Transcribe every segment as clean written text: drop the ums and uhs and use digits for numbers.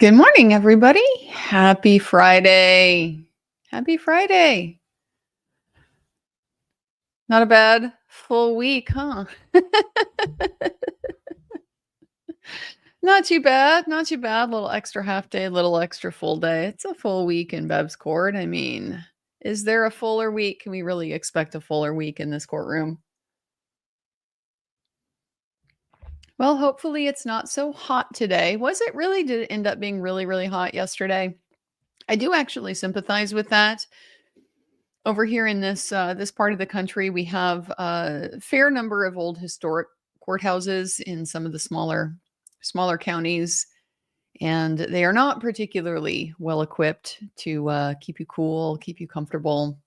Good morning, everybody. Happy Friday. Happy Friday. Not a bad full week, huh? Not too bad. Not too bad. Little extra half day, little extra full day. It's a full week in Bev's court. I mean, is there a fuller week? Can we really expect a fuller week in this courtroom? Well, hopefully it's not so hot today. Did it end up being really, really hot yesterday? I do actually sympathize with that. Over here in this part of the country, we have a fair number of old historic courthouses in some of the smaller counties, and they are not particularly well equipped to keep you cool, keep you comfortable.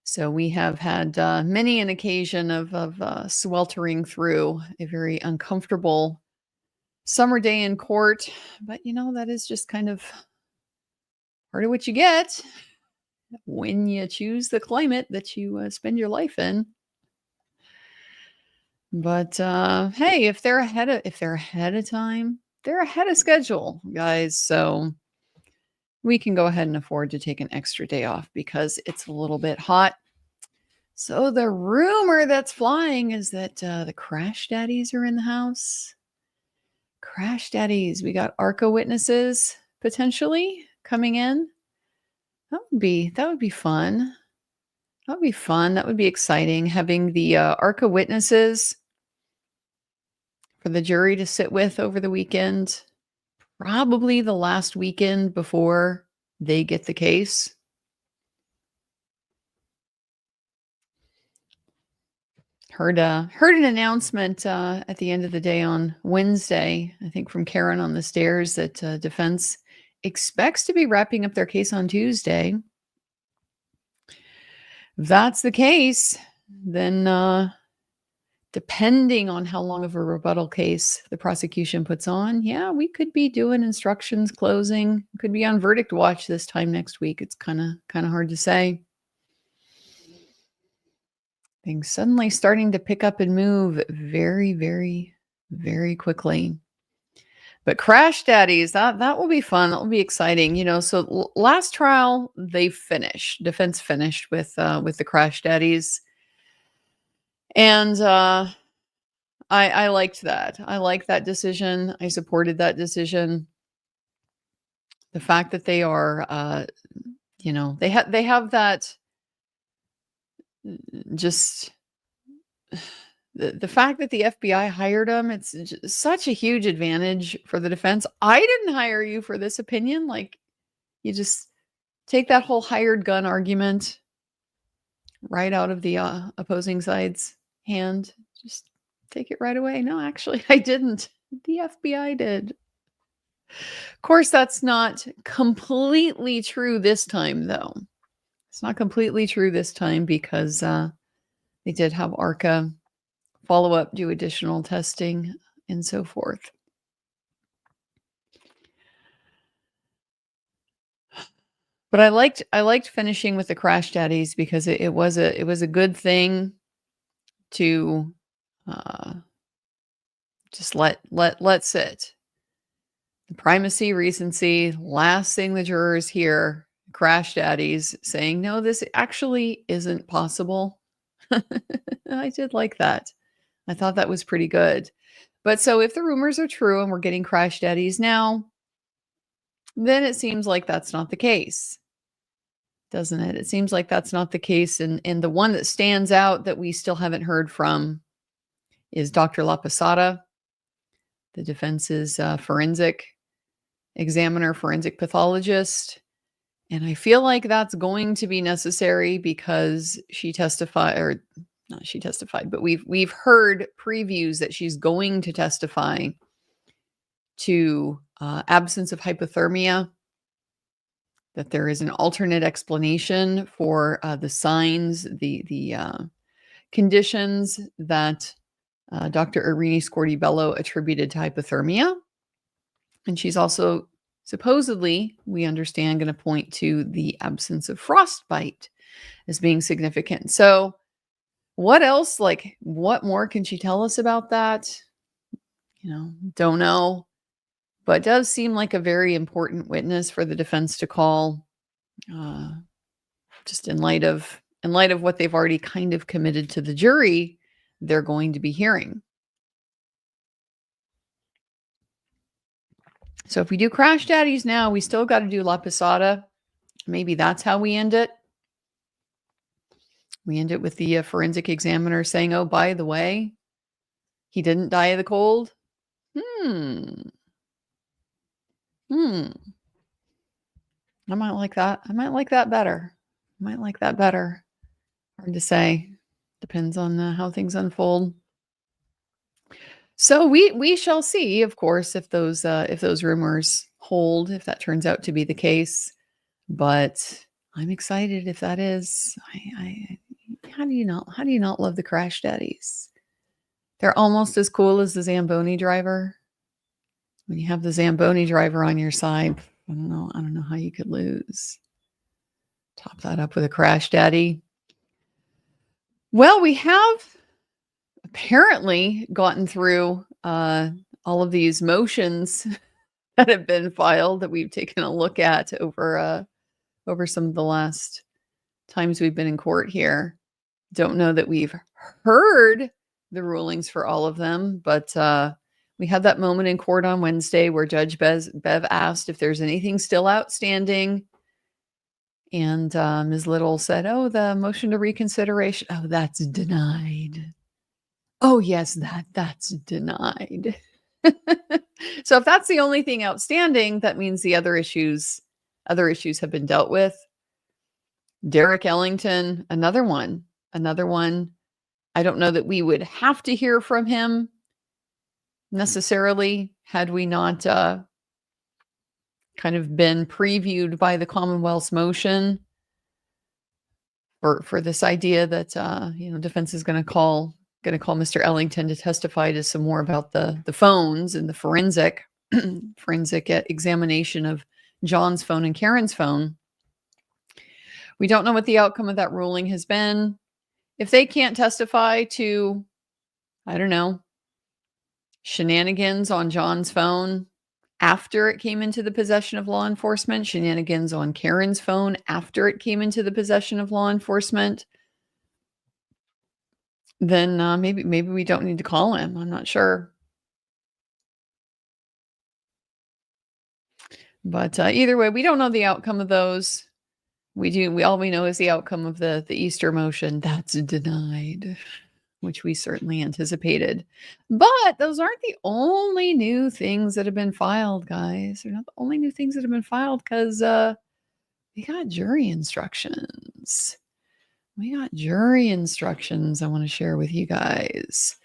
So we have had many an occasion of sweltering through a very uncomfortable summer day in court. But that is just kind of part of what you get when you choose the climate that you spend your life in. But hey, if they're ahead of time, they're ahead of schedule, guys. So we can go ahead and afford to take an extra day off because it's a little bit hot. So the rumor that's flying is that the crash daddies are in the house. Crash daddies. We got ARCCA witnesses potentially coming in. That would be fun. That would be fun. That would be exciting, having the ARCCA witnesses for the jury to sit with over the weekend, probably the last weekend before they get the case. Heard an announcement at the end of the day on Wednesday, I think from Karen on the stairs, that defense expects to be wrapping up their case on Tuesday. If that's the case, then depending on how long of a rebuttal case the prosecution puts on, yeah, we could be doing instructions closing. Could be on verdict watch this time next week. It's kind of hard to say. Things suddenly starting to pick up and move very, very, very quickly. But crash daddies, that will be fun. That will be exciting. So last trial defense finished with the crash daddies. And I liked that. I liked that decision. I supported that decision. The fact that they are, they have that. Just the fact that the FBI hired them, it's just such a huge advantage for the defense. I didn't hire you for this opinion. Like, you just take that whole hired gun argument right out of the opposing side's hand. Just take it right away. No, actually, I didn't. The FBI did. Of course, that's not completely true this time, though. It's not completely true this time because they did have ARCCA follow up, do additional testing, and so forth. But I liked finishing with the crash daddies because it was a good thing to just let sit. The primacy, recency, last thing the jurors hear, crash daddies saying, no, this actually isn't possible. I did like that. I thought that was pretty good. But so if the rumors are true and we're getting crash daddies now, then it seems like that's not the case, doesn't it? It seems like that's not the case. And the one that stands out that we still haven't heard from is Dr. La Posada, the defense's forensic examiner, forensic pathologist. And I feel like that's going to be necessary because she testified, or not she testified, but we've heard previews that she's going to testify to absence of hypothermia, that there is an alternate explanation for the signs, the conditions that Dr. Irini Scordi-Bello attributed to hypothermia. And she's also supposedly, we understand, going to point to the absence of frostbite as being significant. So what else, what more can she tell us about that? Don't know. but does seem like a very important witness for the defense to call, just in light of what they've already kind of committed to the jury they're going to be hearing. So if we do crash daddies now, we still got to do La Posada. Maybe that's how we end it. We end it with the forensic examiner saying, oh, by the way, he didn't die of the cold. I might like that. I might like that better. Hard to say. Depends on how things unfold. So we shall see, of course, if those rumors hold, if that turns out to be the case. But I'm excited if that is. How do you not love the crash daddies? They're almost as cool as the Zamboni driver. When you have the Zamboni driver on your side, I don't know how you could lose. Top that up with a crash daddy. Well, we have apparently gotten through all of these motions that have been filed that we've taken a look at over some of the last times we've been in court here. Don't know that we've heard the rulings for all of them, but we had that moment in court on Wednesday where Judge Bev asked if there's anything still outstanding. And Ms. Little said, oh, the motion to reconsideration. Oh, that's denied. Oh, yes, that's denied. So if that's the only thing outstanding, that means the other issues have been dealt with. Derek Ellington, another one. I don't know that we would have to hear from him necessarily had we not kind of been previewed by the Commonwealth's motion for this idea that defense is going to call Mr. Ellington to testify to some more about the phones and the forensic examination of John's phone and Karen's phone. We don't know what the outcome of that ruling has been. If they can't testify to, I don't know, shenanigans on John's phone after it came into the possession of law enforcement, shenanigans on Karen's phone after it came into the possession of law enforcement, then maybe we don't need to call him. I'm not sure. But either way, we don't know the outcome of those. All we know is the outcome of the Easter motion. That's denied, which we certainly anticipated. But those aren't the only new things that have been filed, guys. They're not the only new things that have been filed because we got jury instructions. I want to share with you guys.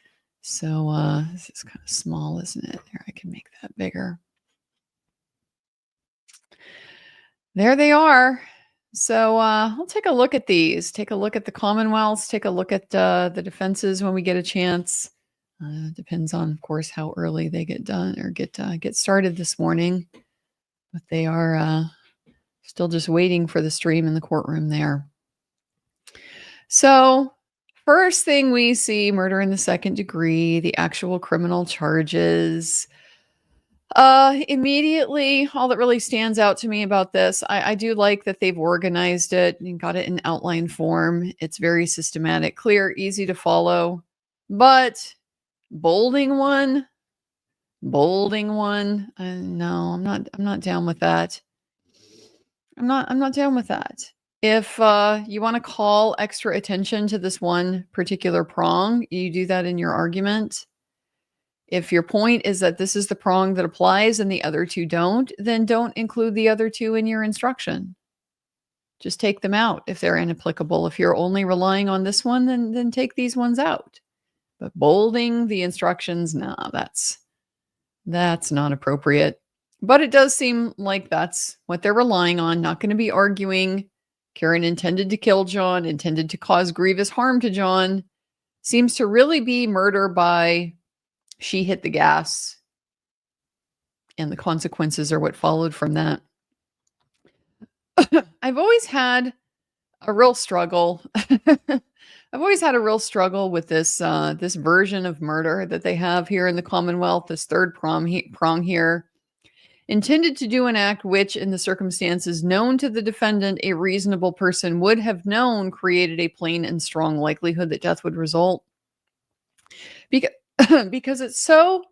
So this is kind of small, isn't it? There, I can make that bigger. There they are. So I'll take a look at these. Take a look at the Commonwealths. Take a look at the defenses when we get a chance. Depends on, of course, how early they get done or get started this morning. But they are still just waiting for the stream in the courtroom there. So first thing we see, murder in the second degree, the actual criminal charges. Immediately, all that really stands out to me about this, I do like that they've organized it and got it in outline form. It's very systematic, clear, easy to follow, but bolding one, no, I'm not down with that. I'm not down with that. If you want to call extra attention to this one particular prong, you do that in your argument. If your point is that this is the prong that applies and the other two don't, then don't include the other two in your instruction. Just take them out if they're inapplicable. If you're only relying on this one, then take these ones out. But bolding the instructions, nah, that's not appropriate. But it does seem like that's what they're relying on. Not going to be arguing. Karen intended to kill John, intended to cause grievous harm to John. Seems to really be murder by she hit the gas, and the consequences are what followed from that. I've always had a real struggle. I've always had a real struggle with this version of murder that they have here in the Commonwealth, this third prong here. intended to do an act which, in the circumstances known to the defendant, a reasonable person would have known created a plain and strong likelihood that death would result. Because, because it's so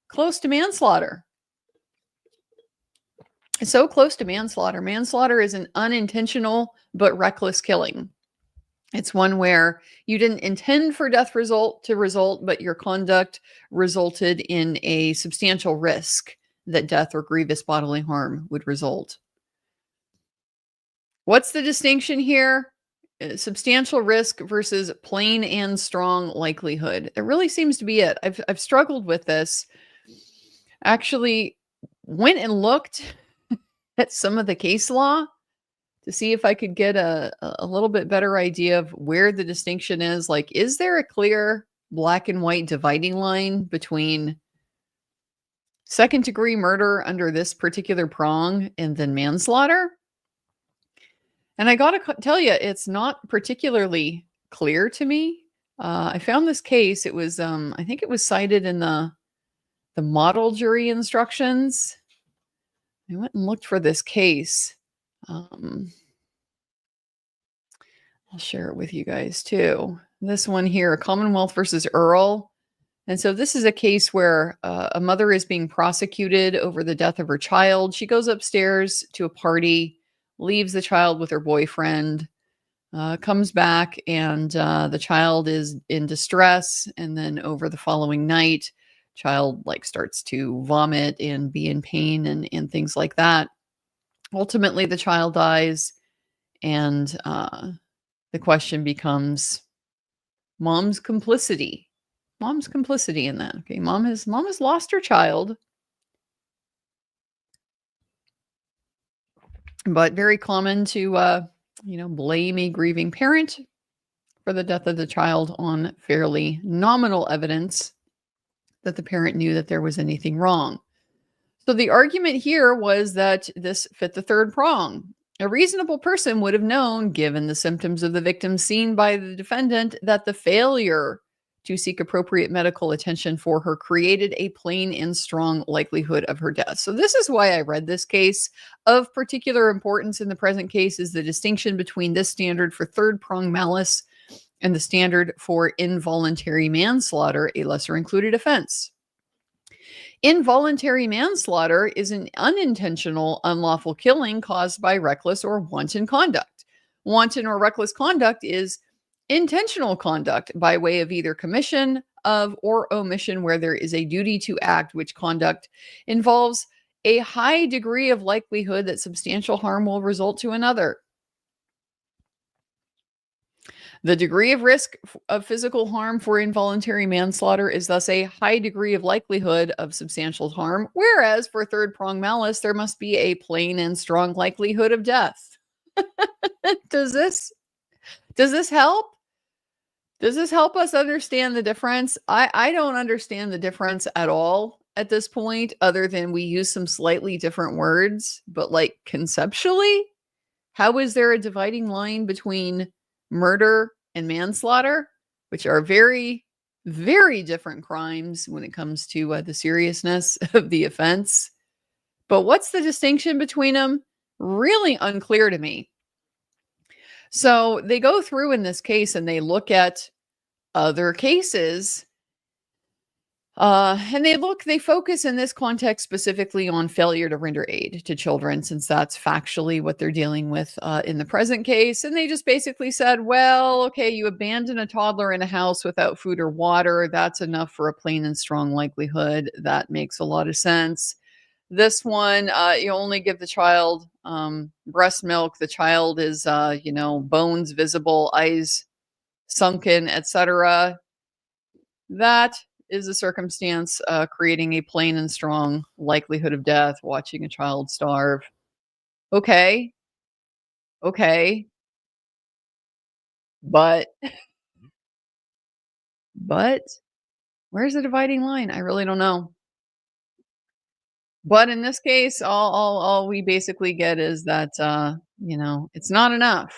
close to manslaughter. It's so close to manslaughter. Manslaughter is an unintentional but reckless killing. It's one where you didn't intend for death to result, but your conduct resulted in a substantial risk that death or grievous bodily harm would result. What's the distinction here? Substantial risk versus plain and strong likelihood. It really seems to be it. I've struggled with this. Actually went and looked at some of the case law to see if I could get a little bit better idea of where the distinction is. Like, is there a clear black and white dividing line between second degree murder under this particular prong and then manslaughter? And I got to tell you, it's not particularly clear to me. I found this case. It was, I think it was cited in the model jury instructions. I went and looked for this case. I'll share it with you guys too. This one here, Commonwealth versus Earl. And so this is a case where a mother is being prosecuted over the death of her child. She goes upstairs to a party, leaves the child with her boyfriend, comes back, and the child is in distress. And then over the following night, child starts to vomit and be in pain and things like that. Ultimately, the child dies, and the question becomes mom's complicity. Mom's complicity in that. Okay, mom has lost her child, but very common to blame a grieving parent for the death of the child on fairly nominal evidence that the parent knew that there was anything wrong. So the argument here was that this fit the third prong. A reasonable person would have known, given the symptoms of the victim seen by the defendant, that the failure to seek appropriate medical attention for her created a plain and strong likelihood of her death. So this is why I read this case. Of particular importance in the present case is the distinction between this standard for third prong malice and the standard for involuntary manslaughter, a lesser included offense. Involuntary manslaughter is an unintentional, unlawful killing caused by reckless or wanton conduct. Wanton or reckless conduct is intentional conduct by way of either commission of or omission where there is a duty to act, which conduct involves a high degree of likelihood that substantial harm will result to another. The degree of risk of physical harm for involuntary manslaughter is thus a high degree of likelihood of substantial harm, whereas for third prong malice, there must be a plain and strong likelihood of death. Does this help? Does this help us understand the difference? I don't understand the difference at all at this point, other than we use some slightly different words, but conceptually, how is there a dividing line between murder and manslaughter, which are very, very different crimes when it comes to the seriousness of the offense? But what's the distinction between them? Really unclear to me. So they go through in this case and they look at other cases. And they focus in this context specifically on failure to render aid to children, since that's factually what they're dealing with in the present case. And they just basically said, well, okay, you abandon a toddler in a house without food or water. That's enough for a plain and strong likelihood. That makes a lot of sense. This one, you only give the child breast milk. The child is, bones visible, eyes sunken, etc. That is a circumstance creating a plain and strong likelihood of death, watching a child starve. Okay. But but where's the dividing line? I really don't know. But in this case, all we basically get is that, it's not enough.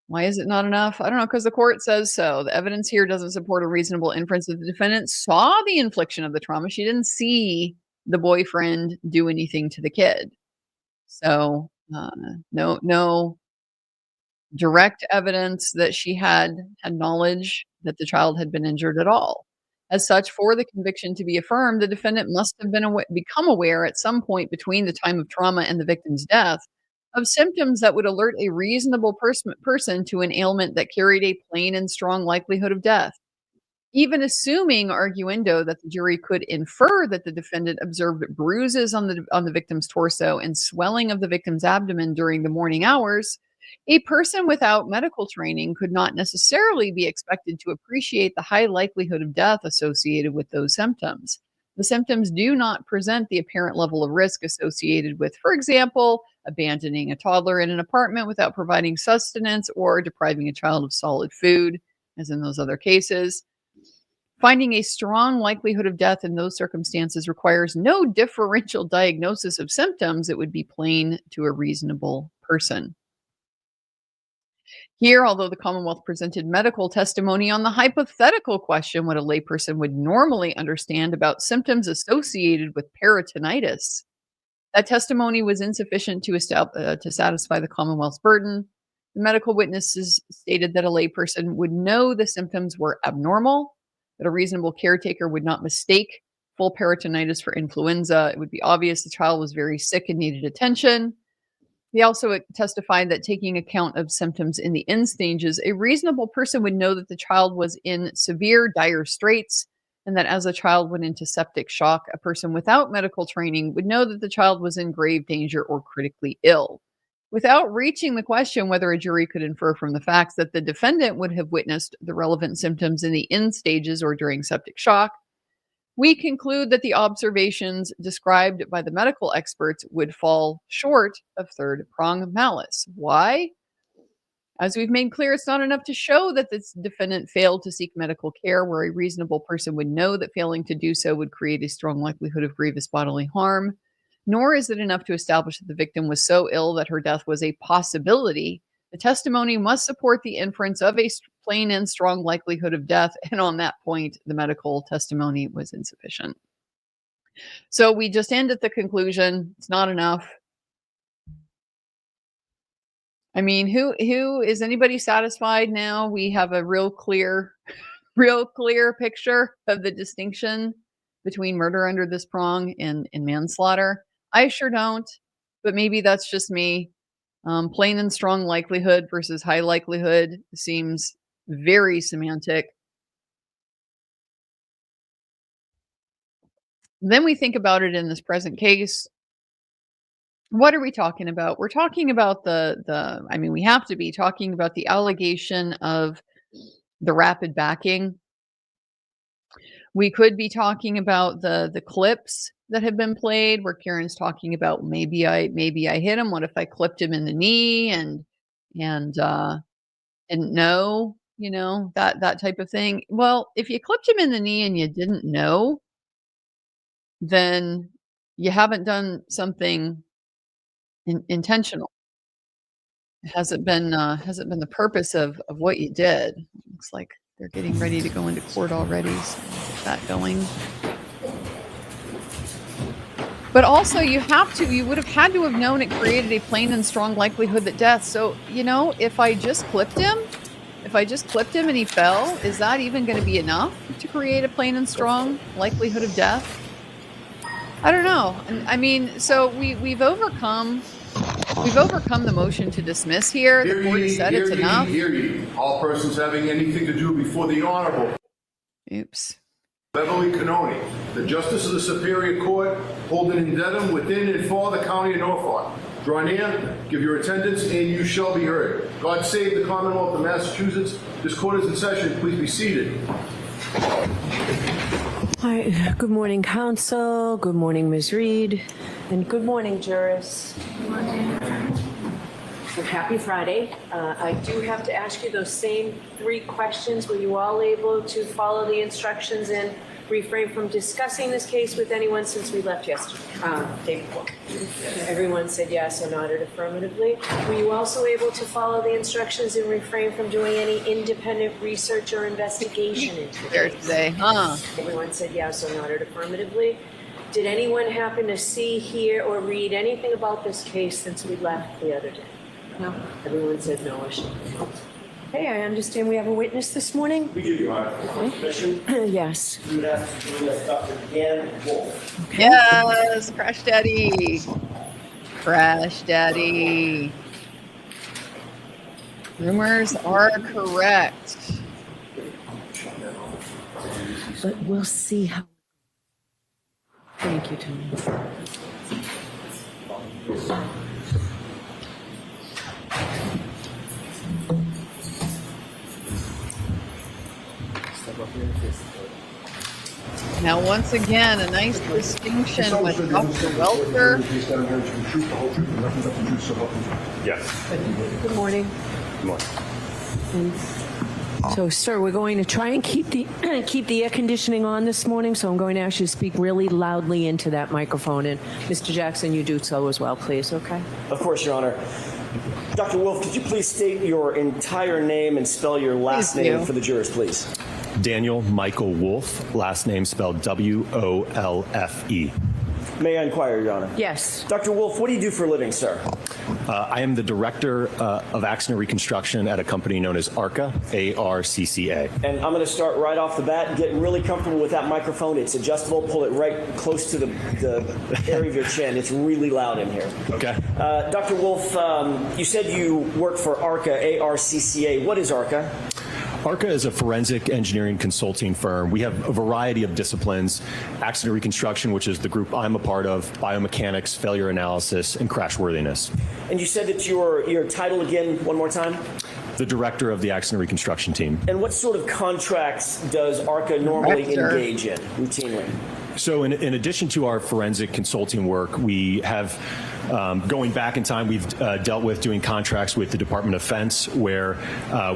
Why is it not enough? I don't know, because the court says so. The evidence here doesn't support a reasonable inference that the defendant saw the infliction of the trauma. She didn't see the boyfriend do anything to the kid. So, no direct evidence that she had knowledge that the child had been injured at all. As such, for the conviction to be affirmed, the defendant must have become aware at some point between the time of trauma and the victim's death of symptoms that would alert a reasonable person to an ailment that carried a plain and strong likelihood of death. Even assuming arguendo that the jury could infer that the defendant observed bruises on the victim's torso and swelling of the victim's abdomen during the morning hours, a person without medical training could not necessarily be expected to appreciate the high likelihood of death associated with those symptoms. The symptoms do not present the apparent level of risk associated with, for example, abandoning a toddler in an apartment without providing sustenance or depriving a child of solid food, as in those other cases. Finding a strong likelihood of death in those circumstances requires no differential diagnosis of symptoms. It would be plain to a reasonable person. Here, although the Commonwealth presented medical testimony on the hypothetical question what a layperson would normally understand about symptoms associated with peritonitis, that testimony was insufficient to satisfy the Commonwealth's burden. The medical witnesses stated that a layperson would know the symptoms were abnormal, that a reasonable caretaker would not mistake full peritonitis for influenza. It would be obvious the child was very sick and needed attention. They also testified that taking account of symptoms in the end stages, a reasonable person would know that the child was in severe, dire straits, and that as a child went into septic shock, a person without medical training would know that the child was in grave danger or critically ill. Without reaching the question whether a jury could infer from the facts that the defendant would have witnessed the relevant symptoms in the end stages or during septic shock, we conclude that the observations described by the medical experts would fall short of third prong malice. Why? As we've made clear, it's not enough to show that this defendant failed to seek medical care where a reasonable person would know that failing to do so would create a strong likelihood of grievous bodily harm, nor is it enough to establish that the victim was so ill that her death was a possibility. The testimony must support the inference of a plain and strong likelihood of death, and on that point, the medical testimony was insufficient. So we just end at the conclusion, it's not enough. I mean, who is anybody satisfied now? We have a real clear picture of the distinction between murder under this prong and manslaughter. I sure don't, but maybe that's just me. Plain and strong likelihood versus high likelihood seems very semantic. Then we think about it in this present case. What are we talking about? We're talking about we have to be talking about the allegation of the rapid backing. We could be talking about the clips that have been played where Karen's talking about maybe I hit him. What if I clipped him in the knee and didn't know, that type of thing. Well, if you clipped him in the knee and you didn't know, then you haven't done something intentional. It hasn't been the purpose of what you did. Looks like they're getting ready to go into court already. So get that going. But also you would have had to have known it created a plain and strong likelihood that death. So, if I just clipped him and he fell, is that even going to be enough to create a plain and strong likelihood of death? I don't know. I mean, so we've overcome the motion to dismiss here. The court has said it's enough. Hear ye. All persons having anything to do before the Honorable Beverly Canoni, the Justice of the Superior Court, holding in Dedham, within and for the County of Norfolk. Draw near, give your attendance, and you shall be heard. God save the Commonwealth of Massachusetts. This court is in session. Please be seated. Hi, good morning, counsel. Good morning, Ms. Reed. And good morning, jurors. Good morning. And happy Friday. I do have to ask you those same 3 questions. Were you all able to follow the instructions and refrain from discussing this case with anyone since we left day before? Everyone said yes or nodded affirmatively. Were you also able to follow the instructions and refrain from doing any independent research or investigation into the case? Today, huh? Everyone said yes or nodded affirmatively. Did anyone happen to see, hear, or read anything about this case since we left the other day? No? Everyone said no issue. Hey, I understand we have a witness this morning? We do, Your Honor. Yes. We would ask to bring us Dr. Brennan Wolfe. Yes, Crash Daddy. Crash Daddy. Rumors are correct. But we'll see how. Thank you, Tony. Now, once again, a nice distinction with Dr. Welcher. Yes. Good morning. Good morning. So, sir, we're going to try and keep the air conditioning on this morning, so I'm going to ask you to speak really loudly into that microphone. And Mr. Jackson, you do so as well, please, okay? Of course, Your Honor. Dr. Wolfe, could you please state your entire name and spell your last Please name do. for the jurors, please? Daniel Michael Wolfe, last name spelled W-O-L-F-E. May I inquire, Your Honor? Yes. Dr. Wolfe, what do you do for a living, sir? I am the director of accident reconstruction at a company known as ARCCA, A-R-C-C-A. And I'm going to start right off the bat. Get really comfortable with that microphone. It's adjustable. Pull it right close to the area of your chin. It's really loud in here. Okay. Dr. Wolfe, you said you work for ARCCA, A-R-C-C-A. What is ARCCA? ARCCA is a forensic engineering consulting firm. We have a variety of disciplines: accident reconstruction, which is the group I'm a part of, biomechanics, failure analysis, and crashworthiness. And you said that your title again, one more time? The director of the accident reconstruction team. And what sort of contracts does ARCCA normally Director. engage in routinely? So in addition to our forensic consulting work, we have, going back in time, we've dealt with doing contracts with the Department of Defense, where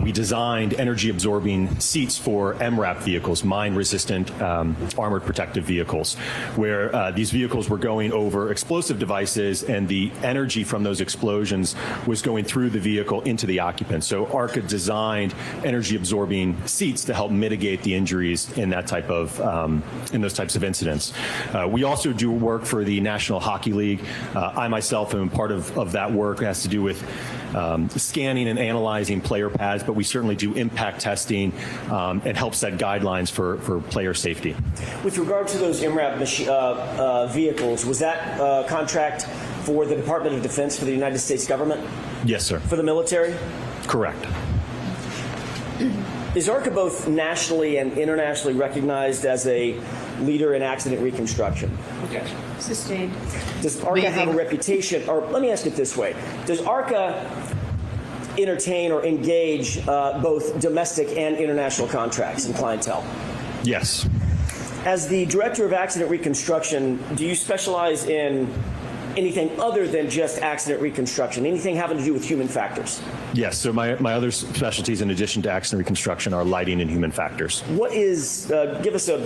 we designed energy-absorbing seats for MRAP vehicles, mine-resistant armored protective vehicles, where these vehicles were going over explosive devices, and the energy from those explosions was going through the vehicle into the occupant. So ARCCA designed energy-absorbing seats to help mitigate the injuries in that type of in those types of incidents. We also do work for the National Hockey League. I myself am part of that work. It has to do with scanning and analyzing player pads, but we certainly do impact testing and help set guidelines for player safety. With regard to those MRAP vehicles, was that contract for the Department of Defense for the United States government? Yes, sir. For the military? Correct. Is ARCCA both nationally and internationally recognized as a leader in accident reconstruction? Okay. Sustained. Does ARCCA have a reputation, or let me ask it this way, does ARCCA entertain or engage both domestic and international contracts and clientele? Yes. As the director of accident reconstruction, do you specialize in anything other than just accident reconstruction, anything having to do with human factors? Yes. So my other specialties in addition to accident reconstruction are lighting and human factors. What is, give us a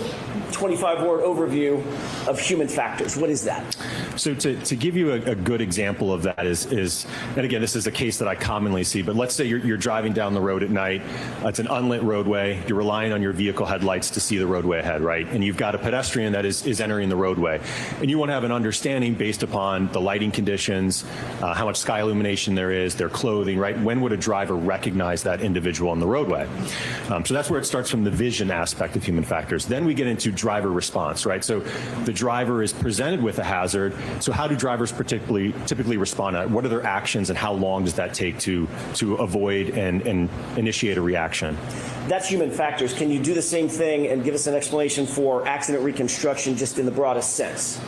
25-word overview of human factors. What is that? So to give you a good example of that is, and again, this is a case that I commonly see, but let's say you're driving down the road at night. It's an unlit roadway. You're relying on your vehicle headlights to see the roadway ahead, right? And you've got a pedestrian that is entering the roadway. And you want to have an understanding based upon the lighting conditions, how much sky illumination there is, their clothing, right? When would a driver recognize that individual on the roadway? So that's where it starts from the vision aspect of human factors. Then we get into driver response, right? So the driver is presented with a hazard. So how do drivers typically respond? What are their actions, and how long does that take to avoid and initiate a reaction? That's human factors. Can you do the same thing and give us an explanation for accident reconstruction just in the broadest sense?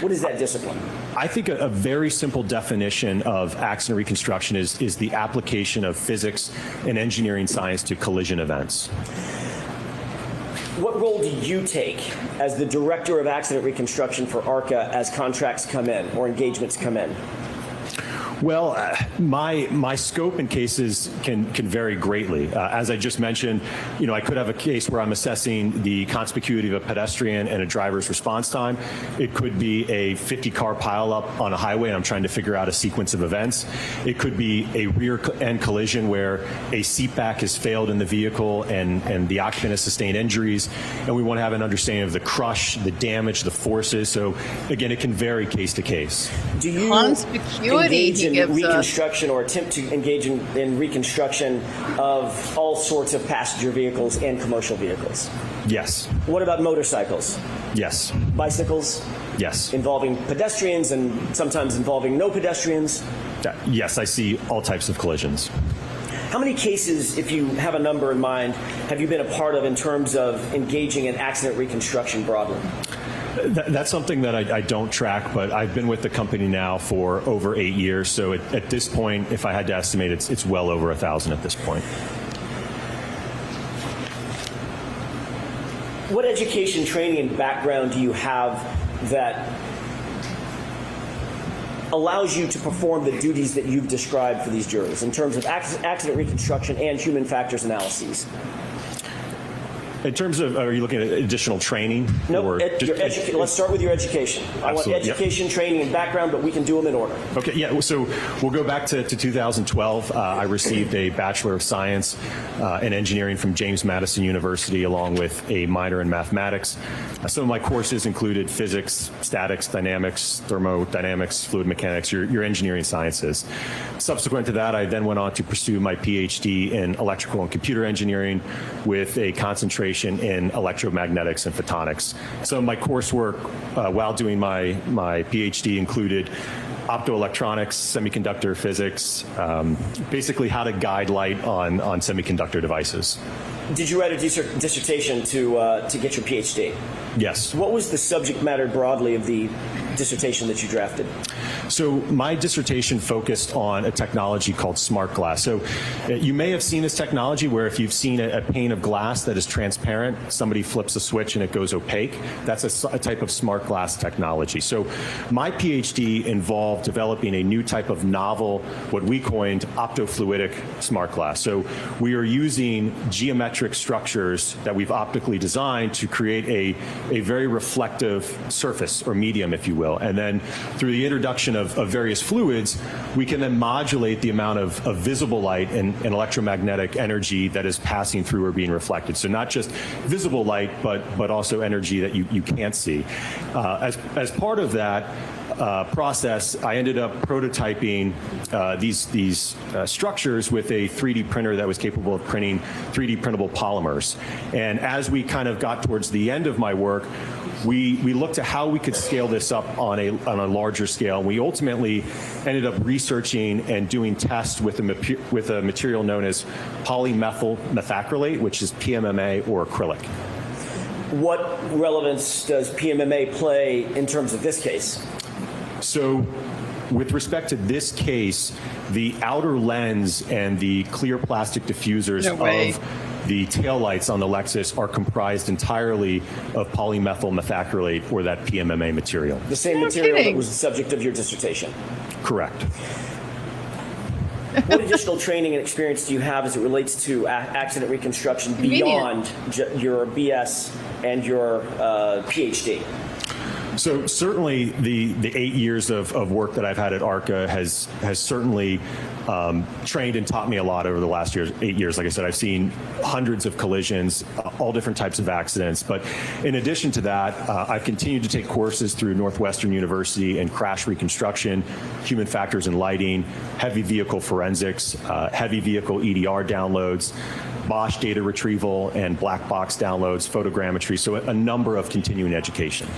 What is that discipline? I think a very simple definition of accident reconstruction is the application of physics and engineering science to collision events. What role do you take as the director of accident reconstruction for ARCCA as contracts come in or engagements come in? Well, my scope in cases can vary greatly. As I just mentioned, I could have a case where I'm assessing the conspicuity of a pedestrian and a driver's response time. It could be a 50-car pileup on a highway, and I'm trying to figure out a sequence of events. It could be a rear-end collision where a seat back has failed in the vehicle and the occupant has sustained injuries, and we want to have an understanding of the crush, the damage, the forces. So, again, it can vary case to case. Do you Conspicuity, engage in reconstruction or attempt to engage in reconstruction of all sorts of passenger vehicles and commercial vehicles? Yes. What about motorcycles? Yes. Bicycles? Yes. Involving pedestrians and sometimes involving no pedestrians? Yes, I see all types of collisions. How many cases, if you have a number in mind, have you been a part of in terms of engaging in accident reconstruction broadly? That's something that I don't track, but I've been with the company now for over 8 years. So at this point, if I had to estimate, it's well over 1,000 at this point. What education, training, and background do you have that allows you to perform the duties that you've described for these jurors in terms of accident reconstruction and human factors analyses? In terms of, are you looking at additional training? No, let's start with your education. I want education, training, and background, but we can do them in order. Okay, yeah, so we'll go back to 2012. I received a Bachelor of Science in Engineering from James Madison University, along with a minor in mathematics. Some of my courses included physics, statics, dynamics, thermodynamics, fluid mechanics, your engineering sciences. Subsequent to that, I then went on to pursue my PhD in electrical and computer engineering with a concentration in electromagnetics and photonics. So my coursework while doing my PhD included optoelectronics, semiconductor physics, basically how to guide light on semiconductor devices. Did you write a dissertation to get your PhD? Yes. What was the subject matter broadly of the dissertation that you drafted? So my dissertation focused on a technology called smart glass. So you may have seen this technology where if you've seen a pane of glass that is transparent, somebody flips a switch and it goes opaque. That's a type of smart glass technology. So my PhD involved developing a new type of novel, what we coined optofluidic smart glass. So we are using geometric structures that we've optically designed to create a very reflective surface or medium, if you will. And then through the introduction of various fluids, we can then modulate the amount of visible light and electromagnetic energy that is passing through or being reflected. So not just visible light, but also energy that you can't see. As part of that process, I ended up prototyping these structures with a 3D printer that was capable of printing 3D printable polymers. And as we kind of got towards the end of my work, we looked at how we could scale this up on a larger scale. We ultimately ended up researching and doing tests with a material known as polymethyl methacrylate, which is PMMA or acrylic. What relevance does PMMA play in terms of this case? So with respect to this case, the outer lens and the clear plastic diffusers of the taillights on the Lexus are comprised entirely of polymethyl methacrylate, or that PMMA material. The same material that was the subject of your dissertation? Correct. What additional training and experience do you have as it relates to accident reconstruction beyond your BS and your PhD? So certainly the 8 years of work that I've had at ARCCA has certainly trained and taught me a lot over the last 8 years. Like I said, I've seen hundreds of collisions, all different types of accidents. But in addition to that, I've continued to take courses through Northwestern University in crash reconstruction, human factors and lighting, heavy vehicle forensics, heavy vehicle EDR downloads, Bosch data retrieval and black box downloads, photogrammetry, so a number of continuing education.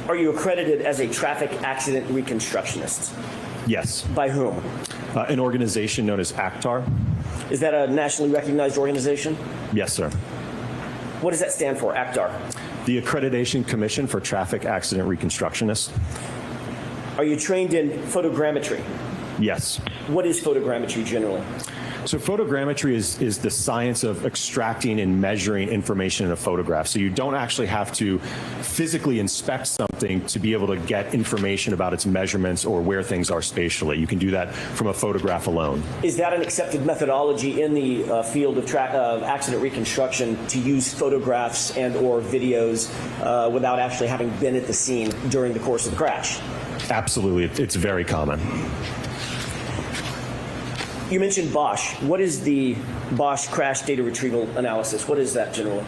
Are you accredited as a traffic accident reconstructionist? Yes. By whom? An organization known as ACTAR. Is that a nationally recognized organization? Yes, sir. What does that stand for, ACTAR? The Accreditation Commission for Traffic Accident Reconstructionists. Are you trained in photogrammetry? Yes. What is photogrammetry generally? So photogrammetry is the science of extracting and measuring information in a photograph. So you don't actually have to physically inspect something to be able to get information about its measurements or where things are spatially. You can do that from a photograph alone. Is that an accepted methodology in the field of accident reconstruction to use photographs and or videos without actually having been at the scene during the course of the crash? Absolutely. It's very common. You mentioned Bosch. What is the Bosch crash data retrieval analysis? What is that generally?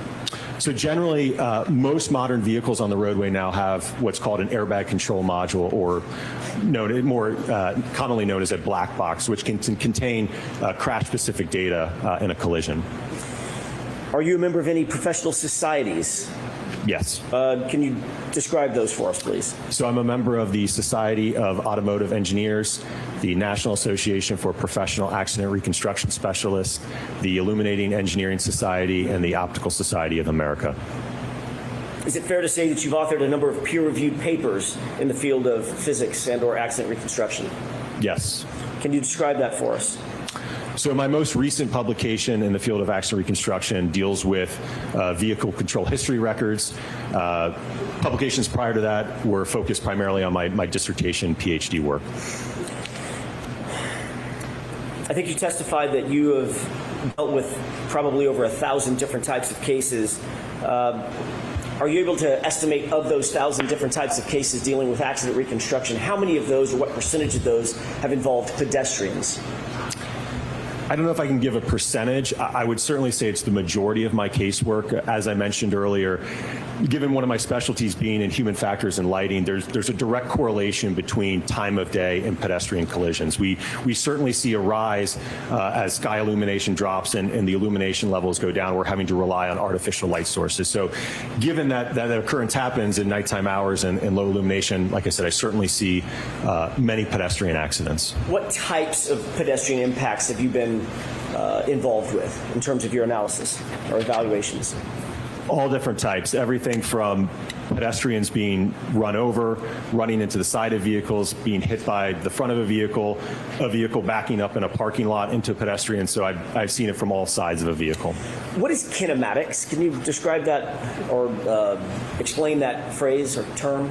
So generally, most modern vehicles on the roadway now have what's called an airbag control module, or more commonly known as a black box, which can contain crash-specific data in a collision. Are you a member of any professional societies? Yes. Can you describe those for us, please? So I'm a member of the Society of Automotive Engineers, the National Association for Professional Accident Reconstruction Specialists, the Illuminating Engineering Society, and the Optical Society of America. Is it fair to say that you've authored a number of peer-reviewed papers in the field of physics and or accident reconstruction? Yes. Can you describe that for us? So my most recent publication in the field of accident reconstruction deals with vehicle control history records. Publications prior to that were focused primarily on my dissertation PhD work. I think you testified that you have dealt with probably over 1,000 different types of cases. Are you able to estimate, of those 1,000 different types of cases dealing with accident reconstruction, how many of those or what percentage of those have involved pedestrians? I don't know if I can give a percentage. I would certainly say it's the majority of my casework. As I mentioned earlier, given one of my specialties being in human factors and lighting, there's a direct correlation between time of day and pedestrian collisions. We certainly see a rise as sky illumination drops and the illumination levels go down. We're having to rely on artificial light sources. So given that occurrence happens in nighttime hours and low illumination, like I said, I certainly see many pedestrian accidents. What types of pedestrian impacts have you been involved with in terms of your analysis or evaluations? All different types, everything from pedestrians being run over, running into the side of vehicles, being hit by the front of a vehicle backing up in a parking lot into a pedestrian. So I've seen it from all sides of a vehicle. What is kinematics? Can you describe that or explain that phrase or term?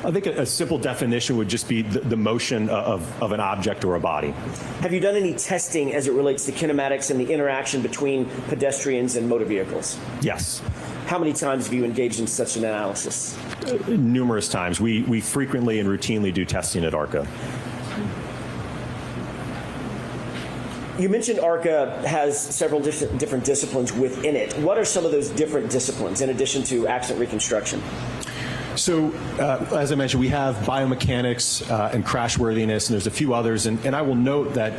I think a simple definition would just be the motion of an object or a body. Have you done any testing as it relates to kinematics and the interaction between pedestrians and motor vehicles? Yes. How many times have you engaged in such an analysis? Numerous times. We frequently and routinely do testing at ARCCA. You mentioned ARCCA has several different disciplines within it. What are some of those different disciplines in addition to accident reconstruction? So, as I mentioned, we have biomechanics and crashworthiness, and there's a few others. And I will note that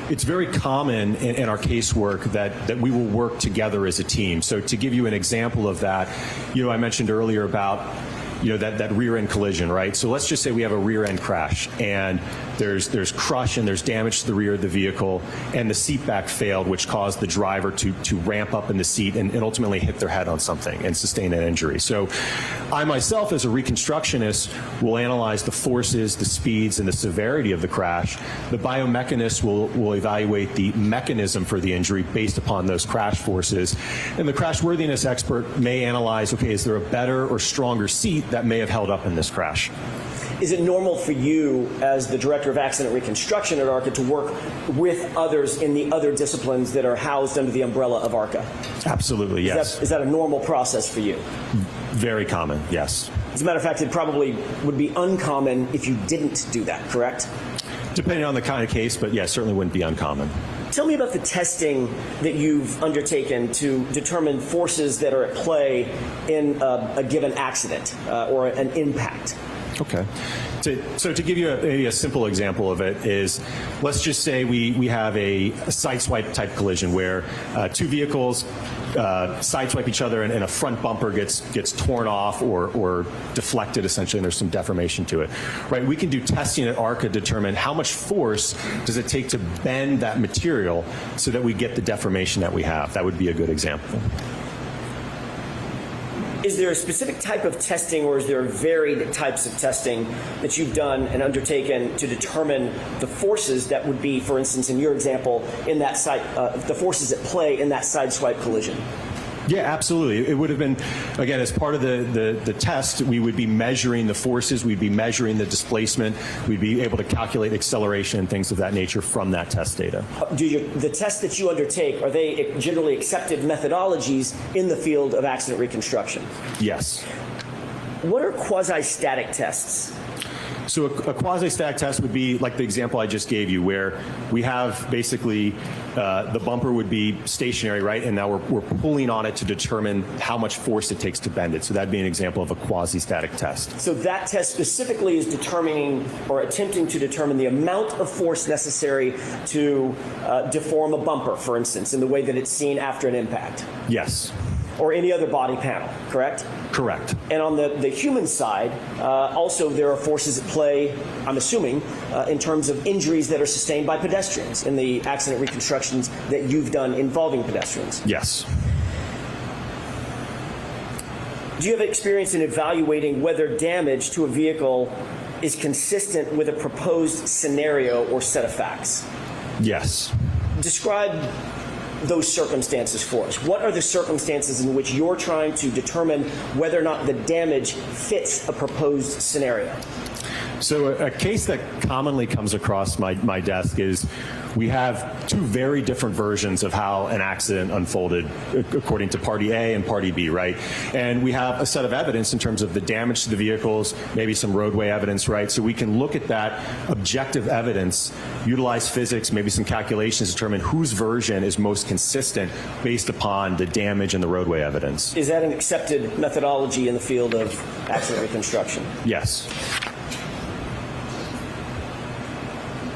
it's very common in our casework that we will work together as a team. So to give you an example of that, I mentioned earlier about that rear end collision, right? So let's just say we have a rear end crash and there's crush and there's damage to the rear of the vehicle and the seat back failed, which caused the driver to ramp up in the seat and ultimately hit their head on something and sustain an injury. So I myself, as a reconstructionist, will analyze the forces, the speeds, and the severity of the crash. The biomechanist will evaluate the mechanism for the injury based upon those crash forces. And the crashworthiness expert may analyze, okay, is there a better or stronger seat that may have held up in this crash? Is it normal for you, as the Director of Accident Reconstruction at ARCCA, to work with others in the other disciplines that are housed under the umbrella of ARCCA? Absolutely, yes. Is that a normal process for you? Very common, yes. As a matter of fact, it probably would be uncommon if you didn't do that, correct? Depending on the kind of case, but yes, certainly wouldn't be uncommon. Tell me about the testing that you've undertaken to determine forces that are at play in a given accident or an impact. Okay. So to give you maybe a simple example of it is, let's just say we have a sideswipe type collision where two vehicles sideswipe each other and a front bumper gets torn off or deflected essentially, and there's some deformation to it. Right? We can do testing at ARCCA to determine how much force does it take to bend that material so that we get the deformation that we have. That would be a good example. Is there a specific type of testing, or is there varied types of testing that you've done and undertaken to determine the forces that would be, for instance, in your example, in that side, the forces at play in that sideswipe collision? Yeah, absolutely. It would have been, again, as part of the test, we would be measuring the forces, we'd be measuring the displacement, we'd be able to calculate acceleration and things of that nature from that test data. The tests that you undertake, are they generally accepted methodologies in the field of accident reconstruction? Yes. What are quasi-static tests? So a quasi-static test would be like the example I just gave you, where we have basically the bumper would be stationary, right? And now we're pulling on it to determine how much force it takes to bend it. So that'd be an example of a quasi-static test. So that test specifically is determining or attempting to determine the amount of force necessary to deform a bumper, for instance, in the way that it's seen after an impact. Yes. Or any other body panel, correct? Correct. And on the human side, also there are forces at play, I'm assuming, in terms of injuries that are sustained by pedestrians in the accident reconstructions that you've done involving pedestrians. Yes. Do you have experience in evaluating whether damage to a vehicle is consistent with a proposed scenario or set of facts? Yes. Describe those circumstances for us. What are the circumstances in which you're trying to determine whether or not the damage fits a proposed scenario? So a case that commonly comes across my desk is we have two very different versions of how an accident unfolded according to party A and party B, right? And we have a set of evidence in terms of the damage to the vehicles, maybe some roadway evidence, right? So we can look at that objective evidence, utilize physics, maybe some calculations to determine whose version is most consistent based upon the damage and the roadway evidence. Is that an accepted methodology in the field of accident reconstruction? Yes.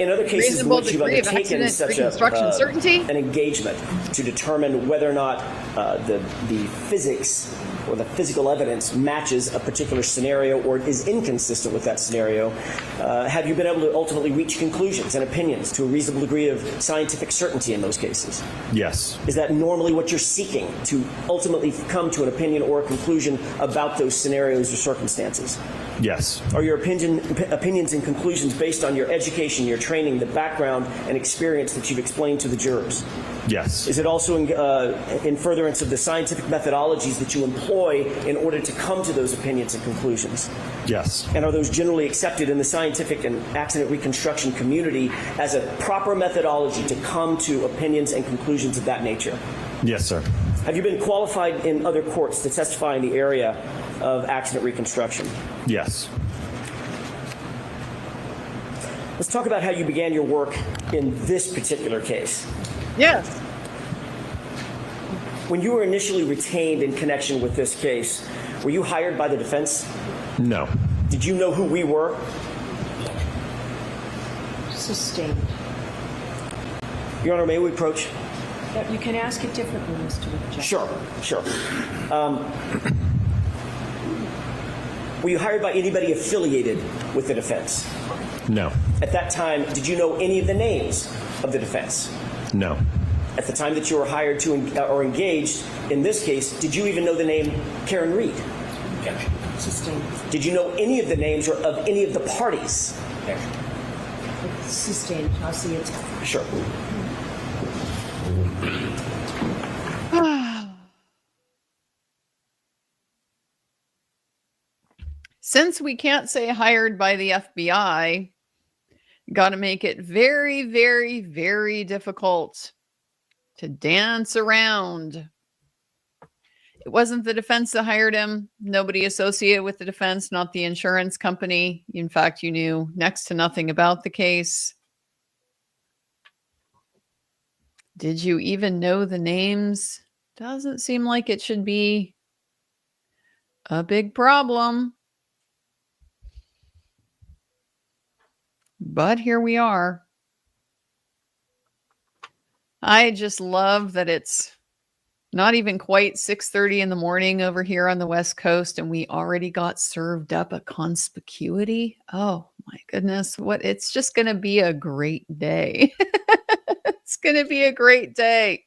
In other cases in which you've undertaken such certainty, an engagement to determine whether or not the physics or the physical evidence matches a particular scenario or is inconsistent with that scenario, have you been able to ultimately reach conclusions and opinions to a reasonable degree of scientific certainty in those cases? Yes. Is that normally what you're seeking, to ultimately come to an opinion or a conclusion about those scenarios or circumstances? Yes. Are your opinions and conclusions based on your education, your training, the background and experience that you've explained to the jurors? Yes. Is it also in furtherance of the scientific methodologies that you employ in order to come to those opinions and conclusions? Yes. And are those generally accepted in the scientific and accident reconstruction community as a proper methodology to come to opinions and conclusions of that nature? Yes, sir. Have you been qualified in other courts to testify in the area of accident reconstruction? Yes. Let's talk about how you began your work in this particular case. yes. When you were initially retained in connection with this case, were you hired by the defense? No. Did you know who we were? Sustained. Your Honor, may we approach? You can ask it differently, Mr. Welcher. Sure. Were you hired by anybody affiliated with the defense? No. At that time, did you know any of the names of the defense? No. At the time that you were hired to or engaged in this case, did you even know the name Karen Reed? Sustained. Did you know any of the names or of any of the parties? Sustained. I'll see it. Sure. Since we can't say hired by the FBI, got to make it very, very, very difficult to dance around. It wasn't the defense that hired him. Nobody associated with the defense, not the insurance company. In fact, you knew next to nothing about the case. Did you even know the names? Doesn't seem like it should be a big problem. But here we are. I just love that it's not even quite 6:30 in the morning over here on the West Coast, and we already got served up a conspicuity. Oh my goodness. It's just going to be a great day. It's going to be a great day.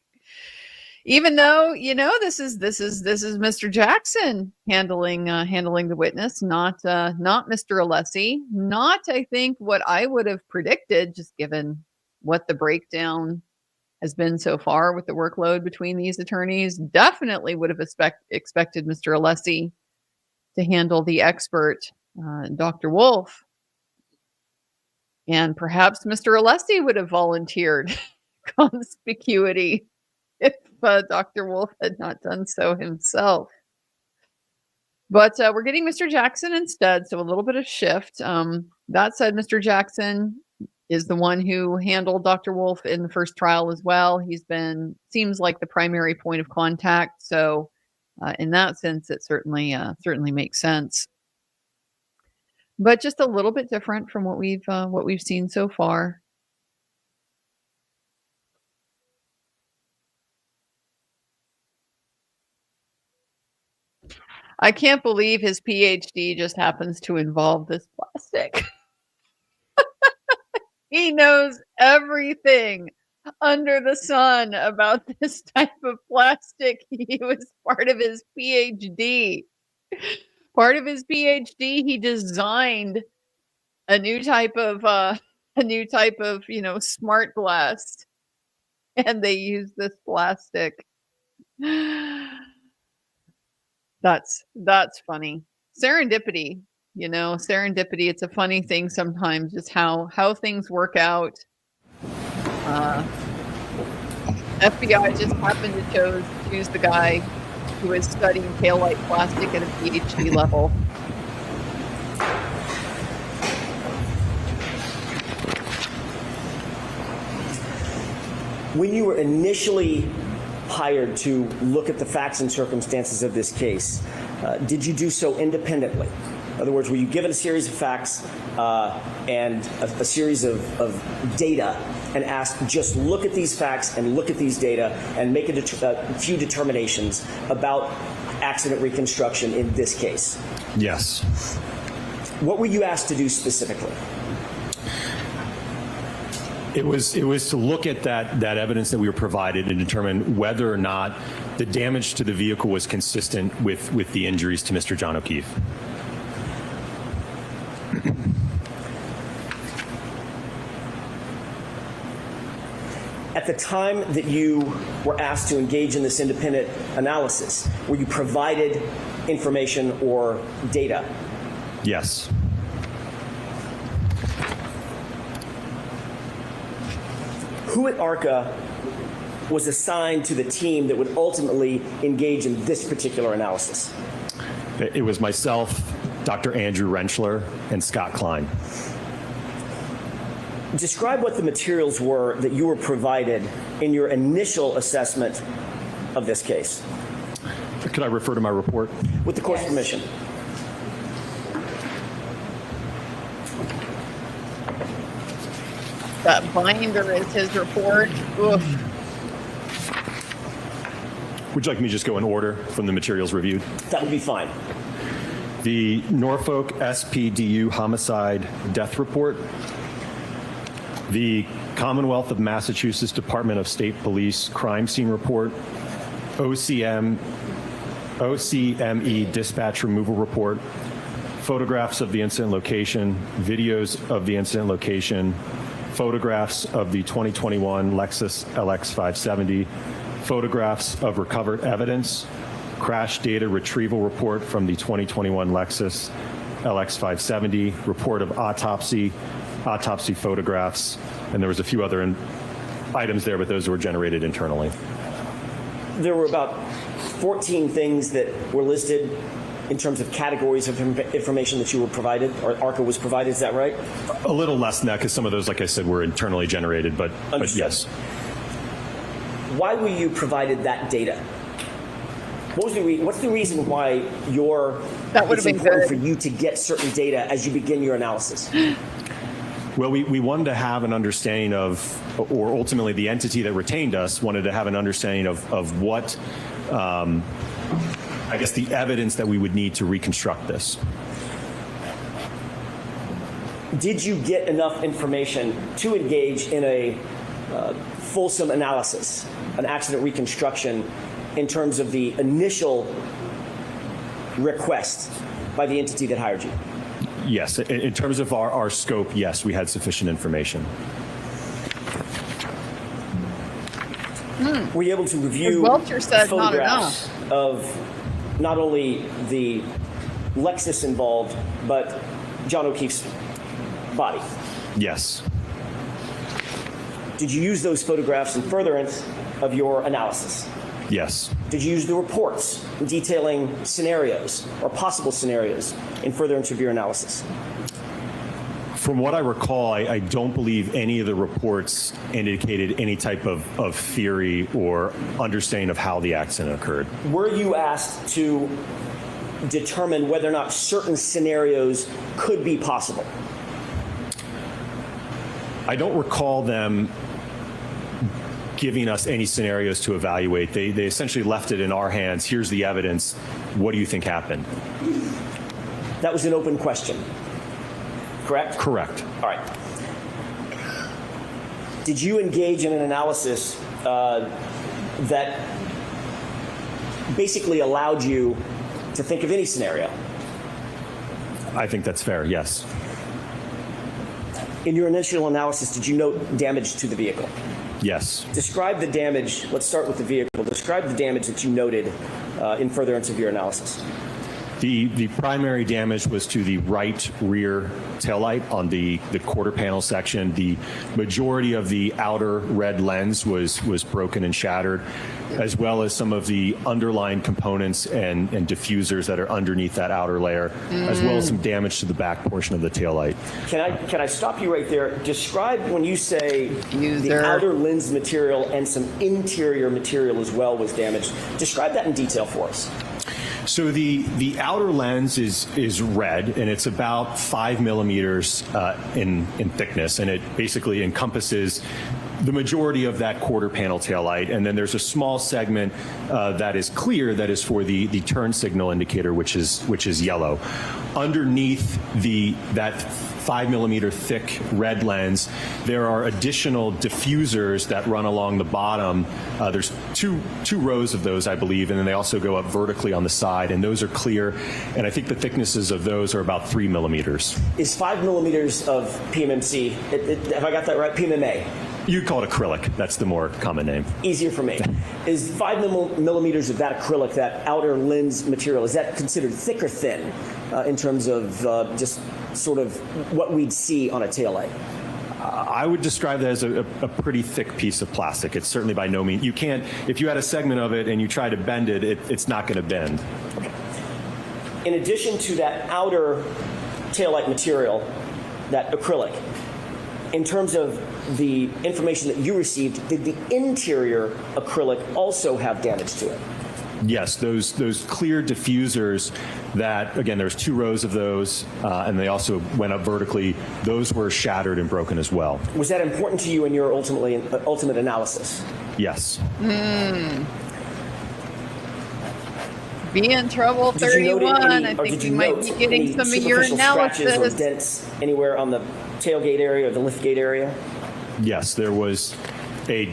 Even though, this is Mr. Jackson handling the witness, not Mr. Alessi. Not, I think, what I would have predicted, just given what the breakdown has been so far with the workload between these attorneys. Definitely would have expected Mr. Alessi to handle the expert, Dr. Wolfe. And perhaps Mr. Alessi would have volunteered conspicuity if Dr. Wolfe had not done so himself. But we're getting Mr. Jackson instead, so a little bit of shift. That said, Mr. Jackson is the one who handled Dr. Wolfe in the first trial as well. Seems like the primary point of contact. So in that sense, it certainly makes sense. But just a little bit different from what we've seen so far. I can't believe his PhD just happens to involve this plastic. He knows everything under the sun about this type of plastic. He was part of his PhD. He designed a new type of smart glass, and they use this plastic. That's funny. Serendipity, serendipity. It's a funny thing sometimes, just how things work out. FBI just happened to choose the guy who is studying taillight plastic at a PhD level. When you were initially hired to look at the facts and circumstances of this case, did you do so independently? In other words, were you given a series of facts and a series of data and asked, just look at these facts and look at these data and make a few determinations about accident reconstruction in this case? Yes. What were you asked to do specifically? It was to look at that evidence that we were provided and determine whether or not the damage to the vehicle was consistent with the injuries to Mr. John O'Keefe. At the time that you were asked to engage in this independent analysis, were you provided information or data? Yes. Who at ARCCA was assigned to the team that would ultimately engage in this particular analysis? It was myself, Dr. Andrew Rentschler, and Scott Klein. Describe what the materials were that you were provided in your initial assessment of this case. Could I refer to my report? With the court's permission. That binder is his report. Oof. Would you like me to just go in order from the materials reviewed? That would be fine. The Norfolk SPDU homicide death report, the Commonwealth of Massachusetts Department of State Police crime scene report, OCME dispatch removal report, photographs of the incident location, videos of the incident location, photographs of the 2021 Lexus LX 570, photographs of recovered evidence, crash data retrieval report from the 2021 Lexus LX 570, report of autopsy photographs, and there was a few other items there, but those were generated internally. There were about 14 things that were listed in terms of categories of information that you were provided, or ARCCA was provided, is that right? A little less than that, because some of those, like I said, were internally generated, but yes. Why were you provided that data? What's the reason why it's important for you to get certain data as you begin your analysis? Well, we wanted to have an understanding of, or ultimately the entity that retained us wanted to have an understanding of what, I guess, the evidence that we would need to reconstruct this. Did you get enough information to engage in a fulsome analysis, an accident reconstruction in terms of the initial request by the entity that hired you? Yes, in terms of our scope, yes, we had sufficient information. Were you able to review Welcher said not photographs of not only the Lexus involved, but John O'Keefe's body? Yes. Did you use those photographs in furtherance of your analysis? Yes. Did you use the reports detailing scenarios or possible scenarios in furtherance of your analysis? From what I recall, I don't believe any of the reports indicated any type of theory or understanding of how the accident occurred. Were you asked to determine whether or not certain scenarios could be possible? I don't recall them giving us any scenarios to evaluate. They essentially left it in our hands. Here's the evidence. What do you think happened? That was an open question, correct? Correct. All right. Did you engage in an analysis that basically allowed you to think of any scenario? I think that's fair, yes. In your initial analysis, did you note damage to the vehicle? Yes. Describe the damage. Let's start with the vehicle. Describe the damage that you noted in furtherance of your analysis. The primary damage was to the right rear taillight on the quarter panel section. The majority of the outer red lens was broken and shattered, as well as some of the underlying components and diffusers that are underneath that outer layer, as well as some damage to the back portion of the taillight. Can I stop you right there? Describe when you say the outer lens material and some interior material as well was damaged. Describe that in detail for us. So the outer lens is red, and it's about 5 millimeters in thickness, and it basically encompasses the majority of that quarter panel taillight. And then there's a small segment that is clear that is for the turn signal indicator, which is yellow. Underneath that 5 millimeter thick red lens, there are additional diffusers that run along the bottom. There's two rows of those, I believe, and then they also go up vertically on the side, and those are clear. And I think the thicknesses of those are about 3 millimeters. Is 5 millimeters of PMMC, have I got that right? PMMA? You call it acrylic. That's the more common name. Easier for me. Is 5 millimeters of that acrylic, that outer lens material, is that considered thick or thin in terms of just sort of what we'd see on a taillight? I would describe that as a pretty thick piece of plastic. It's certainly by no means. You can't, if you had a segment of it and you try to bend it, it's not going to bend. Okay. In addition to that outer taillight material, that acrylic, in terms of the information that you received, did the interior acrylic also have damage to it? Yes, those clear diffusers that, again, there's 2 rows of those, and they also went up vertically. Those were shattered and broken as well. Was that important to you in your ultimate analysis? Yes. Be in trouble, 31. I think you might be getting some of your analysis. Scratches or dents anywhere on the tailgate area or the liftgate area? Yes, there was a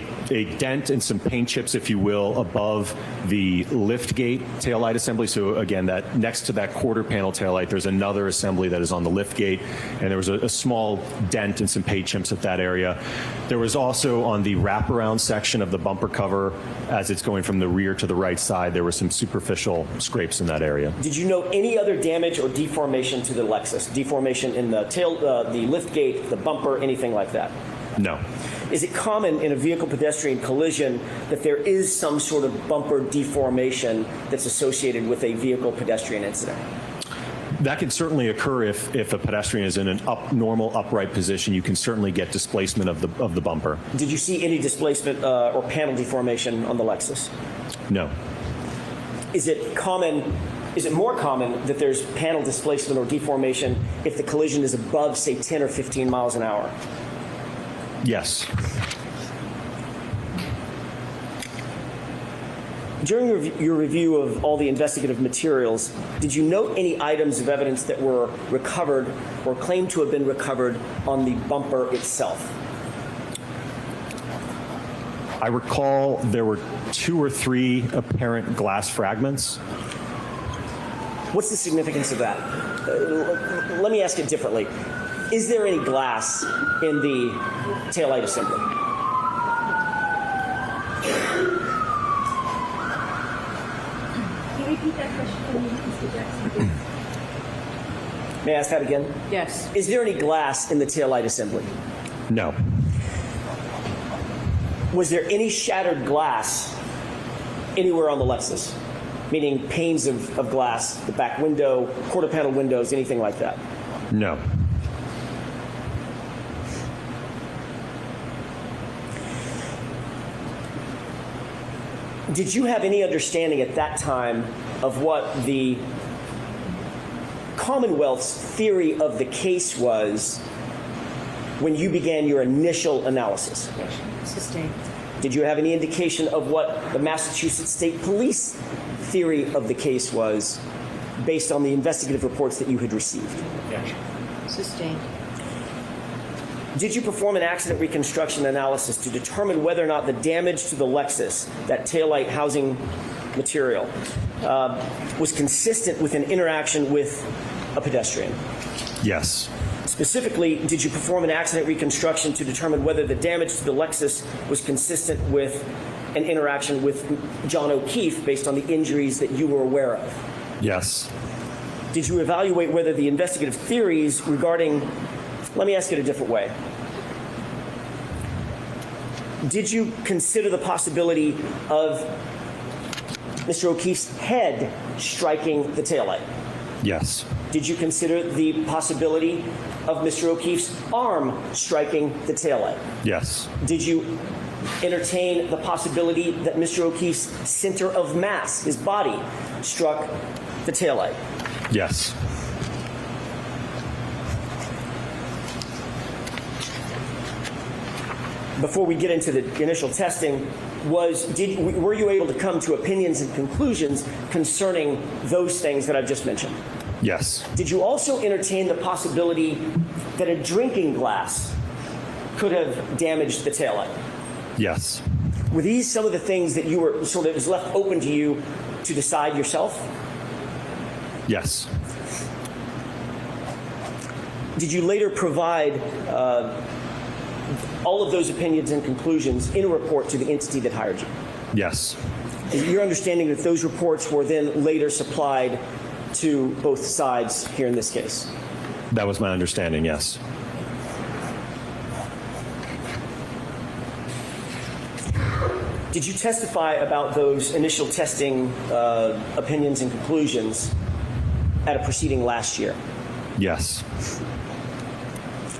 dent and some paint chips, if you will, above the liftgate taillight assembly. So again, that next to that quarter panel taillight, there's another assembly that is on the liftgate, and there was a small dent and some paint chips at that area. There was also on the wraparound section of the bumper cover, as it's going from the rear to the right side, there were some superficial scrapes in that area. Did you note any other damage or deformation to the Lexus? Deformation in the tail, the liftgate, the bumper, anything like that? No. Is it common in a vehicle-pedestrian collision that there is some sort of bumper deformation that's associated with a vehicle-pedestrian incident? That can certainly occur if a pedestrian is in an normal upright position. You can certainly get displacement of the bumper. Did you see any displacement or panel deformation on the Lexus? No. Is it more common that there's panel displacement or deformation if the collision is above, say, 10 or 15 miles an hour? Yes. During your review of all the investigative materials, did you note any items of evidence that were recovered or claimed to have been recovered on the bumper itself? I recall there were 2 or 3 apparent glass fragments. What's the significance of that? Let me ask it differently. Is there any glass in the taillight assembly? Can you repeat that question for me, Mr. Jackson? May I ask that again? Yes. Is there any glass in the taillight assembly? No. Was there any shattered glass anywhere on the Lexus? Meaning panes of glass, the back window, quarter panel windows, anything like that? No. Did you have any understanding at that time of what the Commonwealth's theory of the case was when you began your initial analysis? Sustained. Did you have any indication of what the Massachusetts State Police theory of the case was based on the investigative reports that you had received? Sustained. Did you perform an accident reconstruction analysis to determine whether or not the damage to the Lexus, that taillight housing material, was consistent with an interaction with a pedestrian? Yes. Specifically, did you perform an accident reconstruction to determine whether the damage to the Lexus was consistent with an interaction with John O'Keefe based on the injuries that you were aware of? Yes. Did you evaluate whether the investigative theories regarding, let me ask it a different way. Did you consider the possibility of Mr. O'Keefe's head striking the taillight? Yes. Did you consider the possibility of Mr. O'Keefe's arm striking the taillight? Yes. Did you entertain the possibility that Mr. O'Keefe's center of mass, his body, struck the taillight? Yes. Before we get into the initial testing, were you able to come to opinions and conclusions concerning those things that I've just mentioned? Yes. Did you also entertain the possibility that a drinking glass could have damaged the taillight? Yes. Were these some of the things that you were sort of was left open to you to decide yourself? Yes. Did you later provide all of those opinions and conclusions in a report to the entity that hired you? Yes. Is your understanding that those reports were then later supplied to both sides here in this case? That was my understanding, yes. Did you testify about those initial testing opinions and conclusions at a proceeding last year? Yes.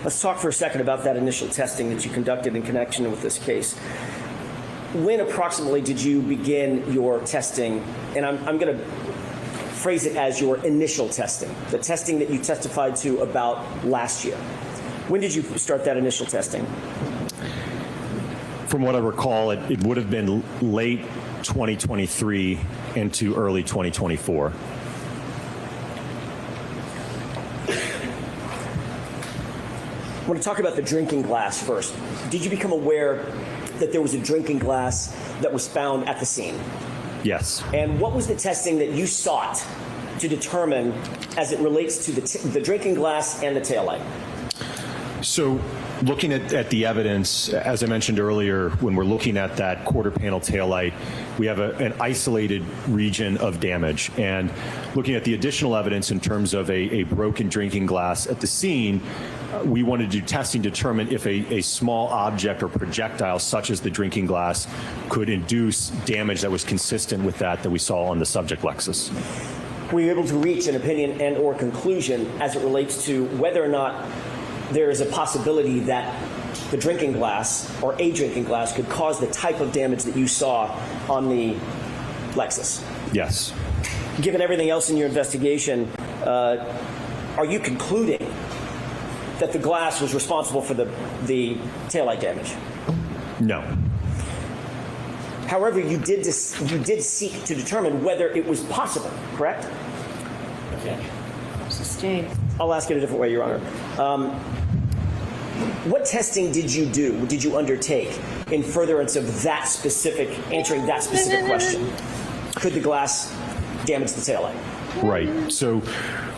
Let's talk for a second about that initial testing that you conducted in connection with this case. When approximately did you begin your testing? And I'm going to phrase it as your initial testing, the testing that you testified to about last year. When did you start that initial testing? From what I recall, it would have been late 2023 into early 2024. I want to talk about the drinking glass first. Did you become aware that there was a drinking glass that was found at the scene? Yes. And what was the testing that you sought to determine as it relates to the drinking glass and the taillight? So looking at the evidence, as I mentioned earlier, when we're looking at that quarter panel taillight, we have an isolated region of damage. And looking at the additional evidence in terms of a broken drinking glass at the scene, we wanted to do testing to determine if a small object or projectile such as the drinking glass could induce damage that was consistent with that we saw on the subject Lexus. Were you able to reach an opinion and or conclusion as it relates to whether or not there is a possibility that the drinking glass or a drinking glass could cause the type of damage that you saw on the Lexus? Yes. Given everything else in your investigation, are you concluding that the glass was responsible for the taillight damage? No. However, you did seek to determine whether it was possible, correct? Sustained. I'll ask it a different way, Your Honor. What testing did you do, did you undertake in furtherance of that specific, answering that specific question. Could the glass damage the taillight? Right. So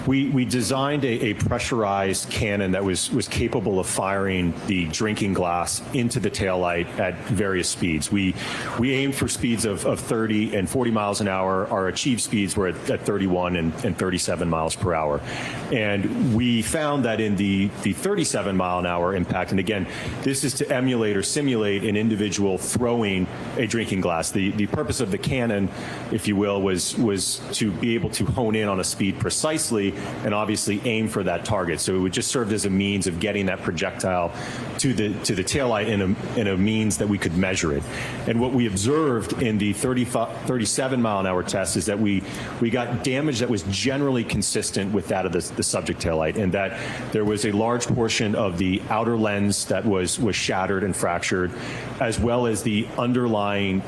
we designed a pressurized cannon that was capable of firing the drinking glass into the taillight at various speeds. We aimed for speeds of 30 and 40 miles an hour. Our achieved speeds were at 31 and 37 miles per hour. And we found that in the 37 mile an hour impact, and again, this is to emulate or simulate an individual throwing a drinking glass. The purpose of the cannon, if you will, was to be able to hone in on a speed precisely and obviously aim for that target. So it would just serve as a means of getting that projectile to the taillight in a means that we could measure it. And what we observed in the 37 mile an hour test is that we got damage that was generally consistent with that of the subject taillight, and that there was a large portion of the outer lens that was shattered and fractured, as well as the underlying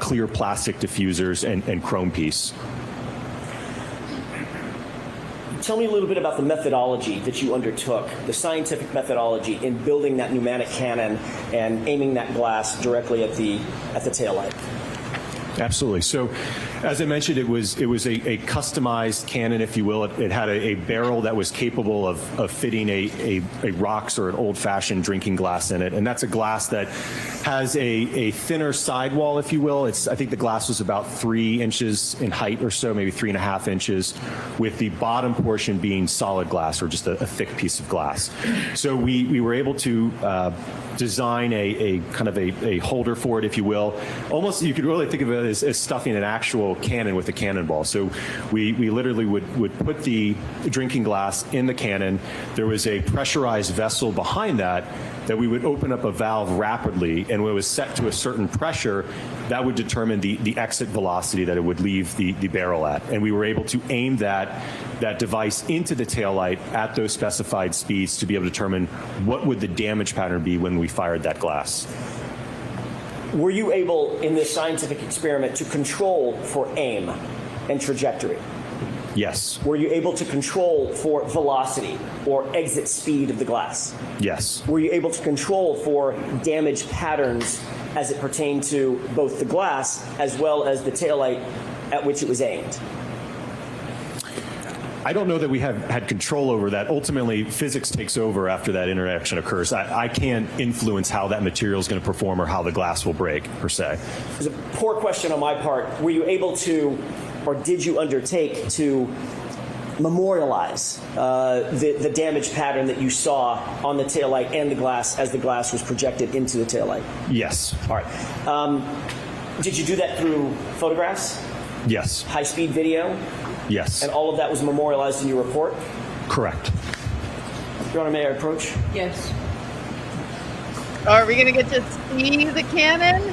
clear plastic diffusers and chrome piece. Tell me a little bit about the methodology that you undertook, the scientific methodology in building that pneumatic cannon and aiming that glass directly at the taillight. Absolutely. So, as I mentioned, it was a customized cannon, if you will. It had a barrel that was capable of fitting a rocks or an old-fashioned drinking glass in it, and that's a glass that has a thinner sidewall, if you will. I think the glass was about 3 inches in height or so, maybe 3.5 inches, with the bottom portion being solid glass or just a thick piece of glass. So we were able to design a kind of a holder for it, if you will. Almost, you could really think of it as stuffing an actual cannon with a cannonball. So we literally would put the drinking glass in the cannon. There was a pressurized vessel behind that we would open up a valve rapidly, and when it was set to a certain pressure, that would determine the exit velocity that it would leave the barrel at. And we were able to aim that device into the taillight at those specified speeds to be able to determine what would the damage pattern be when we fired that glass. Were you able, in this scientific experiment, to control for aim and trajectory? Yes. Were you able to control for velocity or exit speed of the glass? Yes. Were you able to control for damage patterns as it pertained to both the glass as well as the taillight at which it was aimed? I don't know that we have had control over that. Ultimately, physics takes over after that interaction occurs. I can't influence how that material is going to perform or how the glass will break, per se. It was a poor question on my part. Were you able to, or did you undertake to memorialize the damage pattern that you saw on the taillight and the glass as the glass was projected into the taillight? Yes. All right. Did you do that through photographs? Yes. High-speed video? Yes. And all of that was memorialized in your report? Correct. Your Honor, may I approach? Yes. Are we going to get to see the cannon?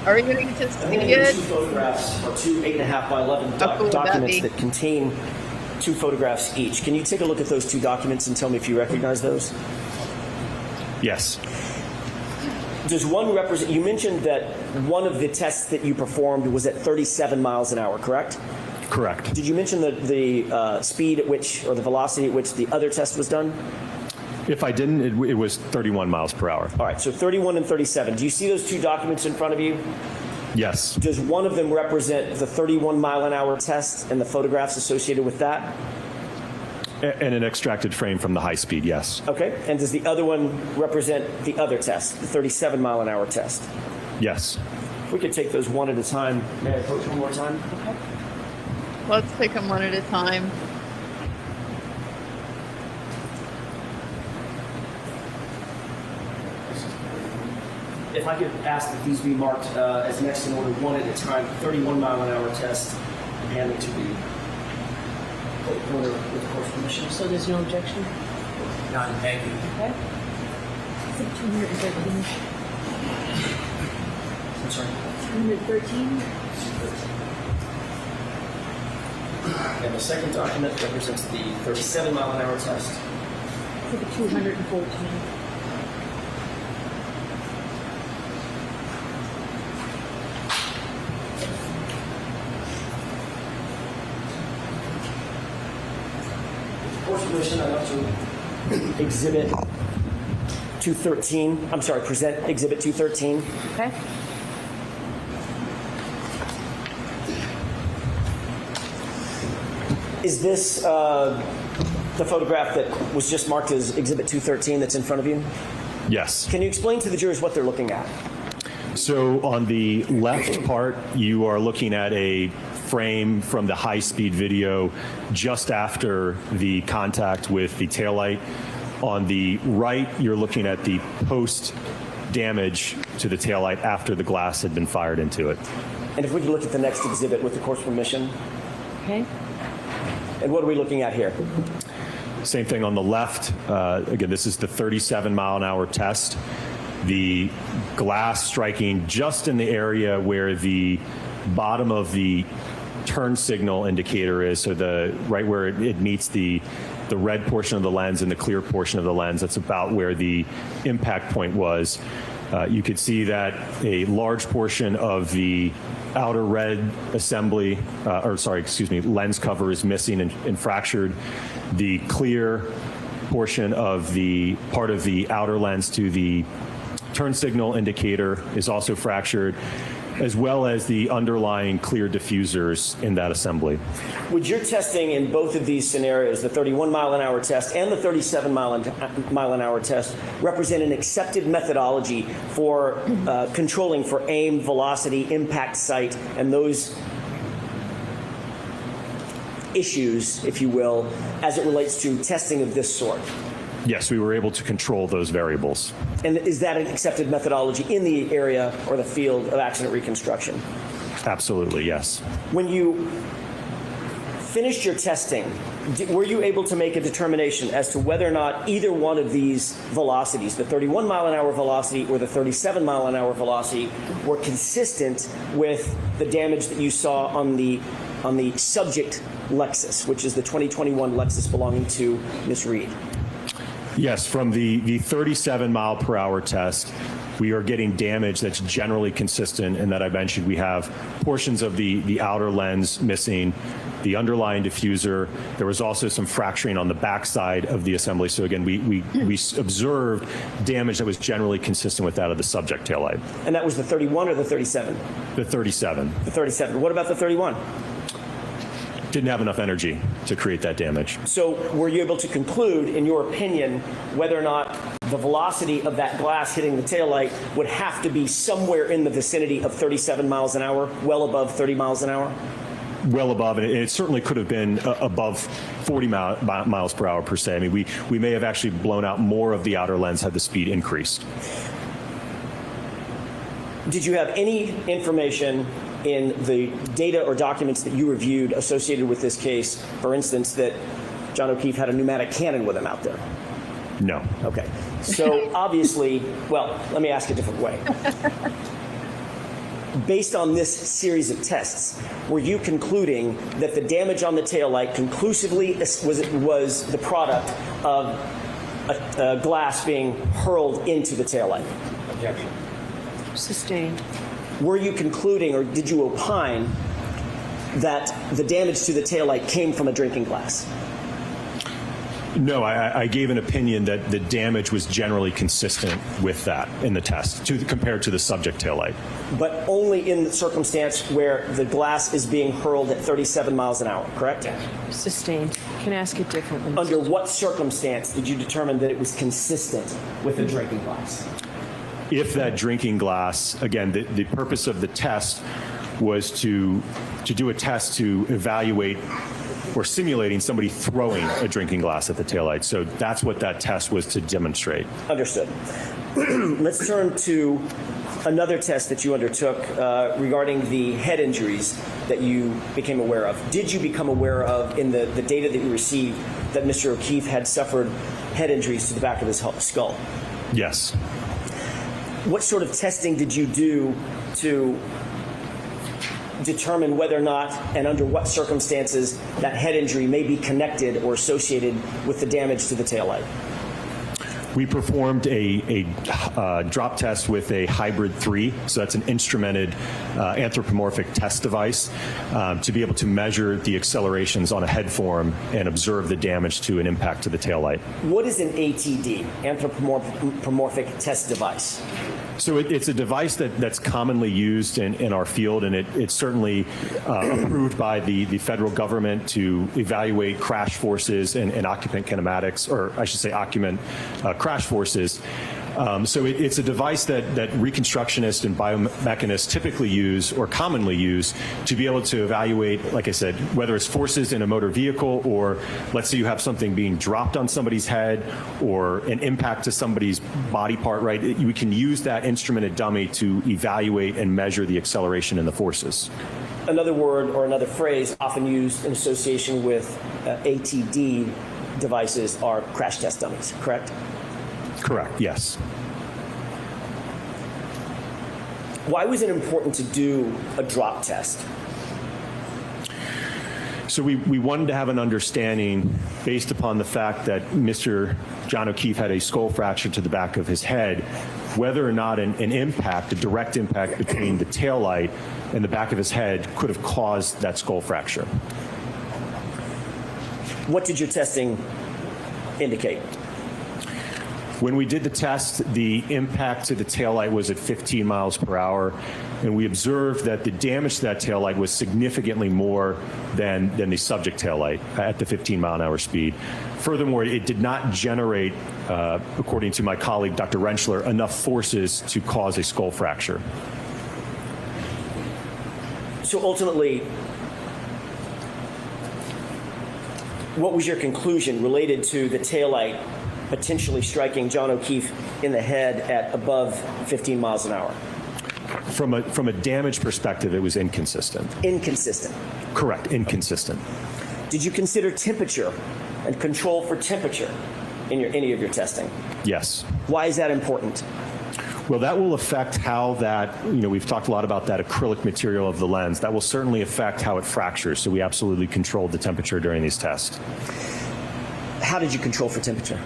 Are we going to get to see it? Two photographs, or two 8.5 by 11 How cool would that documents be? that contain 2 photographs each. Can you take a look at those 2 documents and tell me if you recognize those? Yes. Does one represent, you mentioned that one of the tests that you performed was at 37 miles an hour, correct? Correct. Did you mention the speed at which, or the velocity at which the other test was done? If I didn't, it was 31 miles per hour. All right, so 31 and 37. Do you see those 2 documents in front of you? Yes. Does one of them represent the 31 mile an hour test and the photographs associated with that? And an extracted frame from the high speed, yes. Okay, and does the other one represent the other test, the 37 mile an hour test? Yes. If we could take those one at a time. May I approach one more time? Okay. Let's take them one at a time. If I could ask that these be marked as next in order, one at a time, 31 mile an hour test, and hand it to the order with the court's permission. So there's no objection? None, thank you. Okay. Is it 213? I'm sorry. 213? And the second document represents the 37 mile an hour test. Is it 214? Court's permission, I'd like to exhibit 213. I'm sorry, present Exhibit 213. Okay. Is this the photograph that was just marked as Exhibit 213 that's in front of you? Yes. Can you explain to the jurors what they're looking at? So on the left part, you are looking at a frame from the high-speed video just after the contact with the taillight. On the right, you're looking at the post-damage to the taillight after the glass had been fired into it. And if we could look at the next exhibit with the court's permission. Okay. And what are we looking at here? Same thing on the left. Again, this is the 37-mile-an-hour test. The glass striking just in the area where the bottom of the turn signal indicator is, so right where it meets the red portion of the lens and the clear portion of the lens. That's about where the impact point was. You could see that a large portion of the outer red assembly, lens cover is missing and fractured. The clear portion of the part of the outer lens to the turn signal indicator is also fractured, as well as the underlying clear diffusers in that assembly. Would your testing in both of these scenarios, the 31-mile-an-hour test and the 37-mile-an-hour test, represent an accepted methodology for controlling for aim, velocity, impact site, and those issues, if you will, as it relates to testing of this sort? Yes, we were able to control those variables. And is that an accepted methodology in the area or the field of accident reconstruction? Absolutely, yes. When you finished your testing, were you able to make a determination as to whether or not either one of these velocities, the 31-mile-an-hour velocity or the 37-mile-an-hour velocity, were consistent with the damage that you saw on the subject Lexus, which is the 2021 Lexus belonging to Ms. Reed? Yes, from the 37-mile-per-hour test, we are getting damage that's generally consistent, and that I mentioned we have portions of the outer lens missing, the underlying diffuser. There was also some fracturing on the backside of the assembly. So again, we observed damage that was generally consistent with that of the subject taillight. And that was the 31 or the 37? The 37. The 37. What about the 31? Didn't have enough energy to create that damage. So were you able to conclude, in your opinion, whether or not the velocity of that glass hitting the taillight would have to be somewhere in the vicinity of 37 miles an hour, well above 30 miles an hour? Well above, and it certainly could have been above 40 miles per hour per se. I mean, we may have actually blown out more of the outer lens had the speed increased. Did you have any information in the data or documents that you reviewed associated with this case, for instance, that John O'Keefe had a pneumatic cannon with him out there? No. Okay. So obviously, well, let me ask a different way. Based on this series of tests, were you concluding that the damage on the taillight conclusively was the product of a glass being hurled into the taillight? Objection. Sustained. Were you concluding, or did you opine, that the damage to the taillight came from a drinking glass? No, I gave an opinion that the damage was generally consistent with that in the test, compared to the subject taillight. But only in the circumstance where the glass is being hurled at 37 miles an hour, correct? Yes. Sustained. Can I ask it differently? Under what circumstance did you determine that it was consistent with a drinking glass? If that drinking glass, again, the purpose of the test was to do a test to evaluate or simulating somebody throwing a drinking glass at the taillight. So that's what that test was to demonstrate. Understood. Let's turn to another test that you undertook regarding the head injuries that you became aware of. Did you become aware of, in the data that you received, that Mr. O'Keefe had suffered head injuries to the back of his skull? Yes. What sort of testing did you do to determine whether or not and under what circumstances that head injury may be connected or associated with the damage to the taillight? We performed a drop test with a hybrid 3, so that's an instrumented anthropomorphic test device to be able to measure the accelerations on a head form and observe the damage to an impact to the taillight. What is an ATD, anthropomorphic test device? So it's a device that's commonly used in our field, and it's certainly approved by the federal government to evaluate crash forces and occupant kinematics, or I should say occupant crash forces. So it's a device that reconstructionists and biomechanists typically use or commonly use to be able to evaluate, like I said, whether it's forces in a motor vehicle, or let's say you have something being dropped on somebody's head or an impact to somebody's body part, right? We can use that instrumented dummy to evaluate and measure the acceleration and the forces. Another word or another phrase often used in association with ATD devices are crash test dummies, correct? Correct, yes. Why was it important to do a drop test? So we wanted to have an understanding based upon the fact that Mr. John O'Keefe had a skull fracture to the back of his head, whether or not an impact, a direct impact between the taillight and the back of his head could have caused that skull fracture. What did your testing indicate? When we did the test, the impact to the taillight was at 15 miles per hour, and we observed that the damage to that taillight was significantly more than the subject taillight at the 15-mile-an-hour speed. Furthermore, it did not generate, according to my colleague, Dr. Rentschler, enough forces to cause a skull fracture. So ultimately, what was your conclusion related to the taillight potentially striking John O'Keefe in the head at above 15 miles an hour? From a damage perspective, it was inconsistent. Inconsistent. Correct, inconsistent. Did you consider temperature and control for temperature in any of your testing? Yes. Why is that important? Well, that will affect how that, we've talked a lot about that acrylic material of the lens. That will certainly affect how it fractures. So we absolutely controlled the temperature during these tests. How did you control for temperature?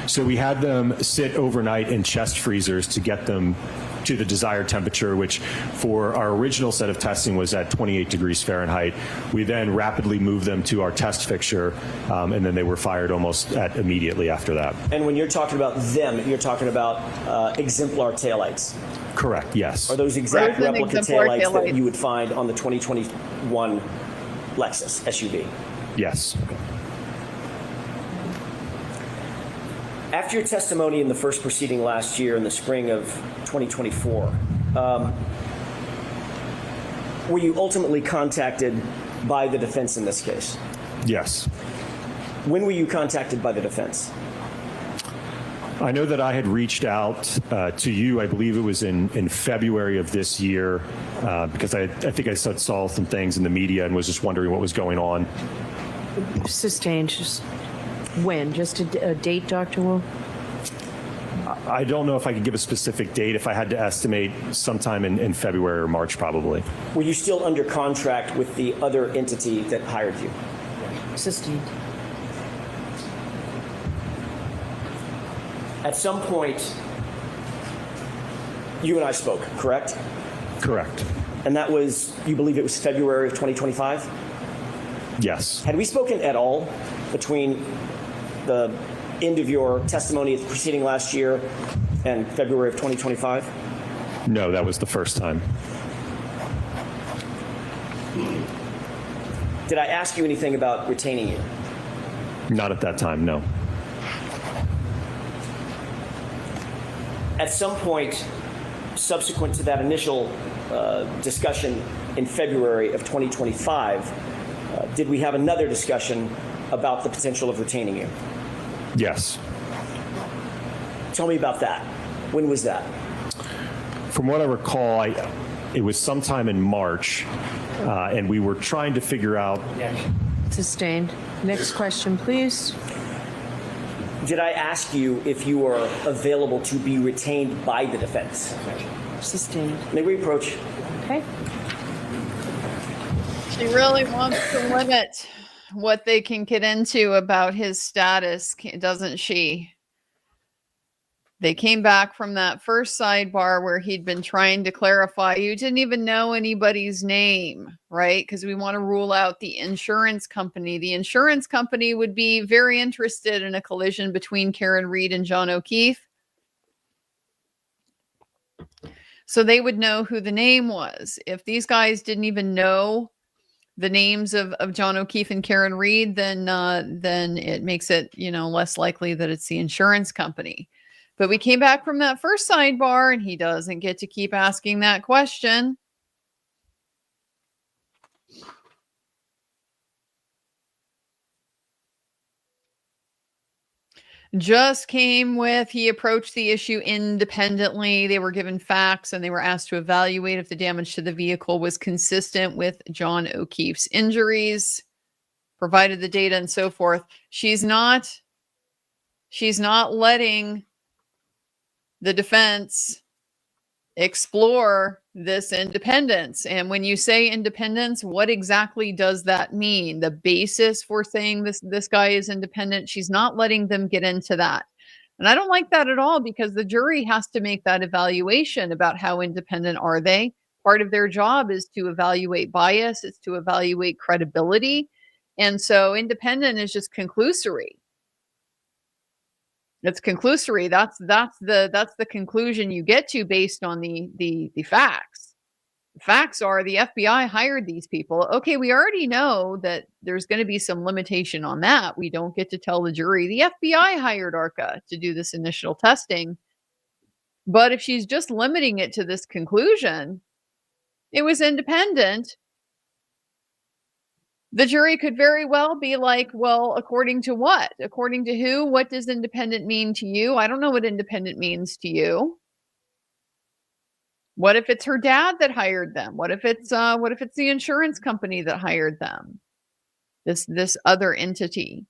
So we had them sit overnight in chest freezers to get them to the desired temperature, which for our original set of testing was at 28 degrees Fahrenheit. We then rapidly moved them to our test fixture, and then they were fired almost immediately after that. And when you're talking about them, you're talking about exemplar taillights. Correct, yes. Are those exact replica taillights taillight that you would find on the 2021 Lexus SUV? Yes. After your testimony in the first proceeding last year in the spring of 2024, were you ultimately contacted by the defense in this case? Yes. When were you contacted by the defense? I know that I had reached out to you, I believe it was in February of this year, because I think I saw some things in the media and was just wondering what was going on. Sustained. Just when? Just a date, Dr. Wolfe? I don't know if I could give a specific date. If I had to estimate, sometime in February or March, probably. Were you still under contract with the other entity that hired you? Sustained. At some point, you and I spoke, correct? Correct. And that was, you believe it was February of 2025? Yes. Had we spoken at all between the end of your testimony at the proceeding last year and February of 2025? No, that was the first time. Did I ask you anything about retaining you? Not at that time, no. At some point, subsequent to that initial discussion in February of 2025, did we have another discussion about the potential of retaining you? Yes. Tell me about that. When was that? From what I recall, it was sometime in March, and we were trying to figure out. Sustained. Next question, please. Did I ask you if you were available to be retained by the defense? Sustained. May we approach? Okay. She really wants to limit what they can get into about his status, doesn't she? They came back from that first sidebar where he'd been trying to clarify you didn't even know anybody's name, right? Because we want to rule out the insurance company. The insurance company would be very interested in a collision between Karen Reed and John O'Keefe. So they would know who the name was. If these guys didn't even know the names of John O'Keefe and Karen Reed, then it makes it, less likely that it's the insurance company. But we came back from that first sidebar and he doesn't get to keep asking that question. Just came with, he approached the issue independently. They were given facts and they were asked to evaluate if the damage to the vehicle was consistent with John O'Keefe's injuries, provided the data and so forth. She's not letting the defense explore this independence. And when you say independence, what exactly does that mean? The basis for saying this guy is independent, she's not letting them get into that. And I don't like that at all, because the jury has to make that evaluation about how independent are they. Part of their job is to evaluate bias, it's to evaluate credibility. And so independent is just conclusory. It's conclusory. That's the conclusion you get to based on the facts. The facts are the FBI hired these people. Okay, we already know that there's going to be some limitation on that. We don't get to tell the jury the FBI hired ARCCA to do this initial testing. But if she's just limiting it to this conclusion, it was independent. The jury could very well be like, well, according to what? According to who? What does independent mean to you? I don't know what independent means to you. What if it's her dad that hired them? What if it's the insurance company that hired them? This other entity.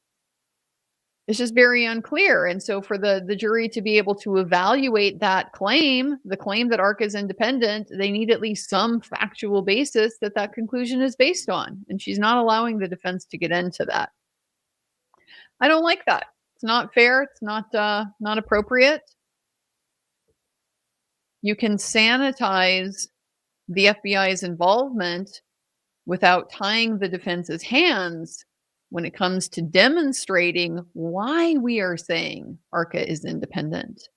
It's just very unclear. And so for the jury to be able to evaluate that claim, the claim that ARCCA is independent, they need at least some factual basis that conclusion is based on. And she's not allowing the defense to get into that. I don't like that. It's not fair. It's not appropriate. You can sanitize the FBI's involvement without tying the defense's hands when it comes to demonstrating why we are saying ARCCA is independent.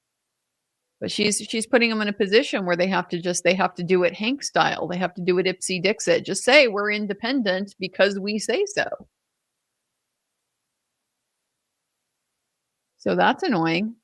But she's putting them in a position where they have to do it Hank style. They have to do it Ipsy Dixit. Just say we're independent because we say so. So that's annoying.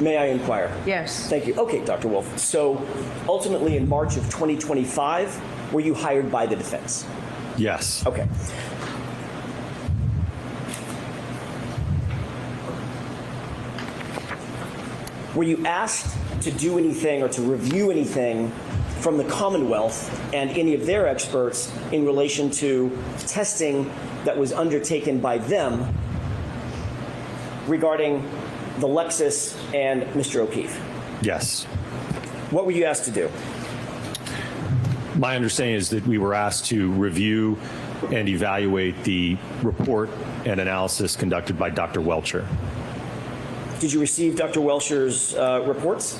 May I inquire? Yes. Thank you. Okay, Dr. Wolfe. So ultimately in March of 2025, were you hired by the defense? Yes. Okay. Were you asked to do anything or to review anything from the Commonwealth and any of their experts in relation to testing that was undertaken by them regarding the Lexus and Mr. O'Keefe? Yes. What were you asked to do? My understanding is that we were asked to review and evaluate the report and analysis conducted by Dr. Welcher. Did you receive Dr. Welcher's reports?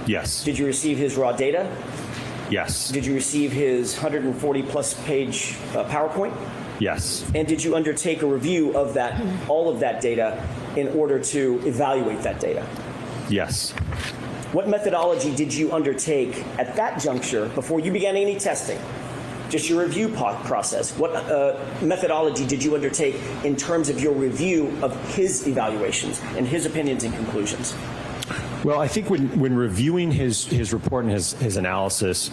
Yes. Did you receive his raw data? Yes. Did you receive his 140-plus page PowerPoint? Yes. And did you undertake a review of that, all of that data, in order to evaluate that data? Yes. What methodology did you undertake at that juncture before you began any testing? Just your review process. What methodology did you undertake in terms of your review of his evaluations and his opinions and conclusions? Well, I think when reviewing his report and his analysis,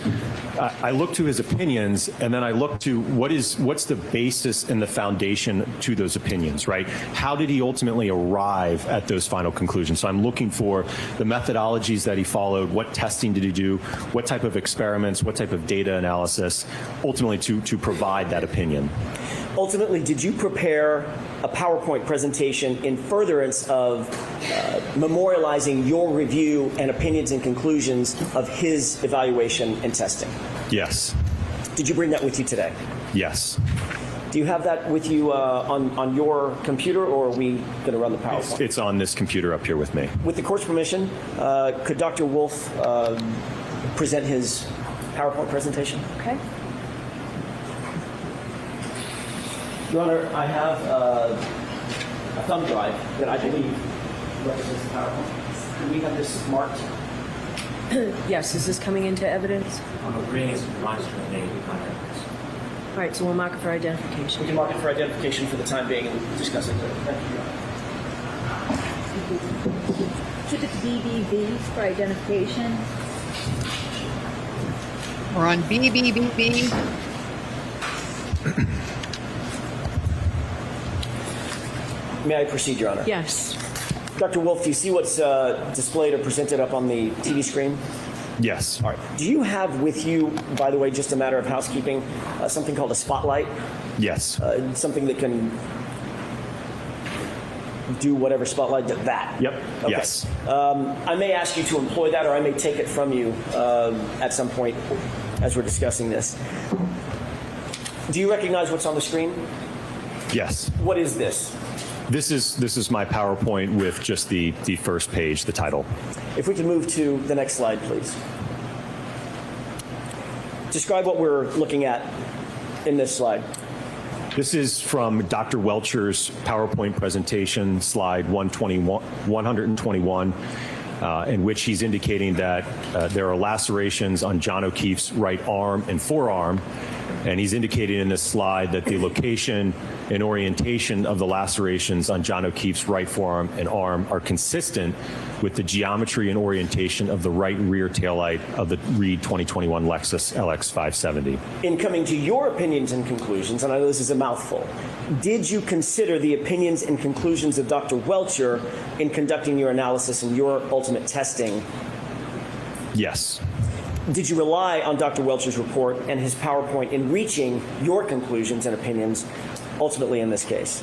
I look to his opinions, and then I look to what's the basis and the foundation to those opinions, right? How did he ultimately arrive at those final conclusions? So I'm looking for the methodologies that he followed, what testing did he do, what type of experiments, what type of data analysis, ultimately to provide that opinion. Ultimately, did you prepare a PowerPoint presentation in furtherance of memorializing your review and opinions and conclusions of his evaluation and testing? Yes. Did you bring that with you today? Yes. Do you have that with you on your computer, or are we going to run the PowerPoint? It's on this computer up here with me. With the court's permission, could Dr. Wolfe present his PowerPoint presentation? Okay. Your Honor, I have a thumb drive that I believe represents the PowerPoint. Can we have this marked? Yes, is this coming into evidence? On the green is demonstrative name. All right, so we'll mark it for We identification. can mark it for identification for the time being and discuss it. Thank you, Your Honor. Should it BBB for identification? We're on BBBB. May I proceed, Your Honor? Yes. Dr. Wolfe, do you see what's displayed or presented up on the TV screen? Yes. All right. Do you have with you, by the way, just a matter of housekeeping, something called a spotlight? Yes. Something that can do whatever spotlight did that? Yep. Okay. Yes. I may ask you to employ that, or I may take it from you at some point as we're discussing this. Do you recognize what's on the screen? Yes. What is this? This is my PowerPoint with just the first page, the title. If we can move to the next slide, please. Describe what we're looking at in this slide. This is from Dr. Welcher's PowerPoint presentation, slide 121, in which he's indicating that there are lacerations on John O'Keefe's right arm and forearm. And he's indicating in this slide that the location and orientation of the lacerations on John O'Keefe's right forearm and arm are consistent with the geometry and orientation of the right rear taillight of the Reed 2021 Lexus LX 570. In coming to your opinions and conclusions, and I know this is a mouthful, did you consider the opinions and conclusions of Dr. Welcher in conducting your analysis and your ultimate testing? Yes. Did you rely on Dr. Welcher's report and his PowerPoint in reaching your conclusions and opinions, ultimately in this case?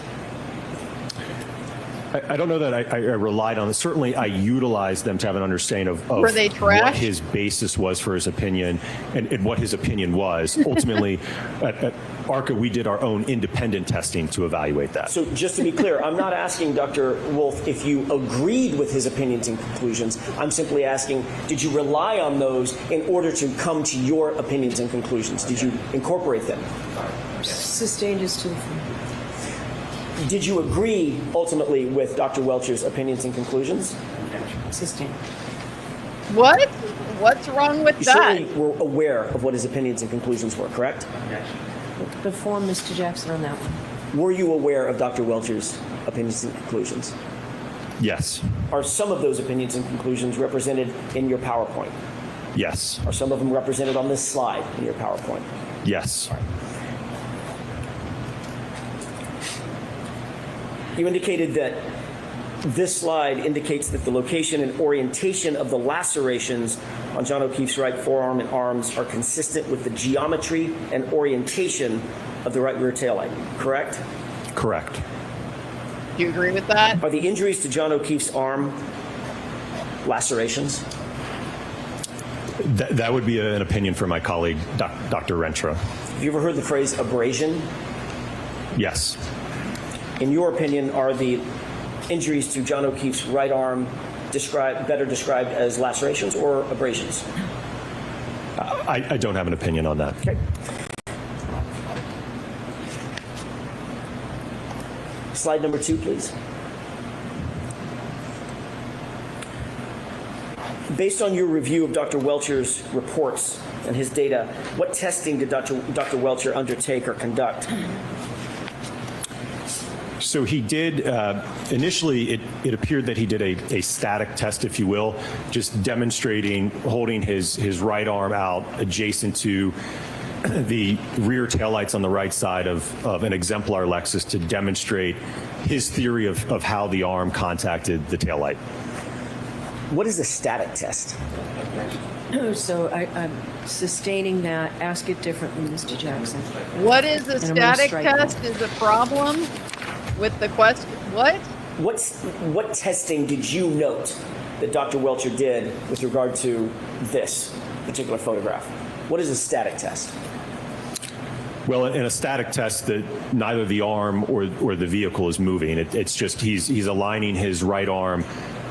I don't know that I relied on it. Certainly, I utilized them to have an understanding of Were they trash? what his basis was for his opinion and what his opinion was. Ultimately, at ARCCA, we did our own independent testing to evaluate that. So just to be clear, I'm not asking Dr. Wolfe if you agreed with his opinions and conclusions. I'm simply asking, did you rely on those in order to come to your opinions and conclusions? Did you incorporate them? Sustained is to the front. Did you agree ultimately with Dr. Welcher's opinions and conclusions? Sustained. What? What's wrong with You that? certainly were aware of what his opinions and conclusions were, correct? Before Mr. Jackson on that one. Were you aware of Dr. Welcher's opinions and conclusions? Yes. Are some of those opinions and conclusions represented in your PowerPoint? Yes. Are some of them represented on this slide in your PowerPoint? Yes. You indicated that this slide indicates that the location and orientation of the lacerations on John O'Keefe's right forearm and arms are consistent with the geometry and orientation of the right rear taillight, correct? Correct. Do you agree with that? Are the injuries to John O'Keefe's arm lacerations? That would be an opinion from my colleague, Dr. Rentschler. Have you ever heard the phrase abrasion? Yes. In your opinion, are the injuries to John O'Keefe's right arm better described as lacerations or abrasions? I don't have an opinion on that. Okay. Slide number 2, please. Based on your review of Dr. Welcher's reports and his data, what testing did Dr. Welcher undertake or conduct? So he did, initially it appeared that he did a static test, if you will, just demonstrating holding his right arm out adjacent to the rear taillights on the right side of an exemplar Lexus to demonstrate his theory of how the arm contacted the taillight. What is a static test? So I'm sustaining that. Ask it differently, Mr. Jackson. What is a And I'm gonna static strike test is a problem with the question. What? What testing did you note that Dr. Welcher did with regard to this particular photograph? What is a static test? Well, in a static test, that neither the arm or the vehicle is moving. It's just he's aligning his right arm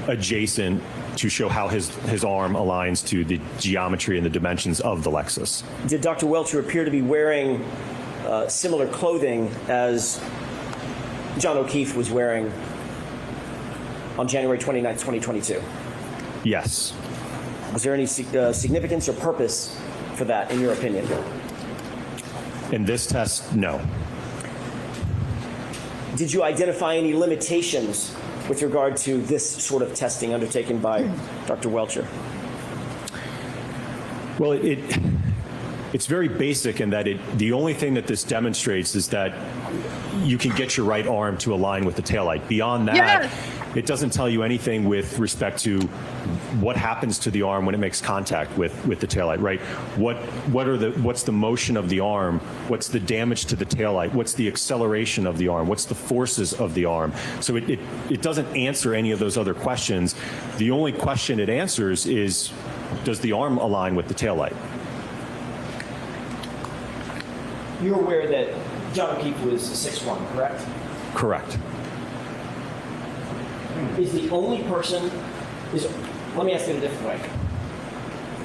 adjacent to show how his arm aligns to the geometry and the dimensions of the Lexus. Did Dr. Welcher appear to be wearing similar clothing as John O'Keefe was wearing on January 29, 2022? Yes. Was there any significance or purpose for that, in your opinion? In this test, no. Did you identify any limitations with regard to this sort of testing undertaken by Dr. Welcher? Well, it's very basic in that the only thing that this demonstrates is that you can get your right arm to align with the taillight. Beyond that, Yes. it doesn't tell you anything with respect to what happens to the arm when it makes contact with the taillight, right? What's the motion of the arm? What's the damage to the taillight? What's the acceleration of the arm? What's the forces of the arm? So it doesn't answer any of those other questions. The only question it answers is, does the arm align with the taillight? You're aware that John O'Keefe was 6'1", correct? Correct. Is the only person, let me ask it a different way.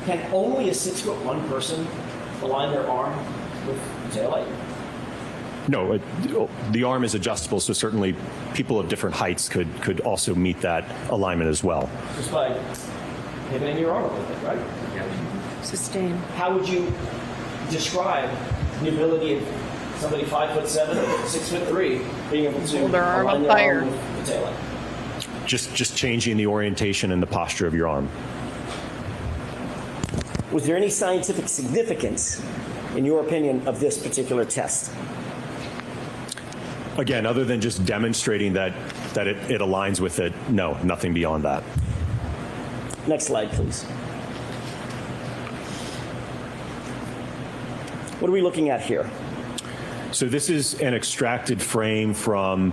Can only a 6'1" person align their arm with the taillight? No, the arm is adjustable, so certainly people of different heights could also meet that alignment as well. Just by pivoting your arm a little bit, right? Sustain. How would you describe the ability of somebody 5'7" or 6'3" being able to Hold their arm align up their higher. arm with the taillight? Just changing the orientation and the posture of your arm. Was there any scientific significance, in your opinion, of this particular test? Again, other than just demonstrating that it aligns with it, no, nothing beyond that. Next slide, please. What are we looking at here? So this is an extracted frame from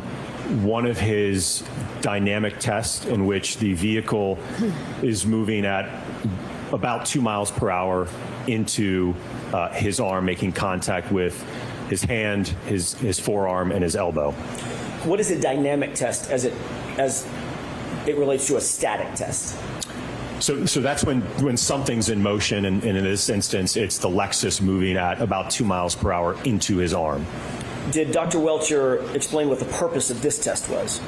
one of his dynamic tests in which the vehicle is moving at about 2 miles per hour into his arm, making contact with his hand, his forearm, and his elbow. What is a dynamic test as it relates to a static test? So that's when something's in motion, and in this instance, it's the Lexus moving at about 2 miles per hour into his arm. Did Dr. Welcher explain what the purpose of this test was?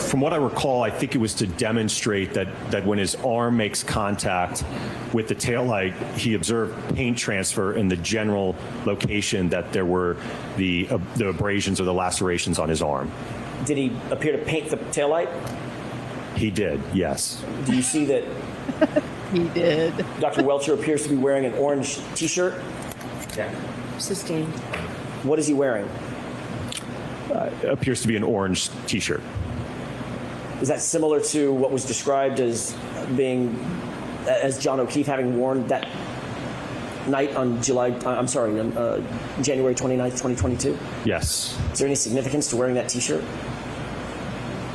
From what I recall, I think it was to demonstrate that when his arm makes contact with the taillight, he observed paint transfer in the general location that there were the abrasions or the lacerations on his arm. Did he appear to paint the taillight? He did, yes. Do you see that He did. Dr. Welcher appears to be wearing an orange T-shirt? Yeah. Sustain. What is he wearing? Appears to be an orange T-shirt. Is that similar to what was described as John O'Keefe having worn that night on January 29th, 2022? Yes. Is there any significance to wearing that T-shirt?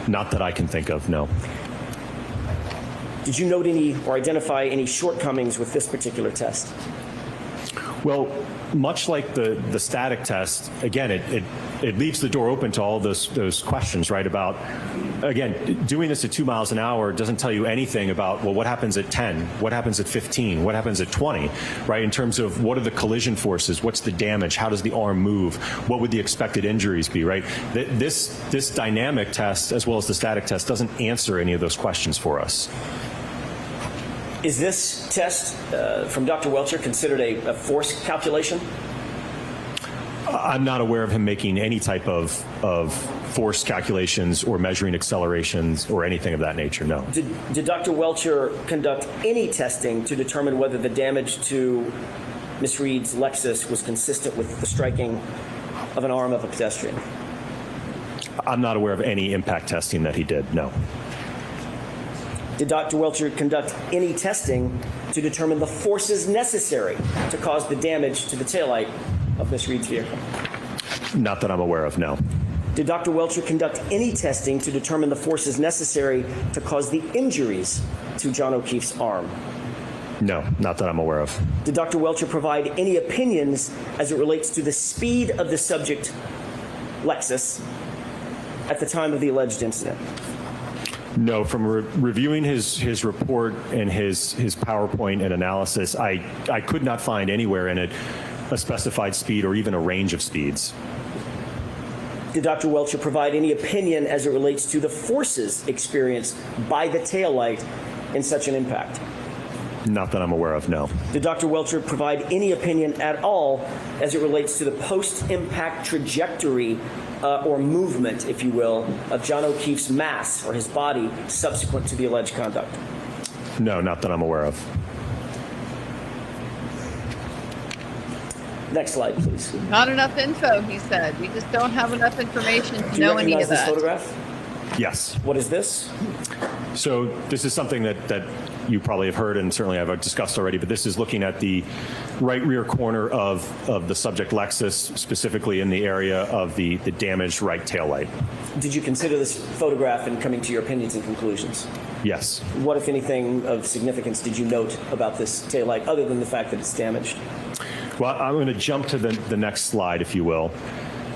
Not that I can think of, no. Did you note any or identify any shortcomings with this particular test? Well, much like the static test, again, it leaves the door open to all those questions, right? About, again, doing this at 2 miles an hour doesn't tell you anything about, well, what happens at 10? What happens at 15? What happens at 20, right? In terms of what are the collision forces? What's the damage? How does the arm move? What would the expected injuries be, right? This dynamic test, as well as the static test, doesn't answer any of those questions for us. Is this test from Dr. Welcher considered a force calculation? I'm not aware of him making any type of force calculations or measuring accelerations or anything of that nature, no. Did Dr. Welcher conduct any testing to determine whether the damage to Ms. Reed's Lexus was consistent with the striking of an arm of a pedestrian? I'm not aware of any impact testing that he did, no. Did Dr. Welcher conduct any testing to determine the forces necessary to cause the damage to the taillight of Ms. Reed's vehicle? Not that I'm aware of, no. Did Dr. Welcher conduct any testing to determine the forces necessary to cause the injuries to John O'Keefe's arm? No, not that I'm aware of. Did Dr. Welcher provide any opinions as it relates to the speed of the subject Lexus at the time of the alleged incident? No, from reviewing his report and his PowerPoint and analysis, I could not find anywhere in it a specified speed or even a range of speeds. Did Dr. Welcher provide any opinion as it relates to the forces experienced by the taillight in such an impact? Not that I'm aware of, no. Did Dr. Welcher provide any opinion at all as it relates to the post-impact trajectory or movement, if you will, of John O'Keefe's mass or his body subsequent to the alleged conduct? No, not that I'm aware of. Next slide, please. Not enough info, he said. We just don't have enough information to Do you know any recognize of this that. photograph? Yes. What is this? So this is something that you probably have heard and certainly I've discussed already, but this is looking at the right rear corner of the subject Lexus, specifically in the area of the damaged right taillight. Did you consider this photograph in coming to your opinions and conclusions? Yes. What, if anything, of significance did you note about this taillight other than the fact that it's damaged? Well, I'm going to jump to the next slide, if you will.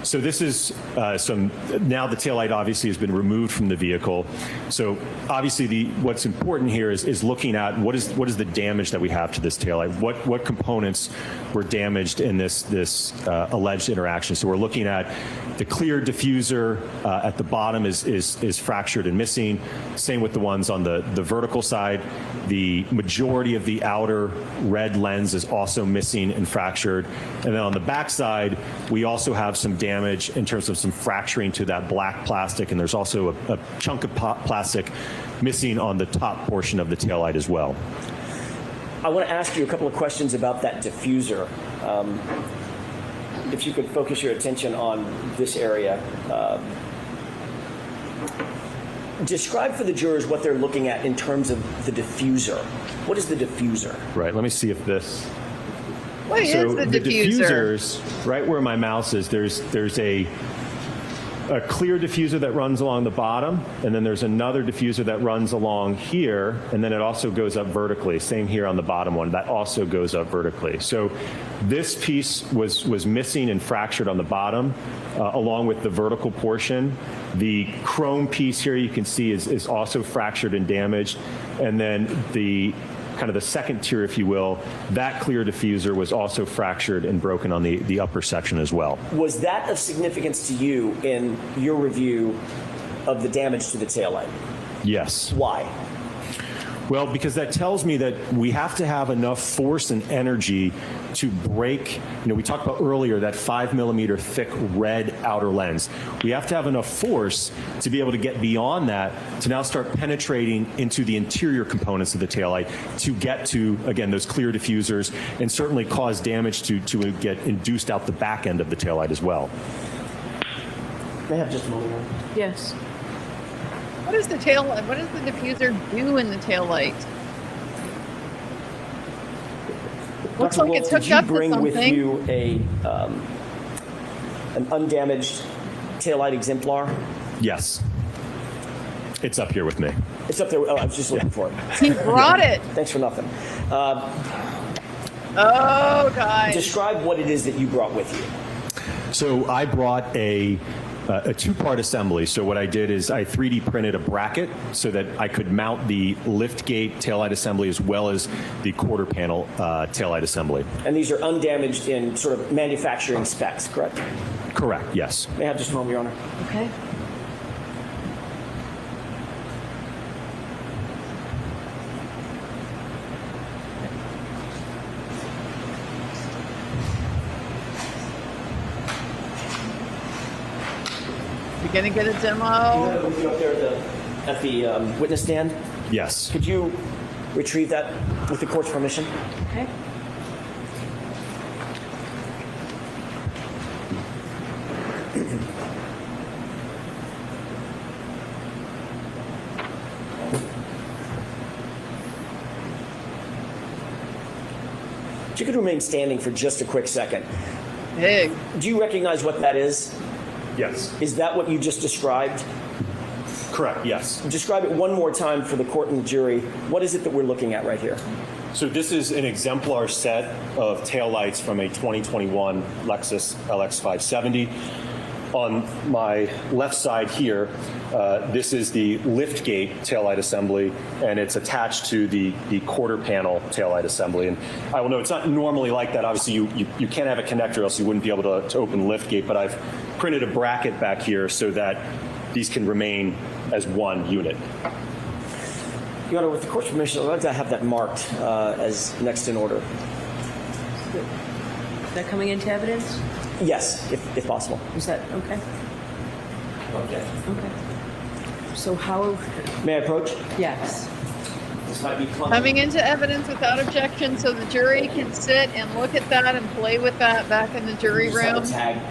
So this is now the taillight obviously has been removed from the vehicle. So obviously what's important here is looking at what is the damage that we have to this taillight. What components were damaged in this alleged interaction. So we're looking at the clear diffuser at the bottom is fractured and missing. Same with the ones on the vertical side. The majority of the outer red lens is also missing and fractured. And then on the back side, we also have some damage in terms of some fracturing to that black plastic, and there's also a chunk of plastic missing on the top portion of the taillight as well. I want to ask you a couple of questions about that diffuser. If you could focus your attention on this area. Describe for the jurors what they're looking at in terms of the diffuser. What is the diffuser? Right, let me see if this... What is the diffuser? Diffusers, right where my mouse is, there's a clear diffuser that runs along the bottom, and then there's another diffuser that runs along here, and then it also goes up vertically. Same here on the bottom one, that also goes up vertically. So this piece was missing and fractured on the bottom, along with the vertical portion. The chrome piece here you can see is also fractured and damaged, and then the kind of the second tier, if you will, that clear diffuser was also fractured and broken on the upper section as well. Was that of significance to you in your review of the damage to the taillight? Yes. Why? Well, because that tells me that we have to have enough force and energy to break, we talked about earlier that 5mm thick red outer lens. We have to have enough force to be able to get beyond that to now start penetrating into the interior components of the taillight to get to, again, those clear diffusers and certainly cause damage to get induced out the back end of the taillight as well. May I have just a moment? Yes. What does the diffuser do in the taillight? Looks Dr. like it's Wolfe, hooked up did to you bring with something. you an undamaged taillight exemplar? Yes. It's up here with me. It's up there. Oh, I was just looking for it. He brought it. Thanks for nothing. Oh, guys. Describe what it is that you brought with you. So I brought a two-part assembly. So what I did is I 3D printed a bracket so that I could mount the lift gate taillight assembly as well as the quarter panel taillight assembly. And these are undamaged in sort of manufacturing specs, correct? Correct, yes. May I have just a moment, Your Honor? Okay. gonna get a demo? With you up there at the witness stand. Yes. Could you retrieve that with the court's permission? Okay. If you could remain standing for just a quick second. Big. Do you recognize what that is? Yes. Is that what you just described? Correct. Yes. Describe it one more time for the court and the jury. What is it that we're looking at right here? So this is an exemplar set of taillights from a 2021 Lexus LX 570. On my left side here, this is the liftgate taillight assembly, and it's attached to the quarter panel taillight assembly. And I will note it's not normally like that. Obviously, you can't have a connector, else you wouldn't be able to open the liftgate. But I've printed a bracket back here so that these can remain as one unit. Your Honor, with the court's permission, I'd like to have that marked as next in order. Is that coming into evidence? Yes, if possible. Is that okay? Okay. Okay. So how? May I approach? Yes. This might be clumsy. Coming into evidence without objection so the jury can sit and look at that and play with that back in the jury Just have room. a tag,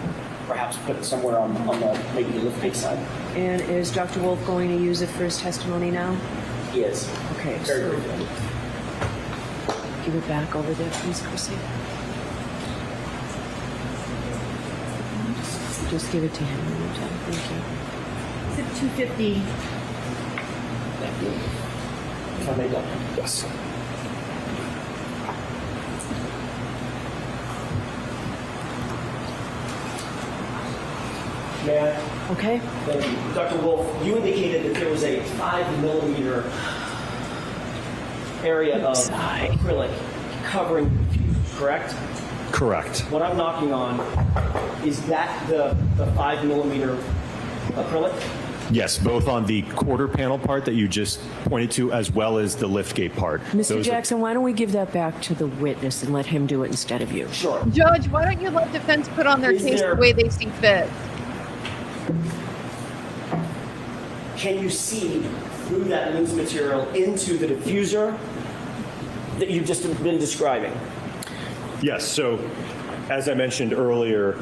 perhaps put it somewhere on the maybe the liftgate side. And is Dr. Wolfe going to use it for his testimony now? He is. Okay. Very So briefly. give it back over there, please, Chrissy. Just give it to him one more time. Thank you. Is it 250? Thank you. If I may, Doctor. Yes. May I? Okay. Thank you. Dr. Wolfe, you indicated that there was a 5mm area of acrylic covering the fuse, correct? Correct. What I'm knocking on, is that the 5mm acrylic? Yes, both on the quarter panel part that you just pointed to, as well as the liftgate part. Mr. Those are- Jackson, why don't we give that back to the witness and let him do it instead of you? Sure. Judge, why don't you let defense put on their Is case there- the way they see fit? Can you see through that loose material into the diffuser that you've just been describing? Yes, so as I mentioned earlier,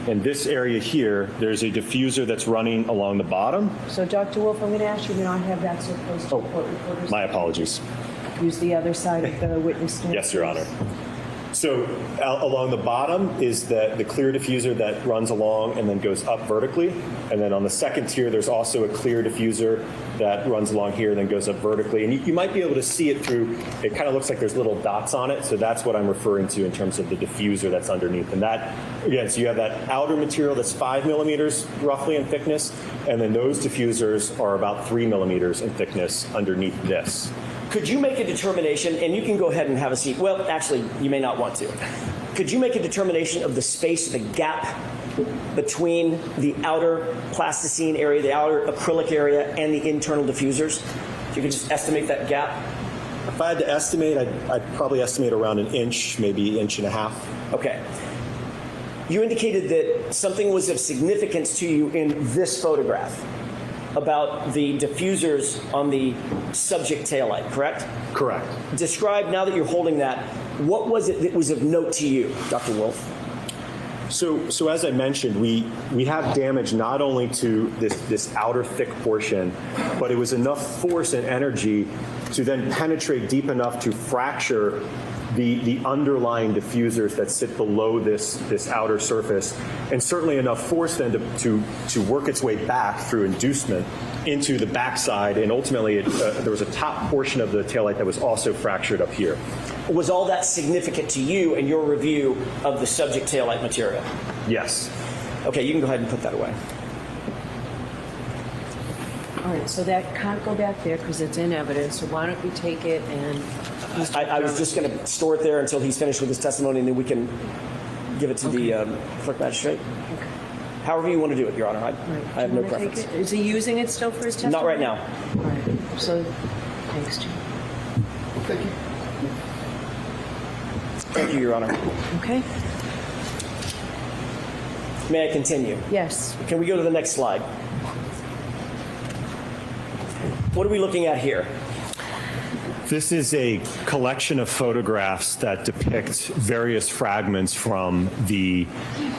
in this area here, there's a diffuser that's running along the bottom. So, Dr. Wolfe, I'm going to ask you to not have that so close to court reporters. My apologies. Use the other side of the witness stand. Yes, Your Honor. So along the bottom is the clear diffuser that runs along and then goes up vertically. And then on the second tier, there's also a clear diffuser that runs along here and then goes up vertically. And you might be able to see it through, it kind of looks like there's little dots on it. So that's what I'm referring to in terms of the diffuser that's underneath. And that, again, so you have that outer material that's 5mm roughly in thickness. And then those diffusers are about 3mm in thickness underneath this. Could you make a determination, and you can go ahead and have a seat. Well, actually, you may not want to. Could you make a determination of the space, the gap between the outer plasticine area, the outer acrylic area, and the internal diffusers? If you could just estimate that gap. If I had to estimate, I'd probably estimate around 1 inch, maybe 1.5 inches. Okay. You indicated that something was of significance to you in this photograph about the diffusers on the subject taillight, correct? Correct. Describe, now that you're holding that, what was it that was of note to you, Dr. Wolfe? So as I mentioned, we have damage not only to this outer thick portion, but it was enough force and energy to then penetrate deep enough to fracture the underlying diffusers that sit below this outer surface, and certainly enough force then to work its way back through inducement into the backside, and ultimately there was a top portion of the taillight that was also fractured up here. Was all that significant to you in your review of the subject taillight material? Yes. Okay, you can go ahead and put that away. All right, so that can't go back there because it's in evidence. So why don't we take it and... I was just going to store it there until he's finished with his testimony, and then we can give it to the clerk magistrate. Okay. However you want to do it, Your Honor. Right. I have Do you no wanna take preference. it? Is he using it still for his testimony? Not right now. All right, so, thanks, Jim. Thank you. Thank you, Your Honor. Okay. May I continue? Yes. Can we go to the next slide? What are we looking at here? This is a collection of photographs that depict various fragments from the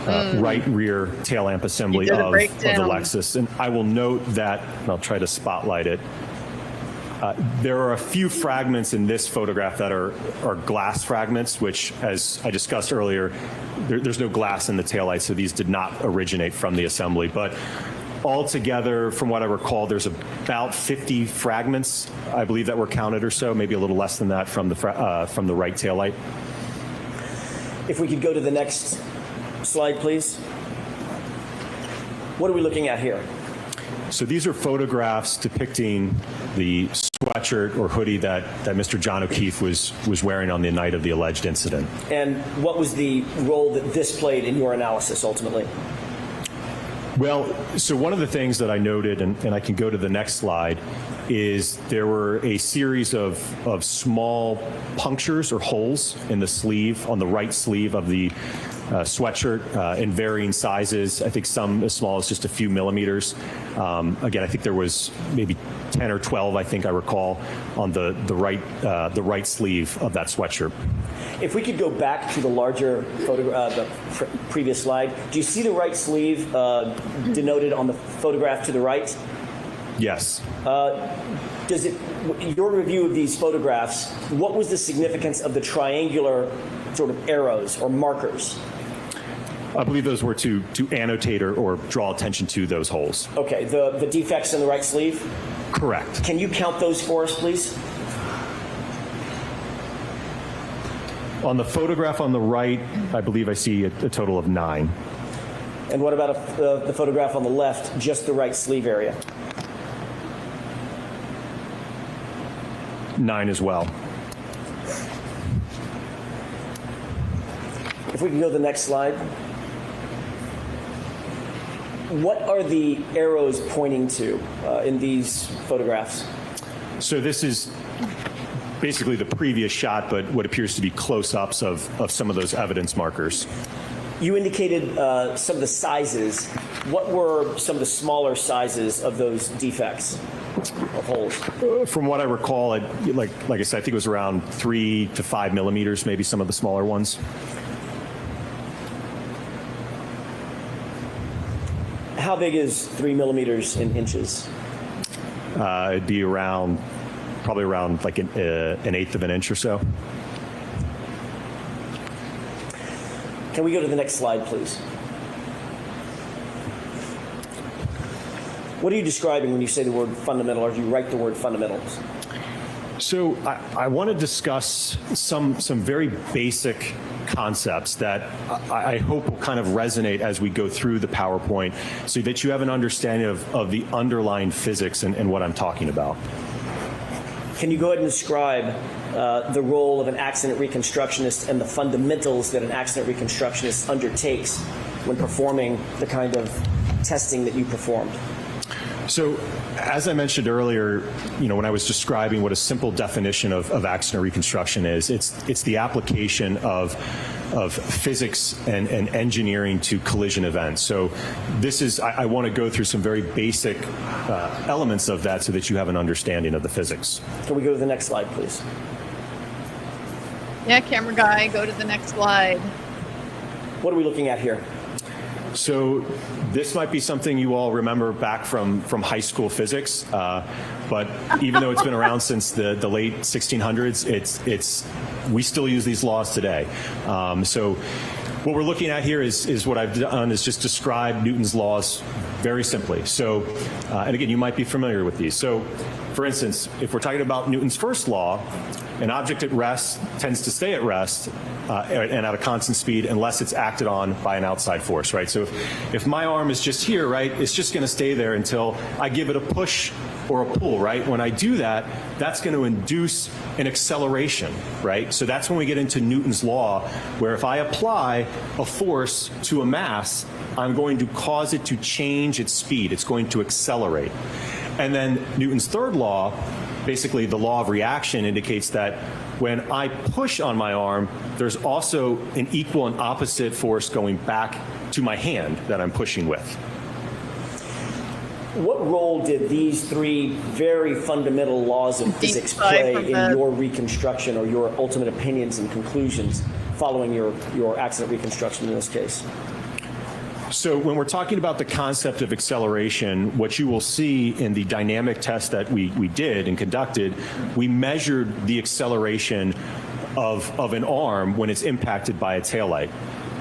right rear tail lamp assembly You did a of the breakdown. Lexus. And I will note that, and I'll try to spotlight it, there are a few fragments in this photograph that are glass fragments, which, as I discussed earlier, there's no glass in the taillight, so these did not originate from the assembly. But altogether, from what I recall, there's about 50 fragments, I believe, that were counted or so, maybe a little less than that from the right taillight. If we could go to the next slide, please. What are we looking at here? So these are photographs depicting the sweatshirt or hoodie that Mr. John O'Keefe was wearing on the night of the alleged incident. And what was the role that this played in your analysis ultimately? Well, so one of the things that I noted, and I can go to the next slide, is there were a series of small punctures or holes in the sleeve, on the right sleeve of the sweatshirt in varying sizes. I think some as small as just a few millimeters. Again, I think there was maybe 10 or 12, I think I recall, on the right sleeve of that sweatshirt. If we could go back to the larger photograph, the previous slide, do you see the right sleeve denoted on the photograph to the right? Yes. Does it, your review of these photographs, what was the significance of the triangular sort of arrows or markers? I believe those were to annotate or draw attention to those holes. Okay, the defects in the right sleeve? Correct. Can you count those for us, please? On the photograph on the right, I believe I see a total of 9. And what about the photograph on the left, just the right sleeve area? 9 as well. If we can go to the next slide. What are the arrows pointing to in these photographs? So this is basically the previous shot, but what appears to be close-ups of some of those evidence markers. You indicated some of the sizes. What were some of the smaller sizes of those defects of holes? From what I recall, like I said, I think it was around 3 to 5 millimeters, maybe some of the smaller ones. How big is 3 millimeters in inches? It'd be probably around like an eighth of an inch or so. Can we go to the next slide, please? What are you describing when you say the word fundamental, or do you write the word fundamentals? So I want to discuss some very basic concepts that I hope will kind of resonate as we go through the PowerPoint so that you have an understanding of the underlying physics and what I'm talking about. Can you go ahead and describe the role of an accident reconstructionist and the fundamentals that an accident reconstructionist undertakes when performing the kind of testing that you performed? So, as I mentioned earlier, when I was describing what a simple definition of accident reconstruction is, it's the application of physics and engineering to collision events. So, I want to go through some very basic elements of that so that you have an understanding of the physics. Can we go to the next slide, please? Yeah, camera guy, go to the next slide. What are we looking at here? So this might be something you all remember back from high school physics, but even though it's been around since the late 1600s, we still use these laws today. So what we're looking at here is what I've done is just describe Newton's laws very simply. So, and again, you might be familiar with these. So, for instance, if we're talking about Newton's first law, an object at rest tends to stay at rest and at a constant speed unless it's acted on by an outside force, right? So if my arm is just here, right, it's just going to stay there until I give it a push or a pull, right? When I do that, that's going to induce an acceleration, right? So that's when we get into Newton's law, where if I apply a force to a mass, I'm going to cause it to change its speed. It's going to accelerate. And then Newton's third law, basically the law of reaction, indicates that When I push on my arm, there's also an equal and opposite force going back to my hand that I'm pushing with. What role did these three very fundamental laws of physics play in your reconstruction or your ultimate opinions and conclusions following your accident reconstruction in this case? So when we're talking about the concept of acceleration, what you will see in the dynamic test that we did and conducted, we measured the acceleration of an arm when it's impacted by a taillight.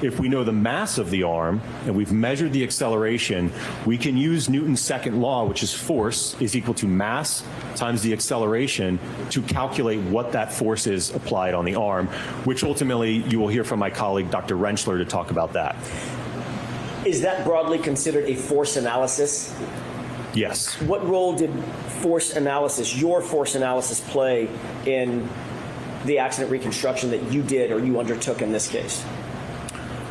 If we know the mass of the arm and we've measured the acceleration, we can use Newton's second law, which is force is equal to mass times the acceleration, to calculate what that force is applied on the arm, which ultimately you will hear from my colleague, Dr. Rentschler, to talk about that. Is that broadly considered a force analysis? Yes. What role did force analysis, your force analysis, play in the accident reconstruction that you did or you undertook in this case?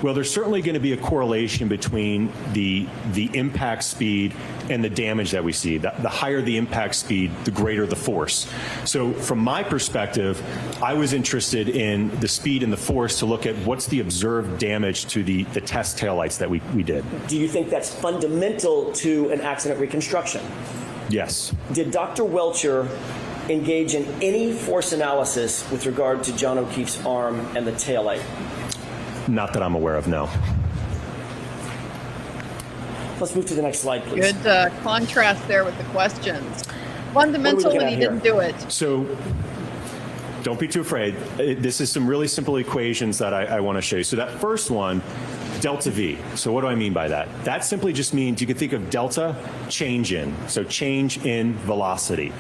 Well, there's certainly going to be a correlation between the impact speed and the damage that we see. The higher the impact speed, the greater the force. So from my perspective, I was interested in the speed and the force to look at what's the observed damage to the test taillights that we did. Do you think that's fundamental to an accident reconstruction? Yes. Did Dr. Welcher engage in any force analysis with regard to John O'Keefe's arm and the taillight? Not that I'm aware of, no. Let's move to the next slide, please. Good contrast there with the questions. Fundamental, and he didn't do it. So don't be too afraid. This is some really simple equations that I want to show you. So that first one, delta V. So what do I mean by that? That simply just means you can think of delta change in. So change in velocity.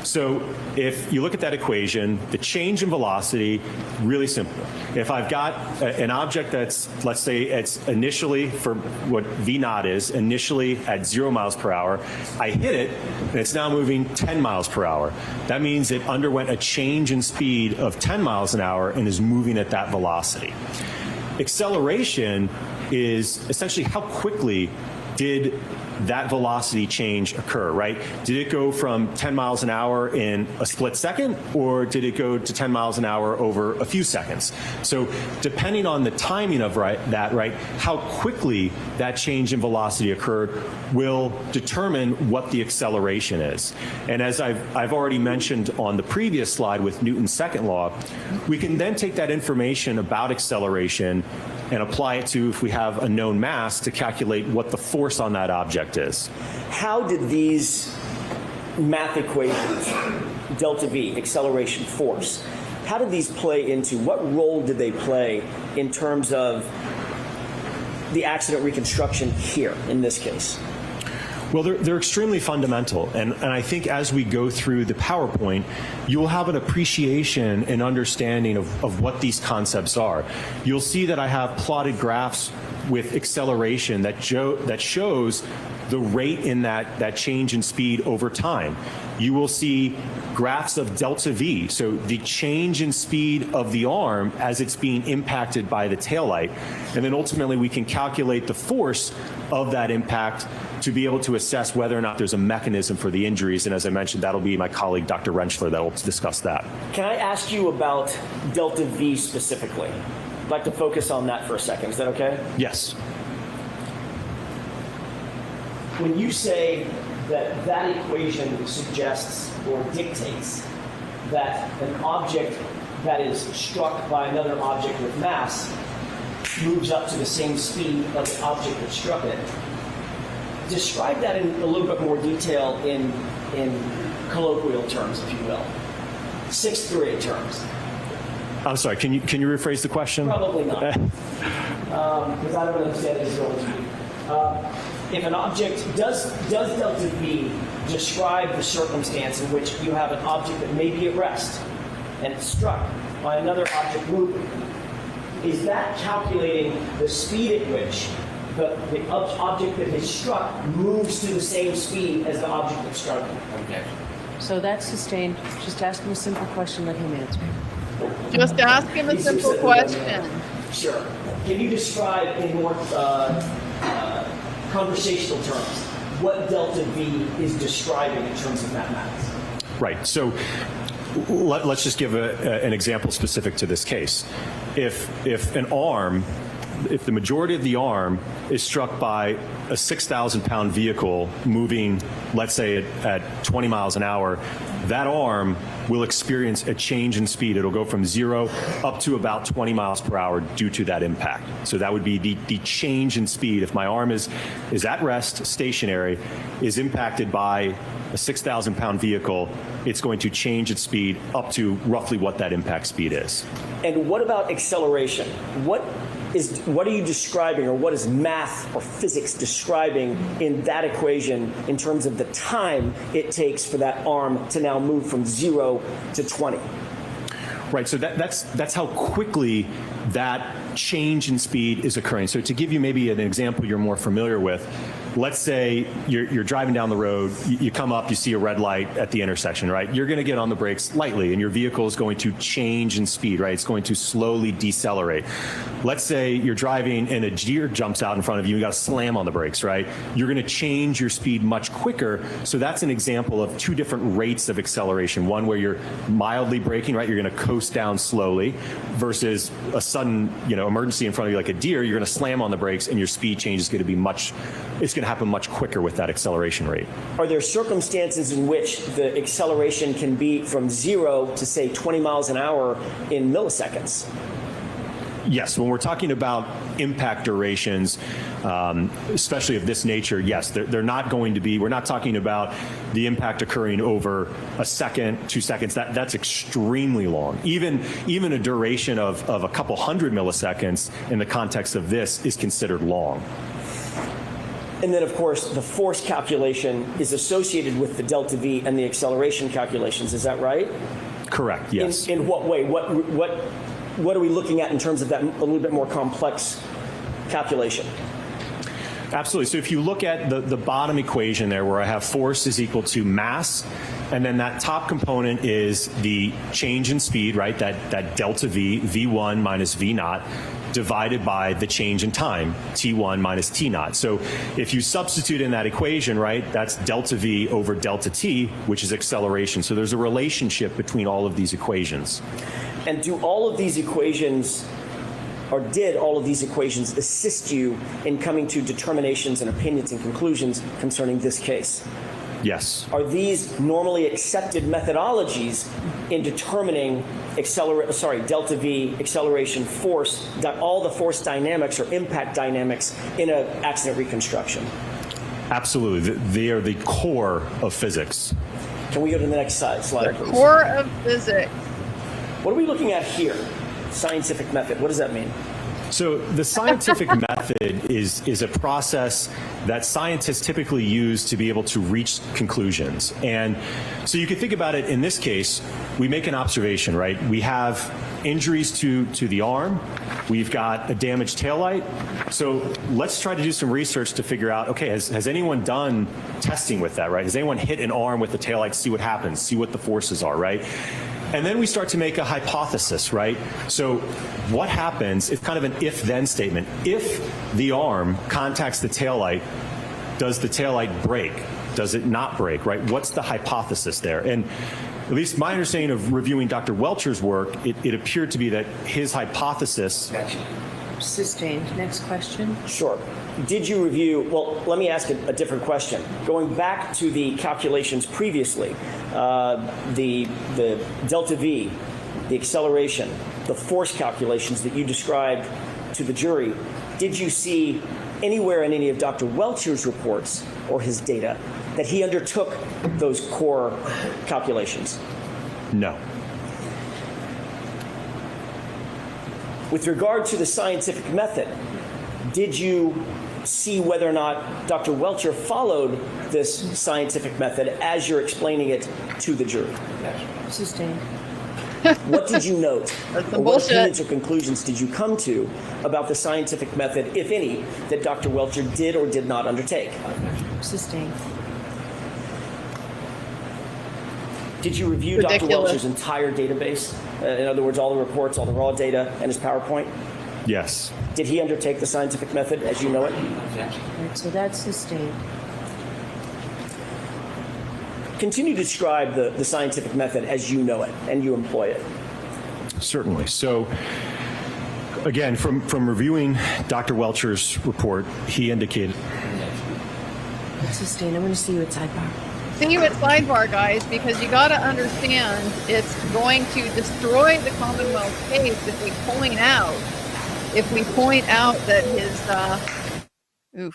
So if you look at that equation, the change in velocity, really simple. If I've got an object that's, let's say it's initially, for what V naught is, initially at 0 miles per hour, I hit it and it's now moving 10 miles per hour. That means it underwent a change in speed of 10 miles an hour and is moving at that velocity. Acceleration is essentially how quickly did that velocity change occur, right? Did it go from 10 miles an hour in a split second, or did it go to 10 miles an hour over a few seconds? So depending on the timing of that, how quickly that change in velocity occurred will determine what the acceleration is. And as I've already mentioned on the previous slide with Newton's second law, we can then take that information about acceleration and apply it to, if we have a known mass, to calculate what the force on that object is. How did these math equations, delta V, acceleration, force, how did these play into, what role did they play in terms of the accident reconstruction here in this case? Well, they're extremely fundamental, and I think as we go through the PowerPoint, you'll have an appreciation and understanding of what these concepts are. You'll see that I have plotted graphs with acceleration that shows the rate in that change in speed over time. You will see graphs of delta V, so the change in speed of the arm as it's being impacted by the taillight. And then ultimately we can calculate the force of that impact to be able to assess whether or not there's a mechanism for the injuries. And as I mentioned, that'll be my colleague, Dr. Rentschler, that will discuss that. Can I ask you about delta V specifically? I'd like to focus on that for a second. Is that okay? Yes. When you say that that equation suggests or dictates that an object that is struck by another object with mass moves up to the same speed of the object that struck it, describe that in a little bit more detail in colloquial terms, if you will. 6th grade terms. I'm sorry, can you rephrase the question? Probably not. Because I don't understand it as well as you. If an object, does delta V describe the circumstance in which you have an object that may be at rest and it's struck by another object moving? Is that calculating the speed at which the object that is struck moves to the same speed as the object that struck it? Okay. So that's sustained. Just ask him a simple question, let him answer. Just ask him a simple question. Sure. Can you describe in more conversational terms what delta V is describing in terms of mathematics? Right. So let's just give an example specific to this case. If the majority of the arm is struck by a 6,000-pound vehicle moving, let's say at 20 miles an hour, that arm will experience a change in speed. It'll go from 0 up to about 20 miles per hour due to that impact. So that would be the change in speed. If my arm is at rest, stationary, is impacted by a 6,000-pound vehicle, it's going to change its speed up to roughly what that impact speed is. And what about acceleration? What are you describing, or what is math or physics describing in that equation in terms of the time it takes for that arm to now move from 0 to 20? Right, so that's how quickly that change in speed is occurring. So to give you maybe an example you're more familiar with, let's say you're driving down the road, you come up, you see a red light at the intersection, right? You're going to get on the brakes lightly, and your vehicle is going to change in speed, right? It's going to slowly decelerate. Let's say you're driving and a deer jumps out in front of you, you got to slam on the brakes, right? You're going to change your speed much quicker. So that's an example of two different rates of acceleration. One where you're mildly braking, right? You're going to coast down slowly, versus a sudden, emergency in front of you like a deer, you're going to slam on the brakes and your speed change is going to be it's going to happen much quicker with that acceleration rate. Are there circumstances in which the acceleration can be from 0 to, say, 20 miles an hour in milliseconds? Yes, when we're talking about impact durations, especially of this nature, yes, they're not going to be, we're not talking about the impact occurring over a second, 2 seconds. That's extremely long. Even a duration of a couple hundred milliseconds in the context of this is considered long. And then, of course, the force calculation is associated with the delta V and the acceleration calculations. Is that right? Correct, yes. In what way? What are we looking at in terms of that a little bit more complex calculation? Absolutely. So if you look at the bottom equation there, where I have force is equal to mass, and then that top component is the change in speed, right? That delta V, V1 minus V naught, divided by the change in time, T1 minus T naught. So if you substitute in that equation, right, that's delta V over delta T, which is acceleration. So there's a relationship between all of these equations. And do all of these equations, or did all of these equations assist you in coming to determinations and opinions and conclusions concerning this case? Yes. Are these normally accepted methodologies in determining delta V, acceleration, force, all the force dynamics or impact dynamics in an accident reconstruction? Absolutely. They are the core of physics. Can we go to the next slide, please? Core of physics. What are we looking at here? Scientific method. What does that mean? So the scientific method is a process that scientists typically use to be able to reach conclusions. And so you can think about it in this case, we make an observation, right? We have injuries to the arm. We've got a damaged taillight. So let's try to do some research to figure out, okay, has anyone done testing with that, right? Has anyone hit an arm with the taillight, see what happens, see what the forces are, right? And then we start to make a hypothesis, right? So what happens, it's kind of an if-then statement. If the arm contacts the taillight, does the taillight break? Does it not break, right? What's the hypothesis there? And at least my understanding of reviewing Dr. Welcher's work, it appeared to be that his hypothesis... Sustained. Next question. Sure. Did you review, well, let me ask a different question. Going back to the calculations previously, the delta V, the acceleration, the force calculations that you described to the jury, did you see anywhere in any of Dr. Welcher's reports or his data that he undertook those core calculations? No. With regard to the scientific method, did you see whether or not Dr. Welcher followed this scientific method as you're explaining it to the jury? Sustained. What did you note? That's or some what bullshit. opinions or conclusions did you come to about the scientific method, if any, that Dr. Welcher did or did not undertake? Sustained. Did you review Ridiculous. Dr. Welcher's entire database? In other words, all the reports, all the raw data, and his PowerPoint? Yes. Did he undertake the scientific method as you know it? Right, so that's sustained. continue to describe the scientific method as you know it and you employ it. Certainly. So, again, from reviewing Dr. Welcher's report, he indicated. Sustained. I'm going to see you at sidebar. See you at sidebar, guys, because you got to understand it's going to destroy the Commonwealth case if we point out that his the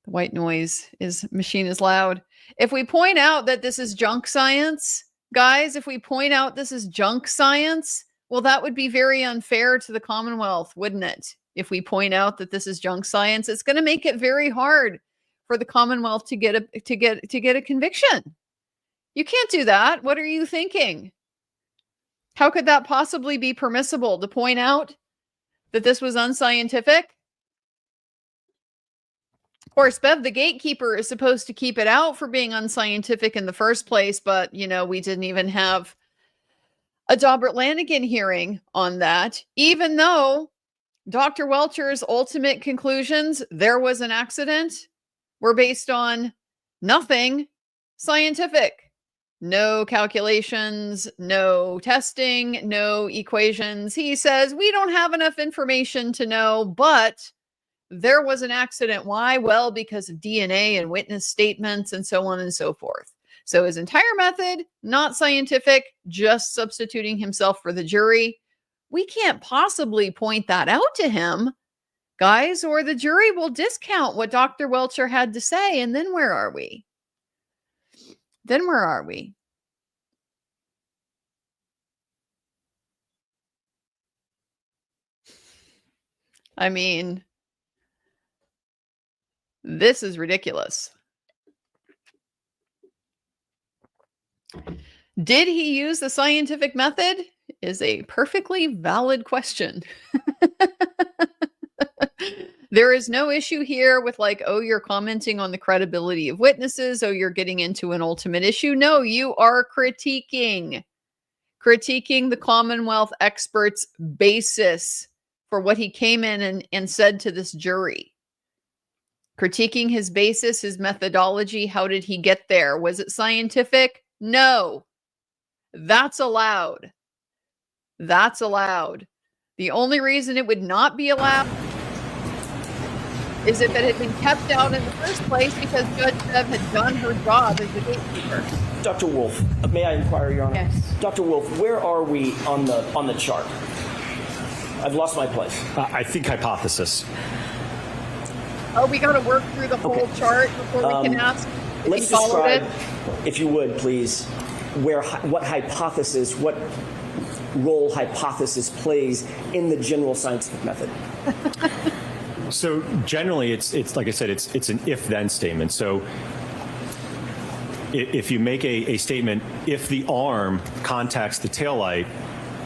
white noise machine is loud. If we point out that this is junk science, guys, if we point out this is junk science, well, that would be very unfair to the Commonwealth, wouldn't it? If we point out that this is junk science, it's going to make it very hard for the Commonwealth to get a conviction. You can't do that. What are you thinking? How could that possibly be permissible to point out that this was unscientific? Of course, Bev, the gatekeeper, is supposed to keep it out for being unscientific in the first place, but, you know, we didn't even have a Dobert Lanigan hearing on that, even though Dr. Welcher's ultimate conclusions, there was an accident, were based on nothing scientific. No calculations, no testing, no equations. He says, we don't have enough information to know, but there was an accident. Why? Well, because of DNA and witness statements and so on and so forth. So his entire method, not scientific, just substituting himself for the jury. We can't possibly point that out to him, guys, or the jury will discount what Dr. Welcher had to say. And then where are we? I mean, this is ridiculous. Did he use the scientific method? Is a perfectly valid question. There is no issue here with like, oh, you're commenting on the credibility of witnesses. Oh, you're getting into an ultimate issue. No, you are critiquing the Commonwealth expert's basis for what he came in and said to this jury. Critiquing his basis, his methodology. How did he get there? Was it scientific? No. That's allowed. That's allowed. The only reason it would not be allowed is if it had been kept out in the first place because Judge Bev had done her job as the gatekeeper. Dr. Wolfe, may I inquire, Your Honor? Yes. Dr. Wolfe, where are we on the chart? I've lost my place. I think hypothesis. Oh, we got to work through the whole chart before we can ask if Let's he followed describe, it. if you would, please, what role hypothesis plays in the general scientific method. So generally, it's like I said, it's an if-then statement. So if you make a statement, if the arm contacts the taillight,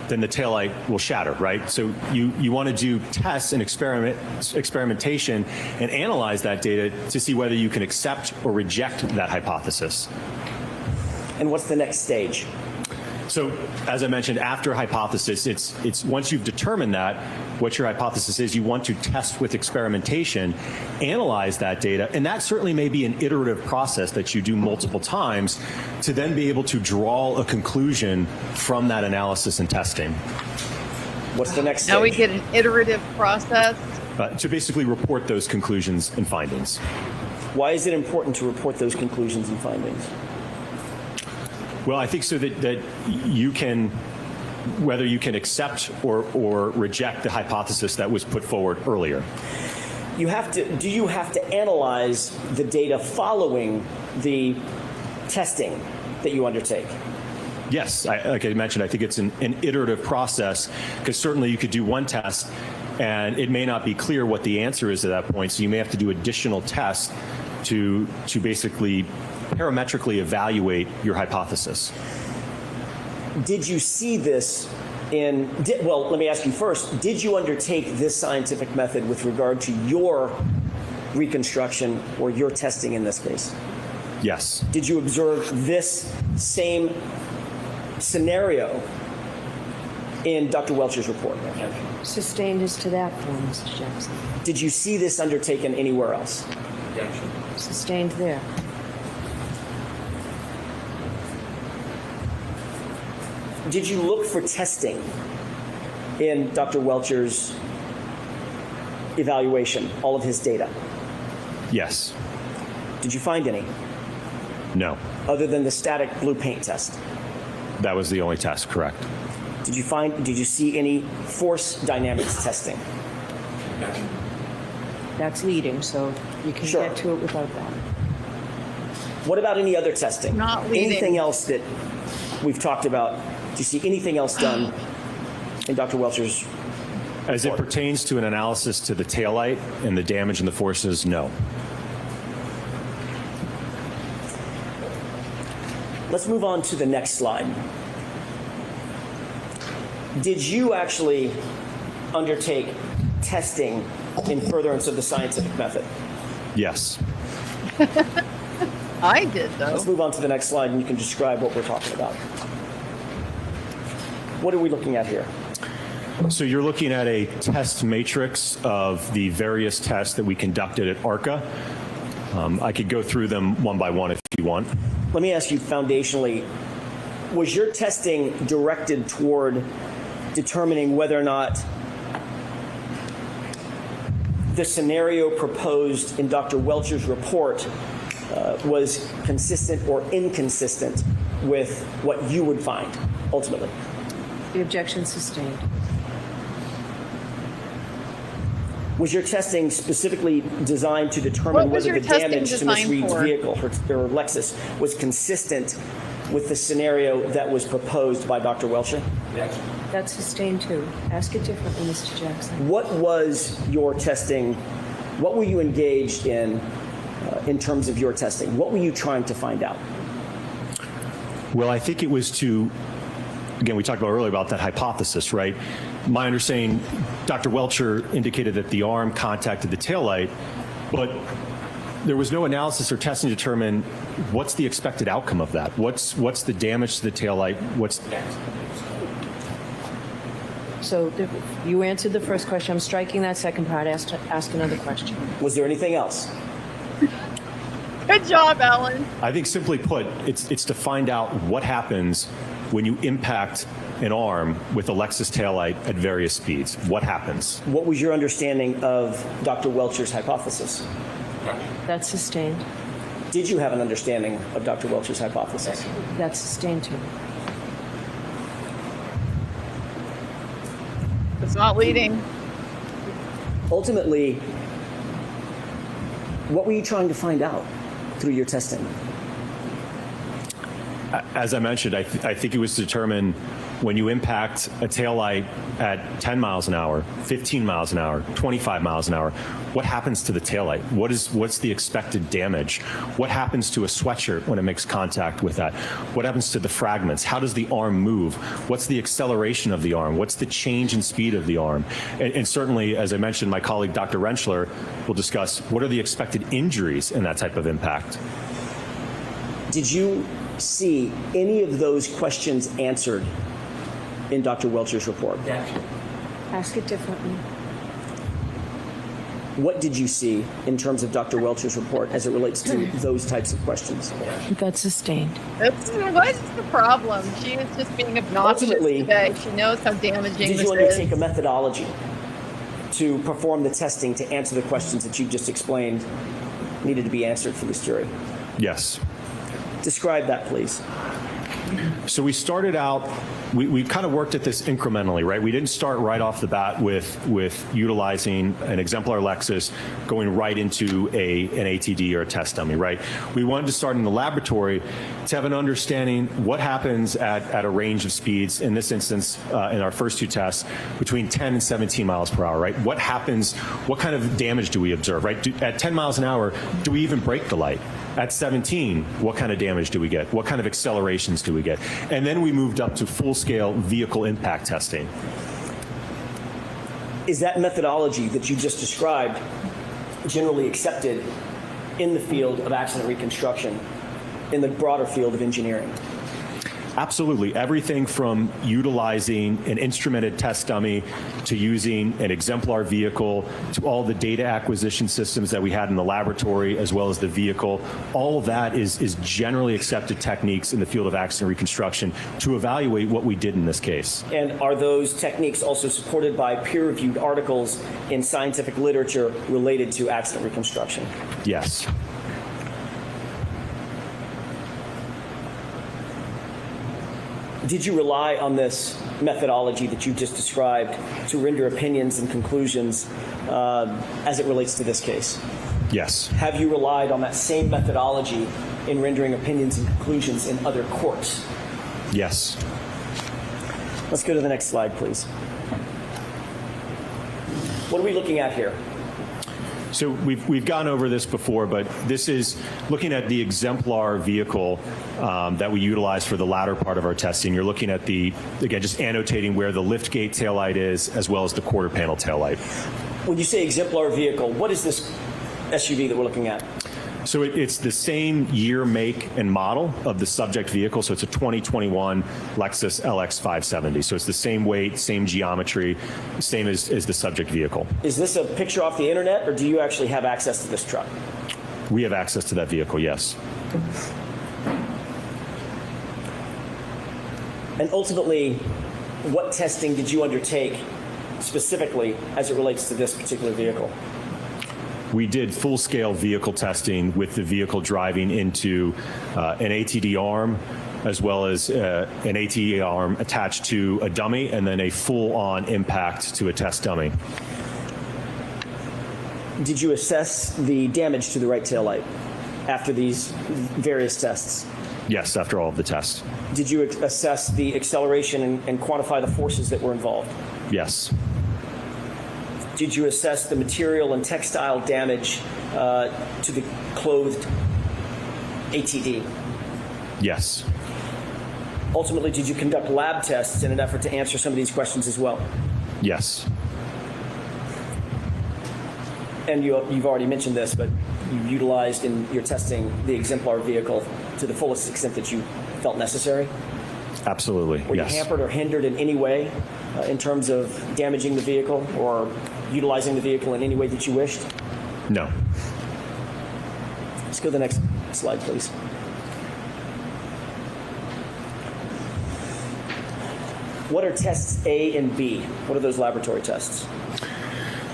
then the taillight will shatter, right? So you want to do tests and experimentation and analyze that data to see whether you can accept or reject that hypothesis. And what's the next stage? So as I mentioned, after hypothesis, it's once you've determined that, what your hypothesis is, you want to test with experimentation, analyze that data, and that certainly may be an iterative process that you do multiple times to then be able to draw a conclusion from that analysis and testing. What's the next stage? Now we get an iterative process. To basically report those conclusions and findings. Why is it important to report those conclusions and findings? Well, I think so that you can, whether you can accept or reject the hypothesis that was put forward earlier. Do you have to analyze the data following the testing that you undertake? Yes, like I mentioned, I think it's an iterative process, because certainly you could do one test and it may not be clear what the answer is at that point, so you may have to do additional tests to basically parametrically evaluate your hypothesis. Did you see this well, let me ask you first, did you undertake this scientific method with regard to your reconstruction or your testing in this case? Yes. Did you observe this same scenario in Dr. Welcher's report? Sustained as to that point, Mr. Jackson. Did you see this undertaken anywhere else? Sustained there. Did you look for testing in Dr. Welcher's evaluation, all of his data? Yes. Did you find any, No. other than the static blue paint test? That was the only test, correct. Did you see any force dynamics testing? That's leading, so you can Sure. get to it without that. What about any other testing? Not leading. Anything else that we've talked about? Do you see anything else done in Dr. Welcher's? As it pertains to an analysis to the taillight and the damage and the forces, no. Let's move on to the next slide. Did you actually undertake testing in furtherance of the scientific method? Yes. I did, though. Let's move on to the next slide and you can describe what we're talking about. What are we looking at here? So you're looking at a test matrix of the various tests that we conducted at ARCCA. I could go through them one by one if you want. Let me ask you foundationally, was your testing directed toward determining whether or not the scenario proposed in Dr. Welcher's report was consistent or inconsistent with what you would find ultimately? The objection sustained. Was your testing specifically designed to What determine was whether your the testing damage to designed Ms. Reed's for? vehicle or Lexus was consistent with the scenario that was proposed by Dr. Welcher? That's sustained too. Ask it differently, Mr. Jackson. What was your testing? What were you engaged in terms of your testing? What were you trying to find out? Well, I think it was to, again, we talked about earlier about that hypothesis, right? My understanding, Dr. Welcher indicated that the arm contacted the taillight, but there was no analysis or testing to determine what's the expected outcome of that. What's the damage to the taillight? So you answered the first question. I'm striking that second part. Ask another question. Was there anything else? Good job, Alan. I think simply put, it's to find out what happens when you impact an arm with a Lexus taillight at various speeds. What happens? What was your understanding of Dr. Welcher's hypothesis? That's sustained. Did you have an understanding of Dr. Welcher's hypothesis? That's sustained too. It's not leading. Ultimately, what were you trying to find out through your testing? As I mentioned, I think it was to determine when you impact a taillight at 10 miles an hour, 15 miles an hour, 25 miles an hour, what happens to the taillight? What's the expected damage? What happens to a sweatshirt when it makes contact with that? What happens to the fragments? How does the arm move? What's the acceleration of the arm? What's the change in speed of the arm? And certainly, as I mentioned, my colleague Dr. Rentschler will discuss what are the expected injuries in that type of impact. Did you see any of those questions answered in Dr. Welcher's report? Ask it differently. What did you see in terms of Dr. Welcher's report as it relates to those types of questions? That's sustained. What's the problem? She is just being obnoxious Ultimately, today. She knows how damaging Did this you undertake is. a methodology to perform the testing to answer the questions that you just explained needed to be answered for this jury? Yes. Describe that, please. So we started out, we kind of worked at this incrementally, right? We didn't start right off the bat with utilizing an exemplar Lexus going right into an ATD or a test dummy, right? We wanted to start in the laboratory to have an understanding what happens at a range of speeds, in this instance, in our first two tests, between 10 and 17 miles per hour, right? What happens, what kind of damage do we observe, right? At 10 miles an hour, do we even brake the light? At 17, what kind of damage do we get? What kind of accelerations do we get? And then we moved up to full-scale vehicle impact testing. Is that methodology that you just described generally accepted in the field of accident reconstruction, in the broader field of engineering? Absolutely. Everything from utilizing an instrumented test dummy to using an exemplar vehicle to all the data acquisition systems that we had in the laboratory as well as the vehicle. All of that is generally accepted techniques in the field of accident reconstruction to evaluate what we did in this case. And are those techniques also supported by peer-reviewed articles in scientific literature related to accident reconstruction? Yes. Did you rely on this methodology that you just described to render opinions and conclusions as it relates to this case? Yes. Have you relied on that same methodology in rendering opinions and conclusions in other courts? Yes. Let's go to the next slide, please. What are we looking at here? So we've gone over this before, but this is looking at the exemplar vehicle that we utilize for the latter part of our testing. You're looking at again, just annotating where the liftgate taillight is as well as the quarter panel taillight. When you say exemplar vehicle, what is this SUV that we're looking at? So it's the same year, make, and model of the subject vehicle. So it's a 2021 Lexus LX 570. So it's the same weight, same geometry, same as the subject vehicle. Is this a picture off the internet, or do you actually have access to this truck? We have access to that vehicle, yes. And ultimately, what testing did you undertake specifically as it relates to this particular vehicle? We did full-scale vehicle testing with the vehicle driving into an ATD arm, as well as an ATD arm attached to a dummy, and then a full-on impact to a test dummy. Did you assess the damage to the right tail light after these various tests? Yes, after all of the tests. Did you assess the acceleration and quantify the forces that were involved? Yes. Did you assess the material and textile damage to the clothed ATD? Yes. Ultimately, did you conduct lab tests in an effort to answer some of these questions as well? Yes. And you've already mentioned this, but you utilized in your testing the exemplar vehicle to the fullest extent that you felt necessary? Absolutely, Were you hampered or hindered in any way in terms of damaging the vehicle or utilizing the vehicle in any way that you wished? No. Let's go to the next slide, please. What are tests A and B? What are those laboratory tests?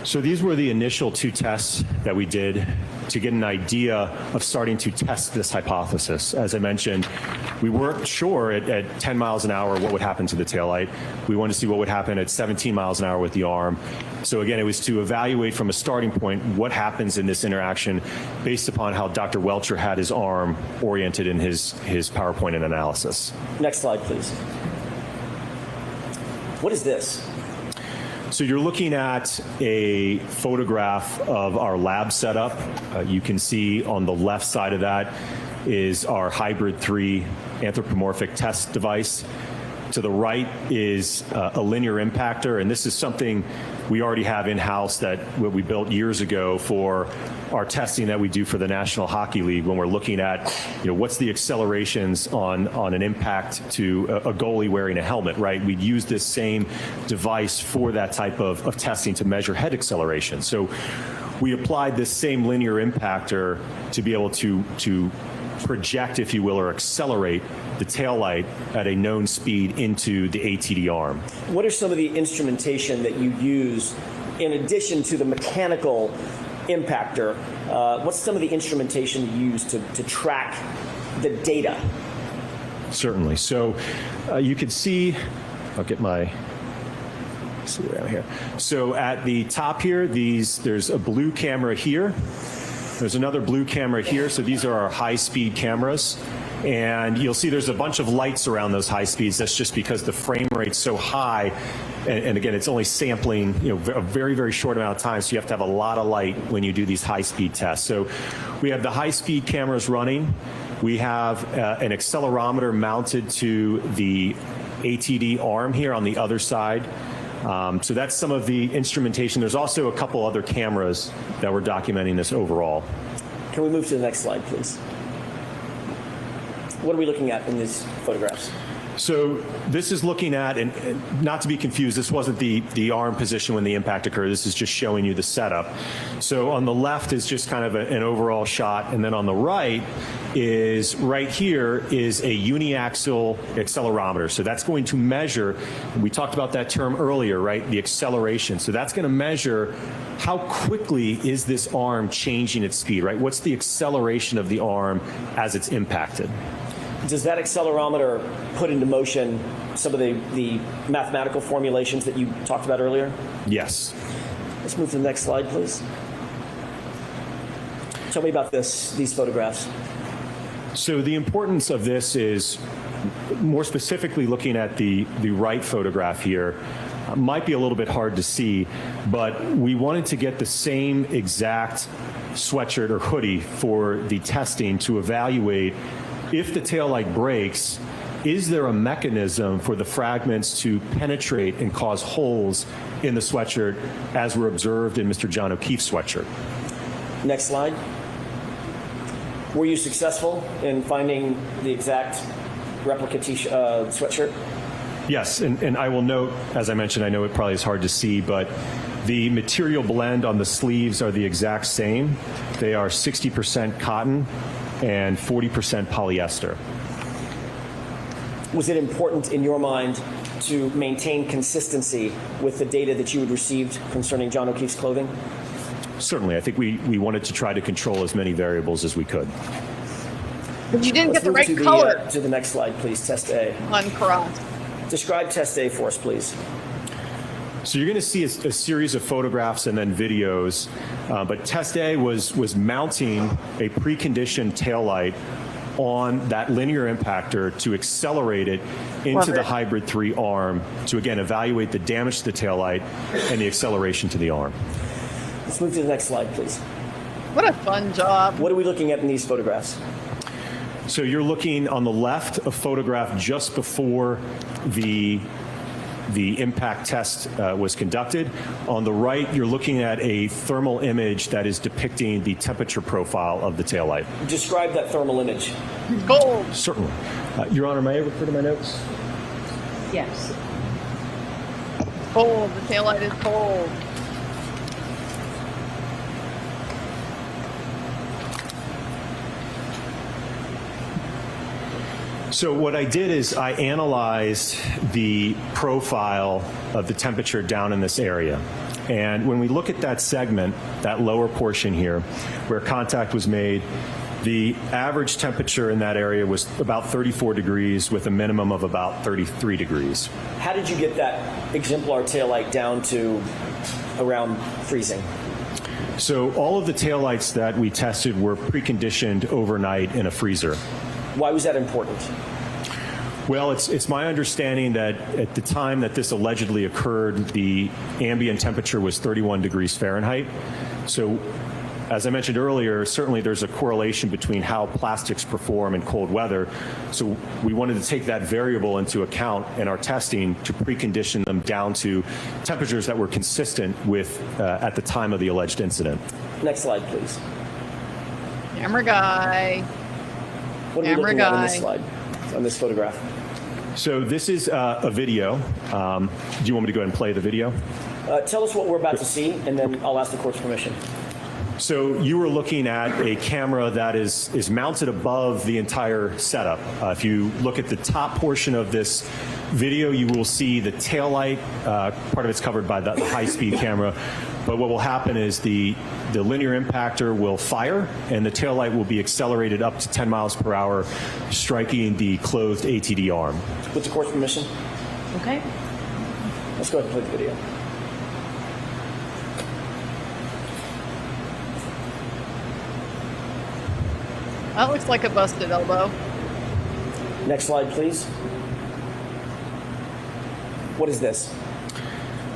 So these were the initial two tests that we did to get an idea of starting to test this hypothesis. As I mentioned, we weren't sure at 10 miles an hour what would happen to the taillight. We wanted to see what would happen at 17 miles an hour with the arm. So again, it was to evaluate from a starting point what happens in this interaction based upon how Dr. Welcher had his arm oriented in his PowerPoint and analysis. Next slide, please. What is this? So you're looking at a photograph of our lab setup. You can see on the left side of that is our Hybrid 3 anthropomorphic test device. To the right is a linear impactor, and this is something we already have in-house that we built years ago for our testing that we do for the National Hockey League when we're looking at, what's the accelerations on an impact to a goalie wearing a helmet, right? We'd use this same device for that type of testing to measure head acceleration. So we applied this same linear impactor to be able to project, if you will, or accelerate the taillight at a known speed into the ATD arm. What are some of the instrumentation that you use in addition to the mechanical impactor? What's some of the instrumentation you use to track the data? Certainly. So you could see, I'll get my, see around here. So at the top here, there's a blue camera here. There's another blue camera here. So these are our high-speed cameras. And you'll see there's a bunch of lights around those high speeds. That's just because the frame rate's so high. And again, it's only sampling a very, very short amount of time. So you have to have a lot of light when you do these high-speed tests. So we have the high-speed cameras running. We have an accelerometer mounted to the ATD arm here on the other side. So that's some of the instrumentation. There's also a couple other cameras that we're documenting this overall. Can we move to the next slide, please? What are we looking at in these photographs? So this is looking at, and not to be confused, this wasn't the arm position when the impact occurred. This is just showing you the setup. So on the left is just kind of an overall shot, and then on the right here is a uniaxial accelerometer. So that's going to measure, we talked about that term earlier, right? The acceleration. So that's going to measure how quickly is this arm changing its speed, right? What's the acceleration of the arm as it's impacted? Does that accelerometer put into motion some of the mathematical formulations that you talked about earlier? Yes. Let's move to the next slide, please. Tell me about these photographs. So the importance of this is, more specifically looking at the right photograph here, might be a little bit hard to see, but we wanted to get the same exact sweatshirt or hoodie for the testing to evaluate if the taillight breaks, is there a mechanism for the fragments to penetrate and cause holes in the sweatshirt as were observed in Mr. John O'Keefe's sweatshirt? Next slide. Were you successful in finding the exact replica sweatshirt? Yes, and I will note, as I mentioned, I know it probably is hard to see, but the material blend on the sleeves are the exact same. They are 60% cotton and 40% polyester. Was it important in your mind to maintain consistency with the data that you had received concerning John O'Keefe's clothing? Certainly. I think we wanted to try to control as many variables as we could. But you didn't Let's get the move right to color to the next slide, please. Test A. uncrossed. Describe test A for us, please. So you're going to see a series of photographs and then videos, but test A was mounting a preconditioned taillight on that linear impactor to accelerate it into the Hybrid 3 arm to, again, evaluate the damage to the taillight and the acceleration to the arm. Let's move to the next slide, please. What a fun job. What are we looking at in these photographs? So you're looking on the left, a photograph just before the impact test was conducted. On the right, you're looking at a thermal image that is depicting the temperature profile of the taillight. Describe that thermal image. Gold. Certainly. Your Honor, may I refer to my notes? Yes. Cold. The taillight is cold. So what I did is I analyzed the profile of the temperature down in this area. And when we look at that segment, that lower portion here, where contact was made, the average temperature in that area was about 34 degrees with a minimum of about 33 degrees. How did you get that exemplar taillight down to around freezing? So all of the taillights that we tested were preconditioned overnight in a freezer. Why was that important? Well, it's my understanding that at the time that this allegedly occurred, the ambient temperature was 31 degrees Fahrenheit. So, as I mentioned earlier, certainly there's a correlation between how plastics perform in cold weather. So we wanted to take that variable into account in our testing to precondition them down to temperatures that were consistent with at the time of the alleged incident. Next slide, please. Camera guy. What are we looking at on this slide, on this photograph? So this is a video. Do you want me to go ahead and play the video? Tell us what we're about to see, and then I'll ask the court's permission. So you were looking at a camera that is mounted above the entire setup. If you look at the top portion of this video, you will see the tail light. Part of it's covered by the high-speed camera. But what will happen is the linear impactor will fire, and the tail light will be accelerated up to 10 miles per hour, striking the clothed ATD arm. With the court's permission? Okay. Let's go ahead and play the video. That looks like a busted elbow. Next slide, please. What is this?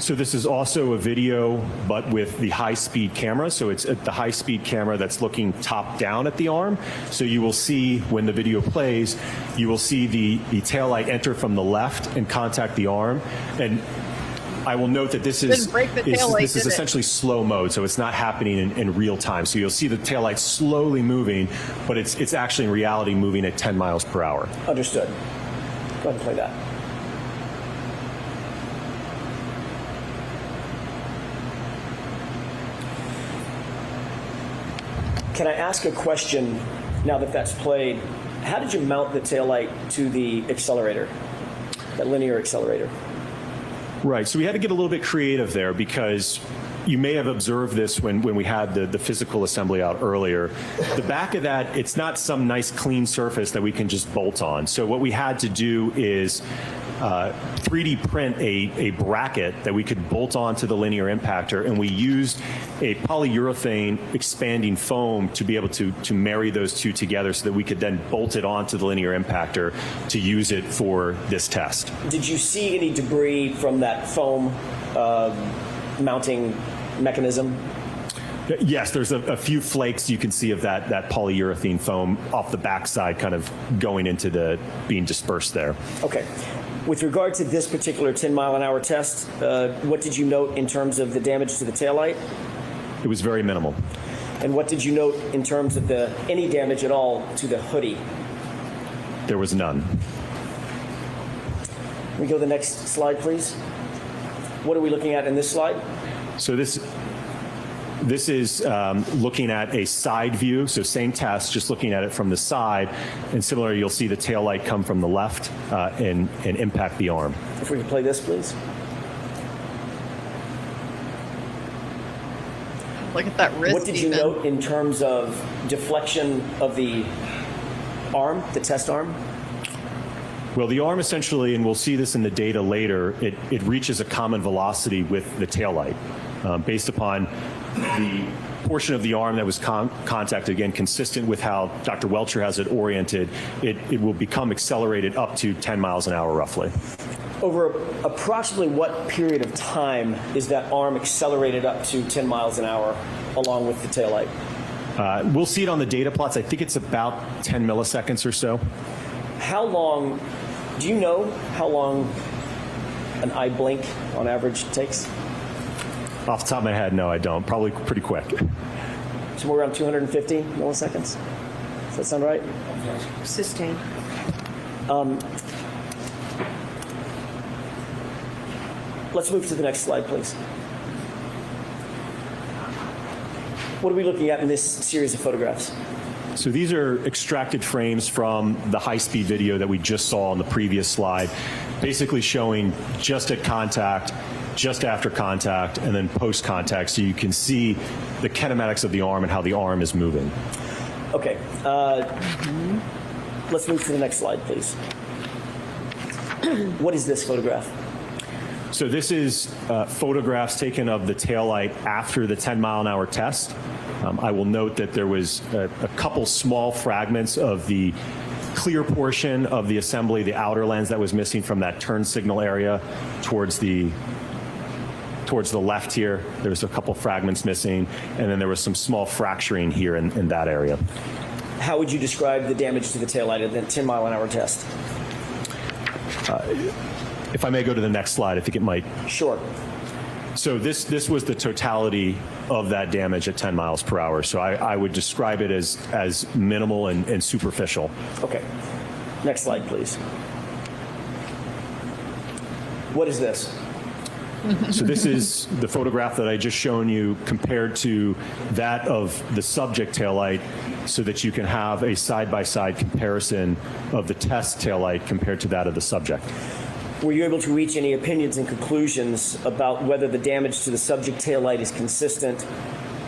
So this is also a video, but with the high-speed camera. So it's the high-speed camera that's looking top down at the arm. So you will see when the video plays, you will see the tail light enter from the left and contact the arm. And I will note that this is essentially slow mode, so it's not happening in real time. So you'll see the taillight slowly moving, but it's actually in reality moving at 10 miles per hour. Understood. Go ahead and play that. Can I ask a question now that that's played? How did you mount the taillight to the accelerator, that linear accelerator? Right. So we had to get a little bit creative there because you may have observed this when we had the physical assembly out earlier. The back of that, it's not some nice clean surface that we can just bolt on. So what we had to do is 3D print a bracket that we could bolt onto the linear impactor, and we used a polyurethane expanding foam to be able to marry those two together so that we could then bolt it onto the linear impactor to use it for this test. Did you see any debris from that foam mounting mechanism? Yes, there's a few flakes you can see of that polyurethane foam off the backside kind of going into being dispersed there. Okay. With regard to this particular 10-mile-an-hour test, what did you note in terms of the damage to the taillight? It was very minimal. And what did you note in terms of any damage at all to the hoodie? There was none. Can we go to the next slide, please? What are we looking at in this slide? So this is looking at a side view, so same test, just looking at it from the side. And similarly, you'll see the tail light come from the left and impact the arm. If we could play this, please. Look at that wrist. What did you note in terms of deflection of the arm, the test arm? Well, the arm essentially, and we'll see this in the data later, it reaches a common velocity with the tail light based upon the portion of the arm that was contacted, again, consistent with how Dr. Welcher has it oriented, it will become accelerated up to 10 miles an hour roughly. Over approximately what period of time is that arm accelerated up to 10 miles an hour along with the taillight? We'll see it on the data plots. I think it's about 10 milliseconds or so. How long, do you know how long an eye blink on average takes? Off the top of my head, no, I don't. Probably pretty quick. Somewhere around 250 milliseconds. Does that sound right? Sustained. Let's move to the next slide, please. What are we looking at in this series of photographs? So these are extracted frames from the high-speed video that we just saw on the previous slide, basically showing just at contact, just after contact, and then post-contact, so you can see the kinematics of the arm and how the arm is moving. Okay. Let's move to the next slide, please. What is this photograph? So this is photographs taken of the taillight after the 10-mile-an-hour test. I will note that there was a couple small fragments of the clear portion of the assembly, the outer lens that was missing from that turn signal area towards the left here. There was a couple fragments missing, and then there was some small fracturing here in that area. How would you describe the damage to the taillight at the 10-mile-an-hour test? If I may go to the next slide, I think it might. Sure. So this was the totality of that damage at 10 miles per hour. So I would describe it as minimal and superficial. Okay. Next slide, please. What is this? So this is the photograph that I just shown you compared to that of the subject taillight so that you can have a side-by-side comparison of the test taillight compared to that of the subject. Were you able to reach any opinions and conclusions about whether the damage to the subject taillight is consistent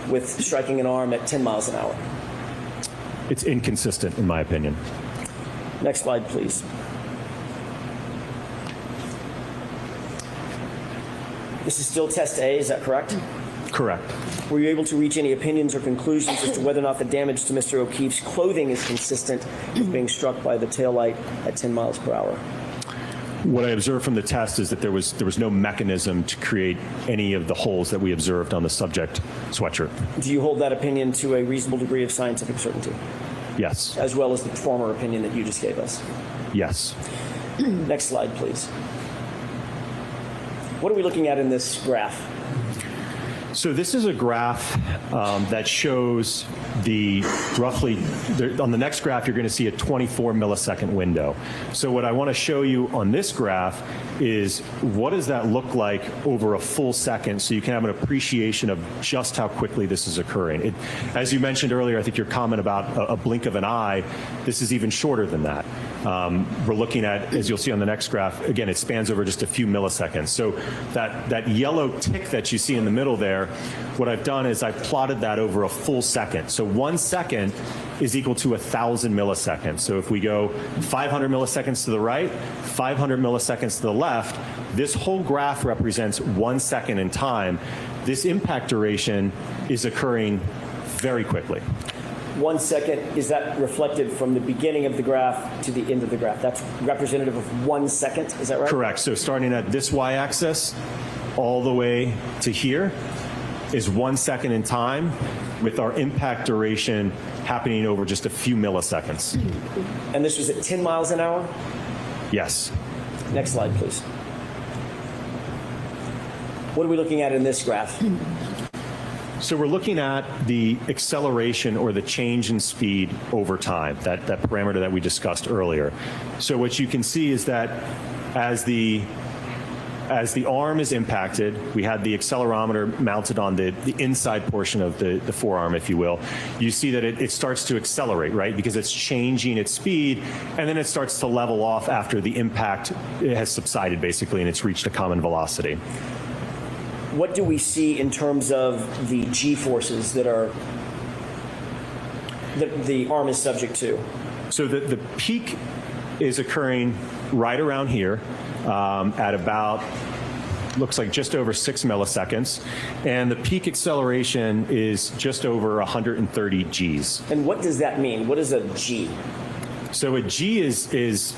with striking an arm at 10 miles an hour? It's inconsistent, in my opinion. Next slide, please. This is still test A, is that correct? Correct. Were you able to reach any opinions or conclusions as to whether or not the damage to Mr. O'Keefe's clothing is consistent with being struck by the taillight at 10 miles per hour? What I observed from the test is that there was no mechanism to create any of the holes that we observed on the subject sweatshirt. Do you hold that opinion to a reasonable degree of scientific certainty? Yes. As well as the former opinion that you just gave us? Yes. Next slide, please. What are we looking at in this graph? So this is a graph that shows the on the next graph, you're going to see a 24 millisecond window. So what I want to show you on this graph is what does that look like over a full second, so you can have an appreciation of just how quickly this is occurring. As you mentioned earlier, I think your comment about a blink of an eye, this is even shorter than that. We're looking at, as you'll see on the next graph, again, it spans over just a few milliseconds. So that yellow tick that you see in the middle there, what I've done is I've plotted that over a full second. So 1 second is equal to 1,000 milliseconds. So if we go 500 milliseconds to the right, 500 milliseconds to the left, this whole graph represents 1 second in time. This impact duration is occurring very quickly. 1 second, is that reflected from the beginning of the graph to the end of the graph? That's representative of 1 second, is that right? Correct. So starting at this y-axis all the way to here is 1 second in time, with our impact duration happening over just a few milliseconds. And this was at 10 miles an hour? Yes. Next slide, please. What are we looking at in this graph? So we're looking at the acceleration or the change in speed over time, that parameter that we discussed earlier. So what you can see is that as the arm is impacted, we had the accelerometer mounted on the inside portion of the forearm, if you will. You see that it starts to accelerate, right? Because it's changing its speed, and then it starts to level off after the impact has subsided, basically, and it's reached a common velocity. What do we see in terms of the G-forces that the arm is subject to? So the peak is occurring right around here at about, looks like just over 6 milliseconds. And the peak acceleration is just over 130 Gs. And what does that mean? What is a G? So a G is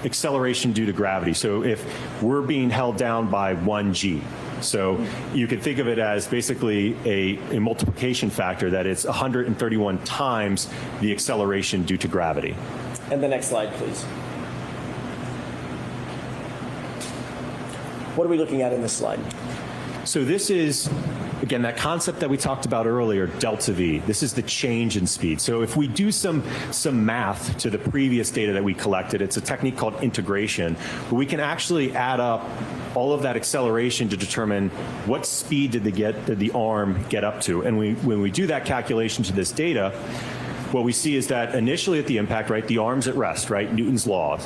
acceleration due to gravity. So if we're being held down by 1 G, so you could think of it as basically a multiplication factor, that it's 131 times the acceleration due to gravity. And the next slide, please. What are we looking at in this slide? So this is, again, that concept that we talked about earlier, delta V. This is the change in speed. So if we do some math to the previous data that we collected, it's a technique called integration, where we can actually add up all of that acceleration to determine what speed did the arm get up to. And when we do that calculation to this data, what we see is that initially at the impact, right, the arm's at rest, right, Newton's law,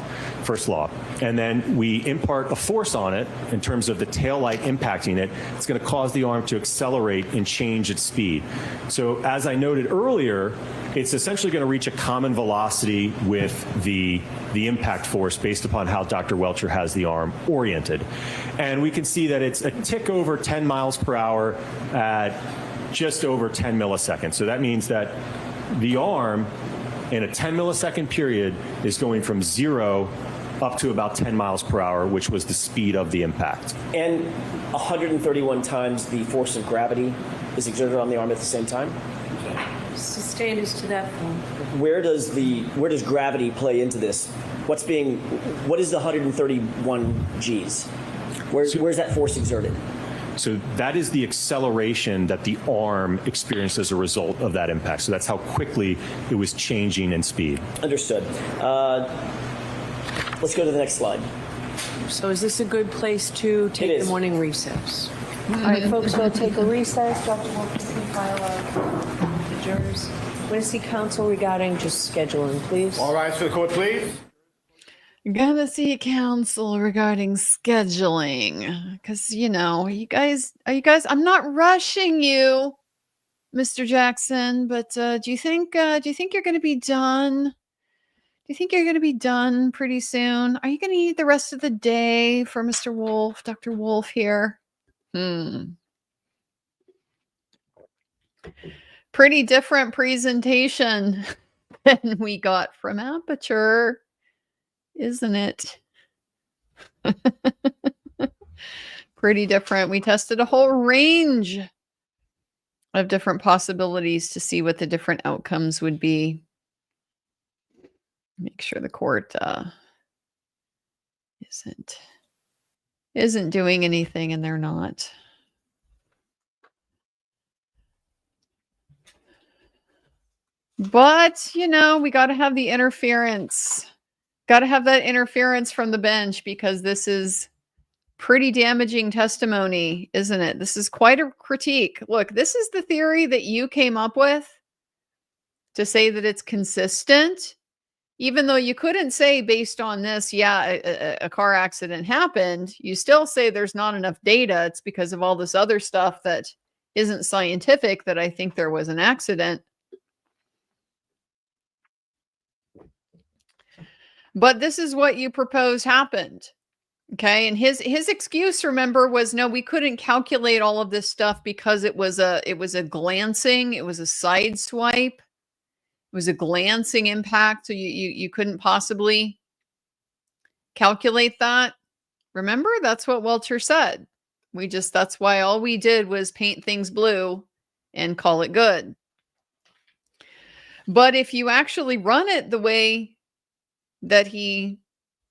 first law. And then we impart a force on it in terms of the tail light impacting it. It's going to cause the arm to accelerate and change its speed. So as I noted earlier, it's essentially going to reach a common velocity with the impact force based upon how Dr. Welcher has the arm oriented. And we can see that it's a tick over 10 miles per hour at just over 10 milliseconds. So that means that the arm in a 10 millisecond period is going from 0 up to about 10 miles per hour, which was the speed of the impact. And 131 times the force of gravity is exerted on the arm at the same time? Sustain us to that point. Where does gravity play into this? What is the 131 Gs? Where's that force exerted? So that is the acceleration that the arm experienced as a result of that impact. So that's how quickly it was changing in speed. Understood. Let's go to the next slide. So is this a good place to take the morning recess? All right, folks, we'll take a recess. Dr. Wolfe, can file the jurors. Witness counsel regarding just scheduling, please. All rise for the court, please. Gonna see counsel regarding scheduling, because you guys, I'm not rushing you, Mr. Jackson, but do you think you're gonna be done? Do you think you're gonna be done pretty soon? Are you gonna need the rest of the day for Mr. Wolfe, Dr. Wolfe here? Pretty different presentation than we got from Aperture, isn't it? Pretty different. We tested a whole range of different possibilities to see what the different outcomes would be. Make sure the court isn't doing anything, and they're not. But, you know, we got to have the interference. Got to have that interference from the bench because this is pretty damaging testimony, isn't it? This is quite a critique. Look, this is the theory that you came up with to say that it's consistent, even though you couldn't say based on this, yeah, a car accident happened. You still say there's not enough data. It's because of all this other stuff that isn't scientific that I think there was an accident. But this is what you propose happened. Okay. And his excuse, remember, was no, we couldn't calculate all of this stuff because it was a glancing, it was a side swipe, it was a glancing impact. So you couldn't possibly calculate that. Remember, that's what Welcher said. That's why all we did was paint things blue and call it good. But if you actually run it the way that he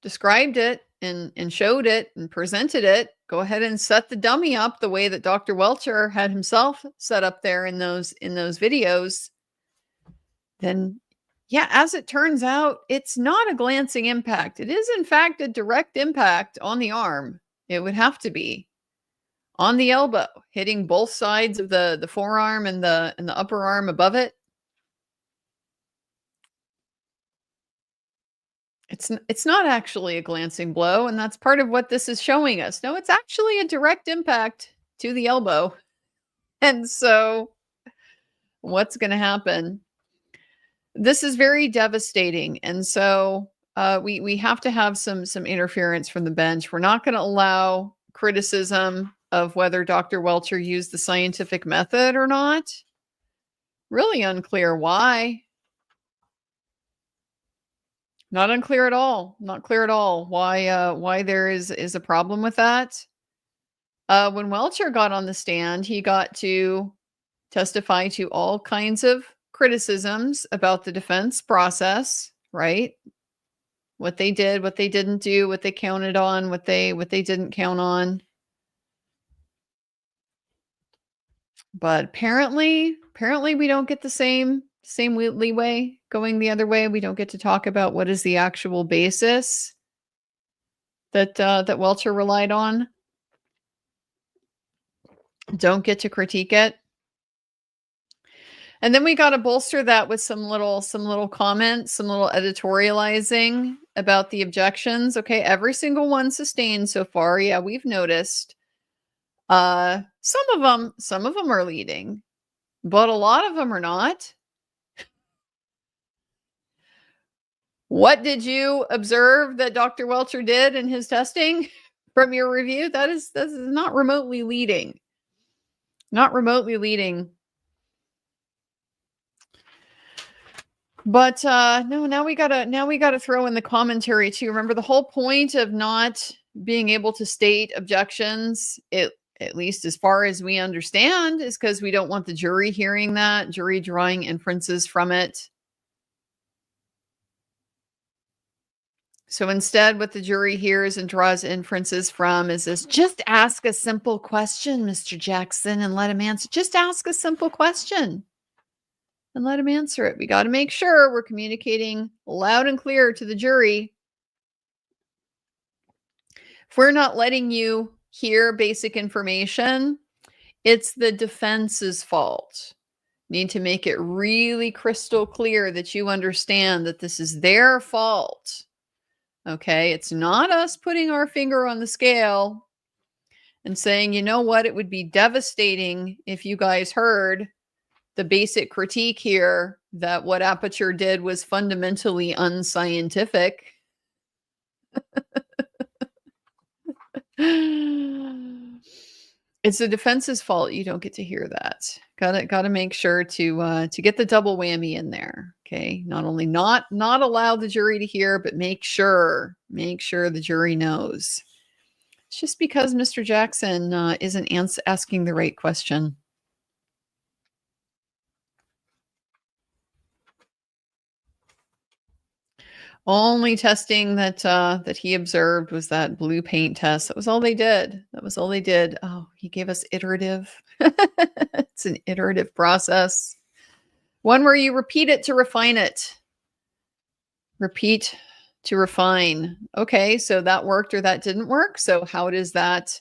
described it and showed it and presented it, go ahead and set the dummy up the way that Dr. Welcher had himself set up there in those videos, then yeah, as it turns out, it's not a glancing impact. It is in fact a direct impact on the arm. It would have to be on the elbow, hitting both sides of the forearm and the upper arm above it. It's not actually a glancing blow, and that's part of what this is showing us. No, it's actually a direct impact to the elbow. And so what's going to happen? This is very devastating. And so we have to have some interference from the bench. We're not going to allow criticism of whether Dr. Welcher used the scientific method or not. Really unclear why. Not unclear at all. Not clear at all why there is a problem with that. When Welcher got on the stand, he got to testify to all kinds of criticisms about the defense process, right? What they did, what they didn't do, what they counted on, what they didn't count on. But apparently we don't get the same leeway going the other way. We don't get to talk about what is the actual basis that Welcher relied on. Don't get to critique it. And then we got to bolster that with some little comments, some little editorializing about the objections. Okay, every single one sustained so far. Yeah, we've noticed. Some of them are leading, but a lot of them are not. What did you observe that Dr. Welcher did in his testing from your review? That is not remotely leading. Not remotely leading. But no, now we gotta throw in the commentary too. Remember, the whole point of not being able to state objections, at least as far as we understand, is because we don't want the jury hearing that, jury drawing inferences from it. So instead, what the jury hears and draws inferences from is this: just ask a simple question, Mr. Jackson, and let him answer. Just ask a simple question and let him answer it. We got to make sure we're communicating loud and clear to the jury. If we're not letting you hear basic information, it's the defense's fault. Need to make it really crystal clear that you understand that this is their fault. Okay, it's not us putting our finger on the scale and saying, you know what, it would be devastating if you guys heard the basic critique here that what Aperture did was fundamentally unscientific. It's the defense's fault you don't get to hear that. Got to make sure to get the double whammy in there. Okay, not only not allow the jury to hear, but make sure the jury knows. It's just because Mr. Jackson isn't asking the right question. Only testing that he observed was that blue paint test. That was all they did. Oh, he gave us iterative. It's an iterative process. One where you repeat it to refine it. Repeat to refine. Okay, so that worked or that didn't work. So how does that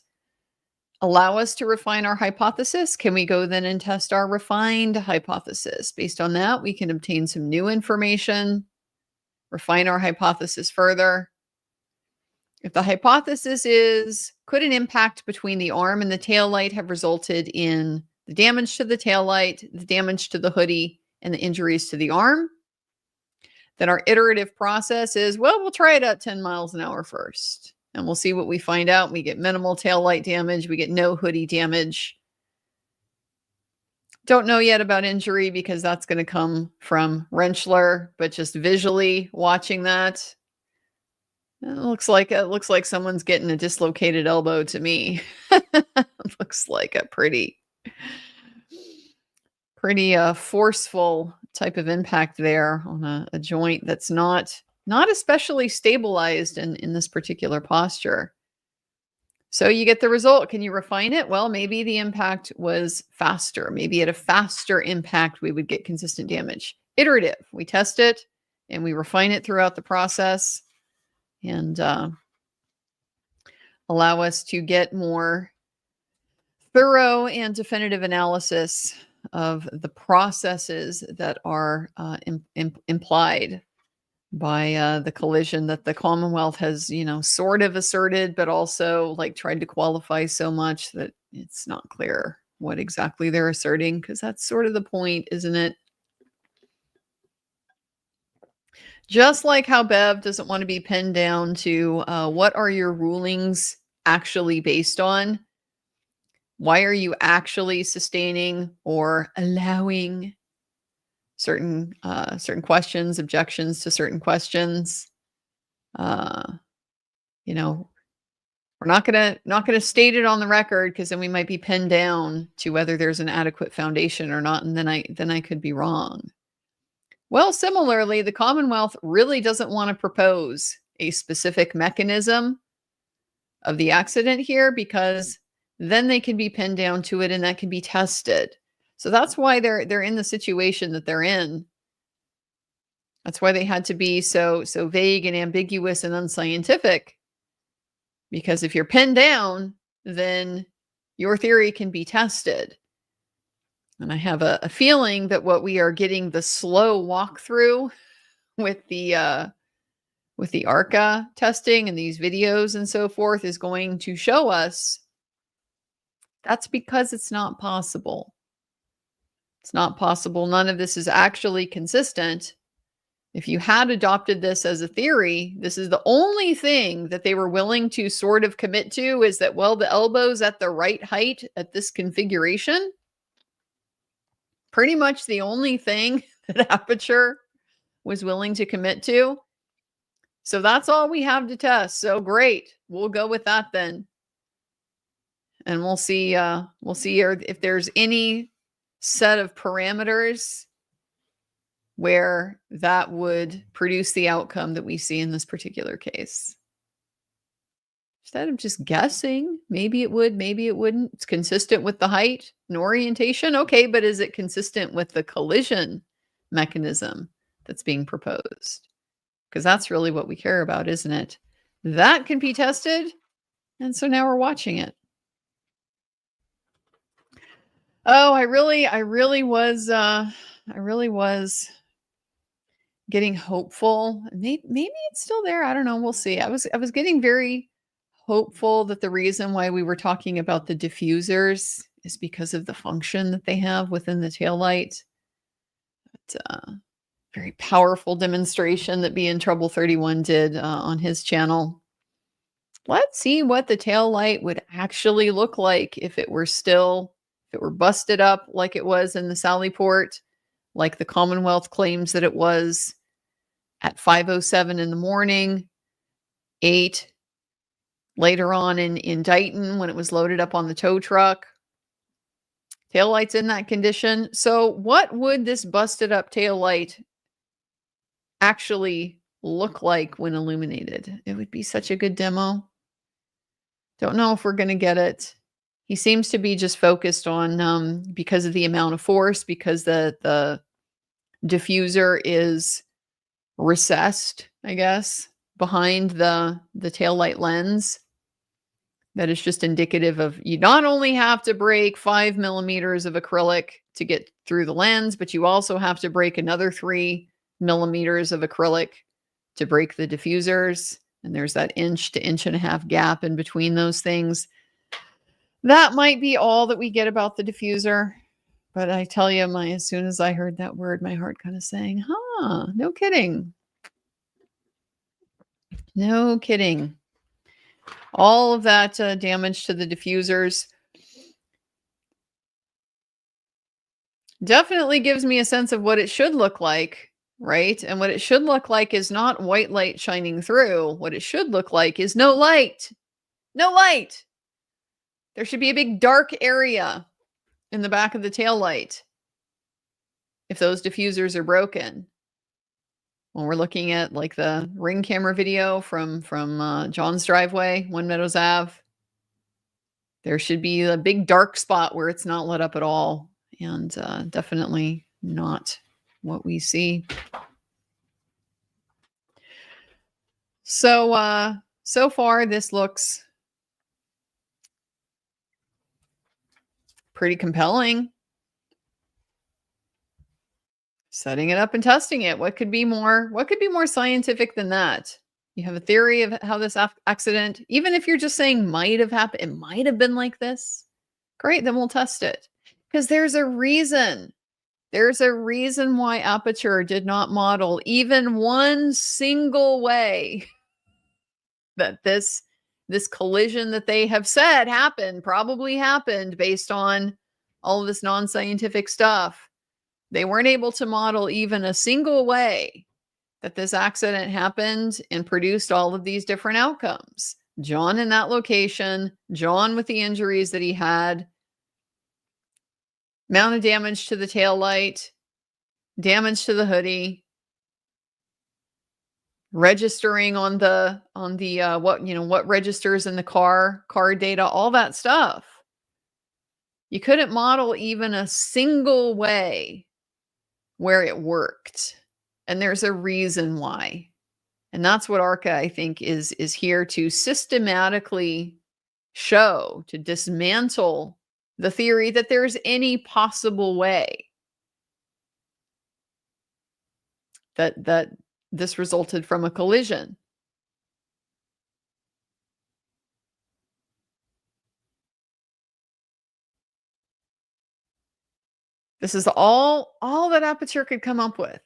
allow us to refine our hypothesis? Can we go then and test our refined hypothesis? Based on that, we can obtain some new information, refine our hypothesis further. If the hypothesis is, could an impact between the arm and the tail light have resulted in the damage to the tail light, the damage to the hoodie, and the injuries to the arm? Then our iterative process is, well, we'll try it at 10 miles an hour first. And we'll see what we find out. We get minimal tail light damage. We get no hoodie damage. Don't know yet about injury because that's going to come from Rentschler, but just visually watching that, it looks like someone's getting a dislocated elbow to me. Looks like a pretty forceful type of impact there on a joint that's not especially stabilized in this particular posture. So you get the result. Can you refine it? Well, maybe the impact was faster. Maybe at a faster impact, we would get consistent damage. Iterative. We test it and we refine it throughout the process and allow us to get more thorough and definitive analysis of the processes that are implied by the collision that the Commonwealth has, sort of asserted, but also like tried to qualify so much that it's not clear what exactly they're asserting, because that's sort of the point, isn't it? Just like how Bev doesn't want to be pinned down to what are your rulings actually based on? Why are you actually sustaining or allowing certain questions, objections to certain questions? We're not gonna state it on the record because then we might be pinned down to whether there's an adequate foundation or not, and then I could be wrong. Well, similarly, the Commonwealth really doesn't want to propose a specific mechanism of the accident here because then they can be pinned down to it and that can be tested. So that's why they're in the situation that they're in. That's why they had to be so vague and ambiguous and unscientific. Because if you're pinned down, then your theory can be tested. And I have a feeling that what we are getting the slow walkthrough with the ARCCA testing and these videos and so forth is going to show us that's because it's not possible. It's not possible. None of this is actually consistent. If you had adopted this as a theory, this is the only thing that they were willing to sort of commit to is that, well, the elbow's at the right height at this configuration. Pretty much the only thing that Aperture was willing to commit to. So that's all we have to test. So great. We'll go with that then. And we'll see if there's any set of parameters where that would produce the outcome that we see in this particular case. Instead of just guessing, maybe it would, maybe it wouldn't. It's consistent with the height and orientation. Okay, but is it consistent with the collision mechanism that's being proposed? Because that's really what we care about, isn't it? That can be tested. And so now we're watching it. Oh, I really was getting hopeful. Maybe it's still there. I don't know. We'll see. I was getting very hopeful that the reason why we were talking about the diffusers is because of the function that they have within the taillight. It's a very powerful demonstration that Be in Trouble 31 did on his channel. Let's see what the taillight would actually look like if it were busted up like it was in the Sallyport, like the Commonwealth claims that it was at 5:07 in the morning, 8 later on in Dighton when it was loaded up on the tow truck. Taillight's in that condition. So what would this busted up taillight actually look like when illuminated? It would be such a good demo. Don't know if we're going to get it. He seems to be just focused on, because of the amount of force, because the diffuser is recessed, I guess, behind the taillight lens. That is just indicative of you not only have to break 5 millimeters of acrylic to get through the lens, but you also have to break another 3 millimeters of acrylic to break the diffusers. And there's that inch to inch and a half gap in between those things. That might be all that we get about the diffuser. But I tell you, as soon as I heard that word, my heart kind of sang, huh, no kidding. No kidding. All of that damage to the diffusers definitely gives me a sense of what it should look like, right? And what it should look like is not white light shining through. What it should look like is no light. No light. There should be a big dark area in the back of the tail light if those diffusers are broken. When we're looking at like the ring camera video from John's driveway, One Meadows Ave, there should be a big dark spot where it's not lit up at all, and definitely not what we see. So so far this looks pretty compelling. Setting it up and testing it. What could be more scientific than that? You have a theory of how this accident, even if you're just saying might have happened, it might have been like this. Great, then we'll test it. Because there's a reason. There's a reason why Aperture did not model even one single way that this collision that they have said happened, probably happened based on all of this non-scientific stuff. They weren't able to model even a single way that this accident happened and produced all of these different outcomes. John in that location, John with the injuries that he had, amount of damage to the tail light, damage to the hoodie, registering on the what registers in the car data, all that stuff. You couldn't model even a single way where it worked. And there's a reason why. And that's what ARCCA, I think, is here to systematically show, to dismantle the theory that there's any possible way that this resulted from a collision. This is all that Aperture could come up with.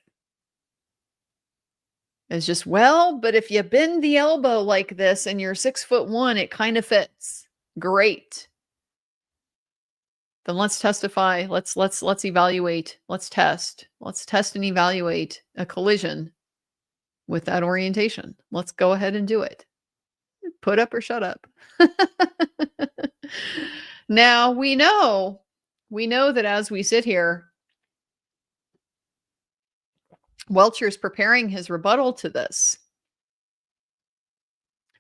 It's just, well, but if you bend the elbow like this and you're 6'1", it kind of fits. Great. Then let's testify. Let's evaluate. Let's test. Let's test and evaluate a collision with that orientation. Let's go ahead and do it. Put up or shut up. Now we know that as we sit here, Welcher is preparing his rebuttal to this.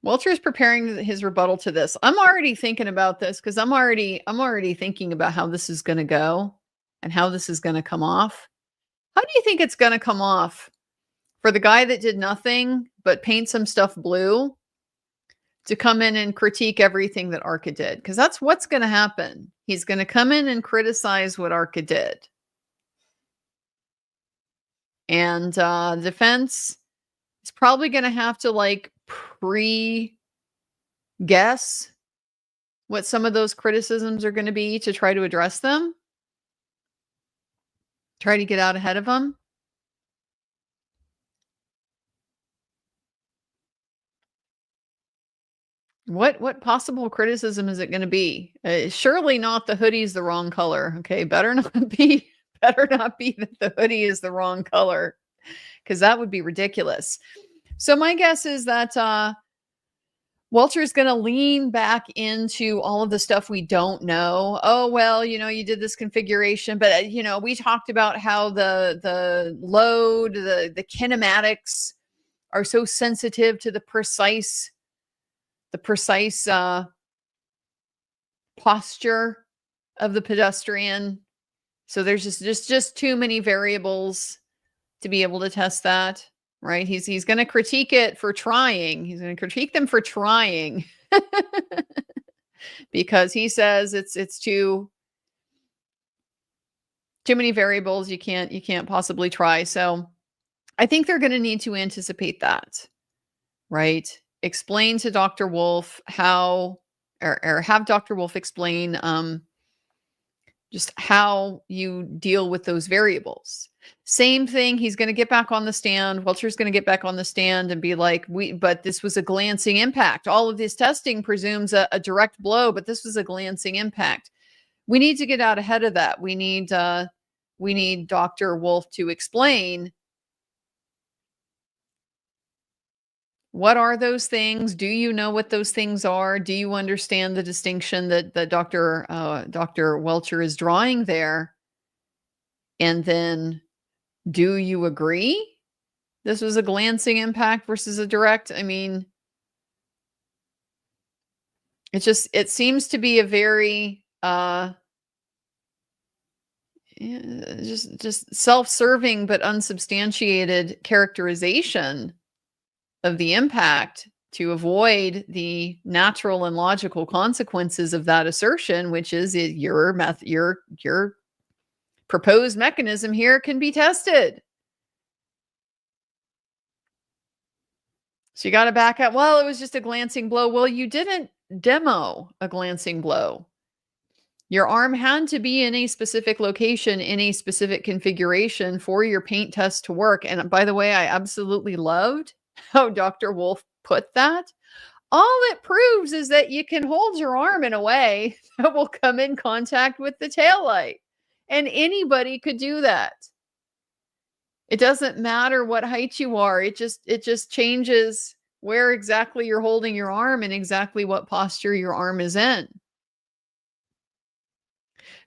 Welcher is preparing his rebuttal to this. I'm already thinking about this because I'm already thinking about how this is going to go and how this is going to come off. How do you think it's going to come off for the guy that did nothing but paint some stuff blue to come in and critique everything that ARCCA did? Because that's what's going to happen. He's going to come in and criticize what ARCCA did. And defense is probably going to have to like pre-guess what some of those criticisms are going to be to try to address them. Try to get out ahead of them. What possible criticism is it going to be? Surely not the hoodie's the wrong color. Okay, better not be that the hoodie is the wrong color, because that would be ridiculous. So my guess is that Welcher is going to lean back into all of the stuff we don't know. Oh, well, you did this configuration, but we talked about how the load, the kinematics are so sensitive to the precise posture of the pedestrian. So there's just too many variables to be able to test that, right? He's going to critique it for trying. He's going to critique them for trying because he says it's too many variables. You can't possibly try. So I think they're going to need to anticipate that, right? Explain to Dr. Wolfe how, or have Dr. Wolfe explain just how you deal with those variables. Same thing. He's going to get back on the stand. Welcher's going to get back on the stand and be like, but this was a glancing impact. All of this testing presumes a direct blow, but this was a glancing impact. We need to get out ahead of that. We need Dr. Wolfe to explain, what are those things? Do you know what those things are? Do you understand the distinction that Dr. Welcher is drawing there? And then, do you agree this was a glancing impact versus a direct? I mean, it seems to be a very just self-serving but unsubstantiated characterization of the impact to avoid the natural and logical consequences of that assertion, which is your proposed mechanism here can be tested. So you got to back up. Well, it was just a glancing blow. Well, you didn't demo a glancing blow. Your arm had to be in a specific location, in a specific configuration for your paint test to work. And by the way, I absolutely loved how Dr. Wolfe put that. All it proves is that you can hold your arm in a way that will come in contact with the taillight. And anybody could do that. It doesn't matter what height you are. It just changes where exactly you're holding your arm and exactly what posture your arm is in.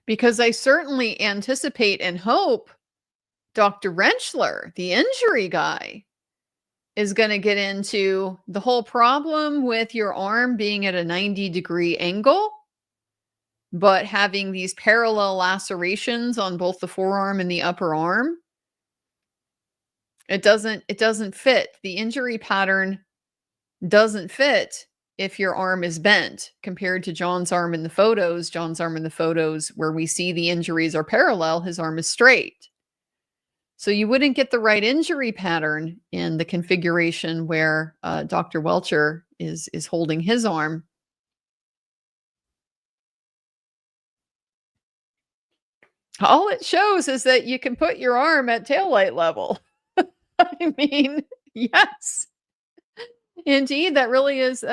Because I certainly anticipate and hope Dr. Rentschler, the injury guy, is going to get into the whole problem with your arm being at a 90-degree angle, but having these parallel lacerations on both the forearm and the upper arm. It doesn't fit. The injury pattern doesn't fit if your arm is bent compared to John's arm in the photos. John's arm in the photos where we see the injuries are parallel, his arm is straight. So you wouldn't get the right injury pattern in the configuration where Dr. Welcher is holding his arm. All it shows is that you can put your arm at taillight level. I mean, yes, indeed, that really is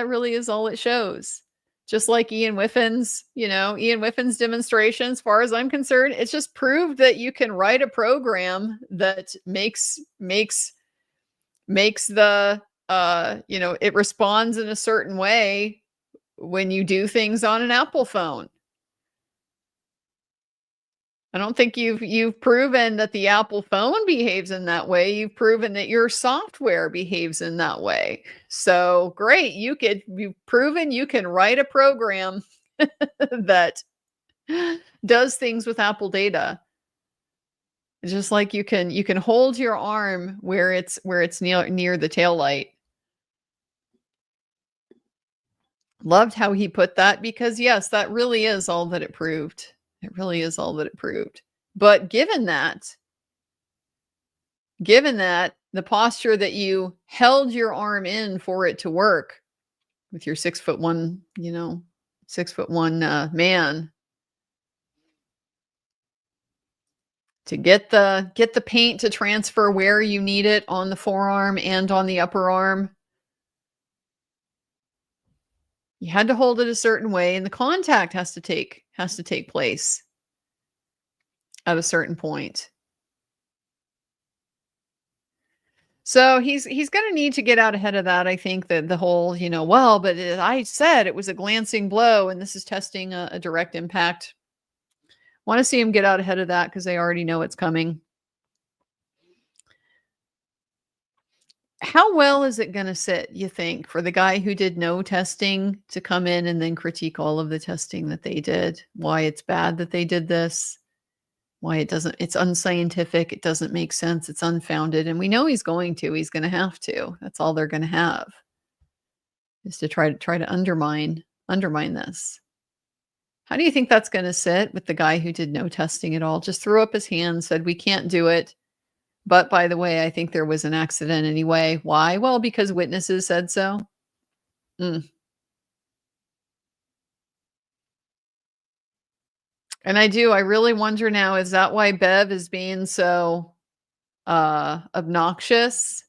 all it shows. Just like Ian Whiffin's demonstration, as far as I'm concerned, it's just proved that you can write a program that makes the it responds in a certain way when you do things on an Apple phone. I don't think you've proven that the Apple phone behaves in that way. You've proven that your software behaves in that way. So great, you've proven you can write a program that does things with Apple data. Just like you can hold your arm where it's near the taillight. Loved how he put that, because yes, that really is all that it proved. It really is all that it proved. But given that the posture that you held your arm in for it to work with your 6'1", 6'1" man, to get the paint to transfer where you need it on the forearm and on the upper arm, you had to hold it a certain way, and the contact has to take place at a certain point. So he's going to need to get out ahead of that. I think that the whole, but I said it was a glancing blow and this is testing a direct impact. Want to see him get out ahead of that because they already know it's coming. How well is it going to sit, you think, for the guy who did no testing to come in and then critique all of the testing that they did? Why it's bad that they did this? why it's unscientific, it doesn't make sense, it's unfounded. And we know he's going to have to. That's all they're going to have, is to try to undermine this. How do you think that's going to sit with the guy who did no testing at all? Just threw up his hand, said, we can't do it. But by the way, I think there was an accident anyway. Why? Well, because witnesses said so. And I really wonder now, is that why Bev is being so obnoxious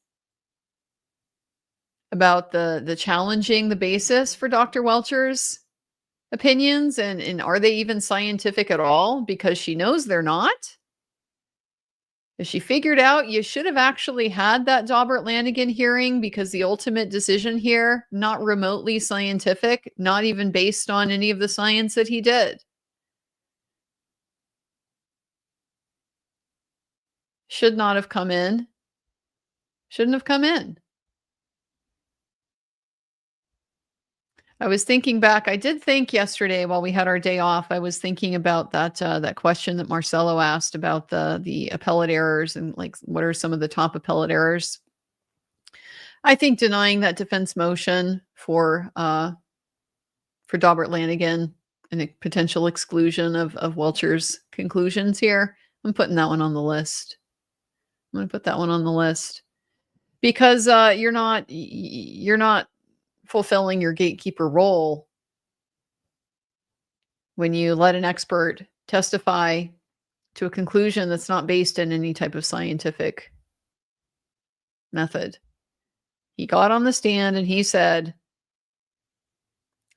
about the challenging the basis for Dr. Welcher's opinions? And are they even scientific at all? Because she knows they're not. As she figured out, you should have actually had that Daubert-Lanigan hearing, because the ultimate decision here, not remotely scientific, not even based on any of the science that he did. Should not have come in. Shouldn't have come in. I was thinking back. I did think yesterday while we had our day off, I was thinking about that question that Marcelo asked about the appellate errors, and like, what are some of the top appellate errors? I think denying that defense motion for Daubert-Lanigan and a potential exclusion of Welcher's conclusions here. I'm putting that one on the list. I'm going to put that one on the list, because you're not fulfilling your gatekeeper role when you let an expert testify to a conclusion that's not based in any type of scientific method. He got on the stand and he said,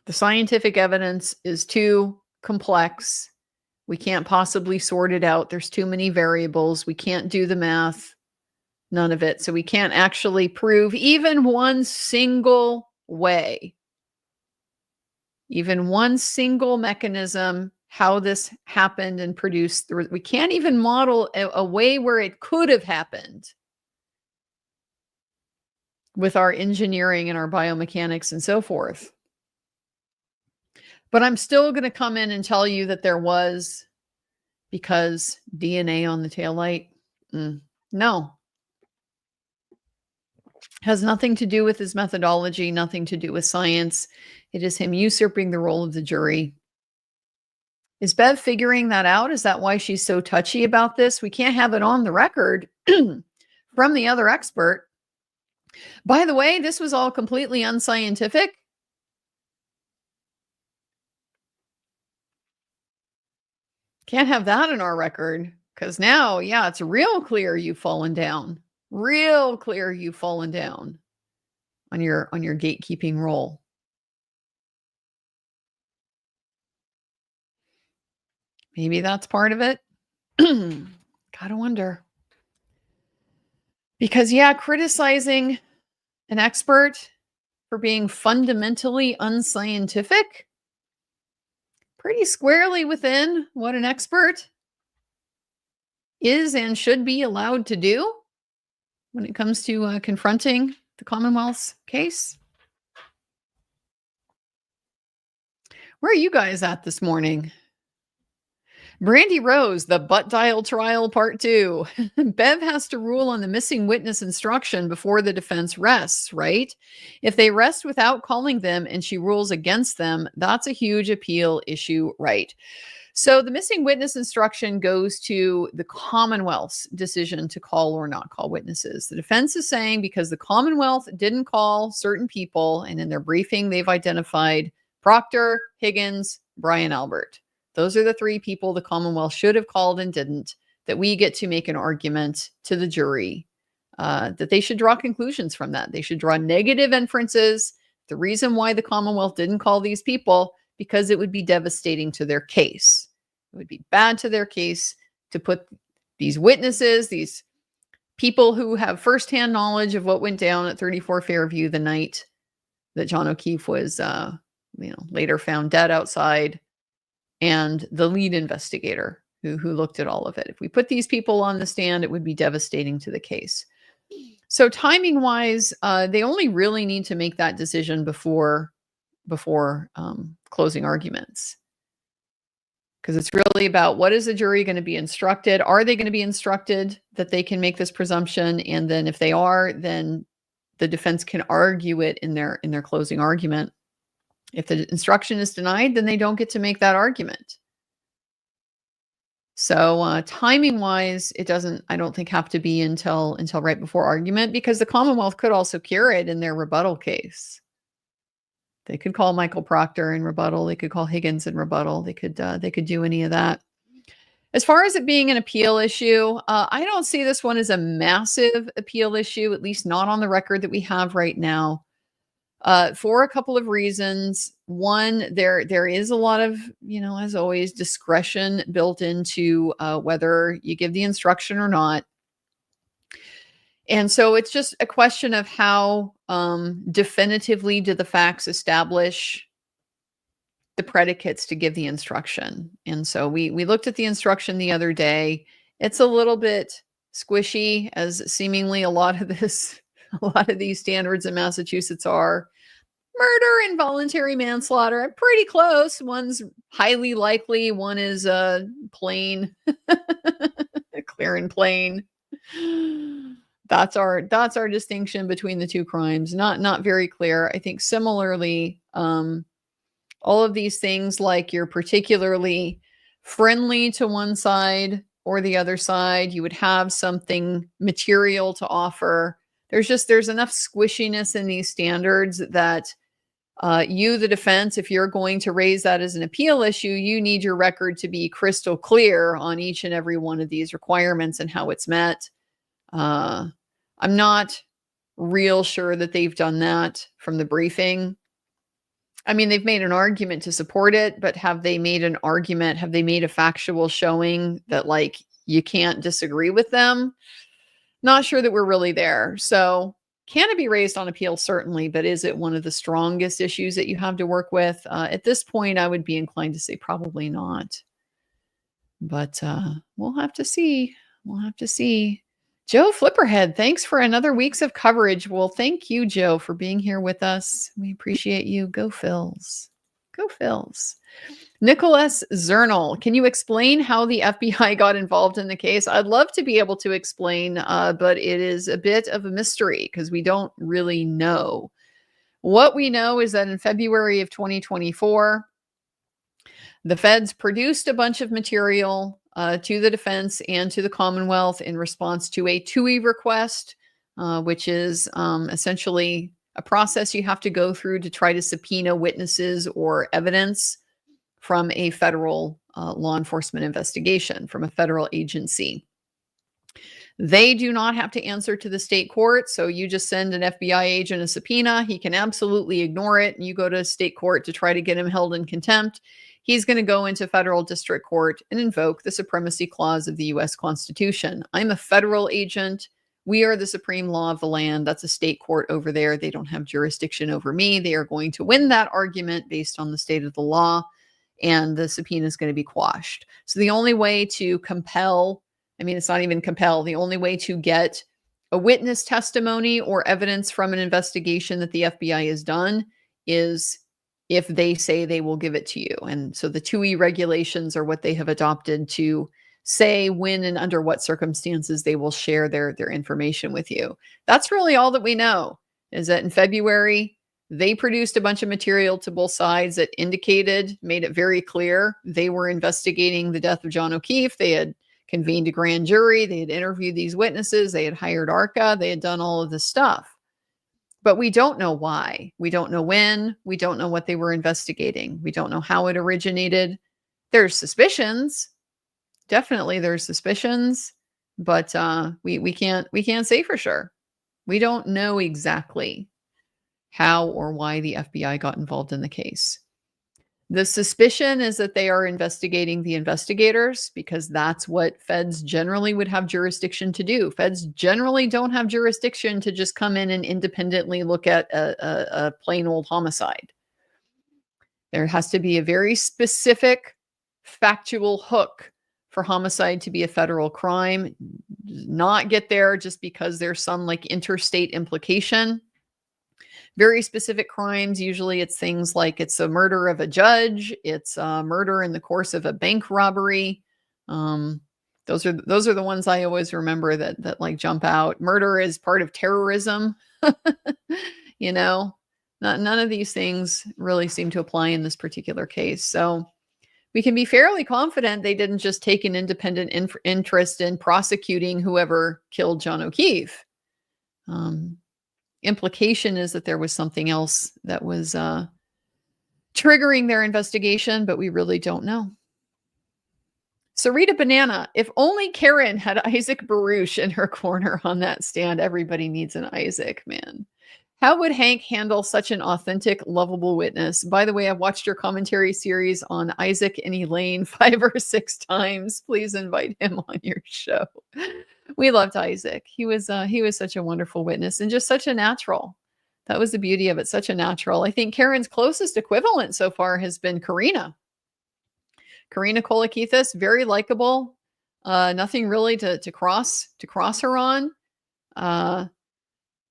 the scientific evidence is too complex. We can't possibly sort it out. There's too many variables. We can't do the math. None of it. So we can't actually prove even one single way, even one single mechanism, how this happened and produced. We can't even model a way where it could have happened with our engineering and our biomechanics and so forth. But I'm still going to come in and tell you that there was, because DNA on the taillight. No. Has nothing to do with his methodology, nothing to do with science. It is him usurping the role of the jury. Is Bev figuring that out? Is that why she's so touchy about this? We can't have it on the record from the other expert. By the way, this was all completely unscientific. Can't have that in our record, because now, yeah, it's real clear you've fallen down. Real clear you've fallen down on your gatekeeping role. Maybe that's part of it. Gotta wonder. Because, yeah, criticizing an expert for being fundamentally unscientific, pretty squarely within what an expert is and should be allowed to do when it comes to confronting the Commonwealth's case. Where are you guys at this morning? Brandy Rose, the butt dial trial part 2. Bev has to rule on the missing witness instruction before the defense rests, right? If they rest without calling them and she rules against them, that's a huge appeal issue, right? So the missing witness instruction goes to the Commonwealth's decision to call or not call witnesses. The defense is saying because the Commonwealth didn't call certain people, and in their briefing, they've identified Proctor, Higgins, Brian Albert. Those are the 3 people the Commonwealth should have called and didn't, that we get to make an argument to the jury that they should draw conclusions from that. They should draw negative inferences. The reason why the Commonwealth didn't call these people, because it would be devastating to their case. It would be bad to their case to put these witnesses, these people who have firsthand knowledge of what went down at 34 Fairview the night that John O'Keefe was later found dead outside, and the lead investigator who looked at all of it. If we put these people on the stand, it would be devastating to the case. So timing wise, they only really need to make that decision before closing arguments. because it's really about what is the jury going to be instructed? Are they going to be instructed that they can make this presumption? And then if they are, then the defense can argue it in their closing argument. If the instruction is denied, then they don't get to make that argument. So timing wise, it doesn't, I don't think, have to be until right before argument, because the Commonwealth could also cure it in their rebuttal case. They could call Michael Proctor in rebuttal. They could call Higgins in rebuttal. They could do any of that. As far as it being an appeal issue, I don't see this one as a massive appeal issue, at least not on the record that we have right now, for a couple of reasons. One, there is a lot of, as always, discretion built into whether you give the instruction or not. And so it's just a question of how definitively do the facts establish the predicates to give the instruction. And so we looked at the instruction the other day. It's a little bit squishy, as seemingly a lot of these standards in Massachusetts are. Murder, involuntary manslaughter, I'm pretty close. One's highly likely, one is plain, clear and plain. That's our distinction between the two crimes. Not very clear. I think similarly, all of these things, like you're particularly friendly to one side or the other side, you would have something material to offer. There's enough squishiness in these standards that you, the defense, if you're going to raise that as an appeal issue, you need your record to be crystal clear on each and every one of these requirements and how it's met. I'm not real sure that they've done that from the briefing. I mean, they've made an argument to support it, but have they made an argument? Have they made a factual showing that, like, you can't disagree with them? Not sure that we're really there. So can it be raised on appeal? Certainly, but is it one of the strongest issues that you have to work with? At this point, I would be inclined to say probably not. But we'll have to see. We'll have to see. Joe Flipperhead, thanks for another week's of coverage. Well, thank you, Joe, for being here with us. We appreciate you. Go Phils. Go Phils. Nicholas Zernal, can you explain how the FBI got involved in the case? I'd love to be able to explain, but it is a bit of a mystery because we don't really know. What we know is that in February of 2024, the feds produced a bunch of material to the defense and to the Commonwealth in response to a TUI request, which is essentially a process you have to go through to try to subpoena witnesses or evidence from a federal law enforcement investigation, from a federal agency. They do not have to answer to the state court. So you just send an FBI agent a subpoena. He can absolutely ignore it. And you go to state court to try to get him held in contempt. He's going to go into federal district court and invoke the supremacy clause of the U.S. Constitution. I'm a federal agent. We are the supreme law of the land. That's a state court over there. They don't have jurisdiction over me. They are going to win that argument based on the state of the law, and the subpoena is going to be quashed. So the only way to compel, I mean, it's not even compel, the only way to get a witness testimony or evidence from an investigation that the FBI has done is if they say they will give it to you. And so the TUI regulations are what they have adopted to say when and under what circumstances they will share their information with you. That's really all that we know, is that in February, they produced a bunch of material to both sides that made it very clear they were investigating the death of John O'Keefe. They had convened a grand jury. They had interviewed these witnesses. They had hired ARCCA. They had done all of this stuff. But we don't know why. We don't know when. We don't know what they were investigating. We don't know how it originated. There's suspicions. Definitely there's suspicions. But we can't say for sure. We don't know exactly how or why the FBI got involved in the case. The suspicion is that they are investigating the investigators, because that's what feds generally would have jurisdiction to do. Feds generally don't have jurisdiction to just come in and independently look at a plain old homicide. There has to be a very specific factual hook for homicide to be a federal crime. Not get there just because there's some like interstate implication. very specific crimes. Usually it's things like it's a murder of a judge, it's a murder in the course of a bank robbery. Those are the ones I always remember that like jump out. Murder is part of terrorism. You know, none of these things really seem to apply in this particular case. So we can be fairly confident they didn't just take an independent interest in prosecuting whoever killed John O'Keefe. Implication is that there was something else that was triggering their investigation, but we really don't know. Sarita Banana, if only Karen had Isaac Baruch in her corner on that stand. Everybody needs an Isaac, man. How would Hank handle such an authentic, lovable witness? By the way, I've watched your commentary series on Isaac and Elaine 5 or 6 times. Please invite him on your show. We loved Isaac. He was such a wonderful witness and just such a natural. That was the beauty of it, such a natural. I think Karen's closest equivalent so far has been Karina. Karina Kolakithis, very likable. Nothing really to cross her on.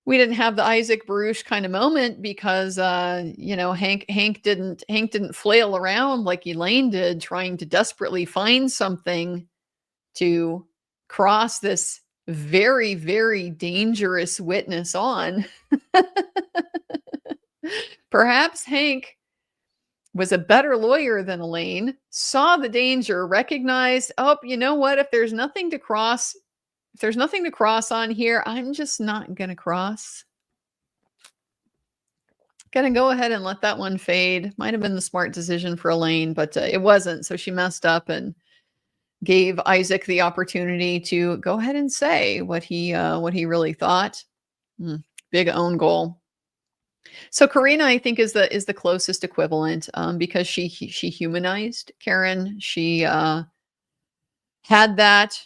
We didn't have the Isaac Baruch kind of moment because Hank didn't flail around like Elaine did, trying to desperately find something to cross this very, very dangerous witness on. Perhaps Hank was a better lawyer than Elaine, saw the danger, recognized, oh, you know what? If there's nothing to cross on here, I'm just not going to cross. Going to go ahead and let that one fade. Might have been the smart decision for Elaine, but it wasn't. So she messed up and gave Isaac the opportunity to go ahead and say what he really thought. Big own goal. So Karina, I think, is the closest equivalent because she humanized Karen. She had that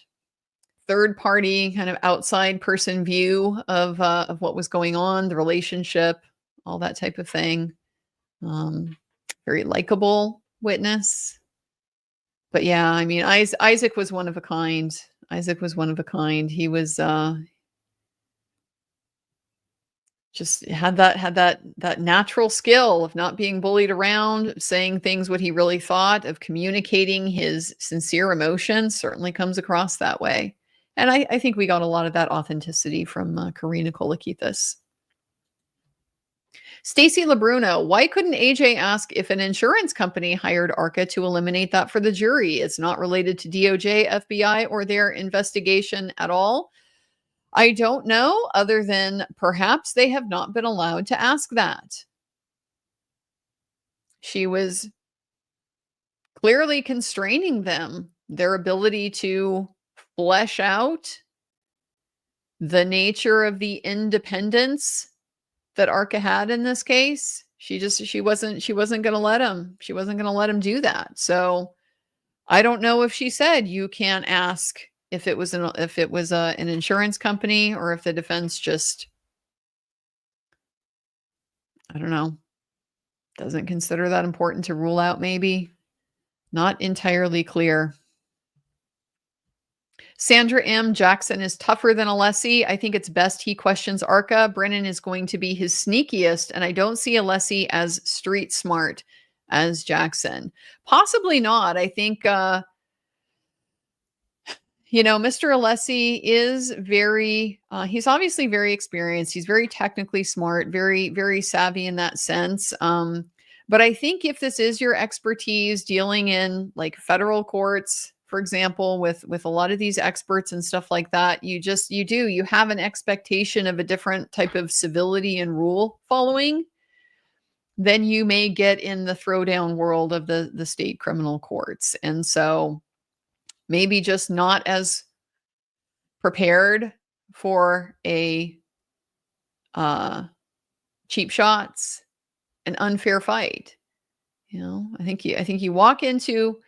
third party kind of outside person view of what was going on, the relationship, all that type of thing. Very likable witness. But yeah, I mean, Isaac was one of a kind. He was just had that natural skill of not being bullied around, saying things what he really thought, of communicating his sincere emotions. Certainly comes across that way. And I think we got a lot of that authenticity from Karina Kolakithis. Stacy Labruno, why couldn't AJ ask if an insurance company hired ARCCA to eliminate that for the jury? It's not related to DOJ, FBI, or their investigation at all. I don't know, other than perhaps they have not been allowed to ask that. She was clearly constraining them, their ability to flesh out the nature of the independence that ARCCA had in this case. She wasn't going to let him. She wasn't going to let him do that. So I don't know if she said you can't ask if it was an insurance company, or if the defense just, I don't know, doesn't consider that important to rule out. Maybe not entirely clear. Sandra M. Jackson is tougher than Alessi. I think it's best he questions ARCCA. Brennan is going to be his sneakiest, and I don't see Alessi as street smart as Jackson. Possibly not. I think, Mr. Alessi is he's obviously very experienced. He's very technically smart, very, very savvy in that sense. But I think if this is your expertise, dealing in like federal courts, for example, with a lot of these experts and stuff like that, you have an expectation of a different type of civility and rule following than you may get in the throwdown world of the state criminal courts. And so maybe just not as prepared for a cheap shots, an unfair fight. I think you walk into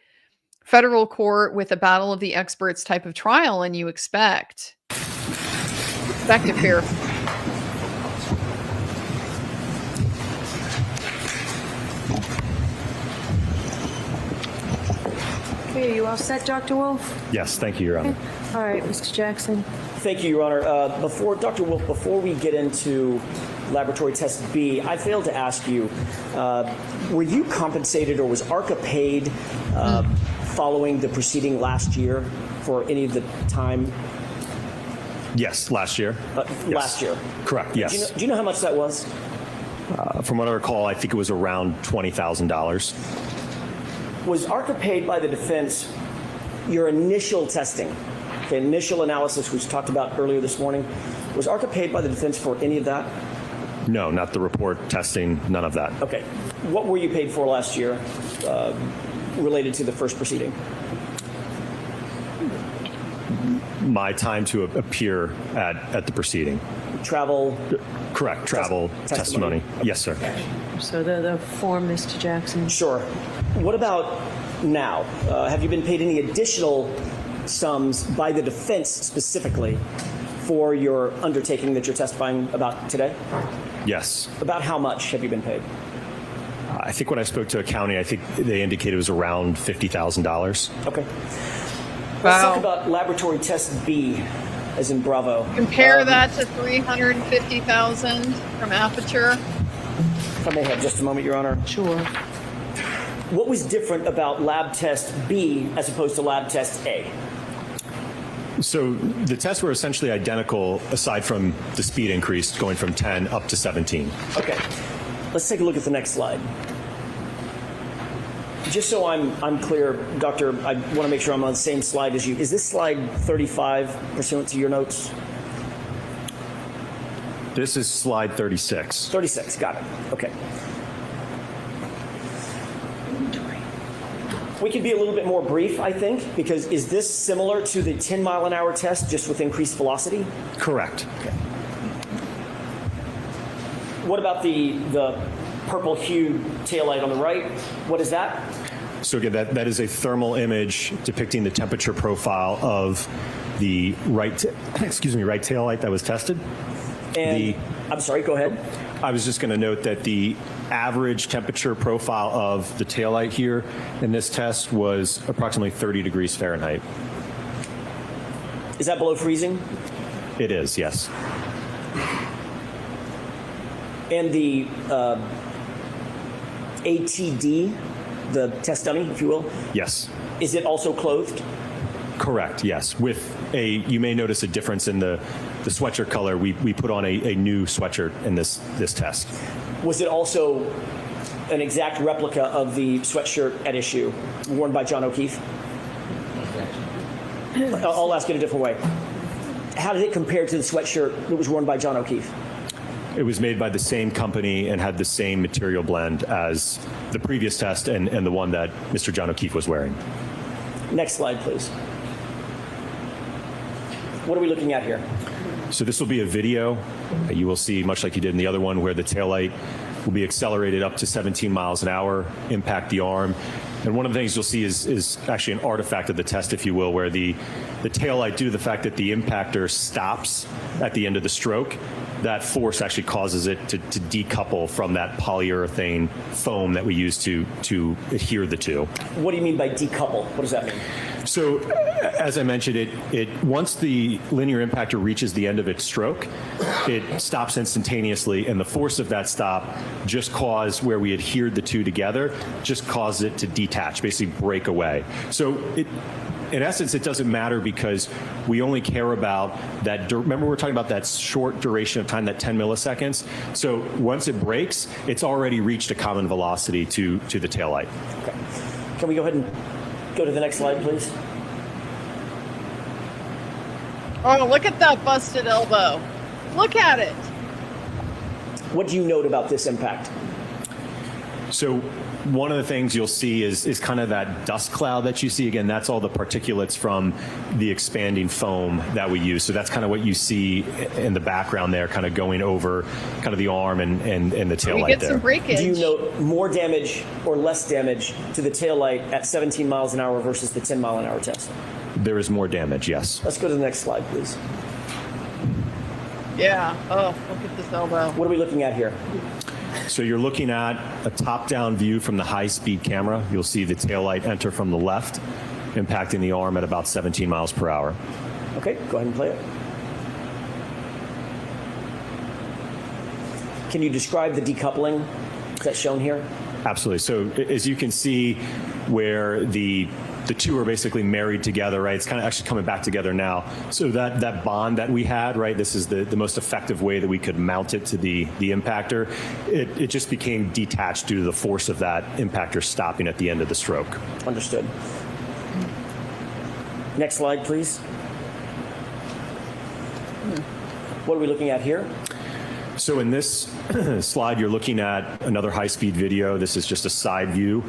federal court with a battle of the experts type of trial, and you expect a fair. Okay, are you all set, Dr. Wolfe? Yes, thank you, Your Honor. All right, Mr. Jackson. Thank you, Your Honor. Dr. Wolfe, before we get into laboratory test B, I failed to ask you, were you compensated or was ARCCA paid following the proceeding last year for any of the time? Yes, last year. Yes. Last year? Correct, yes. Do you know how much that was? From what I recall, I think it was around $20,000. Was ARCCA paid by the defense your initial testing, the initial analysis which talked about earlier this morning? Was ARCCA paid by the defense for any of that? No, not the report, testing, none of that. Okay. What were you paid for last year related to the first proceeding? My time to appear at the proceeding. Travel? Correct, travel, testimony. Yes, sir. So the form, Mr. Jackson. Sure. What about now? Have you been paid any additional sums by the defense specifically for your undertaking that you're testifying about today? Yes. About how much have you been paid? I think when I spoke to accounting, I think they indicated it was around $50,000. Okay. Wow. Let's talk about laboratory test B, as in Bravo. Compare that to $350,000 from Aperture. If I may have just a moment, Your Honor. Sure. What was different about lab test B as opposed to lab test A? So the tests were essentially identical aside from the speed increase going from 10 up to 17. Okay. Let's take a look at the next slide. Just so I'm clear, Doctor, I want to make sure I'm on the same slide as you. Is this slide 35 pursuant to your notes? This is slide 36. 36, got it. Okay. We could be a little bit more brief, I think, because is this similar to the 10-mile-an-hour test, just with increased velocity? Correct. Okay. What about the purple hued taillight on the right? What is that? So again, that is a thermal image depicting the temperature profile of the right tail light that was tested. And I'm sorry, go ahead. I was just going to note that the average temperature profile of the tail light here in this test was approximately 30 degrees Fahrenheit. Is that below freezing? It is, yes. And the ATD, the test dummy, if you will, Yes. is it also clothed? Correct, yes. You may notice a difference in the sweatshirt color. We put on a new sweatshirt in this test. Was it also an exact replica of the sweatshirt at issue worn by John O'Keefe? I'll ask it a different way. How did it compare to the sweatshirt that was worn by John O'Keefe? It was made by the same company and had the same material blend as the previous test and the one that Mr. John O'Keefe was wearing. Next slide, please. What are we looking at here? So this will be a video. You will see, much like you did in the other one, where the taillight will be accelerated up to 17 miles an hour, impact the arm. And one of the things you'll see is actually an artifact of the test, if you will, where the taillight, due to the fact that the impactor stops at the end of the stroke, that force actually causes it to decouple from that polyurethane foam that we use to adhere the two. What do you mean by decouple? What does that mean? So, as I mentioned, it once the linear impactor reaches the end of its stroke, it stops instantaneously, and the force of that stop just caused where we adhered the two together, just caused it to detach, basically break away. So in essence, it doesn't matter because we only care about that. Remember, we're talking about that short duration of time, that 10 milliseconds. So once it breaks, it's already reached a common velocity to the taillight. Okay. Can we go ahead and go to the next slide, please? Oh, look at that busted elbow. Look at it. What do you note about this impact? So one of the things you'll see is kind of that dust cloud that you see. Again, that's all the particulates from the expanding foam that we use. So that's kind of what you see in the background there, kind of going over kind of the arm and the tail We light get there. some breakage. Do you note more damage or less damage to the taillight at 17 miles an hour versus the 10 mile an hour test? There is more damage, yes. Let's go to the next slide, please. Yeah. Oh, look at this elbow. What are we looking at here? So you're looking at a top-down view from the high-speed camera. You'll see the taillight enter from the left. impacting the arm at about 17 miles per hour. Okay, go ahead and play it. Can you describe the decoupling that's shown here? Absolutely. So as you can see where the two are basically married together, right? It's kind of actually coming back together now. So that bond that we had, right? This is the most effective way that we could mount it to the impactor. It just became detached due to the force of that impactor stopping at the end of the stroke. Understood. Next slide, please. What are we looking at here? So in this slide, you're looking at another high-speed video. This is just a side view.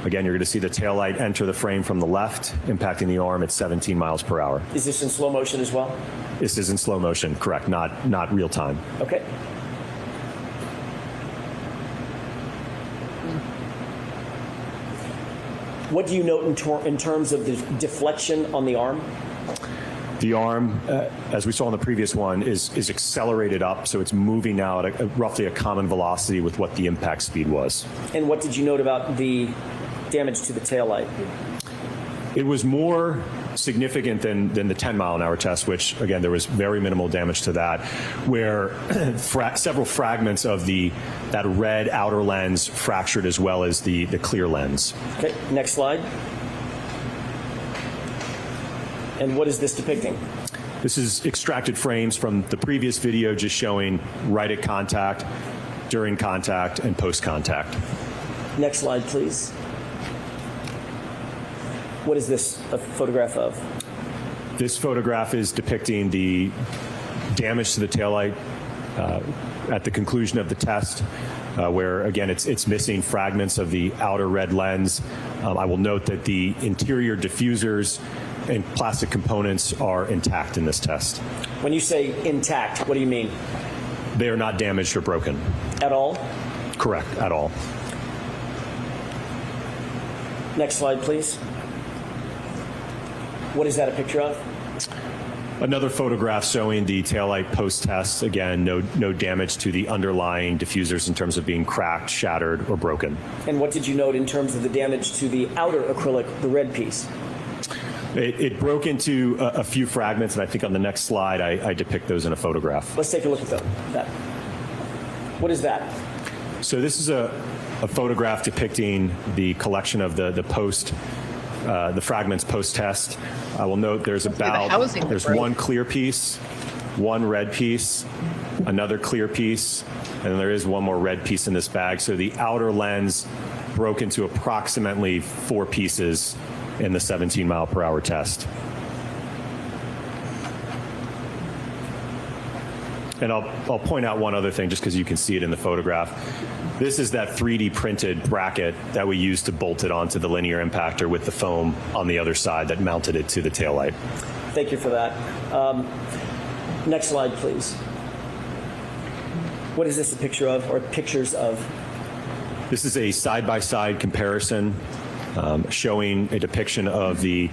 Again, you're going to see the taillight enter the frame from the left, impacting the arm at 17 miles per hour. Is this in slow motion as well? This is in slow motion, correct, not real time. Okay. What do you note in terms of the deflection on the arm? The arm, as we saw in the previous one, is accelerated up, so it's moving now at roughly a common velocity with what the impact speed was. And what did you note about the damage to the taillight? It was more significant than the 10-mile-an-hour test, which, again, there was very minimal damage to that, where several fragments of that red outer lens fractured as well as the clear lens. Okay, next slide. And what is this depicting? This is extracted frames from the previous video just showing right at contact, during contact, and post-contact. Next slide, please. What is this a photograph of? This photograph is depicting the damage to the taillight at the conclusion of the test, where, again, it's missing fragments of the outer red lens. I will note that the interior diffusers and plastic components are intact in this test. When you say intact, what do you mean? They are not damaged or broken. At all? Correct, at all. Next slide, please. What is that a picture of? Another photograph showing the taillight post-test. Again, no damage to the underlying diffusers in terms of being cracked, shattered, or broken. And what did you note in terms of the damage to the outer acrylic, the red piece? It broke into a few fragments, and I think on the next slide I depict those in a photograph. Let's take a look at that. What is that? So this is a photograph depicting the collection of the fragments post-test. I will note there's one clear piece, one red piece, another clear piece, and then there is one more red piece in this bag. So the outer lens broke into approximately 4 pieces in the 17-mile-per-hour test. And I'll point out one other thing just because you can see it in the photograph. This is that 3D printed bracket that we used to bolt it onto the linear impactor with the foam on the other side that mounted it to the taillight. Thank you for that. Next slide, please. What is this a picture of, or pictures of? This is a side-by-side comparison showing a depiction of the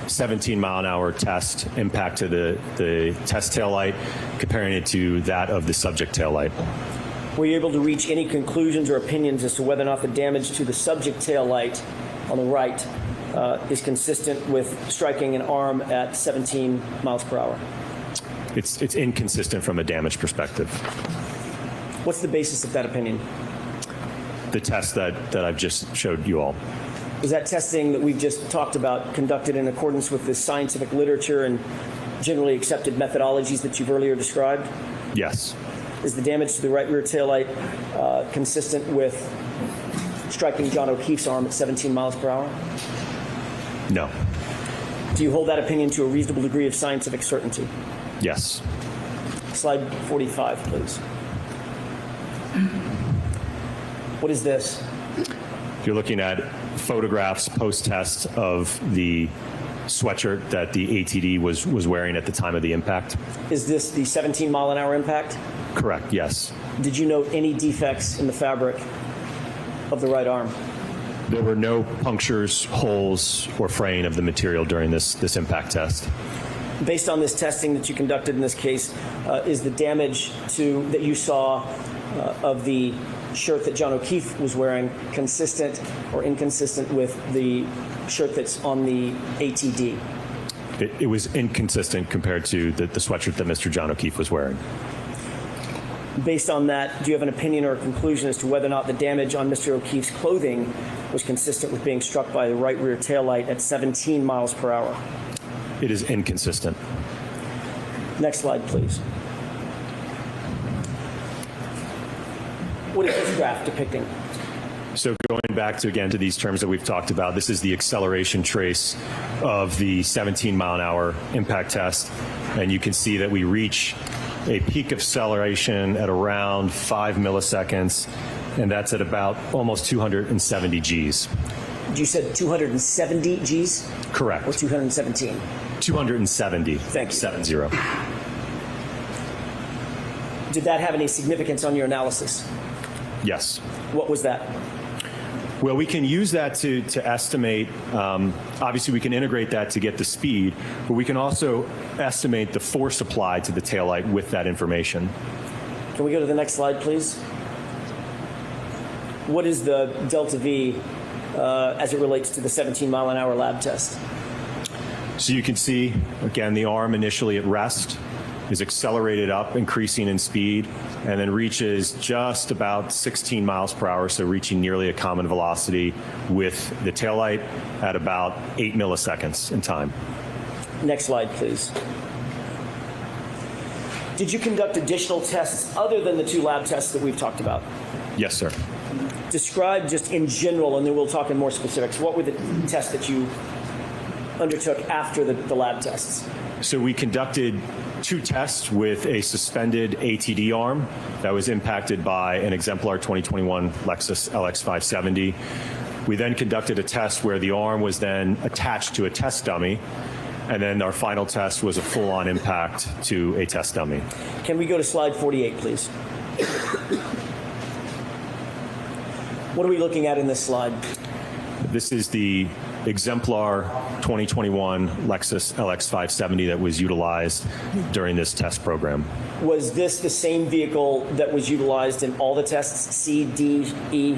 17-mile-an-hour test impact to the test taillight, comparing it to that of the subject taillight. Were you able to reach any conclusions or opinions as to whether or not the damage to the subject taillight on the right is consistent with striking an arm at 17 miles per hour? It's inconsistent from a damage perspective. What's the basis of that opinion? The test that I've just showed you all. Was that testing that we've just talked about conducted in accordance with the scientific literature and generally accepted methodologies that you've earlier described? Yes. Is the damage to the right rear taillight consistent with striking John O'Keefe's arm at 17 miles per hour? No. Do you hold that opinion to a reasonable degree of scientific certainty? Yes. Slide 45, please. What is this? You're looking at photographs post-test of the sweatshirt that the ATD was wearing at the time of the impact. Is this the 17-mile-an-hour impact? Correct, yes. Did you note any defects in the fabric of the right arm? There were no punctures, holes, or fraying of the material during this impact test. Based on this testing that you conducted in this case, is the damage that you saw of the shirt that John O'Keefe was wearing consistent or inconsistent with the shirt that's on the ATD? It was inconsistent compared to the sweatshirt that Mr. John O'Keefe was wearing. Based on that, do you have an opinion or a conclusion as to whether or not the damage on Mr. O'Keefe's clothing was consistent with being struck by the right rear taillight at 17 miles per hour? It is inconsistent. Next slide, please. What is this graph depicting? So going back to, again, to these terms that we've talked about, this is the acceleration trace of the 17-mile-an-hour impact test. And you can see that we reach a peak acceleration at around 5 milliseconds, and that's at about almost 270 Gs. You said 270 Gs? Correct. Or 217? 270. Thank you. 70. Did that have any significance on your analysis? Yes. What was that? Well, we can use that to estimate, obviously we can integrate that to get the speed, but we can also estimate the force applied to the taillight with that information. Can we go to the next slide, please? What is the delta V as it relates to the 17-mile-an-hour lab test? So you can see, again, the arm initially at rest is accelerated up, increasing in speed, and then reaches just about 16 miles per hour, so reaching nearly a common velocity with the taillight at about 8 milliseconds in time. Next slide, please. Did you conduct additional tests other than the 2 lab tests that we've talked about? Yes, sir. Describe just in general, and then we'll talk in more specifics. What were the tests that you undertook after the lab tests? So we conducted 2 tests with a suspended ATD arm that was impacted by an exemplar 2021 Lexus LX570. We then conducted a test where the arm was then attached to a test dummy, and then our final test was a full-on impact to a test dummy. Can we go to slide 48, please? What are we looking at in this slide? This is the exemplar 2021 Lexus LX570 that was utilized during this test program. Was this the same vehicle that was utilized in all the tests, C, D, E,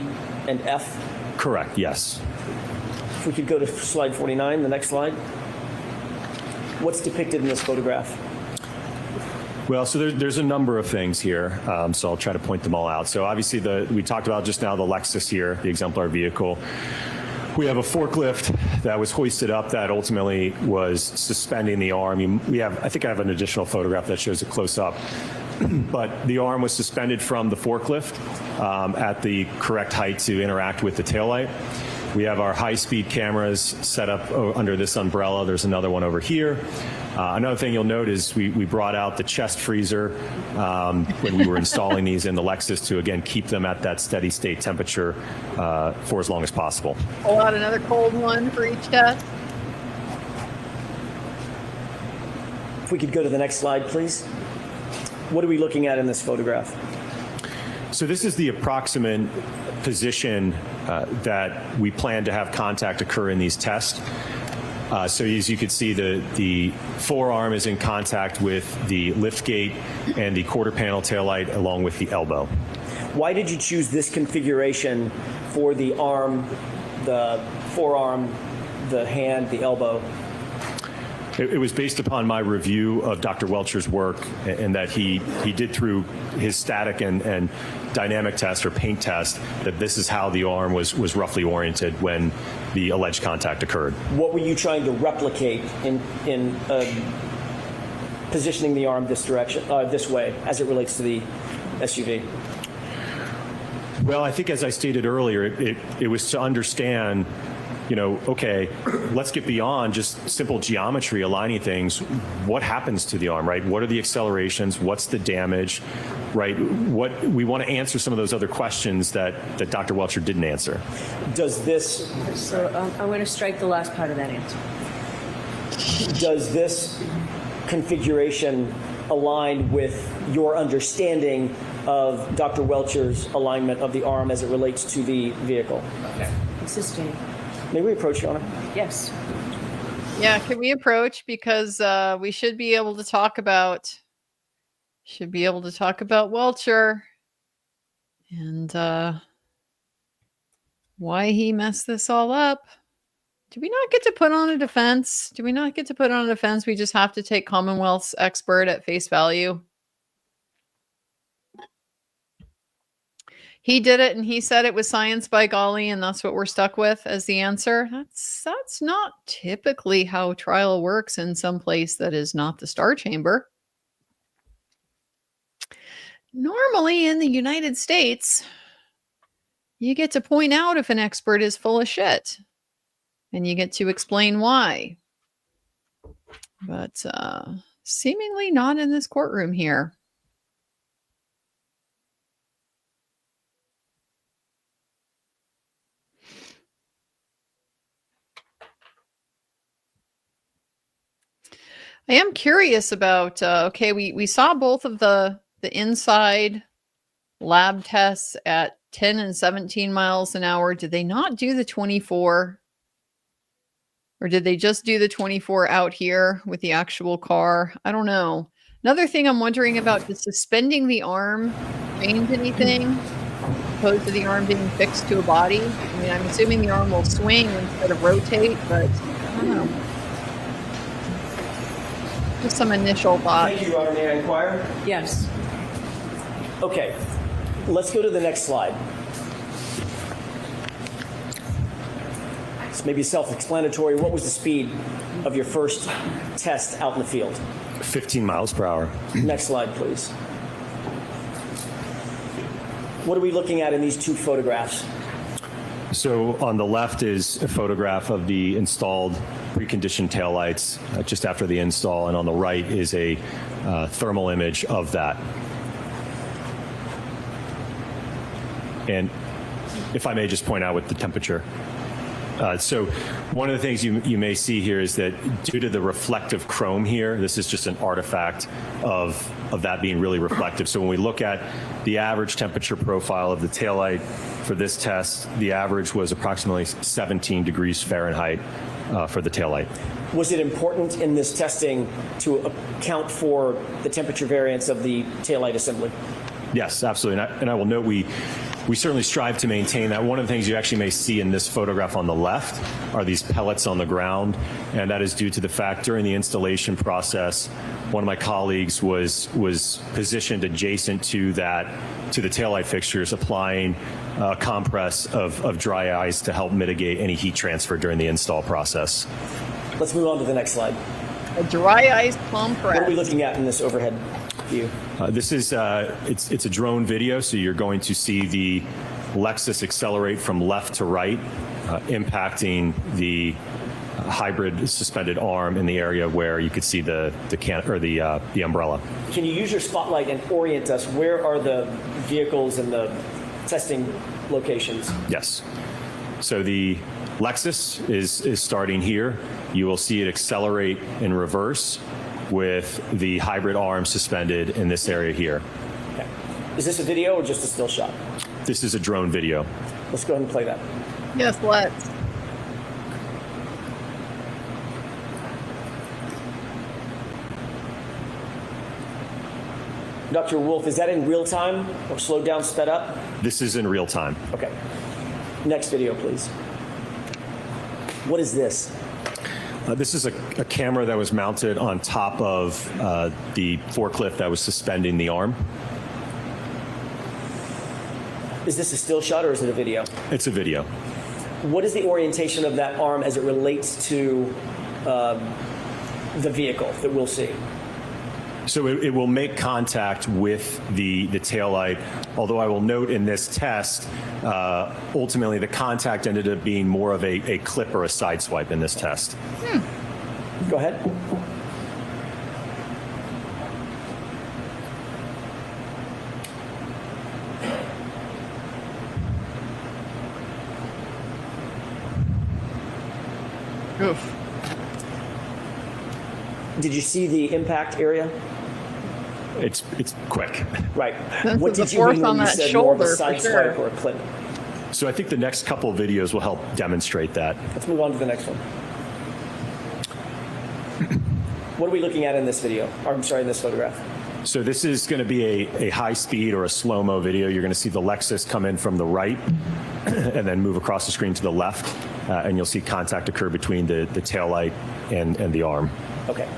and F? Correct, yes. If we could go to slide 49, the next slide. What's depicted in this photograph? Well, so there's a number of things here, so I'll try to point them all out. So obviously, we talked about just now the Lexus here, the exemplar vehicle. We have a forklift that was hoisted up that ultimately was suspending the arm. I think I have an additional photograph that shows it close up. But the arm was suspended from the forklift at the correct height to interact with the taillight. We have our high-speed cameras set up under this umbrella. There's another one over here. Another thing you'll note is we brought out the chest freezer when we were installing these in the Lexus to, again, keep them at that steady state temperature for as long as possible. Pull out another cold one for each test. If we could go to the next slide, please. What are we looking at in this photograph? So this is the approximate position that we plan to have contact occur in these tests. So as you can see, the forearm is in contact with the lift gate and the quarter panel taillight along with the elbow. Why did you choose this configuration for the arm, the forearm, the hand, the elbow? It was based upon my review of Dr. Welcher's work, and that he did through his static and dynamic test or paint test that this is how the arm was roughly oriented when the alleged contact occurred. What were you trying to replicate in positioning the arm this direction, this way, as it relates to the SUV? Well, I think as I stated earlier, it was to understand, okay, let's get beyond just simple geometry, aligning things. What happens to the arm, right? What are the accelerations? What's the damage, right? What we want to answer some of those other questions that Dr. Welcher didn't answer. Does this... So I'm going to strike the last part of that answer. Does this configuration align with your understanding of Dr. Welcher's alignment of the arm as it relates to the vehicle? Okay. Existing. May we approach, Your Honor? Yes. Yeah, can we approach, because we should be able to talk about Welcher. And why he messed this all up. Do we not get to put on a defense? Do we not get to put on a defense? We just have to take Commonwealth's expert at face value. He did it and he said it was science by golly, and that's what we're stuck with as the answer. That's not typically how trial works in some place that is not the Star Chamber. Normally in the United States, you get to point out if an expert is full of shit. And you get to explain why. But seemingly not in this courtroom here. I am curious about, okay, we saw both of the inside lab tests at 10 and 17 miles an hour. Did they not do the 24? Or did they just do the 24 out here with the actual car? I don't know. Another thing I'm wondering about, does suspending the arm change anything opposed to the arm being fixed to a body? I mean, I'm assuming the arm will swing instead of rotate, but I don't know. Just some initial thoughts. Thank you, Your Honor. May I inquire? Yes. Okay, let's go to the next slide. It's maybe self-explanatory. What was the speed of your first test out in the field? 15 miles per hour. Next slide, please. What are we looking at in these two photographs? So on the left is a photograph of the installed preconditioned taillights just after the install, and on the right is a thermal image of that. And if I may just point out with the temperature. So one of the things you may see here is that due to the reflective chrome here, this is just an artifact of that being really reflective. So when we look at the average temperature profile of the taillight for this test, the average was approximately 17 degrees Fahrenheit for the taillight. Was it important in this testing to account for the temperature variance of the taillight assembly? Yes, absolutely. And I will note we certainly strive to maintain that. One of the things you actually may see in this photograph on the left are these pellets on the ground, and that is due to the fact during the installation process, one of my colleagues was positioned adjacent to the taillight fixtures, applying a compress of dry ice to help mitigate any heat transfer during the install process. Let's move on to the next slide. A dry ice compress. What are we looking at in this overhead view? This is it's a drone video, so you're going to see the Lexus accelerate from left to right, impacting the hybrid suspended arm in the area where you could see the umbrella. Can you use your spotlight and orient us? Where are the vehicles and the testing locations? Yes. So the Lexus is starting here. You will see it accelerate in reverse with the hybrid arm suspended in this area here. Okay. Is this a video or just a still shot? This is a drone video. Let's go ahead and play that. Yes, let's. Dr. Wolfe, is that in real time or slowed down, sped up? This is in real time. Okay. Next video, please. What is this? This is a camera that was mounted on top of the forklift that was suspending the arm. Is this a still shot or is it a video? It's a video. What is the orientation of that arm as it relates to the vehicle that we'll see? So it will make contact with the taillight, although I will note in this test, ultimately the contact ended up being more of a clip or a side swipe in this test. Go ahead. Oof. Did you see the impact area? It's quick. Right. Sense What of the did you force mean on when you that said more of a shoulder, side for swipe sure. or a clip? So I think the next couple of videos will help demonstrate that. Let's move on to the next one. What are we looking at in this video? Or, I'm sorry, in this photograph. So this is going to be a high speed or a slow-mo video. You're going to see the Lexus come in from the right and then move across the screen to the left, and you'll see contact occur between the taillight and the arm. Okay.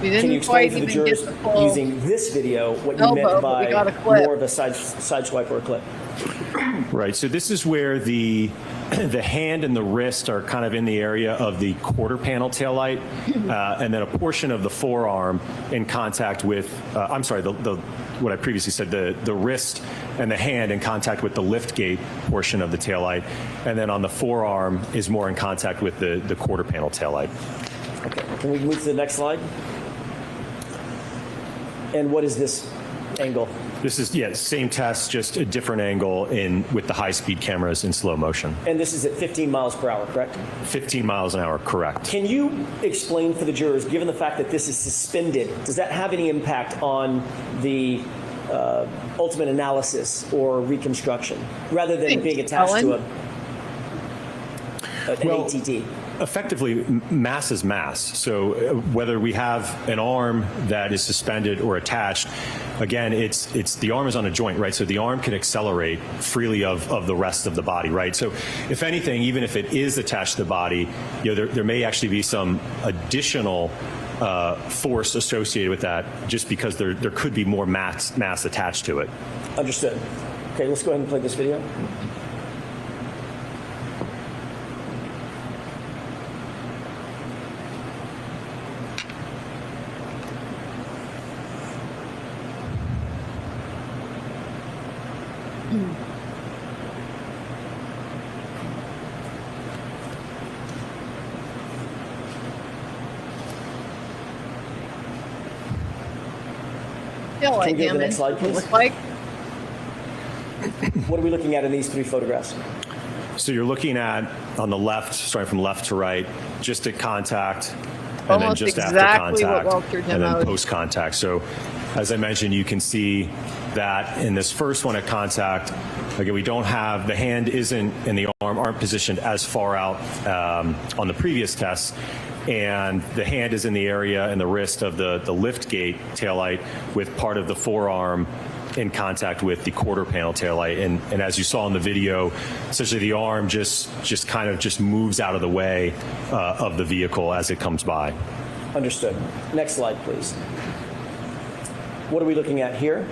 We Can you didn't explain quite for the even get jurors the full. using this video what you elbow, meant but by we got a clip. more of a side swipe or a clip? Right. So this is where the hand and the wrist are kind of in the area of the quarter panel taillight, and then a portion of the forearm in contact with, I'm sorry, what I previously said, the wrist and the hand in contact with the lift gate portion of the taillight, and then on the forearm is more in contact with the quarter panel taillight. Okay. Can we move to the next slide? And what is this angle? This is, yeah, same test, just a different angle with the high-speed cameras in slow motion. And this is at 15 miles per hour, correct? 15 miles an hour, correct. Can you explain for the jurors, given the fact that this is suspended, does that have any impact on the ultimate analysis or reconstruction, rather than being attached to an ATT? Effectively, mass is mass. So whether we have an arm that is suspended or attached, again, it's the arm is on a joint, right? So the arm can accelerate freely of the rest of the body, right? So if anything, even if it is attached to the body, there may actually be some additional force associated with that, just because there could be more mass attached to it. Understood. Okay, let's go ahead and play this video. Taillight Can we go to the damage. next slide, please? Look like What are we looking at in these three photographs? So you're looking at, on the left, starting from left to right, just at contact, and then Almost just exactly after what contact, Welcher and then demoed. post-contact. So as I mentioned, you can see that in this first one at contact, again, we don't have, the hand isn't and the arm aren't positioned as far out on the previous tests, and the hand is in the area and the wrist of the lift gate taillight, with part of the forearm in contact with the quarter panel taillight. And as you saw in the video, essentially the arm just kind of moves out of the way of the vehicle as it comes by. Understood. Next slide, please. What are we looking at here?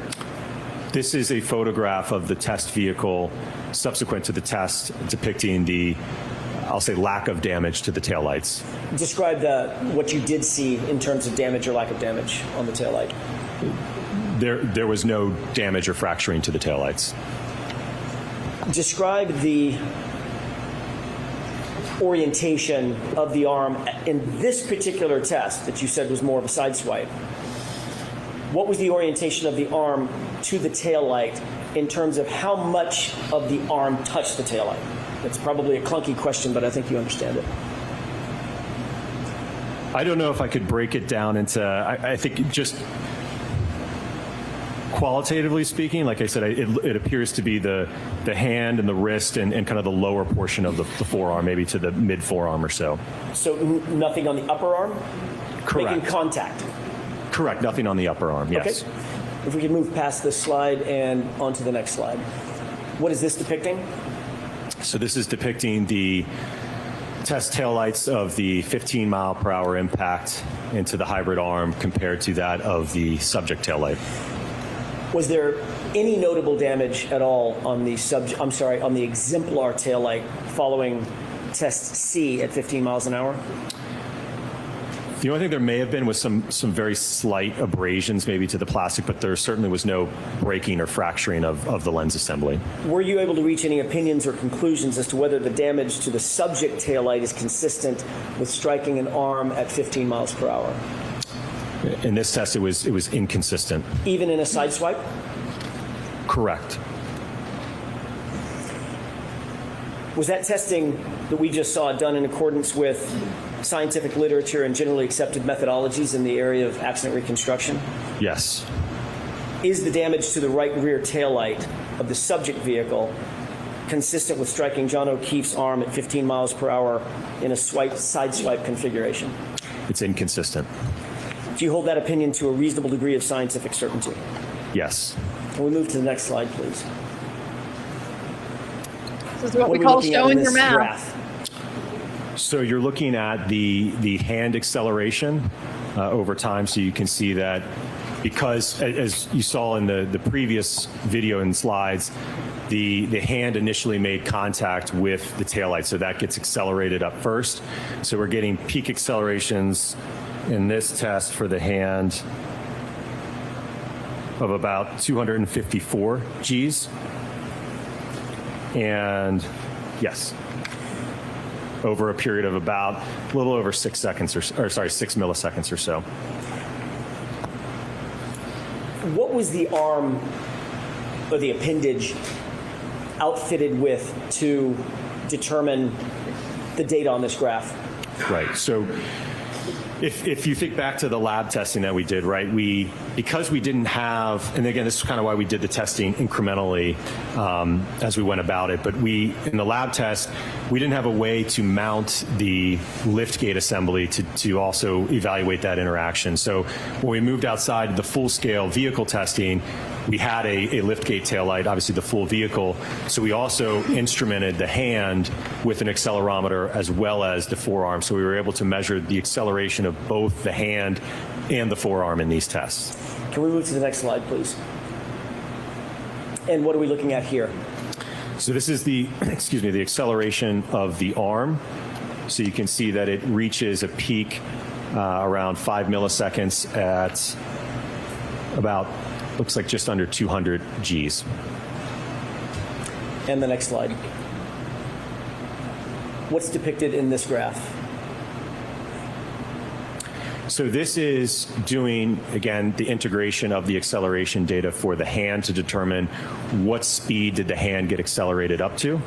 This is a photograph of the test vehicle subsequent to the test, depicting the, I'll say, lack of damage to the taillights. Describe what you did see in terms of damage or lack of damage on the taillight. There was no damage or fracturing to the taillights. Describe the orientation of the arm in this particular test that you said was more of a side swipe. What was the orientation of the arm to the taillight in terms of how much of the arm touched the taillight? It's probably a clunky question, but I think you understand it. I don't know if I could break it down into, I think just qualitatively speaking, like I said, it appears to be the hand and the wrist and kind of the lower portion of the forearm, maybe to the mid forearm or so. So nothing on the upper arm? Correct. Making contact? Correct. Nothing on the upper arm, yes. Okay. If we can move past this slide and onto the next slide. What is this depicting? So this is depicting the test taillights of the 15 mile per hour impact into the hybrid arm compared to that of the subject taillight. Was there any notable damage at all on the on the exemplar taillight following test C at 15 miles an hour? The only thing there may have been was some very slight abrasions maybe to the plastic, but there certainly was no breaking or fracturing of the lens assembly. Were you able to reach any opinions or conclusions as to whether the damage to the subject taillight is consistent with striking an arm at 15 miles per hour? In this test, it was inconsistent. Even in a side swipe? Correct. Was that testing that we just saw done in accordance with scientific literature and generally accepted methodologies in the area of accident reconstruction? Yes. Is the damage to the right rear taillight of the subject vehicle consistent with striking John O'Keefe's arm at 15 miles per hour in a side swipe configuration? It's inconsistent. Do you hold that opinion to a reasonable degree of scientific certainty? Yes. Can we move to the next slide, please? This is what we are call looking at in showing this your math. graph? So you're looking at the hand acceleration over time. So you can see that because, as you saw in the previous video and slides, the hand initially made contact with the taillight. So that gets accelerated up first. So we're getting peak accelerations in this test for the hand of about 254 Gs. And yes, over a period of about a little over 6 seconds or 6 milliseconds or so. What was the arm or the appendage outfitted with to determine the data on this graph? Right. So if you think back to the lab testing that we did, right, because we didn't have, and again, this is kind of why we did the testing incrementally as we went about it, but in the lab test, we didn't have a way to mount the liftgate assembly to also evaluate that interaction. So when we moved outside the full-scale vehicle testing, we had a liftgate taillight, obviously the full vehicle. So we also instrumented the hand with an accelerometer as well as the forearm. So we were able to measure the acceleration of both the hand and the forearm in these tests. Can we move to the next slide, please? And what are we looking at here? So this is the acceleration of the arm. So you can see that it reaches a peak around 5 milliseconds at about, looks like just under 200 Gs. And the next slide. What's depicted in this graph? So this is doing, again, the integration of the acceleration data for the hand to determine what speed did the hand get accelerated up to.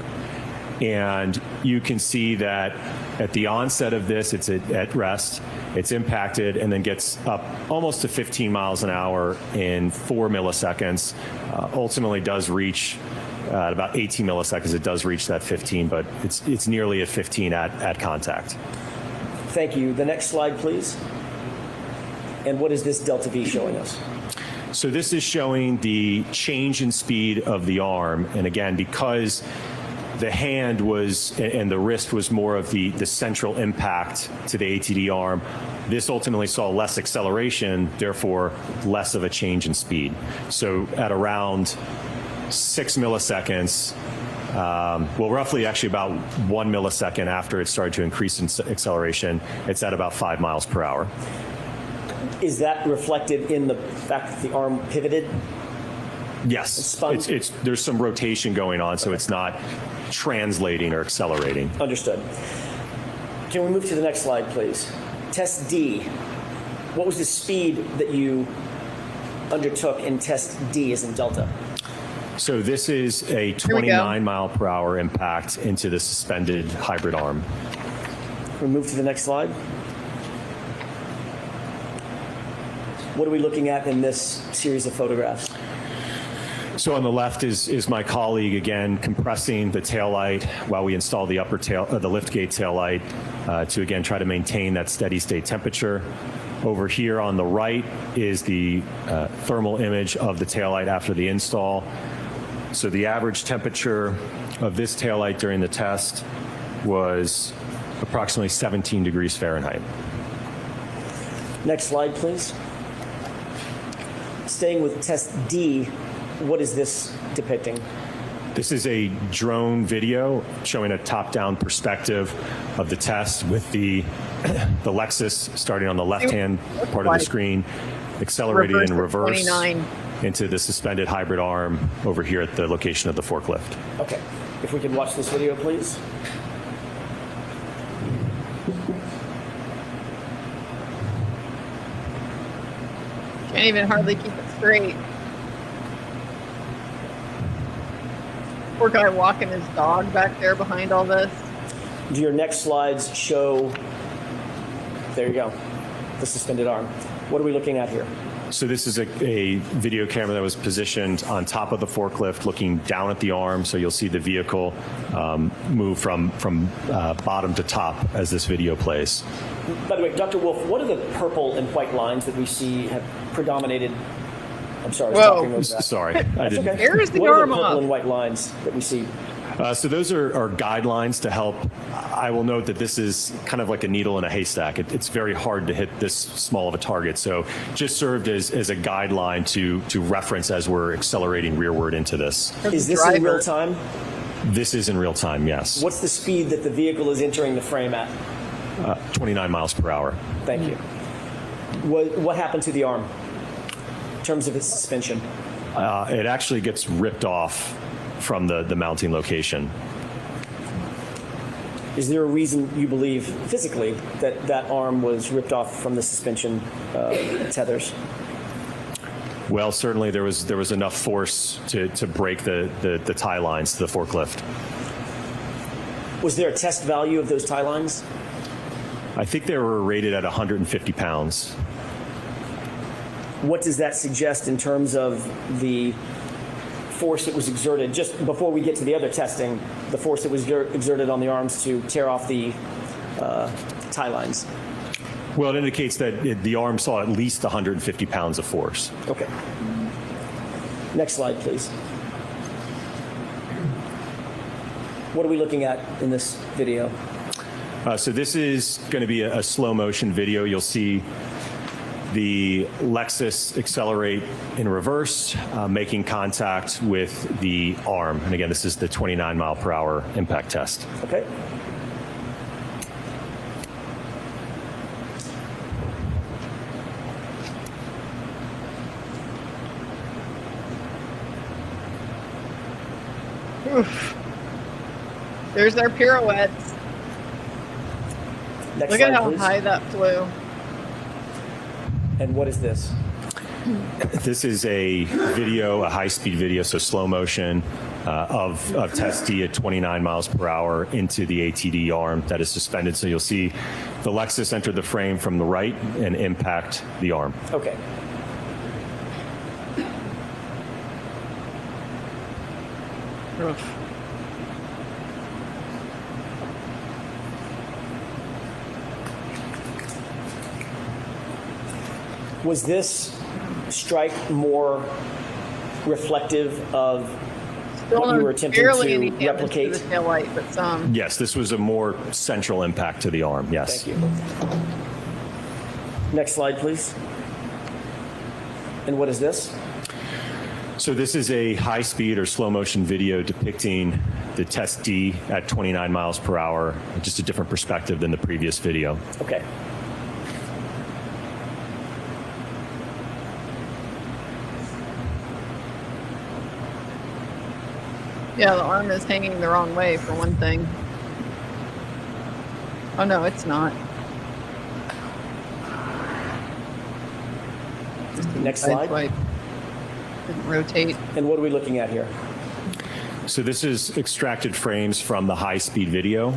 And you can see that at the onset of this, it's at rest, it's impacted, and then gets up almost to 15 miles an hour in 4 milliseconds. Ultimately does reach at about 18 milliseconds, it does reach that 15, but it's nearly at 15 at contact. Thank you. The next slide, please. And what is this delta V showing us? So this is showing the change in speed of the arm. And again, because the hand was, and the wrist was more of the central impact to the ATD arm, this ultimately saw less acceleration, therefore less of a change in speed. So at around 6 milliseconds, well, roughly actually about 1 millisecond after it started to increase in acceleration, it's at about 5 miles per hour. Is that reflected in the fact that the arm pivoted? Yes, there's some rotation going on, so it's not translating or accelerating. Understood. Can we move to the next slide, please? Test D. What was the speed that you undertook in test D as in Delta? So this is a 29 mile per hour impact into the suspended hybrid arm. Can we move to the next slide? What are we looking at in this series of photographs? So on the left is my colleague, again, compressing the taillight while we install the upper tail, the liftgate taillight to, again, try to maintain that steady state temperature. Over here on the right is the thermal image of the taillight after the install. So the average temperature of this taillight during the test was approximately 17 degrees Fahrenheit. Next slide, please. Staying with test D, what is this depicting? This is a drone video showing a top-down perspective of the test with the Lexus starting on the left-hand part of the screen, accelerating in reverse into the suspended hybrid arm over here at the location of the forklift. Okay. If we could watch this video, please. Can't even hardly keep it straight. Poor guy walking his dog back there behind all this. Do your next slides show, there you go, the suspended arm. What are we looking at here? So this is a video camera that was positioned on top of the forklift looking down at the arm. So you'll see the vehicle move from bottom to top as this video plays. By the way, Dr. Wolfe, what are the purple and white lines that we see have predominated? I'm sorry, I was talking over that. Sorry, I didn't. Okay. Here's the what are arm the purple up. and white lines that we see? So those are guidelines to help. I will note that this is kind of like a needle in a haystack. It's very hard to hit this small of a target. So just served as a guideline to reference as we're accelerating rearward into this. Is this in real time? This is in real time, yes. What's the speed that the vehicle is entering the frame at? 29 miles per hour. Thank you. What happened to the arm in terms of its suspension? It actually gets ripped off from the mounting location. Is there a reason you believe physically that that arm was ripped off from the suspension tethers? Well, certainly there was enough force to break the tie lines to the forklift. Was there a test value of those tie lines? I think they were rated at 150 pounds. What does that suggest in terms of the force that was exerted, just before we get to the other testing, the force that was exerted on the arms to tear off the tie lines? Well, it indicates that the arm saw at least 150 pounds of force. Okay. Next slide, please. What are we looking at in this video? So this is going to be a slow motion video. You'll see the Lexus accelerate in reverse, making contact with the arm. And again, this is the 29 mile per hour impact test. Okay. Oof. There's our pirouettes. Next Look slide, at how please. high that flew. And what is this? This is a video, a high-speed video, so slow motion of test D at 29 miles per hour into the ATD arm that is suspended. So you'll see the Lexus enter the frame from the right and impact the arm. Okay. Oof. Was this strike more reflective of what you were attempting barely any to damage replicate? to the taillight, but some. Yes, this was a more central impact to the arm, yes. Thank you. Next slide, please. And what is this? So this is a high-speed or slow-motion video depicting the test D at 29 miles per hour, just a different perspective than the previous video. Okay. Yeah, the arm is hanging the wrong way for one thing. Oh no, it's not. Next slide. Sideswipe. Didn't rotate. And what are we looking at here? So this is extracted frames from the high-speed video.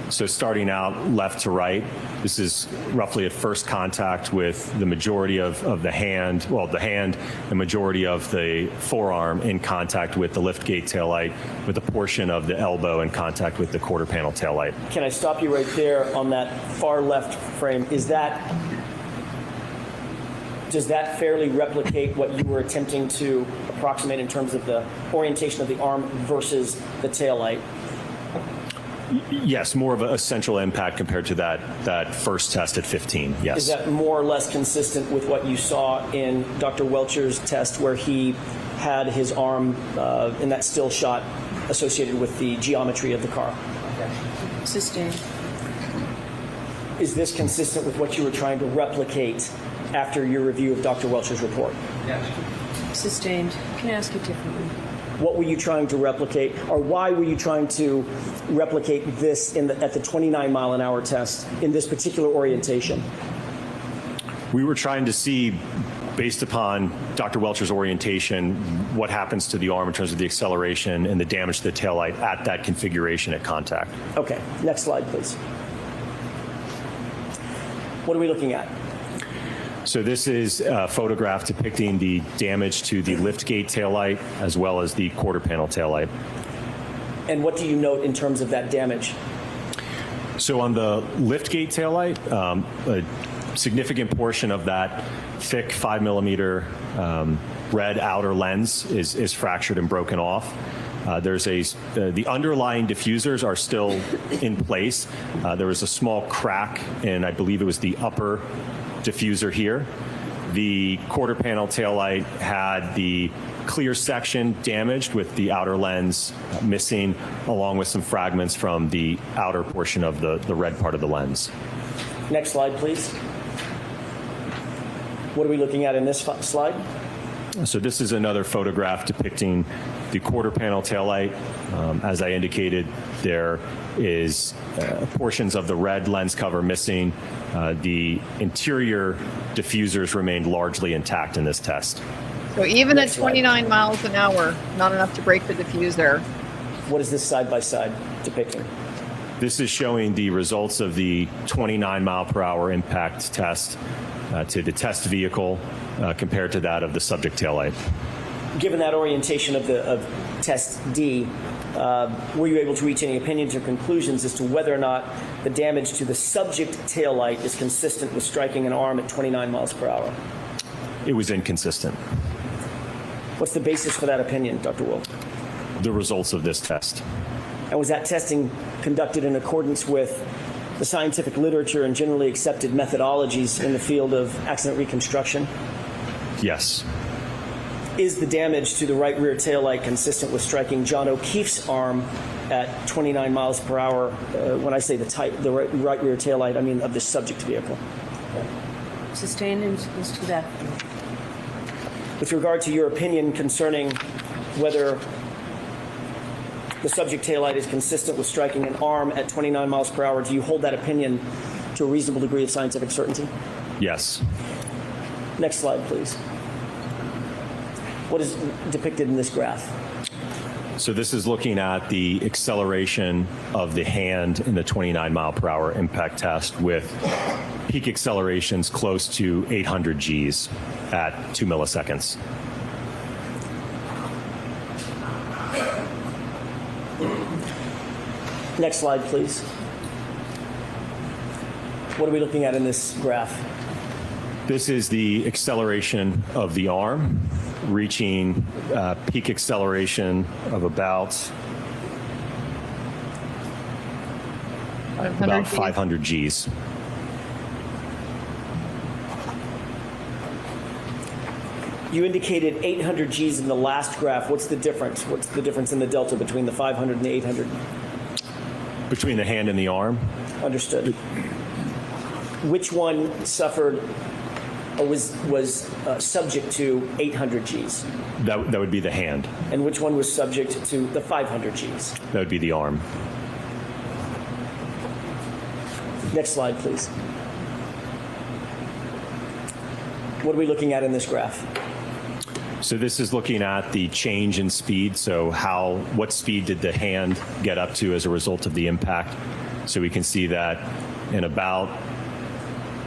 So starting out left to right, this is roughly at first contact with the majority of the hand, well, the hand, the majority of the forearm in contact with the liftgate taillight, with a portion of the elbow in contact with the quarter panel taillight. Can I stop you right there on that far left frame? Does that fairly replicate what you were attempting to approximate in terms of the orientation of the arm versus the taillight? Yes, more of a central impact compared to that first test at 15, yes. Is that more or less consistent with what you saw in Dr. Welcher's test where he had his arm in that still shot associated with the geometry of the car? Sustained. Is this consistent with what you were trying to replicate after your review of Dr. Welcher's report? Sustained. Can I ask you differently? What were you trying to replicate, or why were you trying to replicate this at the 29 mile an hour test in this particular orientation? We were trying to see based upon Dr. Welcher's orientation, what happens to the arm in terms of the acceleration and the damage to the taillight at that configuration at contact. Okay, next slide, please. What are we looking at? So this is a photograph depicting the damage to the liftgate taillight as well as the quarter panel taillight. And what do you note in terms of that damage? So on the liftgate taillight, a significant portion of that thick 5mm red outer lens is fractured and broken off. The underlying diffusers are still in place. There was a small crack in, I believe it was the upper diffuser here. The quarter panel taillight had the clear section damaged with the outer lens missing, along with some fragments from the outer portion of the red part of the lens. Next slide, please. What are we looking at in this slide? So this is another photograph depicting the quarter panel taillight. As I indicated, there is portions of the red lens cover missing. The interior diffusers remained largely intact in this test. So even Next at slide. 29 miles an hour, not enough to break the diffuser. What is this side-by-side depicting? This is showing the results of the 29-mile-per-hour impact test to the test vehicle compared to that of the subject taillight. Given that orientation of test D, were you able to reach any opinions or conclusions as to whether or not the damage to the subject taillight is consistent with striking an arm at 29 miles per hour? It was inconsistent. What's the basis for that opinion, Dr. Wolfe? The results of this test. And was that testing conducted in accordance with the scientific literature and generally accepted methodologies in the field of accident reconstruction? Yes. Is the damage to the right rear taillight consistent with striking John O'Keefe's arm at 29 miles per hour? When I say the right rear taillight, I mean of the subject vehicle. Sustained and to that. With regard to your opinion concerning whether the subject taillight is consistent with striking an arm at 29 miles per hour, do you hold that opinion to a reasonable degree of scientific certainty? Yes. Next slide, please. What is depicted in this graph? So this is looking at the acceleration of the hand in the 29-mile-per-hour impact test with peak accelerations close to 800 Gs at 2 milliseconds. Next slide, please. What are we looking at in this graph? This is the acceleration of the arm, reaching peak acceleration of about 500 Gs. You indicated 800 Gs in the last graph. What's the difference? What's the difference in the delta between the 500 and the 800? Between the hand and the arm? Understood. Which one suffered or was subject to 800 Gs? That would be the hand. And which one was subject to the 500 Gs? That would be the arm. Next slide, please. What are we looking at in this graph? So this is looking at the change in speed. So what speed did the hand get up to as a result of the impact? So we can see that in about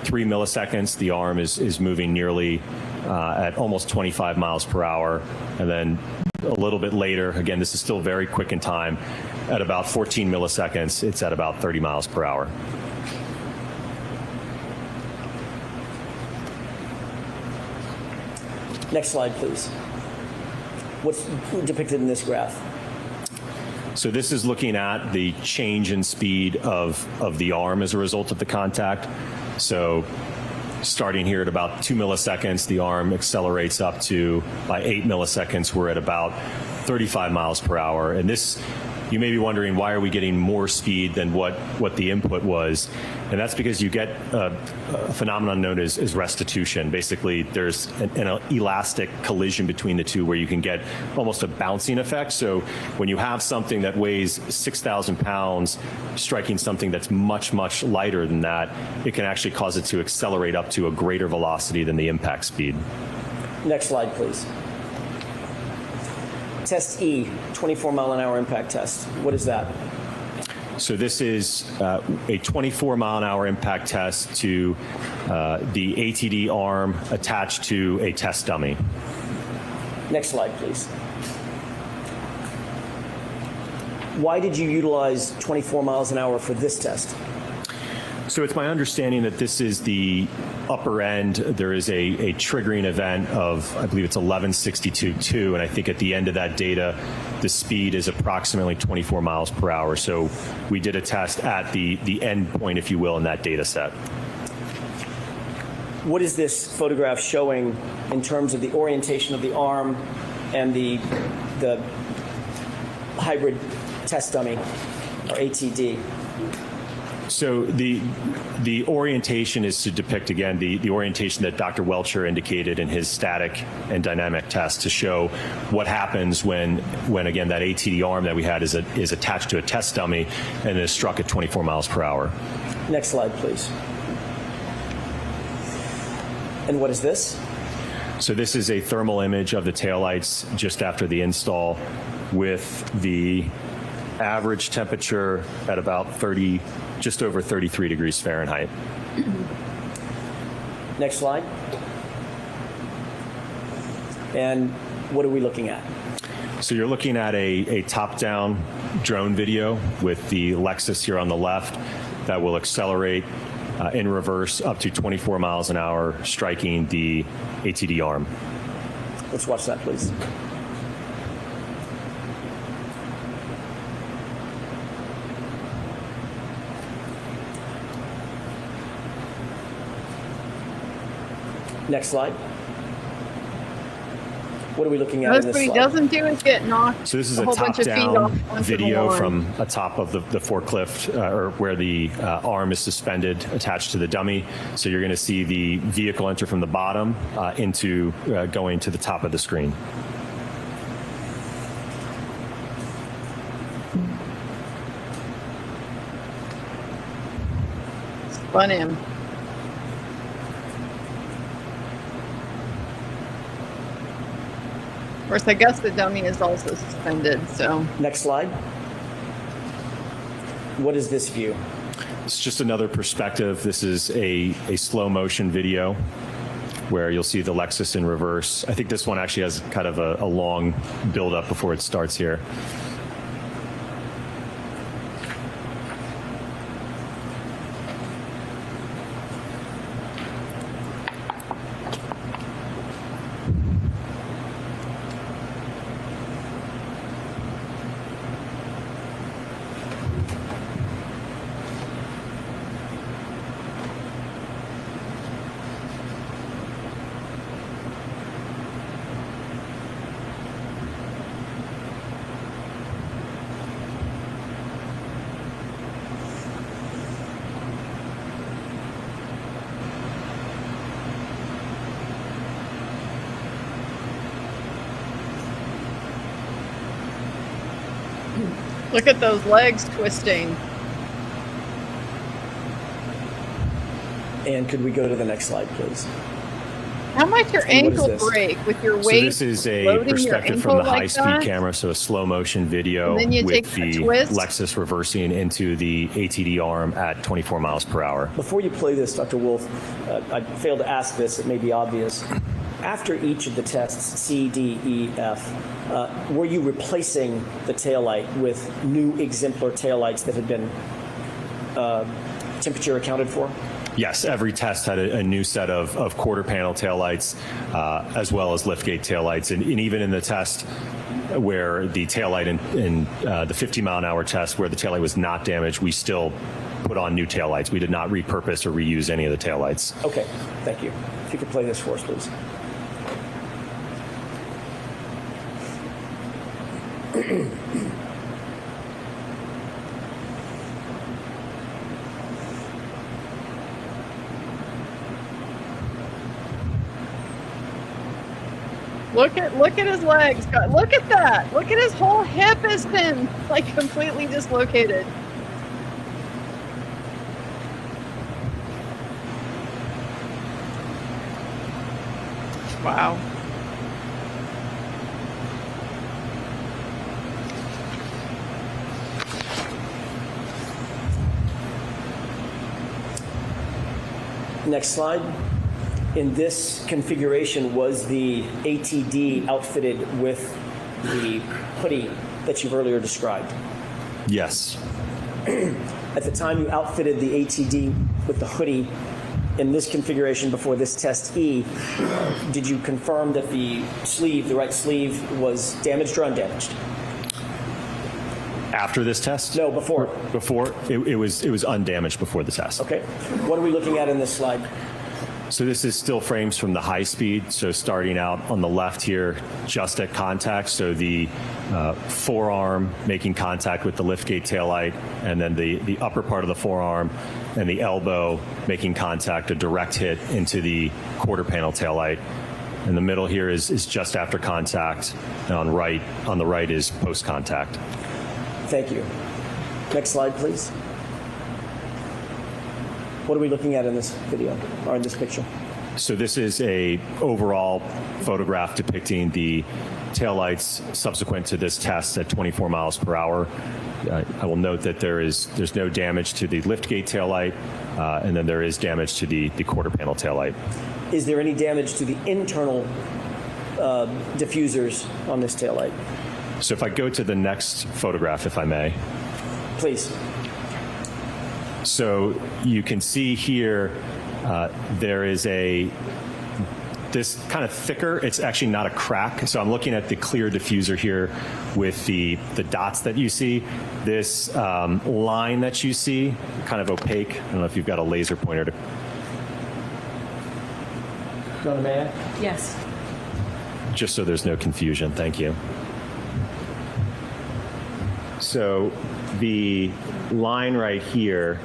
3 milliseconds, the arm is moving nearly at almost 25 miles per hour. And then a little bit later, again, this is still very quick in time, at about 14 milliseconds, it's at about 30 miles per hour. Next slide, please. What's depicted in this graph? So this is looking at the change in speed of the arm as a result of the contact. So starting here at about 2 milliseconds, the arm accelerates up to, by 8 milliseconds, we're at about 35 miles per hour. And this, you may be wondering, why are we getting more speed than what the input was? And that's because you get a phenomenon known as restitution. Basically, there's an elastic collision between the two where you can get almost a bouncing effect. So when you have something that weighs 6,000 pounds striking something that's much, much lighter than that, it can actually cause it to accelerate up to a greater velocity than the impact speed. Next slide, please. Test E, 24-mile-an-hour impact test. What is that? So this is a 24-mile-an-hour impact test to the ATD arm attached to a test dummy. Next slide, please. Why did you utilize 24 miles an hour for this test? So it's my understanding that this is the upper end. There is a triggering event of, I believe it's 1162.2, and I think at the end of that data, the speed is approximately 24 miles per hour. So we did a test at the end point, if you will, in that data set. What is this photograph showing in terms of the orientation of the arm and the hybrid test dummy, or ATD? So the orientation is to depict, again, the orientation that Dr. Welcher indicated in his static and dynamic test to show what happens when again, that ATD arm that we had is attached to a test dummy and is struck at 24 miles per hour. Next slide, please. And what is this? So this is a thermal image of the taillights just after the install with the average temperature at about just over 33 degrees Fahrenheit. Next slide. And what are we looking at? So you're looking at a top-down drone video with the Lexus here on the left that will accelerate in reverse up to 24 miles an hour, striking the ATD arm. Let's watch that, please. Next slide. What are we looking at in this What he slide? doesn't do is get knocked. So this is a whole bunch of feet off top-down onto the video lawn. from atop of the forklift, or where the arm is suspended attached to the dummy. So you're going to see the vehicle enter from the bottom into going to the top of the screen. Spun him. Of course, I guess the dummy is also suspended, so. Next slide. What is this view? It's just another perspective. This is a slow motion video where you'll see the Lexus in reverse. I think this one actually has kind of a long build up before it starts here. Look at those legs twisting. And could we go to the next slide, please? How might your And what is ankle this? break with your So weight? this is a loading your perspective from ankle the like high-speed that? camera, so a slow motion video And then you with take a the twist? Lexus reversing into the ATD arm at 24 miles per hour. Before you play this, Dr. Wolfe, I failed to ask this. It may be obvious. After each of the tests, C, D, E, F, were you replacing the taillight with new exemplar taillights that had been temperature accounted for? Yes, every test had a new set of quarter panel taillights, as well as liftgate taillights. And even in the test where the taillight in the 50-mile-an-hour test where the taillight was not damaged, we still put on new taillights. We did not repurpose or reuse any of the taillights. Okay, thank you. If you could play this for us, please. Look at his legs. Look at that. Look at his whole hip has been like completely dislocated. Wow. Next slide. In this configuration, was the ATD outfitted with the hoodie that you've earlier described? Yes. At the time you outfitted the ATD with the hoodie in this configuration before this test E, did you confirm that the sleeve, the right sleeve, was damaged or undamaged? After this test? No, before. Before? It was undamaged before the test. Okay. What are we looking at in this slide? So this is still frames from the high speed. So starting out on the left here, just at contact. So the forearm making contact with the liftgate taillight, and then the upper part of the forearm and the elbow making contact, a direct hit into the quarter panel taillight. And the middle here is just after contact, and on the right is post contact. Thank you. Next slide, please. What are we looking at in this video, or in this picture? So this is a overall photograph depicting the taillights subsequent to this test at 24 miles per hour. I will note that there's no damage to the liftgate taillight, and then there is damage to the quarter panel taillight. Is there any damage to the internal diffusers on this taillight? So if I go to the next photograph, if I may. Please. So you can see here, there is this kind of thicker, it's actually not a crack. So I'm looking at the clear diffuser here with the dots that you see. This line that you see, kind of opaque. I don't know if you've got a laser pointer to. Donna, may I? Yes. Just so there's no confusion, thank you. So the line right here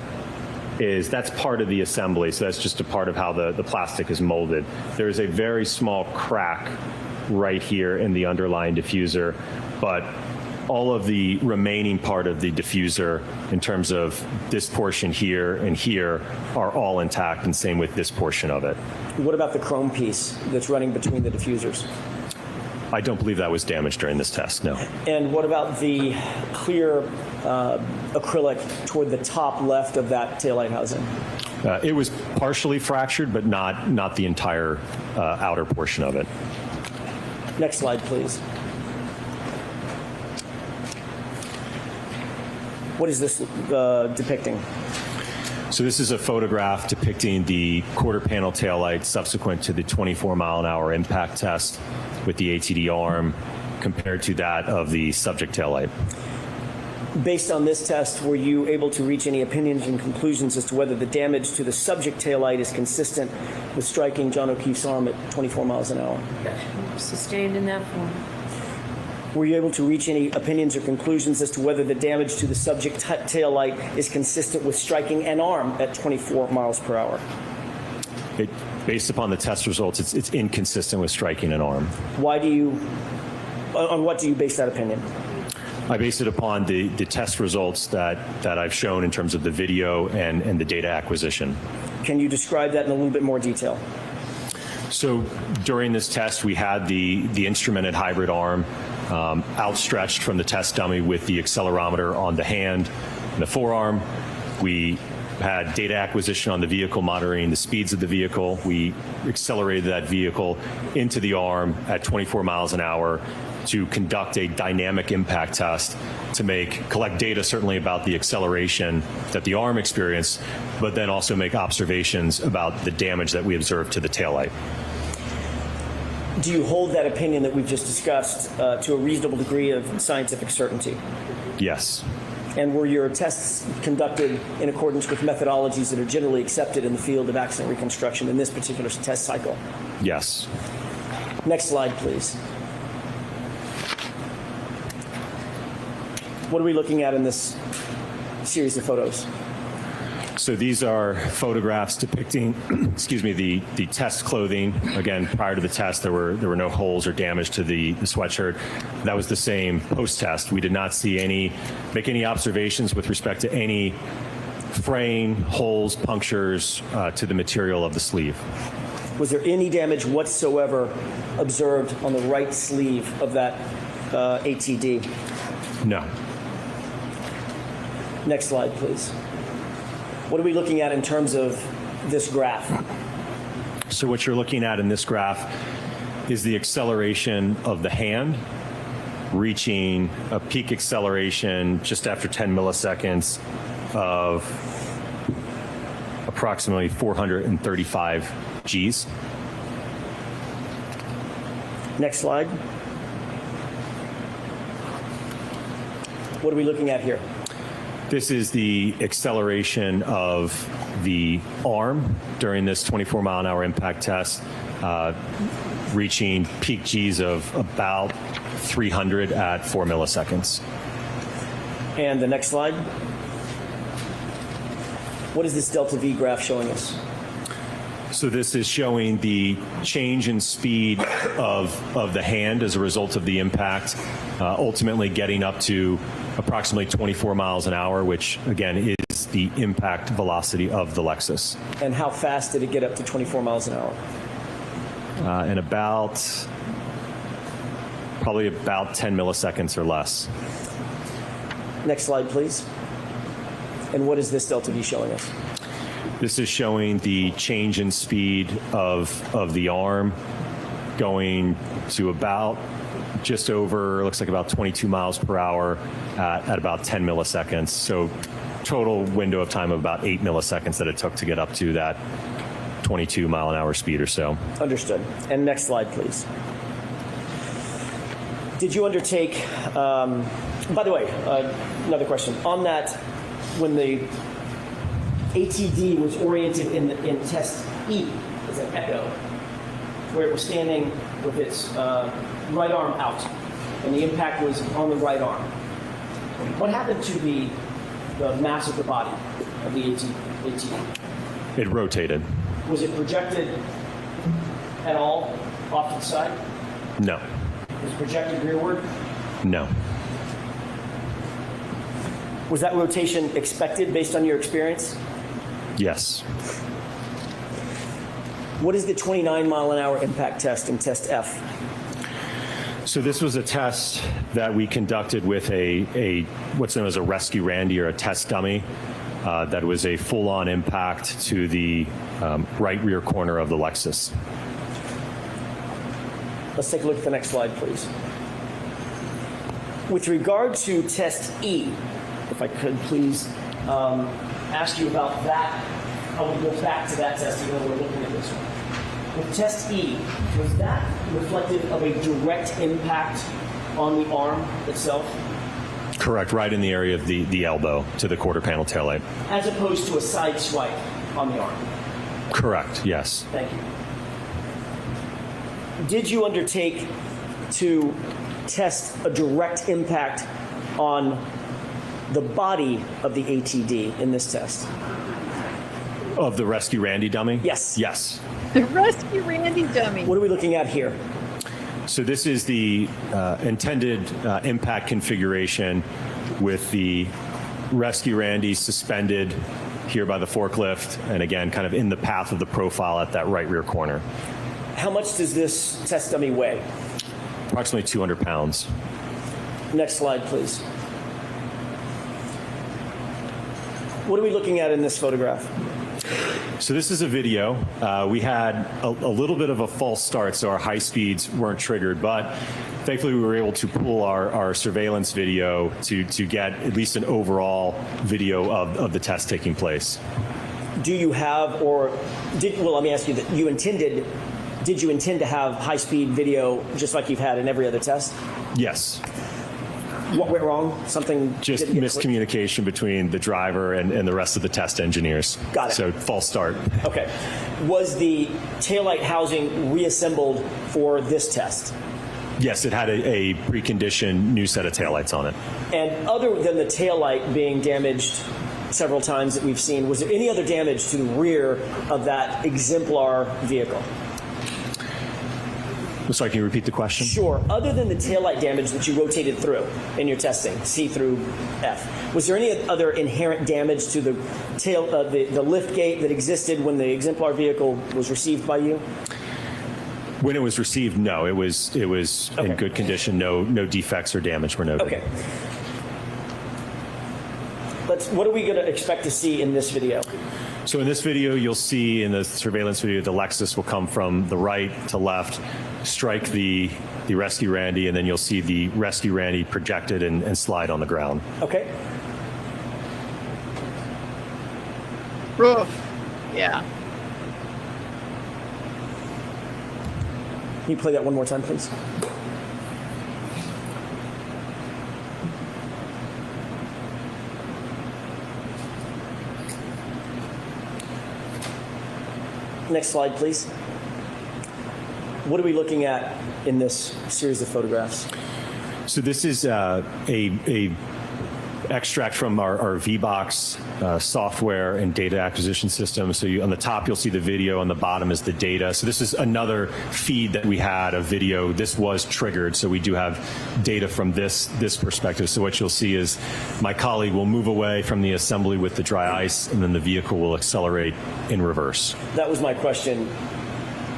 that's part of the assembly. So that's just a part of how the plastic is molded. There is a very small crack right here in the underlying diffuser, but all of the remaining part of the diffuser in terms of this portion here and here are all intact, and same with this portion of it. What about the chrome piece that's running between the diffusers? I don't believe that was damaged during this test, no. And what about the clear acrylic toward the top left of that taillight housing? It was partially fractured, but not the entire outer portion of it. Next slide, please. What is this depicting? So this is a photograph depicting the quarter panel taillight subsequent to the 24-mile-an-hour impact test with the ATD arm compared to that of the subject taillight. Based on this test, were you able to reach any opinions and conclusions as to whether the damage to the subject taillight is consistent with striking John O'Keefe's arm at 24 miles an hour? Sustained in that form. Were you able to reach any opinions or conclusions as to whether the damage to the subject taillight is consistent with striking an arm at 24 miles per hour? Based upon the test results, it's inconsistent with striking an arm. On what do you base that opinion? I base it upon the test results that I've shown in terms of the video and the data acquisition. Can you describe that in a little bit more detail? So during this test, we had the instrumented hybrid arm outstretched from the test dummy with the accelerometer on the hand and the forearm. We had data acquisition on the vehicle, monitoring the speeds of the vehicle. We accelerated that vehicle into the arm at 24 miles an hour to conduct a dynamic impact test to collect data certainly about the acceleration that the arm experienced, but then also make observations about the damage that we observed to the taillight. Do you hold that opinion that we've just discussed to a reasonable degree of scientific certainty? Yes. And were your tests conducted in accordance with methodologies that are generally accepted in the field of accident reconstruction in this particular test cycle? Yes. Next slide, please. What are we looking at in this series of photos? So these are photographs depicting, the test clothing. Again, prior to the test, there were no holes or damage to the sweatshirt. That was the same post-test. We did not make any observations with respect to any fraying, holes, punctures to the material of the sleeve. Was there any damage whatsoever observed on the right sleeve of that ATD? No. Next slide, please. What are we looking at in terms of this graph? So what you're looking at in this graph is the acceleration of the hand reaching a peak acceleration just after 10 milliseconds of approximately 435 Gs. Next slide. What are we looking at here? This is the acceleration of the arm during this 24-mile-an-hour impact test, reaching peak Gs of about 300 at 4 milliseconds. And the next slide. What is this delta V graph showing us? So this is showing the change in speed of the hand as a result of the impact, ultimately getting up to approximately 24 miles an hour, which again is the impact velocity of the Lexus. And how fast did it get up to 24 miles an hour? In probably about 10 milliseconds or less. Next slide, please. And what is this delta V showing us? This is showing the change in speed of the arm going to about just over, looks like about 22 miles per hour at about 10 milliseconds. So total window of time of about 8 milliseconds that it took to get up to that 22 mile an hour speed or so. Understood. And next slide, please. Did you undertake, by the way, another question. On that, when the ATD was oriented in test E, as an echo, where it was standing with its right arm out, and the impact was on the right arm. What happened to the mass of the body of the ATD? It rotated. Was it projected at all off to the side? No. Was it projected rearward? No. Was that rotation expected based on your experience? Yes. What is the 29 mile an hour impact test in test F? So this was a test that we conducted with a what's known as a rescue Randy or a test dummy. That was a full-on impact to the right rear corner of the Lexus. Let's take a look at the next slide, please. With regard to test E, if I could please ask you about that. I will go back to that test even though we're looking at this one. With test E, was that reflective of a direct impact on the arm itself? Correct, right in the area of the elbow to the quarter panel taillight. As opposed to a side swipe on the arm? Correct, yes. Thank you. Did you undertake to test a direct impact on the body of the ATD in this test? Of the rescue Randy dummy? Yes. Yes. The rescue Randy dummy. What are we looking at here? So this is the intended impact configuration with the rescue Randy suspended here by the forklift, and again, kind of in the path of the profile at that right rear corner. How much does this test dummy weigh? Approximately 200 pounds. Next slide, please. What are we looking at in this photograph? So this is a video. We had a little bit of a false start, so our high speeds weren't triggered, but thankfully we were able to pull our surveillance video to get at least an overall video of the test taking place. Do you have, or let me ask you that did you intend to have high-speed video just like you've had in every other test? Yes. What went wrong? Something just miscommunication between the driver and the rest of the test engineers. Got it. So false start. Okay. Was the taillight housing reassembled for this test? Yes, it had a preconditioned new set of taillights on it. And other than the taillight being damaged several times that we've seen, was there any other damage to the rear of that exemplar vehicle? I'm sorry, can you repeat the question? Sure. Other than the taillight damage that you rotated through in your testing, C through F, was there any other inherent damage to the the lift gate that existed when the exemplar vehicle was received by you? When it was received, no. It was Okay. in good condition. No defects or damage were noted. Okay. What are we going to expect to see in this video? So in this video, you'll see in the surveillance video, the Lexus will come from the right to left, strike the Rescue Randy, and then you'll see the Rescue Randy projected and slide on the ground. Okay. Oof. Yeah. Can you play that one more time, please? Next slide, please. What are we looking at in this series of photographs? So this is a extract from our VBox software and data acquisition system. So on the top, you'll see the video. On the bottom is the data. So this is another feed that we had of video. This was triggered. So we do have data from this perspective. So what you'll see is my colleague will move away from the assembly with the dry ice, and then the vehicle will accelerate in reverse. That was my question.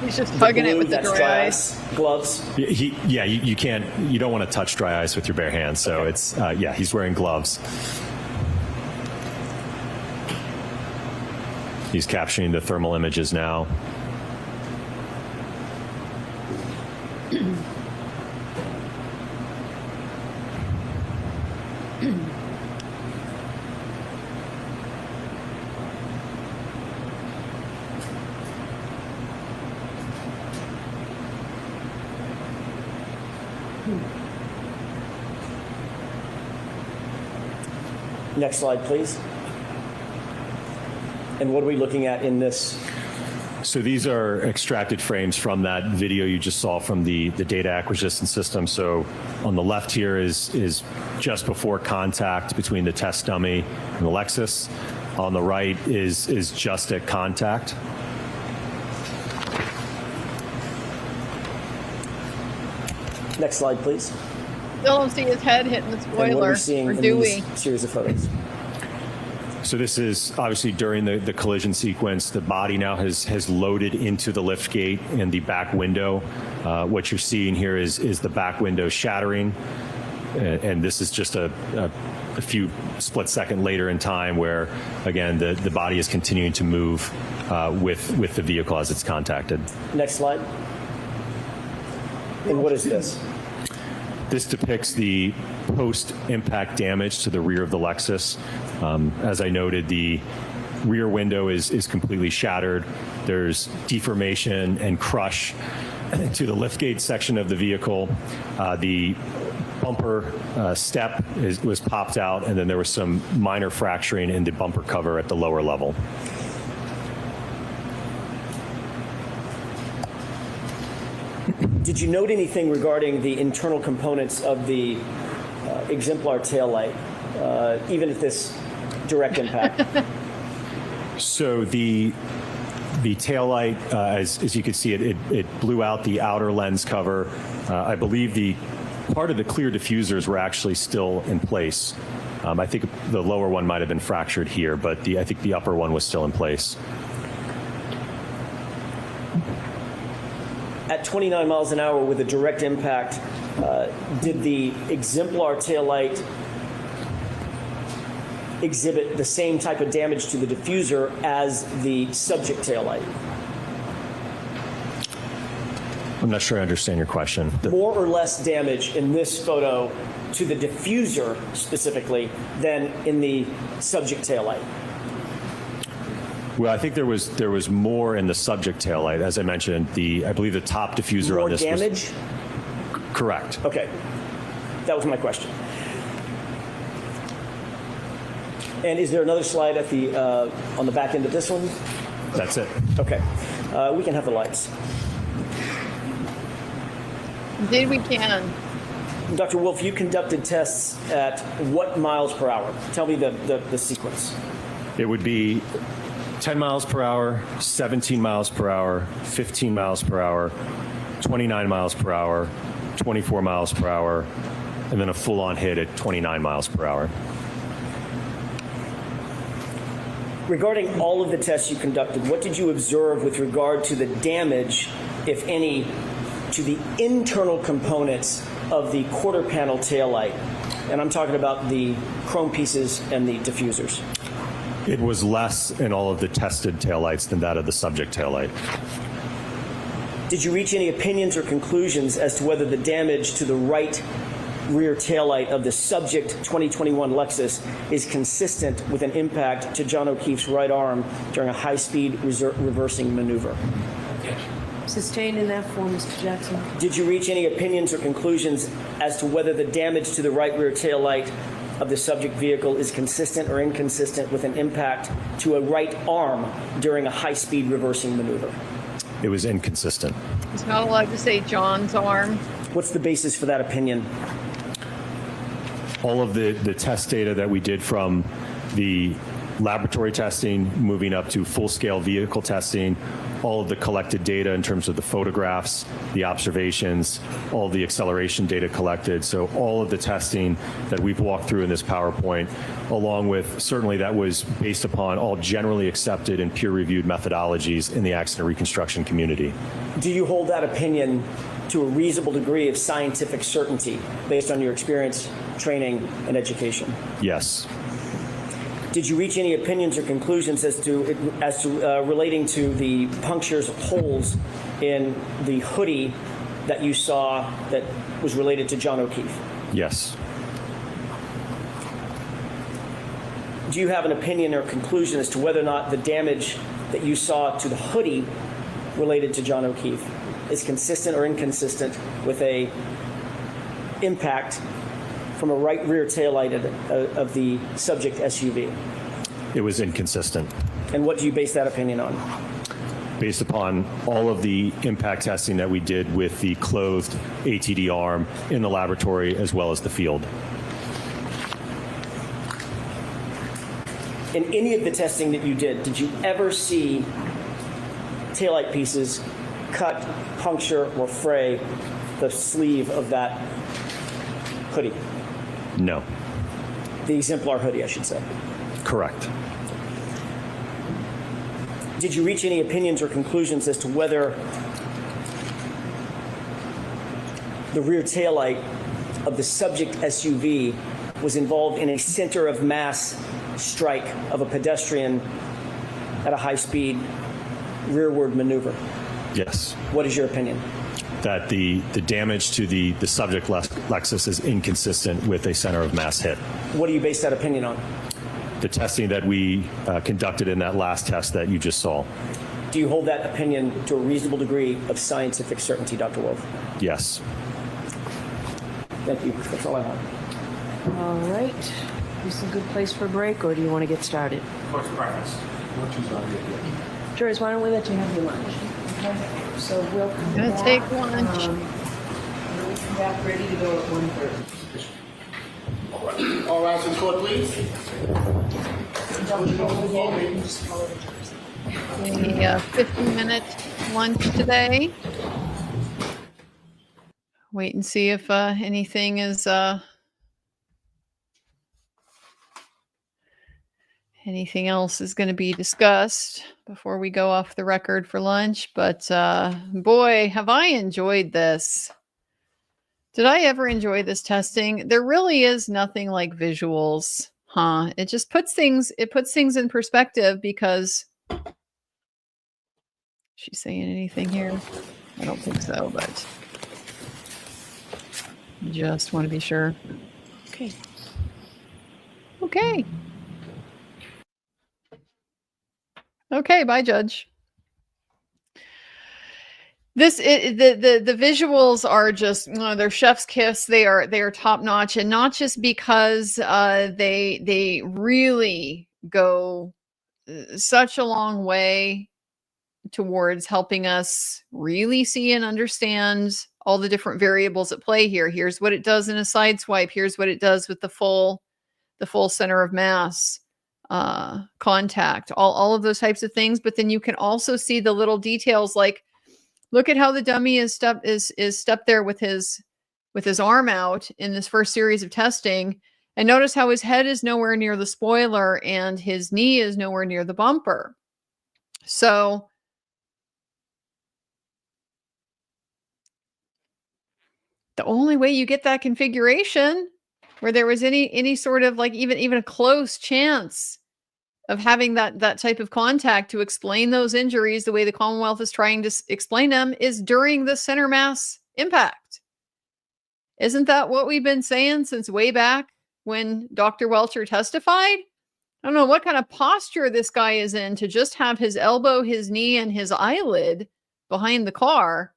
He's just hugging it with the That's dry ice. Gloves. You can't. You don't want to touch dry ice with your bare hands. So Okay. it's he's wearing gloves. He's capturing the thermal images now. Next slide, please. And what are we looking at in this? So these are extracted frames from that video you just saw from the data acquisition system. So on the left here is just before contact between the test dummy and the Lexus. On the right is just at contact. Next slide, please. Still don't see his head hitting the And what are spoiler. we seeing Or in do these we? series of photos? So this is obviously during the collision sequence. The body now has loaded into the lift gate and the back window. What you're seeing here is the back window shattering. And this is just a few split second later in time where, again, the body is continuing to move with the vehicle as it's contacted. Next slide. And what is this? This depicts the post-impact damage to the rear of the Lexus. As I noted, the rear window is completely shattered. There's deformation and crush to the liftgate section of the vehicle. The bumper step was popped out, and then there was some minor fracturing in the bumper cover at the lower level. Did you note anything regarding the internal components of the exemplar taillight, even at this direct impact? So the taillight, as you can see, it blew out the outer lens cover. I believe the part of the clear diffusers were actually still in place. I think the lower one might have been fractured here, but I think the upper one was still in place. At 29 miles an hour with a direct impact, did the exemplar taillight exhibit the same type of damage to the diffuser as the subject taillight? I'm not sure I understand your question. More or less damage in this photo to the diffuser specifically than in the subject taillight? Well, I think there was more in the subject taillight. As I mentioned, I believe the top diffuser More on this damage? was correct. Okay, that was my question. And is there another slide at the on the back end of this one? That's it. Okay, we can have the lights. Indeed we can. Dr. Wolfe, you conducted tests at what miles per hour? Tell me the sequence. It would be 10 miles per hour, 17 miles per hour, 15 miles per hour, 29 miles per hour, 24 miles per hour, and then a full-on hit at 29 miles per hour. Regarding all of the tests you conducted, what did you observe with regard to the damage, if any, to the internal components of the quarter panel taillight? And I'm talking about the chrome pieces and the diffusers. It was less in all of the tested taillights than that of the subject taillight. Did you reach any opinions or conclusions as to whether the damage to the right rear taillight of the subject 2021 Lexus is consistent with an impact to John O'Keefe's right arm during a high-speed reversing maneuver? Sustained in that form, Mr. Jackson. Did you reach any opinions or conclusions as to whether the damage to the right rear taillight of the subject vehicle is consistent or inconsistent with an impact to a right arm during a high-speed reversing maneuver? It was inconsistent. He's not allowed to say John's arm. What's the basis for that opinion? All of the test data that we did from the laboratory testing, moving up to full-scale vehicle testing, all of the collected data in terms of the photographs, the observations, all the acceleration data collected. So all of the testing that we've walked through in this PowerPoint, along with certainly that was based upon all generally accepted and peer-reviewed methodologies in the accident reconstruction community. Do you hold that opinion to a reasonable degree of scientific certainty based on your experience, training, and education? Yes. Did you reach any opinions or conclusions as to relating to the punctures, holes in the hoodie that you saw that was related to John O'Keefe? Yes. Do you have an opinion or conclusion as to whether or not the damage that you saw to the hoodie related to John O'Keefe is consistent or inconsistent with a impact from a right rear taillight of the subject SUV? It was inconsistent. And what do you base that opinion on? Based upon all of the impact testing that we did with the clothed ATD arm in the laboratory as well as the field. In any of the testing that you did you ever see taillight pieces cut, puncture, or fray the sleeve of that hoodie? No. The exemplar hoodie, I should say. Correct. Did you reach any opinions or conclusions as to whether the rear taillight of the subject SUV was involved in a center of mass strike of a pedestrian at a high-speed rearward maneuver? Yes. What is your opinion? That the damage to the subject Lexus is inconsistent with a center of mass hit. What do you base that opinion on? The testing that we conducted in that last test that you just saw. Do you hold that opinion to a reasonable degree of scientific certainty, Dr. Wolfe? Yes. Thank you. That's all I have. All right. Is this a good place for a break, or do you want to get started? First preference. Jurors, why don't we let you have your lunch? Okay. So we'll come Gonna back. take lunch. We'll come back ready to go at 1:30. All rise in court, please. The 15-minute lunch today. Wait and see if anything is anything else is going to be discussed before we go off the record for lunch. But boy, have I enjoyed this. Did I ever enjoy this testing? There really is nothing like visuals, huh? It just puts things in perspective because she's saying anything here? I don't think so, but just want to be sure. Okay. Okay. Okay, bye, Judge. The visuals are just they're chef's kiss. They are top notch, and not just because they really go such a long way towards helping us really see and understand all the different variables at play here. Here's what it does in a side swipe. Here's what it does with the full center of mass contact. All of those types of things. But then you can also see the little details, like look at how the dummy is stepped there with his arm out in this first series of testing, and notice how his head is nowhere near the spoiler and his knee is nowhere near the bumper. So the only way you get that configuration where there was any sort of like even a close chance of having that type of contact to explain those injuries the way the Commonwealth is trying to explain them is during the center mass impact. Isn't that what we've been saying since way back when Dr. Welcher testified? I don't know what kind of posture this guy is in to just have his elbow, his knee, and his eyelid behind the car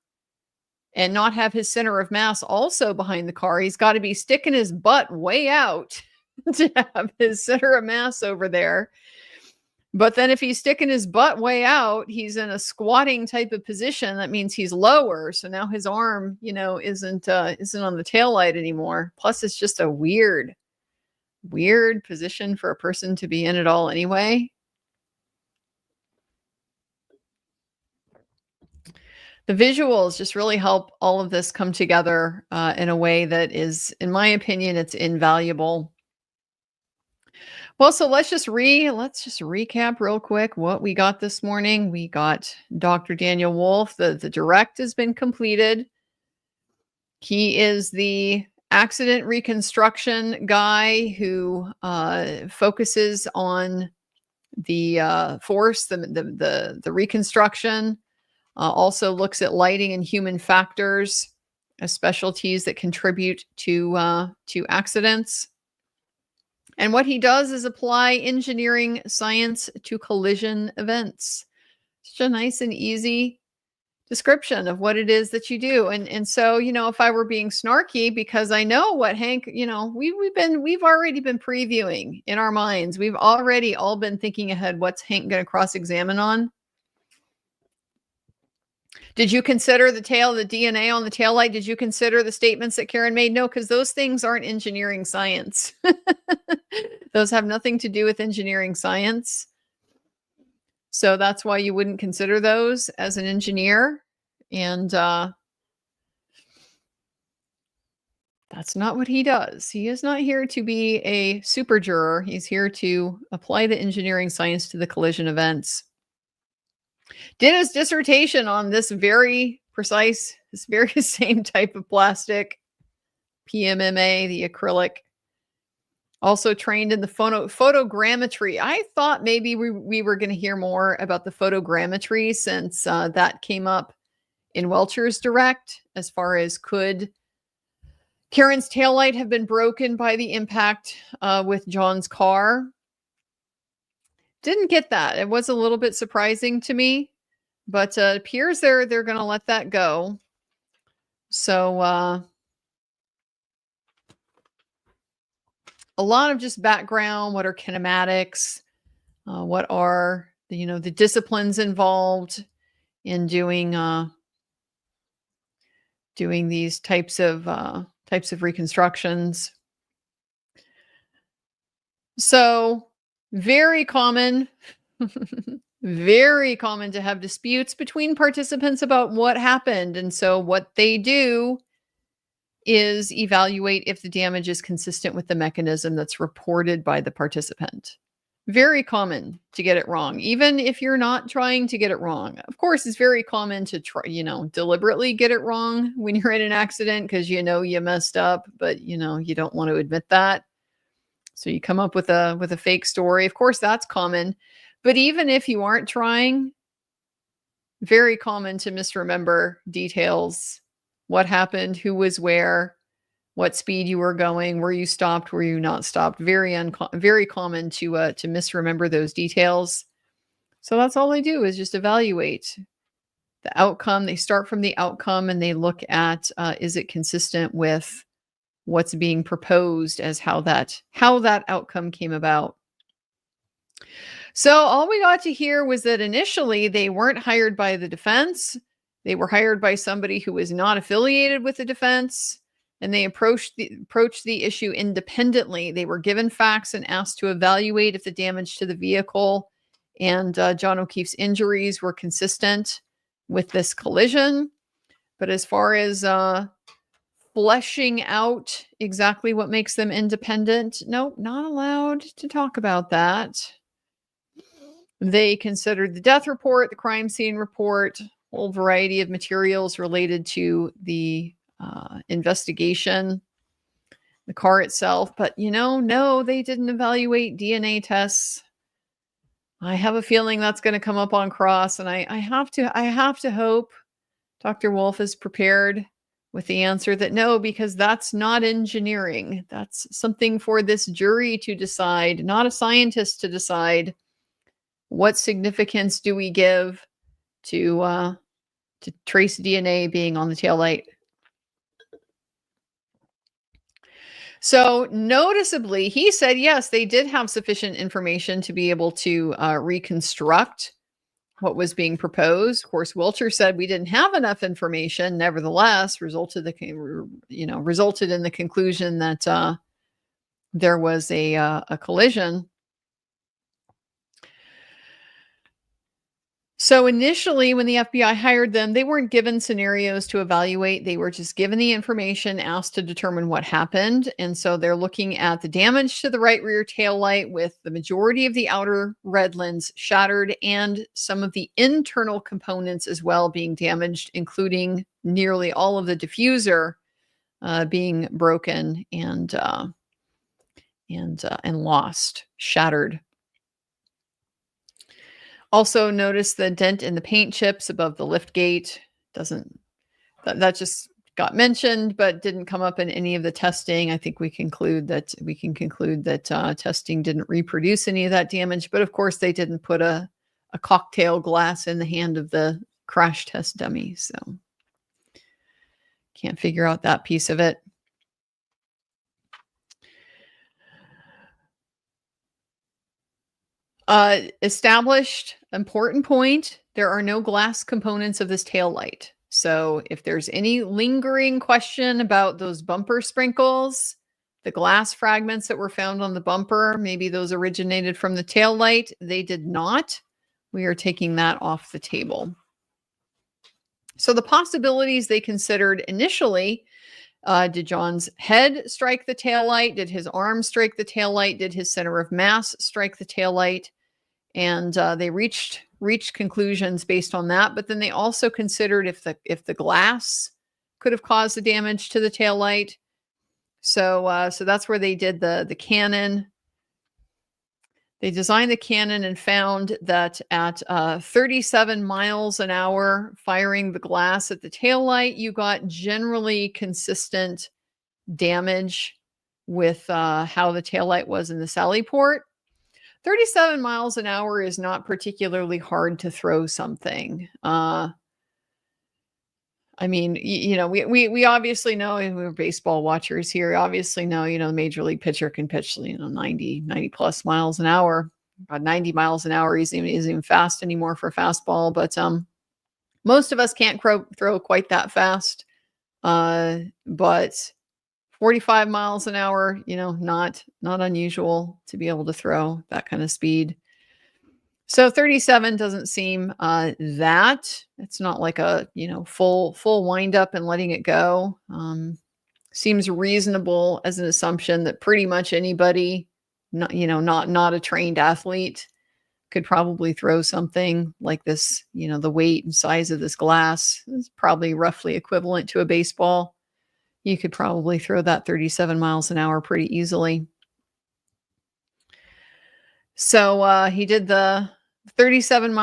and not have his center of mass also behind the car. He's got to be sticking his butt way out to have his center of mass over there. But then if he's sticking his butt way out, he's in a squatting type of position. That means he's lower. So now his arm, isn't on the taillight anymore. Plus, it's just a weird position for a person to be in at all anyway. The visuals just really help all of this come together in a way that is, in my opinion, it's invaluable. Well, so let's just recap real quick what we got this morning. We got Dr. Daniel Wolfe. The direct has been completed. He is the accident reconstruction guy who focuses on the force, the reconstruction. Also looks at lighting and human factors as specialties that contribute to accidents. And what he does is apply engineering science to collision events. Such a nice and easy description of what it is that you do. And so, if I were being snarky, because I know what Hank, we've already been previewing in our minds. We've already all been thinking ahead, what's Hank going to cross-examine on? Did you consider the DNA on the taillight? Did you consider the statements that Karen made? No, because those things aren't engineering science. Those have nothing to do with engineering science. So that's why you wouldn't consider those as an engineer. And that's not what he does. He is not here to be a super juror. He's here to apply the engineering science to the collision events. Did his dissertation on this very same type of plastic, PMMA, the acrylic. Also trained in the photogrammetry. I thought maybe we were going to hear more about the photogrammetry since that came up in Welcher's direct, as far as could Karen's taillight have been broken by the impact with John's car. Didn't get that. It was a little bit surprising to me, but it appears they're going to let that go. So a lot of just background. What are kinematics? What are the disciplines involved in doing these types of reconstructions? So very common, very common to have disputes between participants about what happened. And so what they do is evaluate if the damage is consistent with the mechanism that's reported by the participant. Very common to get it wrong, even if you're not trying to get it wrong. Of course, it's very common to try, deliberately get it wrong when you're in an accident because you messed up, but you don't want to admit that. So you come up with a fake story. Of course, that's common. But even if you aren't trying, very common to misremember details. What happened, who was where, what speed you were going, were you stopped, were you not stopped. Very common to misremember those details. So that's all they do is just evaluate the outcome. They start from the outcome and they look at, is it consistent with what's being proposed as how that outcome came about. So all we got to hear was that initially they weren't hired by the defense. They were hired by somebody who was not affiliated with the defense, and they approached the issue independently. They were given facts and asked to evaluate if the damage to the vehicle and John O'Keefe's injuries were consistent with this collision. But as far as fleshing out exactly what makes them independent, nope, not allowed to talk about that. They considered the death report, the crime scene report, a whole variety of materials related to the investigation. the car itself. But, no, they didn't evaluate DNA tests. I have a feeling that's going to come up on cross, and I have to hope Dr. Wolfe is prepared with the answer that no, because that's not engineering. That's something for this jury to decide, not a scientist to decide. What significance do we give to trace DNA being on the taillight? So noticeably, he said, yes, they did have sufficient information to be able to reconstruct what was being proposed. Of course, Welcher said we didn't have enough information. Nevertheless, resulted in the conclusion that there was a collision. So initially, when the FBI hired them, they weren't given scenarios to evaluate. They were just given the information, asked to determine what happened. And so they're looking at the damage to the right rear tail light with the majority of the outer red lens shattered and some of the internal components as well being damaged, including nearly all of the diffuser being broken and lost, shattered. Also notice the dent in the paint chips above the lift gate. That just got mentioned, but didn't come up in any of the testing. I think we can conclude that testing didn't reproduce any of that damage. But of course, they didn't put a cocktail glass in the hand of the crash test dummy. So can't figure out that piece of it. Established important point, there are no glass components of this tail light. So if there's any lingering question about those bumper sprinkles, the glass fragments that were found on the bumper, maybe those originated from the tail light, they did not. We are taking that off the table. So the possibilities they considered initially, did John's head strike the taillight? Did his arm strike the taillight? Did his center of mass strike the taillight? And they reached conclusions based on that. But then they also considered if the glass could have caused the damage to the taillight. So that's where they did the cannon. They designed the cannon and found that at 37 miles an hour, firing the glass at the taillight, you got generally consistent damage with how the taillight was in the sally port. 37 miles an hour is not particularly hard to throw something. I mean, we obviously know, we're baseball watchers here, obviously know, the major league pitcher can pitch, 90 plus miles an hour. About 90 miles an hour isn't even fast anymore for a fastball, but most of us can't throw quite that fast. But 45 miles an hour, not unusual to be able to throw that kind of speed. So 37 doesn't seem that. It's not like a, full wind up and letting it go. Seems reasonable as an assumption that pretty much anybody, not a trained athlete, could probably throw something like this. The weight and size of this glass is probably roughly equivalent to a baseball. You could probably throw that 37 miles an hour pretty easily. So he did the 31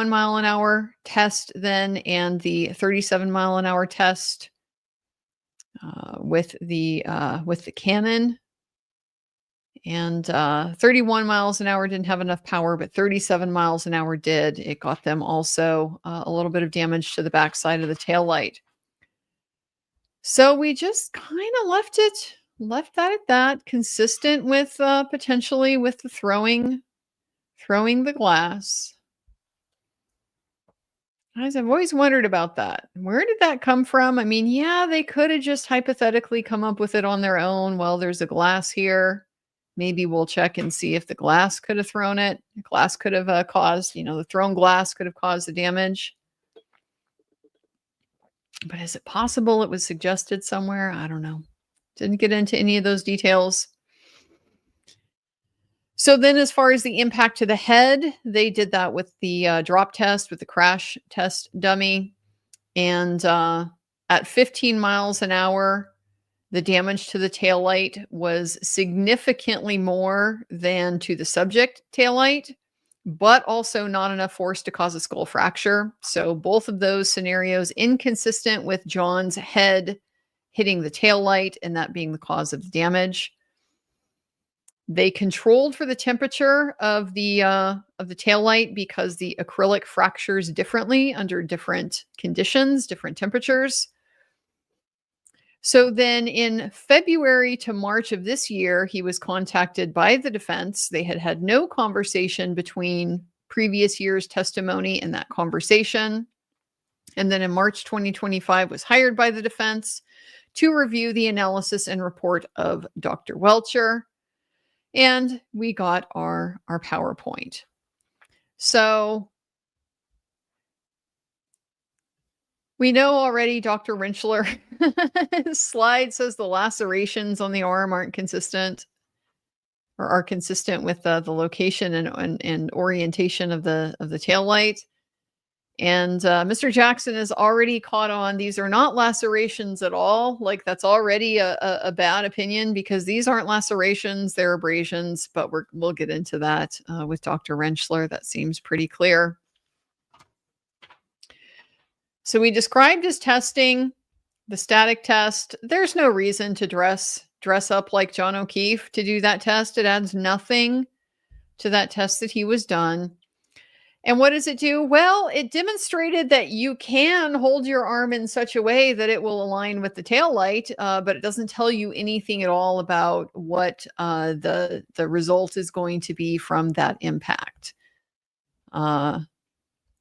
mile an hour test then, and the 37 mile an hour test with the cannon. And 31 miles an hour didn't have enough power, but 37 miles an hour did. It got them also a little bit of damage to the backside of the taillight. So we just kind of left that at that, consistent with potentially with the throwing the glass. I've always wondered about that. Where did that come from? I mean, yeah, they could have just hypothetically come up with it on their own. Well, there's a glass here. Maybe we'll check and see if the glass could have thrown it. The glass could have caused, the thrown glass could have caused the damage. But is it possible it was suggested somewhere? I don't know. Didn't get into any of those details. So then as far as the impact to the head, they did that with the drop test, with the crash test dummy. And at 15 miles an hour, The damage to the taillight was significantly more than to the subject taillight, but also not enough force to cause a skull fracture. So both of those scenarios inconsistent with John's head hitting the taillight and that being the cause of the damage. They controlled for the temperature of the taillight because the acrylic fractures differently under different conditions, different temperatures. So then in February to March of this year, he was contacted by the defense. They had had no conversation between previous year's testimony and that conversation. And then in March 2025 was hired by the defense to review the analysis and report of Dr. Welcher. And we got our PowerPoint. So we know already Dr. Rentschler, his slide says the lacerations on the arm aren't consistent or are consistent with the location and orientation of the tail light. And Mr. Jackson is already caught on. These are not lacerations at all. Like that's already a bad opinion because these aren't lacerations, they're abrasions. But we'll get into that with Dr. Rentschler. That seems pretty clear. So we described his testing, the static test. There's no reason to dress up like John O'Keefe to do that test. It adds nothing to that test that he was done. And what does it do? Well, it demonstrated that you can hold your arm in such a way that it will align with the tail light, but it doesn't tell you anything at all about what the result is going to be from that impact.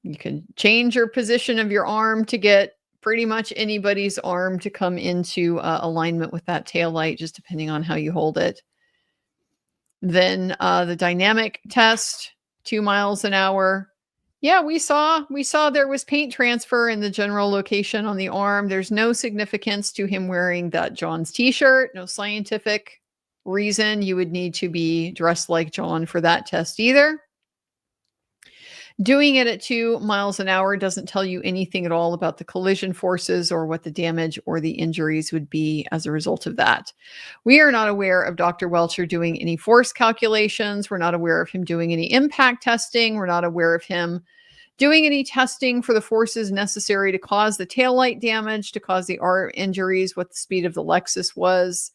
You can change your position of your arm to get pretty much anybody's arm to come into alignment with that tail light, just depending on how you hold it. Then the dynamic test, 2 miles an hour. Yeah, we saw there was paint transfer in the general location on the arm. There's no significance to him wearing that John's t-shirt, no scientific reason you would need to be dressed like John for that test either. Doing it at 2 miles an hour doesn't tell you anything at all about the collision forces or what the damage or the injuries would be as a result of that. We are not aware of Dr. Welcher doing any force calculations. We're not aware of him doing any impact testing. We're not aware of him doing any testing for the forces necessary to cause the taillight damage, to cause the arm injuries, what the speed of the Lexus was,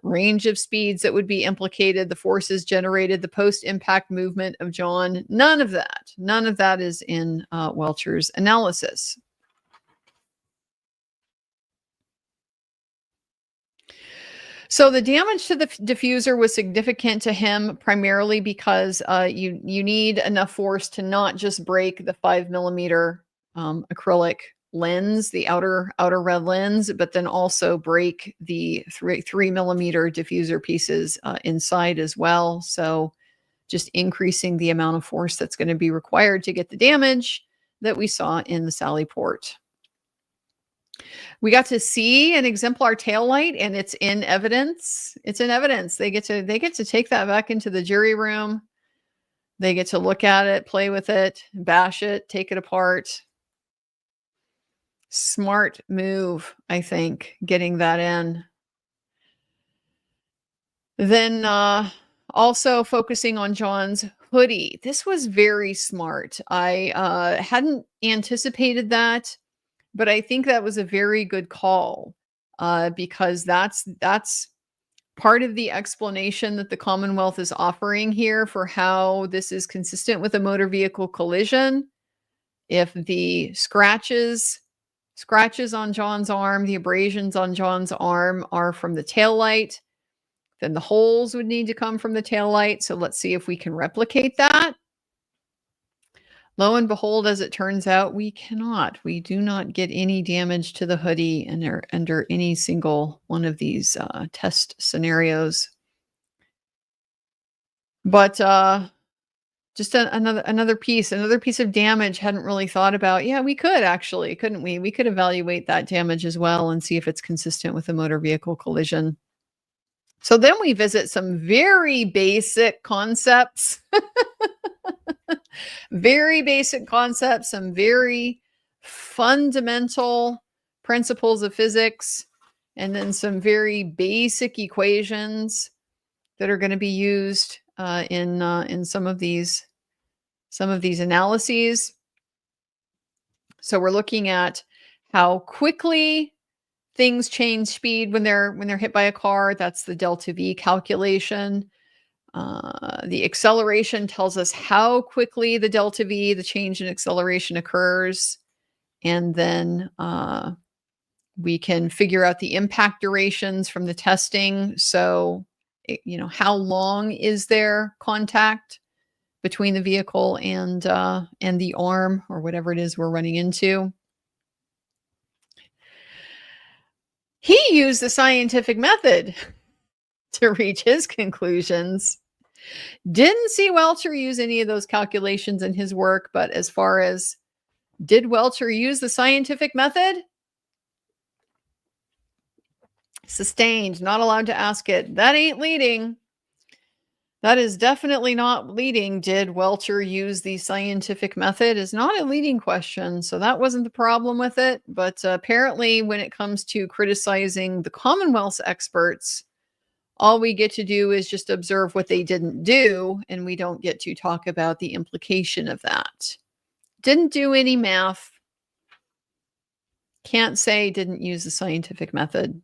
range of speeds that would be implicated, the forces generated, the post-impact movement of John. None of that is in Welcher's analysis. So the damage to the diffuser was significant to him primarily because you need enough force to not just break the 5mm acrylic lens, the outer red lens, but then also break the 3mm diffuser pieces inside as well. So just increasing the amount of force that's going to be required to get the damage that we saw in the Sally Port. We got to see an exemplar taillight, and it's in evidence. It's in evidence. They get to take that back into the jury room. They get to look at it, play with it, bash it, take it apart. Smart move, I think, getting that in. Then also focusing on John's hoodie. This was very smart. I hadn't anticipated that, but I think that was a very good call because that's part of the explanation that the Commonwealth is offering here for how this is consistent with a motor vehicle collision. If the scratches on John's arm, the abrasions on John's arm are from the taillight, then the holes would need to come from the taillight. So let's see if we can replicate that. Lo and behold, as it turns out, we cannot. We do not get any damage to the hoodie under any single one of these test scenarios. But just another piece of damage hadn't really thought about. Yeah, we could actually, couldn't we? We could evaluate that damage as well and see if it's consistent with a motor vehicle collision. So then we visit some very basic concepts. Very basic concepts, some very fundamental principles of physics. and then some very basic equations that are going to be used in some of these analyses. So we're looking at how quickly things change speed when they're hit by a car. That's the delta V calculation. The acceleration tells us how quickly the delta V, the change in acceleration, occurs. And then we can figure out the impact durations from the testing. So, how long is there contact between the vehicle and the arm or whatever it is we're running into? He used the scientific method to reach his conclusions. Didn't see Welcher use any of those calculations in his work, but as far as did Welcher use the scientific method? Sustained, not allowed to ask it. That ain't leading. That is definitely not leading. Did Welcher use the scientific method? Is not a leading question. So that wasn't the problem with it. But apparently when it comes to criticizing the Commonwealth's experts, all we get to do is just observe what they didn't do, and we don't get to talk about the implication of that. Didn't do any math. Can't say didn't use the scientific method.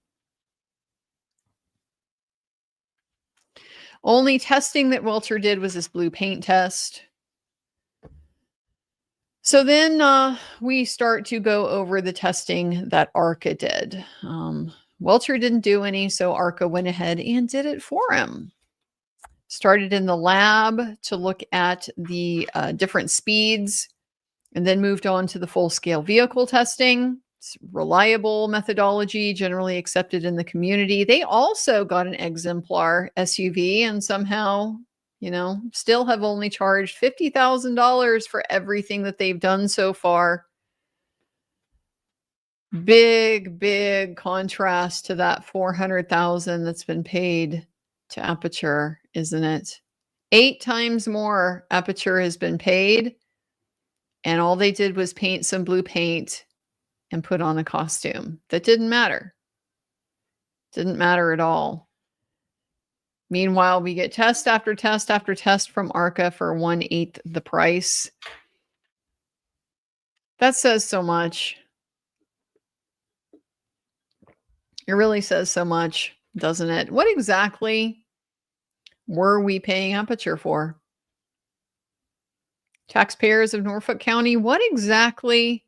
Only testing that Welcher did was this blue paint test. So then we start to go over the testing that ARCCA did. Welcher didn't do any, so ARCCA went ahead and did it for him. Started in the lab to look at the different speeds, and then moved on to the full-scale vehicle testing. It's reliable methodology, generally accepted in the community. They also got an exemplar SUV and somehow, still have only charged $50,000 for everything that they've done so far. Big contrast to that $400,000 that's been paid to Aperture, isn't it? 8 times more Aperture has been paid, and all they did was paint some blue paint and put on a costume. That didn't matter. Didn't matter at all. Meanwhile, we get test after test after test from ARCCA for 1/8 the price. That says so much. It really says so much, doesn't it? What exactly were we paying Aperture for? Taxpayers of Norfolk County, what exactly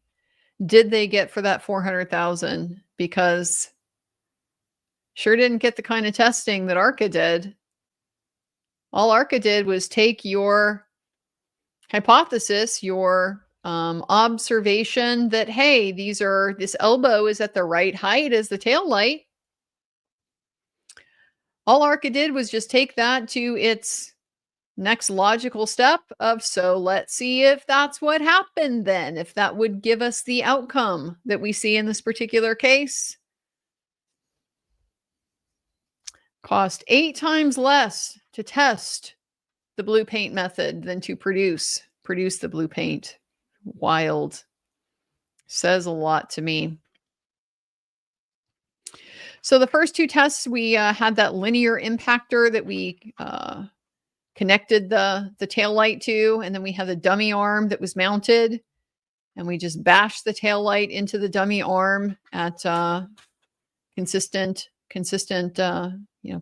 did they get for that $400,000? Because sure didn't get the kind of testing that ARCCA did. All ARCCA did was take your hypothesis, your observation that, hey, this elbow is at the right height as the tail light. All ARCCA did was just take that to its next logical step of, so let's see if that's what happened then, if that would give us the outcome that we see in this particular case. Cost 8 times less to test the blue paint method than to produce the blue paint. Wild. Says a lot to me. So the first 2 tests, we had that linear impactor that we connected the tail light to, and then we had the dummy arm that was mounted, and we just bashed the tail light into the dummy arm at consistent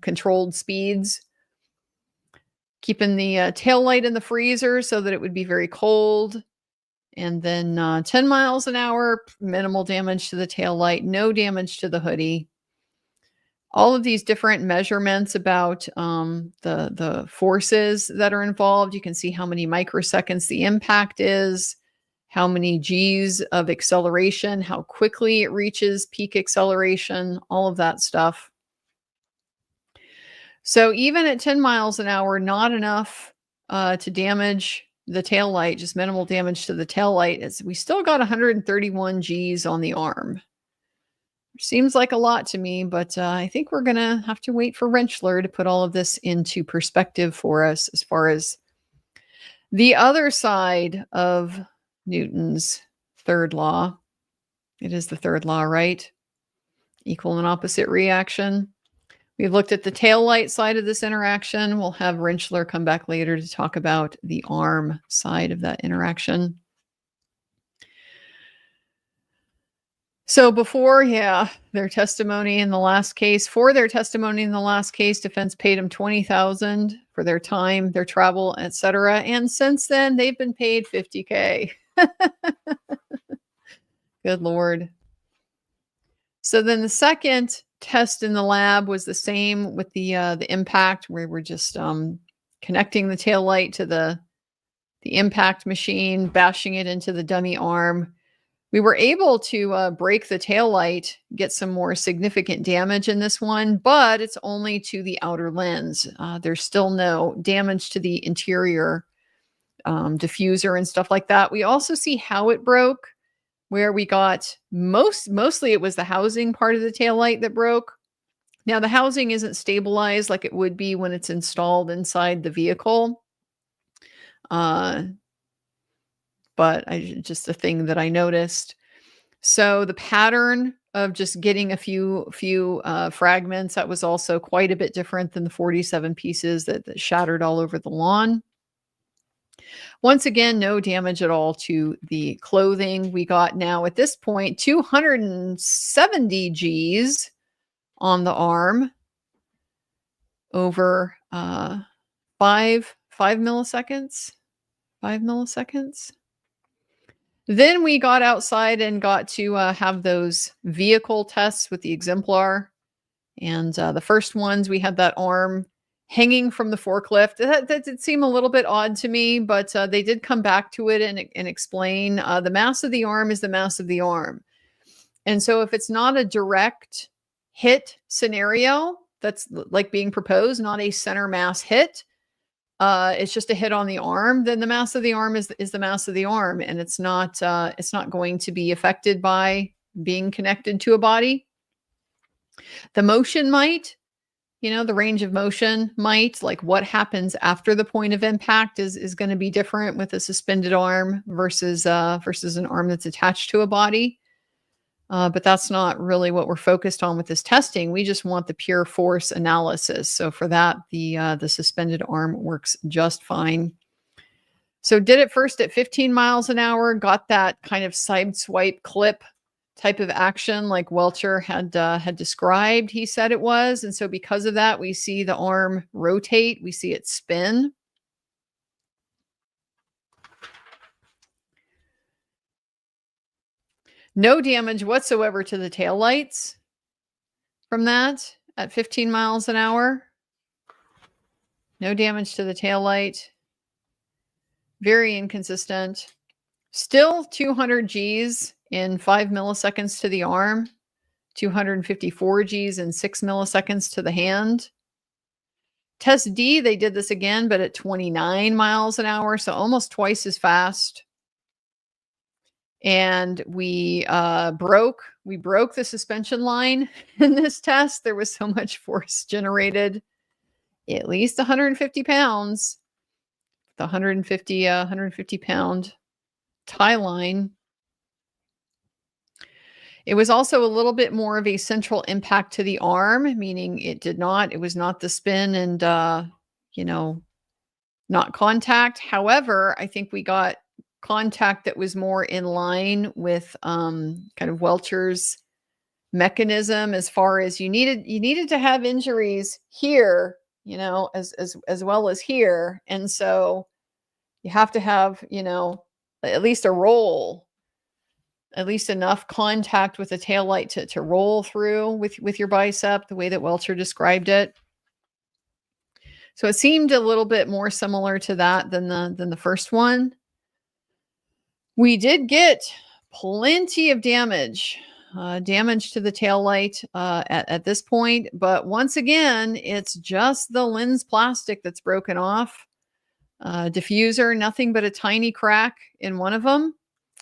controlled speeds, keeping the tail light in the freezer so that it would be very cold. And then 10 miles an hour, minimal damage to the tail light, no damage to the hoodie. All of these different measurements about the forces that are involved. You can see how many microseconds the impact is, how many G's of acceleration, how quickly it reaches peak acceleration, all of that stuff. So even at 10 miles an hour, not enough to damage the tail light, just minimal damage to the tail light. We still got 131 G's on the arm. Seems like a lot to me, but I think we're going to have to wait for Rentschler to put all of this into perspective for us as far as the other side of Newton's third law. It is the third law, right? Equal and opposite reaction. We've looked at the tail light side of this interaction. We'll have Rentschler come back later to talk about the arm side of that interaction. So before, their testimony in the last case, defense paid them $20,000 for their time, their travel, etc. And since then, they've been paid $50K. Good Lord. So then the second test in the lab was the same with the impact, where we're just connecting the tail light to the impact machine, bashing it into the dummy arm. We were able to break the tail light, get some more significant damage in this one, but it's only to the outer lens. There's still no damage to the interior diffuser and stuff like that. We also see how it broke, where we got mostly it was the housing part of the tail light that broke. Now the housing isn't stabilized like it would be when it's installed inside the vehicle. But just a thing that I noticed. So the pattern of just getting a few fragments, that was also quite a bit different than the 47 pieces that shattered all over the lawn. Once again, no damage at all to the clothing. We got now at this point 270 Gs on the arm over 5 milliseconds. 5 milliseconds. Then we got outside and got to have those vehicle tests with the exemplar. And the first ones, we had that arm hanging from the forklift. That did seem a little bit odd to me, but they did come back to it and explain the mass of the arm is the mass of the arm. And so if it's not a direct hit scenario that's like being proposed, not a center mass hit, it's just a hit on the arm, then the mass of the arm is the mass of the arm, and it's not going to be affected by being connected to a body. The motion might, the range of motion might, like what happens after the point of impact is going to be different with a suspended arm versus an arm that's attached to a body. But that's not really what we're focused on with this testing. We just want the pure force analysis. So for that, the suspended arm works just fine. So did it first at 15 miles an hour, got that kind of side swipe clip type of action like Welcher had described, he said it was. And so because of that, we see the arm rotate, we see it spin. No damage whatsoever to the taillights from that at 15 miles an hour. No damage to the taillight. Very inconsistent. Still 200 Gs in 5 milliseconds to the arm. 254 Gs in 6 milliseconds to the hand. Test D, they did this again, but at 29 miles an hour, so almost twice as fast. And we broke the suspension line in this test. There was so much force generated, at least 150 pounds. The 150 pound tie line. It was also a little bit more of a central impact to the arm, meaning it was not the spin and not contact. However, I think we got contact that was more in line with kind of Welcher's mechanism, as far as you needed to have injuries here, as well as here. And so you have to have, at least a roll, at least enough contact with the taillight to roll through with your bicep, the way that Welcher described it. So it seemed a little bit more similar to that than the first one. We did get plenty of damage to the taillight at this point. But once again, it's just the lens plastic that's broken off. Diffuser, nothing but a tiny crack in one of them.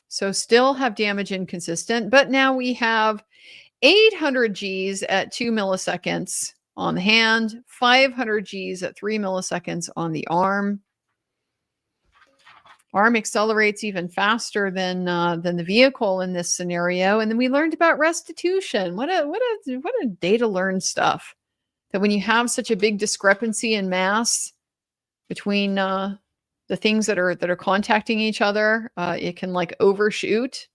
So still have damage inconsistent. But now we have 800 Gs at 2 milliseconds on the hand, 500 Gs at 3 milliseconds on the arm. Arm accelerates even faster than the vehicle in this scenario. And then we learned about restitution. What a data learned stuff. That when you have such a big discrepancy in mass between the things that are contacting each other, it can like overshoot.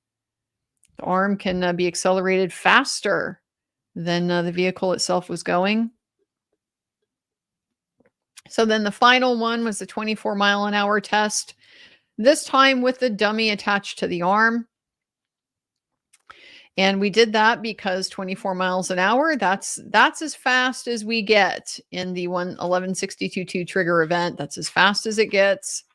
The arm can be accelerated faster than the vehicle itself was going. So then the final one was the 24-mile-an-hour test, this time with the dummy attached to the arm. And we did that because 24 miles an hour, that's as fast as we get in the 1162.2 trigger event. That's as fast as it gets.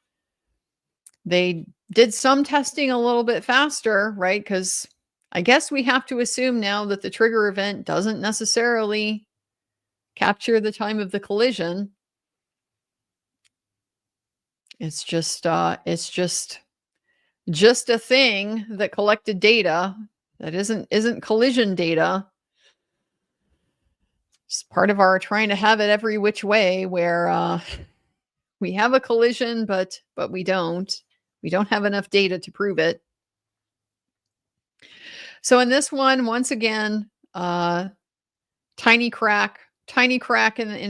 They did some testing a little bit faster, right? Because I guess we have to assume now that the trigger event doesn't necessarily capture the time of the collision. It's just a thing that collected data that isn't collision data. It's part of our trying to have it every which way, where we have a collision, but we don't have enough data to prove it. So in this one, once again, tiny crack in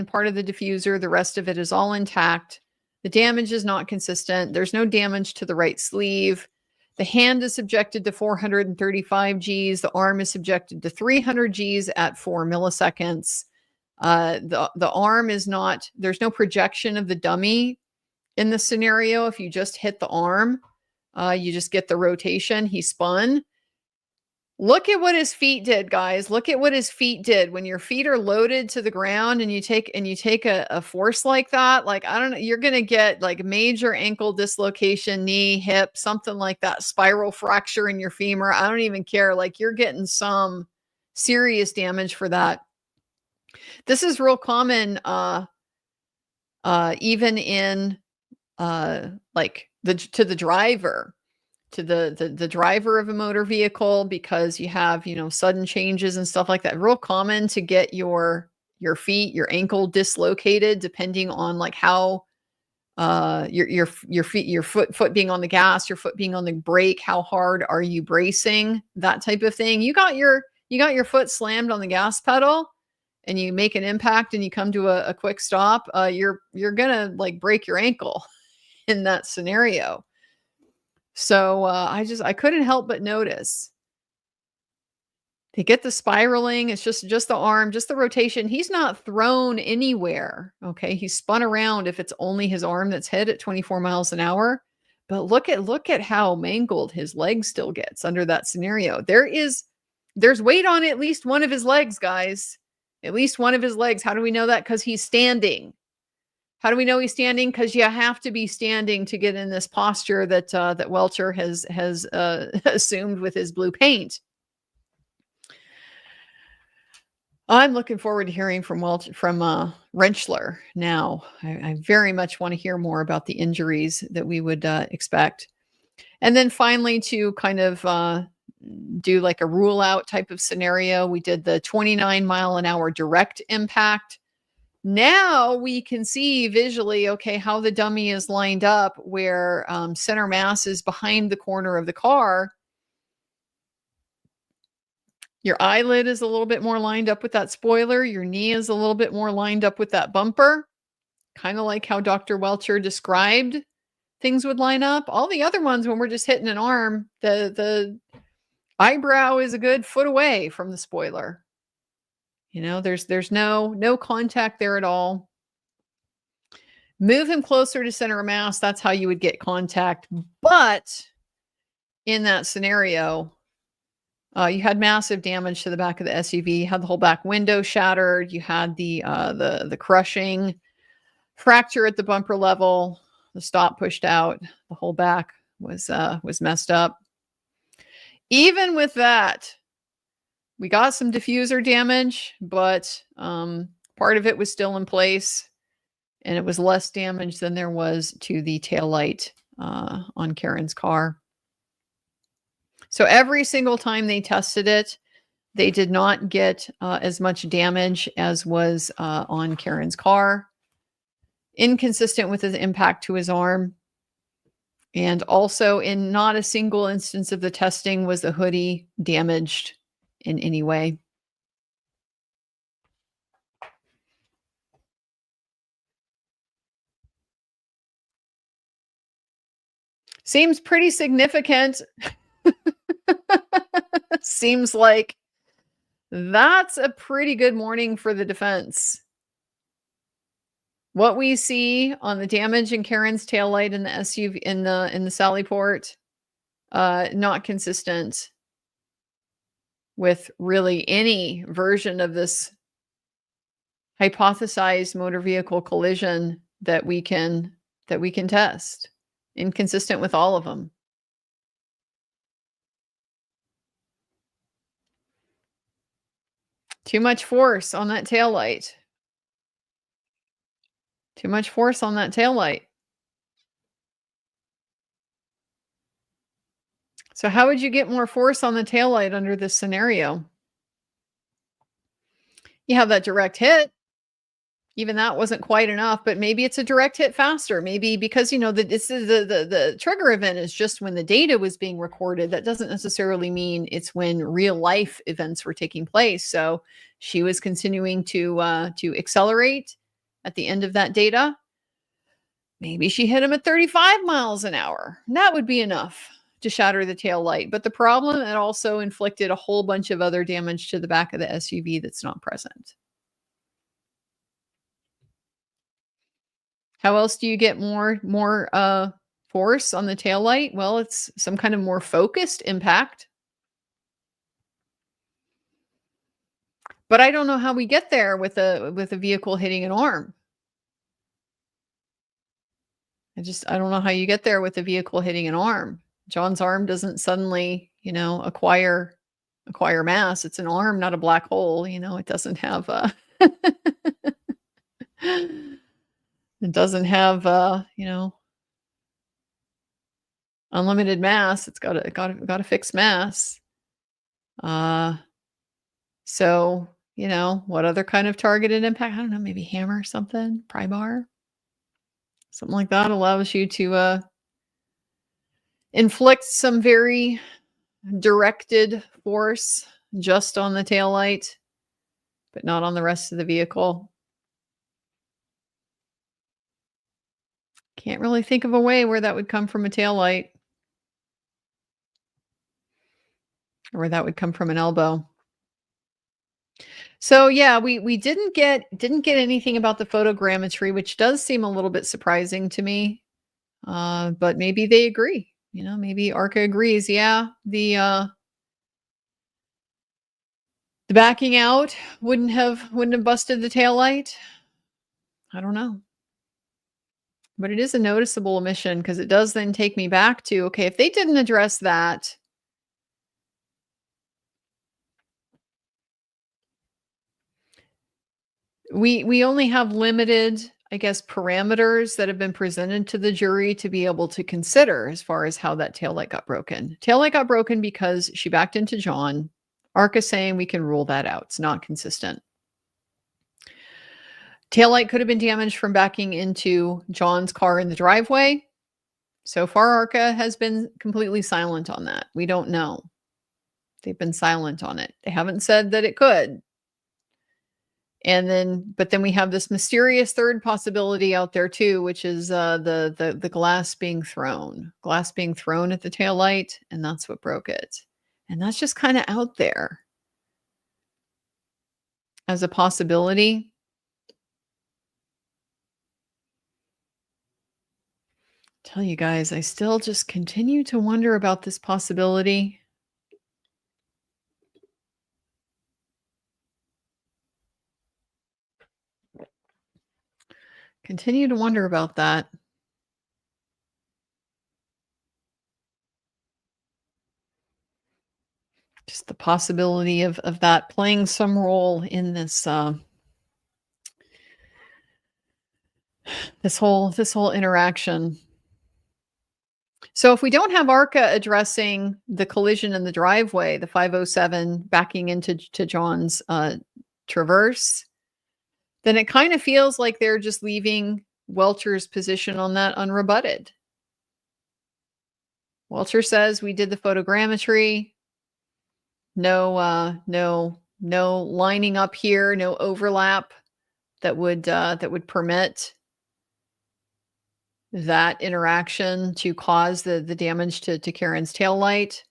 part of the diffuser. The rest of it is all intact. The damage is not consistent. There's no damage to the right sleeve. The hand is subjected to 435 Gs. The arm is subjected to 300 Gs at 4 milliseconds. The arm is not, there's no projection of the dummy in the scenario. If you just hit the arm, you just get the rotation. He spun. Look at what his feet did, guys. Look at what his feet did. When your feet are loaded to the ground and you take a force like that, like, I don't know, you're going to get like major ankle dislocation, knee, hip, something like that, spiral fracture in your femur. I don't even care. Like, you're getting some serious damage for that. This is real common, even in like to the driver. To the driver of a motor vehicle, because you have, sudden changes and stuff like that. Real common to get your feet, your ankle dislocated, depending on like how your feet, your foot being on the gas, your foot being on the brake, how hard are you bracing, that type of thing. You got your foot slammed on the gas pedal and you make an impact and you come to a quick stop, you're gonna like break your ankle in that scenario. So I couldn't help but notice. They get the spiraling. It's just the arm, just the rotation. He's not thrown anywhere. Okay, he's spun around if it's only his arm that's hit at 24 miles an hour. But look at how mangled his leg still gets under that scenario. There's weight on at least one of his legs, guys. At least one of his legs. How do we know that? Because he's standing. How do we know he's standing? Because you have to be standing to get in this posture that that Welcher has assumed with his blue paint. I'm looking forward to hearing from Rentschler now. I very much want to hear more about the injuries that we would expect. And then finally, to kind of do like a rule out type of scenario, we did the 29-mile-an-hour direct impact. Now we can see visually, okay, how the dummy is lined up, where center mass is behind the corner of the car. Your eyelid is a little bit more lined up with that spoiler. Your knee is a little bit more lined up with that bumper. Kind of like how Dr. Welcher described things would line up. All the other ones, when we're just hitting an arm, the eyebrow is a good foot away from the spoiler. There's no contact there at all. Move him closer to center of mass. That's how you would get contact. But in that scenario, you had massive damage to the back of the SUV. You had the whole back window shattered. You had the crushing, fracture at the bumper level. The stop pushed out. The whole back was messed up. Even with that, we got some diffuser damage, but part of it was still in place, and it was less damage than there was to the taillight on Karen's car. So every single time they tested it, they did not get as much damage as was on Karen's car. Inconsistent with his impact to his arm. And also in not a single instance of the testing was the hoodie damaged in any way. Seems pretty significant. Seems like that's a pretty good morning for the defense. What we see on the damage in Karen's taillight in the SUV in the Sally Port, not consistent with really any version of this hypothesized motor vehicle collision that we can test. Inconsistent with all of them. Too much force on that taillight. Too much force on that taillight. So how would you get more force on the taillight under this scenario? You have that direct hit. Even that wasn't quite enough, but maybe it's a direct hit faster. Maybe because, you know, this is the trigger event is just when the data was being recorded. That doesn't necessarily mean it's when real life events were taking place. So she was continuing to accelerate at the end of that data. Maybe she hit him at 35 miles an hour. That would be enough to shatter the tail light. But the problem, it also inflicted a whole bunch of other damage to the back of the SUV that's not present. How else do you get more force on the taillight? Well, it's some kind of more focused impact. But I don't know how we get there with a vehicle hitting an arm. I don't know how you get there with a vehicle hitting an arm. John's arm doesn't suddenly, you know, acquire mass. It's an arm, not a black hole. You know, it doesn't have it doesn't have you know, unlimited mass. It's got a fixed mass. So, you know, what other kind of targeted impact? I don't know, maybe hammer something, pry bar. Something like that allows you to inflict some very directed force just on the taillight, but not on the rest of the vehicle. Can't really think of a way where that would come from a taillight. Or where that would come from an elbow. So yeah, we didn't get anything about the photogrammetry, which does seem a little bit surprising to me. But maybe they agree. You know, maybe ARCCA agrees. Yeah, the backing out wouldn't have busted the taillight. I don't know. But it is a noticeable omission because it does then take me back to, okay, if they didn't address that, we only have limited, I guess, parameters that have been presented to the jury to be able to consider as far as how that taillight got broken. Taillight got broken because she backed into John. ARCCA saying we can rule that out. It's not consistent. Taillight could have been damaged from backing into John's car in the driveway. So far, ARCCA has been completely silent on that. We don't know. They've been silent on it. They haven't said that it could. But then we have this mysterious third possibility out there too, which is the glass being thrown at the taillight, and that's what broke it. And that's just kind of out there as a possibility. Tell you guys, I still just continue to wonder about this possibility. Continue to wonder about that. Just the possibility of that playing some role in this this whole interaction. So if we don't have ARCCA addressing the collision in the driveway, the 507 backing into John's Traverse, then it kind of feels like they're just leaving Welcher's position on that unrebutted. Welcher says we did the photogrammetry. No lining up here, no overlap that would permit that interaction to cause the damage to Karen's taillight.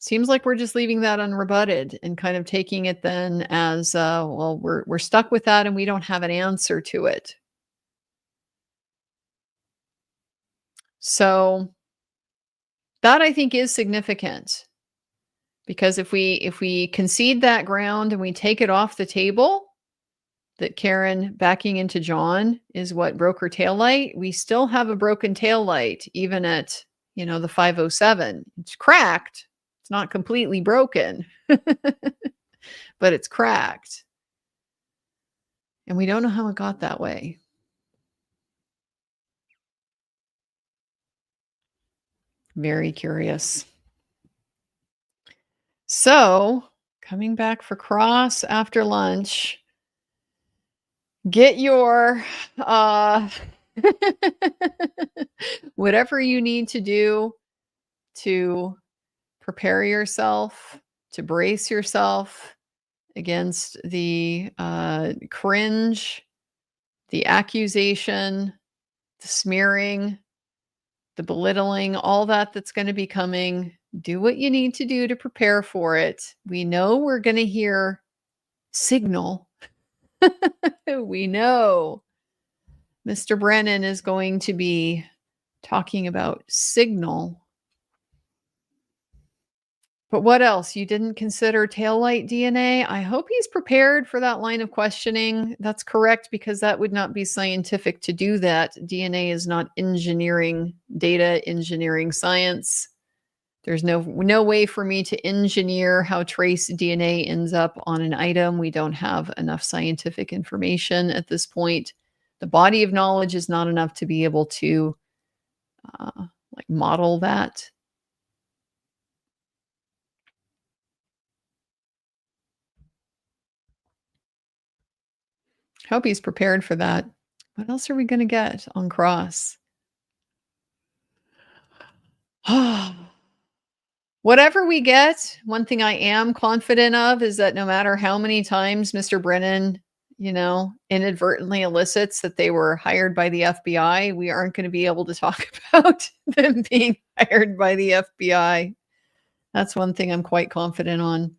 Seems like we're just leaving that unrebutted and kind of taking it then as, well, we're stuck with that and we don't have an answer to it. So that I think is significant, because if we concede that ground and we take it off the table, that Karen backing into John is what broke her taillight, we still have a broken taillight, even at, the 507. It's cracked. It's not completely broken, but it's cracked. And we don't know how it got that way. Very curious. So, coming back for Cross after lunch, get your whatever you need to do to prepare yourself, to brace yourself against the cringe, the accusation, the smearing, the belittling, all that's going to be coming. Do what you need to do to prepare for it. We know we're going to hear signal. We know Mr. Brennan is going to be talking about signal. But what else? You didn't consider taillight DNA? I hope he's prepared for that line of questioning. That's correct, because that would not be scientific to do that. DNA is not engineering data, engineering science. There's no way for me to engineer how trace DNA ends up on an item. We don't have enough scientific information at this point. The body of knowledge is not enough to be able to model that. Hope he's prepared for that. What else are we going to get on Cross? Whatever we get, one thing I am confident of is that no matter how many times Mr. Brennan, inadvertently elicits that they were hired by the FBI, we aren't going to be able to talk about them being hired by the FBI. That's one thing I'm quite confident on.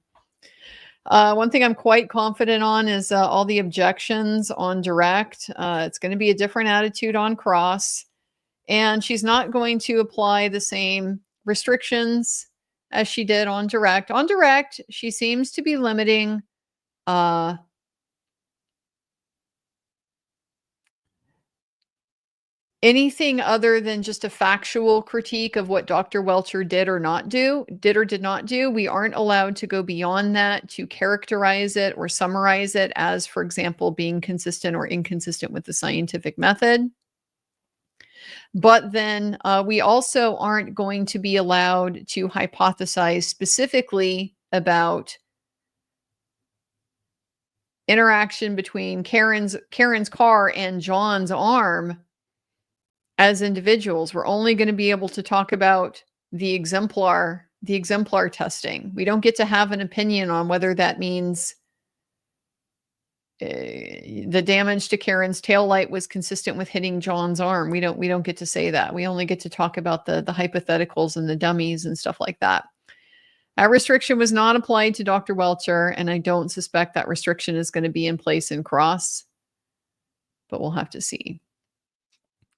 One thing I'm quite confident on is all the objections on direct. It's going to be a different attitude on Cross, and she's not going to apply the same restrictions as she did on direct. On direct, she seems to be limiting anything other than just a factual critique of what Dr. Welcher did or did not do. We aren't allowed to go beyond that to characterize it or summarize it as, for example, being consistent or inconsistent with the scientific method. But then we also aren't going to be allowed to hypothesize specifically about interaction between Karen's car and John's arm as individuals. We're only going to be able to talk about the exemplar testing. We don't get to have an opinion on whether that means the damage to Karen's taillight was consistent with hitting John's arm. We don't get to say that. We only get to talk about the hypotheticals and the dummies and stuff like that. That restriction was not applied to Dr. Welcher, and I don't suspect that restriction is going to be in place in Cross, but we'll have to see.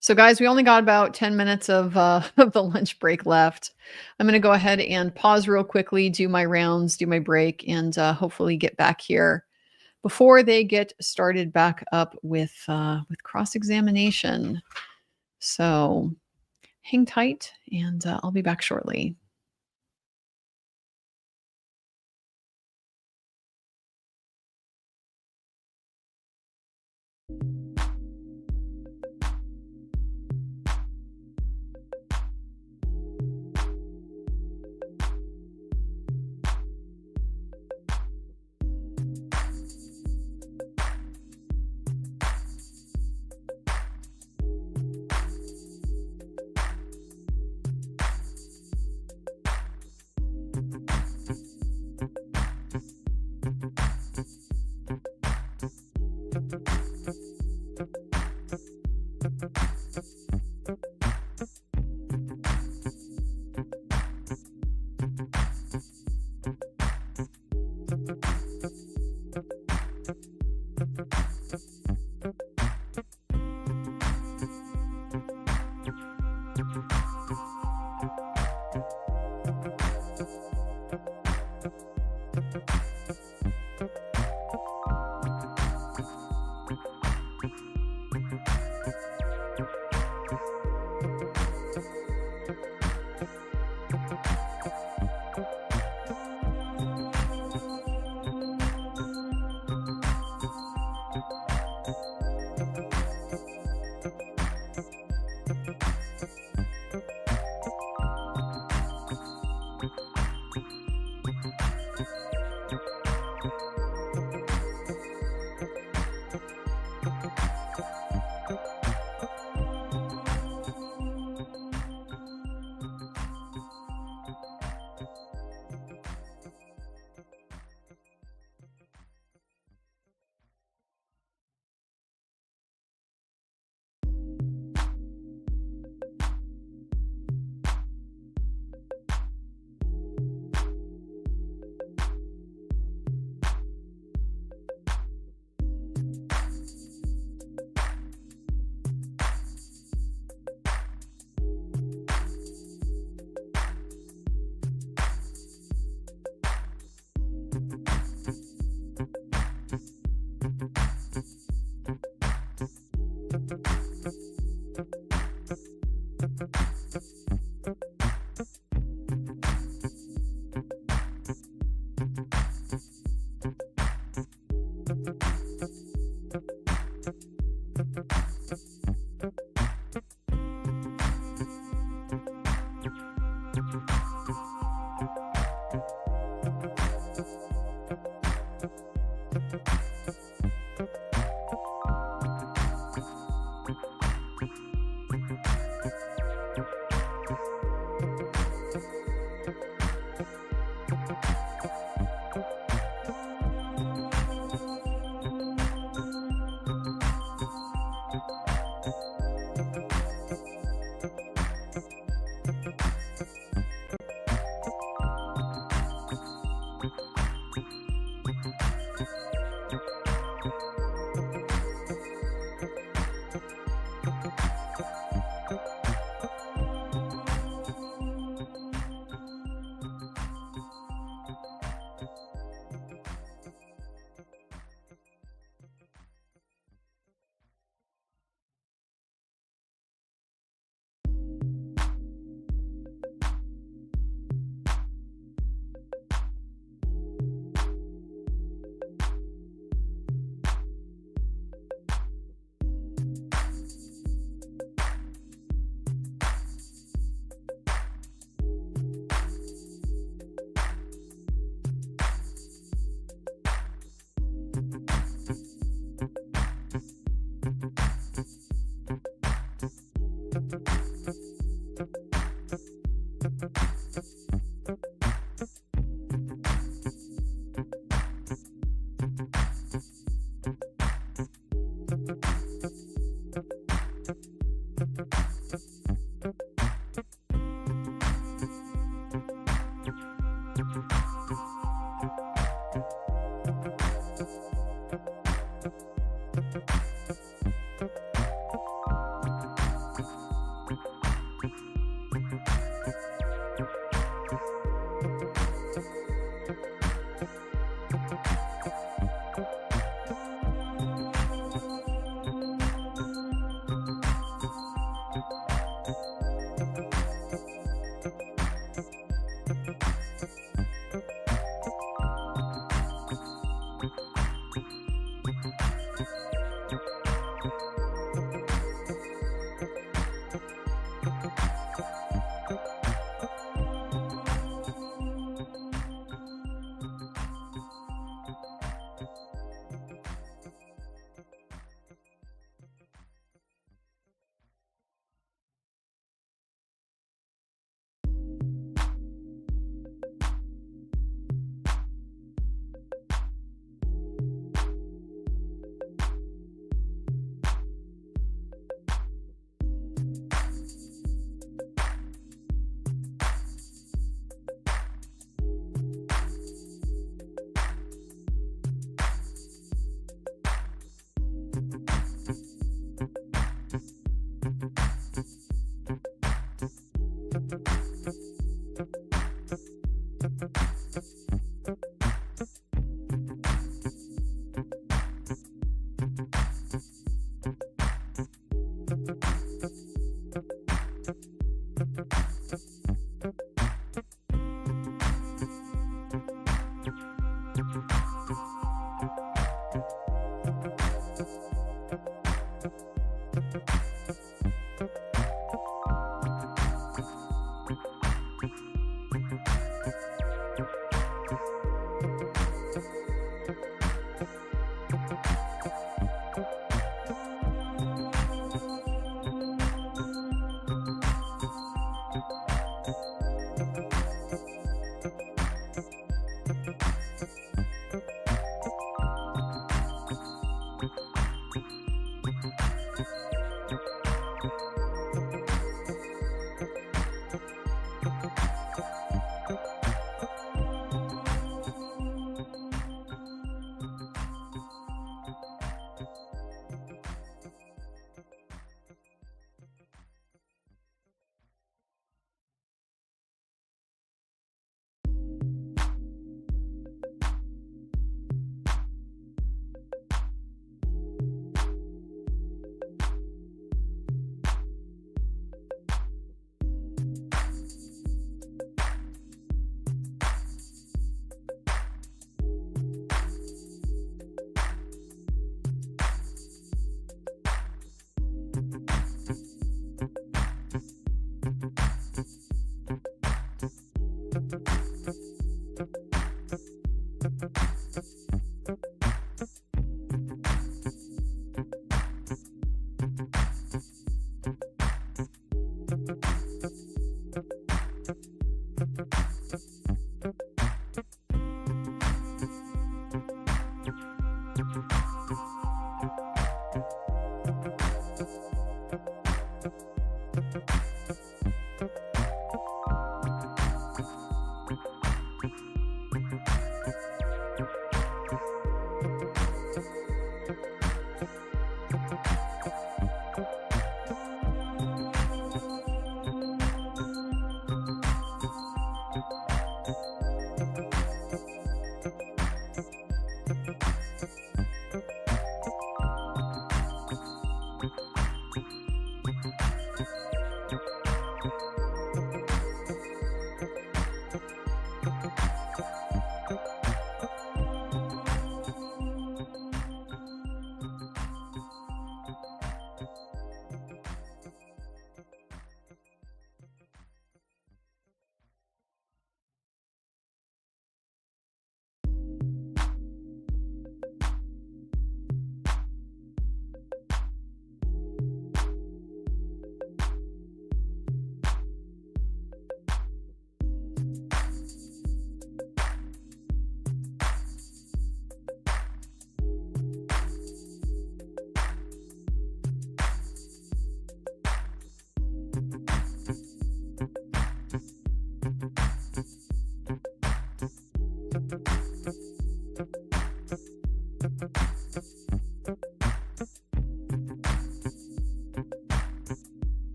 So guys, we only got about 10 minutes of the lunch break left. I'm going to go ahead and pause real quickly, do my rounds, do my break, and hopefully get back here before they get started back up with cross-examination. So hang tight, and I'll be back shortly.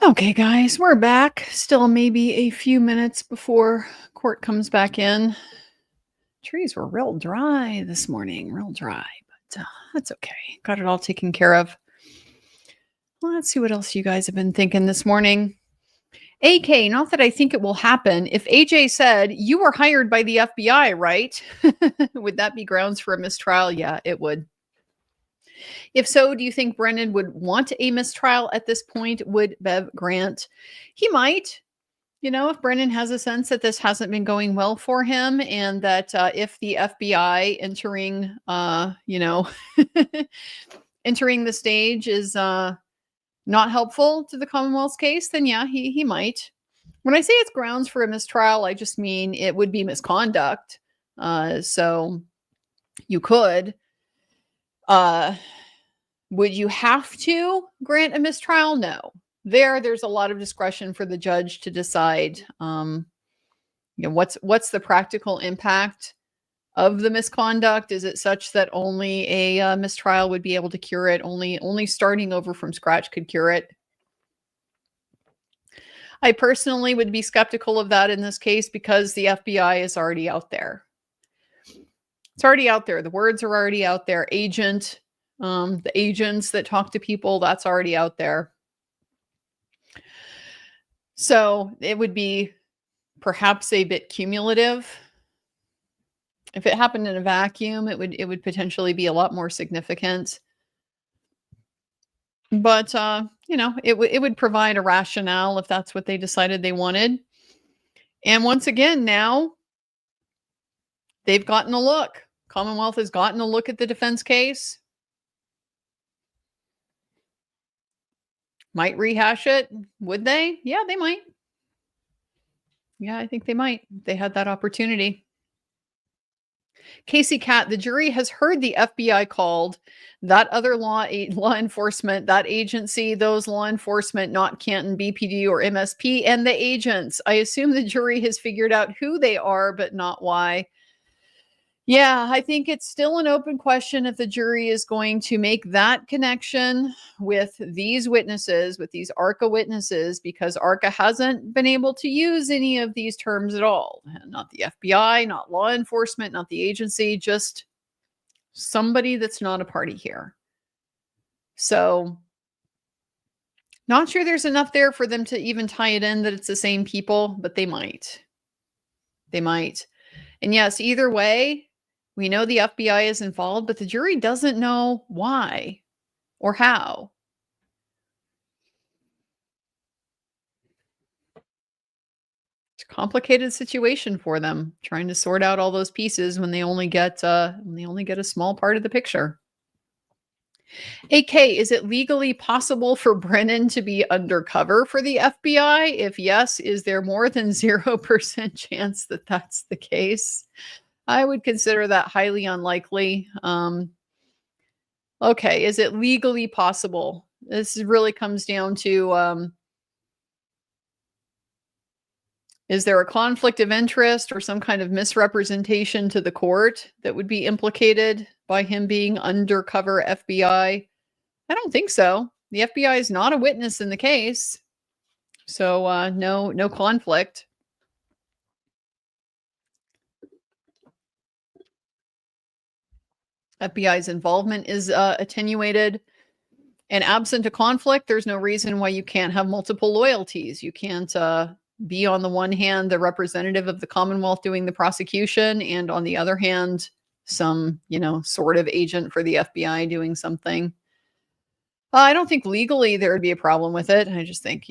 Okay, guys, we're back. Still maybe a few minutes before court comes back in. Trees were real dry this morning, real dry, but that's okay. Got it all taken care of. Well, let's see what else you guys have been thinking this morning. AK, not that I think it will happen. If AJ said, you were hired by the FBI, right? Would that be grounds for a mistrial? Yeah, it would. If so, do you think Brennan would want a mistrial at this point? Would Bev grant? He might. You know, if Brennan has a sense that this hasn't been going well for him, and that if the FBI entering, entering the stage is not helpful to the Commonwealth's case, then yeah, he might. When I say it's grounds for a mistrial, I just mean it would be misconduct. So you could. Would you have to grant a mistrial? No. There's a lot of discretion for the judge to decide, what's the practical impact of the misconduct? Is it such that only a mistrial would be able to cure it? Only starting over from scratch could cure it? I personally would be skeptical of that in this case because the FBI is already out there. It's already out there. The words are already out there. The agents that talk to people, that's already out there. So it would be perhaps a bit cumulative. If it happened in a vacuum, it would potentially be a lot more significant. But it would provide a rationale if that's what they decided they wanted. And once again, now they've gotten a look. Commonwealth has gotten a look at the defense case. Might rehash it. Would they? Yeah, they might. Yeah, I think they might. They had that opportunity. Casey Catt, the jury has heard the FBI called that other law enforcement, that agency, those law enforcement, not Canton, BPD, or MSP, and the agents. I assume the jury has figured out who they are, but not why. Yeah, I think it's still an open question if the jury is going to make that connection with these witnesses, with these ARCCA witnesses, because ARCCA hasn't been able to use any of these terms at all. Not the FBI, not law enforcement, not the agency, just somebody that's not a party here. So, not sure there's enough there for them to even tie it in that it's the same people, but they might. They might. And yes, either way, we know the FBI is involved, but the jury doesn't know why or how. It's a complicated situation for them, trying to sort out all those pieces when they only get a small part of the picture. AK, is it legally possible for Brennan to be undercover for the FBI? If yes, is there more than 0% chance that that's the case? I would consider that highly unlikely. Okay, is it legally possible? This really comes down to, is there a conflict of interest or some kind of misrepresentation to the court that would be implicated by him being undercover FBI? I don't think so. The FBI is not a witness in the case. So no conflict. FBI's involvement is attenuated. And absent a conflict, there's no reason why you can't have multiple loyalties. You can't be on the one hand the representative of the Commonwealth doing the prosecution, and on the other hand, some sort of agent for the FBI doing something. I don't think legally there would be a problem with it. I just think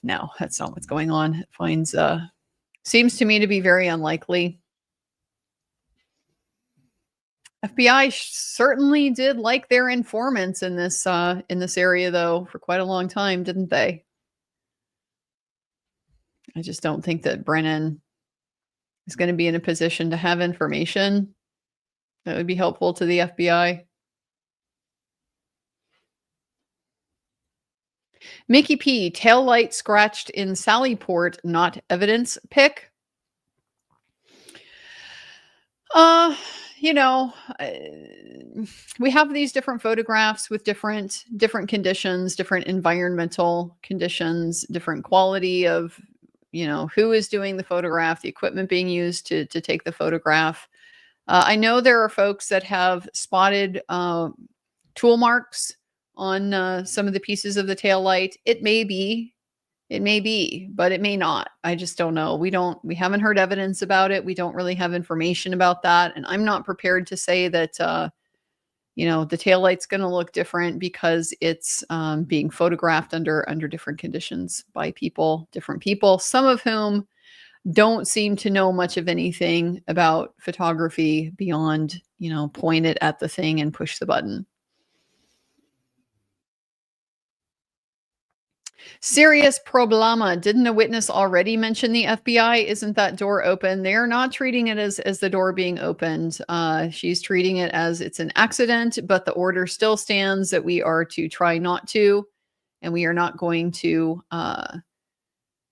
no, that's not what's going on. It seems to me to be very unlikely. FBI certainly did like their informants in this area, though, for quite a long time, didn't they? I just don't think that Brennan is going to be in a position to have information that would be helpful to the FBI. Mickey P, tail light scratched in Sallyport, not evidence pick. We have these different photographs with different conditions, different environmental conditions, different quality of, who is doing the photograph, the equipment being used to take the photograph. I know there are folks that have spotted tool marks on some of the pieces of the tail light. It may be, but it may not. I just don't know. We haven't heard evidence about it. We don't really have information about that. And I'm not prepared to say that, the taillight's going to look different because it's being photographed under different conditions by different people, some of whom don't seem to know much of anything about photography beyond, point it at the thing and push the button. Serious problema. Didn't a witness already mention the FBI? Isn't that door open? They're not treating it as the door being opened. She's treating it as it's an accident, but the order still stands that we are to try not to, and we are not going to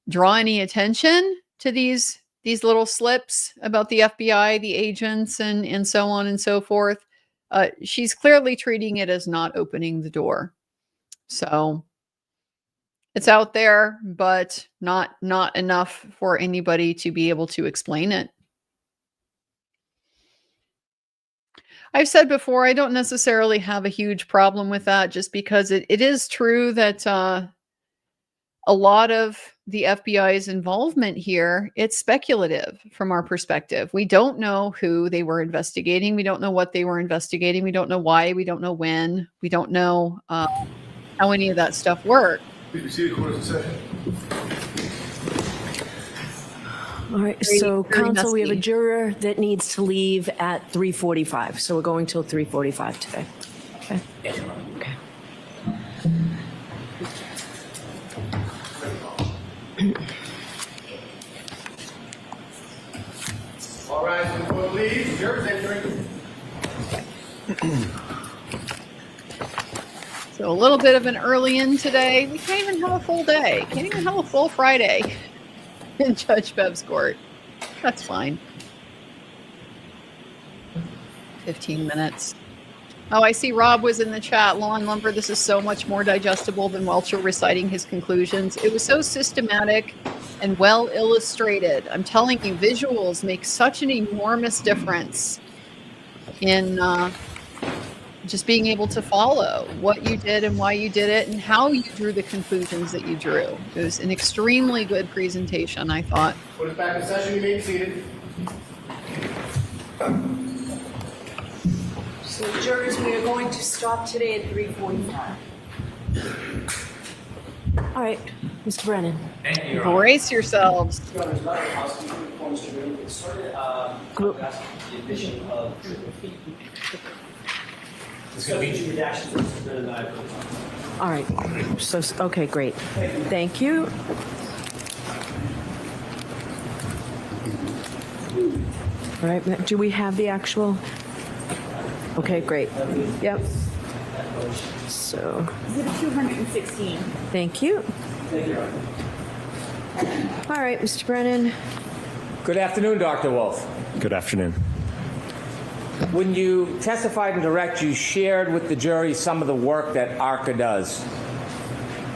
draw any attention to these these little slips about the FBI, the agents, and so on and so forth, she's clearly treating it as not opening the door. So it's out there, but not enough for anybody to be able to explain it. I've said before, I don't necessarily have a huge problem with that, just because it is true that a lot of the FBI's involvement here, it's speculative from our perspective. We don't know who they were investigating. We don't know what they were investigating. We don't know why. We don't know when. We don't know how any of that stuff worked. Please be seated, court is in session. All right, so counsel, we have a juror that needs to leave at 3:45, so we're going till 3:45 today. Okay. Yes, Your Honor. Okay. All rise when the court leaves. Jurors entering. So a little bit of an early in today. We can't even have a full day. Can't even have a full Friday in Judge Bev's court. That's fine. 15 minutes. Oh, I see Rob was in the chat. Law and Lumber, this is so much more digestible than Welcher reciting his conclusions. It was so systematic and well illustrated. I'm telling you, visuals make such an enormous difference in just being able to follow what you did and why you did it and how you drew the conclusions that you drew. It was an extremely good presentation, I thought. Court is back in session. You may be seated. So jurors, we are going to stop today at 3:45. All right, Mr. Brennan. Thank you, Your Honor. Brace yourselves. There's not a housekeeping before Mr. Brennan gets started. That's the addition of it's going to be two redactions for Mr. Brennan and I. All right, so, okay, great. Thank you. All right, do we have the actual? Okay, great. Yep. So, Exhibit 216. thank you. All right, Mr. Brennan. Good afternoon, Dr. Wolfe. Good afternoon. When you testified in direct, you shared with the jury some of the work that ARCCA does.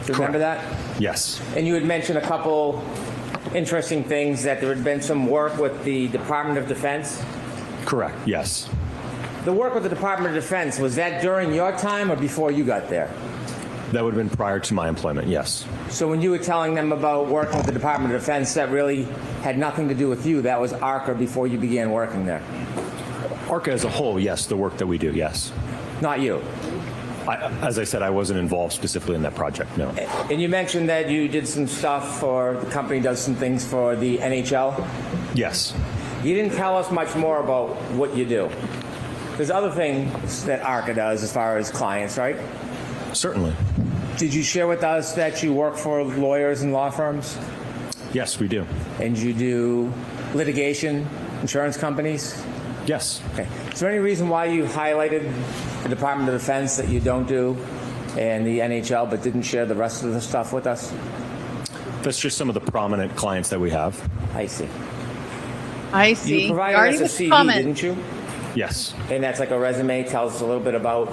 Do you remember that? Yes. And you had mentioned a couple interesting things, that there had been some work with the Department of Defense. Correct. Yes. The work with the Department of Defense, was that during your time or before you got there? That would have been prior to my employment. Yes. So when you were telling them about working with the Department of Defense, that really had nothing to do with you. That was ARCCA before you began working there. ARCCA as a whole, yes. The work that we do, yes. Not you. As I said, I wasn't involved specifically in that project, no. And you mentioned that you did some stuff for, the company does some things for the NHL. Yes. You didn't tell us much more about what you do. There's other things that ARCCA does as far as clients, right? Certainly. Did you share with us that you work for lawyers and law firms? Yes, we do. And you do litigation, insurance companies? Yes. Okay. Is there any reason why you highlighted the Department of Defense that you don't do and the NHL but didn't share the rest of the stuff with us? That's just some of the prominent clients that we have. I see. I see. You provided already us a was CV, comment. didn't you? Yes. And that's like a resume, tells us a little bit about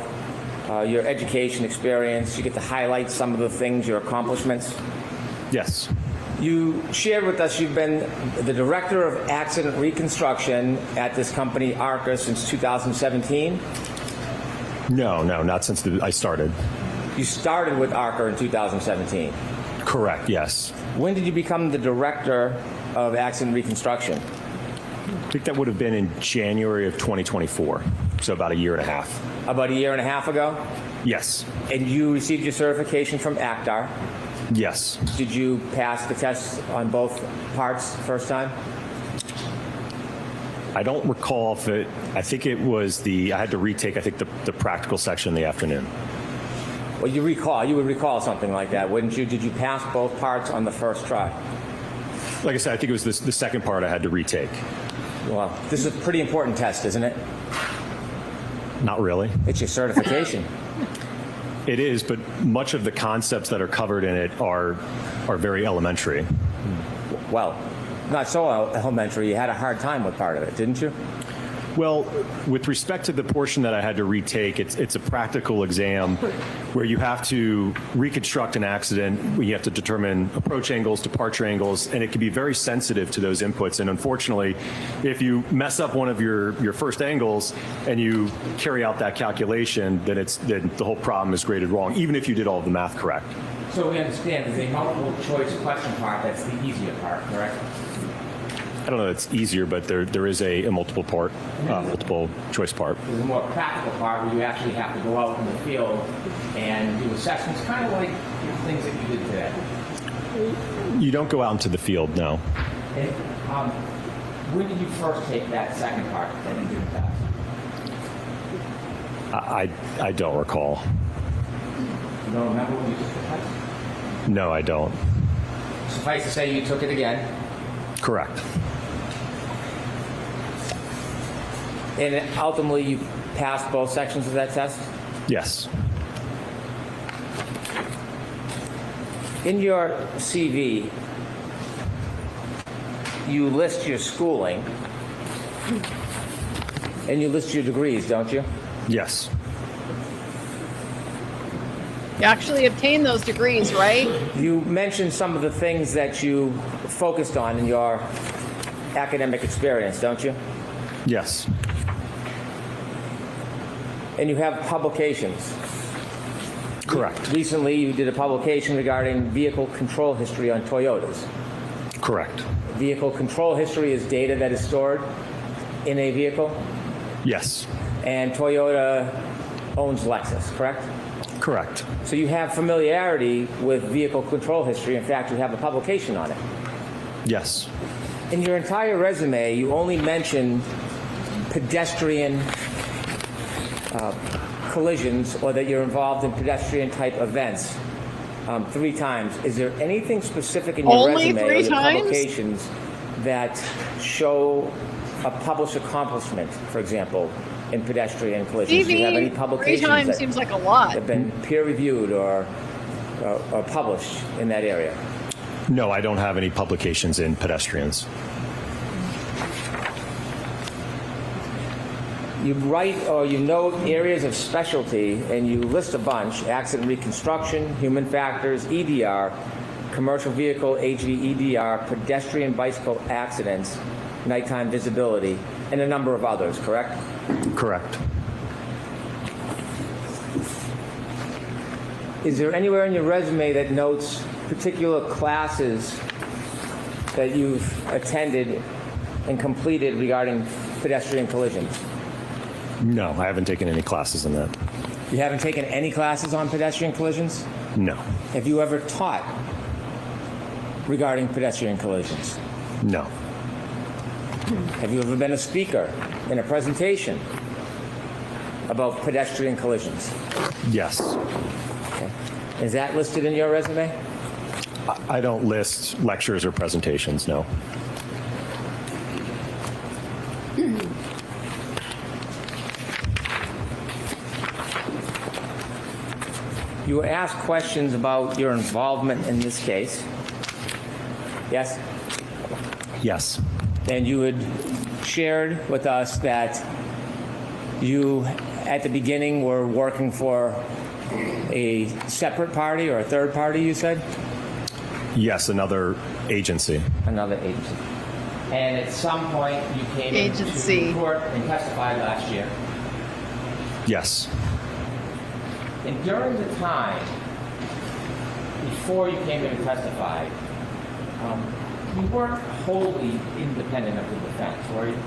your education experience. You get to highlight some of the things, your accomplishments. Yes. You shared with us you've been the director of accident reconstruction at this company, ARCCA, since 2017. No, not since I started. You started with ARCCA in 2017. Correct, yes. When did you become the director of accident reconstruction? I think that would have been in January of 2024, so about a year and a half. About a year and a half ago? Yes. And you received your certification from ACDAR. Yes. Did you pass the test on both parts first time? I don't recall if it, I think it was I had to retake, I think, the practical section in the afternoon. Well, you would recall something like that, wouldn't you? Did you pass both parts on the first try? Like I said, I think it was the second part I had to retake. Well, this is a pretty important test, isn't it? Not really. It's your certification. It is, but much of the concepts that are covered in it are very elementary. Well, not so elementary. You had a hard time with part of it, didn't you? Well, with respect to the portion that I had to retake, it's a practical exam where you have to reconstruct an accident, where you have to determine approach angles, departure angles, and it can be very sensitive to those inputs. And unfortunately, if you mess up one of your first angles and you carry out that calculation, then the whole problem is graded wrong, even if you did all of the math correct. So we understand there's a multiple choice question part that's the easier part, correct? I don't know if it's easier, but there is a multiple choice part. There's a more practical part where you actually have to go out in the field and do assessments, kind of like the things that you did today. You don't go out into the field, no. And, when did you first take that second part that you didn't pass? I don't recall. You don't remember when you took the test? No, I don't. Suffice to say you took it again. Correct. And ultimately, you passed both sections of that test? Yes. In your CV, you list your schooling, and you list your degrees, don't you? Yes. You actually obtained those degrees, right? You mentioned some of the things that you focused on in your academic experience, don't you? Yes. And you have publications. Correct. Recently, you did a publication regarding vehicle control history on Toyotas. Correct. Vehicle control history is data that is stored in a vehicle, Yes. and Toyota owns Lexus, correct? Correct. So you have familiarity with vehicle control history. In fact, you have a publication on it. Yes. In your entire resume, you only mention pedestrian collisions, or that you're involved in pedestrian type events 3 times. Is there anything specific in your Only resume 3 or your times? publications that show a published accomplishment, for example, in pedestrian collisions? Do you have any TV, 3 publications times that seems like a lot. have been peer-reviewed or published in that area? No, I don't have any publications in pedestrians. You write or you note areas of specialty, and you list a bunch: accident reconstruction, human factors, EDR, commercial vehicle, HVEDR, pedestrian bicycle accidents, nighttime visibility, and a number of others, correct? Correct. Is there anywhere in your resume that notes particular classes that you've attended and completed regarding pedestrian collisions? No, I haven't taken any classes in that. You haven't taken any classes on pedestrian collisions? No. Have you ever taught regarding pedestrian collisions? No. Have you ever been a speaker in a presentation about pedestrian collisions? Yes. Okay. Is that listed in your resume? I don't list lectures or presentations, no. You were asked questions about your involvement in this case. Yes? Yes. And you had shared with us that you, at the beginning, were working for a separate party or a third party, you said? Yes, another agency. Another agency. And at some point, you came Agency. into court and testified last year. Yes. And during the time before you came in and testified, you weren't wholly independent of the defense, were you?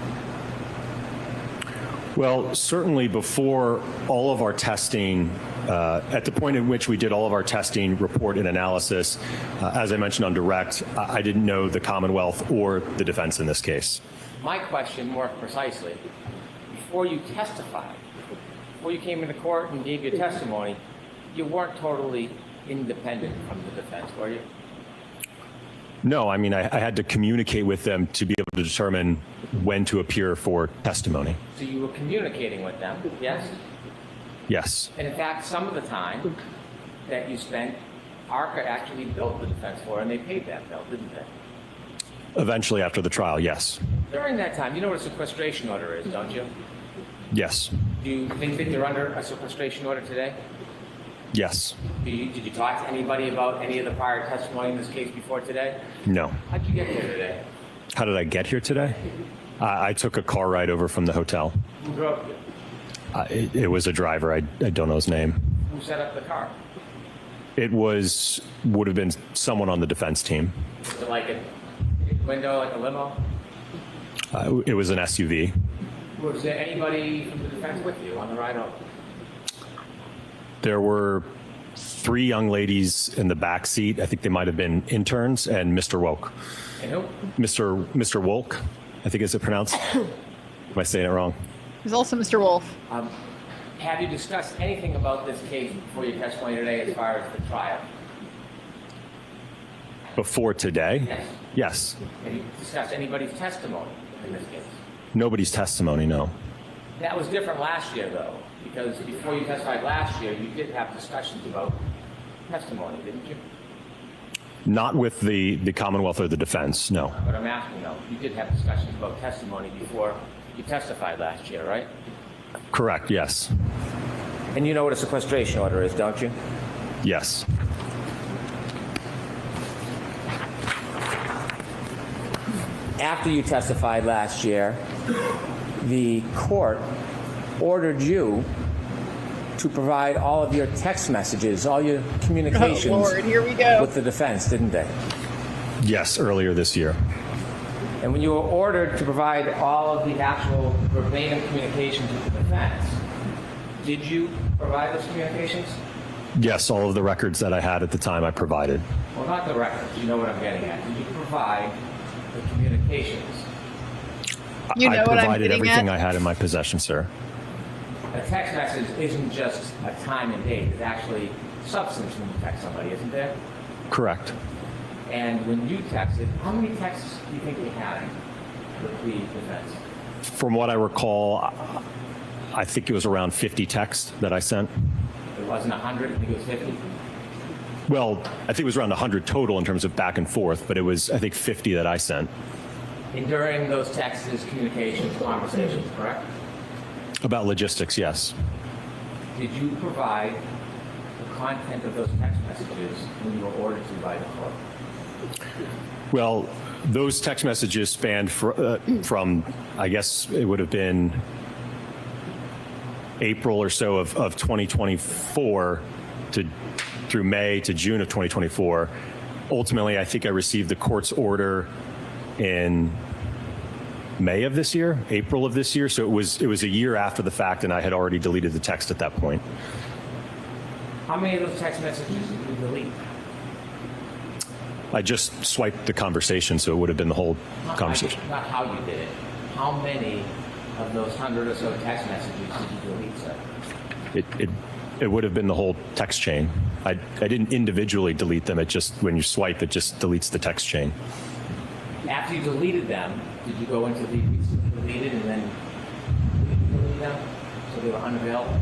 Well, certainly before all of our testing, at the point in which we did all of our testing, report, and analysis, as I mentioned on direct, I didn't know the Commonwealth or the defense in this case. My question, more precisely, before you testified, before you came into court and gave your testimony, you weren't totally independent from the defense, were you? No, I mean, I had to communicate with them to be able to determine when to appear for testimony. So you were communicating with them, yes? Yes. And in fact, some of the time that you spent, ARCCA actually billed the defense for, and they paid that bill, didn't they? Eventually, after the trial, yes. During that time, you know what a sequestration order is, don't you? Yes. Do you think that you're under a sequestration order today? Yes. Did you talk to anybody about any of the prior testimony in this case before today? No. How'd you get here today? How did I get here today? I took a car ride over from the hotel. Who drove you? It was a driver. I don't know his name. Who set up the car? It would have been someone on the defense team. Was it like a window, like a limo? It was an SUV. Was there anybody from the defense with you on the ride over? There were 3 young ladies in the back seat. I think they might have been interns, and Mr. Wolfe. And who? Mr. Wolfe, I think is it pronounced? Am I saying it wrong? There's also Mr. Wolfe. Have you discussed anything about this case before your testimony today as far as the trial? Before today? Yes. Yes. Have you discussed anybody's testimony in this case? Nobody's testimony, no. That was different last year, though, because before you testified last year, you did have discussions about testimony, didn't you? Not with the Commonwealth or the defense, no. But I'm asking, though, you did have discussions about testimony before you testified last year, right? Correct, yes. And you know what a sequestration order is, don't you? Yes. After you testified last year, the court ordered you to provide all of your text messages, all your communications Oh, Lord, here we go. with the defense, didn't they? Yes, earlier this year. And when you were ordered to provide all of the actual verbatim communications with the defense, did you provide those communications? Yes, all of the records that I had at the time I provided. Well, not the records. You know what I'm getting at. Did you provide the communications? You know I what I'm provided getting everything at? I had in my possession, sir. A text message isn't just a time and date. It's actually substance when you text somebody, isn't there? Correct. And when you texted, how many texts do you think you had with the defense? From what I recall, I think it was around 50 texts that I sent. It wasn't 100, I think it was 50. Well, I think it was around 100 total in terms of back and forth, but it was, I think, 50 that I sent. And during those texts, communications, conversations, correct? About logistics, yes. Did you provide the content of those text messages when you were ordered to by the court? Well, those text messages spanned from, I guess it would have been April or so of 2024 through May to June of 2024. Ultimately, I think I received the court's order in May of this year, April of this year. So it was a year after the fact, and I had already deleted the text at that point. How many of those text messages did you delete? I just swiped the conversation, so it would have been the whole conversation. Not how you did it. How many of those 100 or so text messages did you delete, sir? It would have been the whole text chain. I didn't individually delete them. It just, when you swipe, it just deletes the text chain. After you deleted them, did you go into the recently deleted and then delete them so they were unavailable?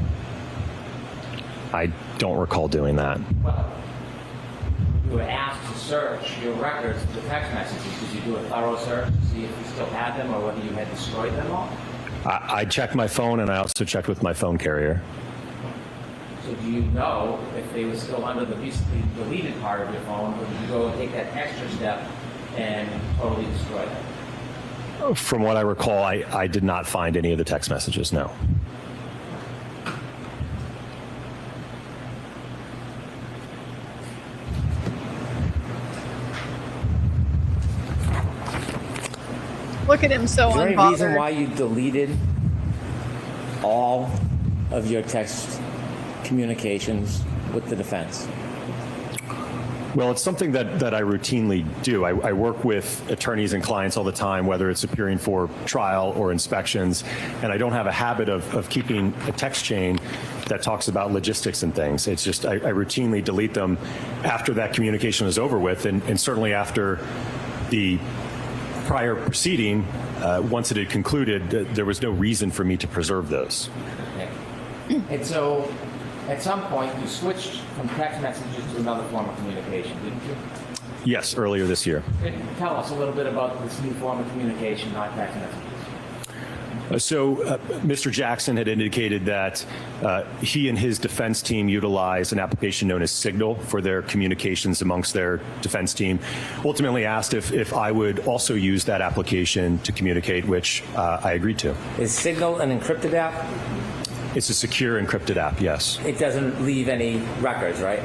I don't recall doing that. Well, you were asked to search your records for the text messages. Did you do a thorough search to see if you still had them or whether you had destroyed them all? I checked my phone, and I also checked with my phone carrier. So do you know if they were still under the recently deleted part of your phone, or did you go and take that extra step and totally destroy them? From what I recall, I did not find any of the text messages, no. Look at him so Is there any unbothered. reason why you deleted all of your text communications with the defense? Well, it's something that I routinely do. I work with attorneys and clients all the time, whether it's appearing for trial or inspections, and I don't have a habit of keeping a text chain that talks about logistics and things. It's just I routinely delete them after that communication is over with, and certainly after the prior proceeding, once it had concluded, there was no reason for me to preserve those. Okay. And so, at some point, you switched from text messages to another form of communication, didn't you? Yes, earlier this year. Tell us a little bit about this new form of communication, not text messages. So Mr. Jackson had indicated that he and his defense team utilize an application known as Signal for their communications amongst their defense team. Ultimately asked if I would also use that application to communicate, which I agreed to. Is Signal an encrypted app? It's a secure encrypted app, yes. It doesn't leave any records, right?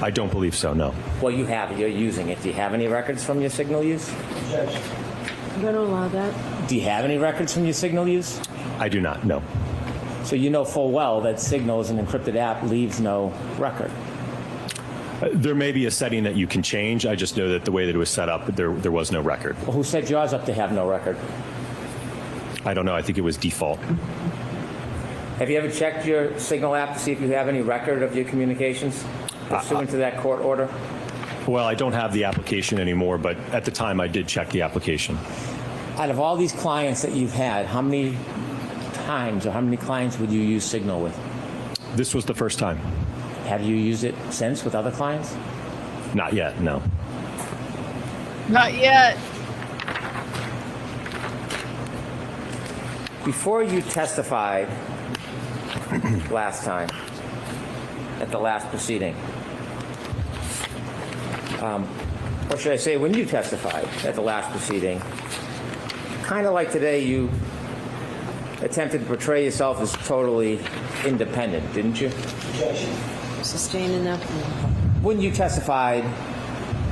I don't believe so, no. Well, you have it. You're using it. Do you have any records from your Signal use? I'm going to allow that. Do you have any records from your Signal use? I do not, no. So you know full well that Signal as an encrypted app leaves no record. There may be a setting that you can change. I just know that the way that it was set up, there was no record. Well, who set yours up to have no record? I don't know. I think it was default. Have you ever checked your Signal app to see if you have any record of your communications pursuant to that court order? Well, I don't have the application anymore, but at the time I did check the application. Out of all these clients that you've had, how many times or how many clients would you use Signal with? This was the first time. Have you used it since with other clients? Not yet, no. Not yet. Before you testified last time, at the last proceeding, or should I say when you testified at the last proceeding, kind of like today, you attempted to portray yourself as totally independent, didn't you? Sustained enough. When you testified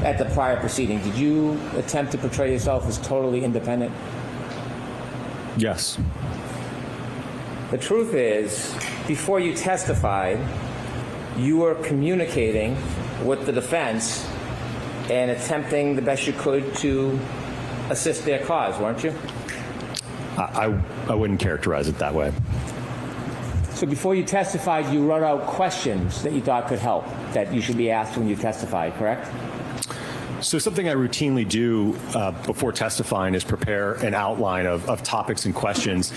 at the prior proceeding, did you attempt to portray yourself as totally independent? Yes. The truth is, before you testified, you were communicating with the defense and attempting the best you could to assist their cause, weren't you? I wouldn't characterize it that way. So before you testified, you wrote out questions that you thought could help, that you should be asked when you testify, correct? So something I routinely do before testifying is prepare an outline of topics and questions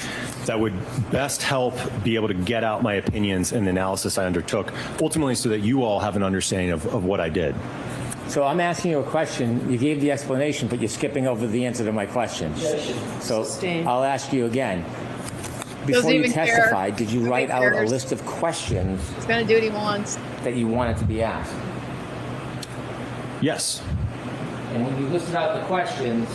that would best help be able to get out my opinions and the analysis I undertook, ultimately so that you all have an understanding of what I did. So I'm asking you a question. You gave the explanation, but you're skipping over the answer to my question. So Sustained. I'll ask you again. Doesn't Before you even care. testified, did you Nobody write out a cares. list of questions He's going to do what he wants. that you wanted to be asked? Yes. And when you listed out the questions,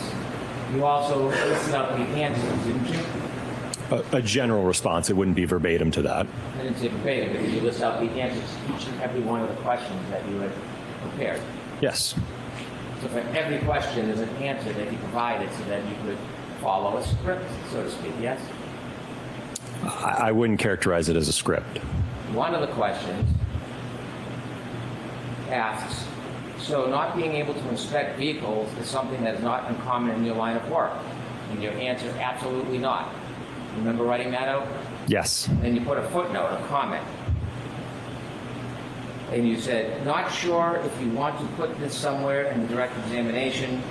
you also listed out the answers, didn't you? A general response. It wouldn't be verbatim to that. I didn't say verbatim, but did you list out the answers to each and every one of the questions that you had prepared? Yes. So for every question, there's an answer that you provided so that you could follow a script, so to speak, yes? I wouldn't characterize it as a script. One of the questions asks, so not being able to inspect vehicles is something that is not uncommon in your line of work? And your answer, absolutely not. Remember writing that out? Yes. Then you put a footnote, a comment. And you said, not sure if you want to put this somewhere in the direct examination.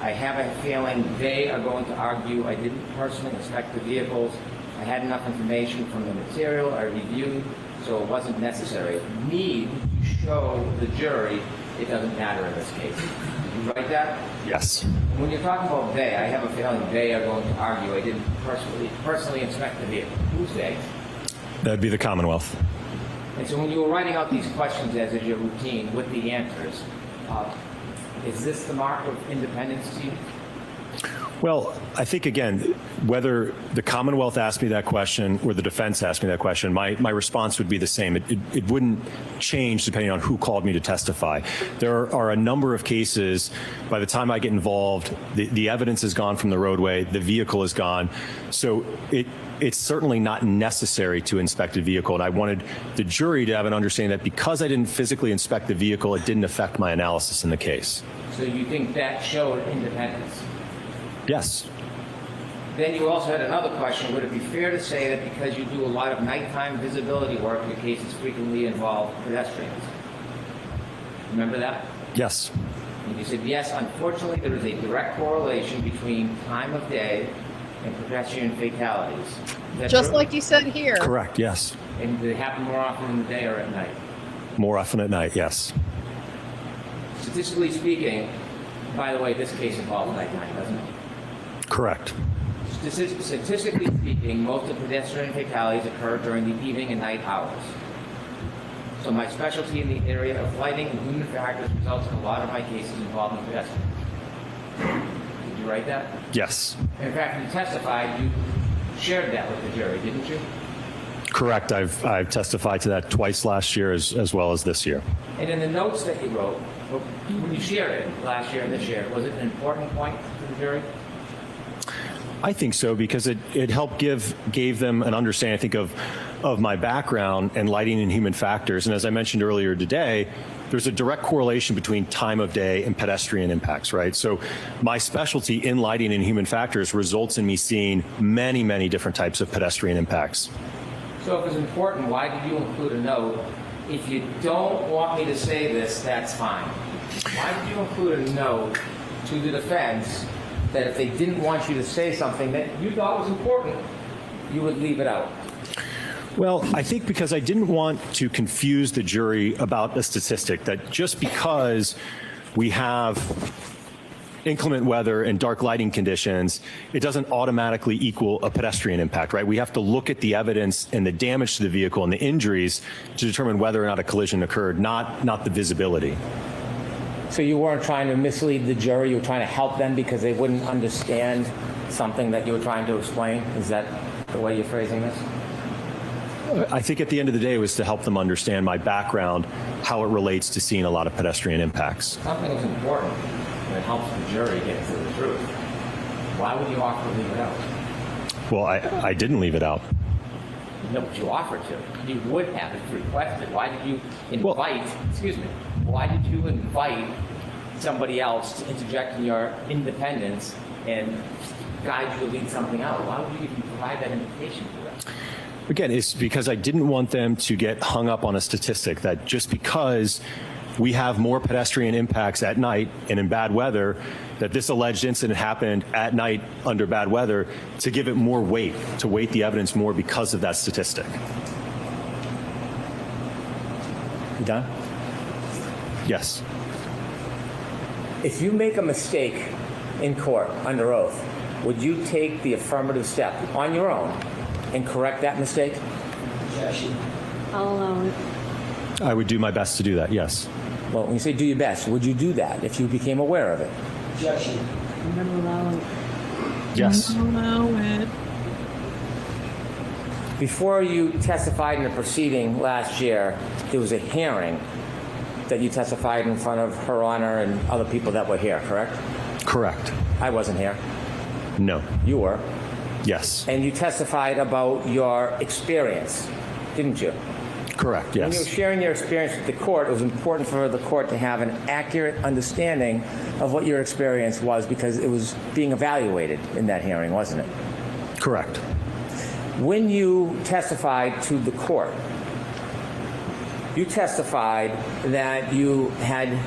I have a feeling they are going to argue I didn't personally inspect the vehicles. I had enough information from the material I reviewed, so it wasn't necessary. If you need to show the jury, it doesn't matter in this case. Did you write that? Yes. When you're talking about they, I have a feeling they are going to argue I didn't personally inspect the vehicle. Who's they? That'd be the Commonwealth. And so when you were writing out these questions as is your routine with the answers, is this the mark of independence to you? Well, I think, again, whether the Commonwealth asked me that question or the defense asked me that question, my response would be the same. It wouldn't change depending on who called me to testify. There are a number of cases, by the time I get involved, the evidence is gone from the roadway, the vehicle is gone. So it's certainly not necessary to inspect a vehicle. And I wanted the jury to have an understanding that because I didn't physically inspect the vehicle, it didn't affect my analysis in the case. So you think that showed independence? Yes. Then you also had another question. Would it be fair to say that because you do a lot of nighttime visibility work, your cases frequently involve pedestrians? Remember that? Yes. And you said, yes, unfortunately, there is a direct correlation between time of day and pedestrian fatalities. Is that Just true? like you said here. Correct. Yes. And do they happen more often in the day or at night? More often at night. Yes. Statistically speaking, By the way, this case involves nighttime, doesn't it? Correct. Statistically speaking, most of pedestrian fatalities occur during the evening and night hours. So my specialty in the area of lighting and human factors results in a lot of my cases involving pedestrians. Did you write that? Yes. In fact, you testified, you shared that with the jury, didn't you? Correct. I've testified to that twice last year as well as this year. And in the notes that you wrote, when you shared it last year and this year, was it an important point to the jury? I think so, because it helped gave them an understanding, I think, of my background and lighting and human factors. And as I mentioned earlier today, there's a direct correlation between time of day and pedestrian impacts, right? So my specialty in lighting and human factors results in me seeing many, many different types of pedestrian impacts. So if it's important, why did you include a note? If you don't want me to say this, that's fine. Why did you include a note to the defense that if they didn't want you to say something that you thought was important, you would leave it out? Well, I think because I didn't want to confuse the jury about a statistic that just because we have inclement weather and dark lighting conditions, it doesn't automatically equal a pedestrian impact, right? We have to look at the evidence and the damage to the vehicle and the injuries to determine whether or not a collision occurred, not the visibility. So you weren't trying to mislead the jury, you were trying to help them because they wouldn't understand something that you were trying to explain? Is that the way you're phrasing this? I think at the end of the day, it was to help them understand my background, how it relates to seeing a lot of pedestrian impacts. Something is important that helps the jury get to the truth. Why would you offer to leave it out? Well, I didn't leave it out. No, but you offered to. You would have if requested. Why did you invite, why did you invite somebody else to interject in your independence and guide you to leave something out? Why would you even provide that invitation to them? Again, it's because I didn't want them to get hung up on a statistic that just because we have more pedestrian impacts at night and in bad weather, that this alleged incident happened at night under bad weather, to give it more weight, to weight the evidence more because of that statistic. You done? Yes. If you make a mistake in court under oath, would you take the affirmative step on your own and correct that mistake? I'll allow it. I would do my best to do that, yes. Well, when you say do your best, would you do that if you became aware of it? I'm gonna allow it. Yes. Allow it. Before you testified in a proceeding last year, there was a hearing that you testified in front of Her Honor and other people that were here, correct? Correct. I wasn't here. No. You were. Yes. And you testified about your experience, didn't you? Correct, When you were yes. sharing your experience with the court, it was important for the court to have an accurate understanding of what your experience was because it was being evaluated in that hearing, wasn't it? Correct. When you testified to the court, you testified that you had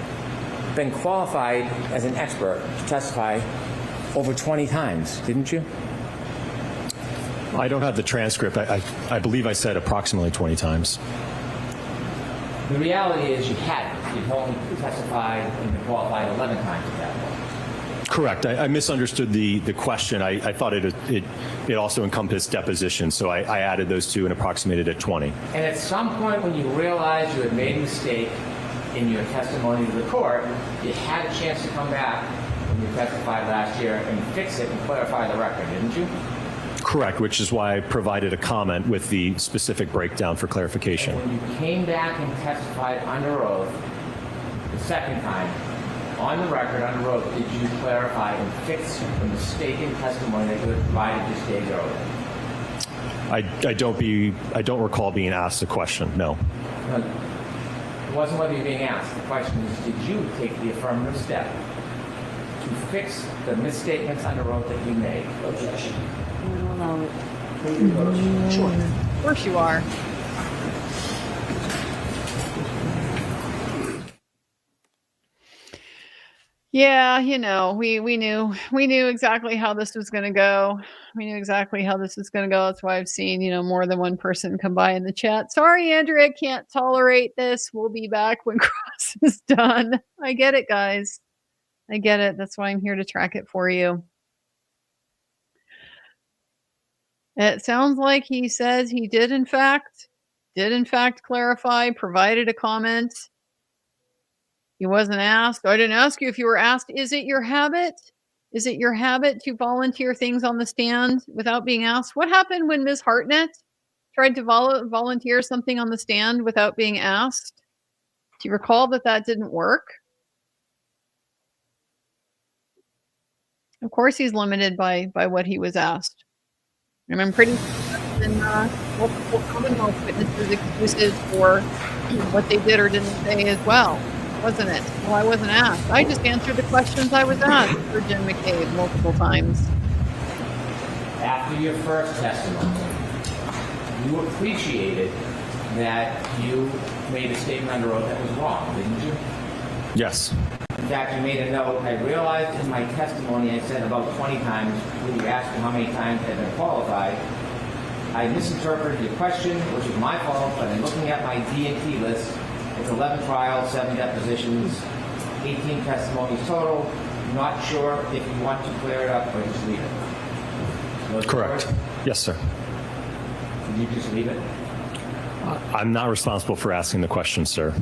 been qualified as an expert to testify over 20 times, didn't you? I don't have the transcript. I believe I said approximately 20 times. The reality is you hadn't. You've only testified and been qualified 11 times at that point. Correct. I misunderstood the question. I thought it also encompassed deposition, so I added those two and approximated at 20. And at some point when you realized you had made a mistake in your testimony to the court, you had a chance to come back when you testified last year and fix it and clarify the record, didn't you? Correct, which is why I provided a comment with the specific breakdown for clarification. And when you came back and testified under oath the second time, on the record, under oath, did you clarify and fix the mistaken testimony that you had provided just days earlier? I don't recall being asked the question, no. No, it wasn't whether you're being asked. The question is, did you take the affirmative step to fix the misstatements under oath that you made? Objection. I'm gonna allow it. Sure. Of course you are. Yeah, we knew exactly how this was going to go. We knew exactly how this was going to go. That's why I've seen, more than one person come by in the chat. Sorry, Andrea, can't tolerate this. We'll be back when Cross is done. I get it, guys. I get it. That's why I'm here to track it for you. It sounds like he says he did in fact clarify, provided a comment. He wasn't asked. I didn't ask you if you were asked. Is it your habit? Is it your habit to volunteer things on the stand without being asked? What happened when Ms. Hartnett tried to volunteer something on the stand without being asked? Do you recall that didn't work? Of course he's limited by what he was asked. And I'm pretty sure in multiple Commonwealth witnesses' excuses for what they did or didn't say as well, wasn't it? Well, I wasn't asked. I just answered the questions I was asked for Jim McCabe multiple times. After your first testimony, you appreciated that you made a statement under oath that was wrong, didn't you? Yes. In fact, you made a note. I realized in my testimony I said about 20 times when you asked me how many times I had been qualified. I misinterpreted your question, which is my fault, but in looking at my D&T list, it's 11 trials, 7 depositions, 18 testimonies total. Not sure if you want to clear it up or just leave it. Correct. Yes, sir. Can you just leave it? I'm not responsible for asking the question, sir.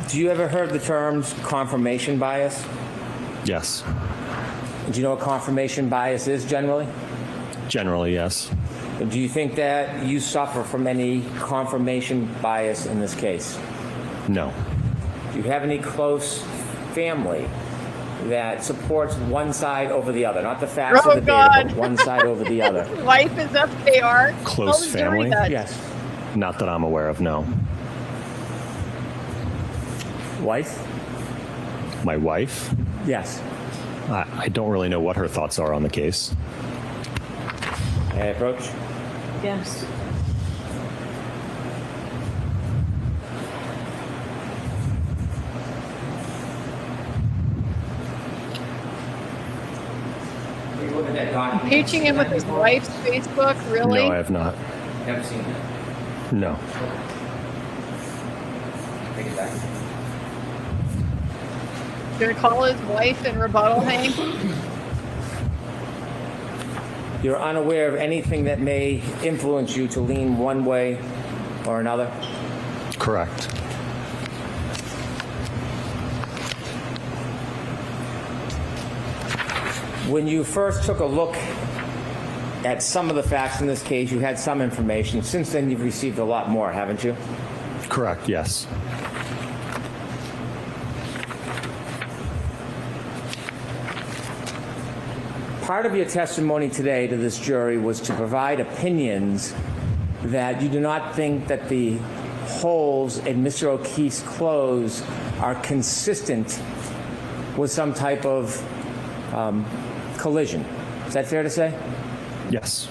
Do you ever heard the terms confirmation bias? Yes. Do you know what confirmation bias is generally? Generally, yes. Do you think that you suffer from any confirmation bias in this case? No. Do you have any close family that supports one side over the other? Not the facts of the data, but one side over the other. Wife is FKR. Close family? Yes. Not that I'm aware of, no. Wife? My wife? Yes. I don't really know what her thoughts are on the case. May I approach? Yes. Look at that document. Impeaching him with his wife's Facebook, really? No, I have not. Never seen that. No. Take it back. Gonna call his wife in rebuttal, Hank? You're unaware of anything that may influence you to lean one way or another? Correct. When you first took a look at some of the facts in this case, you had some information. Since then, you've received a lot more, haven't you? Correct, yes. Part of your testimony today to this jury was to provide opinions that you do not think that the holes in Mr. O'Keefe's clothes are consistent with some type of collision. Is that fair to say? Yes.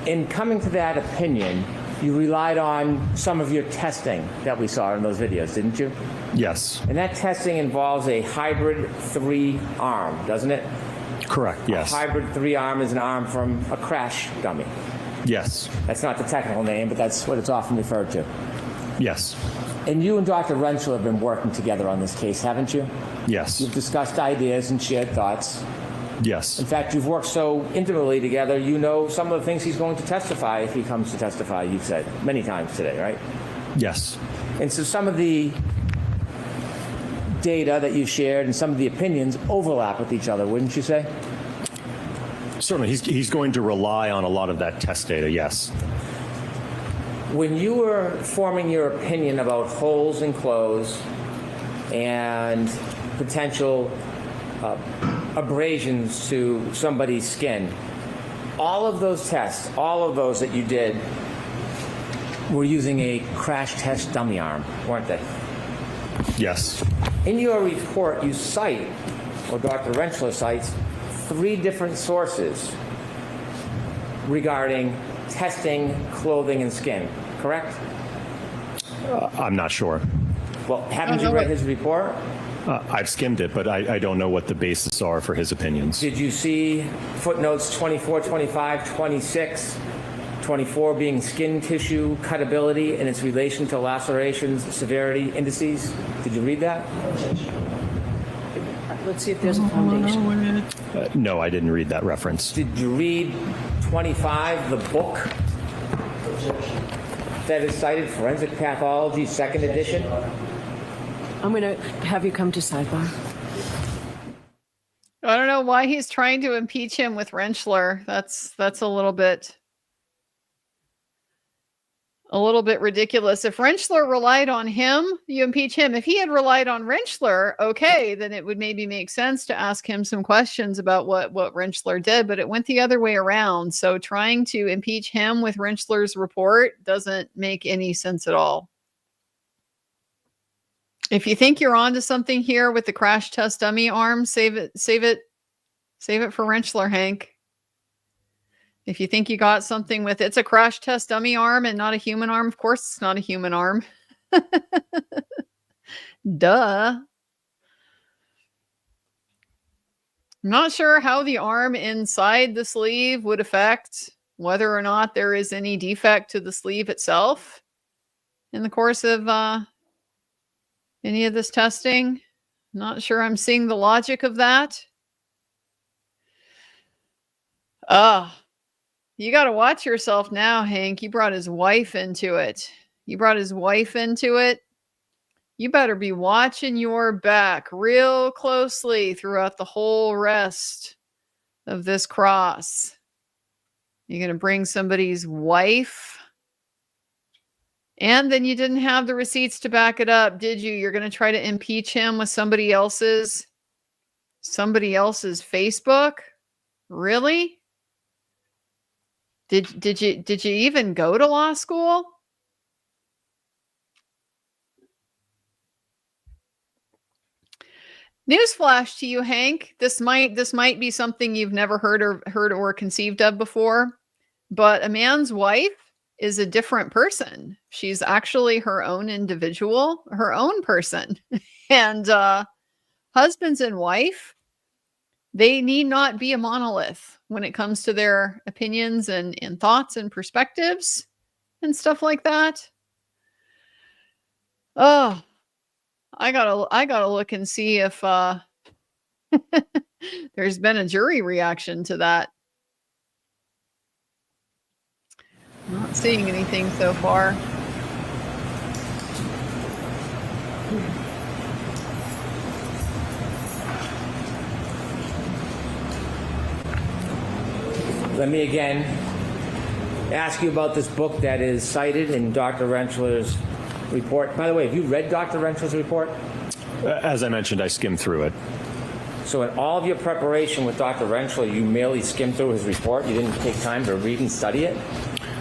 In coming to that opinion, you relied on some of your testing that we saw in those videos, didn't you? Yes. And that testing involves a hybrid 3-arm, doesn't it? Correct, yes. A hybrid 3-arm is an arm from a crash dummy. Yes. That's not the technical name, but that's what it's often referred to. Yes. And you and Dr. Rentschler have been working together on this case, haven't you? Yes. You've discussed ideas and shared thoughts. Yes. In fact, you've worked so intimately together, you know some of the things he's going to testify if he comes to testify, you've said many times today, right? Yes. And so some of the data that you've shared and some of the opinions overlap with each other, wouldn't you say? Certainly. He's going to rely on a lot of that test data, yes. When you were forming your opinion about holes in clothes and potential abrasions to somebody's skin, all of those tests, all of those that you did, were using a crash test dummy arm, weren't they? Yes. In your report, you cite, or Dr. Rentschler cites, 3 different sources regarding testing clothing and skin, correct? I'm not sure. Well, haven't you read his report? I've skimmed it, but I don't know what the basis are for his opinions. Did you see footnotes 24, 25, 26, 24 being skin tissue cutability and its relation to lacerations, severity, indices? Did you read that? Let's see if there's a foundation. No, I didn't read that reference. Did you read 25, the book that is cited, Forensic Pathology, 2nd edition? I'm going to have you come to sidebar. I don't know why he's trying to impeach him with Rentschler. That's a little bit ridiculous. If Rentschler relied on him, you impeach him. If he had relied on Rentschler, okay, then it would maybe make sense to ask him some questions about what Rentschler did, but it went the other way around. So trying to impeach him with Rentschler's report doesn't make any sense at all. If you think you're onto something here with the crash test dummy arm, save it for Rentschler, Hank. If you think you got something with it's a crash test dummy arm and not a human arm, of course it's not a human arm. Duh. I'm not sure how the arm inside the sleeve would affect whether or not there is any defect to the sleeve itself in the course of any of this testing. Not sure I'm seeing the logic of that. You got to watch yourself now, Hank. You brought his wife into it. You better be watching your back real closely throughout the whole rest of this cross. You're going to bring somebody's wife. And then you didn't have the receipts to back it up, did you? You're going to try to impeach him with somebody else's Facebook? Really? Did you even go to law school? Newsflash to you, Hank. This might be something you've never heard or conceived of before, but a man's wife is a different person. She's actually her own individual, her own person. And husbands and wife, they need not be a monolith when it comes to their opinions and thoughts and perspectives and stuff like that. Oh, I gotta look and see if there's been a jury reaction to that. Not seeing anything so far. Let me again ask you about this book that is cited in Dr. Rentschler's report. By the way, have you read Dr. Rentschler's report? As I mentioned, I skimmed through it. So in all of your preparation with Dr. Rentschler, you merely skimmed through his report? You didn't take time to read and study it?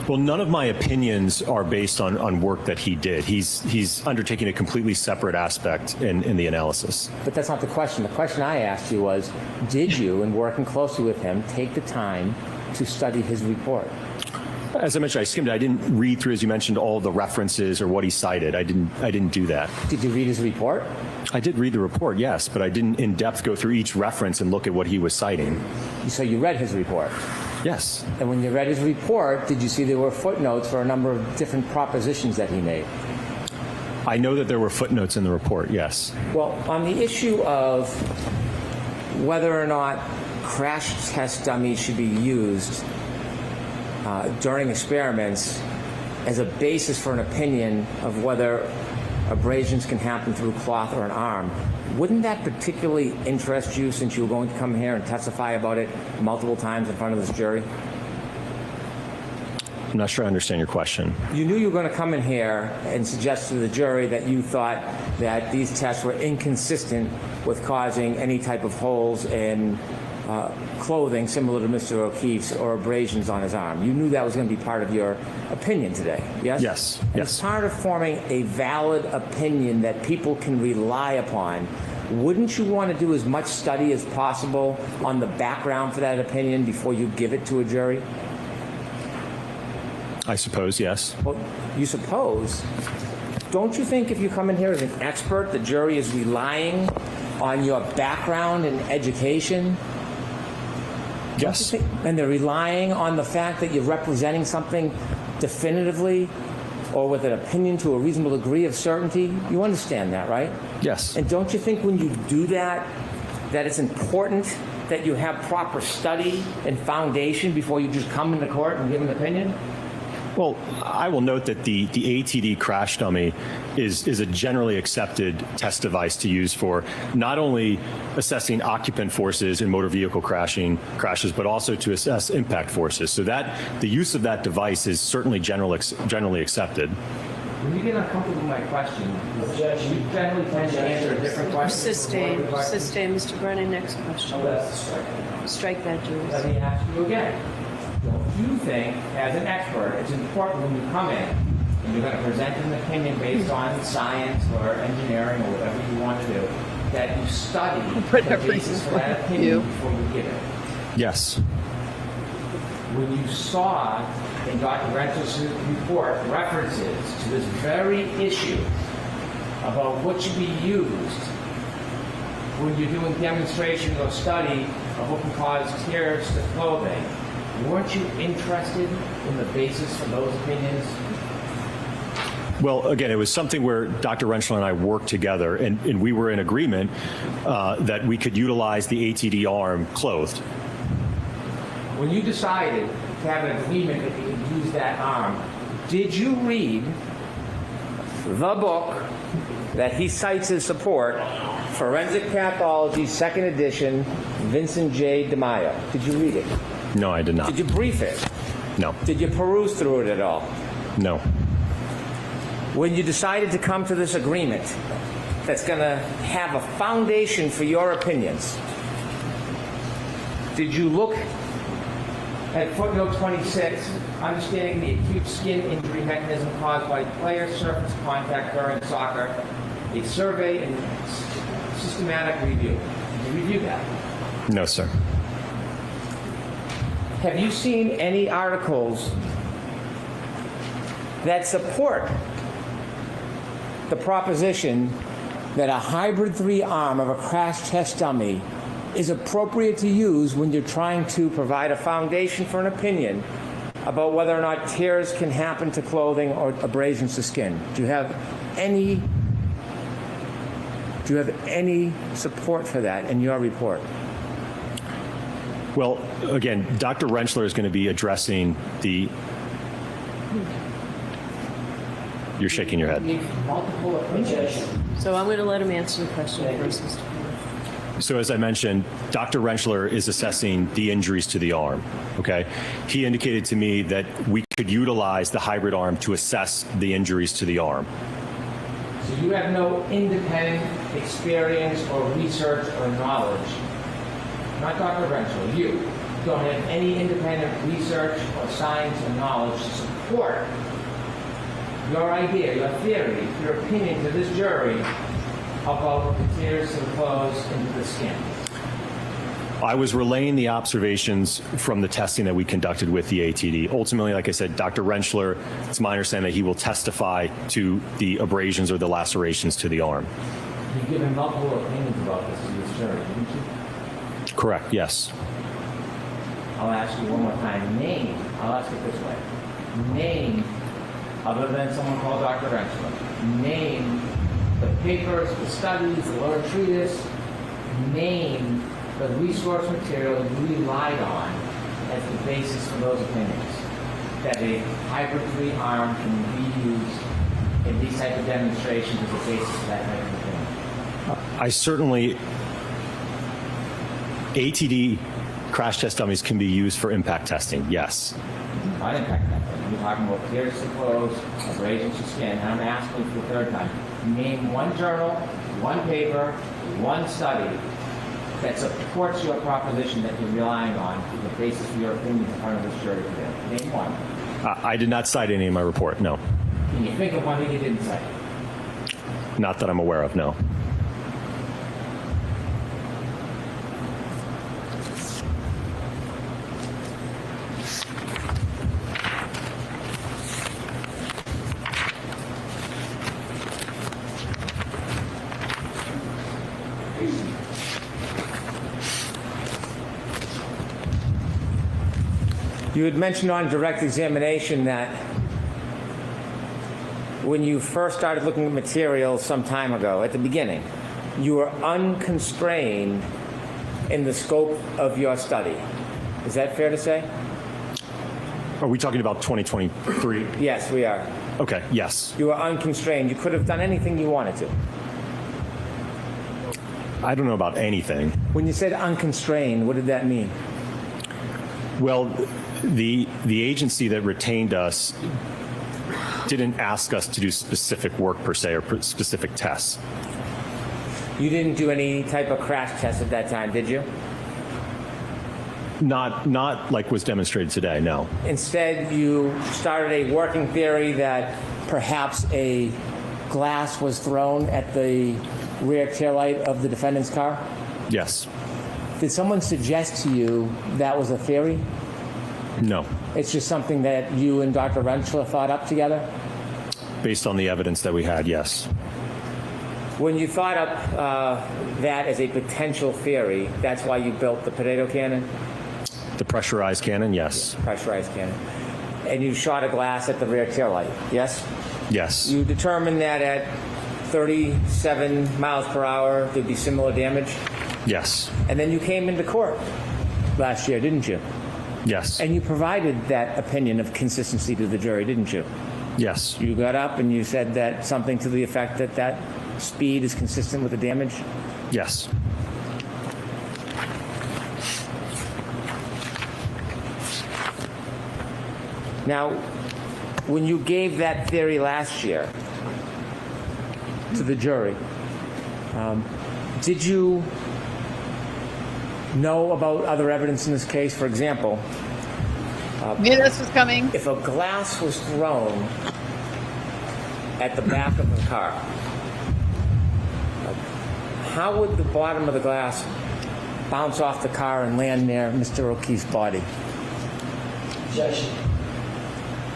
Well, none of my opinions are based on work that he did. He's undertaking a completely separate aspect in the analysis. But that's not the question. The question I asked you was, did you, in working closely with him, take the time to study his report? As I mentioned, I skimmed it. I didn't read through, as you mentioned, all the references or what he cited. I didn't do that. Did you read his report? I did read the report, yes, but I didn't in depth go through each reference and look at what he was citing. So you read his report? Yes. And when you read his report, did you see there were footnotes for a number of different propositions that he made? I know that there were footnotes in the report, yes. Well, on the issue of whether or not crash test dummies should be used during experiments as a basis for an opinion of whether abrasions can happen through cloth or an arm, wouldn't that particularly interest you since you were going to come here and testify about it multiple times in front of this jury? I'm not sure I understand your question. You knew you were going to come in here and suggest to the jury that you thought that these tests were inconsistent with causing any type of holes in clothing similar to Mr. O'Keefe's or abrasions on his arm. You knew that was going to be part of your opinion today, yes? Yes, and yes. as part of forming a valid opinion that people can rely upon, wouldn't you want to do as much study as possible on the background for that opinion before you give it to a jury? I suppose, yes. Well, you suppose, don't you think if you come in here as an expert, the jury is relying on your background and education? Yes. And they're relying on the fact that you're representing something definitively or with an opinion to a reasonable degree of certainty? You understand that, right? Yes. And don't you think when you do that, that it's important that you have proper study and foundation before you just come into court and give an opinion? Well, I will note that the ATD crash dummy is a generally accepted test device to use for not only assessing occupant forces in motor vehicle crashes, but also to assess impact forces. So that the use of that device is certainly generally accepted. When you get uncomfortable with my question, Judge, you generally tend to answer a different question. Sustain, Mr. Brennan, next question. Strike that, Let Juris. me ask you again. Don't you think, as an expert, it's important when you come in and you're going to present an opinion based on science or engineering or whatever you want to do, that you study the basis for that opinion before you give it? Yes. When you saw in Dr. Rentschler's report references to this very issue about what should be used when you're doing demonstrations or study of what can cause tears to clothing, weren't you interested in the basis for those opinions? Well, again, it was something where Dr. Rentschler and I worked together, and we were in agreement that we could utilize the ATD arm clothed. When you decided to have an agreement that you could use that arm, did you read the book that he cites as support, Forensic Pathology, 2nd edition, Vincent J. DeMaio? Did you read it? No, I did not. Did you brief it? No. Did you peruse through it at all? No. When you decided to come to this agreement that's going to have a foundation for your opinions, did you look at footnote 26, understanding the acute skin injury mechanism caused by player surface contact during soccer, a survey and systematic review? Did you review that? No, sir. Have you seen any articles that support the proposition that a hybrid 3 arm of a crash test dummy is appropriate to use when you're trying to provide a foundation for an opinion about whether or not tears can happen to clothing or abrasions to skin? Do you have any support for that in your report? Well, again, Dr. Rentschler is going to be addressing the... You're shaking your head. Multiple opinions. So I'm going to let him answer the question first, Mr. Brennan. So as I mentioned, Dr. Rentschler is assessing the injuries to the arm, okay? He indicated to me that we could utilize the hybrid arm to assess the injuries to the arm. So you have no independent experience or research or knowledge. Not Dr. Rentschler, you don't have any independent research or science or knowledge to support your idea, your theory, your opinion to this jury about the tears to the clothes into the skin. I was relaying the observations from the testing that we conducted with the ATD. Ultimately, like I said, Dr. Rentschler, it's my understanding that he will testify to the abrasions or the lacerations to the arm. You've given multiple opinions about this to this jury, didn't you? Correct, yes. I'll ask you one more time. Name, I'll ask it this way. Name, other than someone called Dr. Rentschler, name the papers, the studies, the lower treatise, name the resource material you relied on as the basis for those opinions. That a hybrid 3 arm can be used in these type of demonstrations as a basis for that type of opinion. I certainly... ATD crash test dummies can be used for impact testing, yes. Not impact testing. You're talking about tears to clothes, abrasions to skin. And I'm asking for the third time. Name one journal, one paper, one study that supports your proposition that you're relying on for the basis of your opinion in front of this jury today. Name one. I did not cite any in my report, no. Can you think of one that you didn't cite? Not that I'm aware of, no. You had mentioned on direct examination that when you first started looking at materials some time ago, at the beginning, you were unconstrained in the scope of your study. Is that fair to say? Are we talking about 2023? Yes, we are. Okay, yes. You were unconstrained. You could have done anything you wanted to. I don't know about anything. When you said unconstrained, what did that mean? Well, the agency that retained us didn't ask us to do specific work per se or specific tests. You didn't do any type of crash test at that time, did you? Not like was demonstrated today, no. Instead, you started a working theory that perhaps a glass was thrown at the rear taillight of the defendant's car? Yes. Did someone suggest to you that was a theory? No. It's just something that you and Dr. Rentschler thought up together? Based on the evidence that we had, yes. When you thought up that as a potential theory, that's why you built the potato cannon? The pressurized cannon, yes. Pressurized cannon. And you shot a glass at the rear taillight, yes? Yes. You determined that at 37 miles per hour there'd be similar damage? Yes. And then you came into court last year, didn't you? Yes. And you provided that opinion of consistency to the jury, didn't you? Yes. You got up and you said that something to the effect that that speed is consistent with the damage? Yes. Now, when you gave that theory last year to the jury, did you know about other evidence in this case? For example, Knew this was coming. if a glass was thrown at the back of the car, how would the bottom of the glass bounce off the car and land near Mr. O'Keefe's body?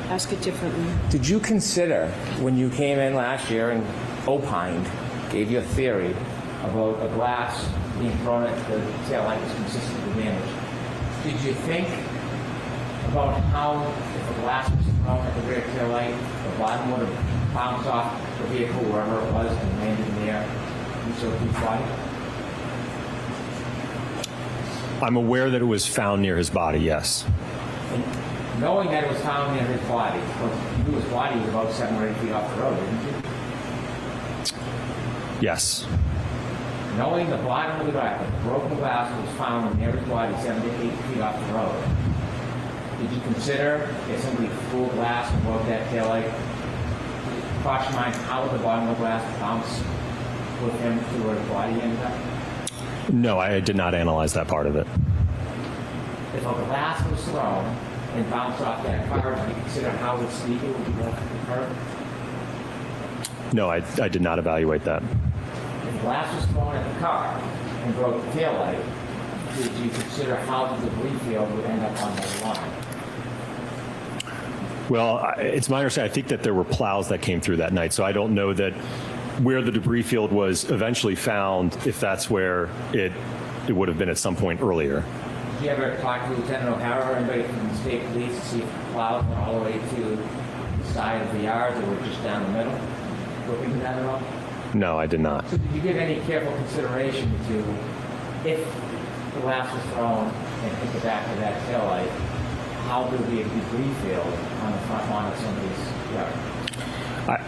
Ask it differently. Did you consider, when you came in last year and opined, gave your theory about a glass being thrown at the taillight was consistent with damage, did you think about how, if a glass was thrown at the rear taillight, the bottom would have bounced off the vehicle wherever it was and landed near Mr. O'Keefe's body? I'm aware that it was found near his body, yes. And knowing that it was found near his body, because you knew his body was about 7 or 8 feet off the road, didn't you? Yes. Knowing the bottom of the glass, the broken glass was found near his body 7 to 8 feet off the road, did you consider if somebody threw a glass and broke that taillight, cross your mind how would the bottom of the glass bounce with him to where his body ended up? No, I did not analyze that part of it. If a glass was thrown and bounced off that car, did you consider how the speaker would be left to the curb? No, I did not evaluate that. If glass was thrown at the car and broke the taillight, did you consider how the debris field would end up on the line? Well, it's my understanding, I think that there were plows that came through that night, so I don't know that where the debris field was eventually found, if that's where it would have been at some point earlier. Did you ever talk to Lieutenant O'Hara or anybody from the state police to see if the plows went all the way to the side of the yard or were just down the middle? Look into that at all? No, I did not. So did you give any careful consideration to if the glass was thrown and hit the back of that taillight, how there would be a debris field on the front lawn of somebody's yard?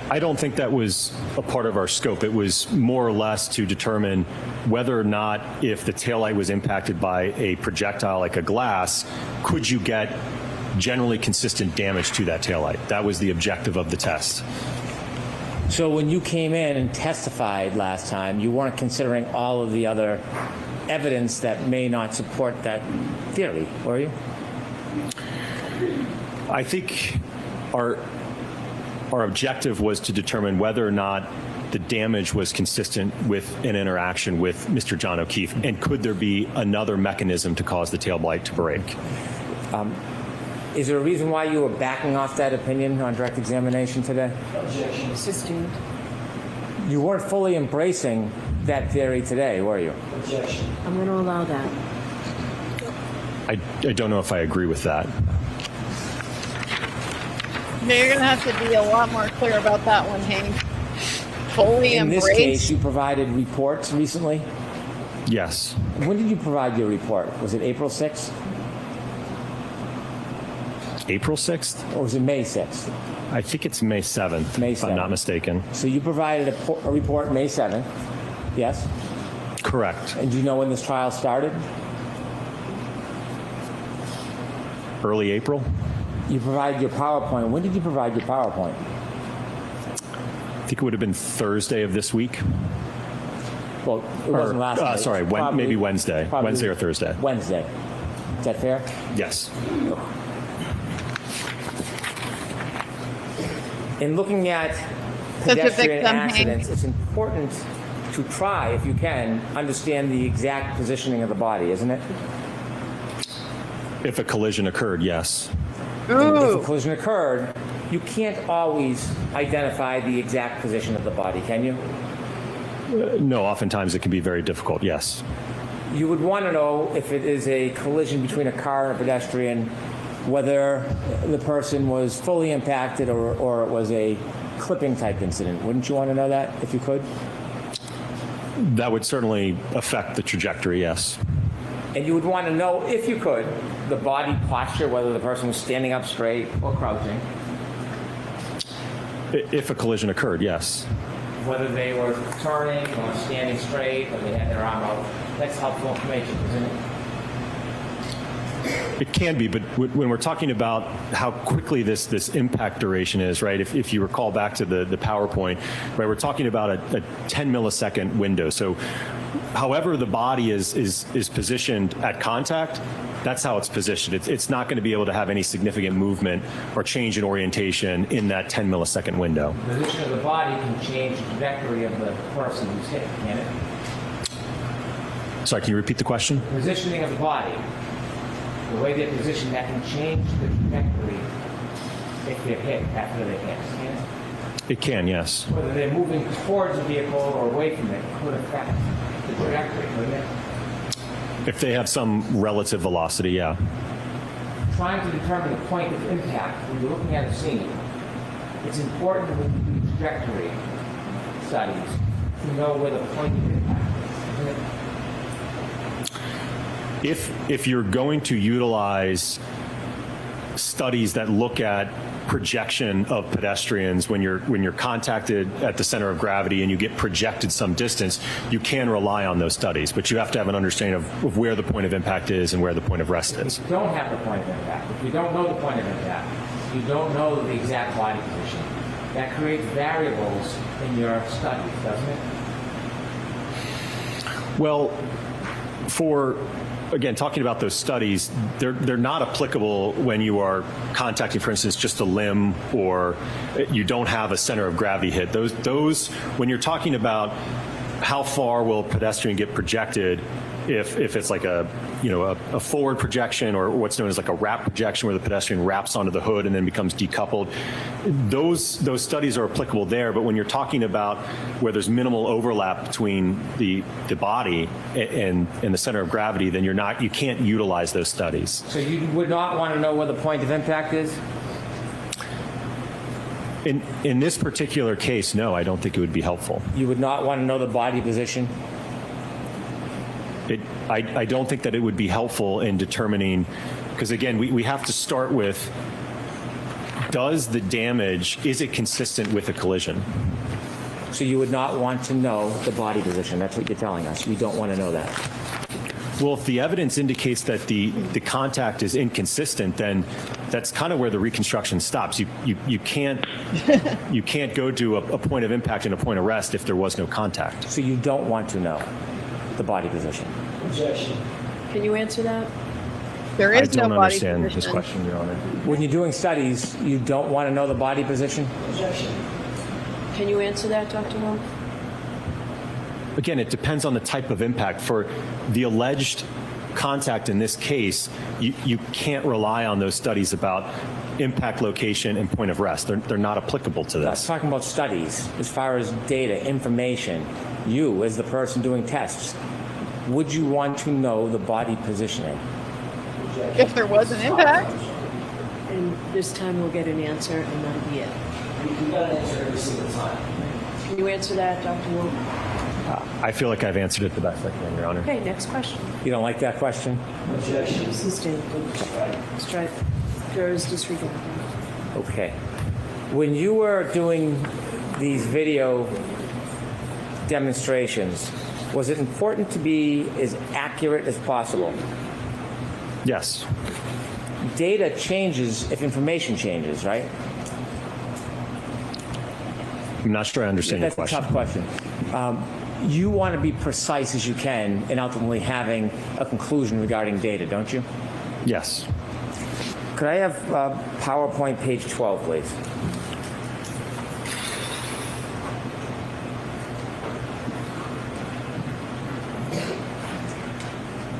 I don't think that was a part of our scope. It was more or less to determine whether or not, if the taillight was impacted by a projectile like a glass, could you get generally consistent damage to that taillight? That was the objective of the test. So when you came in and testified last time, you weren't considering all of the other evidence that may not support that theory, were you? I think our objective was to determine whether or not the damage was consistent with an interaction with Mr. John O'Keefe, and could there be another mechanism to cause the taillight to break. Is there a reason why you were backing off that opinion on direct examination today? Sustained. You weren't fully embracing that theory today, were you? I'm going to allow that. I don't know if I agree with that. You're going to have to be a lot more clear about that one, Hank. Fully In this embrace. case, you provided reports recently. Yes. When did you provide your report? Was it April 6th April 6th? or was it May 6th? I think it's May 7th, May if I'm not 7th. mistaken. So you provided a report May 7th, yes? Correct. And do you know when this trial started? Early April? You provided your PowerPoint. When did you provide your PowerPoint? I think it would have been Thursday of this week. Well, it wasn't last night. Sorry, maybe Wednesday. probably Wednesday or Thursday. Wednesday. Is that fair? Yes. In looking at Such a pedestrian victim, accidents, it's important to try, if you can, understand the exact positioning of the body, isn't it? If a collision occurred, yes. If a collision occurred, you can't always identify the exact position of the body, can you? No, oftentimes it can be very difficult, yes. You would want to know if it is a collision between a car and a pedestrian, whether the person was fully impacted or it was a clipping type incident. Wouldn't you want to know that if you could? That would certainly affect the trajectory, yes. And you would want to know, if you could, the body posture, whether the person was standing up straight or crouching, If a collision occurred, yes. whether they were turning or standing straight, or they had their arm out. That's helpful information, isn't it? It can be, but when we're talking about how quickly this impact duration is, right? If you recall back to the PowerPoint, right, we're talking about a 10 millisecond window. So however the body is positioned at contact, that's how it's positioned. It's not going to be able to have any significant movement or change in orientation in that 10 millisecond window. The position of the body can change the trajectory of the person who's hit, can it? Sorry, can you repeat the question? Positioning of the body, the way they're positioned, that can change the trajectory if they're hit after they hit, can it? It can, yes. Whether they're moving towards the vehicle or away from it could affect the trajectory, couldn't it? If they have some relative velocity, yeah. Trying to determine the point of impact when you're looking at a scene, it's important when you do trajectory studies to know where the point of impact is, isn't it? If you're going to utilize studies that look at projection of pedestrians when you're contacted at the center of gravity and you get projected some distance, you can rely on those studies, but you have to have an understanding of where the point of impact is and where the point of rest is. If you don't have the point of impact, if you don't know the point of impact, you don't know the exact body position, that creates variables in your studies, doesn't it? Well, again, talking about those studies, they're not applicable when you are contacting, for instance, just a limb or you don't have a center of gravity hit. Those when you're talking about how far will a pedestrian get projected, if it's like a forward projection or what's known as like a wrap projection where the pedestrian wraps onto the hood and then becomes decoupled, those studies are applicable there. But when you're talking about where there's minimal overlap between the body and the center of gravity, then you can't utilize those studies. So you would not want to know where the point of impact is? In this particular case, no, I don't think it would be helpful. You would not want to know the body position? I don't think that it would be helpful in determining, because again, we have to start with, is it consistent with a collision? So you would not want to know the body position. That's what you're telling us. You don't want to know that. Well, if the evidence indicates that the contact is inconsistent, then that's kind of where the reconstruction stops. You can't go to a point of impact and a point of rest if there was no contact. So you don't want to know the body position. Objection. Can you answer that? There I is no don't body understand position. this question, Your Honor. When you're doing studies, you don't want to know the body position? Objection. Can you answer that, Dr. Wolfe? Again, it depends on the type of impact. For the alleged contact in this case, you can't rely on those studies about impact location and point of rest. They're not applicable to I was this. talking about studies. As far as data, information, you as the person doing tests, would you want to know the body positioning? If there was an impact. And This time we'll get an answer, and that'll be it. We got an answer every single time. Can you answer that, Dr. Wolfe? I feel like I've answered it the best I can, Your Honor. Okay, next question. You don't like that question? Sustained. Strike. Jurors disregard. Okay. When you were doing these video demonstrations, was it important to be as accurate as possible? Yes. Data changes if information changes, right? I'm not sure I understand your That's question. a tough question. You want to be precise as you can in ultimately having a conclusion regarding data, don't you? Yes. Could I have PowerPoint page 12, please?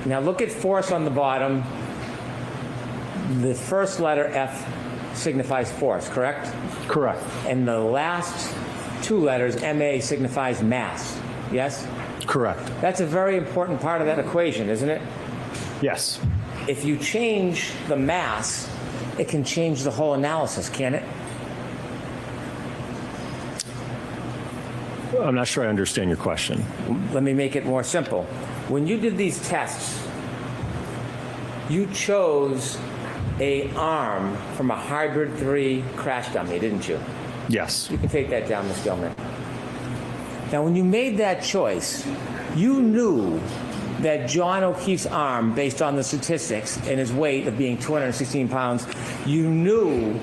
Now look at force on the bottom. The first letter F signifies force, correct? Correct. And the last two letters, MA, signifies mass, yes? Correct. That's a very important part of that equation, isn't it? Yes. If you change the mass, it can change the whole analysis, can it? I'm not sure I understand your question. Let me make it more simple. When you did these tests, you chose a arm from a hybrid 3 crash dummy, didn't you? Yes. You can take that down, Ms. Gilman. Now, when you made that choice, you knew that John O'Keefe's arm, based on the statistics and his weight of being 216 pounds, you knew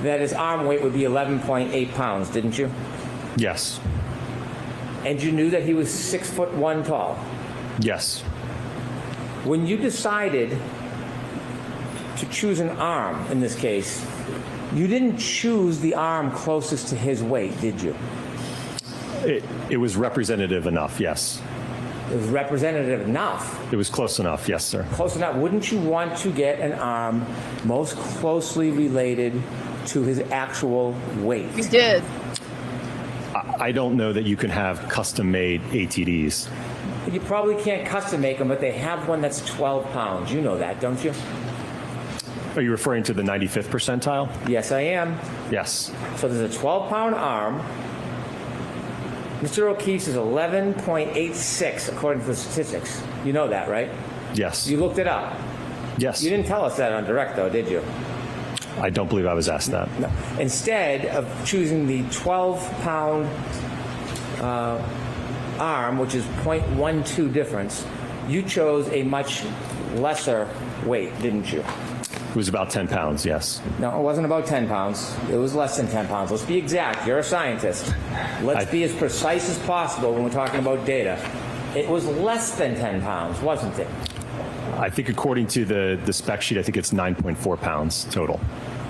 that his arm weight would be 11.8 pounds, didn't you? Yes. And you knew that he was 6'1" tall. Yes. When you decided to choose an arm, in this case, you didn't choose the arm closest to his weight, did you? It was representative enough, yes. It was representative enough. It was close enough, yes, sir. Close enough. Wouldn't you want to get an arm most closely related to his actual weight? We did. I don't know that you can have custom-made ATDs. You probably can't custom make them, but they have one that's 12 pounds. You know that, don't you? Are you referring to the 95th percentile? Yes, I am. Yes. So there's a 12-pound arm. Mr. O'Keefe's is 11.86 according to the statistics. You know that, right? Yes. You looked it up. Yes. You didn't tell us that on direct, though, did you? I don't believe I was asked that. No. Instead of choosing the 12-pound arm, which is 0.12 difference, you chose a much lesser weight, didn't you? It was about 10 pounds, yes. No, it wasn't about 10 pounds. It was less than 10 pounds. Let's be exact. You're a scientist. Let's be as precise as possible when we're talking about data. It was less than 10 pounds, wasn't it? I think according to the spec sheet, I think it's 9.4 pounds total.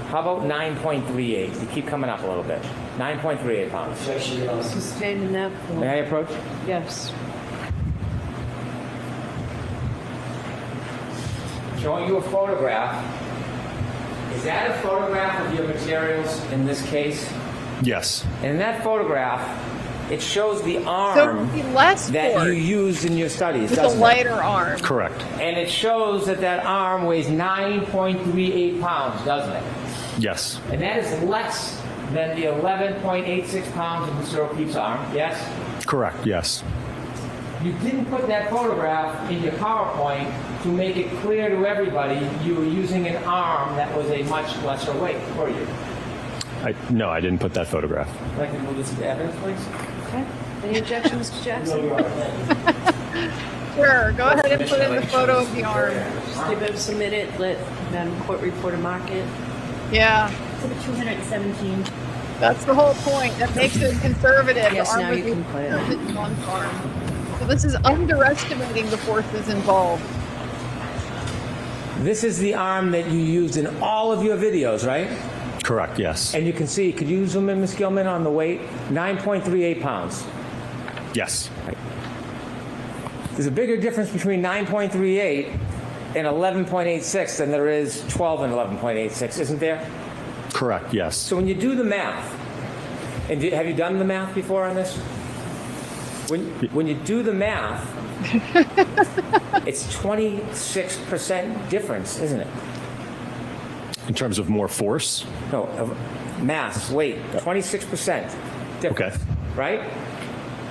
How about 9.38? You keep coming up a little bit. 9.38 pounds. Sustained in that form. May I approach? Yes. Showing you a photograph. Is that a photograph of your materials in this case? Yes. And in that photograph, it shows the So arm it'd be less that force you used in your studies, with a doesn't it? lighter arm. Correct. And it shows that that arm weighs 9.38 pounds, doesn't it? Yes. And that is less than the 11.86 pounds of Mr. O'Keefe's arm, yes? Correct, yes. You didn't put that photograph in your PowerPoint to make it clear to everybody you were using an arm that was a much lesser weight, were you? No, I didn't put that photograph. I'd like to move this to evidence, please. Okay. Any objection, Mr. Jackson? Sure, go ahead and put in the photo of the arm. Just give it, submit it, let Madam Court Reporter mark it. Yeah, So the 217. that's the whole point. That makes it conservative. Yes, The arm now you was can play it. in one arm. So this is underestimating the forces involved. This is the arm that you used in all of your videos, right? Correct, yes. And you can see, could you zoom in, Ms. Gilman, on the weight? 9.38 pounds. Yes. There's a bigger difference between 9.38 and 11.86 than there is 12 and 11.86, isn't there? Correct, yes. So when you do the math, and have you done the math before on this? When you do the math, it's 26% difference, isn't it? In terms of more force? No, of mass, weight, 26% difference, Okay. right?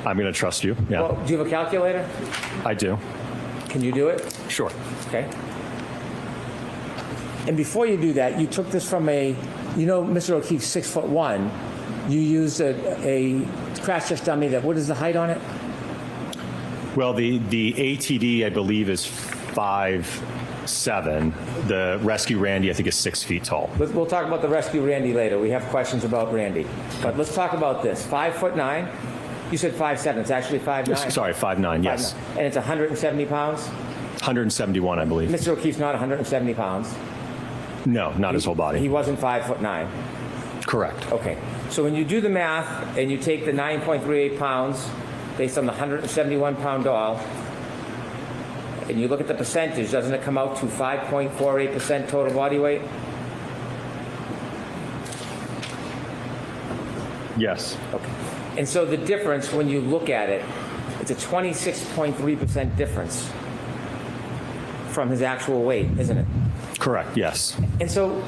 I'm going to trust you. Yeah, Well, do you have a calculator? I do. Can you do it? Sure. Okay. And before you do that, you took this from Mr. O'Keefe's 6'1". You used a crash test dummy that, what is the height on it? Well, the ATD, I believe, is 5'7". The Rescue Randy, I think, is 6 feet tall. We'll talk about the Rescue Randy later. We have questions about Randy. But let's talk about this. 5'9". You said 5'7". It's actually 5'9". Sorry, 5'9", yes. 5'9". And it's 170 pounds? 171, I believe. Mr. O'Keefe's not 170 pounds. No, not his whole He body. wasn't 5'9". Correct. Okay. So when you do the math and you take the 9.38 pounds based on the 171-pound doll, and you look at the percentage, doesn't it come out to 5.48% total body weight? Yes. Okay. And so the difference, when you look at it, it's a 26.3% difference from his actual weight, isn't it? Correct, yes. And so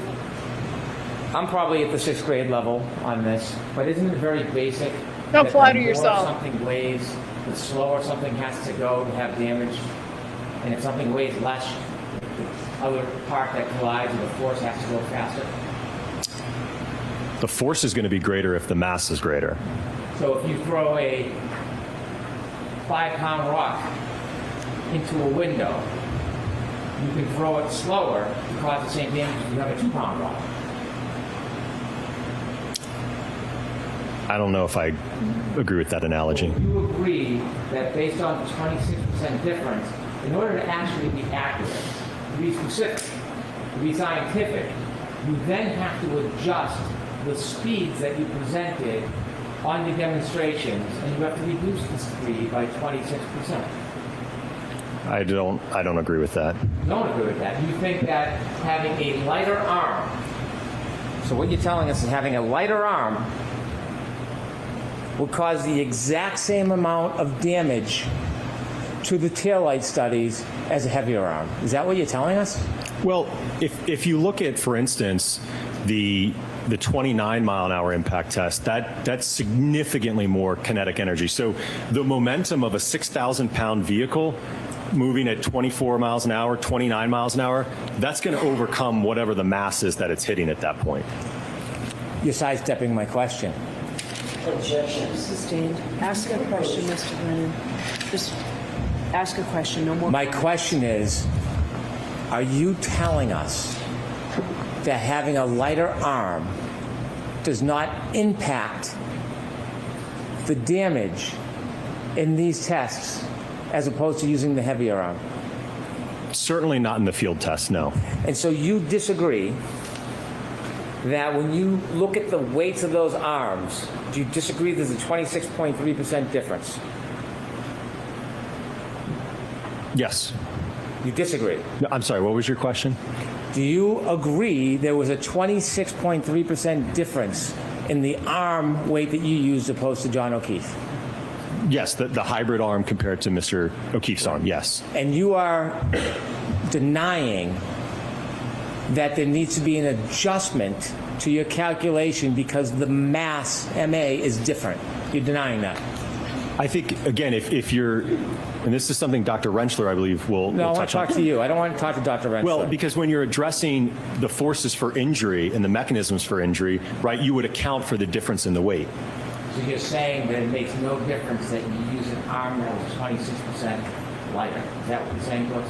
I'm probably at the 6th grade level on this, but isn't it very basic? Don't that flatter the more yourself. something weighs, the slower something has to go to have damage. And if something weighs less, the other part that collides, the force has to go faster. The force is going to be greater if the mass is greater. So if you throw a 5-pound rock into a window, you can throw it slower to cause the same damage if you have a 2-pound rock. I don't know if I agree with that analogy. You agree that based on the 26% difference, in order to actually be accurate, to be specific, to be scientific, you then have to adjust the speeds that you presented on the demonstrations, and you have to reduce the speed by 26%. I don't agree with that. You don't agree with that. You think that having a lighter arm, so what you're telling us is having a lighter arm will cause the exact same amount of damage to the taillight studies as a heavier arm. Is that what you're telling us? Well, if you look at, for instance, the 29-mile-an-hour impact test, that's significantly more kinetic energy. So the momentum of a 6,000-pound vehicle moving at 24 miles an hour, 29 miles an hour, that's going to overcome whatever the mass is that it's hitting at that point. You're sidestepping my question. Sustained. Ask a question, Mr. Brennan. Just ask a question, no more. My question is, are you telling us that having a lighter arm does not impact the damage in these tests as opposed to using the heavier arm? Certainly not in the field test, no. And so you disagree that when you look at the weights of those arms, do you disagree there's a 26.3% difference? Yes. You disagree? No, I'm sorry, what was your question? Do you agree there was a 26.3% difference in the arm weight that you used opposed to John O'Keefe? Yes, the hybrid arm compared to Mr. O'Keefe's arm, yes. And you are denying that there needs to be an adjustment to your calculation because the mass, MA, is different. You're denying that. I think, again, if you're, and this is something Dr. Rentschler, I believe, will No, I want touch to talk on. to you. I don't want to talk to Dr. Rentschler. Well, because when you're addressing the forces for injury and the mechanisms for injury, right, you would account for the difference in the weight. So you're saying that it makes no difference that you use an arm that was 26% lighter. Is that what you're saying to us?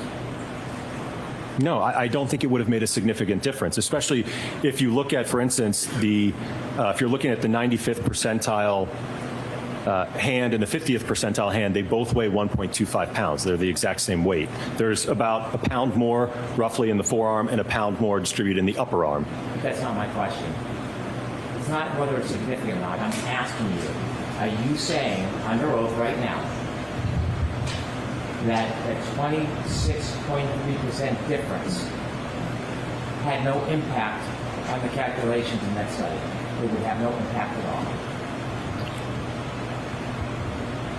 No, I don't think it would have made a significant difference, especially if you look at, for instance, if you're looking at the 95th percentile hand and the 50th percentile hand, they both weigh 1.25 pounds. They're the exact same weight. There's about a pound more roughly in the forearm and a pound more distributed in the upper arm. That's not my question. It's not whether it's significant or not. I'm asking you, are you saying under oath right now that a 26.3% difference had no impact on the calculations in that study? It would have no impact at all.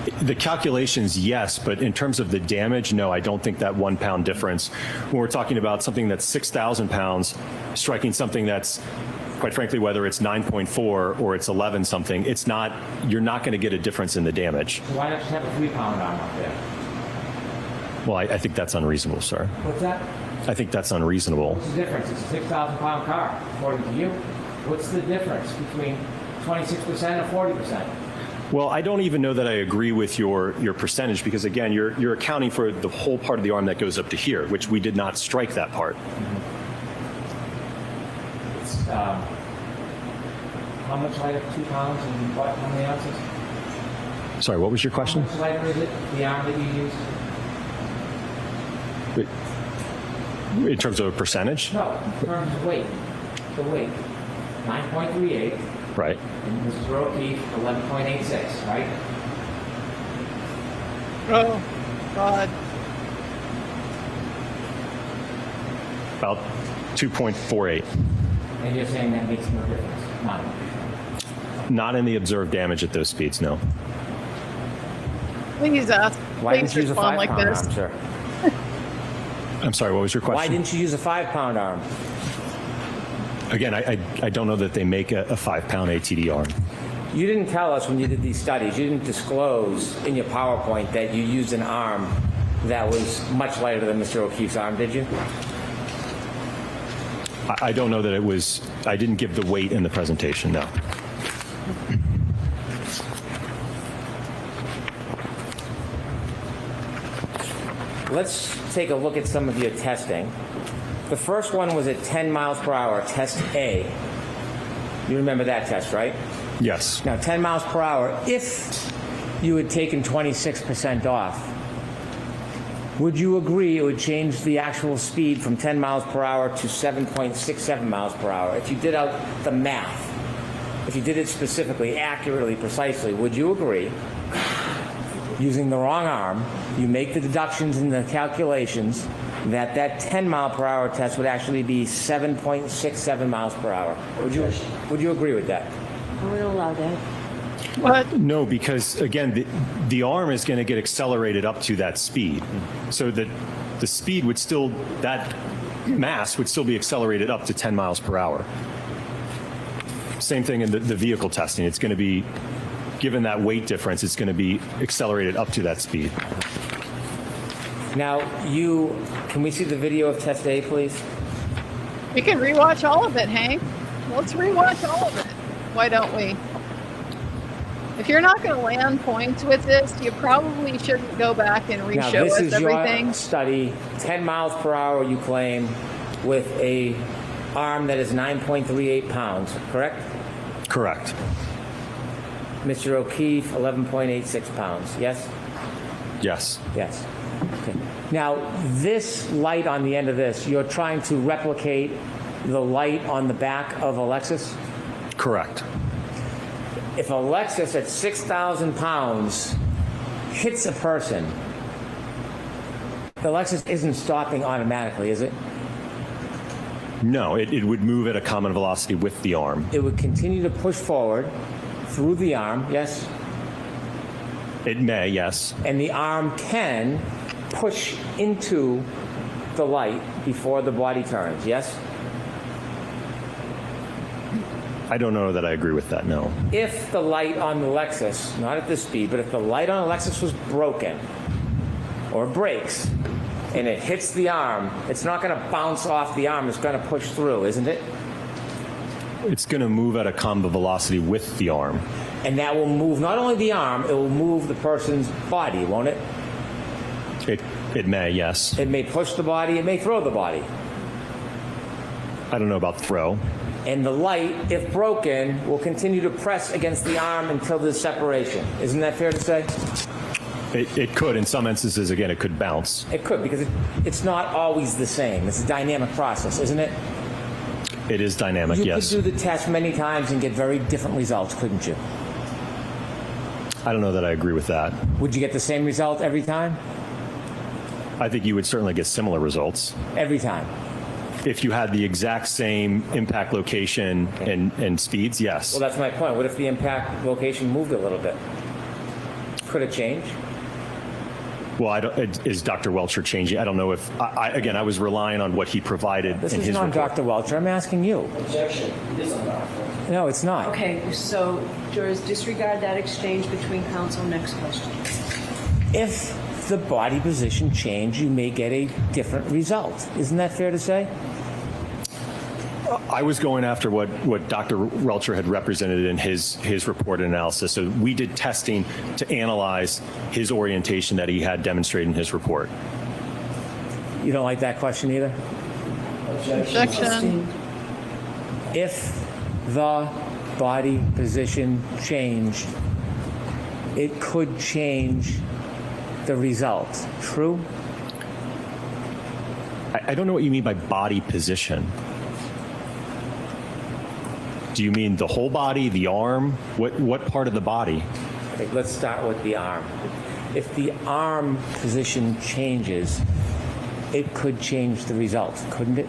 The calculations, yes, but in terms of the damage, no, I don't think that 1 pound difference, when we're talking about something that's 6,000 pounds, striking something that's, quite frankly, whether it's 9.4 or it's 11 something, it's not, you're not going to get a difference in the damage. So why not just have a 3 pound arm up there? Well, I think that's unreasonable, sir. What's that? I think that's unreasonable. What's the difference? It's a 6,000 pound car, according to you. What's the difference between 26% and 40%? Well, I don't even know that I agree with your percentage because, again, you're accounting for the whole part of the arm that goes up to here, which we did not strike that part. It's, how much lighter? 2 pounds and what? How many ounces? Sorry, what was your question? How much lighter is it? The arm that you used? In terms of a percentage? No, in terms of weight. The weight. 9.38. Right. And Mrs. O'Keefe, 11.86, right? Oh, God. About 2.48. And you're saying that makes no difference? None. Not in the observed damage at those speeds, no. Please ask. Why Please didn't you use a respond 5 like pound this. arm, sir? I'm sorry, what was your question? Why didn't you use a 5 pound arm? Again, I don't know that they make a 5 pound ATD arm. You didn't tell us when you did these studies, you didn't disclose in your PowerPoint that you used an arm that was much lighter than Mr. O'Keefe's arm, did you? I don't know that it was, I didn't give the weight in the presentation, no. Let's take a look at some of your testing. The first one was at 10 miles per hour, test A. You remember that test, right? Yes. Now, 10 miles per hour, if you had taken 26% off, would you agree it would change the actual speed from 10 miles per hour to 7.67 miles per hour? If you did out the math, if you did it specifically, accurately, precisely, would you agree, using the wrong arm, you make the deductions in the calculations, that 10 mile per hour test would actually be 7.67 miles per hour? Would you agree with that? I would allow that. What? No, because again, the arm is going to get accelerated up to that speed. So that the speed would still, that mass would still be accelerated up to 10 miles per hour. Same thing in the vehicle testing. It's going to be, given that weight difference, it's going to be accelerated up to that speed. Now, can we see the video of test A, please? We can rewatch all of it, Hank. Let's rewatch all of it. Why don't we? If you're not going to land points with this, you probably shouldn't go back and Now, re-show this us is everything. your study, 10 miles per hour, you claim, with a arm that is 9.38 pounds, correct? Correct. Mr. O'Keefe, 11.86 pounds, yes? Yes. Yes. Okay. Now, this light on the end of this, you're trying to replicate the light on the back of a Lexus? Correct. If a Lexus at 6,000 pounds hits a person, the Lexus isn't stopping automatically, is it? No, it would move at a common velocity with the arm. It would continue to push forward through the arm, yes? It may, yes. And the arm can push into the light before the body turns, yes? I don't know that I agree with that, no. If the light on the Lexus, not at this speed, but if the light on a Lexus was broken or breaks and it hits the arm, it's not going to bounce off the arm, it's going to push through, isn't it? It's going to move at a common velocity with the arm. And that will move not only the arm, it will move the person's body, won't it? It may, yes. It may push the body, it may throw the body. I don't know about throw. And the light, if broken, will continue to press against the arm until there's separation. Isn't that fair to say? It could. In some instances, again, it could bounce. It could, because it's not always the same. It's a dynamic process, isn't it? It is dynamic, yes. You could do the test many times and get very different results, couldn't you? I don't know that I agree with that. Would you get the same result every time? I think you would certainly get similar results. Every time? If you had the exact same impact location and speeds, yes. Well, that's my point. What if the impact location moved a little bit? Could it change? Well, is Dr. Welcher changing? I don't know if, again, I was relying on what he provided This in is his not report. Dr. Welcher. I'm asking you. Objection. It is on Dr. No, it's not. Okay, so jurors, disregard that exchange between counsel. Next question. If the body position changed, you may get a different result. Isn't that fair to say? I was going after what Dr. Welcher had represented in his report and analysis. So we did testing to analyze his orientation that he had demonstrated in his report. You don't like that question either? Objection. If the body position changed, it could change the result. True? I don't know what you mean by body position. Do you mean the whole body, the arm? What part of the body? Okay, let's start with the arm. If the arm position changes, it could change the result, couldn't it?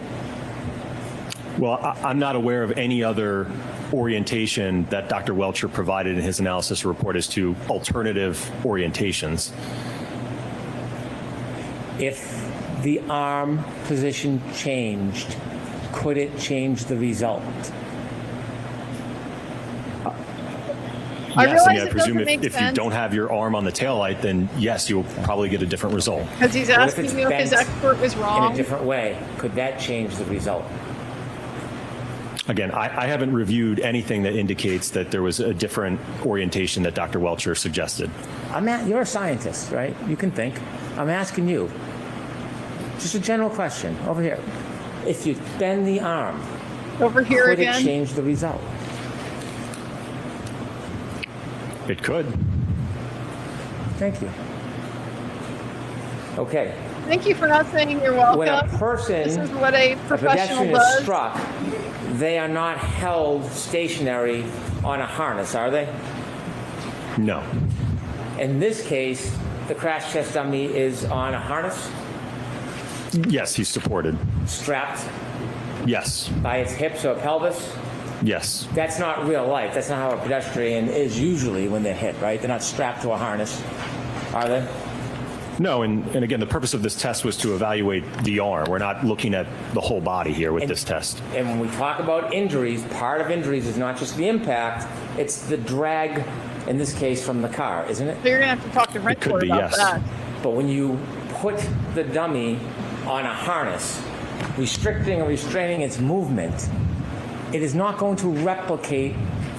Well, I'm not aware of any other orientation that Dr. Welcher provided in his analysis report as to alternative orientations. If the arm position changed, could it change the result? I Yes, realize I it presume doesn't make if you sense. don't have your arm on the taillight, then yes, you'll probably get a different result. Because he's What if asking it's you if his bent expert was in a wrong. different way? Could that change the result? Again, I haven't reviewed anything that indicates that there was a different orientation that Dr. Welcher suggested. You're a scientist, right? You can think. I'm asking you. Just a general question over here. If you bend the arm, Over here could it again. change the result? It could. Thank you. Okay. Thank you for not saying you're welcome. When a person, This is what a a professional pedestrian is does. struck, they are not held stationary on a harness, are they? No. In this case, the crash test dummy is on a harness, Yes, he's supported. strapped Yes. by its hips or pelvis. Yes. That's not real life. That's not how a pedestrian is usually when they're hit, right? They're not strapped to a harness, are they? No, and again, the purpose of this test was to evaluate the arm. We're not looking at the whole body here with this test. And when we talk about injuries, part of injuries is not just the impact, it's the drag, in this case, from the car, isn't it? So you're going to have to talk to It could Rentschler be, about yes. that. But when you put the dummy on a harness, restricting or restraining its movement, it is not going to replicate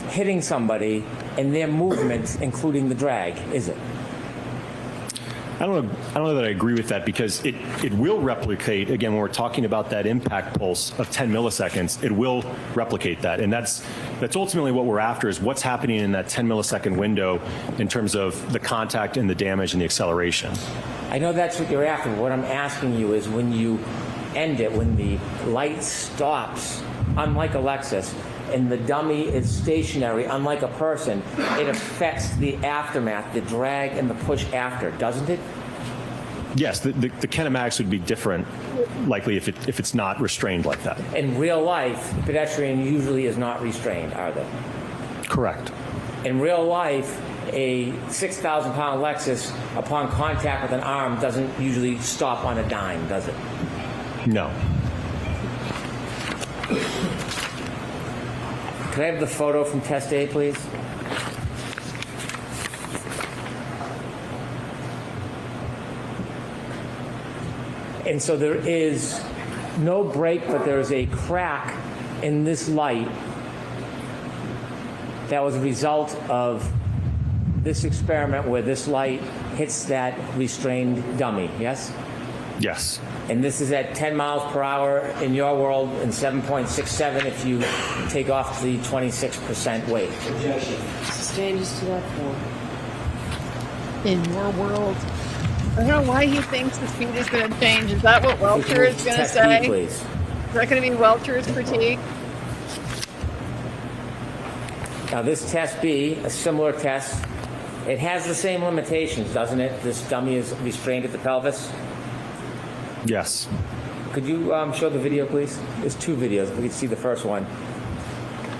hitting somebody and their movement, including the drag, is it? I don't know that I agree with that because it will replicate, again, when we're talking about that impact pulse of 10 milliseconds, it will replicate that. And that's ultimately what we're after is what's happening in that 10 millisecond window in terms of the contact and the damage and the acceleration. I know that's what you're after. What I'm asking you is when you end it, when the light stops, unlike a Lexus, and the dummy is stationary, unlike a person, it affects the aftermath, the drag and the push after, doesn't it? Yes, the kinematics would be different, likely if it's not restrained like that. In real life, the pedestrian usually is not restrained, are they? Correct. In real life, a 6,000-pound Lexus, upon contact with an arm, doesn't usually stop on a dime, does it? No. Could I have the photo from test A, please? And so there is no break, but there is a crack in this light that was a result of this experiment where this light hits that restrained dummy, yes? Yes. And this is at 10 miles per hour in your world and 7.67 if you take off the 26% weight. Objection. Changes to that form. In your world. I don't know why he thinks the speed is going to change. Is that what Welcher is going to Test B, say? please. Is that going to be Welcher's critique? Now this test B, a similar test, it has the same limitations, doesn't it? This dummy is restrained at the pelvis. Yes. Could you show the video, please? There's two videos. We can see the first one.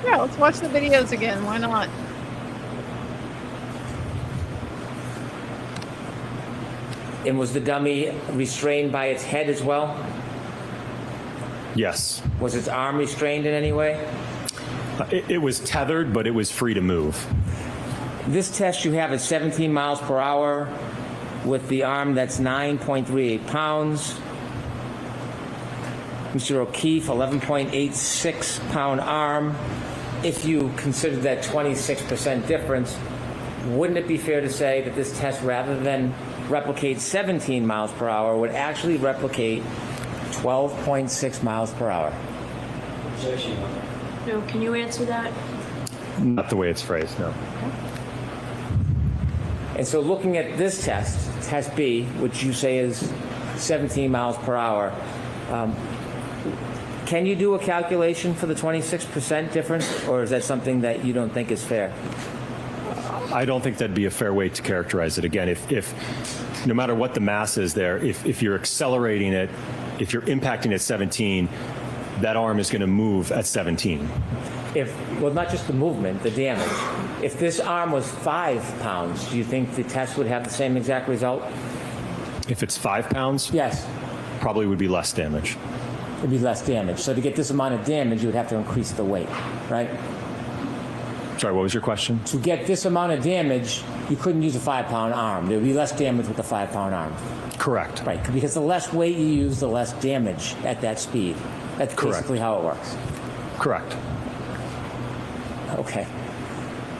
Yeah, let's watch the videos again. Why not? And was the dummy restrained by its head as well? Yes. Was its arm restrained in any way? It was tethered, but it was free to move. This test you have at 17 miles per hour with the arm that's 9.38 pounds. Mr. O'Keefe, 11.86 pound arm. If you consider that 26% difference, wouldn't it be fair to say that this test, rather than replicate 17 miles per hour, would actually replicate 12.6 miles per hour? Objection, Your Honor. No, can you answer that? Not the way it's phrased, no. And so looking at this test, test B, which you say is 17 miles per hour, can you do a calculation for the 26% difference, or is that something that you don't think is fair? I don't think that'd be a fair way to characterize it. Again, if no matter what the mass is there, if you're accelerating it, if you're impacting at 17, that arm is going to move at 17. Well, not just the movement, the damage. If this arm was 5 pounds, do you think the test would have the same exact result? If it's 5 pounds, Yes, probably would be less damage. it'd be less damage. So to get this amount of damage, you would have to increase the weight, right? Sorry, what was your question? To get this amount of damage, you couldn't use a 5-pound arm. There would be less damage with a 5-pound arm. Correct. Right, because the less weight you use, the less damage at that speed. That's Correct. basically how it works. Correct. Okay.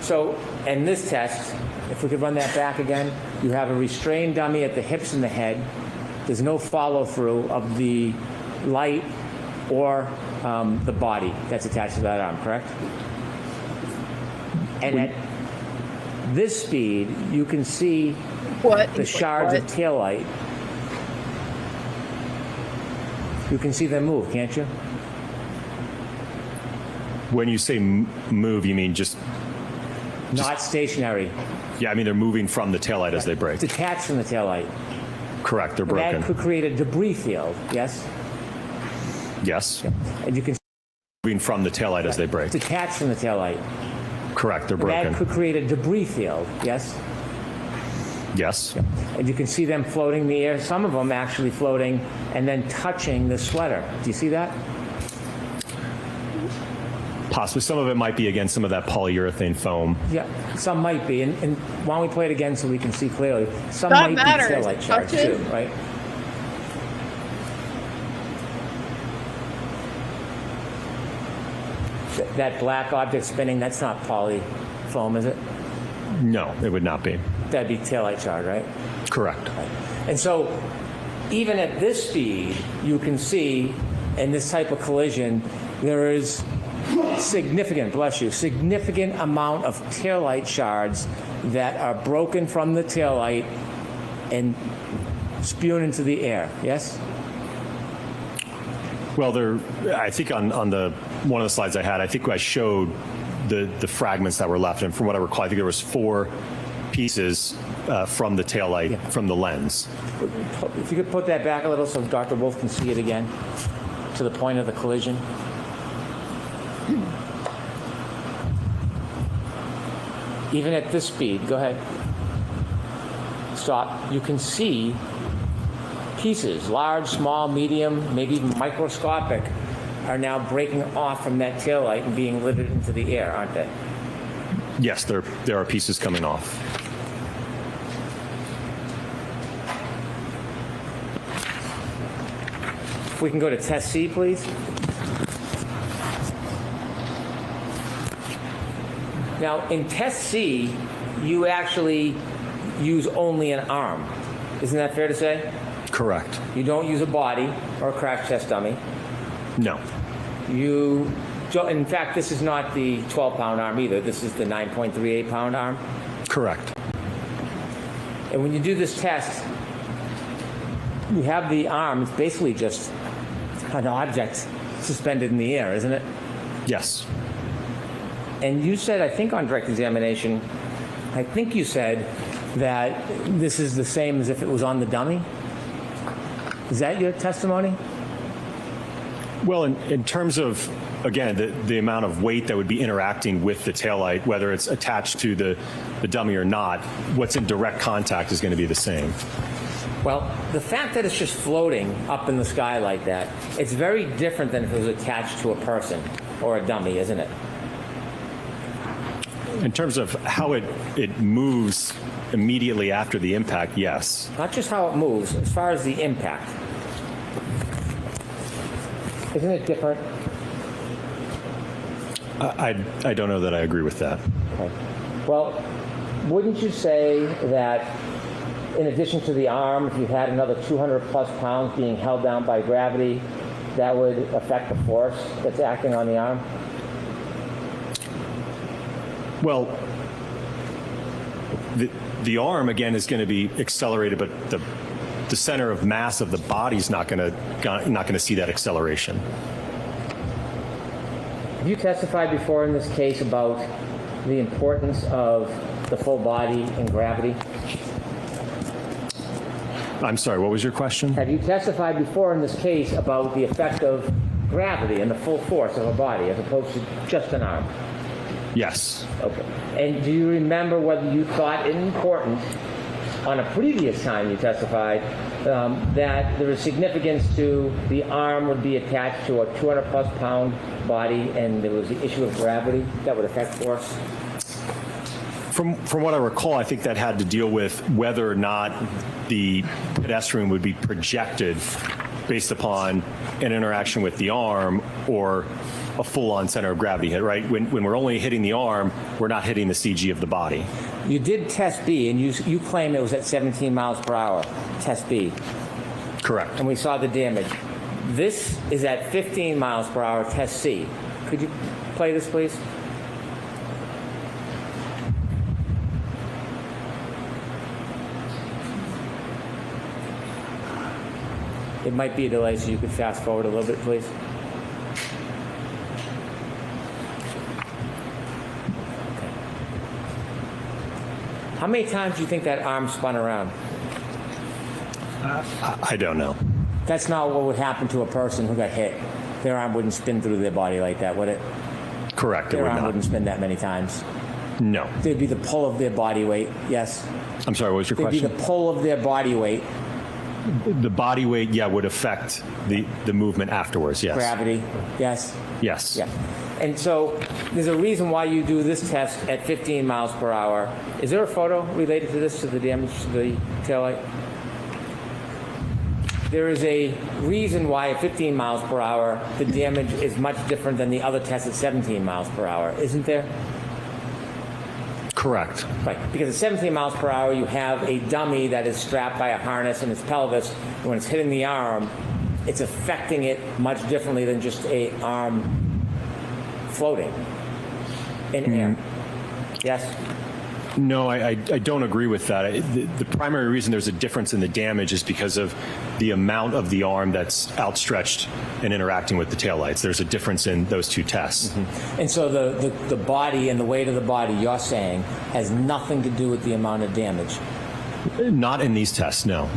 So, in this test, if we could run that back again, you have a restrained dummy at the hips and the head. There's no follow-through of the light or the body that's attached to that arm, correct? And at this speed, you can see the shards of taillight. You can see them move, can't you? When you say move, you mean just Not stationary. yeah, I mean they're moving from the taillight as they break. Detached from the taillight. Correct, they're broken. That could create a debris field, yes? Yes. And you can Moving from the taillight as they break. detach from the taillight. Correct, they're broken. That could create a debris field, yes? Yes. And you can see them floating in the air, some of them actually floating and then touching the sweater. Do you see that? Possibly. Some of it might be, again, some of that polyurethane foam. Yeah, some might be. And why don't we play it again so we can see clearly? Some That might matters. be taillight shards Touch it. too, right? That black object spinning, that's not poly foam, is it? No, it would not be. That'd be taillight shard, right? Correct. And so even at this speed, you can see in this type of collision, there is significant, bless you, significant amount of taillight shards that are broken from the taillight and spewed into the air, yes? Well, I think on the one of the slides I had, I think I showed the fragments that were left, and from what I recall, I think there was 4 pieces from the taillight, from the lens. If you could put that back a little so Dr. Wolfe can see it again, to the point of the collision. Even at this speed, go ahead. Stop. You can see pieces, large, small, medium, maybe even microscopic, are now breaking off from that taillight and being littered into the air, aren't they? Yes, there are pieces coming off. If we can go to test C, please. Now, in test C, you actually use only an arm. Isn't that fair to say? Correct. You don't use a body or a crash test dummy. No. You don't, in fact, this is not the 12-pound arm either. This is the 9.38-pound arm. Correct. And when you do this test, you have the arm. It's basically just an object suspended in the air, isn't it? Yes. And you said, I think on direct examination, I think you said that this is the same as if it was on the dummy. Is that your testimony? Well, in terms of, again, the amount of weight that would be interacting with the taillight, whether it's attached to the dummy or not, what's in direct contact is going to be the same. Well, the fact that it's just floating up in the sky like that, it's very different than if it was attached to a person or a dummy, isn't it? In terms of how it moves immediately after the impact, yes. Not just how it moves, as far as the impact. Isn't it different? I don't know that I agree with that. Okay. Well, wouldn't you say that in addition to the arm, if you had another 200 plus pounds being held down by gravity, that would affect the force that's acting on the arm? Well, the arm again is going to be accelerated, but the center of mass of the body's not going to see that acceleration. Have you testified before in this case about the importance of the full body and gravity? I'm sorry, what was your question? Have you testified before in this case about the effect of gravity and the full force of a body as opposed to just an arm? Yes. Okay. And do you remember whether you thought it important on a previous time you testified that there was significance to the arm would be attached to a 200 plus pound body and there was the issue of gravity that would affect force? From what I recall, I think that had to deal with whether or not the pedestrian would be projected based upon an interaction with the arm or a full-on center of gravity hit, right? When we're only hitting the arm, we're not hitting the CG of the body. You did test B, and you claim it was at 17 miles per hour, test B. Correct. And we saw the damage. This is at 15 miles per hour, test C. Could you play this, please? It might be a delay, so you could fast forward a little bit, please. Okay. How many times do you think that arm spun around? I don't know. That's not what would happen to a person who got hit. Their arm wouldn't spin through their body like that, would it? Correct, it Their would arm not. wouldn't spin that many times. No. There'd be the pull of their body weight, yes? I'm sorry, what was your There'd be question? the pull of their body weight, The body weight, yeah, would affect the movement afterwards, yes. gravity, yes? Yes. Yeah. And so there's a reason why you do this test at 15 miles per hour. Is there a photo related to this, to the damage to the taillight? There is a reason why at 15 miles per hour the damage is much different than the other test at 17 miles per hour, isn't there? Correct. Right, because at 17 miles per hour you have a dummy that is strapped by a harness in its pelvis, and when it's hitting the arm, it's affecting it much differently than just a arm floating in air. Yes? No, I don't agree with that. The primary reason there's a difference in the damage is because of the amount of the arm that's outstretched and interacting with the taillights. There's a difference in those two tests. And so the body and the weight of the body, you're saying, has nothing to do with the amount of damage. Not in these tests, no.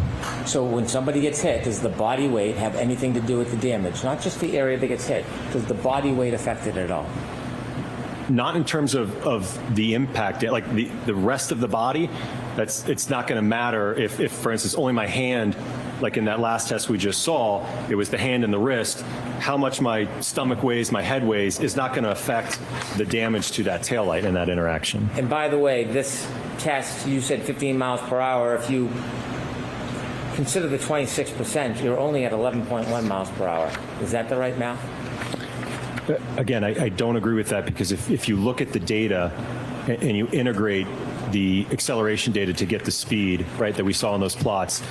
So when somebody gets hit, does the body weight have anything to do with the damage? Not just the area that gets hit. Does the body weight affect it at all? Not in terms of the impact, like the rest of the body. It's not going to matter if, for instance, only my hand, like in that last test we just saw, it was the hand and the wrist. How much my stomach weighs, my head weighs, is not going to affect the damage to that taillight in that interaction. And by the way, this test, you said 15 miles per hour. If you consider the 26%, you're only at 11.1 miles per hour. Is that the right math? Again, I don't agree with that because if you look at the data and you integrate the acceleration data to get the speed, right, that we saw in those plots,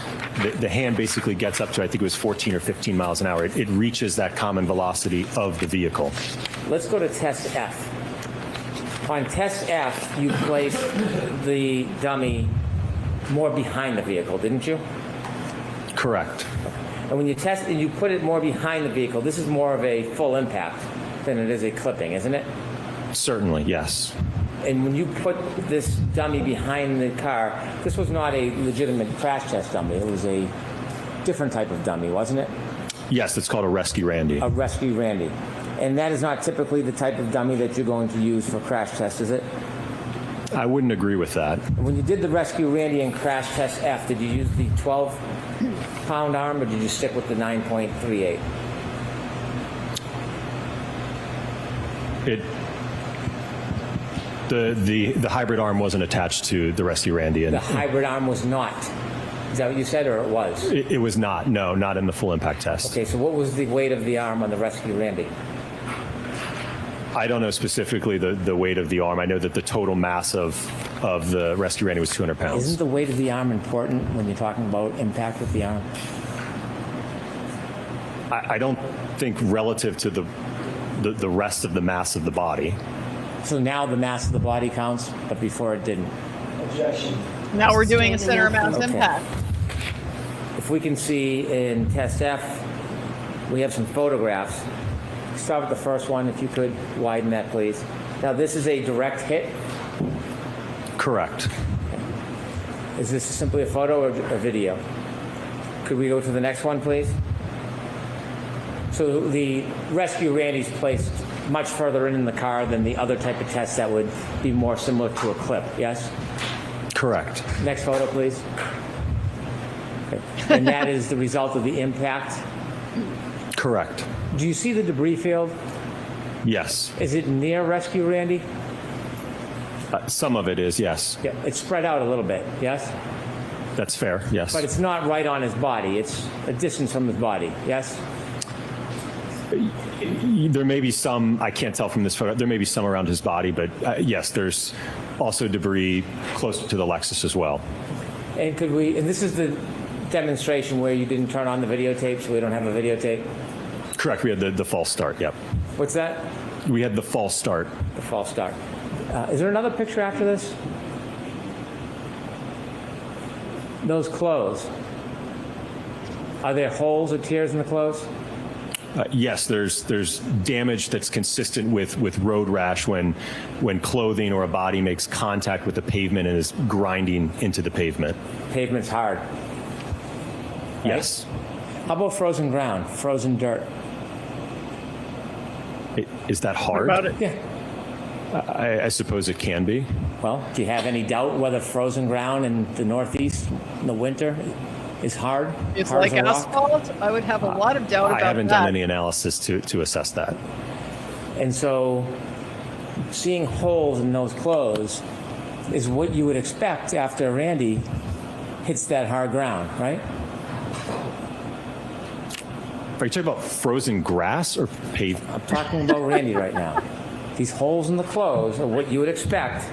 the hand basically gets up to, I think it was 14 or 15 miles an hour. It reaches that common velocity of the vehicle. Let's go to test F. On test F, you placed the dummy more behind the vehicle, didn't you? Correct. And when you test and you put it more behind the vehicle, this is more of a full impact than it is a clipping, isn't it? Certainly, yes. And when you put this dummy behind the car, this was not a legitimate crash test dummy. It was a different type of dummy, wasn't it? Yes, it's called a Rescue Randy. A Rescue Randy. And that is not typically the type of dummy that you're going to use for crash tests, is it? I wouldn't agree with that. When you did the rescue Randy and crash test F, did you use the 12-pound arm or did you stick with the 9.38? The hybrid arm wasn't attached to the rescue Randy. And The hybrid arm was not. Is that what you said, or it was? it was not. No, not in the full impact test. Okay, so what was the weight of the arm on the rescue Randy? I don't know specifically the weight of the arm. I know that the total mass of the rescue Randy was 200 pounds. Isn't the weight of the arm important when you're talking about impact with the arm? I don't think relative to the rest of the mass of the body. So now the mass of the body counts, but before it didn't. Objection. Now we're doing a center of mass Okay. impact. If we can see in test F, we have some photographs. Start with the first one, if you could widen that, please. Now, this is a direct hit. Correct. Is this simply a photo or a video? Could we go to the next one, please? So the rescue Randy's placed much further in the car than the other type of test that would be more similar to a clip, yes? Correct. Next photo, please. Okay. And that is the result of the impact. Correct. Do you see the debris field? Yes. Is it near rescue Randy? Some of it is, yes. Yeah, it's spread out a little bit, yes? That's fair, yes. But it's not right on his body. It's a distance from his body, yes? There may be some, I can't tell from this photo, there may be some around his body, but yes, there's also debris close to the Lexus as well. And could we, and this is the demonstration where you didn't turn on the videotape, so we don't have a videotape? Correct, we had the false start, yep. What's that? We had the false start. The false start. Is there another picture after this? Those clothes. Are there holes or tears in the clothes? Yes, there's damage that's consistent with road rash when clothing or a body makes contact with the pavement and is grinding into the pavement. Pavement's hard. Yes. How about frozen ground, frozen dirt? Is that hard? What about it? Yeah. I suppose it can be. Well, do you have any doubt whether frozen ground in the Northeast in the winter is hard? It's hard like as a rock? asphalt. I would have a lot of doubt about I haven't that. done any analysis to assess that. And so seeing holes in those clothes is what you would expect after Randy hits that hard ground, right? Are you talking about frozen grass or paved? I'm talking about Randy right now. These holes in the clothes are what you would expect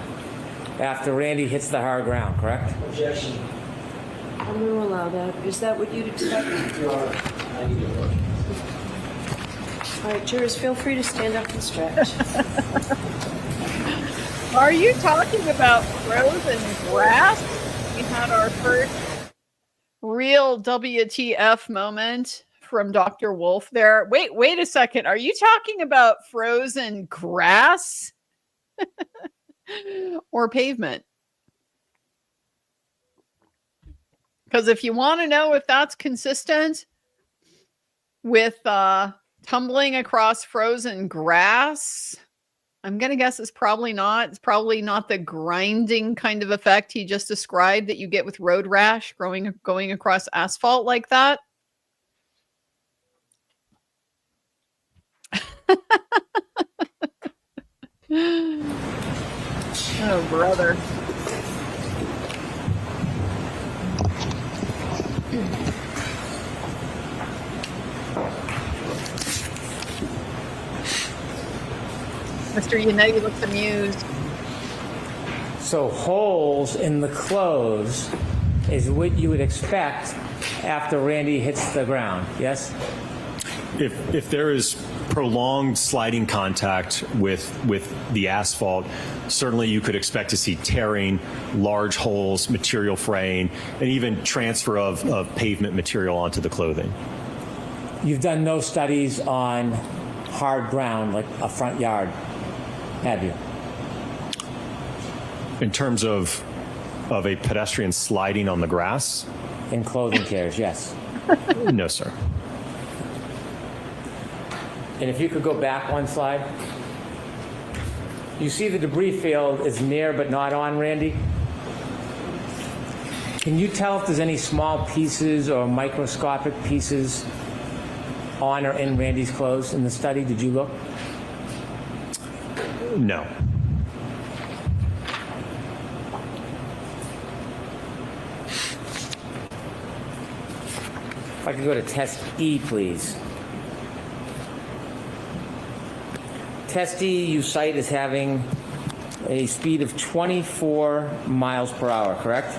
after Randy hits the hard ground, correct? Objection. I'm going to allow that. Is that what you'd expect? Your Honor, I need a vote. All right, jurors, feel free to stand up and stretch. Are you talking about frozen grass? We had our first real WTF moment from Dr. Wolfe there. Wait a second. Are you talking about frozen grass or pavement? Because if you want to know if that's consistent with tumbling across frozen grass, I'm going to guess it's probably not. It's probably not the grinding kind of effect he just described that you get with road rash going across asphalt like that. Oh, brother. Mr. Yannetti looks amused. So holes in the clothes is what you would expect after Randy hits the ground, yes? If there is prolonged sliding contact with the asphalt, certainly you could expect to see tearing, large holes, material fraying, and even transfer of pavement material onto the clothing. You've done no studies on hard ground like a front yard, have you? In terms of a pedestrian sliding on the grass? In clothing tears, yes. No, sir. And if you could go back one slide. You see the debris field is near but not on Randy? Can you tell if there's any small pieces or microscopic pieces on or in Randy's clothes in the study? Did you look? No. If I could go to test E, please. Test E you cite as having a speed of 24 miles per hour, correct?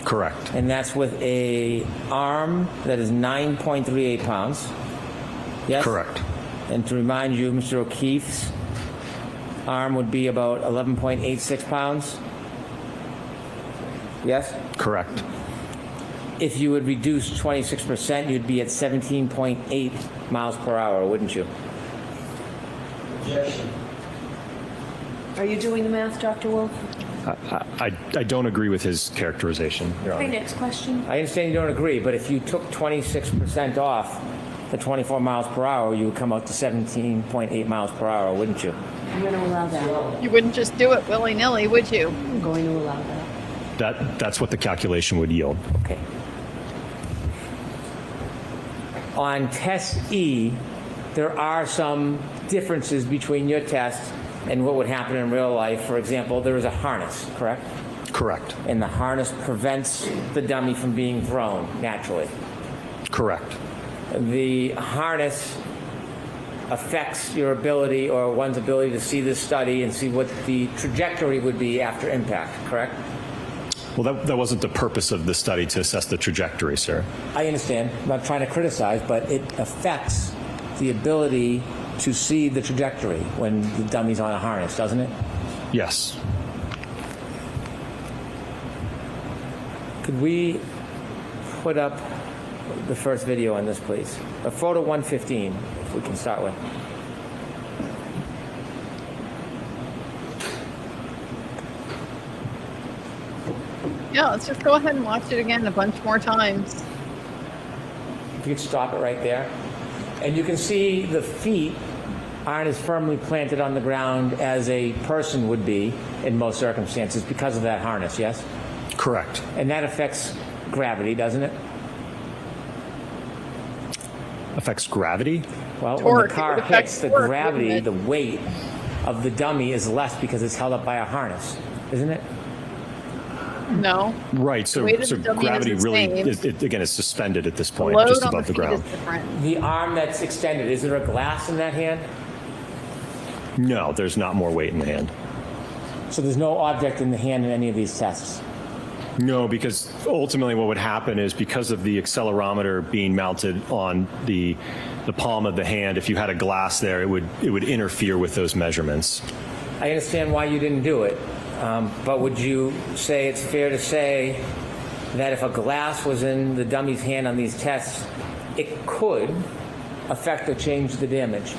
Correct. And that's with a arm that is 9.38 pounds. Yes? Correct. And to remind you, Mr. O'Keefe's arm would be about 11.86 pounds. Yes? Correct. If you would reduce 26%, you'd be at 17.8 miles per hour, wouldn't you? Objection. Are you doing the math, Dr. Wolfe? I don't agree with his characterization, Your Okay, Honor. next question. I understand you don't agree, but if you took 26% off the 24 miles per hour, you would come out to 17.8 miles per hour, wouldn't you? I'm going to allow that. You wouldn't just do it willy-nilly, would you? I'm going to allow that. That's what the calculation would yield. Okay. On test E, there are some differences between your test and what would happen in real life. For example, there is a harness, correct? Correct. And the harness prevents the dummy from being thrown naturally. Correct. The harness affects your ability or one's ability to see this study and see what the trajectory would be after impact, correct? Well, that wasn't the purpose of the study, to assess the trajectory, sir. I understand. I'm not trying to criticize, but it affects the ability to see the trajectory when the dummy's on a harness, doesn't it? Yes. Could we put up the first video on this, please? A photo 115, if we can start with. Yeah, let's just go ahead and watch it again a bunch more times. If you could stop it right there. And you can see the feet aren't as firmly planted on the ground as a person would be in most circumstances because of that harness, yes? Correct. And that affects gravity, doesn't it? Affects gravity? Well, when Torque. the car It affects hits, the torque, gravity, wouldn't the weight of the dummy is less because it's held up by a harness, isn't it? No. Right. So, weight of so the dummy gravity is the really, same. again, is suspended at this point, Load just on above the the feet ground. is different. The arm that's extended, is there a glass in that hand? No, there's not more weight in the hand. So there's no object in the hand in any of these tests? No, because ultimately what would happen is, because of the accelerometer being mounted on the palm of the hand, if you had a glass there, it would interfere with those measurements. I understand why you didn't do it, but would you say it's fair to say that if a glass was in the dummy's hand on these tests, it could affect or change the damage?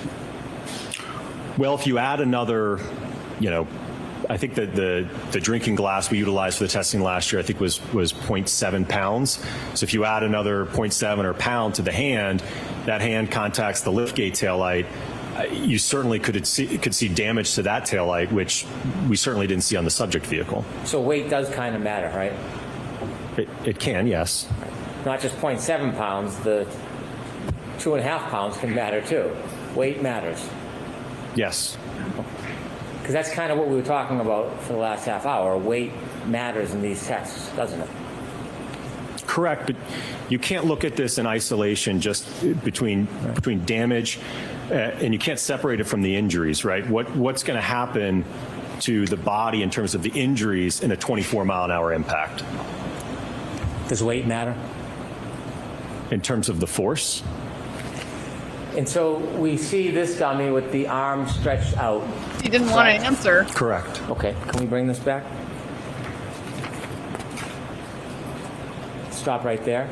Well, if you add another, I think that the drinking glass we utilized for the testing last year, I think was 0.7 pounds. So if you add another 0.7 or pound to the hand, that hand contacts the liftgate taillight. You certainly could see damage to that taillight, which we certainly didn't see on the subject vehicle. So weight does kind of matter, right? It can, yes. Not just 0.7 pounds, the 2.5 pounds can matter too. Weight matters. Yes. Because that's kind of what we were talking about for the last half hour. Weight matters in these tests, doesn't it? Correct, but you can't look at this in isolation, just between damage, and you can't separate it from the injuries, right? What's going to happen to the body in terms of the injuries in a 24-mile-an-hour impact? Does weight matter? In terms of the force? And so we see this dummy with the arm stretched out. You didn't want to answer. Correct. Okay, can we bring this back? Stop right there.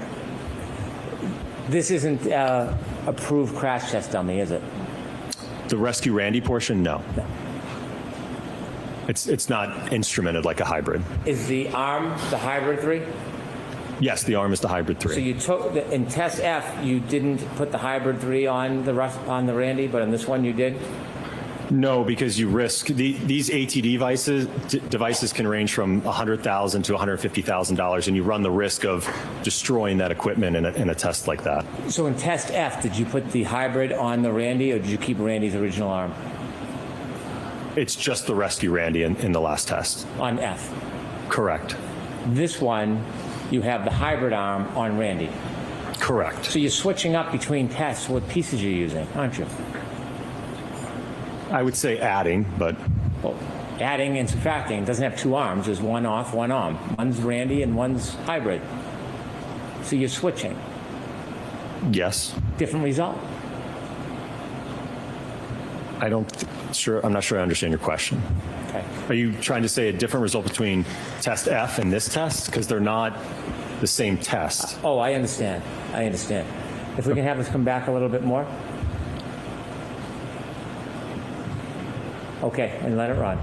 This isn't approved crash test dummy, is it? The Rescue Randy portion, no. No. It's not instrumented like a hybrid. Is the arm the hybrid 3? Yes, the arm is the hybrid 3. So you took in test F, you didn't put the hybrid 3 on the Randy, but in this one you did. No, because you risk these ATD devices can range from $100,000 to $150,000, and you run the risk of destroying that equipment in a test like that. So in test F, did you put the hybrid on the Randy, or did you keep Randy's original arm It's just the rescue Randy in the last test. on F? Correct. This one, you have the hybrid arm on Randy. Correct. So you're switching up between tests. What pieces you're using, aren't you? I would say adding, but Well, adding and subtracting doesn't have two arms. There's one off, one on. One's Randy and one's hybrid. So you're switching. yes. Different result. I'm not sure I understand your question. Okay. Are you trying to say a different result between test F and this test? Because they're not the same test. Oh, I understand. I understand. If we can have this come back a little bit more. Okay, and let it run.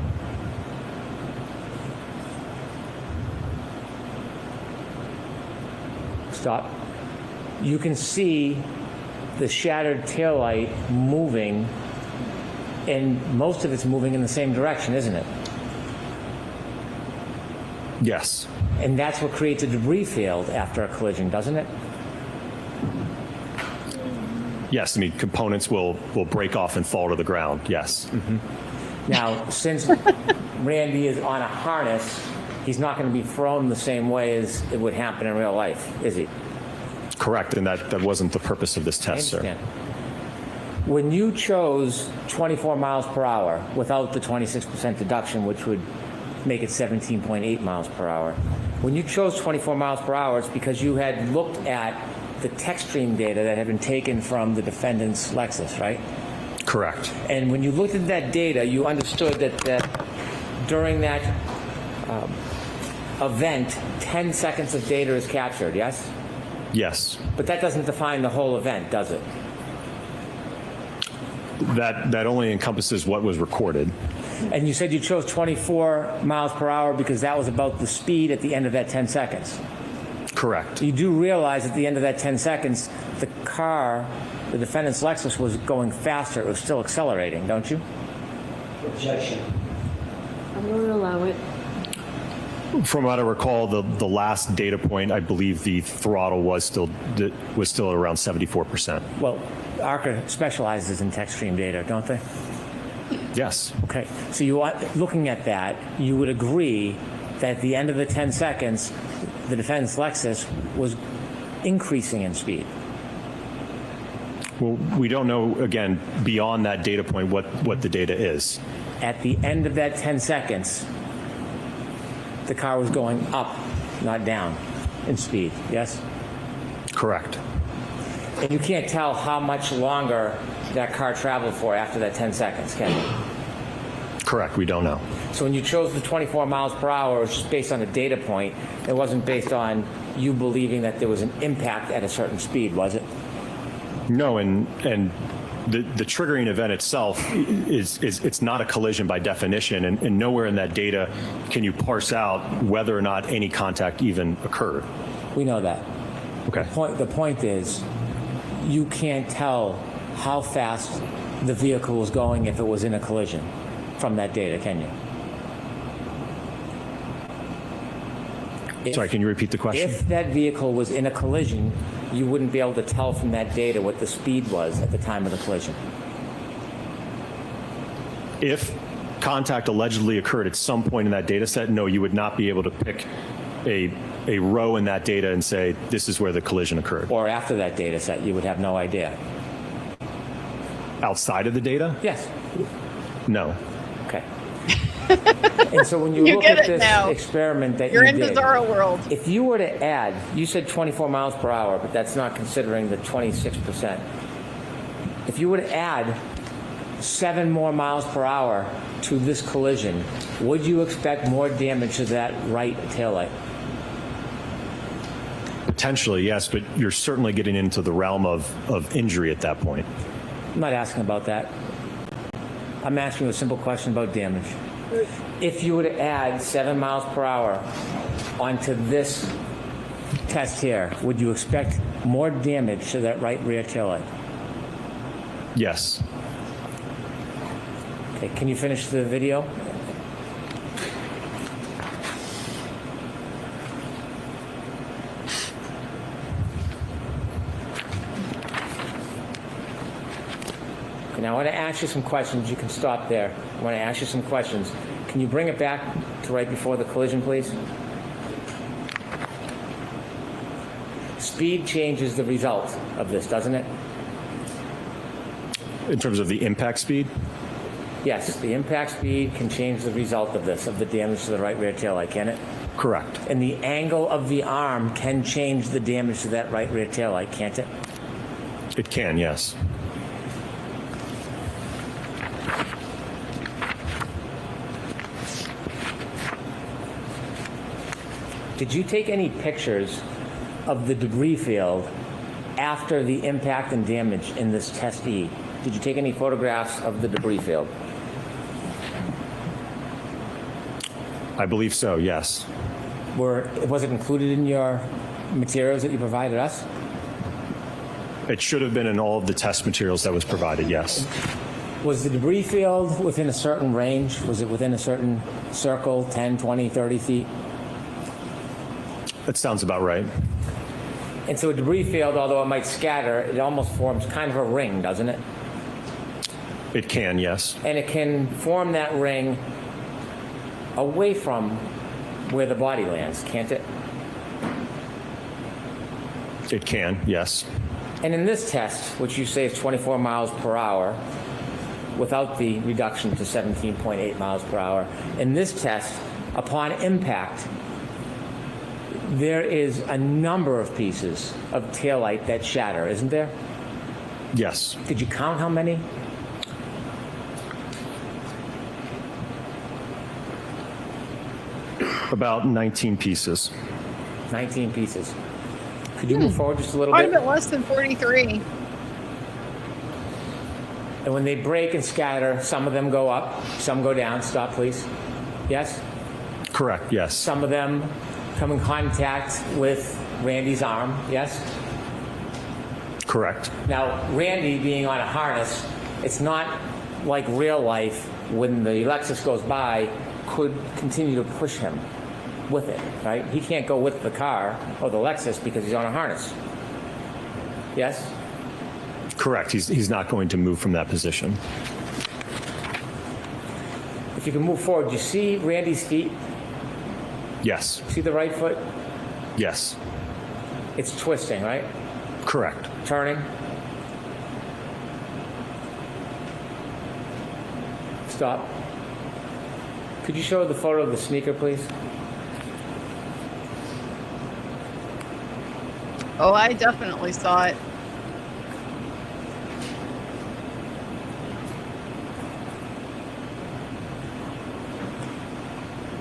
Stop. You can see the shattered taillight moving, and most of it's moving in the same direction, isn't it? Yes. And that's what creates a debris field after a collision, doesn't it? Yes, I mean, components will break off and fall to the ground, yes. Now, since Randy is on a harness, he's not going to be thrown the same way as it would happen in real life, is he? Correct, and that wasn't the purpose of this I test, sir. understand. When you chose 24 miles per hour without the 26% deduction, which would make it 17.8 miles per hour, when you chose 24 miles per hour, it's because you had looked at the tech stream data that had been taken from the defendant's Lexus, right? Correct. And when you looked at that data, you understood that during that event, 10 seconds of data is captured, yes? Yes. But that doesn't define the whole event, does it? That only encompasses what was recorded. And you said you chose 24 miles per hour because that was about the speed at the end of that 10 seconds. Correct. You do realize at the end of that 10 seconds, the car, the defendant's Lexus, was going faster. It was still accelerating, don't you? Objection. I'm going to allow it. From what I recall, the last data point, I believe the throttle was still around 74%. Well, ARCCA specializes in tech stream data, don't they? Yes. Okay, so you are looking at that, you would agree that at the end of the 10 seconds, the defendant's Lexus was increasing in speed. Well, we don't know, again, beyond that data point what the data is. At the end of that 10 seconds, the car was going up, not down, in speed, yes? Correct. And you can't tell how much longer that car traveled for after that 10 seconds, can you? Correct, we don't know. So when you chose the 24 miles per hour, it was just based on a data point. It wasn't based on you believing that there was an impact at a certain speed, was it? No, and the triggering event itself it's not a collision by definition, and nowhere in that data can you parse out whether or not any contact even occurred. We know that. Okay. The point is, you can't tell how fast the vehicle was going if it was in a collision from that data, can you? Sorry, can you repeat the question? If that vehicle was in a collision, you wouldn't be able to tell from that data what the speed was at the time of the collision. If contact allegedly occurred at some point in that data set, no, you would not be able to pick a row in that data and say, this is where the collision occurred. Or after that data set, you would have no idea. Outside of the data? Yes. No. Okay. And so when you You look get at it this now. experiment that You're you in did, Bizarro World. if you were to add, you said 24 miles per hour, but that's not considering the 26%. If you were to add 7 more miles per hour to this collision, would you expect more damage to that right taillight? Potentially, yes, but you're certainly getting into the realm of injury at that point. I'm not asking about that. I'm asking you a simple question about damage. If you were to add 7 miles per hour onto this test here, would you expect more damage to that right rear taillight? Yes. Okay, can you finish the video? Okay, now I want to ask you some questions. You can stop there. I want to ask you some questions. Can you bring it back to right before the collision, please? Speed changes the result of this, doesn't it? In terms of the impact speed? Yes, the impact speed can change the result of this, of the damage to the right rear tail light, can it? Correct. And the angle of the arm can change the damage to that right rear tail light, can't it? It can, yes. Did you take any pictures of the debris field after the impact and damage in this test E? Did you take any photographs of the debris field? I believe so, yes. Was it included in your materials that you provided us? It should have been in all of the test materials that was provided, yes. Was the debris field within a certain range? Was it within a certain circle, 10, 20, 30 feet? That sounds about right. And so a debris field, although it might scatter, it almost forms kind of a ring, doesn't it? It can, yes. And it can form that ring away from where the body lands, can't it? It can, yes. And in this test, which you say is 24 miles per hour, without the reduction to 17.8 miles per hour, in this test, upon impact, there is a number of pieces of taillight that shatter, isn't there? Yes. Did you count how many? About 19 pieces. 19 pieces. Could you move forward just a little Quite a bit? bit less than 43. And when they break and scatter, some of them go up, some go down. Stop, please. Yes? Correct, yes. Some of them come in contact with Randy's arm. Yes? Correct. Now, Randy being on a harness, it's not like real life when the Lexus goes by, could continue to push him with it, right? He can't go with the car or the Lexus because he's on a harness. Yes? Correct. He's not going to move from that position. If you can move forward, you see Randy's feet? Yes. See the right foot? Yes. It's twisting, right? Correct. Turning. Stop. Could you show the photo of the sneaker, please? Oh, I definitely saw it.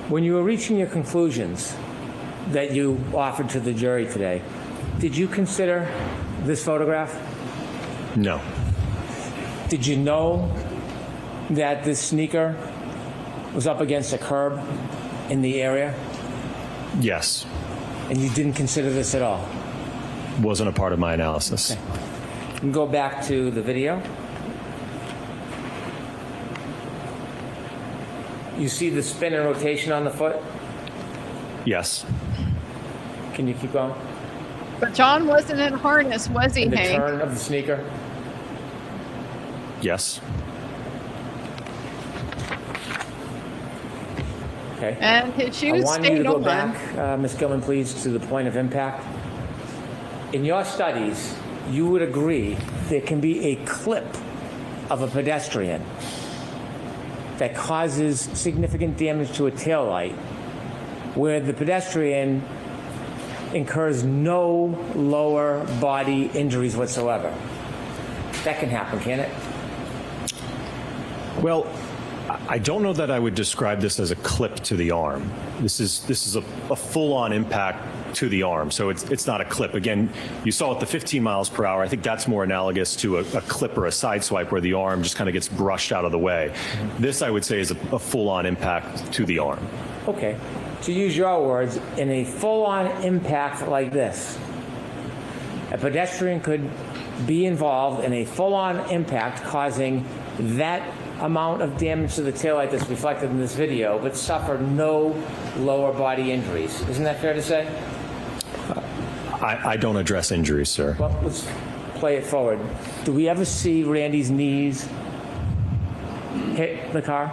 When you were reaching your conclusions that you offered to the jury today, did you consider this photograph? No. Did you know that this sneaker was up against a curb in the area? Yes. And you didn't consider this at all? Wasn't a part of my analysis. Okay. You can go back to the video. You see the spin and rotation on the foot? Yes. Can you keep going? But John wasn't in harness, was he, And the Hank? turn of the sneaker? Yes. Okay. And his I shoes want you to stayed go on. back, Ms. Gilman, please, to the point of impact. In your studies, you would agree there can be a clip of a pedestrian that causes significant damage to a taillight where the pedestrian incurs no lower body injuries whatsoever. That can happen, can it? Well, I don't know that I would describe this as a clip to the arm. This is a full-on impact to the arm, so it's not a clip. Again, you saw at the 15 miles per hour. I think that's more analogous to a clip or a side swipe where the arm just kind of gets brushed out of the way. This, I would say, is a full-on impact to the arm. Okay. To use your words, in a full-on impact like this, a pedestrian could be involved in a full-on impact causing that amount of damage to the taillight that's reflected in this video, but suffered no lower body injuries. Isn't that fair to say? I don't address injuries, sir. Well, let's play it forward. Do we ever see Randy's knees hit the car?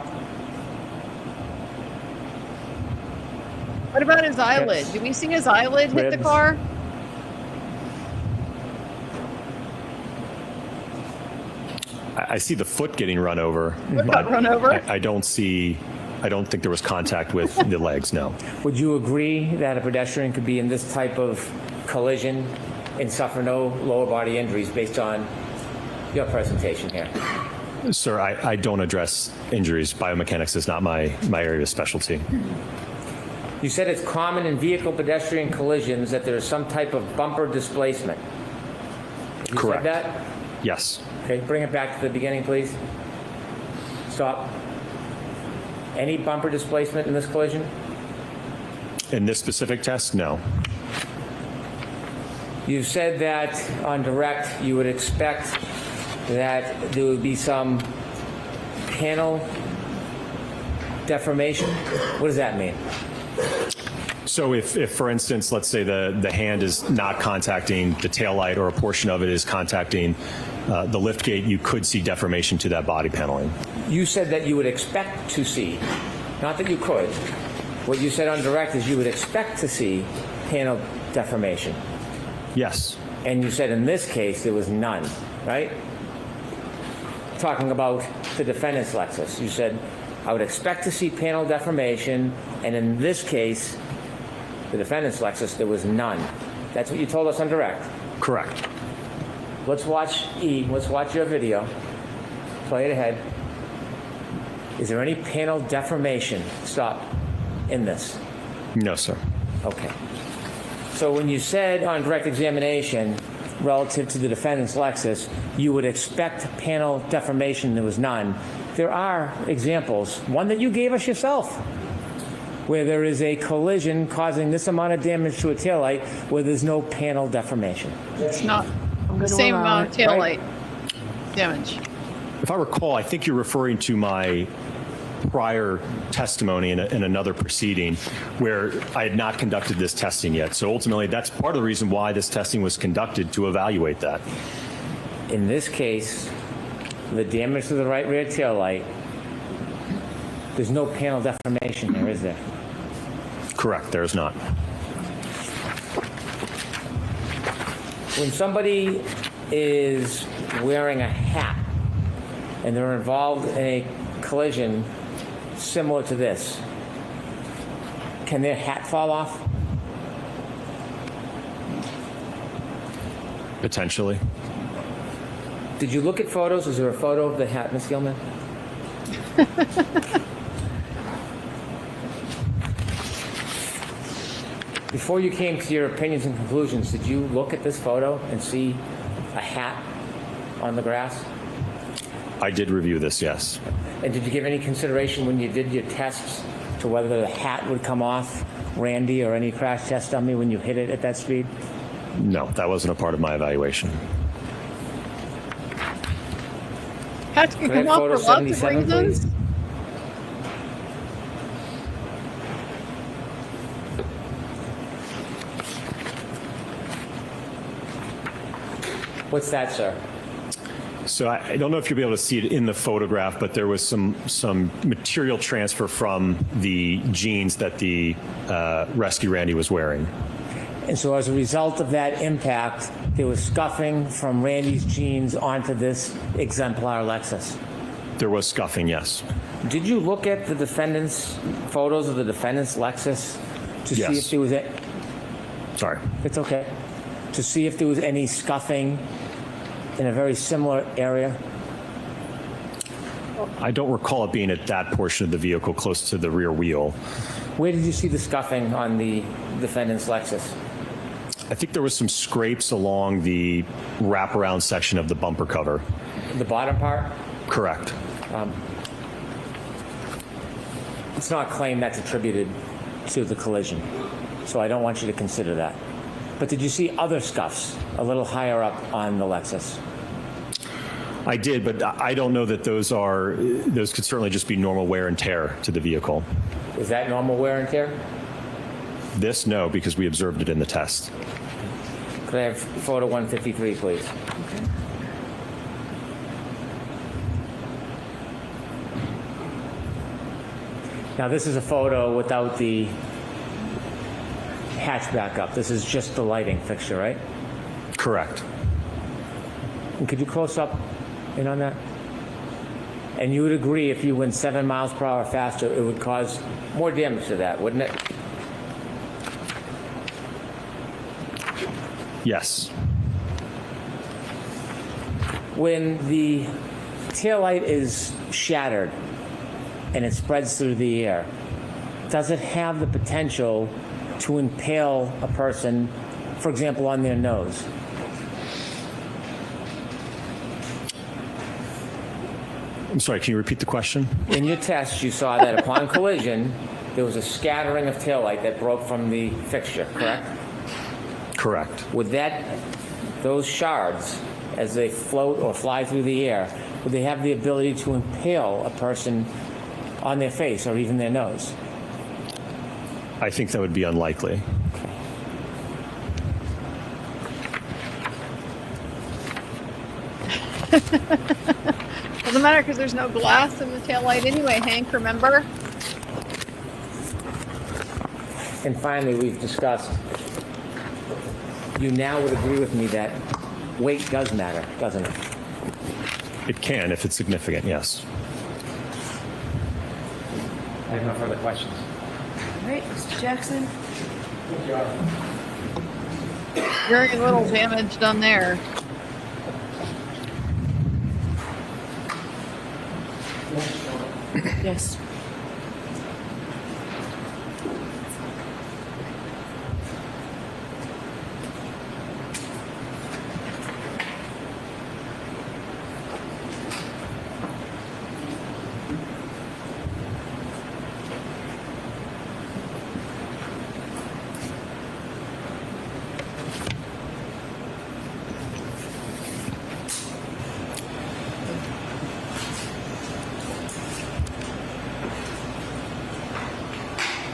What about his eyelid? Do we see his eyelid hit the Ribs. car? I see the foot getting run over. Foot got but run over? I don't think there was contact with the legs, no. Would you agree that a pedestrian could be in this type of collision and suffer no lower body injuries based on your presentation here? Sir, I don't address injuries. Biomechanics is not my area of specialty. You said it's common in vehicle pedestrian collisions that there is some type of bumper displacement. You Correct. said that? Yes. Okay, bring it back to the beginning, please. Stop. Any bumper displacement in this collision? In this specific test, no. You said that on direct you would expect that there would be some panel deformation. What does that mean? So if for instance, let's say the hand is not contacting the taillight or a portion of it is contacting the lift gate, you could see deformation to that body paneling. You said that you would expect to see, not that you could. What you said on direct is you would expect to see panel deformation. Yes. And you said in this case there was none, right? Talking about the defendant's Lexus, you said, I would expect to see panel deformation, and in this case, the defendant's Lexus, there was none. That's what you told us on direct. Correct. Let's watch let's watch your video. Play it ahead. Is there any panel deformation, stop, in this? No, sir. Okay. So when you said on direct examination, relative to the defendant's Lexus, you would expect panel deformation, there was none. There are examples, one that you gave us yourself, where there is a collision causing this amount of damage to a taillight where there's no panel deformation. It's not the gonna same allow amount of it, taillight damage. If I recall, I think you're referring to my prior testimony in another proceeding where I had not conducted this testing yet. So ultimately, that's part of the reason why this testing was conducted, to evaluate that. In this case, the damage to the right rear taillight, there's no panel deformation there, is there? Correct, there is not. When somebody is wearing a hat and they're involved in a collision similar to this, can their hat fall off? Potentially. Did you look at photos? Is there a photo of the hat, Ms. Gilman? Before you came to your opinions and conclusions, did you look at this photo and see a hat on the grass? I did review this, yes. And did you give any consideration when you did your tests to whether the hat would come off Randy or any crash test dummy when you hit it at that speed? No, that wasn't a part of my evaluation. Hats can Could I come have off for photo lots of 77, reasons. please? What's that, sir? So I don't know if you'll be able to see it in the photograph, but there was some material transfer from the jeans that the rescue Randy was wearing. And so as a result of that impact, there was scuffing from Randy's jeans onto this exemplar Lexus. There was scuffing, yes. Did you look at the defendant's photos of the defendant's Lexus to see Yes. if there was a... Sorry. It's okay. To see if there was any scuffing in a very similar area? I don't recall it being at that portion of the vehicle close to the rear wheel. Where did you see the scuffing on the defendant's Lexus? I think there was some scrapes along the wraparound section of the bumper cover. The bottom part? Correct. It's not claimed that's attributed to the collision, so I don't want you to consider that. But did you see other scuffs a little higher up on the Lexus? I did, but I don't know that those could certainly just be normal wear and tear to the vehicle. Is that normal wear and tear? This, no, because we observed it in the test. Could I have photo 153, please? Now, this is a photo without the hatchback up. This is just the lighting fixture, right? Correct. And could you close up in on that? And you would agree if you went 7 miles per hour faster, it would cause more damage to that, wouldn't it? Yes. When the taillight is shattered and it spreads through the air, does it have the potential to impale a person, for example, on their nose? I'm sorry, can you repeat the question? In your test, you saw that upon collision, there was a scattering of taillight that broke from the fixture, correct? Correct. Would those shards, as they float or fly through the air, would they have the ability to impale a person on their face or even their nose? I think that would be unlikely. Doesn't matter because there's no glass in the taillight anyway, Hank, remember? And finally, we've discussed, you now would agree with me that weight does matter, doesn't it? It can if it's significant, yes. I have no further questions. All right, Mr. Jackson? Very little damage done there. Yes.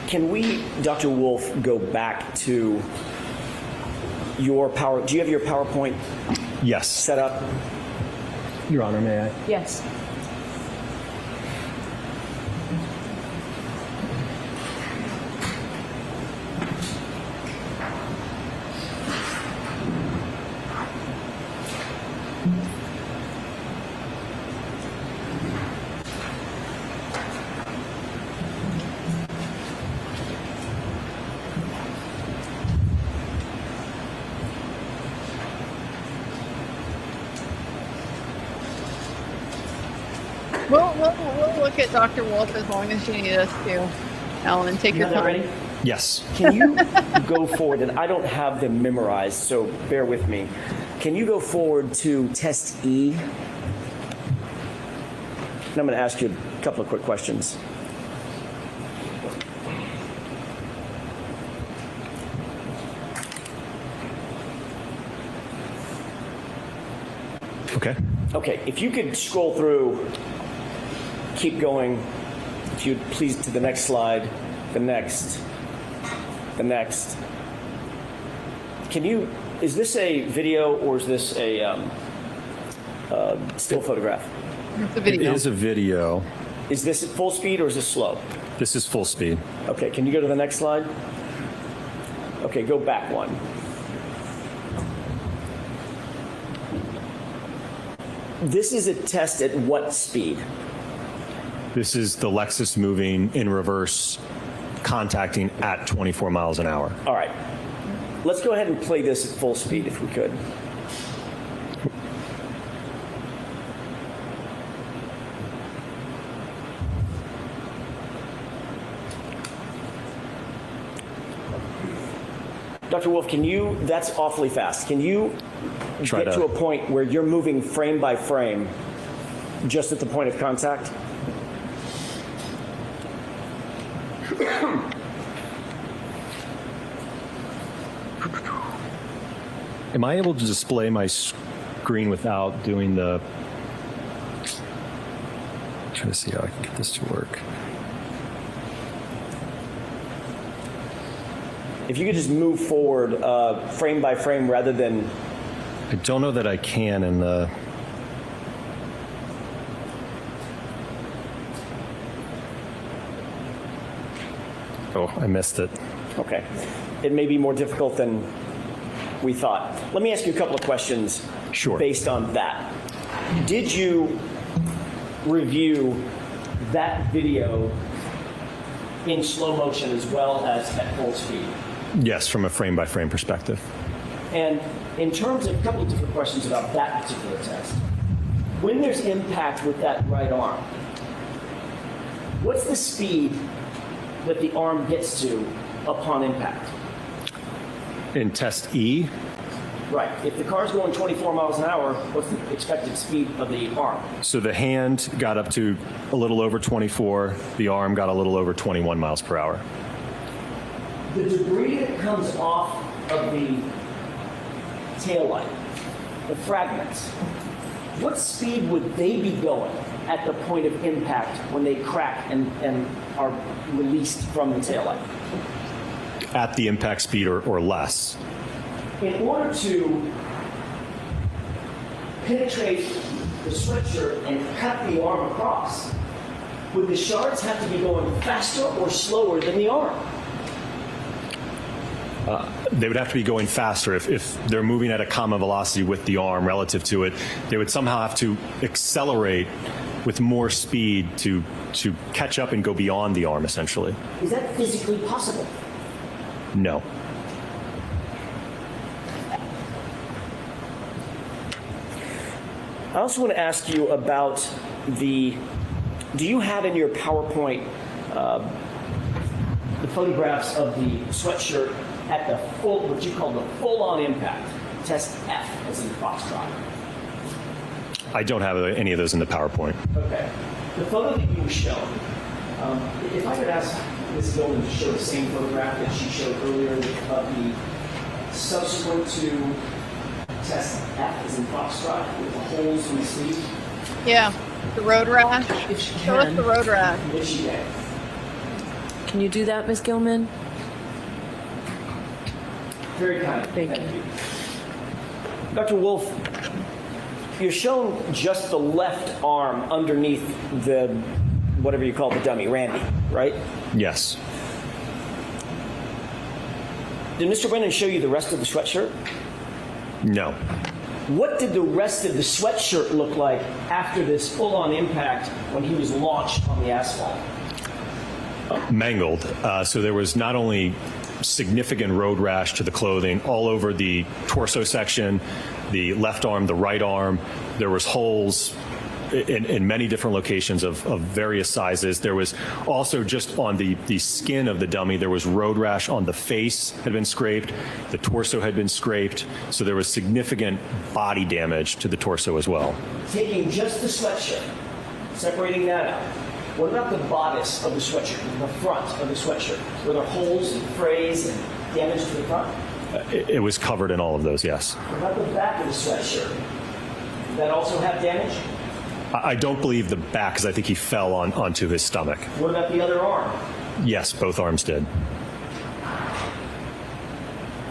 Can we, Dr. Wolfe, go back to your power? Do you have your PowerPoint Yes. set up? Your Honor, may I? Yes. We'll look at Dr. Wolfe as long as you need us to. Alan, take your have that time. ready? Yes. Can you go forward? And I don't have them memorized, so bear with me. Can you go forward to test E? And I'm going to ask you a couple of quick questions. Okay. Okay, if you could scroll through, keep going, if you'd please, to the next slide, the next. Can you, is this a video or is this a still photograph? It's a It video. is a video. Is this at full speed or is this slow? This is full speed. Okay, can you go to the next slide? Okay, go back one. This is a test at what speed? This is the Lexus moving in reverse, contacting at 24 miles an hour. All right. Let's go ahead and play this at full speed if we could. Dr. Wolfe, can you, that's awfully fast. Can you Try get to a point where you're moving frame by frame just at the point of contact? Am I able to display my screen without doing the Try to see how I can get this to work. If you could just move forward frame by frame rather than... I don't know that I can in the... Oh, I missed it. Okay. It may be more difficult than we thought. Let me ask you a couple of questions Sure. based on that. Did you review that video in slow motion as well as at full speed? Yes, from a frame-by-frame perspective. And in terms of a couple of different questions about that particular test, when there's impact with that right arm, what's the speed that the arm gets to upon impact? In test E, Right. If the car's going 24 miles an hour, what's the expected speed of the arm? so the hand got up to a little over 24, the arm got a little over 21 miles per hour. The debris that comes off of the taillight, the fragments, what speed would they be going at the point of impact when they crack and are released from the taillight? At the impact speed or less. In order to penetrate the sweatshirt and cut the arm across, would the shards have to be going faster or slower than the arm? They would have to be going faster. If they're moving at a common velocity with the arm relative to it, they would somehow have to accelerate with more speed to catch up and go beyond the arm, essentially. Is that physically possible? No. I also want to ask you about do you have in your PowerPoint the photographs of the sweatshirt at the full, what you call the full-on impact, test F, as in Foxtrot? I don't have any of those in the PowerPoint. Okay. The photo that you showed, if I could ask Ms. Gilman to show the same photograph that she showed earlier of the subsequent to test F as in Foxtrot with the holes in the sleeve. Yeah, the road rash. If she Show us the can. road rash. If she can. Can you do that, Ms. Gilman? Very kind. Thank you. Dr. Wolfe, you're shown just the left arm underneath the, whatever you call the dummy, Randy, right? Yes. Did Mr. Brennan show you the rest of the sweatshirt? No. What did the rest of the sweatshirt look like after this full-on impact when he was launched on the asphalt? Mangled. So there was not only significant road rash to the clothing all over the torso section, the left arm, the right arm. There was holes in many different locations of various sizes. There was also just on the skin of the dummy, there was road rash on the face had been scraped, the torso had been scraped, so there was significant body damage to the torso as well. Taking just the sweatshirt, separating that out, what about the bodice of the sweatshirt, the front of the sweatshirt? Were there holes and frays and damage to the front? It was covered in all of those, yes. What about the back of the sweatshirt? Did that also have damage? I don't believe the back, because I think he fell onto his stomach. What about the other arm? Yes, both arms did.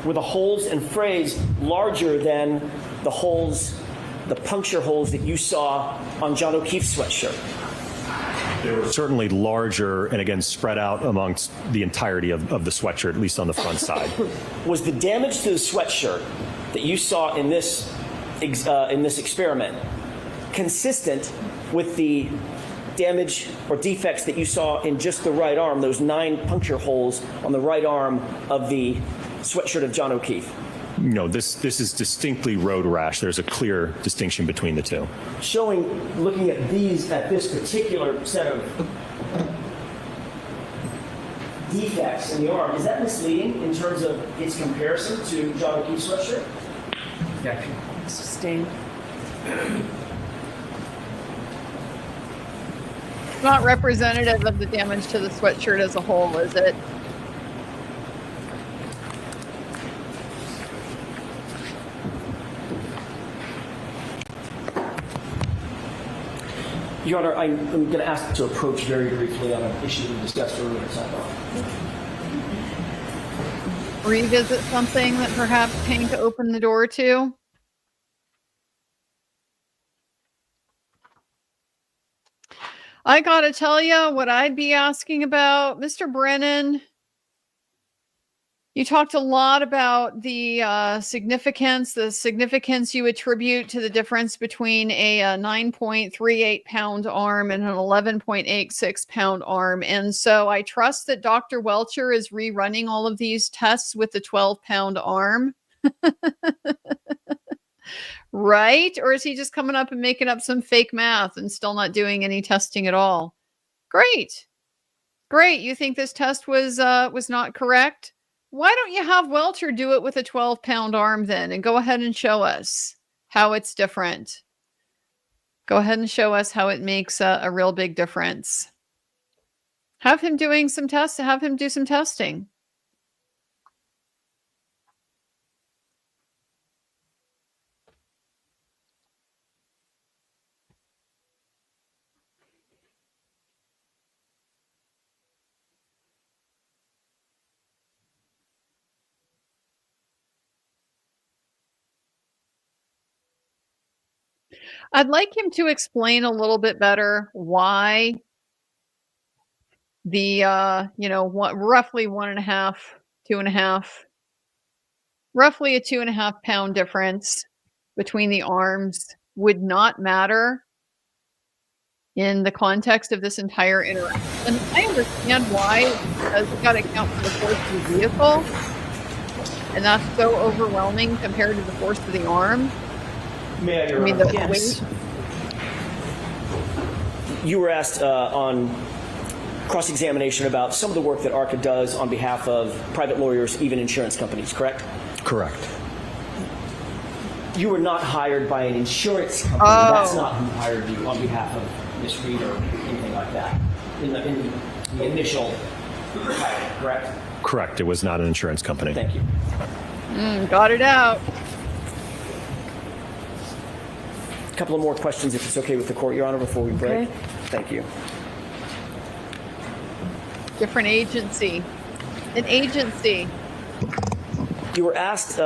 Were the holes and frays larger than the holes, the puncture holes that you saw on John O'Keefe's sweatshirt? They were certainly larger and, again, spread out amongst the entirety of the sweatshirt, at least on the front side. Was the damage to the sweatshirt that you saw in this experiment consistent with the damage or defects that you saw in just the right arm, those 9 puncture holes on the right arm of the sweatshirt of John O'Keefe? No, this is distinctly road rash. There's a clear distinction between the two. Looking at this particular set of defects in the arm, is that misleading in terms of its comparison to John O'Keefe's sweatshirt? Objection. Sustained. It's not representative of the damage to the sweatshirt as a whole, is it? Your Honor, I'm going to ask to approach very briefly on an issue we discussed earlier. Revisit something that perhaps came to open the door to? I gotta tell you what I'd be asking about, Mr. Brennan. You talked a lot about the significance you attribute to the difference between a 9.38 pound arm and an 11.86 pound arm. And so I trust that Dr. Welcher is rerunning all of these tests with the 12-pound arm. Right? Or is he just coming up and making up some fake math and still not doing any testing at all? Great. Great. You think this test was not correct? Why don't you have Welcher do it with a 12-pound arm then and go ahead and show us how it's different? Go ahead and show us how it makes a real big difference. Have him doing some tests. Have him do some testing. I'd like him to explain a little bit better why the, roughly 1.5, 2.5, roughly a 2.5 pound difference between the arms would not matter in the context of this entire interaction. I understand why, because you've got to account for the force of the vehicle, and that's so overwhelming compared to the force of the arm. May I, Your I mean, Honor? the Yes. weight. You were asked on cross-examination about some of the work that ARCCA does on behalf of private lawyers, even insurance companies, correct? Correct. You were not hired by an insurance company. Oh. That's not who hired you on behalf of Ms. Reed or anything like that in the initial hire, correct? Correct. It was not an insurance company. Thank you. Got it out. A couple of more questions, if it's okay with the court, Your Honor, before we break. Okay. Thank you. Different agency. An agency. You were asked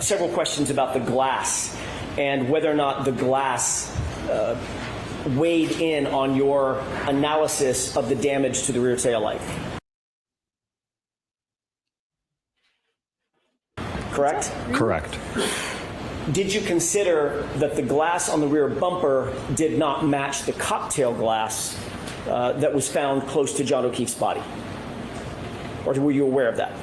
several questions about the glass and whether or not the glass weighed in on your analysis of the damage to the rear tail light. Correct? Correct. Did you consider that the glass on the rear bumper did not match the cocktail glass that was found close to John O'Keefe's body? Or were you aware of that?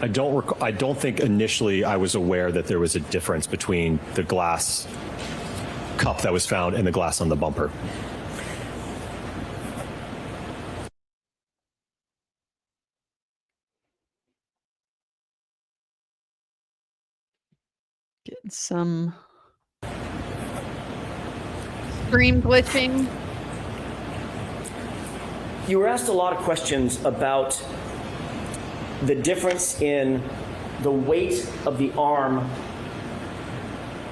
I don't think initially I was aware that there was a difference between the glass cup that was found and the glass on the bumper. Getting some screen glitching. You were asked a lot of questions about the difference in the weight of the arm,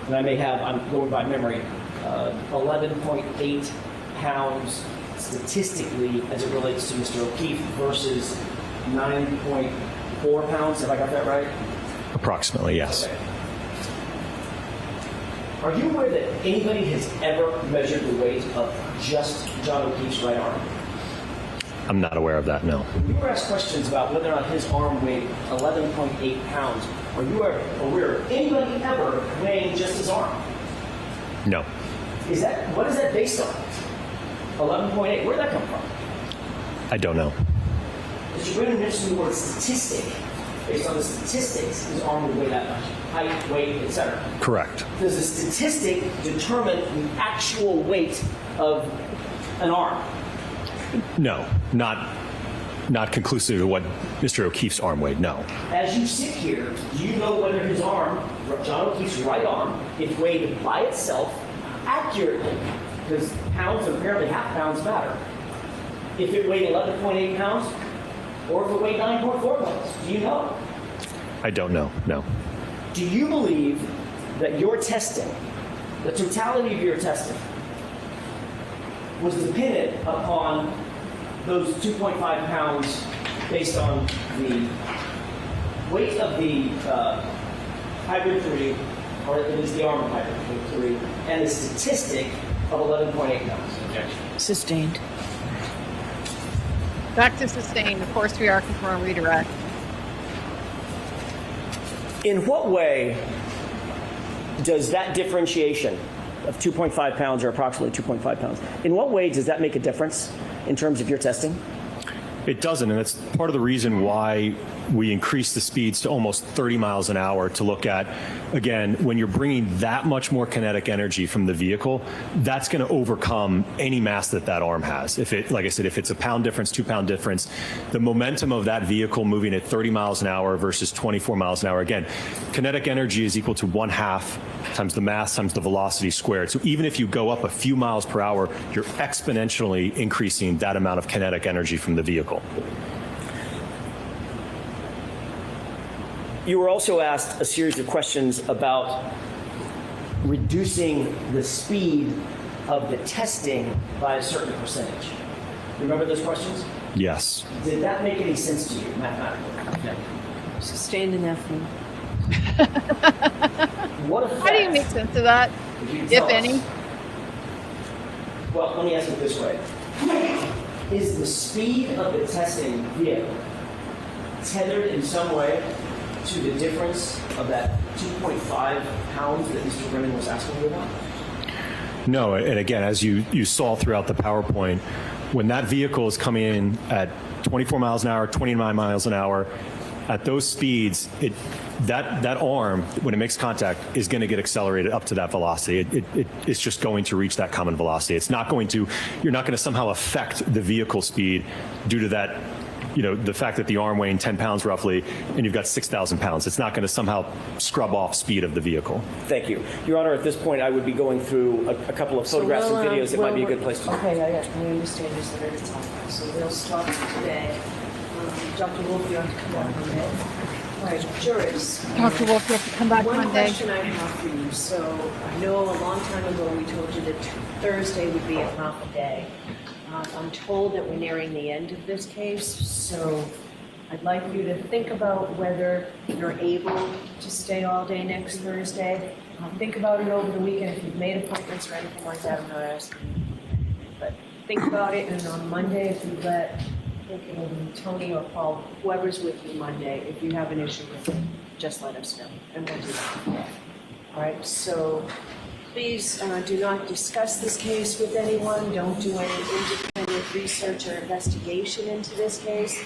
and I'm going by memory, 11.8 pounds statistically as it relates to Mr. O'Keefe versus 9.4 pounds. Have I got that right? Approximately, yes. Okay. Are you aware that anybody has ever measured the weight of just John O'Keefe's right arm? I'm not aware of that, no. You were asked questions about whether or not his arm weighed 11.8 pounds. Are you aware of anybody ever weighing just his arm? No. What is that based on? 11.8, where'd that come from? I don't know. Mr. Brennan mentioned the word statistic. Based on the statistics, his arm would weigh that much. Height, weight, etc. Correct. Does the statistic determine the actual weight of an arm? No, not conclusive to what Mr. O'Keefe's arm weighed, no. As you sit here, do you know whether his arm, John O'Keefe's right arm, if weighed by itself accurately, because pounds and apparently half pounds matter, if it weighed 11.8 pounds or if it weighed 9.4 pounds? Do you know? I don't know, no. Do you believe that your testing the totality of your testing was dependent upon those 2.5 pounds based on the weight of the hybrid 3, or at least the arm of hybrid 3, and the statistic of 11.8 pounds. Objection. Sustained. Back to sustained. Of course, we are confirmed redirect. In what way does that differentiation of 2.5 pounds or approximately 2.5 pounds, in what way does that make a difference in terms of your testing? It doesn't, and that's part of the reason why we increase the speeds to almost 30 miles an hour to look at, again, when you're bringing that much more kinetic energy from the vehicle, that's going to overcome any mass that that arm has. If it, like I said, if it's a pound difference, 2 pound difference, the momentum of that vehicle moving at 30 miles an hour versus 24 miles an hour, again, kinetic energy is equal to 1/2 times the mass times the velocity squared. So even if you go up a few miles per hour, you're exponentially increasing that amount of kinetic energy from the vehicle. You were also asked a series of questions about reducing the speed of the testing by a certain percentage. Remember those questions? Yes. Did that make any sense to you mathematically? Sustained indefinite. What effect? How do you make sense of that, if any? Well, let me ask it this way. Is the speed of the testing vehicle tethered in some way to the difference of that 2.5 pounds that Mr. Brennan was asking you about? No, and again, as you saw throughout the PowerPoint, when that vehicle is coming in at 24 miles an hour, 29 miles an hour, at those speeds, that arm, when it makes contact, is going to get accelerated up to that velocity. It's just going to reach that common velocity. It's not going to, you're not going to somehow affect the vehicle speed due to that, you know, the fact that the arm weighing 10 pounds roughly, and you've got 6,000 pounds. It's not going to somehow scrub off speed of the vehiel. Thank you. Your Honor, at this point, I would be going through a couple of photographs and videos that might be a good place to do. Okay, I understand this at a time. So we'll start today. Dr. Wolfe, you have to come back Monday. All right, jurors. Dr. Wolfe, you have to come back One Monday. question I have for you. So I know a long time ago we told you that Thursday would be a half a day. I'm told that we're nearing the end of this case, so I'd like you to think about whether you're able to stay all day next Thursday. Think about it over the weekend. If you've made appointments or anything like that, I'm not asking you. But think about it, and on Monday, if you let Tony or Paul, whoever's with you Monday, if you have an issue with it, just let us know, and we'll do that. All right, so please do not discuss this case with anyone. Don't do any independent research or investigation into this case.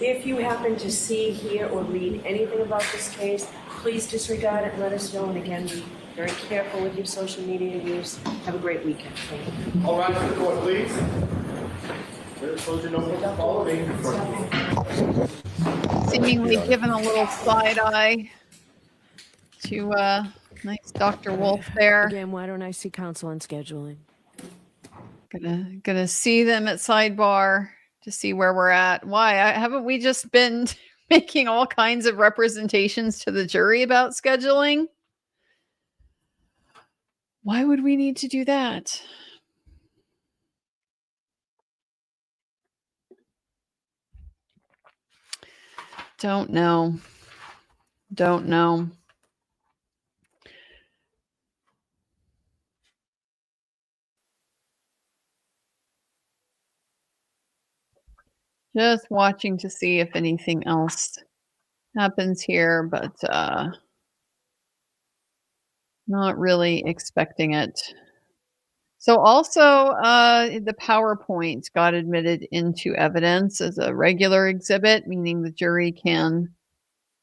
If you happen to see, hear, or read anything about this case, please disregard it. Let us know. And again, be very careful with your social media use. Have a great weekend. Thank you. All rise to the court, please. Follow me. Seemingly given a little side eye to nice Dr. Wolfe there. Again, why don't I see counsel on scheduling? Gonna see them at Sidebar to see where we're at. Why haven't we just been making all kinds of representations to the jury about scheduling? Why would we need to do that? Don't know. Don't know. Just watching to see if anything else happens here, but not really expecting it. So also the PowerPoint got admitted into evidence as a regular exhibit, meaning the jury can,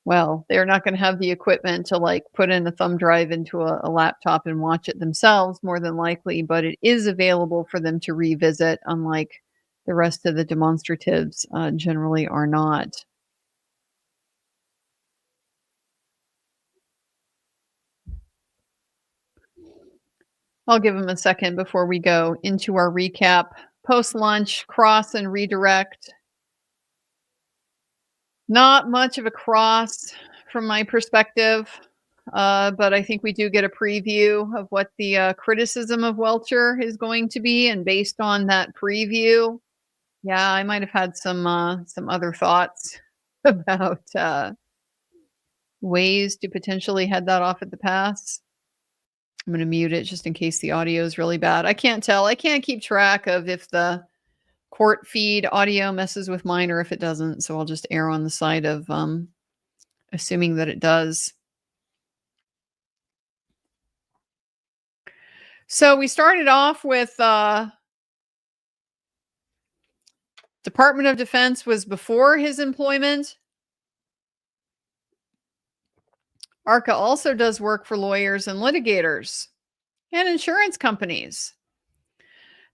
well, they're not going to have the equipment to like put in a thumb drive into a laptop and watch it themselves, more than likely, but it is available for them to revisit, unlike the rest of the demonstratives generally are not. I'll give them a second before we go into our recap. Post-lunch, cross and redirect. Not much of a cross from my perspective. but I think we do get a preview of what the criticism of Welcher is going to be. And based on that preview, yeah, I might have had some other thoughts about ways to potentially head that off at the pass. I'm going to mute it just in case the audio is really bad. I can't tell. I can't keep track of if the court feed audio messes with mine or if it doesn't. So I'll just err on the side of assuming that it does. So we started off with Department of Defense was before his employment. ARCCA also does work for lawyers and litigators and insurance companies.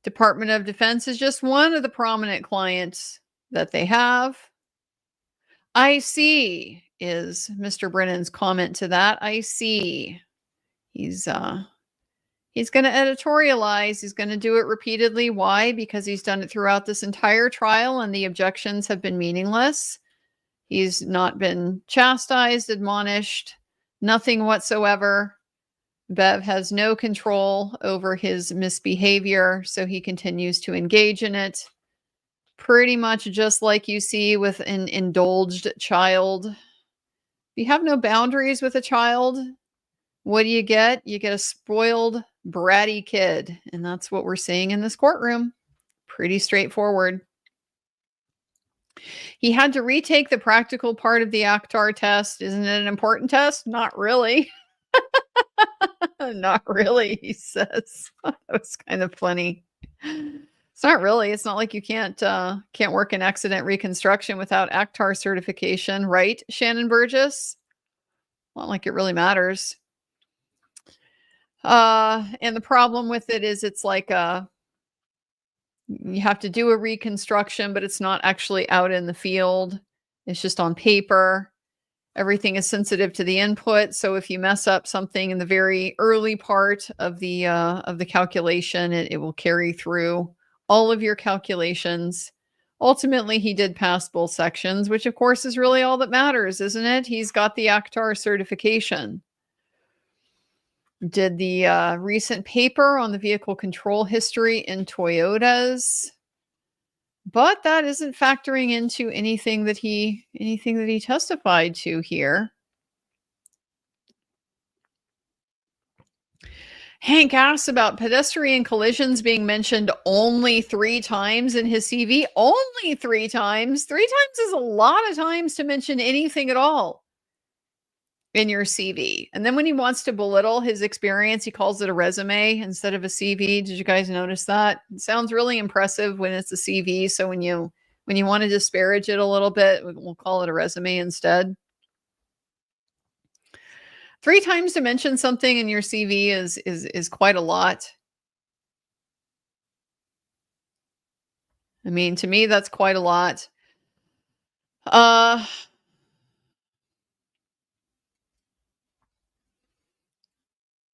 Department of Defense is just one of the prominent clients that they have. I see is Mr. Brennan's comment to that. I see. He's going to editorialize. He's going to do it repeatedly. Why? Because he's done it throughout this entire trial and the objections have been meaningless. He's not been chastised, admonished, nothing whatsoever. Bev has no control over his misbehavior, so he continues to engage in it. Pretty much just like you see with an indulged child. If you have no boundaries with a child, what do you get? You get a spoiled, bratty kid. And that's what we're seeing in this courtroom. Pretty straightforward. He had to retake the practical part of the ACTAR test. Isn't it an important test? Not really. Not really, he says. That was kind of funny. It's not really. It's not like you can't work in accident reconstruction without ACTAR certification, right, Shannon Burgess? Not like it really matters. And the problem with it is it's like you have to do a reconstruction, but it's not actually out in the field. It's just on paper. Everything is sensitive to the input. So if you mess up something in the very early part of the calculation, it will carry through all of your calculations. Ultimately, he did pass both sections, which of course is really all that matters, isn't it? He's got the ACTAR certification. Did the recent paper on the vehicle control history in Toyotas. But that isn't factoring into anything that he testified to here. Hank asks about pedestrian collisions being mentioned only 3 times in his CV. Only 3 times. 3 times is a lot of times to mention anything at all in your CV. And then when he wants to belittle his experience, he calls it a resume instead of a CV. Did you guys notice that? It sounds really impressive when it's a CV. So when you want to disparage it a little bit, we'll call it a resume instead. 3 times to mention something in your CV is quite a lot. I mean, to me, that's quite a lot.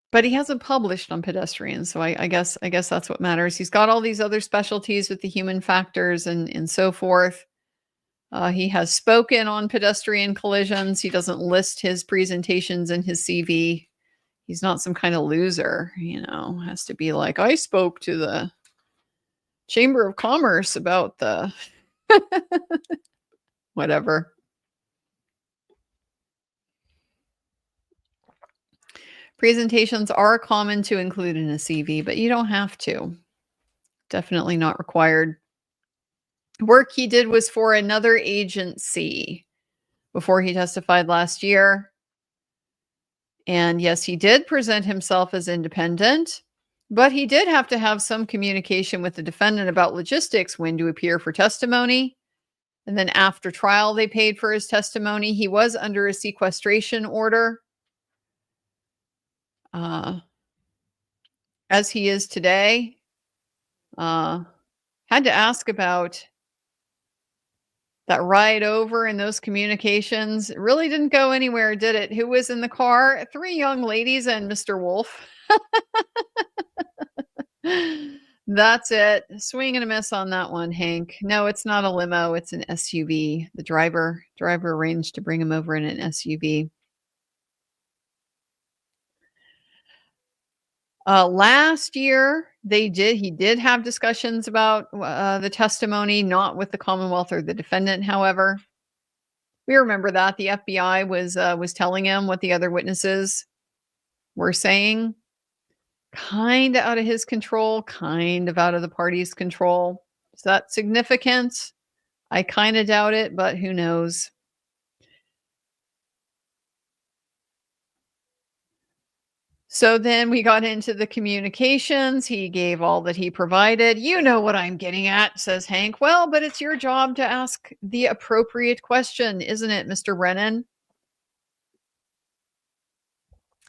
But he hasn't published on pedestrians, so I guess that's what matters. He's got all these other specialties with the human factors and so forth. He has spoken on pedestrian collisions. He doesn't list his presentations in his CV. He's not some kind of loser, has to be like, I spoke to the Chamber of Commerce about the whatever. Presentations are common to include in a CV, but you don't have to. Definitely not required. Work he did was for another agency before he testified last year. And yes, he did present himself as independent, but he did have to have some communication with the defendant about logistics, when to appear for testimony. And then after trial, they paid for his testimony. He was under a sequestration order. As he is today. Had to ask about that ride over and those communications. It really didn't go anywhere, did it? Who was in the car? 3 young ladies and Mr. Wolfe. That's it. Swing and a miss on that one, Hank. No, it's not a limo. It's an SUV. The driver arranged to bring him over in an SUV. Last year, he did have discussions about the testimony, not with the Commonwealth or the defendant, however. We remember that the FBI was telling him what the other witnesses were saying. Kind of out of his control, kind of out of the party's control. Is that significant? I kind of doubt it, but who knows? So then we got into the communications. He gave all that he provided. You know what I'm getting at, says Hank. Well, but it's your job to ask the appropriate question, isn't it, Mr. Brennan?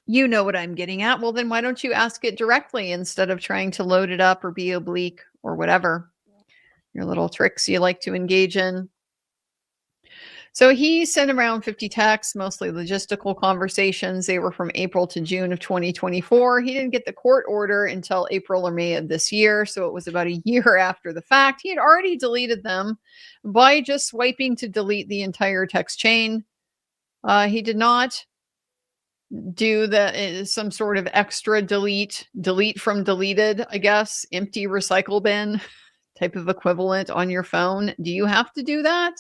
You know what I'm getting at. Well, then why don't you ask it directly instead of trying to load it up or be oblique or whatever? Your little tricks you like to engage in. So he sent around 50 texts, mostly logistical conversations. They were from April to June of 2024. He didn't get the court order until April or May of this year. So it was about a year after the fact. He had already deleted them by just swiping to delete the entire text chain. He did not do some sort of extra delete from deleted, I guess, empty recycle bin type of equivalent on your phone. Do you have to do that?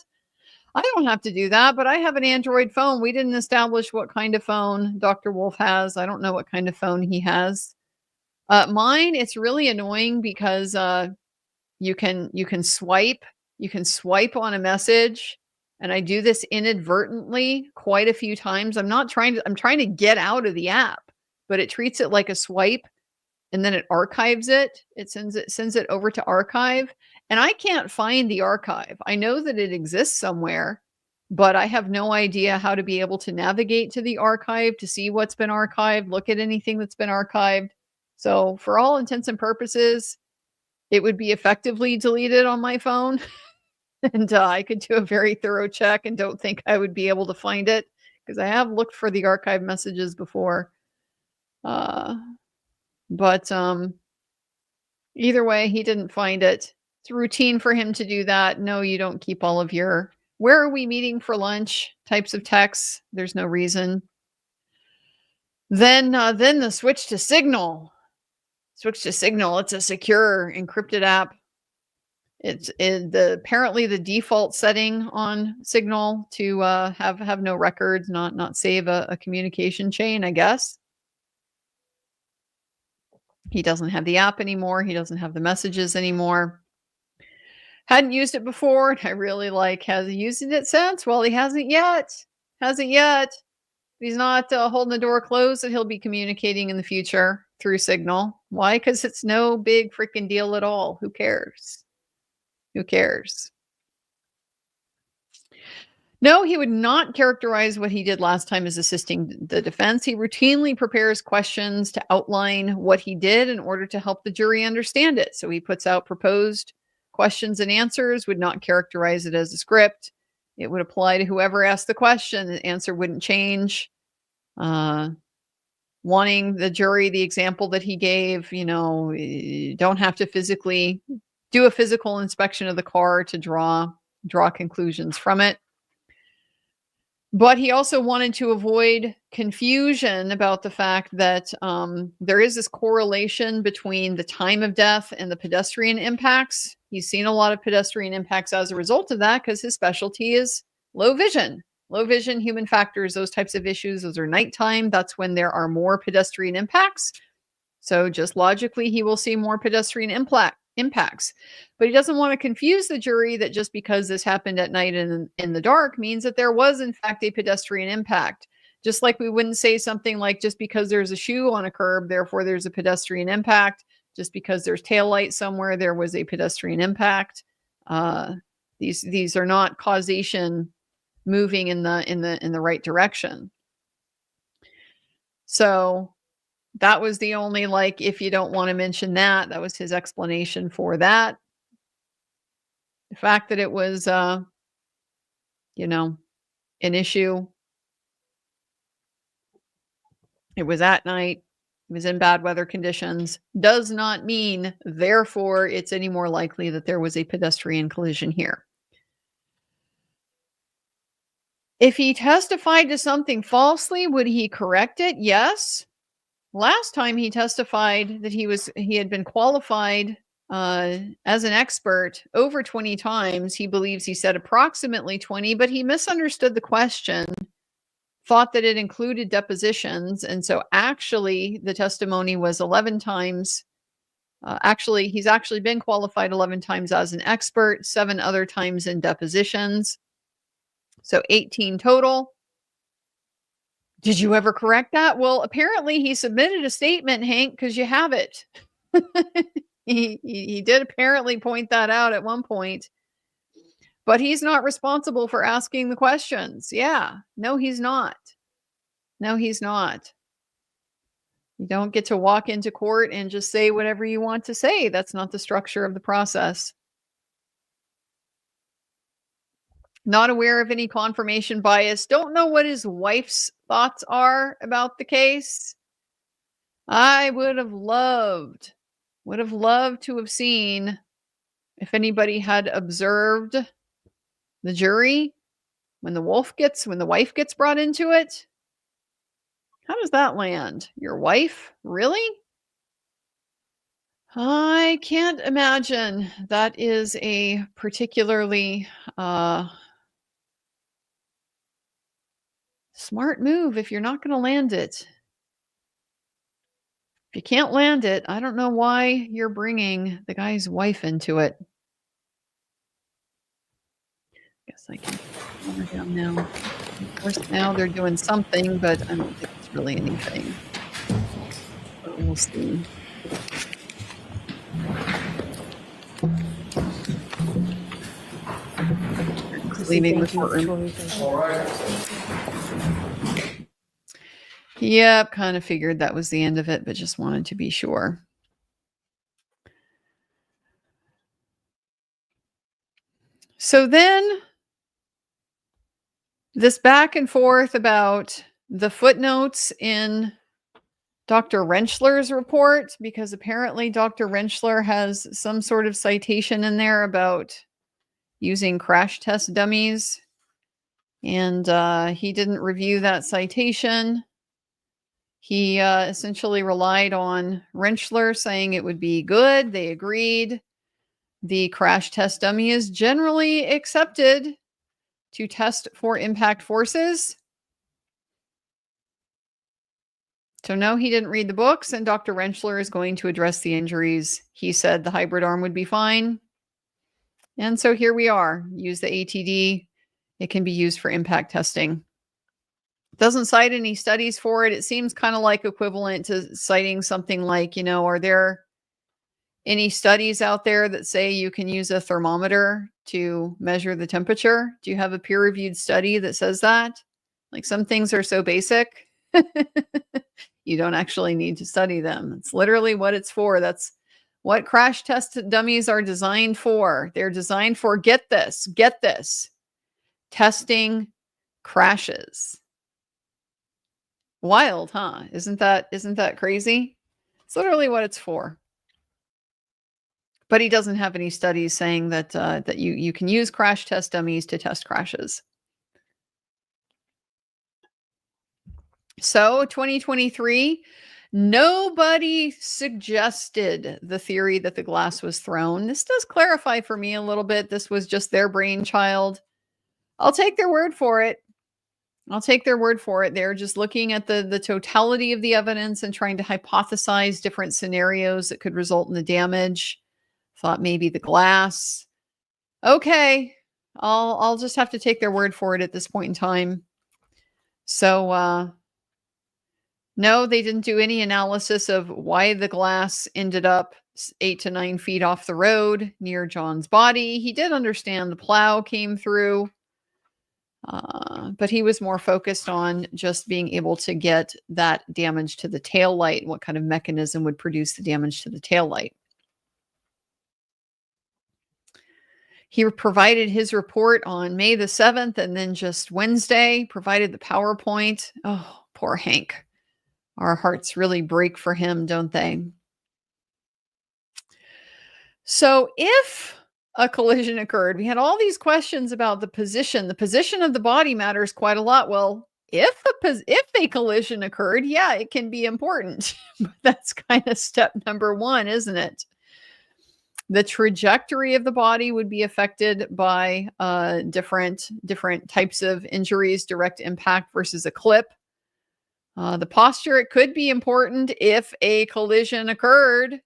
I don't have to do that, but I have an Android phone. We didn't establish what kind of phone Dr. Wolfe has. I don't know what kind of phone he has. Mine, it's really annoying because you can swipe on a message, and I do this inadvertently quite a few times. I'm trying to get out of the app, but it treats it like a swipe, and then it archives it. It sends it over to archive. And I can't find the archive. I know that it exists somewhere, but I have no idea how to be able to navigate to the archive to see what's been archived, look at anything that's been archived. So for all intents and purposes, it would be effectively deleted on my phone. And I could do a very thorough check and don't think I would be able to find it because I have looked for the archive messages before. But either way, he didn't find it. It's routine for him to do that. No, you don't keep all of your "where are we meeting for lunch" types of texts. There's no reason. Then the switch to Signal. It's a secure encrypted app. It's apparently the default setting on Signal to have no records, not save a communication chain, I guess. He doesn't have the app anymore. He doesn't have the messages anymore. Hadn't used it before, and I really has he used it since? Well, he hasn't yet. He's not holding the door closed that he'll be communicating in the future through Signal. Why? Because it's no big freaking deal at all. Who cares? No, he would not characterize what he did last time as assisting the defense. He routinely prepares questions to outline what he did in order to help the jury understand it. So he puts out proposed questions and answers, would not characterize it as a script. It would apply to whoever asked the question. The answer wouldn't change. Wanting the jury, the example that he gave, you don't have to physically do a physical inspection of the car to draw conclusions from it. But he also wanted to avoid confusion about the fact that there is this correlation between the time of death and the pedestrian impacts. He's seen a lot of pedestrian impacts as a result of that because his specialty is low vision, human factors, those types of issues. Those are nighttime. That's when there are more pedestrian impacts. So just logically, he will see more pedestrian impacts. But he doesn't want to confuse the jury that just because this happened at night and in the dark means that there was, in fact, a pedestrian impact. Just like we wouldn't say something like just because there's a shoe on a curb, therefore there's a pedestrian impact. Just because there's taillight somewhere, there was a pedestrian impact. These are not causation moving in the right direction. So that was the only, if you don't want to mention that was his explanation for that. The fact that it was, an issue. It was at night. It was in bad weather conditions. Does not mean, therefore, it's any more likely that there was a pedestrian collision here. If he testified to something falsely, would he correct it? Yes. Last time he testified that he had been qualified as an expert over 20 times. He believes he said approximately 20, but he misunderstood the question, thought that it included depositions. And so actually the testimony was 11 times. He's actually been qualified 11 times as an expert, 7 other times in depositions. So 18 total. Did you ever correct that? Well, apparently he submitted a statement, Hank, because you have it. He did apparently point that out at one point. But he's not responsible for asking the questions. Yeah. No, he's not. No, he's not. You don't get to walk into court and just say whatever you want to say. That's not the structure of the process. Not aware of any confirmation bias. Don't know what his wife's thoughts are about the case. I would have loved to have seen if anybody had observed the jury when the wife gets brought into it. How does that land? Your wife? Really? I can't imagine that is a particularly smart move if you're not going to land it. If you can't land it, I don't know why you're bringing the guy's wife into it. Guess I can put her down now. Of course, now they're doing something, but I don't think it's really anything. But we'll see. Leaving the courtroom. All right. Yep, kind of figured that was the end of it, but just wanted to be sure. So then this back and forth about the footnotes in Dr. Rentschler's report, because apparently Dr. Rentschler has some sort of citation in there about using crash test dummies. And he didn't review that citation. He essentially relied on Rentschler saying it would be good. They agreed. The crash test dummy is generally accepted to test for impact forces. So no, he didn't read the books, and Dr. Rentschler is going to address the injuries. He said the hybrid arm would be fine. And so here we are. Use the ATD. It can be used for impact testing. Doesn't cite any studies for it. It seems kind of like equivalent to citing something like, are there any studies out there that say you can use a thermometer to measure the temperature? Do you have a peer-reviewed study that says that? Like, some things are so basic, you don't actually need to study them. It's literally what it's for. That's what crash test dummies are designed for. They're designed for, get this, testing crashes. Wild, huh? Isn't that crazy? It's literally what it's for. But he doesn't have any studies saying that that you can use crash test dummies to test crashes. So 2023, nobody suggested the theory that the glass was thrown. This does clarify for me a little bit. This was just their brainchild. I'll take their word for it. They're just looking at the totality of the evidence and trying to hypothesize different scenarios that could result in the damage. Thought maybe the glass. Okay, I'll just have to take their word for it at this point in time. So no, they didn't do any analysis of why the glass ended up 8 to 9 feet off the road near John's body. He did understand the plow came through. But he was more focused on just being able to get that damage to the tail light. What kind of mechanism would produce the damage to the tail light? He provided his report on May the 7th, and then just Wednesday provided the PowerPoint. Oh, poor Hank. Our hearts really break for him, don't they? So if a collision occurred, we had all these questions about the position. The position of the body matters quite a lot. Well, if a collision occurred, yeah, it can be important. But that's kind of step number one, isn't it? The trajectory of the body would be affected by different types of injuries, direct impact versus a clip. The posture, it could be important if a collision occurred.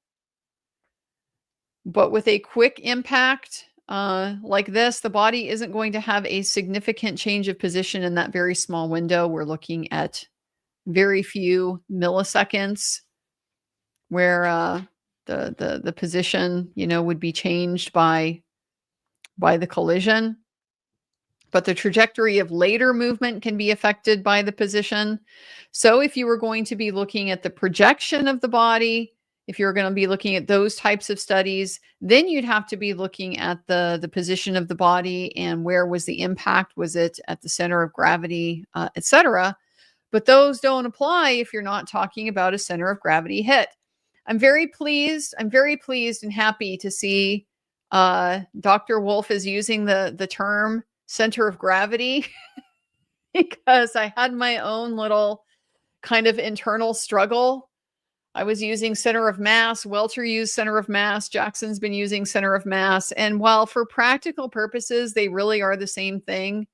But with a quick impact like this, the body isn't going to have a significant change of position in that very small window. We're looking at very few milliseconds where the position, would be changed by the collision. But the trajectory of later movement can be affected by the position. So if you were going to be looking at the projection of the body, if you're going to be looking at those types of studies, then you'd have to be looking at the position of the body and where was the impact. Was it at the center of gravity, etc.? But those don't apply if you're not talking about a center of gravity hit. I'm very pleased and happy to see Dr. Wolfe is using the term center of gravity because I had my own little kind of internal struggle. I was using center of mass. Welcher used center of mass. Jackson's been using center of mass. And while for practical purposes, they really are the same thing,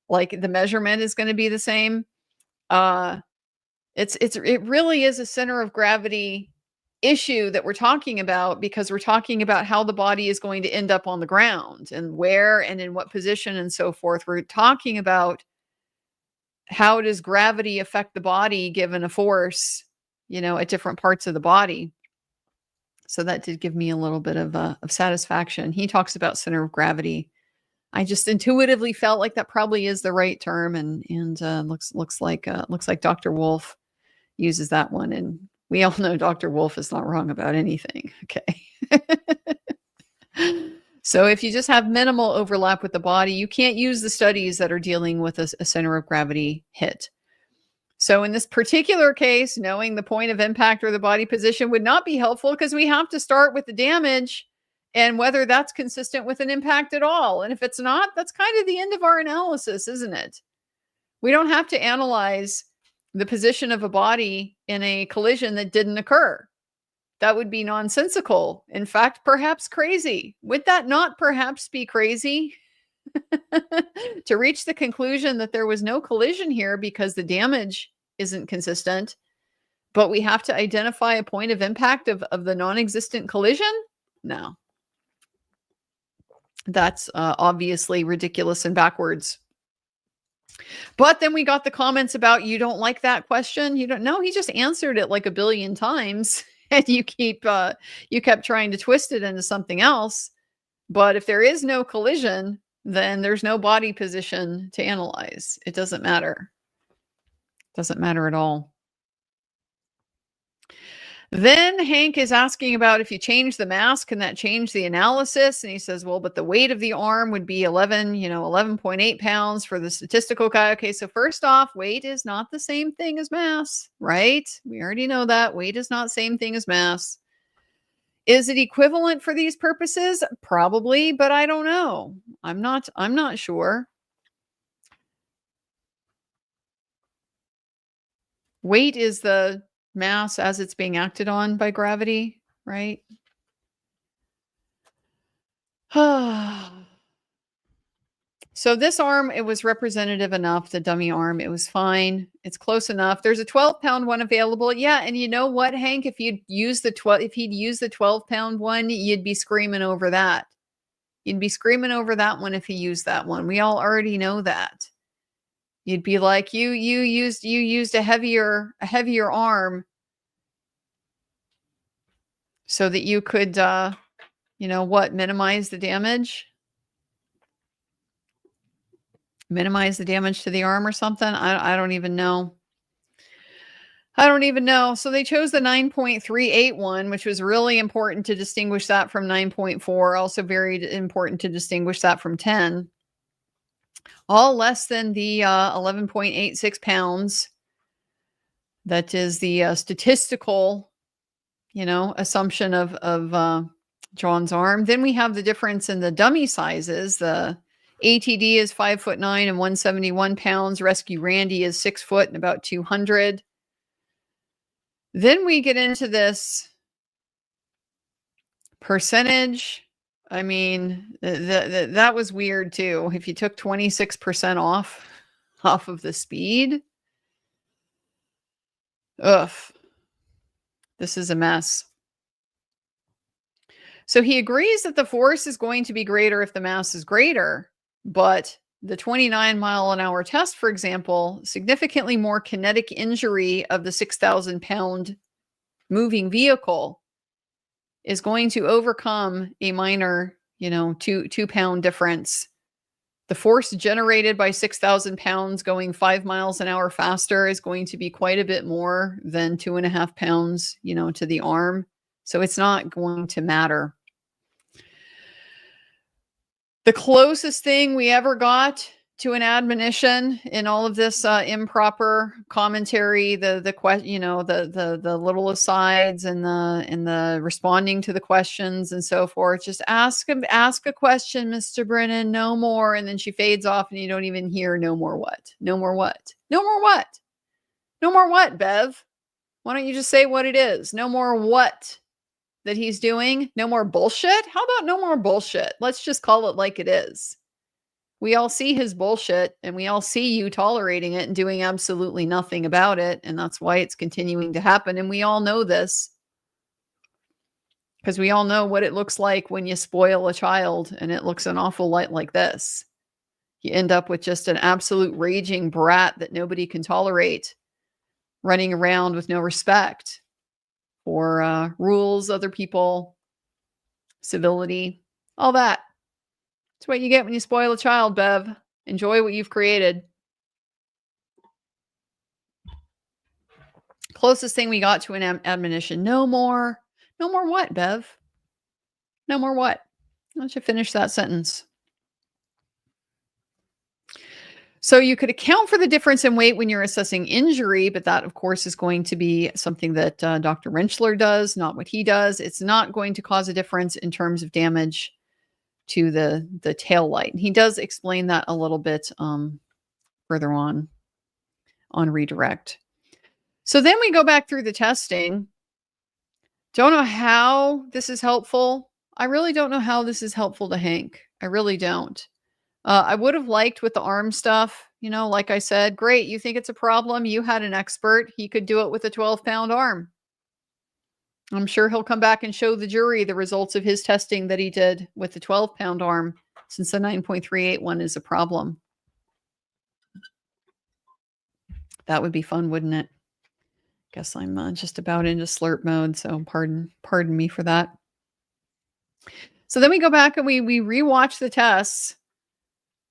like the measurement is going to be the same. It really is a center of gravity issue that we're talking about, because we're talking about how the body is going to end up on the ground and where and in what position and so forth. We're talking about how does gravity affect the body given a force, at different parts of the body. So that did give me a little bit of satisfaction. He talks about center of gravity. I just intuitively felt like that probably is the right term, and looks like Dr. Wolfe uses that one, and we all know Dr. Wolfe is not wrong about anything. Okay. So if you just have minimal overlap with the body, you can't use the studies that are dealing with a center of gravity hit. So in this particular case, knowing the point of impact or the body position would not be helpful, because we have to start with the damage and whether that's consistent with an impact at all. And if it's not, that's kind of the end of our analysis, isn't it? We don't have to analyze the position of a body in a collision that didn't occur. That would be nonsensical. In fact, perhaps crazy. Would that not perhaps be crazy to reach the conclusion that there was no collision here because the damage isn't consistent, but we have to identify a point of impact of the non-existent collision? No. That's obviously ridiculous and backwards. But then we got the comments about, you don't like that question? You don't know? He just answered it like a billion times, and you kept trying to twist it into something else. But if there is no collision, then there's no body position to analyze. It doesn't matter. Doesn't matter at all. Then Hank is asking about, if you change the mass, can that change the analysis? And he says, well, but the weight of the arm would be 11.8 pounds for the statistical guy. Okay, so first off, weight is not the same thing as mass, right? We already know that. Weight is not the same thing as mass. Is it equivalent for these purposes? Probably, but I don't know. I'm not sure. Weight is the mass as it's being acted on by gravity, right? So this arm, it was representative enough, the dummy arm, it was fine. It's close enough. There's a 12-pound one available. Yeah, and you know what, Hank, if he'd used the 12-pound one, you'd be screaming over that. You'd be screaming over that one if he used that one. We all already know that. You'd be like, you used a heavier arm so that you could, minimize the damage? Minimize the damage to the arm or something? I don't even know. So they chose the 9.38 one, which was really important to distinguish that from 9.4. Also very important to distinguish that from 10. All less than the 11.86 pounds. That is the statistical, assumption of John's arm. Then we have the difference in the dummy sizes, the ATD is 5'9" and 171 pounds. Rescue Randy is 6 foot and about 200. Then we get into this percentage. I mean, that was weird too. If you took 26% off of the speed, ugh, this is a mess. So he agrees that the force is going to be greater if the mass is greater, but the 29-mile-an-hour test, for example, significantly more kinetic injury of the 6,000-pound moving vehicle is going to overcome a minor, 2-pound difference. The force generated by 6,000 pounds going 5 miles an hour faster is going to be quite a bit more than 2.5 pounds, to the arm. So it's not going to matter. The closest thing we ever got to an admonition in all of this improper commentary, the little asides and the responding to the questions and so forth. Just ask a question, Mr. Brennan, no more. And then she fades off and you don't even hear no more what? No more what? No more what? No more what, Bev? Why don't you just say what it is? No more what that he's doing? No more bullshit? How about no more bullshit? Let's just call it like it is. We all see his bullshit and we all see you tolerating it and doing absolutely nothing about it. And that's why it's continuing to happen. And we all know this because we all know what it looks like when you spoil a child and it looks an awful lot like this. You end up with just an absolute raging brat that nobody can tolerate, running around with no respect for rules, other people, civility, all that. That's what you get when you spoil a child, Bev. Enjoy what you've created. Closest thing we got to an admonition. No more what, Bev? No more what? Why don't you finish that sentence? So you could account for the difference in weight when you're assessing injury, but that, of course, is going to be something that Dr. Rentschler does, not what he does. It's not going to cause a difference in terms of damage to the tail light. And he does explain that a little bit further on redirect. So then we go back through the testing. Don't know how this is helpful. I really don't know how this is helpful to Hank. I really don't. I would have liked with the arm stuff, like I said, great. You think it's a problem? You had an expert. He could do it with a 12-pound arm. I'm sure he'll come back and show the jury the results of his testing that he did with the 12-pound arm, since the 9.38 one is a problem. That would be fun, wouldn't it? Guess I'm just about into slurp mode, so pardon me for that. So then we go back and we rewatch the tests.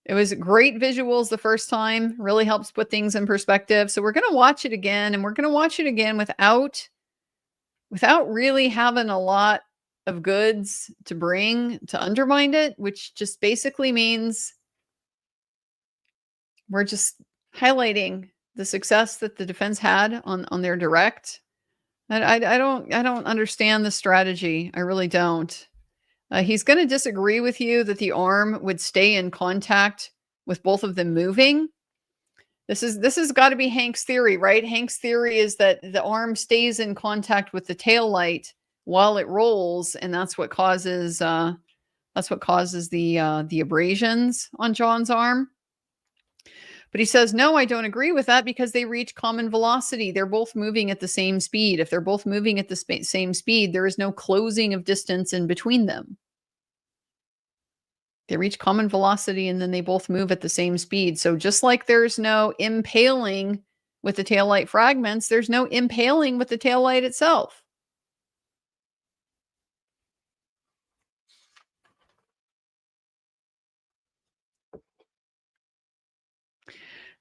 It was great visuals the first time, really helps put things in perspective. So we're going to watch it again, and we're going to watch it again without really having a lot of goods to bring to undermine it, which just basically means we're just highlighting the success that the defense had on their direct. I don't understand the strategy. I really don't. He's going to disagree with you that the arm would stay in contact with both of them moving. This has got to be Hank's theory, right? Hank's theory is that the arm stays in contact with the tail light while it rolls, and that's what causes the abrasions on John's arm. But he says, no, I don't agree with that because they reach common velocity. They're both moving at the same speed. If they're both moving at the same speed, there is no closing of distance in between them. They reach common velocity and then they both move at the same speed. So just like there's no impaling with the taillight fragments, there's no impaling with the taillight itself.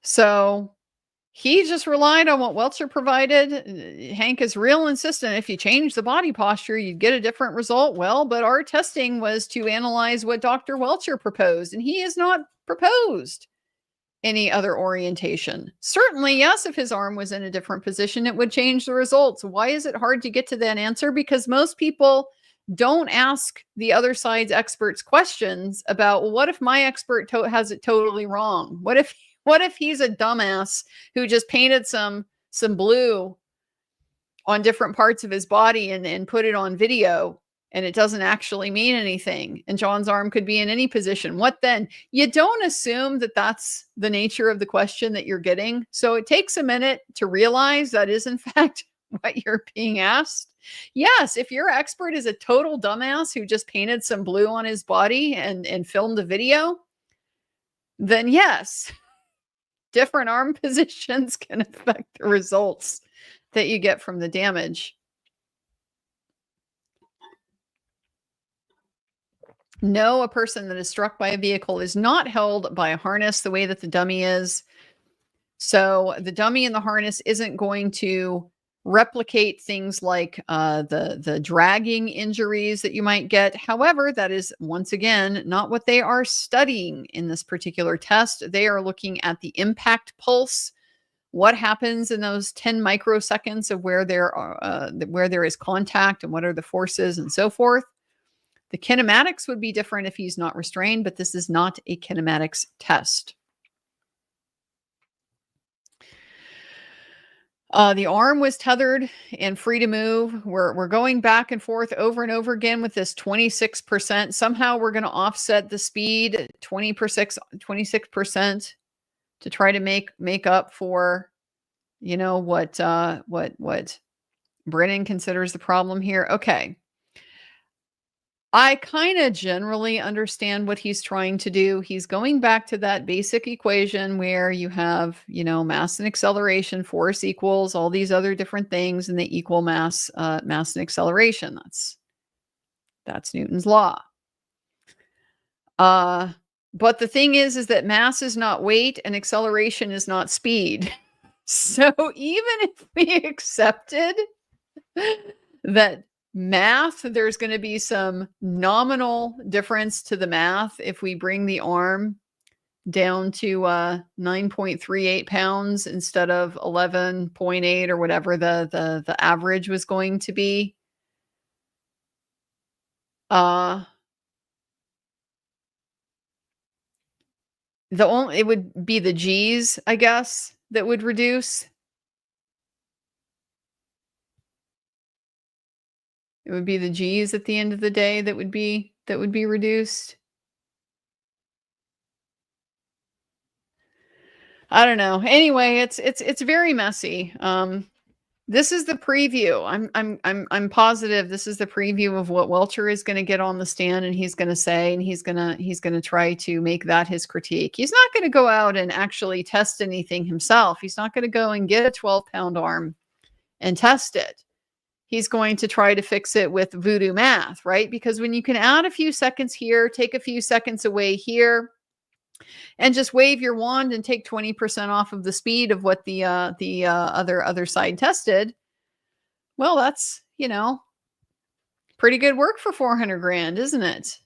So he just relied on what Welcher provided. Hank is real insistent. If you change the body posture, you'd get a different result. Well, but our testing was to analyze what Dr. Welcher proposed, and he has not proposed any other orientation. Certainly, yes, if his arm was in a different position, it would change the results. Why is it hard to get to that answer? Because most people Don't ask the other side's experts questions about, well, what if my expert has it totally wrong? What if he's a dumbass who just painted some blue on different parts of his body and put it on video, and it doesn't actually mean anything, and John's arm could be in any position? What then? You don't assume that that's the nature of the question that you're getting. So it takes a minute to realize that is in fact what you're being asked. Yes, if your expert is a total dumbass who just painted some blue on his body and filmed a video, then yes, different arm positions can affect the results that you get from the damage. No, a person that is struck by a vehicle is not held by a harness the way that the dummy is. So the dummy and the harness isn't going to replicate things like the dragging injuries that you might get. However, that is, once again, not what they are studying in this particular test. They are looking at the impact pulse, what happens in those 10 microseconds of where there is contact and what are the forces and so forth. The kinematics would be different if he's not restrained, but this is not a kinematics test. The arm was tethered and free to move. We're going back and forth over and over again with this 26%. Somehow we're going to offset the speed 26% to try to make up for, you know, what Brennan considers the problem here. Okay. I kind of generally understand what he's trying to do. He's going back to that basic equation where you have, you know, mass and acceleration, force equals all these other different things, and they equal mass and acceleration. That's Newton's law. But the thing is that mass is not weight and acceleration is not speed. So even if we accepted that math, there's going to be some nominal difference to the math if we bring the arm down to 9.38 pounds instead of 11.8 or whatever the average was going to be. It would be the G's, I guess, that would reduce. It would be the G's at the end of the day that would be reduced. I don't know. Anyway, it's very messy. This is the preview. I'm positive this is the preview of what Welcher is going to get on the stand and he's going to say, and he's going to try to make that his critique. He's not going to go out and actually test anything himself. He's not going to go and get a 12-pound arm and test it. He's going to try to fix it with voodoo math, right? Because when you can add a few seconds here, take a few seconds away here, and just wave your wand and take 20% off of the speed of what the other side tested, well, that's, you know, pretty good work for 400 grand, isn't it?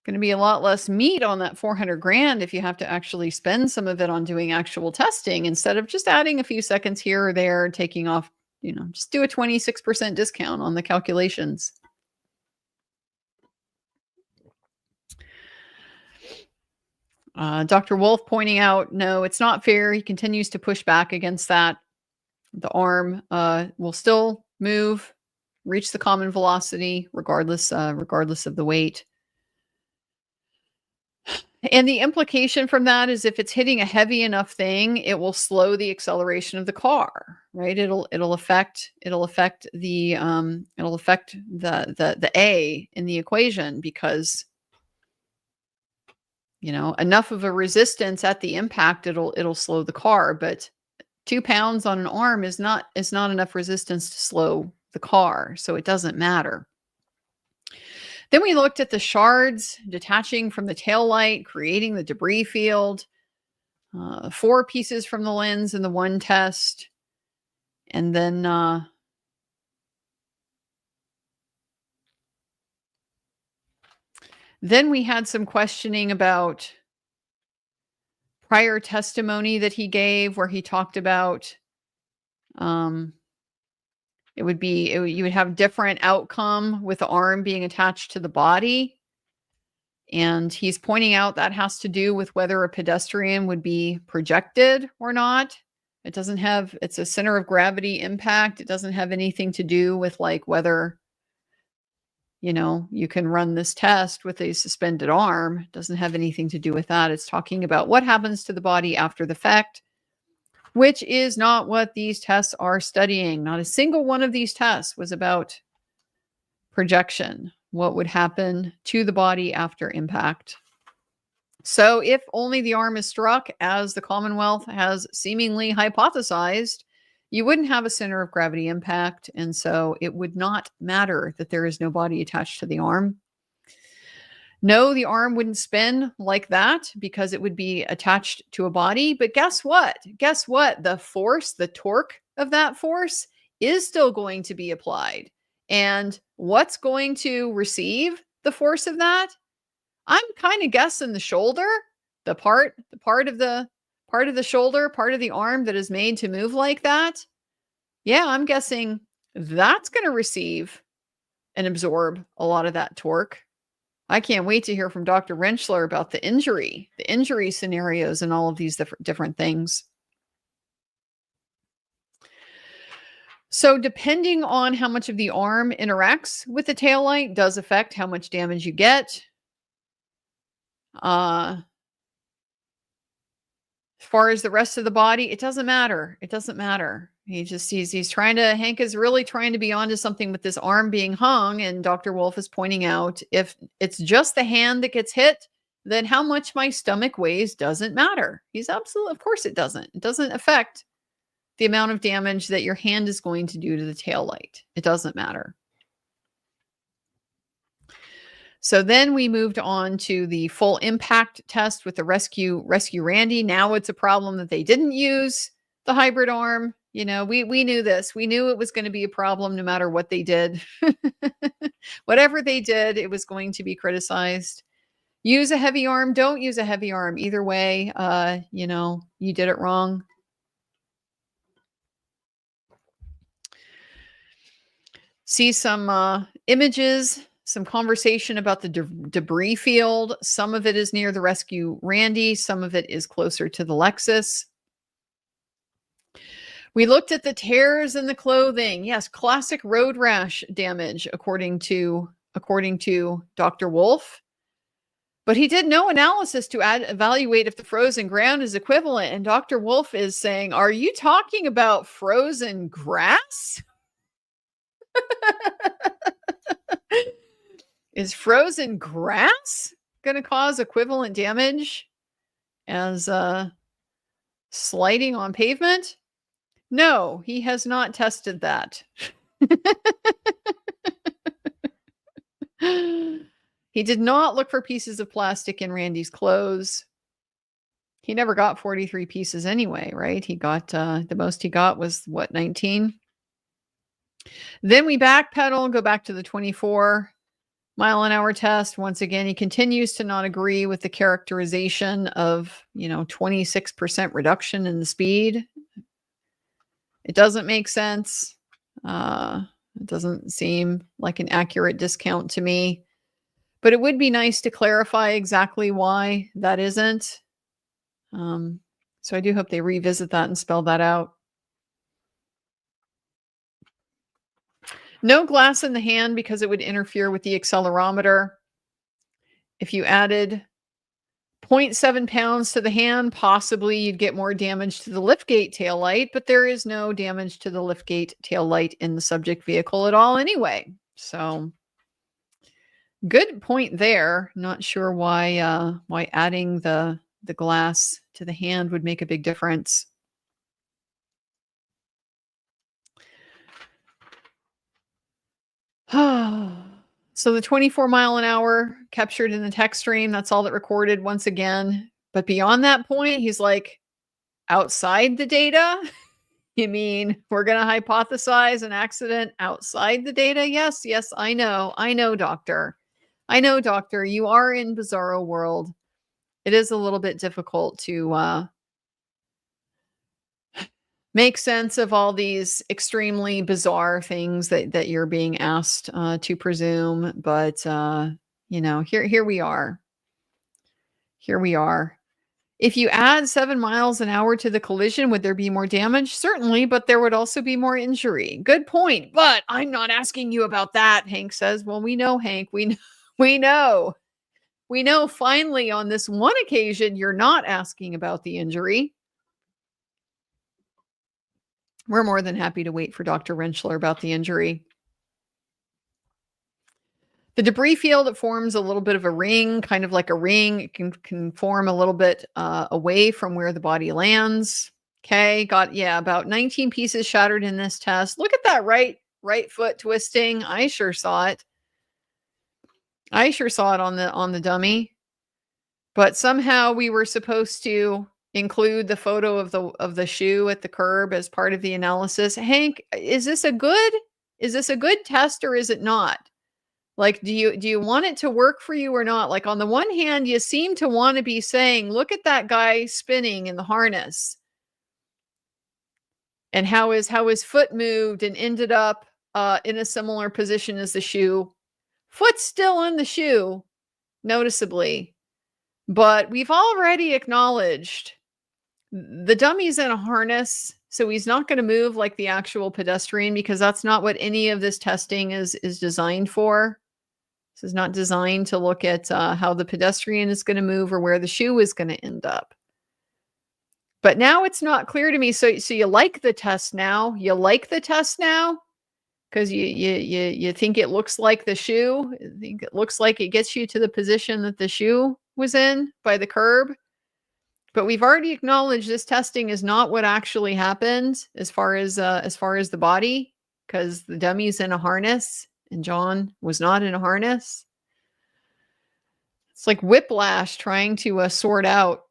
Going to be a lot less meat on that 400 grand if you have to actually spend some of it on doing actual testing instead of just adding a few seconds here or there, taking off. You know, just do a 26% discount on the calculations. Dr. Wolfe pointing out, no, it's not fair. He continues to push back against that. The arm will still move, reach the common velocity, regardless of the weight. And the implication from that is if it's hitting a heavy enough thing, it will slow the acceleration of the car, right? It'll affect the A in the equation because, you know, enough of a resistance at the impact, it'll slow the car, but 2 pounds on an arm is not enough resistance to slow the car, so it doesn't matter. Then we looked at the shards detaching from the tail light, creating the debris field, 4 pieces from the lens in the one test. And then we had some questioning about prior testimony that he gave where he talked about you would have different outcome with the arm being attached to the body. And he's pointing out that has to do with whether a pedestrian would be projected or not. It's a center of gravity impact. It doesn't have anything to do with like whether, you can run this test with a suspended arm. It doesn't have anything to do with that. It's talking about what happens to the body after the fact, which is not what these tests are studying. Not a single one of these tests was about projection, what would happen to the body after impact. So if only the arm is struck, as the Commonwealth has seemingly hypothesized, you wouldn't have a center of gravity impact, and so it would not matter that there is no body attached to the arm. No, the arm wouldn't spin like that because it would be attached to a body. But guess what? Guess what? The force, the torque of that force is still going to be applied. And what's going to receive the force of that? I'm kind of guessing the shoulder, the part of the shoulder, part of the arm that is made to move like that. Yeah, I'm guessing that's going to receive and absorb a lot of that torque. I can't wait to hear from Dr. Rentschler about the injury scenarios and all of these different things. So depending on how much of the arm interacts with the taillight does affect how much damage you get. As far as the rest of the body, it doesn't matter. It doesn't matter. Hank is really trying to be onto something with this arm being hung. And Dr. Wolfe is pointing out, if it's just the hand that gets hit, then how much my stomach weighs doesn't matter. Of course it doesn't. It doesn't affect the amount of damage that your hand is going to do to the taillight. It doesn't matter. So then we moved on to the full impact test with the Rescue Randy. Now it's a problem that they didn't use the hybrid arm. We knew this. We knew it was going to be a problem no matter what they did. Whatever they did, it was going to be criticized. Use a heavy arm. Don't use a heavy arm. Either way, you did it wrong. See some images, some conversation about the debris field. Some of it is near the Rescue Randy. Some of it is closer to the Lexus. We looked at the tears in the clothing. Yes, classic road rash damage, according to Dr. Wolfe. But he did no analysis to evaluate if the frozen ground is equivalent. And Dr. Wolfe is saying, are you talking about frozen grass? Is frozen grass going to cause equivalent damage as sliding on pavement? No, he has not tested that. He did not look for pieces of plastic in Randy's clothes. He never got 43 pieces anyway, right? He got, the most he got was, 19? Then we backpedal, go back to the 24-mile-an-hour test. Once again, he continues to not agree with the characterization of, 26% reduction in the speed. It doesn't make sense. It doesn't seem like an accurate discount to me. But it would be nice to clarify exactly why that isn't. So I do hope they revisit that and spell that out. No glass in the hand because it would interfere with the accelerometer. If you added 0.7 pounds to the hand, possibly you'd get more damage to the liftgate taillight, but there is no damage to the liftgate taillight in the subject vehicle at all anyway. So good point there. Not sure why adding the glass to the hand would make a big difference. So the 24-mile-an-hour captured in the text stream, that's all that recorded once again. But beyond that point, he's like, outside the data? You mean we're going to hypothesize an accident outside the data? Yes, I know, doctor. I know, doctor, you are in bizarro world. It is a little bit difficult to make sense of all these extremely bizarre things that you're being asked to presume. But, here we are. Here we are. If you add 7 miles an hour to the collision, would there be more damage? Certainly, but there would also be more injury. Good point. But I'm not asking you about that, Hank says. Well, we know, Hank. We know. We know finally on this one occasion you're not asking about the injury. We're more than happy to wait for Dr. Rentschler about the injury. The debris field, it forms a little bit of a ring, kind of like a ring. It can form a little bit away from where the body lands. Okay, got, about 19 pieces shattered in this test. Look at that right foot twisting. I sure saw it. I sure saw it on the dummy. But somehow we were supposed to include the photo of the shoe at the curb as part of the analysis. Hank, is this a good test or is it not? Like, do you want it to work for you or not? Like, on the one hand, you seem to want to be saying, look at that guy spinning in the harness and how his foot moved and ended up in a similar position as the shoe. Foot's still in the shoe, noticeably. But we've already acknowledged the dummy's in a harness, so he's not going to move like the actual pedestrian because that's not what any of this testing is designed for. This is not designed to look at how the pedestrian is going to move or where the shoe is going to end up. But now it's not clear to me. So you like the test now? You like the test now? Because you think it looks like the shoe? You think it looks like it gets you to the position that the shoe was in by the curb? But we've already acknowledged this testing is not what actually happened as far as the body, because the dummy's in a harness and John was not in a harness. It's like whiplash trying to sort out,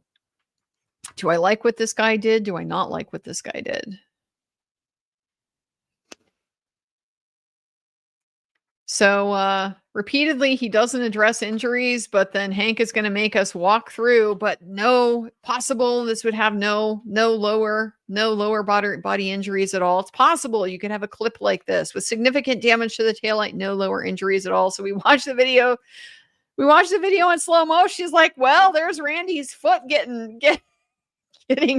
do I like what this guy did? Do I not like what this guy did? So repeatedly, he doesn't address injuries, but then Hank is going to make us walk through, but no possible. This would have no lower body injuries at all. It's possible you could have a clip like this with significant damage to the taillight, no lower injuries at all. So we watched the video. We watched the video in slow mo. She's like, well, there's Randy's foot getting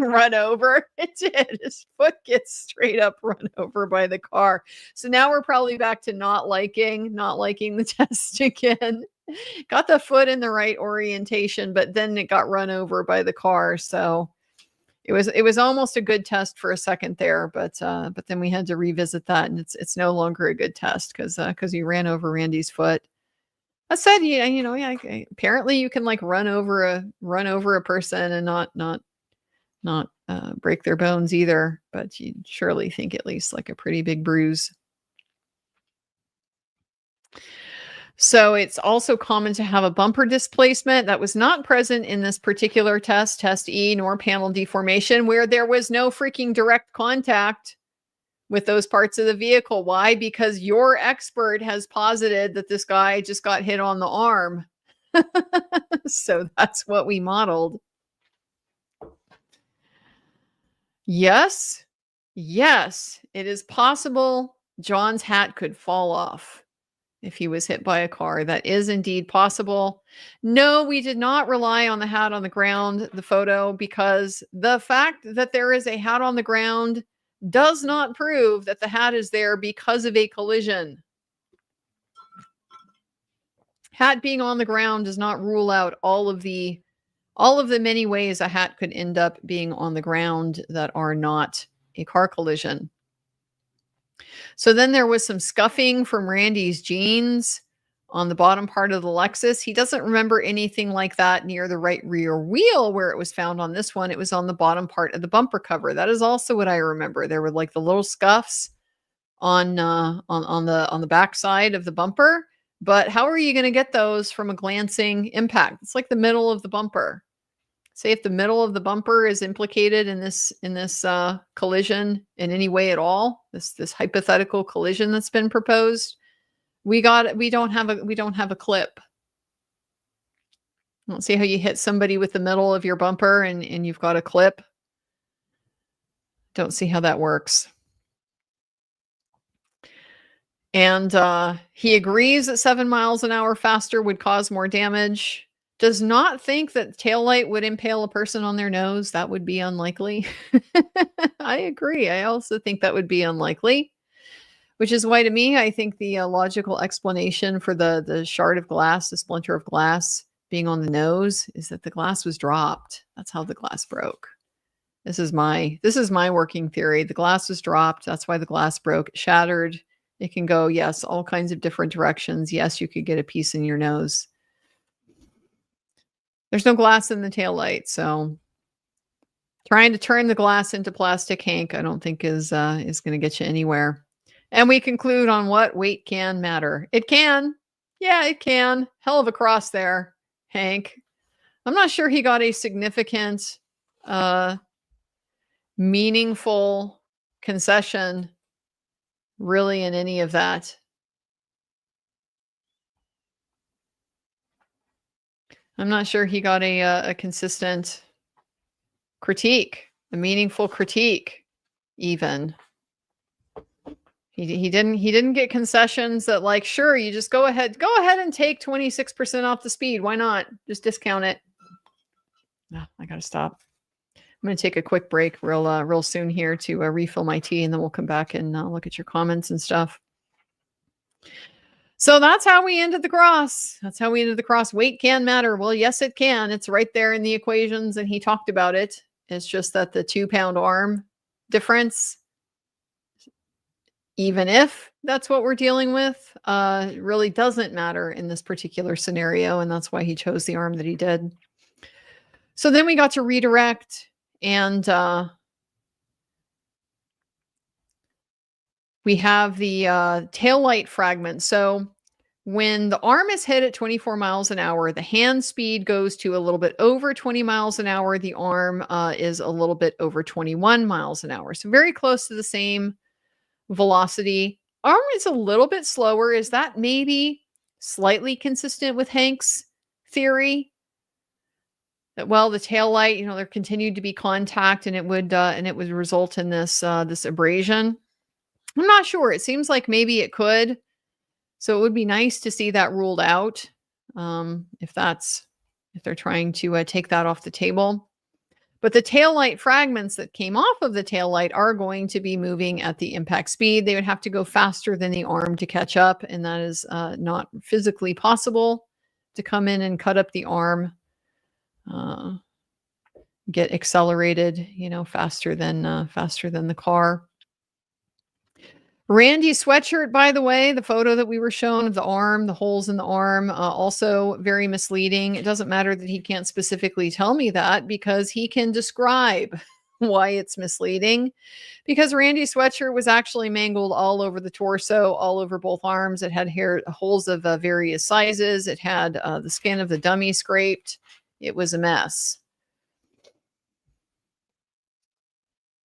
run over. It did. His foot gets straight up run over by the car. So now we're probably back to not liking the test again. Got the foot in the right orientation, but then it got run over by the car. So it was almost a good test for a second there, but then we had to revisit that, and it's no longer a good test because you ran over Randy's foot. I said, apparently you can like run over a person and not break their bones either, but you'd surely think at least like a pretty big bruise. So it's also common to have a bumper displacement that was not present in this particular test E, nor panel deformation, where there was no freaking direct contact with those parts of the vehicle. Why? Because your expert has posited that this guy just got hit on the arm. So that's what we modeled. Yes, it is possible John's hat could fall off if he was hit by a car. That is indeed possible. No, we did not rely on the hat on the ground, the photo, because the fact that there is a hat on the ground does not prove that the hat is there because of a collision. Hat being on the ground does not rule out all of the many ways a hat could end up being on the ground that are not a car collision. So then there was some scuffing from Randy's jeans on the bottom part of the Lexus. He doesn't remember anything like that near the right rear wheel where it was found on this one. It was on the bottom part of the bumper cover. That is also what I remember. There were like the little scuffs on the back side of the bumper. But how are you going to get those from a glancing impact? It's like the middle of the bumper. Say if the middle of the bumper is implicated in this collision in any way at all, this hypothetical collision that's been proposed, we don't have a clip. I don't see how you hit somebody with the middle of your bumper and you've got a clip. Don't see how that works. And he agrees that 7 miles an hour faster would cause more damage. Does not think that taillight would impale a person on their nose. That would be unlikely. I agree. I also think that would be unlikely, which is why to me, I think the logical explanation for the shard of glass, the splinter of glass being on the nose is that the glass was dropped. That's how the glass broke. This is my working theory. The glass was dropped. That's why the glass broke, shattered. It can go, yes, all kinds of different directions. Yes, you could get a piece in your nose. There's no glass in the taillight, so trying to turn the glass into plastic, Hank, I don't think is going to get you anywhere. And we conclude on what weight can matter. It can. Yeah, it can. Hell of a cross there, Hank. I'm not sure he got a significant, meaningful concession really in any of that. I'm not sure he got a consistent critique, a meaningful critique, even. He didn't get concessions that, like, sure, you just go ahead and take 26% off the speed. Why not? Just discount it. No, I gotta stop. I'm gonna take a quick break real soon here to refill my tea, and then we'll come back and look at your comments and stuff. So that's how we ended the cross. Weight can matter. Well, yes, it can. It's right there in the equations, and he talked about it. It's just that the 2-pound arm difference, even if that's what we're dealing with, really doesn't matter in this particular scenario, and that's why he chose the arm that he did. So then we got to redirect, and we have the taillight fragment. So when the arm is hit at 24 miles an hour, the hand speed goes to a little bit over 20 miles an hour. The arm is a little bit over 21 miles an hour. So very close to the same velocity. Arm is a little bit slower. Is that maybe slightly consistent with Hank's theory? That, well, the taillight, there continued to be contact, and it would result in this abrasion. I'm not sure. It seems like maybe it could. So it would be nice to see that ruled out, if they're trying to take that off the table. But the taillight fragments that came off of the taillight are going to be moving at the impact speed. They would have to go faster than the arm to catch up, and that is not physically possible to come in and cut up the arm, get accelerated, faster than the car. Randy's sweatshirt, by the way, the photo that we were shown of the arm, the holes in the arm, also very misleading. It doesn't matter that he can't specifically tell me that, because he can describe why it's misleading. Because Randy's sweatshirt was actually mangled all over the torso, all over both arms. It had holes of various sizes. It had the skin of the dummy scraped. It was a mess.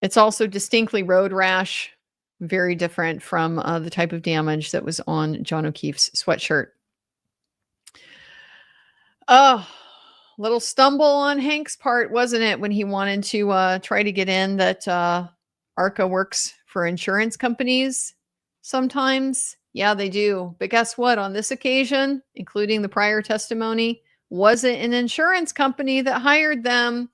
It's also distinctly road rash. Very different from the type of damage that was on John O'Keefe's sweatshirt. Oh, little stumble on Hank's part, wasn't it, when he wanted to try to get in that ARCCA works for insurance companies sometimes? Yeah, they do. But guess what? On this occasion, including the prior testimony, wasn't an insurance company that hired them.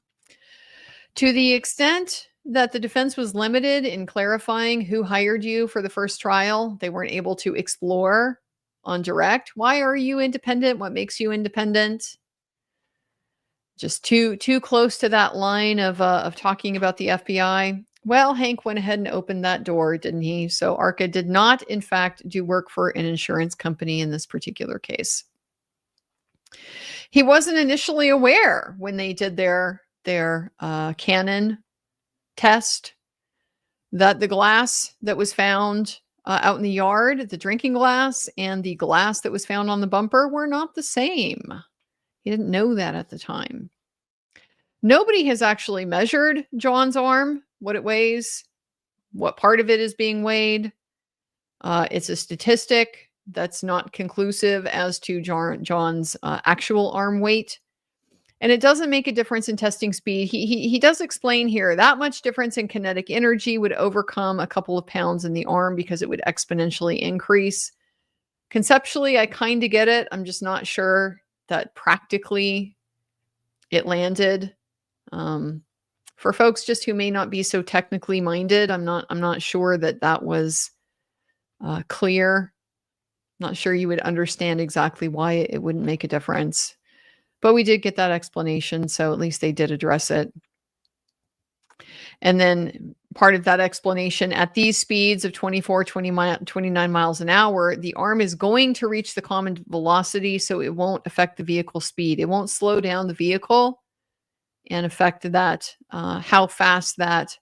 To the extent that the defense was limited in clarifying who hired you for the first trial, they weren't able to explore on direct. Why are you independent? What makes you independent? Just too close to that line of talking about the FBI. Well, Hank went ahead and opened that door, didn't he? So ARCCA did not, in fact, do work for an insurance company in this particular case. He wasn't initially aware when they did their Canon test that the glass that was found out in the yard, the drinking glass, and the glass that was found on the bumper were not the same. He didn't know that at the time. Nobody has actually measured John's arm, what it weighs, what part of it is being weighed. It's a statistic that's not conclusive as to John's actual arm weight. And it doesn't make a difference in testing speed. He does explain here that much difference in kinetic energy would overcome a couple of pounds in the arm because it would exponentially increase. Conceptually, I kind of get it. I'm just not sure that practically it landed. For folks just who may not be so technically minded, I'm not sure that was clear. Not sure you would understand exactly why it wouldn't make a difference. But we did get that explanation, so at least they did address it. And then part of that explanation, at these speeds of 29 miles an hour, the arm is going to reach the common velocity, so it won't affect the vehicle speed. It won't slow down the vehicle and affect that, how fast that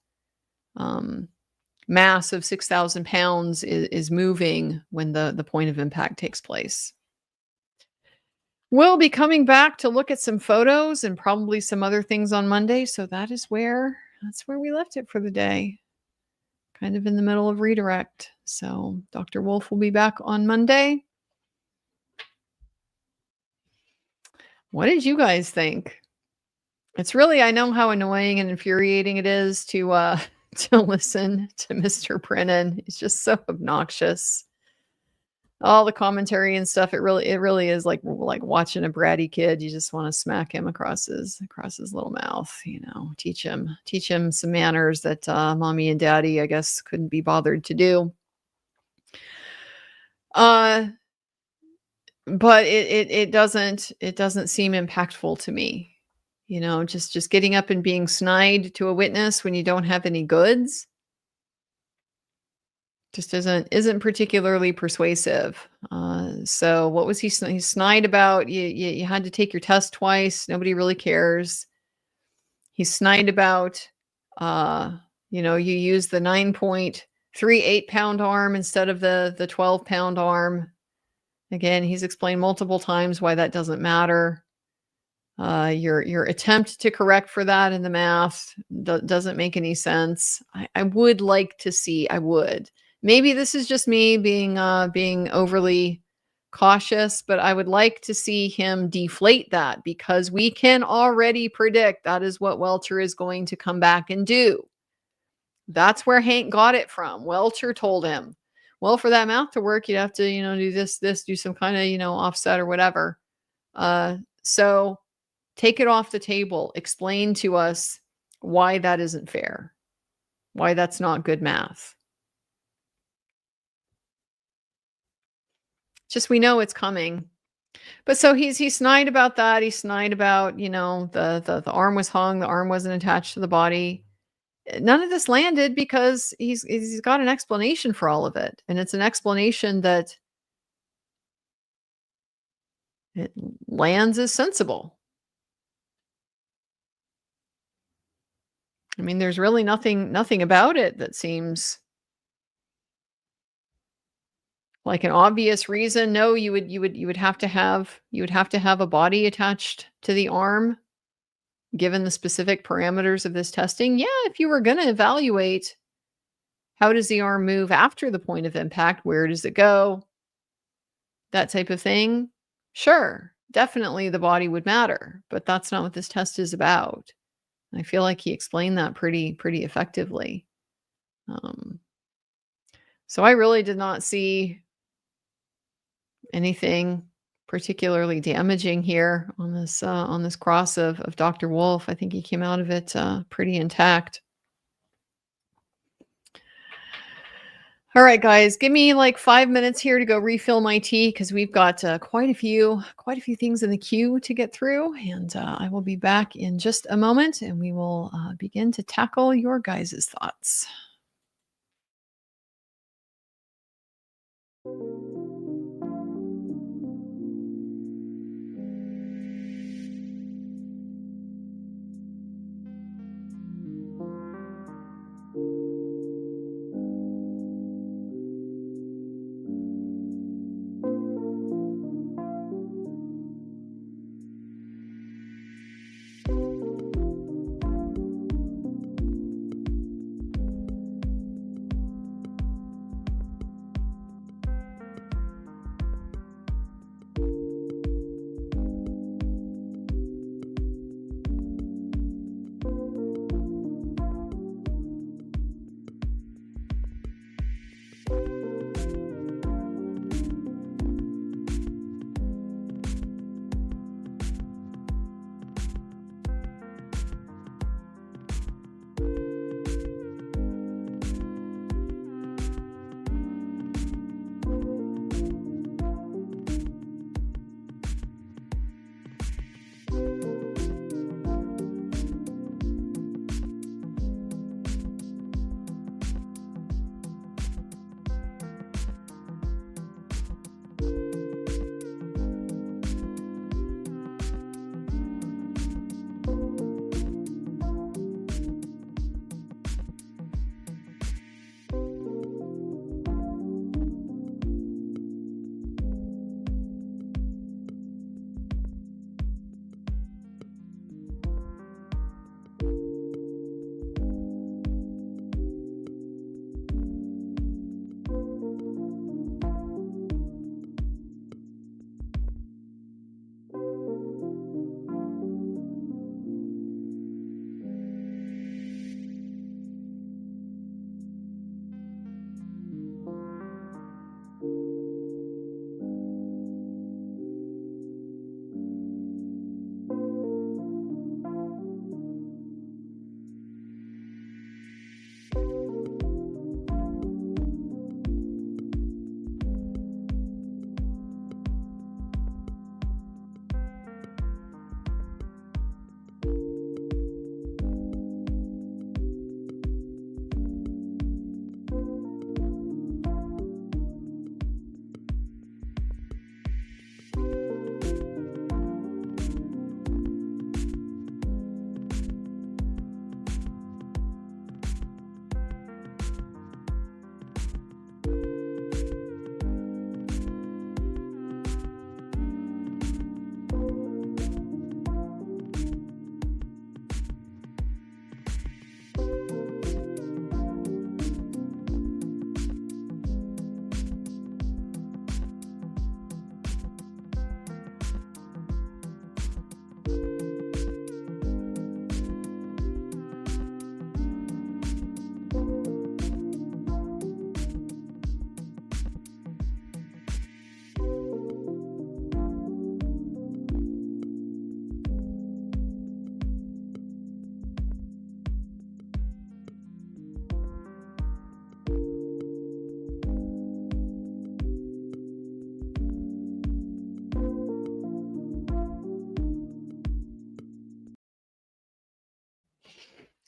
mass of 6,000 pounds is moving when the point of impact takes place. We'll be coming back to look at some photos and probably some other things on Monday. So that's where we left it for the day. Kind of in the middle of redirect. So Dr. Wolfe will be back on Monday. What did you guys think? It's really, I know how annoying and infuriating it is to listen to Mr. Brennan. He's just so obnoxious. All the commentary and stuff, it really is like watching a bratty kid. You just want to smack him across his little mouth, teach him some manners that mommy and daddy, I guess, couldn't be bothered to do. But it doesn't seem impactful to me. Just getting up and being snide to a witness when you don't have any goods just isn't particularly persuasive. So what was he snide about? You had to take your test twice. Nobody really cares. He's snide about, you use the 9.38 pound arm instead of the 12 pound arm. Again, he's explained multiple times why that doesn't matter. Your attempt to correct for that in the math doesn't make any sense. I would like to see, maybe this is just me being overly cautious, but I would like to see him deflate that, because we can already predict that is what Welcher is going to come back and do. That's where Hank got it from. Welcher told him, well, for that math to work, you'd have to, do this, do some kind of, offset or whatever. So take it off the table. Explain to us why that isn't fair, why that's not good math. Just, we know it's coming. But so he's snide about that. He's snide about, the arm was hung, the arm wasn't attached to the body. None of this landed because he's got an explanation for all of it. And it's an explanation that it lands as sensible. I mean, there's really nothing about it that seems like an obvious reason. No, you would have to have a body attached to the arm, given the specific parameters of this testing. Yeah, if you were going to evaluate how does the arm move after the point of impact, where does it go, that type of thing, sure, definitely the body would matter. But that's not what this test is about. I feel like he explained that pretty effectively. So I really did not see anything particularly damaging here on this cross of Dr. Wolfe. I think he came out of it pretty intact. All right, guys, give me like 5 minutes here to go refill my tea, because we've got quite a few things in the queue to get through, and I will be back in just a moment, and we will begin to tackle your guys' thoughts.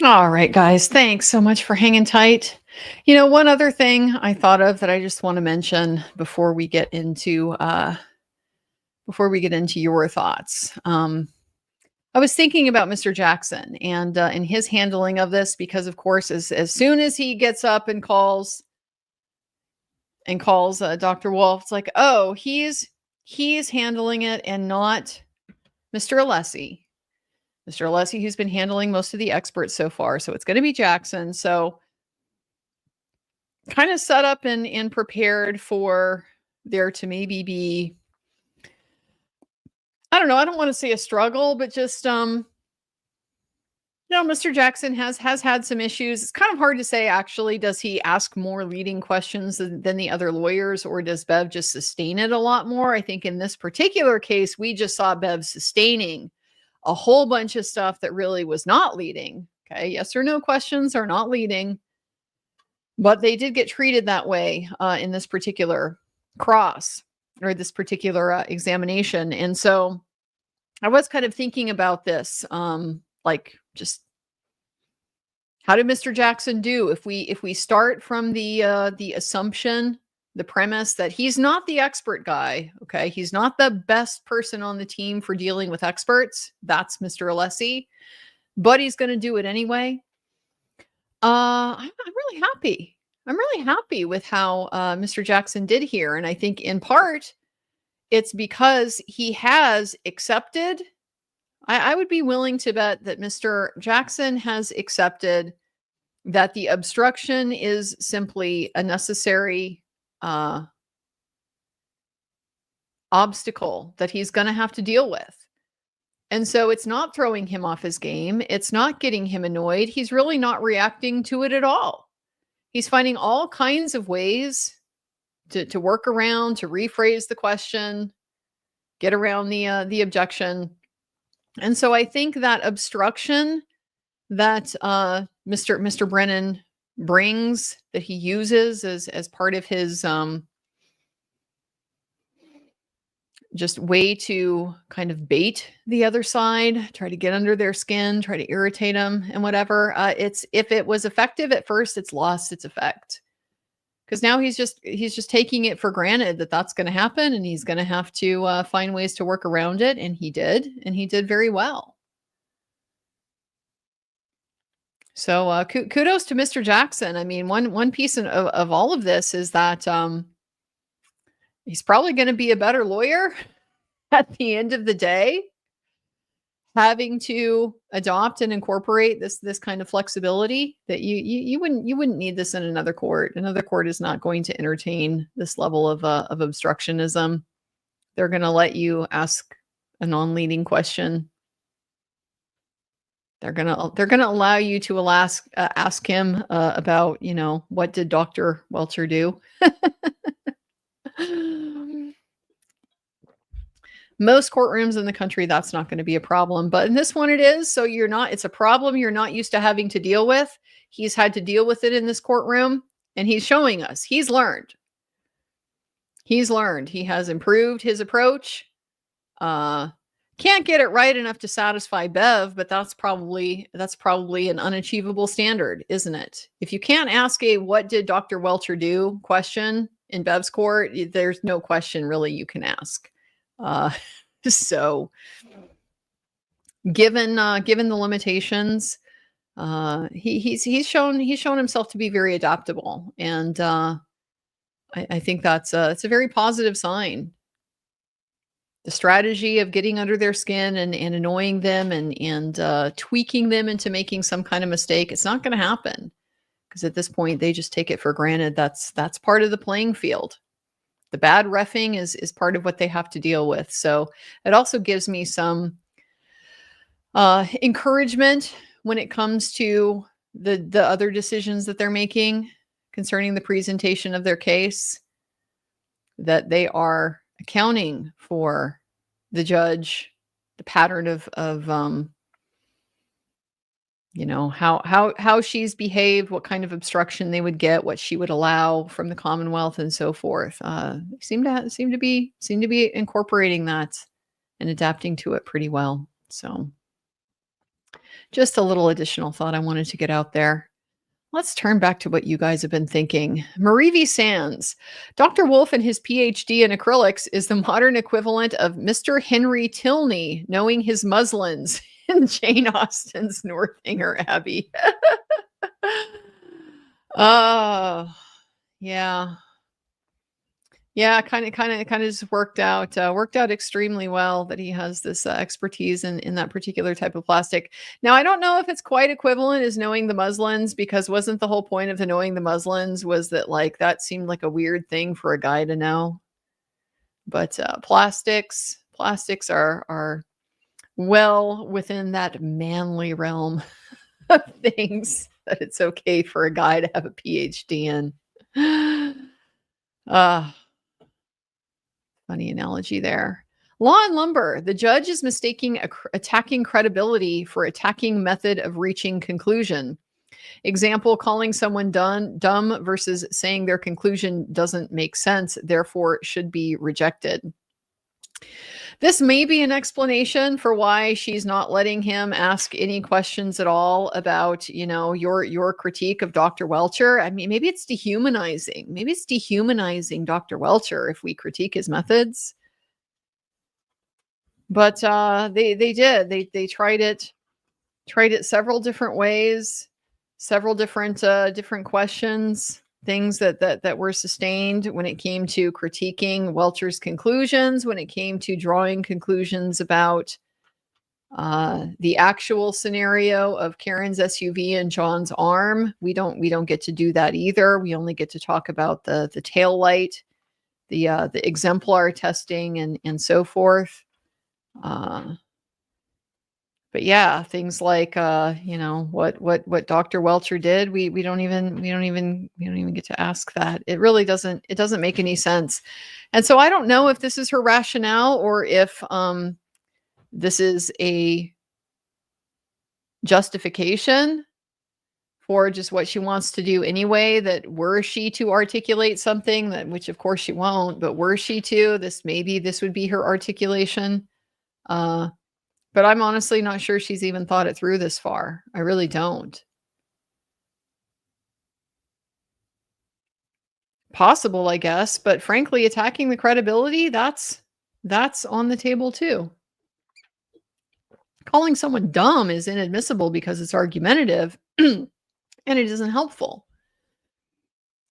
All right, guys, thanks so much for hanging tight. You know, one other thing I thought of that I just want to mention before we get into your thoughts. I was thinking about Mr. Jackson and his handling of this, because of course, as soon as he gets up and calls Dr. Wolfe, it's like, oh, he's handling it and not Mr. Alessi. Mr. Alessi, who's been handling most of the experts so far. So it's going to be Jackson. So kind of set up and prepared for there to maybe be, I don't know, I don't want to say a struggle, but just, Mr. Jackson has had some issues. It's kind of hard to say, actually. Does he ask more leading questions than the other lawyers, or does Bev just sustain it a lot more? I think in this particular case, we just saw Bev sustaining a whole bunch of stuff that really was not leading. Okay, yes or no questions are not leading, but they did get treated that way in this particular this particular examination. And so I was kind of thinking about this, just how did Mr. Jackson do if we start from the assumption, the premise that he's not the expert guy, okay? He's not the best person on the team for dealing with experts. That's Mr. Alessi, but he's going to do it anyway. I'm really happy. I'm really happy with how Mr. Jackson did here. And I think in part, it's because he has accepted. I would be willing to bet that Mr. Jackson has accepted that the obstruction is simply a necessary obstacle that he's going to have to deal with. And so it's not throwing him off his game. It's not getting him annoyed. He's really not reacting to it at all. He's finding all kinds of ways to work around, to rephrase the question, get around the objection. And so I think that obstruction that Mr. Brennan brings, that he uses as part of his just way to kind of bait the other side, try to get under their skin, try to irritate them and whatever. If it was effective at first, it's lost its effect. because now he's just taking it for granted that that's going to happen, and he's going to have to find ways to work around it, and he did very well. So kudos to Mr. Jackson. I mean, one piece of all of this is that he's probably going to be a better lawyer at the end of the day, having to adopt and incorporate this kind of flexibility that you wouldn't need this in another court. Another court is not going to entertain this level of obstructionism. They're going to let you ask a non-leading question. They're gonna allow you to ask him about, what did Dr. Welcher do? Most courtrooms in the country, that's not going to be a problem, but in this one it is. So it's a problem you're not used to having to deal with. He's had to deal with it in this courtroom, and he's showing us he's learned. He has improved his approach. Can't get it right enough to satisfy Bev, but that's probably an unachievable standard, isn't it? If you can't ask a "what did Dr. Welcher do" question in Bev's court, there's no question really you can ask. So given the limitations, he's shown himself to be very adaptable, and I think it's a very positive sign. The strategy of getting under their skin and annoying them and tweaking them into making some kind of mistake, it's not going to happen, because at this point they just take it for granted. That's part of the playing field. The bad reffing is part of what they have to deal with. So it also gives me some encouragement when it comes to the other decisions that they're making concerning the presentation of their case, that they are accounting for the judge, the pattern of how she's behaved, what kind of obstruction they would get, what she would allow from the Commonwealth, and so forth. Seem to be incorporating that and adapting to it pretty well. So just a little additional thought I wanted to get out there. Let's turn back to what you guys have been thinking. Marie V. Sands. Dr. Wolfe and his PhD in acrylics is the modern equivalent of Mr. Henry Tilney knowing his muslins in Jane Austen's Northanger Abbey. Oh, yeah. Yeah, kind of just worked out extremely well that he has this expertise in that particular type of plastic. Now, I don't know if it's quite equivalent as knowing the muslins, because wasn't the whole point of the knowing the muslins was that that seemed like a weird thing for a guy to know. But plastics are well within that manly realm of things that it's okay for a guy to have a PhD in. Funny analogy there. Law and lumber. The judge is mistaking attacking credibility for attacking method of reaching conclusion. Example, calling someone dumb versus saying their conclusion doesn't make sense, therefore should be rejected. This may be an explanation for why she's not letting him ask any questions at all about, your critique of Dr. Welcher. I mean, maybe it's dehumanizing. Maybe it's dehumanizing Dr. Welcher if we critique his methods. But they did. They tried it several different ways, several different questions. Things that were sustained when it came to critiquing Welcher's conclusions, when it came to drawing conclusions about the actual scenario of Karen's SUV and John's arm. We don't get to do that either. We only get to talk about the tail light, the exemplar testing and so forth. But yeah, things like what Dr. Welcher did, we don't even get to ask that. It really doesn't make any sense. And so I don't know if this is her rationale or if this is a justification for just what she wants to do anyway, that were she to articulate something, that which of course she won't, but were she to, this would be her articulation. But I'm honestly not sure she's even thought it through this far. I really don't. possible, I guess. But frankly, attacking the credibility, that's on the table too. Calling someone dumb is inadmissible because it's argumentative and it isn't helpful.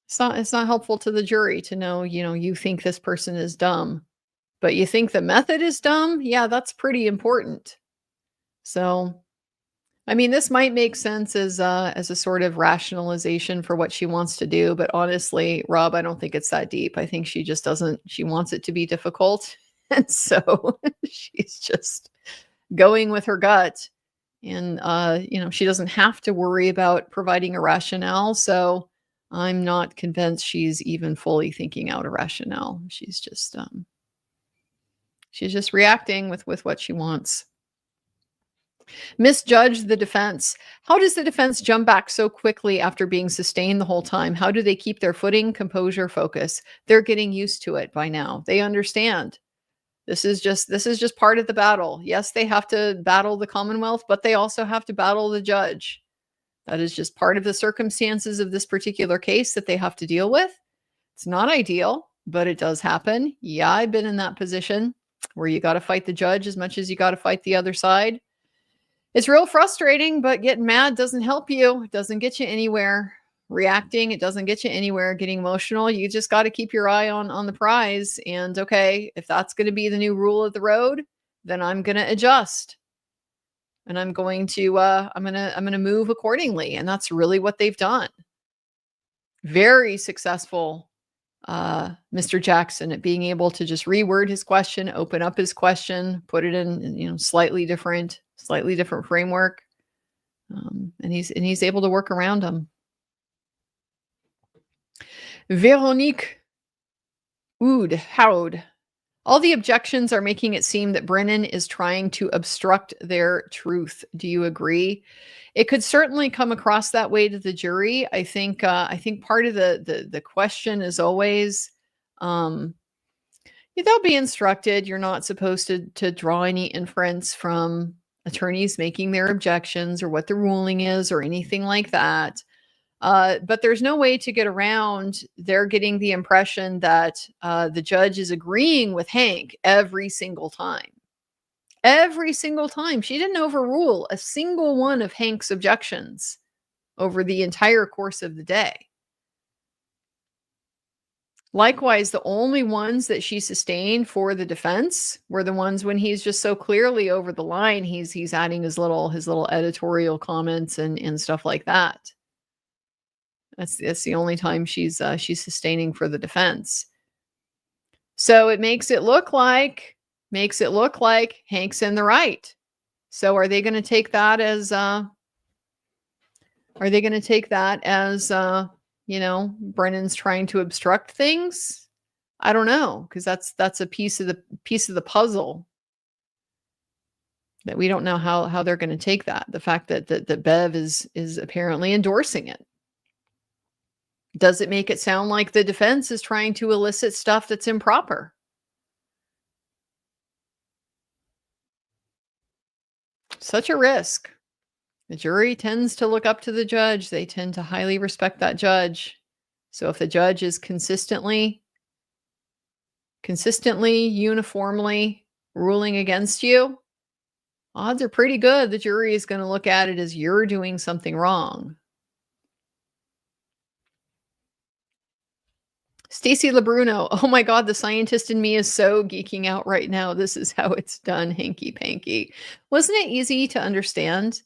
It's not helpful to the jury to know, you think this person is dumb, but you think the method is dumb. Yeah, that's pretty important. So, I mean, this might make sense as a sort of rationalization for what she wants to do, but honestly, Rob, I don't think it's that deep. I think she just doesn't. She wants it to be difficult, and so she's just going with her gut. And she doesn't have to worry about providing a rationale. So I'm not convinced she's even fully thinking out a rationale. She's just reacting with what she wants. Misjudge the defense. How does the defense jump back so quickly after being sustained the whole time? How do they keep their footing, composure, focus? They're getting used to it by now. They understand. This is just part of the battle. Yes, they have to battle the Commonwealth, but they also have to battle the judge. That is just part of the circumstances of this particular case that they have to deal with. It's not ideal, but it does happen. Yeah, I've been in that position where you got to fight the judge as much as you got to fight the other side. It's real frustrating, but getting mad doesn't help you. It doesn't get you anywhere. Reacting, it doesn't get you anywhere. Getting emotional, you just got to keep your eye on the prize. And okay, if that's going to be the new rule of the road, then I'm going to adjust. And I'm going to I'm going to move accordingly. And that's really what they've done. Very successful, Mr. Jackson, at being able to just reword his question, open up his question, put it in slightly different framework, and he's able to work around them. Veronique Howd. All the objections are making it seem that Brennan is trying to obstruct their truth. Do you agree? It could certainly come across that way to the jury. I think part of the question is always, they'll be instructed. You're not supposed to draw any inference from attorneys making their objections or what the ruling is or anything like that. But there's no way to get around. They're getting the impression that the judge is agreeing with Hank every single time. Every single time. She didn't overrule a single one of Hank's objections over the entire course of the day. Likewise, the only ones that she sustained for the defense were the ones when he's just so clearly over the line. He's adding his little editorial comments and stuff like that. That's the only time she's sustaining for the defense. So it makes it look like Hank's in the right. So are they going to take that as Brennan's trying to obstruct things? I don't know, because that's a piece of the puzzle that we don't know how they're going to take that. The fact that Bev is apparently endorsing it. Does it make it sound like the defense is trying to elicit stuff that's improper? Such a risk. The jury tends to look up to the judge. They tend to highly respect that judge. So if the judge is consistently, uniformly ruling against you, odds are pretty good the jury is going to look at it as you're doing something wrong. Stacy LeBruno, oh my God, the scientist in me is so geeking out right now. This is how it's done, hanky panky. Wasn't it easy to understand?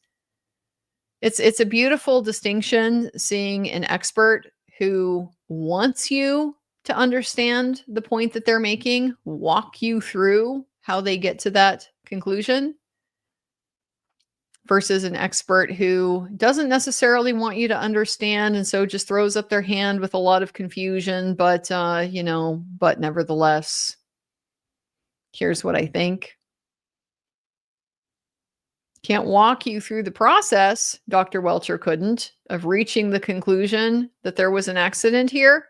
It's a beautiful distinction, seeing an expert who wants you to understand the point that they're making, walk you through how they get to that conclusion, versus an expert who doesn't necessarily want you to understand and so just throws up their hand with a lot of confusion, but nevertheless, here's what I think. Can't walk you through the process, Dr. Welcher couldn't, of reaching the conclusion that there was an accident here,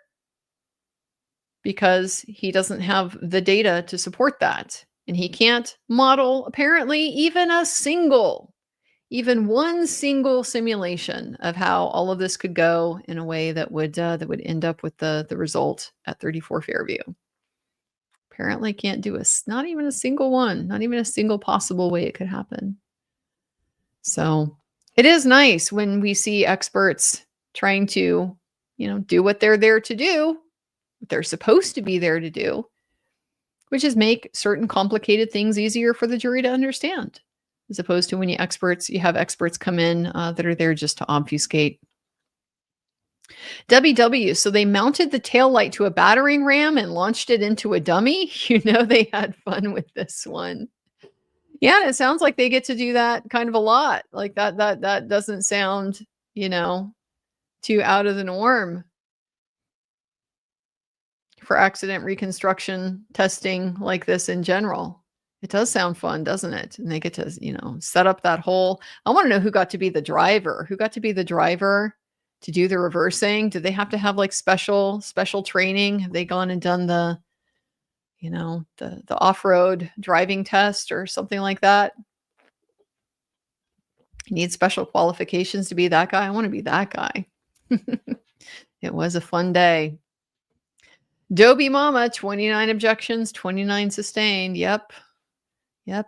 because he doesn't have the data to support that. And he can't model, apparently, even a single even one single simulation of how all of this could go in a way that would end up with the result at 34 Fairview. Apparently can't do not even a single one, not even a single possible way it could happen. So it is nice when we see experts trying to, do what they're there to do, what they're supposed to be there to do, which is make certain complicated things easier for the jury to understand, as opposed to when you have experts come in that are there just to obfuscate. WW, so they mounted the taillight to a battering ram and launched it into a dummy. They had fun with this one. Yeah, and it sounds like they get to do that kind of a lot. Like that doesn't sound, too out of the norm for accident reconstruction testing like this in general. It does sound fun, doesn't it? And they get to, set up that whole, I want to know who got to be the driver. Who got to be the driver to do the reversing? Did they have to have like special training? Have they gone and done the off-road driving test or something like that? You need special qualifications to be that guy. I want to be that guy. It was a fun day. Dobie Mama, 29 objections, 29 sustained. Yep.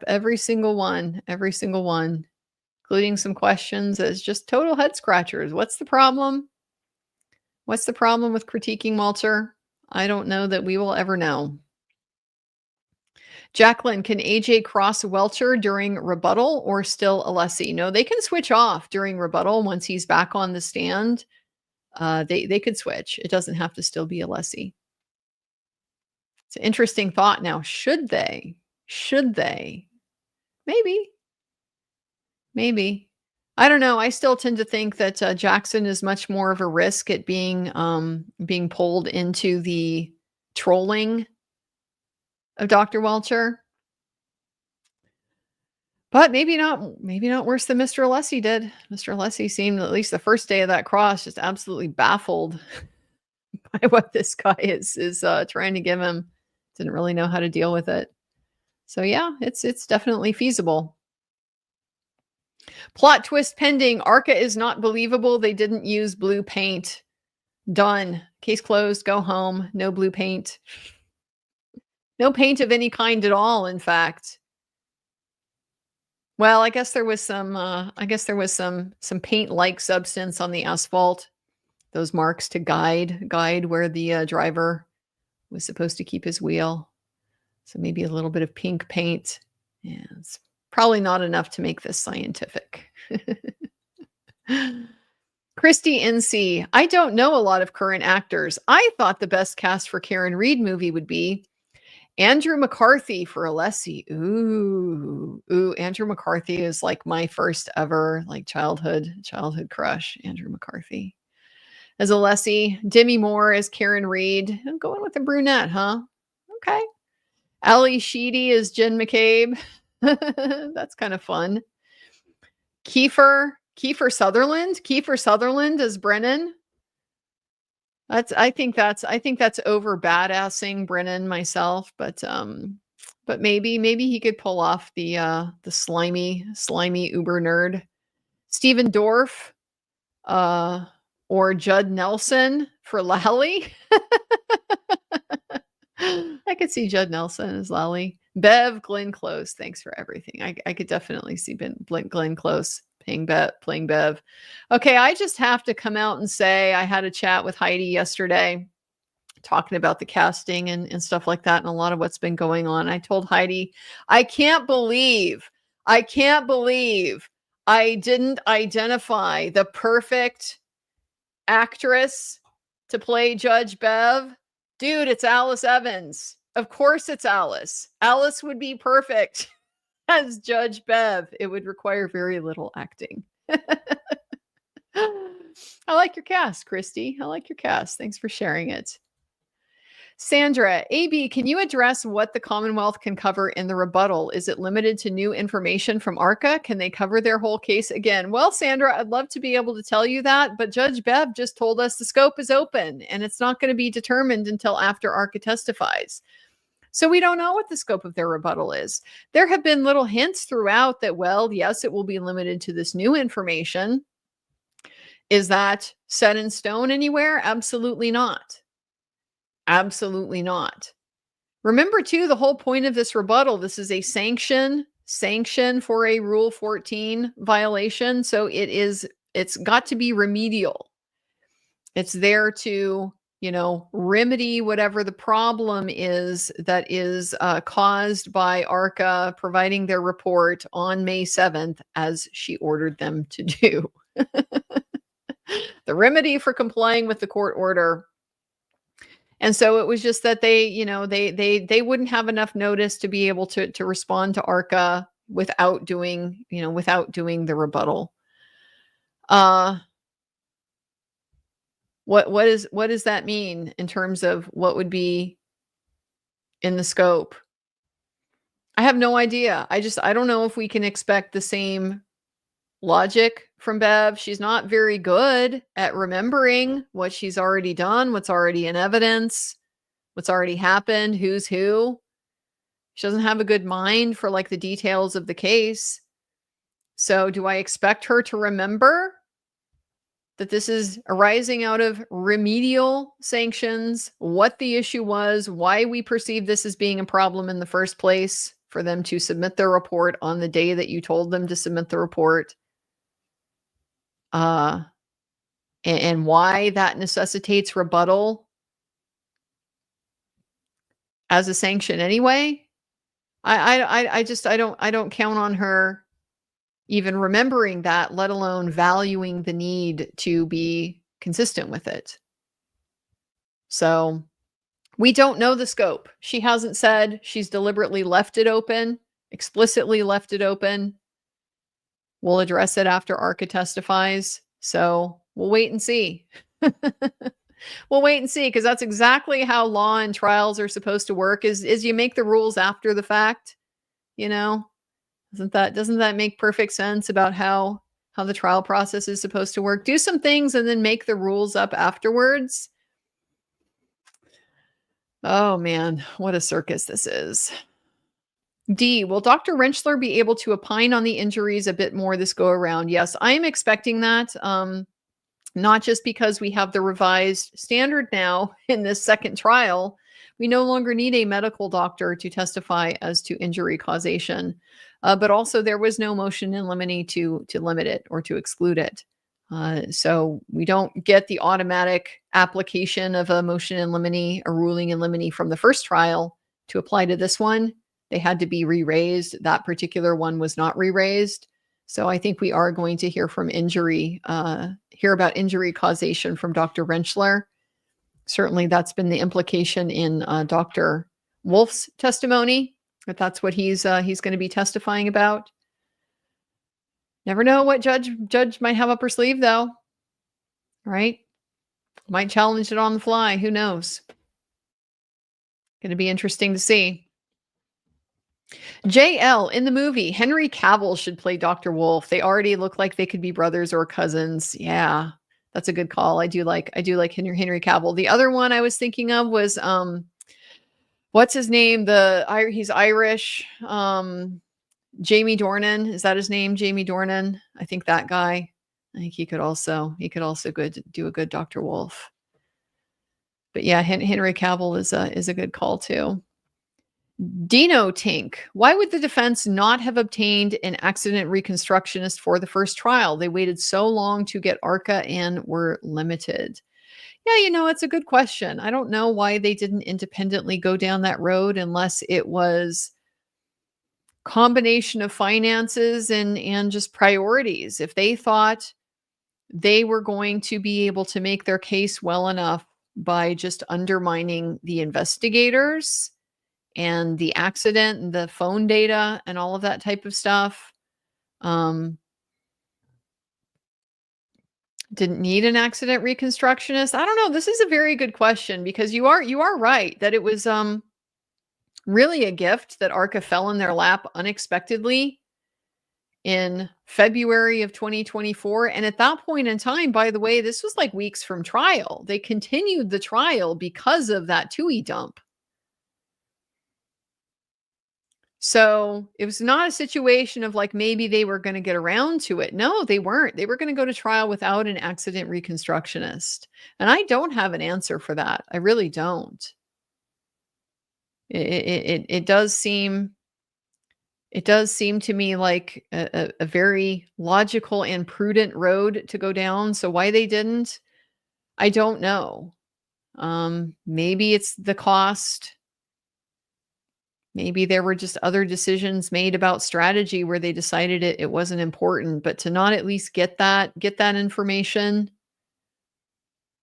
Every single one, including some questions as just total head scratchers. What's the problem? What's the problem with critiquing Welcher? I don't know that we will ever know. Jacqueline, can AJ cross Welcher during rebuttal or still Alessi? No, they can switch off during rebuttal once he's back on the stand. They could switch. It doesn't have to still be Alessi. It's an interesting thought now. Should they? Maybe. I don't know. I still tend to think that Jackson is much more of a risk at being pulled into the trolling of Dr. Welcher. But maybe not worse than Mr. Alessi did. Mr. Alessi seemed, at least the first day of that cross, just absolutely baffled by what this guy is trying to give him. Didn't really know how to deal with it. So yeah, it's definitely feasible. Plot twist pending. ARCCA is not believable. They didn't use blue paint. Done. Case closed. Go home. No blue paint. No paint of any kind at all, in fact. Well, I guess there was some paint-like substance on the asphalt. Those marks to guide where the driver was supposed to keep his wheel. So maybe a little bit of pink paint. Yeah, it's probably not enough to make this scientific. Christy NC, I don't know a lot of current actors. I thought the best cast for Karen Reed movie would be Andrew McCarthy for Alessi. Ooh, Andrew McCarthy is like my first ever like childhood crush. Andrew McCarthy as Alessi. Demi Moore as Karen Reed. I'm going with the brunette, huh? Okay. Ali Sheedy as Jen McCabe. That's kind of fun. Kiefer Sutherland as Brennan. I think that's over badassing Brennan myself, but maybe he could pull off the slimy uber nerd. Stephen Dorff or Judd Nelson for Lally. I could see Judd Nelson as Lally. Bev Glenn Close, thanks for everything. I could definitely see Glenn Close playing Bev. Okay, I just have to come out and say I had a chat with Heidi yesterday talking about the casting and stuff like that and a lot of what's been going on. I told Heidi, I can't believe I didn't identify the perfect actress to play Judge Bev. Dude, it's Alice Evans. Of course it's Alice. Alice would be perfect as Judge Bev. It would require very little acting. I like your cast, Christy. I like your cast. Thanks for sharing it. Sandra, AB, can you address what the Commonwealth can cover in the rebuttal? Is it limited to new information from ARCCA? Can they cover their whole case again? Well, Sandra, I'd love to be able to tell you that, but Judge Bev just told us the scope is open and it's not going to be determined until after ARCCA testifies. So we don't know what the scope of their rebuttal is. There have been little hints throughout that, well, yes, it will be limited to this new information. Is that set in stone anywhere? Absolutely not. Absolutely not. Remember, too, the whole point of this rebuttal, this is a sanction for a Rule 14 violation. So it's got to be remedial. It's there to, remedy whatever the problem is that is caused by ARCCA providing their report on May 7th, as she ordered them to do. The remedy for complying with the court order. And so it was just that they wouldn't have enough notice to be able to respond to ARCCA without doing the rebuttal. What does that mean in terms of what would be in the scope? I have no idea. I don't know if we can expect the same logic from Bev. She's not very good at remembering what she's already done, what's already in evidence, what's already happened, who's who. She doesn't have a good mind for like the details of the case. So do I expect her to remember that this is arising out of remedial sanctions, what the issue was, why we perceive this as being a problem in the first place, for them to submit their report on the day that you told them to submit the report? And why that necessitates rebuttal as a sanction anyway? I don't count on her even remembering that, let alone valuing the need to be consistent with it. So we don't know the scope. She hasn't said. She's deliberately left it open, explicitly left it open. We'll address it after ARCCA testifies. So we'll wait and see. We'll wait and see, because that's exactly how law and trials are supposed to work, is you make the rules after the fact. Doesn't that make perfect sense about how the trial process is supposed to work? Do some things and then make the rules up afterwards. Oh man, what a circus this is. D, will Dr. Rentschler be able to opine on the injuries a bit more this go around? Yes, I'm expecting that. Not just because we have the revised standard now in this second trial. We no longer need a medical doctor to testify as to injury causation. But also there was no motion in limine to limit it or to exclude it. So we don't get the automatic application of a motion in limine, a ruling in limine from the first trial to apply to this one. They had to be re-raised. That particular one was not re-raised. So I think we are going to hear about injury causation from Dr. Rentschler. Certainly that's been the implication in Dr. Wolfe's testimony, that that's what he's going to be testifying about. Never know what judge might have up her sleeve, though. Right? Might challenge it on the fly. Who knows? Going to be interesting to see. JL, in the movie, Henry Cavill should play Dr. Wolfe. They already look like they could be brothers or cousins. Yeah, that's a good call. I do like Henry Cavill. The other one I was thinking of was what's his name? He's Irish. Jamie Dornan. Is that his name? Jamie Dornan. I think that guy. I think he could also do a good Dr. Wolfe. But yeah, Henry Cavill is a good call too. Dino Tink, why would the defense not have obtained an accident reconstructionist for the first trial? They waited so long to get ARCCA and were limited. Yeah, it's a good question. I don't know why they didn't independently go down that road, unless it was combination of finances and just priorities. If they thought they were going to be able to make their case well enough by just undermining the investigators and the accident and the phone data and all of that type of stuff, didn't need an accident reconstructionist. I don't know. This is a very good question, because you are right that it was really a gift that ARCCA fell in their lap unexpectedly in February of 2024. And at that point in time, by the way, this was like weeks from trial. They continued the trial because of that TUI dump. So it was not a situation of like maybe they were going to get around to it. No, they weren't. They were going to go to trial without an accident reconstructionist. And I don't have an answer for that. I really don't. It does seem to me like a very logical and prudent road to go down. So why they didn't, I don't know. Maybe it's the cost. Maybe there were just other decisions made about strategy where they decided it wasn't important, but to not at least get that information,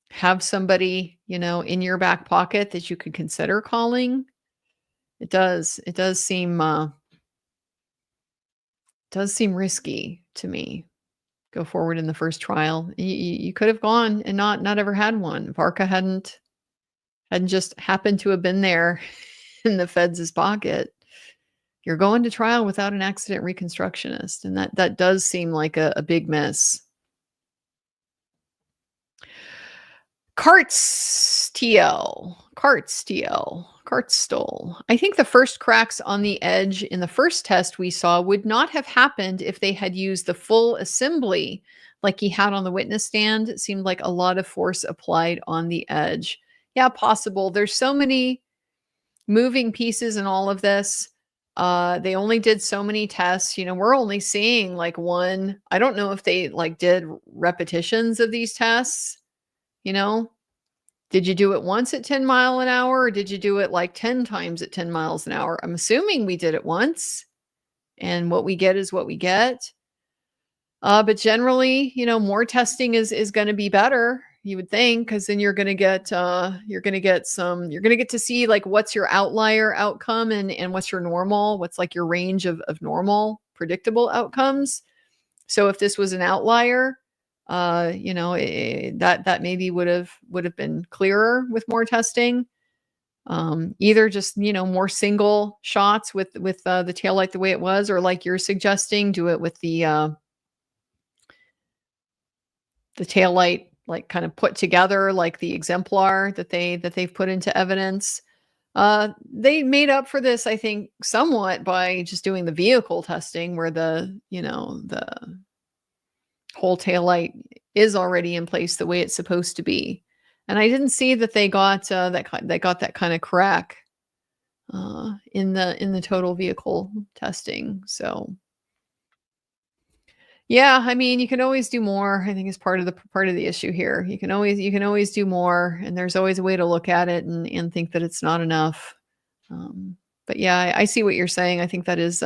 have somebody, in your back pocket that you could consider calling. It does seem risky to me. Go forward in the first trial. You could have gone and not ever had one if ARCCA hadn't just happened to have been there in the feds' pocket. You're going to trial without an accident reconstructionist, and that does seem like a big miss. Cartsteel. I think the first cracks on the edge in the first test we saw would not have happened if they had used the full assembly like he had on the witness stand. It seemed like a lot of force applied on the edge. Yeah, possible. There's so many moving pieces in all of this. They only did so many tests. We're only seeing like one. I don't know if they like did repetitions of these tests. Did you do it once at 10 miles an hour, or did you do it like 10 times at 10 miles an hour? I'm assuming we did it once, and what we get is what we get. But generally, more testing is going to be better, you would think, because then you're going to get to see like what's your outlier outcome and what's your normal, what's like your range of normal predictable outcomes. So if this was an outlier, that maybe would have been clearer with more testing. Either just more single shots with the taillight the way it was, or like you're suggesting, do it with the taillight like kind of put together like the exemplar that they've put into evidence. They made up for this, I think, somewhat by just doing the vehicle testing where the whole taillight is already in place the way it's supposed to be. And I didn't see that they got that kind of crack in the total vehicle testing. So yeah, I mean, you can always do more. I think is part of the issue here. You can always do more, and there's always a way to look at it and think that it's not enough. But yeah, I see what you're saying. I think that is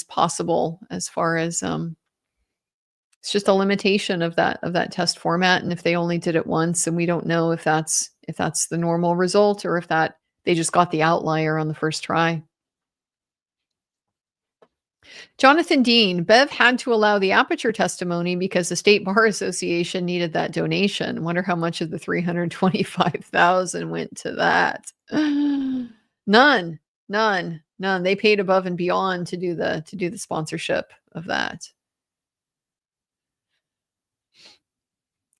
possible as far as it's just a limitation of that test format. And if they only did it once, and we don't know if that's the normal result, or if they just got the outlier on the first try. Jonathan Dean, Bev had to allow the aperture testimony because the State Bar Association needed that donation. Wonder how much of the $325,000 went to that. None. They paid above and beyond to do the sponsorship of that.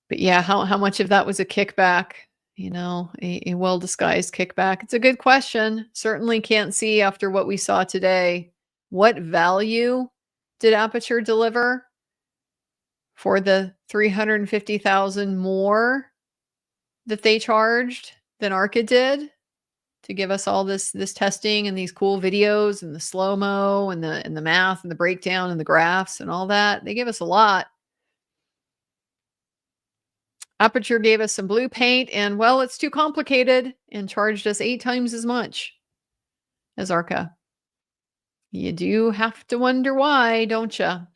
But yeah, how much of that was a kickback? A well-disguised kickback. It's a good question. Certainly can't see after what we saw today. What value did Aperture deliver for the $350,000 more that they charged than ARCCA did to give us all this testing and these cool videos and the slow-mo and the math and the breakdown and the graphs and all that? They gave us a lot. Aperture gave us some blue paint and, well, it's too complicated, and charged us 8 times as much as ARCCA. You do have to wonder why, don't you?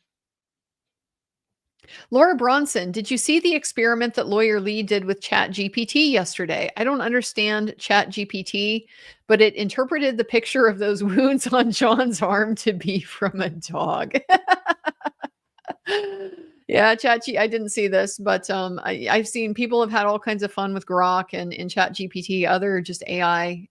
Laura Bronson, did you see the experiment that Lawyer Lee did with ChatGPT yesterday? I don't understand ChatGPT, but it interpreted the picture of those wounds on John's arm to be from a dog. Yeah, I didn't see this, but I've seen people have had all kinds of fun with Grok and ChatGPT, other just AI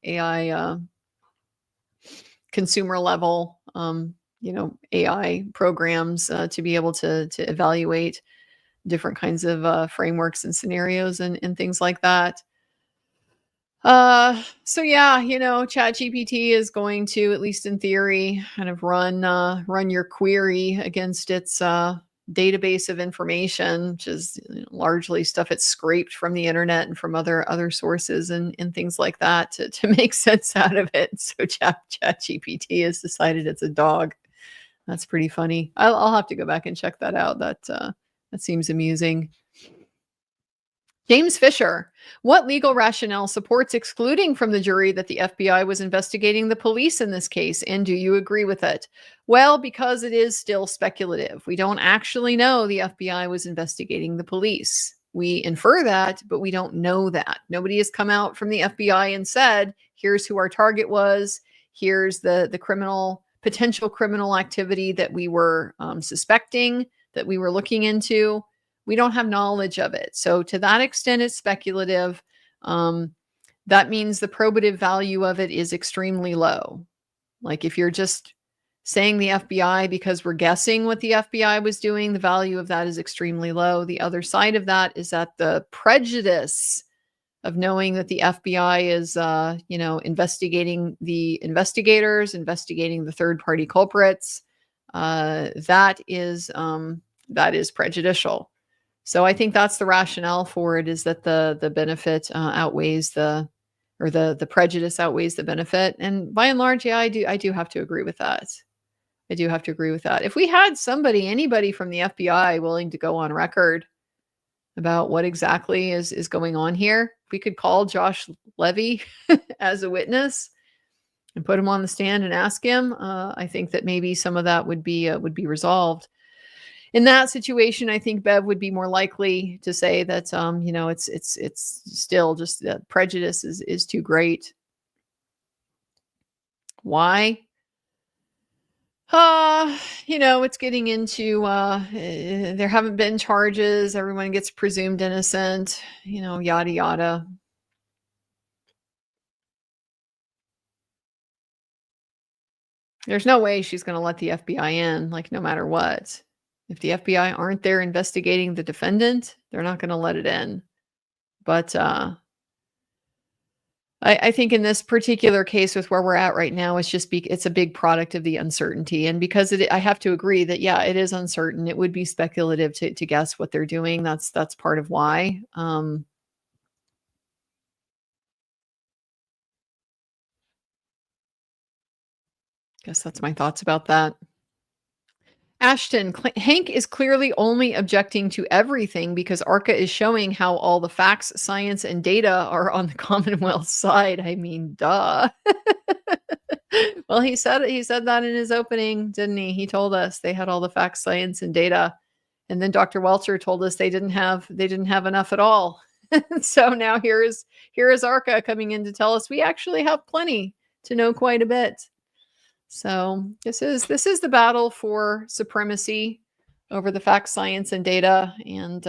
consumer level, AI programs to be able to evaluate different kinds of frameworks and scenarios and things like that. So yeah, ChatGPT is going to, at least in theory, kind of run your query against its database of information, which is largely stuff it's scraped from the internet and from other sources and things like that to make sense out of it. So ChatGPT has decided it's a dog. That's pretty funny. I'll have to go back and check that out. That seems amusing. James Fisher, what legal rationale supports excluding from the jury that the FBI was investigating the police in this case? And do you agree with it? Well, because it is still speculative. We don't actually know the FBI was investigating the police. We infer that, but we don't know that. Nobody has come out from the FBI and said, here's who our target was. Here's the potential criminal activity that we were suspecting, that we were looking into. We don't have knowledge of it. So to that extent, it's speculative. That means the probative value of it is extremely low. Like if you're just saying the FBI because we're guessing what the FBI was doing, the value of that is extremely low. The other side of that is that the prejudice of knowing that the FBI is, investigating the investigators, investigating the third-party culprits, that is prejudicial. So I think that's the rationale for it, is that the benefit outweighs the prejudice outweighs the benefit. And by and large, yeah, I do have to agree with that. I do have to agree with that. If we had anybody from the FBI willing to go on record about what exactly is going on here, we could call Josh Levy as a witness and put him on the stand and ask him. I think that maybe some of that would be resolved. In that situation, I think Bev would be more likely to say that, it's still just that prejudice is too great. Why? It's getting into, there haven't been charges. Everyone gets presumed innocent, yada, yada. There's no way she's going to let the FBI in, no matter what. If the FBI aren't there investigating the defendant, they're not going to let it in. But I think in this particular case, with where we're at right now, it's a big product of the uncertainty. And because I have to agree that, yeah, it is uncertain. It would be speculative to guess what they're doing. That's part of why. Guess that's my thoughts about that. Ashton, Hank is clearly only objecting to everything because ARCCA is showing how all the facts, science, and data are on the Commonwealth side. I mean, duh. Well, he said that in his opening, didn't he? He told us they had all the facts, science, and data. And then Dr. Welcher told us they didn't have enough at all. So now here is ARCCA coming in to tell us we actually have plenty to know quite a bit. So this is the battle for supremacy over the facts, science, and data. And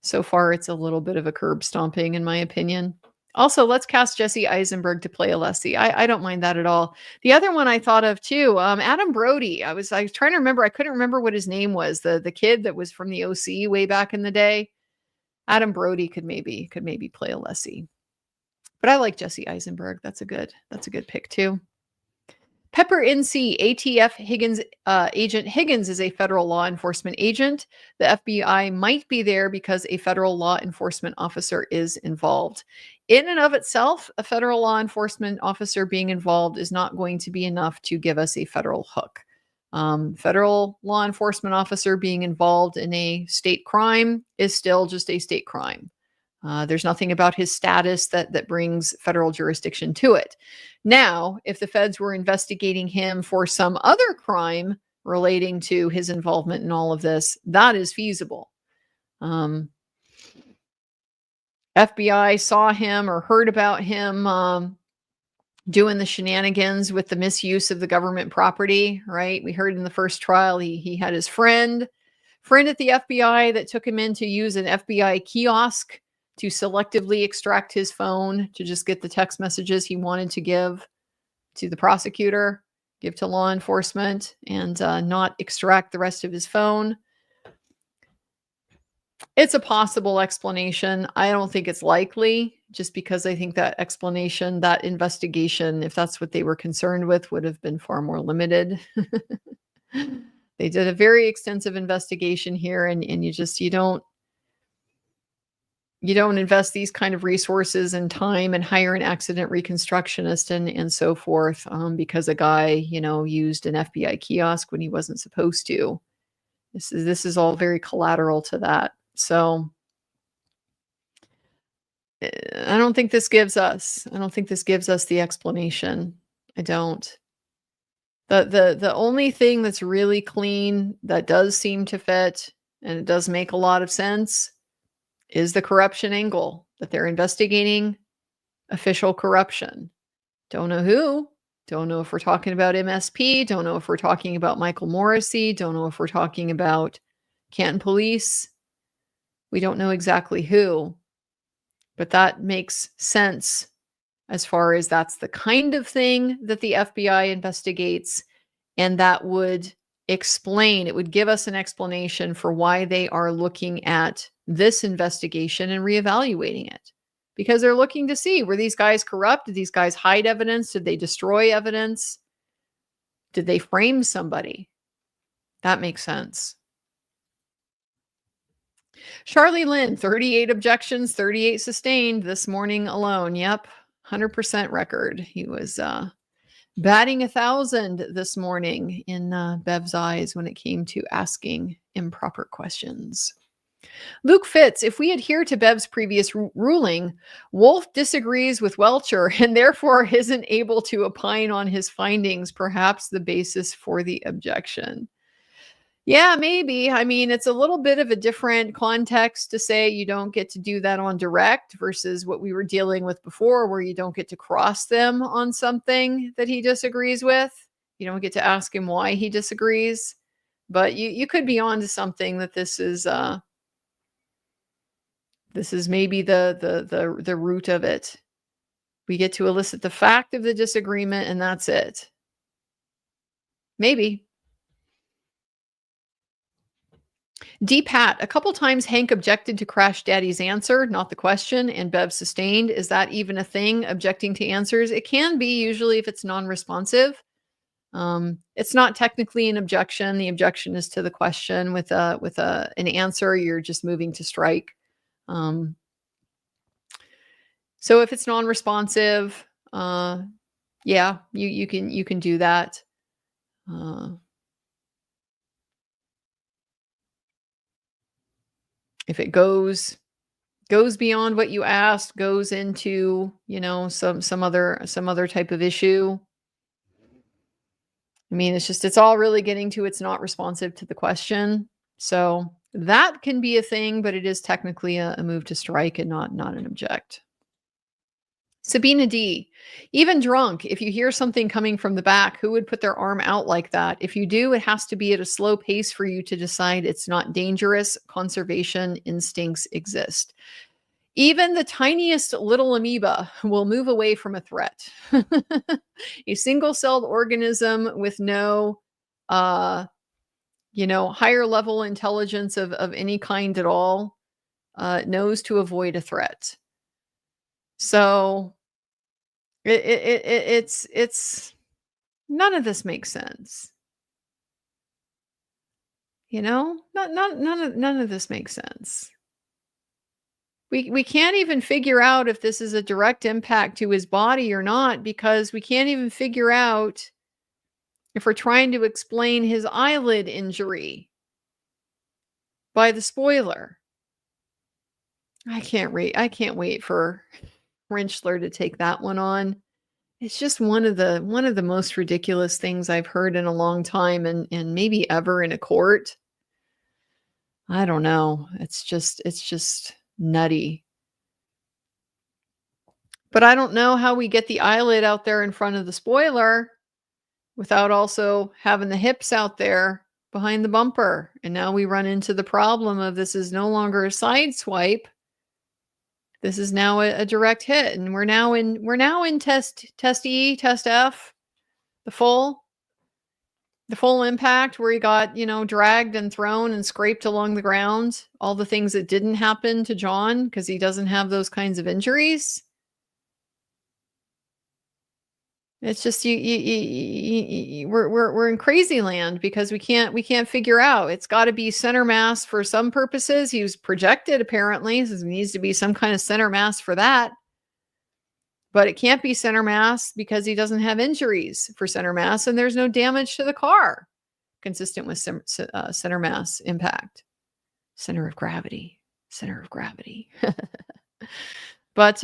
so far, it's a little bit of a curb stomping, in my opinion. Also, let's cast Jesse Eisenberg to play Alessi. I don't mind that at all. The other one I thought of too, Adam Brody. I was trying to remember. I couldn't remember what his name was. The kid that was from the OC way back in the day. Adam Brody could maybe play Alessi. But I like Jesse Eisenberg. That's a good pick too. Pepper NC, ATF Higgins, Agent Higgins is a federal law enforcement agent. The FBI might be there because a federal law enforcement officer is involved. In and of itself, a federal law enforcement officer being involved is not going to be enough to give us a federal hook. Federal law enforcement officer being involved in a state crime is still just a state crime. There's nothing about his status that brings federal jurisdiction to it. Now, if the feds were investigating him for some other crime relating to his involvement in all of this, that is feasible. FBI saw him or heard about him doing the shenanigans with the misuse of the government property, right? We heard in the first trial he had his friend at the FBI that took him in to use an FBI kiosk to selectively extract his phone to just get the text messages he wanted to give to the prosecutor, give to law enforcement, and not extract the rest of his phone. It's a possible explanation. I don't think it's likely, just because I think that explanation, that investigation, if that's what they were concerned with, would have been far more limited. They did a very extensive investigation here, and you don't invest these kind of resources and time and hire an accident reconstructionist and so forth, because a guy, used an FBI kiosk when he wasn't supposed to. This is all very collateral to that. So I don't think this gives us the explanation. I don't. The only thing that's really clean, that does seem to fit, and it does make a lot of sense, is the corruption angle, that they're investigating official corruption. Don't know who. Don't know if we're talking about MSP. Don't know if we're talking about Michael Morrissey. Don't know if we're talking about Canton Police. We don't know exactly who. But that makes sense, as far as that's the kind of thing that the FBI investigates, and that would explain, it would give us an explanation for why they are looking at this investigation and reevaluating it. Because they're looking to see, were these guys corrupt? Did these guys hide evidence? Did they destroy evidence? Did they frame somebody? That makes sense. Charlie Lynn, 38 objections, 38 sustained this morning alone. Yep, 100% record. He was batting 1,000 this morning in Bev's eyes when it came to asking improper questions. Luke Fitz, if we adhere to Bev's previous ruling, Wolfe disagrees with Welcher and therefore isn't able to opine on his findings, perhaps the basis for the objection. Yeah, maybe. I mean, it's a little bit of a different context to say you don't get to do that on direct versus what we were dealing with before, where you don't get to cross them on something that he disagrees with. You don't get to ask him why he disagrees. But you could be on to something, that this is maybe the root of it. We get to elicit the fact of the disagreement, and that's it. Maybe. D. Pat, a couple times Hank objected to Crash Daddy's answer, not the question, and Bev sustained. Is that even a thing, objecting to answers? It can be, usually if it's non-responsive. It's not technically an objection. The objection is to the question. With an answer, you're just moving to strike. So if it's non-responsive, yeah, you can do that. If it goes beyond what you asked, goes into, some other type of issue. I mean, it's all really getting to, it's not responsive to the question. So that can be a thing, but it is technically a move to strike and not an object. Sabina D, even drunk, if you hear something coming from the back, who would put their arm out like that? If you do, it has to be at a slow pace for you to decide it's not dangerous. Conservation instincts exist. Even the tiniest little amoeba will move away from a threat. A single-celled organism with no, higher level intelligence of any kind at all, knows to avoid a threat. So it's none of this makes sense. None of this makes sense. We can't even figure out if this is a direct impact to his body or not, because we can't even figure out if we're trying to explain his eyelid injury by the spoiler. I can't wait for Rentschler to take that one on. It's just one of the most ridiculous things I've heard in a long time, and maybe ever in a court. I don't know. It's just nutty. But I don't know how we get the eyelid out there in front of the spoiler without also having the hips out there behind the bumper. And now we run into the problem of, this is no longer a side swipe. This is now a direct hit, and we're now in test E, test F, the full The full impact where he got, dragged and thrown and scraped along the ground. All the things that didn't happen to John because he doesn't have those kinds of injuries. It's just we're in crazy land because we can't figure out. It's got to be center mass for some purposes. He was projected apparently, so there needs to be some kind of center mass for that. But it can't be center mass because he doesn't have injuries for center mass, and there's no damage to the car, consistent with center mass impact, center of gravity. But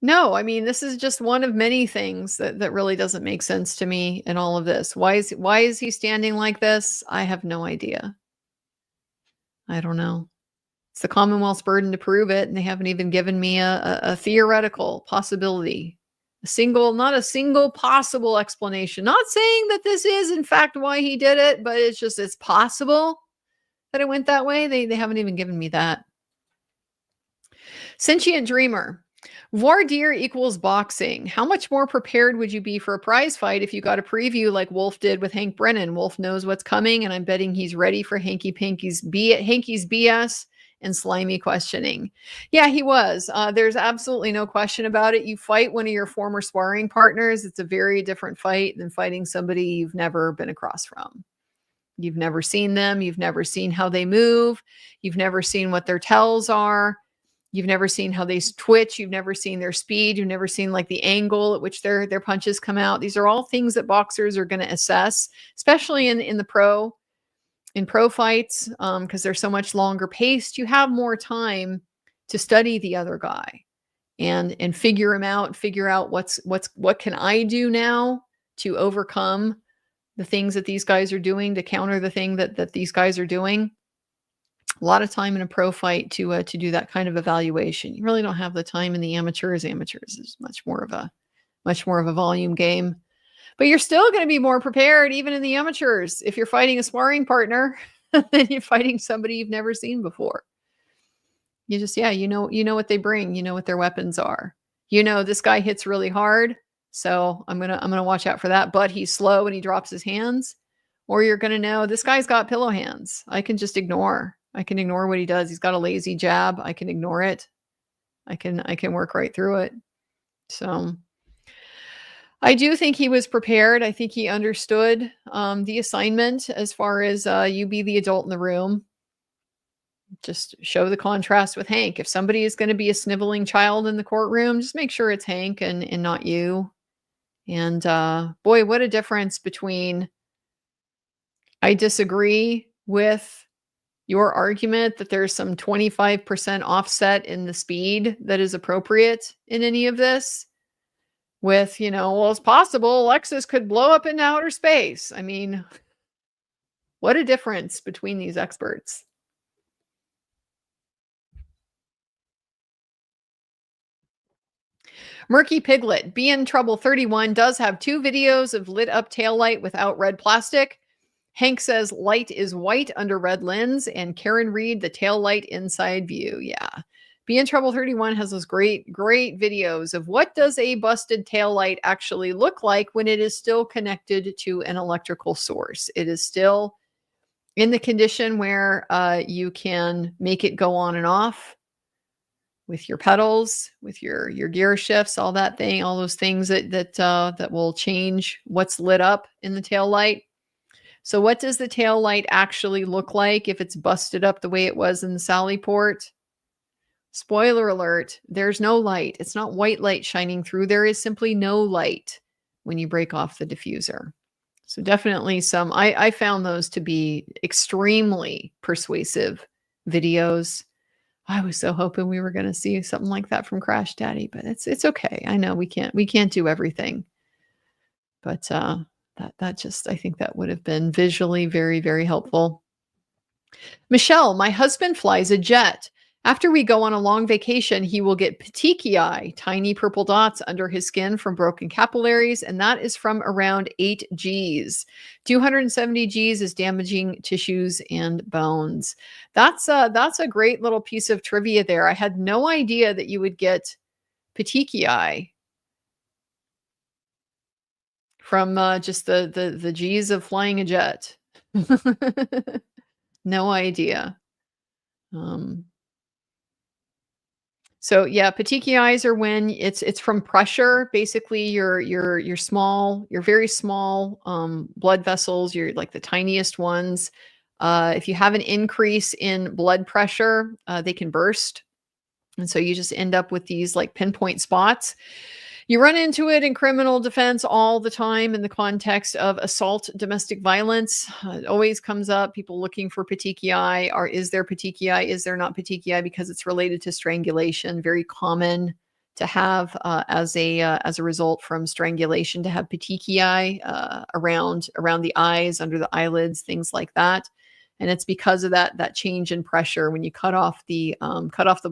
no, I mean, this is just one of many things that really doesn't make sense to me in all of this. Why is he standing like this? I have no idea. I don't know. It's the Commonwealth's burden to prove it, and they haven't even given me a theoretical possibility. Not a single possible explanation. Not saying that this is, in fact, why he did it, but it's possible that it went that way. They haven't even given me that. Sentient Dreamer. Voir dire equals boxing. How much more prepared would you be for a prize fight if you got a preview like Wolfe did with Hank Brennan? Wolfe knows what's coming, and I'm betting he's ready for Hanky's BS and slimy questioning. Yeah, he was. There's absolutely no question about it. You fight one of your former sparring partners. It's a very different fight than fighting somebody you've never been across from. You've never seen them. You've never seen how they move. You've never seen what their tells are. You've never seen how they twitch. You've never seen their speed. You've never seen like the angle at which their punches come out. These are all things that boxers are going to assess, especially in pro fights, because they're so much longer paced. You have more time to study the other guy and figure him out. Figure out what can I do now to overcome the things that these guys are doing, to counter the thing that these guys are doing. A lot of time in a pro fight to do that kind of evaluation. You really don't have the time in the amateurs. Amateurs is much more of a volume game, but you're still going to be more prepared even in the amateurs if you're fighting a sparring partner than you're fighting somebody you've never seen before. You just you know what they bring. You know what their weapons are. This guy hits really hard, so I'm gonna watch out for that. But he's slow and he drops his hands. Or you're gonna know this guy's got pillow hands. I can just ignore. I can ignore what he does. He's got a lazy jab. I can ignore it. I can work right through it. So I do think he was prepared. I think he understood the assignment as far as you be the adult in the room. Just show the contrast with Hank. If somebody is going to be a sniveling child in the courtroom, just make sure it's Hank and not you. And boy, what a difference between I disagree with your argument that there's some 25% offset in the speed that is appropriate in any of this with, well, it's possible Lexus could blow up into outer space. I mean, what a difference between these experts. Murky Piglet, Be in Trouble 31 does have 2 videos of lit up taillight without red plastic. Hank says light is white under red lens, and Karen Reed, the tail light inside view. Yeah. Be in Trouble 31 has those great videos of what does a busted tail light actually look like when it is still connected to an electrical source. It is still in the condition where you can make it go on and off with your pedals, with your gear shifts, all those things that will change what's lit up in the tail light. So what does the tail light actually look like if it's busted up the way it was in the Sally Port? Spoiler alert, there's no light. It's not white light shining through. There is simply no light when you break off the diffuser. So definitely I found those to be extremely persuasive videos. I was so hoping we were going to see something like that from Crash Daddy, but it's okay. I know we can't do everything, but that just, I think that would have been visually very, very helpful. Michelle, my husband flies a jet. After we go on a long vacation, he will get petechiae, tiny purple dots under his skin from broken capillaries, and that is from around 8 Gs. 270 Gs is damaging tissues and bones. That's a great little piece of trivia there. I had no idea that you would get petechiae from just the G's of flying a jet. No idea. So yeah, petechiae are when it's from pressure. Basically, your small, your very small blood vessels, you're like the tiniest ones. If you have an increase in blood pressure, they can burst. And so you just end up with these like pinpoint spots. You run into it in criminal defense all the time in the context of assault, domestic violence. It always comes up, people looking for petechiae. Is there petechiae? Is there not petechiae? Because it's related to strangulation. Very common to have as a result from strangulation, to have petechiae around the eyes, under the eyelids, things like that. And it's because of that change in pressure. When you cut off the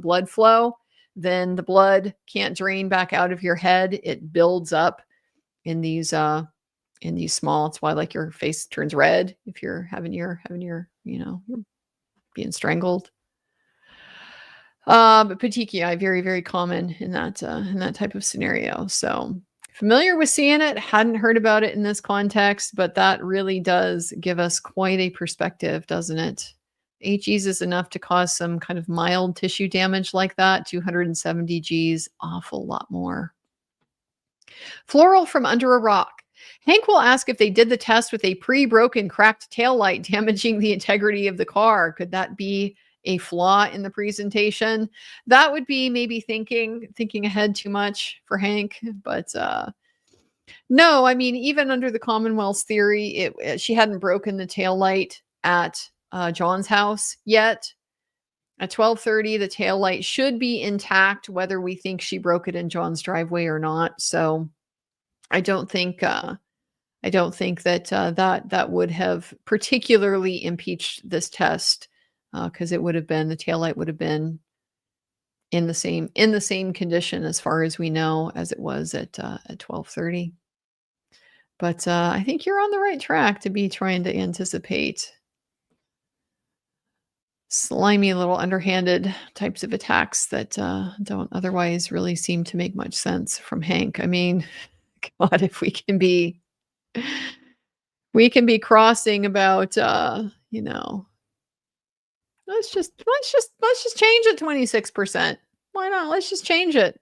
blood flow, then the blood can't drain back out of your head. It builds up in these small. It's why like your face turns red if you're having your you're being strangled. But petechiae, very, very common in that type of scenario. So familiar with seeing it, hadn't heard about it in this context, but that really does give us quite a perspective, doesn't it? HEs is enough to cause some kind of mild tissue damage like that. 270 Gs, awful lot more. Floral from under a rock. Hank will ask if they did the test with a pre-broken cracked taillight damaging the integrity of the car. Could that be a flaw in the presentation? That would be maybe thinking ahead too much for Hank, but no, I mean, even under the Commonwealth's theory, she hadn't broken the taillight at John's house yet. At 12:30, the taillight should be intact, whether we think she broke it in John's driveway or not. So I don't think that that would have particularly impeached this test, because it would have been, the taillight would have been in the same condition as far as we know as it was at 12:30. But I think you're on the right track to be trying to anticipate slimy little underhanded types of attacks that don't otherwise really seem to make much sense from Hank. I mean, God, if we can be crossing about let's just change it 26%. Why not? Let's just change it,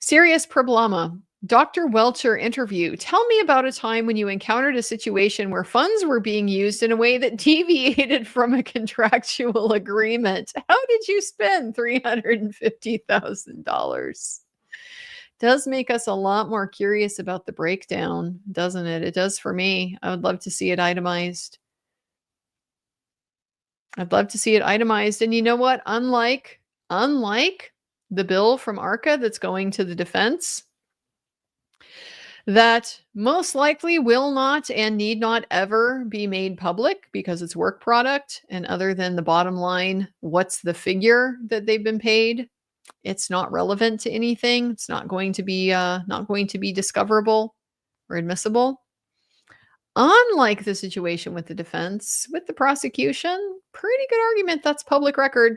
Serious problema. Dr. Welcher interview. Tell me about a time when you encountered a situation where funds were being used in a way that deviated from a contractual agreement. How did you spend $350,000? Does make us a lot more curious about the breakdown, doesn't it? It does for me. I would love to see it itemized. I'd love to see it itemized. And you know what? Unlike the bill from ARCCA that's going to the defense, that most likely will not and need not ever be made public because it's work product. And other than the bottom line, what's the figure that they've been paid? It's not relevant to anything. It's not going to be discoverable or admissible. Unlike the situation with the defense, with the prosecution, pretty good argument that's public record.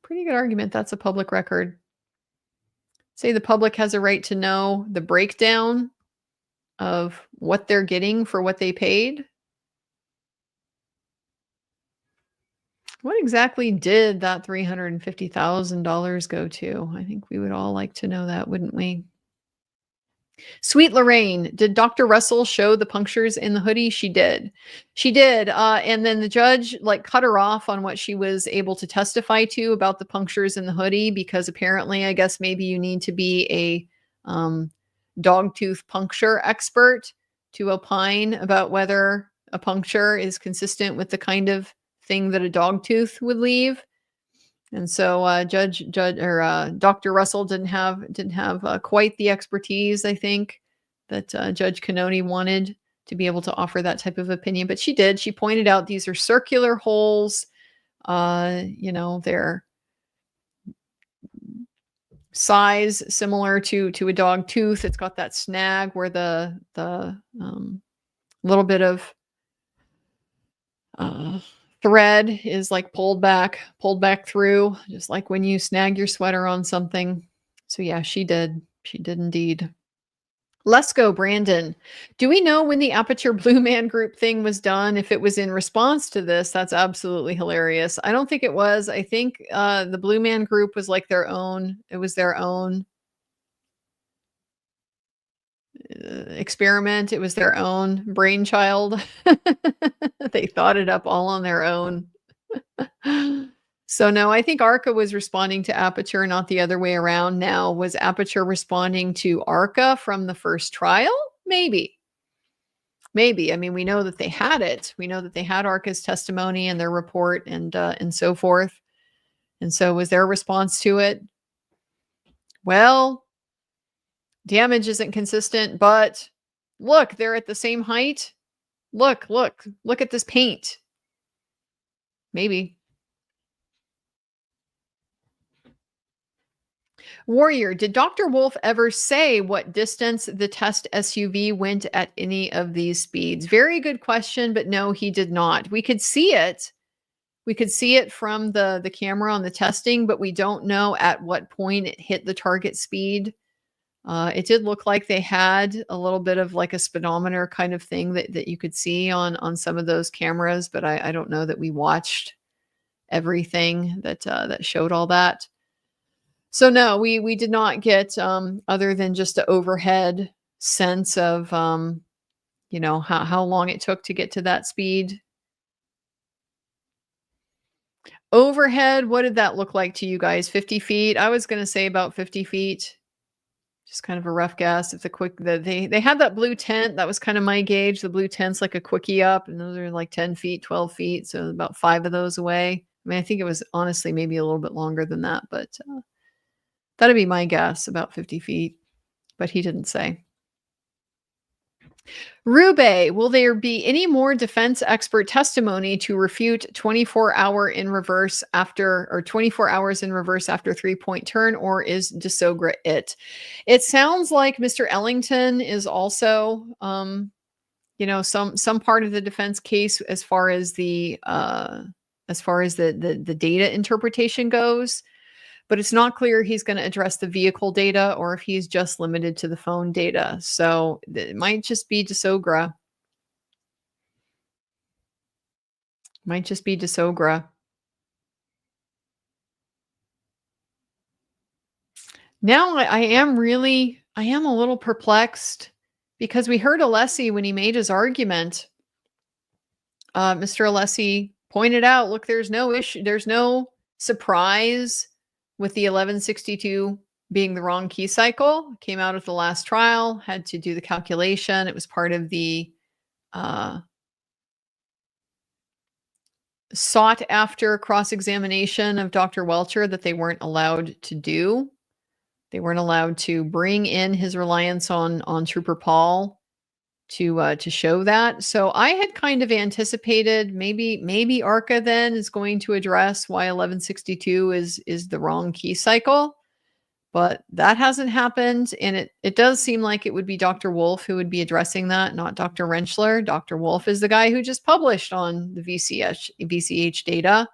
Pretty good argument that's a public record. Say the public has a right to know the breakdown of what they're getting for what they paid. What exactly did that $350,000 go to? I think we would all like to know that, wouldn't we? Sweet Lorraine, did Dr. Russell show the punctures in the hoodie? She did. She did. And then the judge cut her off on what she was able to testify to about the punctures in the hoodie, because apparently, I guess maybe you need to be a dogtooth puncture expert to opine about whether a puncture is consistent with the kind of thing that a dogtooth would leave. And so Dr. Russell didn't have quite the expertise, I think, that Judge Cannoni wanted to be able to offer that type of opinion. But she did. She pointed out these are circular holes. They're size similar to a dog tooth. It's got that snag where the little bit of thread is like pulled back through, just like when you snag your sweater on something. So yeah, she did. She did indeed. Let's go, Brandon. Do we know when the Aperture Blue Man Group thing was done? If it was in response to this, that's absolutely hilarious. I don't think it was. I think the Blue Man Group was like their own. It was their own experiment. It was their own brainchild. They thought it up all on their own. So no, I think ARCCA was responding to Aperture, not the other way around. Now, was Aperture responding to ARCCA from the first trial? Maybe. Maybe. I mean, we know that they had it. We know that they had ARCCA's testimony and their report and so forth. And so was their response to it? Well, damage isn't consistent, but look, they're at the same height. Look at this paint. Maybe. Warrior, did Dr. Wolfe ever say what distance the test SUV went at any of these speeds? Very good question, but no, he did not. We could see it. We could see it from the camera on the testing, but we don't know at what point it hit the target speed. It did look like they had a little bit of like a speedometer kind of thing that you could see on some of those cameras, but I don't know that we watched everything that showed all that. So no, we did not get other than just an overhead sense of how long it took to get to that speed. Overhead, what did that look like to you guys? 50 feet? I was going to say about 50 feet. Just kind of a rough guess. If they had that blue tent, that was kind of my gauge. The blue tent's like a quickie up, and those are like 10 feet, 12 feet. So about 5 of those away. I mean, I think it was honestly maybe a little bit longer than that, but that'd be my guess, about 50 feet. But he didn't say. Rube, will there be any more defense expert testimony to refute 24 hours in reverse after 3-point turn, or is DeSogra it? It sounds like Mr. Ellington is also, some part of the defense case as far as the data interpretation goes. But it's not clear he's going to address the vehicle data or if he's just limited to the phone data. So it might just be DeSogra. Might just be DeSogra. Now I am a little perplexed because we heard Alessi when he made his argument. Mr. Alessi pointed out, look, there's no issue. There's no surprise with the 1162 being the wrong key cycle. Came out at the last trial, had to do the calculation. It was part of the sought after cross-examination of Dr. Welcher that they weren't allowed to do. They weren't allowed to bring in his reliance on Trooper Paul to show that. So I had kind of anticipated maybe ARCCA then is going to address why 1162 is the wrong key cycle, but that hasn't happened. And it does seem like it would be Dr. Wolfe who would be addressing that, not Dr. Rentschler. Dr. Wolfe is the guy who just published on the VCH data.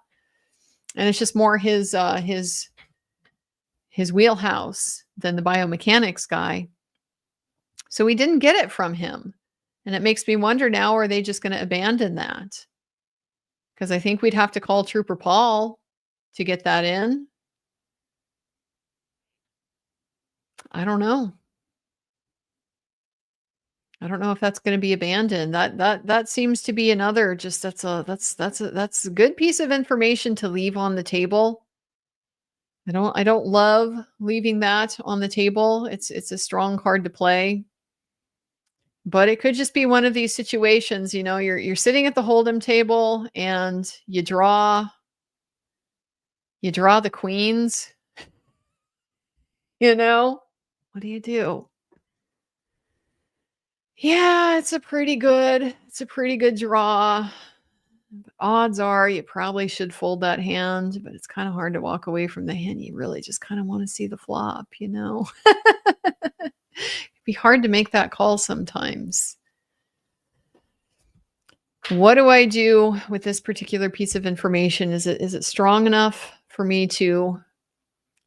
And it's just more his wheelhouse than the biomechanics guy. So we didn't get it from him. And it makes me wonder now, are they just going to abandon that? Because I think we'd have to call Trooper Paul to get that in. I don't know. I don't know if that's going to be abandoned. That seems to be another that's a good piece of information to leave on the table. I don't love leaving that on the table. It's a strong card to play. But it could just be one of these situations, you're sitting at the hold'em table and you draw the queens. What do you do? Yeah, it's a pretty good draw. But odds are you probably should fold that hand, but it's kind of hard to walk away from the hand. You really just kind of want to see the flop, It'd be hard to make that call sometimes. What do I do with this particular piece of information? Is it strong enough for me to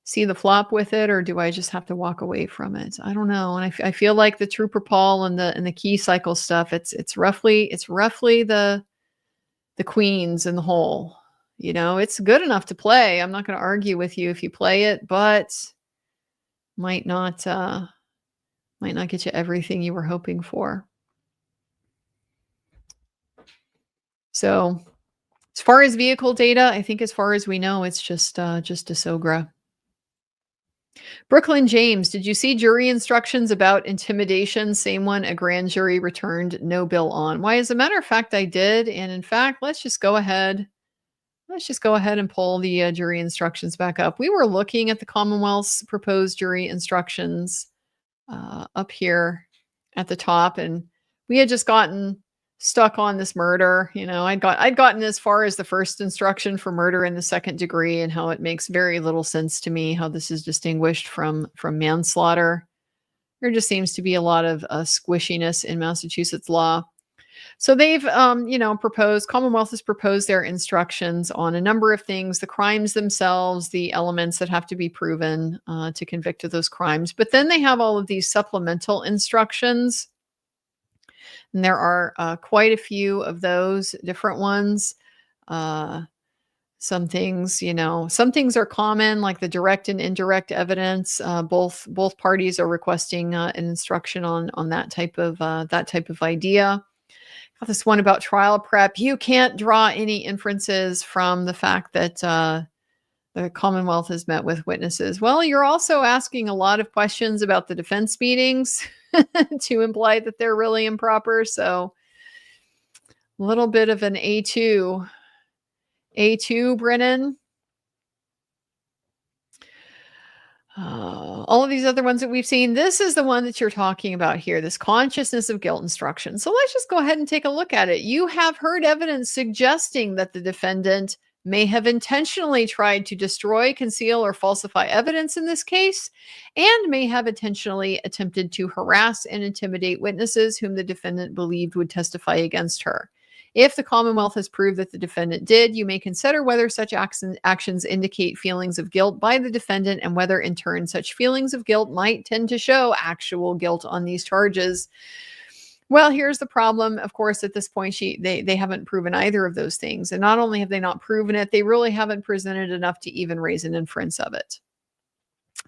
see the flop with it, or do I just have to walk away from it? I don't know. And I feel like the Trooper Paul and the key cycle stuff, it's roughly the queens in the hole. You know, it's good enough to play. I'm not going to argue with you if you play it, but might not get you everything you were hoping for. So as far as vehicle data, I think as far as we know, it's just a Sogra. Brooklyn James, did you see jury instructions about intimidation? Same one a grand jury returned no bill on. Why, as a matter of fact, I did. And in fact, let's just go ahead and pull the jury instructions back up. We were looking at the Commonwealth's proposed jury instructions up here at the top, and we had just gotten stuck on this murder. You know, I'd gotten as far as the first instruction for murder in the second degree, and how it makes very little sense to me how this is distinguished from manslaughter. There just seems to be a lot of squishiness in Massachusetts law. So they've, Commonwealth has proposed their instructions on a number of things: the crimes themselves, the elements that have to be proven to convict of those crimes. But then they have all of these supplemental instructions. And there are quite a few of those different ones. Some things are common, like the direct and indirect evidence. Both parties are requesting an instruction on that type of idea. Got this one about trial prep. You can't draw any inferences from the fact that the Commonwealth has met with witnesses. Well, you're also asking a lot of questions about the defense meetings to imply that they're really improper. So a little bit of an A2, Brennan. All of these other ones that we've seen, this is the one that you're talking about here, this consciousness of guilt instruction. So let's just go ahead and take a look at it. You have heard evidence suggesting that the defendant may have intentionally tried to destroy, conceal, or falsify evidence in this case, and may have intentionally attempted to harass and intimidate witnesses whom the defendant believed would testify against her. If the Commonwealth has proved that the defendant did, you may consider whether such actions indicate feelings of guilt by the defendant, and whether in turn such feelings of guilt might tend to show actual guilt on these charges. Well, here's the problem. Of course, at this point, they haven't proven either of those things. And not only have they not proven it, they really haven't presented enough to even raise an inference of it.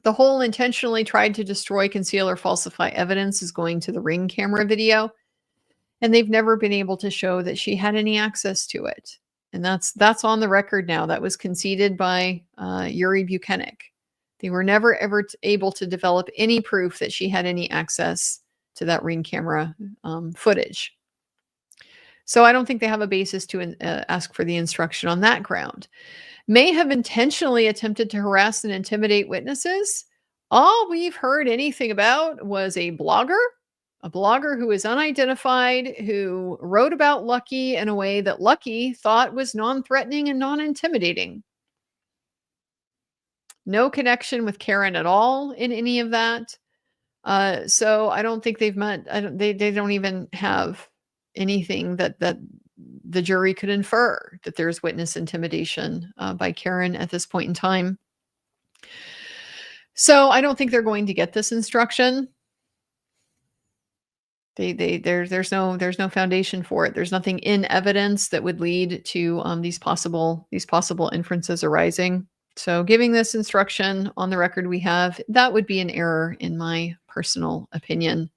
The whole intentionally tried to destroy, conceal, or falsify evidence is going to the Ring camera video. And they've never been able to show that she had any access to it. And that's on the record now. That was conceded by Yuri Buchanan. They were never, ever able to develop any proof that she had any access to that Ring camera footage. So I don't think they have a basis to ask for the instruction on that ground. May have intentionally attempted to harass and intimidate witnesses. All we've heard anything about was a blogger who is unidentified, who wrote about Lucky in a way that Lucky thought was non-threatening and non-intimidating. No connection with Karen at all in any of that. So I don't think they've met. They don't even have anything that the jury could infer that there's witness intimidation by Karen at this point in time. So I don't think they're going to get this instruction. There's no foundation for it. There's nothing in evidence that would lead to these possible inferences arising. So giving this instruction on the record we have, that would be an error in my personal opinion.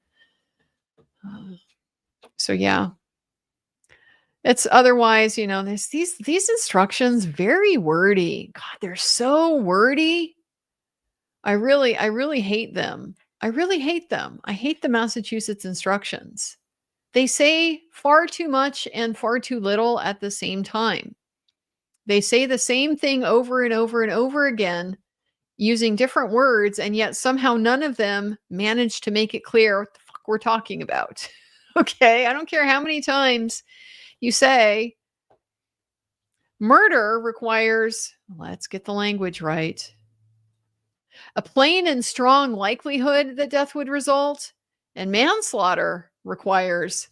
So yeah, it's otherwise, there's these instructions, very wordy. God, they're so wordy. I really hate them. I hate the Massachusetts instructions. They say far too much and far too little at the same time. They say the same thing over and over and over again using different words, and yet somehow none of them manage to make it clear what the fuck we're talking about. Okay, I don't care how many times you say murder requires, let's get the language right, a plain and strong likelihood that death would result, and manslaughter requires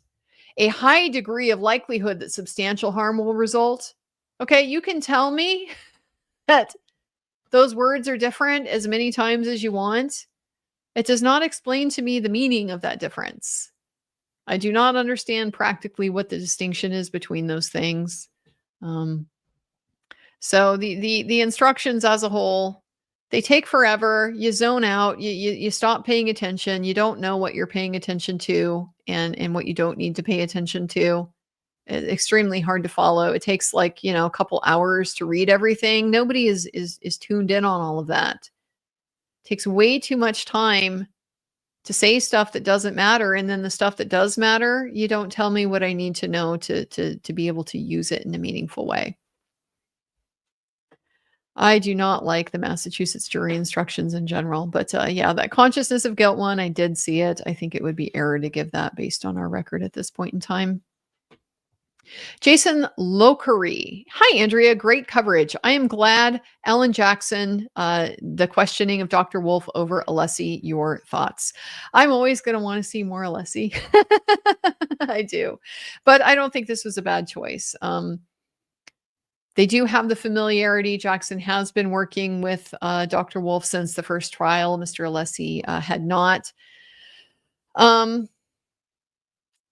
a high degree of likelihood that substantial harm will result. Okay, you can tell me that those words are different as many times as you want. It does not explain to me the meaning of that difference. I do not understand practically what the distinction is between those things. So the instructions as a whole, they take forever. You zone out. You stop paying attention. You don't know what you're paying attention to and what you don't need to pay attention to. It's extremely hard to follow. It takes like, a couple hours to read everything. Nobody is tuned in on all of that. It takes way too much time to say stuff that doesn't matter, and then the stuff that does matter, you don't tell me what I need to know to be able to use it in a meaningful way. I do not like the Massachusetts jury instructions in general, but yeah, that consciousness of guilt one, I did see it. I think it would be error to give that based on our record at this point in time. Jason Lokery. Hi, Andrea. Great coverage. I am glad Alan Jackson, the questioning of Dr. Wolfe over Alessi, your thoughts. I'm always going to want to see more Alessi. I do. But I don't think this was a bad choice. They do have the familiarity. Jackson has been working with Dr. Wolfe since the first trial. Mr. Alessi had not.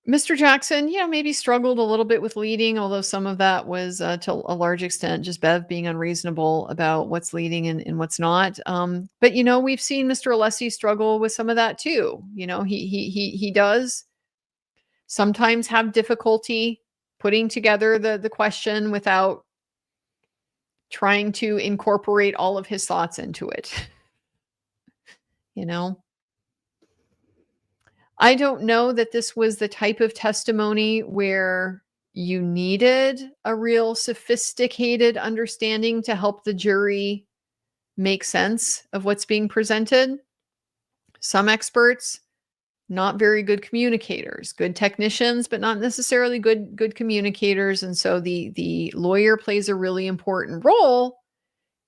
Mr. Jackson, maybe struggled a little bit with leading, although some of that was to a large extent just Bev being unreasonable about what's leading and what's not. But we've seen Mr. Alessi struggle with some of that too. He does sometimes have difficulty putting together the question without trying to incorporate all of his thoughts into it. I don't know that this was the type of testimony where you needed a real sophisticated understanding to help the jury make sense of what's being presented. Some experts, not very good communicators, good technicians, but not necessarily good communicators. And so the lawyer plays a really important role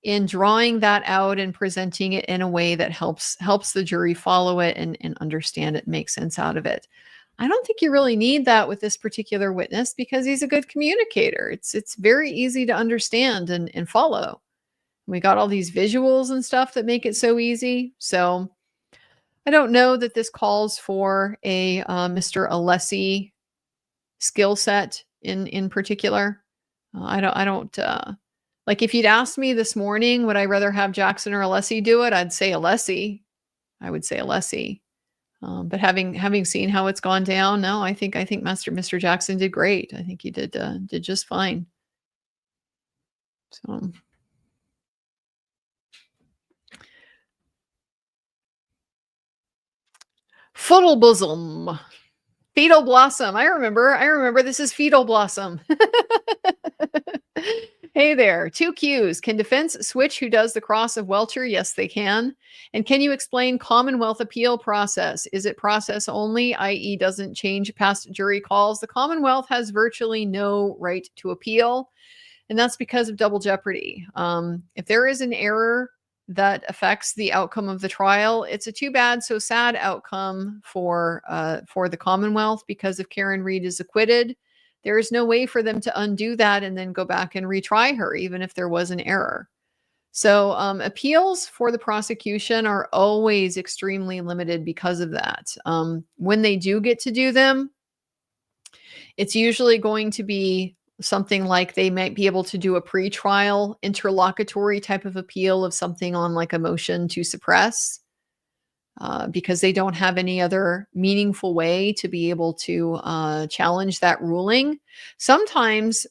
in drawing that out and presenting it in a way that helps the jury follow it and understand it, make sense out of it. I don't think you really need that with this particular witness because he's a good communicator. It's very easy to understand and follow. We got all these visuals and stuff that make it so easy. So I don't know that this calls for a Mr. Alessi skill set in particular. I don't like if you'd asked me this morning, would I rather have Jackson or Alessi do it? I'd say Alessi. I would say Alessi. But having seen how it's gone down, no, I think Mr. Jackson did great. I think he did just fine. So. Fuddle bosom. Fetal blossom. I remember this is fetal blossom. Hey there. 2 Qs. Can defense switch who does the cross of Welcher? Yes, they can. And can you explain Commonwealth appeal process? Is it process only, i.e. doesn't change past jury calls? The Commonwealth has virtually no right to appeal, and that's because of double jeopardy. If there is an error that affects the outcome of the trial, it's a too bad, so sad outcome for the Commonwealth, because if Karen Reed is acquitted, there is no way for them to undo that and then go back and retry her, even if there was an error. So appeals for the prosecution are always extremely limited because of that. When they do get to do them, it's usually going to be something like they might be able to do a pre-trial interlocutory type of appeal of something on like a motion to suppress, because they don't have any other meaningful way to be able to challenge that ruling. Sometimes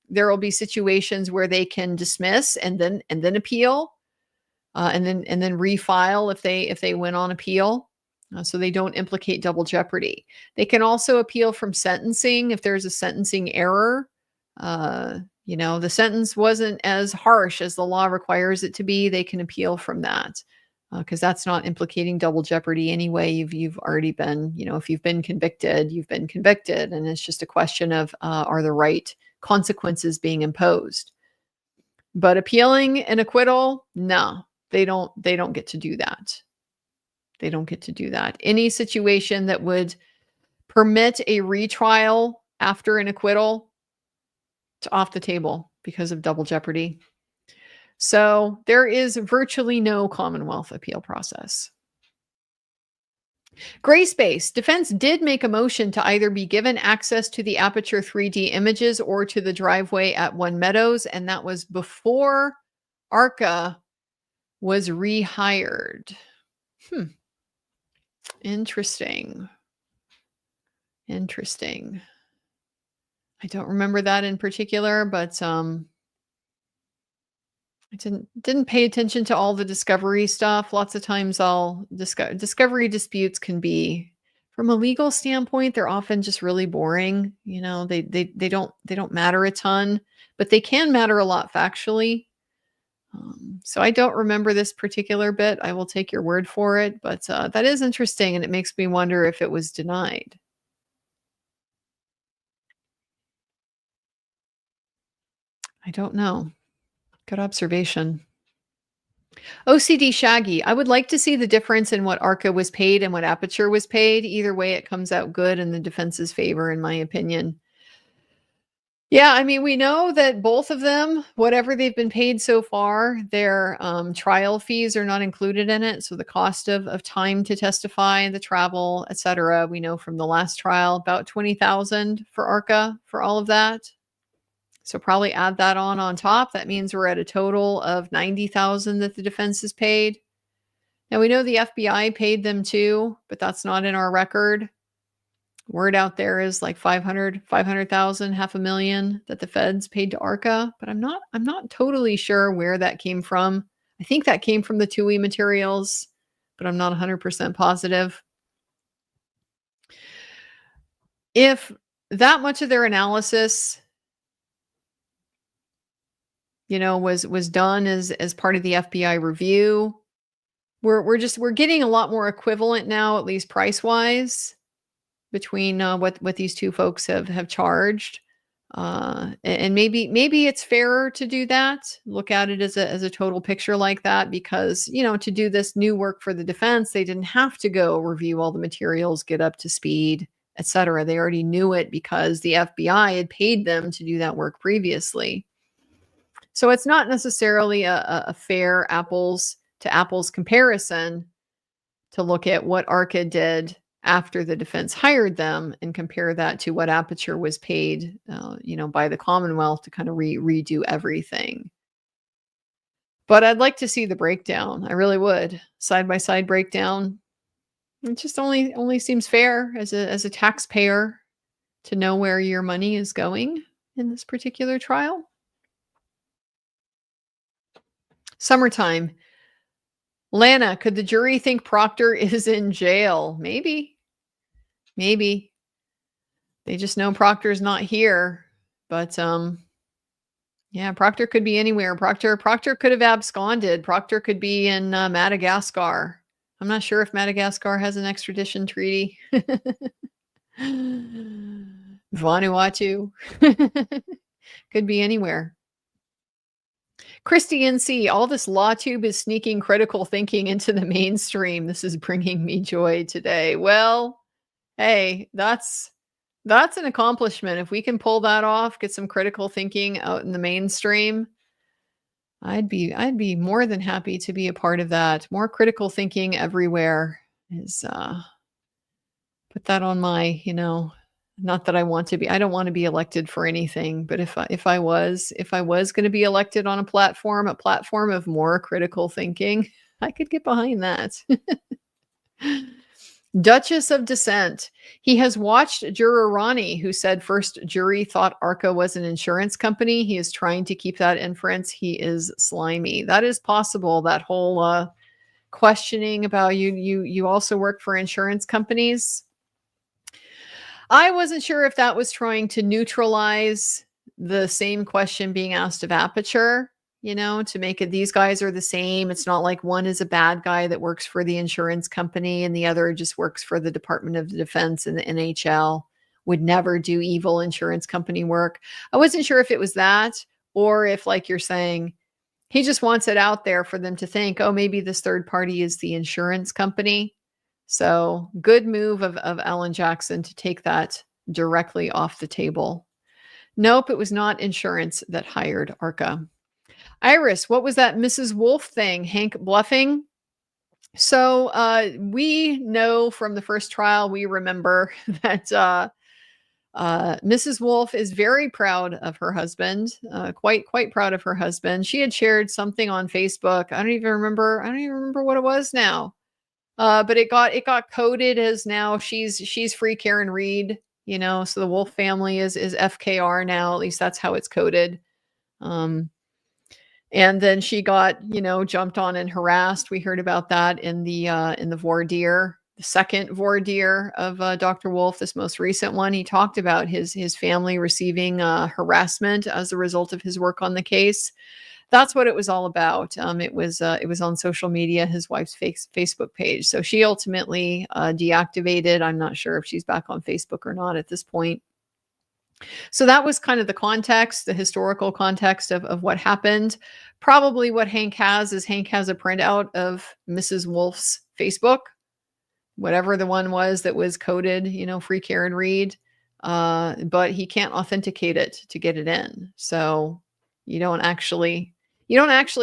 there will be situations where they can dismiss and then appeal, and then refile if they win on appeal. So they don't implicate double jeopardy. They can also appeal from sentencing if there's a sentencing error. The sentence wasn't as harsh as the law requires it to be. They can appeal from that because that's not implicating double jeopardy anyway. You've already been, if you've been convicted, you've been convicted, and it's just a question of are the right consequences being imposed. But appealing an acquittal, no, they don't get to do that. They don't get to do that. Any situation that would permit a retrial after an acquittal, it's off the table because of double jeopardy. So there is virtually no Commonwealth appeal process. Gray space. Defense did make a motion to either be given access to the Aperture 3D images or to the driveway at One Meadows, and that was before ARCCA was rehired. Interesting. Interesting. I don't remember that in particular, but I didn't pay attention to all the discovery stuff. Lots of times discovery disputes can be, from a legal standpoint, they're often just really boring. You know, they don't matter a ton, but they can matter a lot factually. So I don't remember this particular bit. I will take your word for it, but that is interesting, and it makes me wonder if it was denied. I don't know. Good observation. OCD Shaggy. I would like to see the difference in what ARCCA was paid and what Aperture was paid. Either way, it comes out good in the defense's favor, in my opinion. Yeah, I mean, we know that both of them, whatever they've been paid so far, their trial fees are not included in it. So the cost of time to testify, the travel, etc. We know from the last trial, about $20,000 for ARCCA for all of that. So probably add that on top. That means we're at a total of $90,000 that the defense has paid. Now we know the FBI paid them too, but that's not in our record. Word out there is like 500,000, $500,000 that the feds paid to ARCCA, but I'm not totally sure where that came from. I think that came from the TUI materials, but I'm not 100% positive. If that much of their analysis, you know, was done as part of the FBI review, we're getting a lot more equivalent now, at least price wise, between what these two folks have charged, and maybe it's fairer to do that. Look at it as a total picture like that, because you know, to do this new work for the defense, they didn't have to go review all the materials, get up to speed, etc. They already knew it because the FBI had paid them to do that work previously. So it's not necessarily a fair apples to apples comparison to look at what ARCCA did after the defense hired them and compare that to what Aperture was paid, you know, by the Commonwealth to kind of redo everything. But I'd like to see the breakdown. I really would. Side-by-side breakdown. It just only seems fair as a taxpayer to know where your money is going in this particular trial. Summertime. Lana, could the jury think Proctor is in jail? Maybe. They just know Proctor's not here. But yeah, Proctor could be anywhere. Proctor could have absconded. Proctor could be in Madagascar. I'm not sure if Madagascar has an extradition treaty. Vanuatu. Could be anywhere. Christy NC, all this LawTube is sneaking critical thinking into the mainstream. This is bringing me joy today. Well, hey, that's an accomplishment. If we can pull that off, get some critical thinking out in the mainstream, I'd be more than happy to be a part of that. More critical thinking everywhere is put that on my, you know, not that I don't want to be elected for anything, but if I was going to be elected on a platform of more critical thinking, I could get behind that. Duchess of Dissent. He has watched Juror Ronnie, who said first jury thought ARCCA was an insurance company. He is trying to keep that inference. He is slimy. That is possible. That whole questioning about you also work for insurance companies. I wasn't sure if that was trying to neutralize the same question being asked of Aperture, you know, to make it these guys are the same. It's not like one is a bad guy that works for the insurance company and the other just works for the Department of Defense and the NHL, would never do evil insurance company work. I wasn't sure if it was that, or if, like you're saying, he just wants it out there for them to think, oh, maybe this third party is the insurance company. So good move of Alan Jackson to take that directly off the table. Nope, it was not insurance that hired ARCCA. Iris, what was that Mrs. Wolfe thing? Hank bluffing? So we know from the first trial, we remember that Mrs. Wolfe is very proud of her husband, quite proud of her husband. She had shared something on Facebook. I don't even remember what it was now. But it got coded as now she's free Karen Reed, so the Wolfe family is FKR now, at least that's how it's coded. And then she got, jumped on and harassed. We heard about that in the voir dire, the second voir dire of Dr. Wolfe, this most recent one. He talked about his family receiving harassment as a result of his work on the case. That's what it was all about. It was on social media, his wife's Facebook page. So she ultimately deactivated. I'm not sure if she's back on Facebook or not at this point. So that was kind of the context, the historical context of what happened. Probably what Hank has is Hank has a printout of Mrs. Wolfe's Facebook, whatever the one was that was coded, free Karen Reed. But he can't authenticate it to get it in. So you don't actually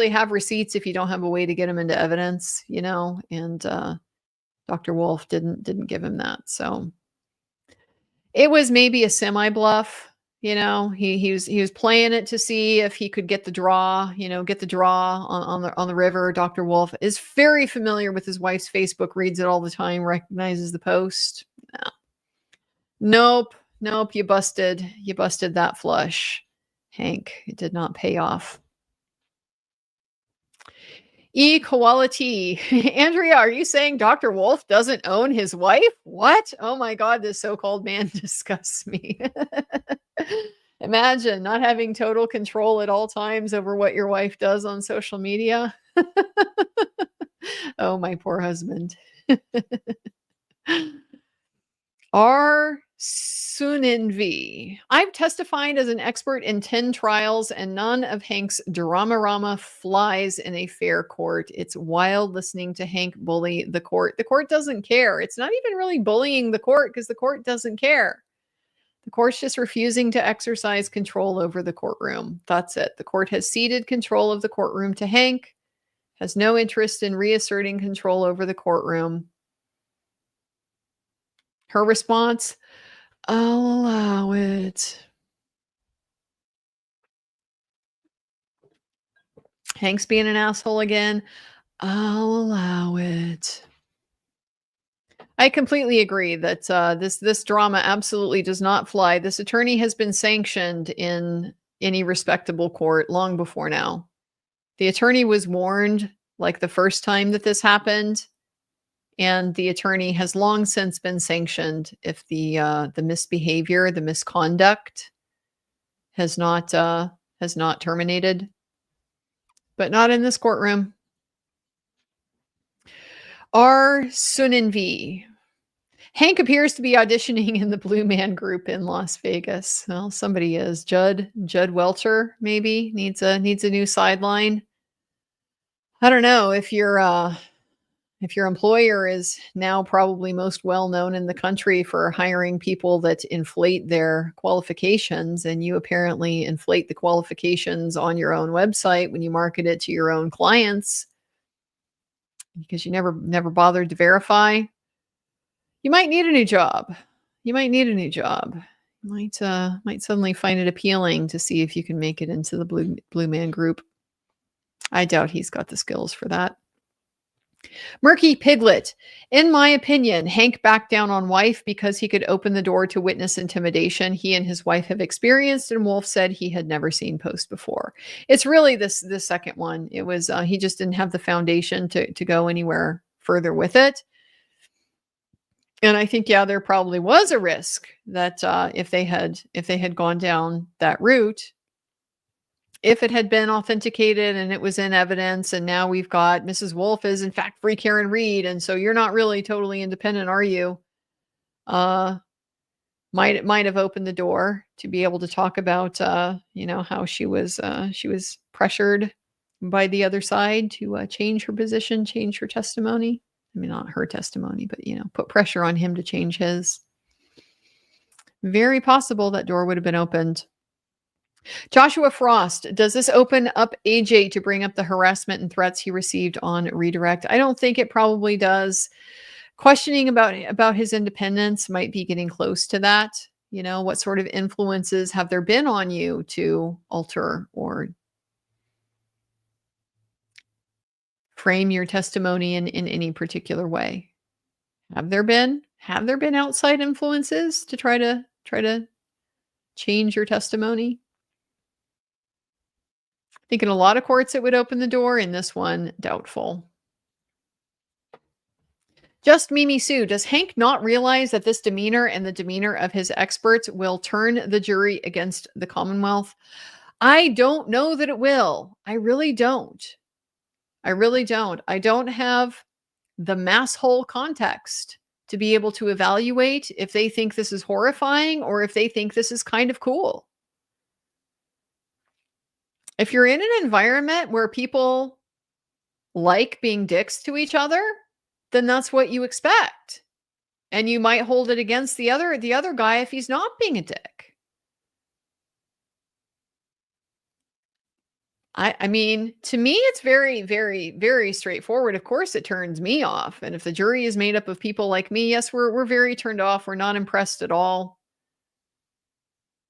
have receipts if you don't have a way to get them into evidence, and Dr. Wolfe didn't give him that. So it was maybe a semi bluff, he was playing it to see if he could get the draw, on the river. Dr. Wolfe is very familiar with his wife's Facebook, reads it all the time, recognizes the post. No. Nope, you busted that flush, Hank. It did not pay off. Equality. Andrea, are you saying Dr. Wolfe doesn't own his wife? What? Oh my God, this so-called man disgusts me. Imagine not having total control at all times over what your wife does on social media. Oh, my poor husband. Suninvi. I've testified as an expert in 10 trials and none of Hank's drama flies in a fair court. It's wild listening to Hank bully the court. The court doesn't care. It's not even really bullying the court because the court doesn't care. The court's just refusing to exercise control over the courtroom. That's it. The court has ceded control of the courtroom to Hank, has no interest in reasserting control over the courtroom. Her response, I'll allow it. Hank's being an asshole again. I'll allow it. I completely agree that this drama absolutely does not fly. This attorney has been sanctioned in any respectable court long before now. The attorney was warned like the first time that this happened, and the attorney has long since been sanctioned if the misbehavior, the misconduct has not terminated, but not in this courtroom. R. Suninvi. Hank appears to be auditioning in the Blue Man Group in Las Vegas. Well, somebody is. Judd Welcher maybe needs a new sideline. I don't know if your employer is now probably most well known in the country for hiring people that inflate their qualifications, and you apparently inflate the qualifications on your own website when you market it to your own clients because you never bothered to verify. You might need a new job. You might suddenly find it appealing to see if you can make it into the Blue Man Group. I doubt he's got the skills for that. Murky Piglet. In my opinion, Hank backed down on wife because he could open the door to witness intimidation he and his wife have experienced, and Wolfe said he had never seen post before. It's really this second one. It was he just didn't have the foundation to go anywhere further with it. And I think, there probably was a risk that if they had gone down that route, if it had been authenticated and it was in evidence, and now we've got Mrs. Wolfe is in fact free Karen Reed, and so you're not really totally independent, are you? Might have opened the door to be able to talk about how she was pressured by the other side to change her position, change her testimony. I mean, not her testimony, but, put pressure on him to change his. Very possible that door would have been opened. Joshua Frost, does this open up AJ to bring up the harassment and threats he received on redirect? I don't think it probably does. Questioning about his independence might be getting close to that. What sort of influences have there been on you to alter or frame your testimony in any particular way? Have there been outside influences to try to change your testimony? I think in a lot of courts it would open the door. In this one, doubtful. Just Mimi Sue, does Hank not realize that this demeanor and the demeanor of his experts will turn the jury against the Commonwealth? I don't know that it will. I really don't. I don't have the mass whole context to be able to evaluate if they think this is horrifying or if they think this is kind of cool. If you're in an environment where people like being dicks to each other, then that's what you expect. And you might hold it against the other guy if he's not being a dick. I mean, to me, it's very, very, very straightforward. Of course, it turns me off. And if the jury is made up of people like me, yes, we're very turned off. We're not impressed at all.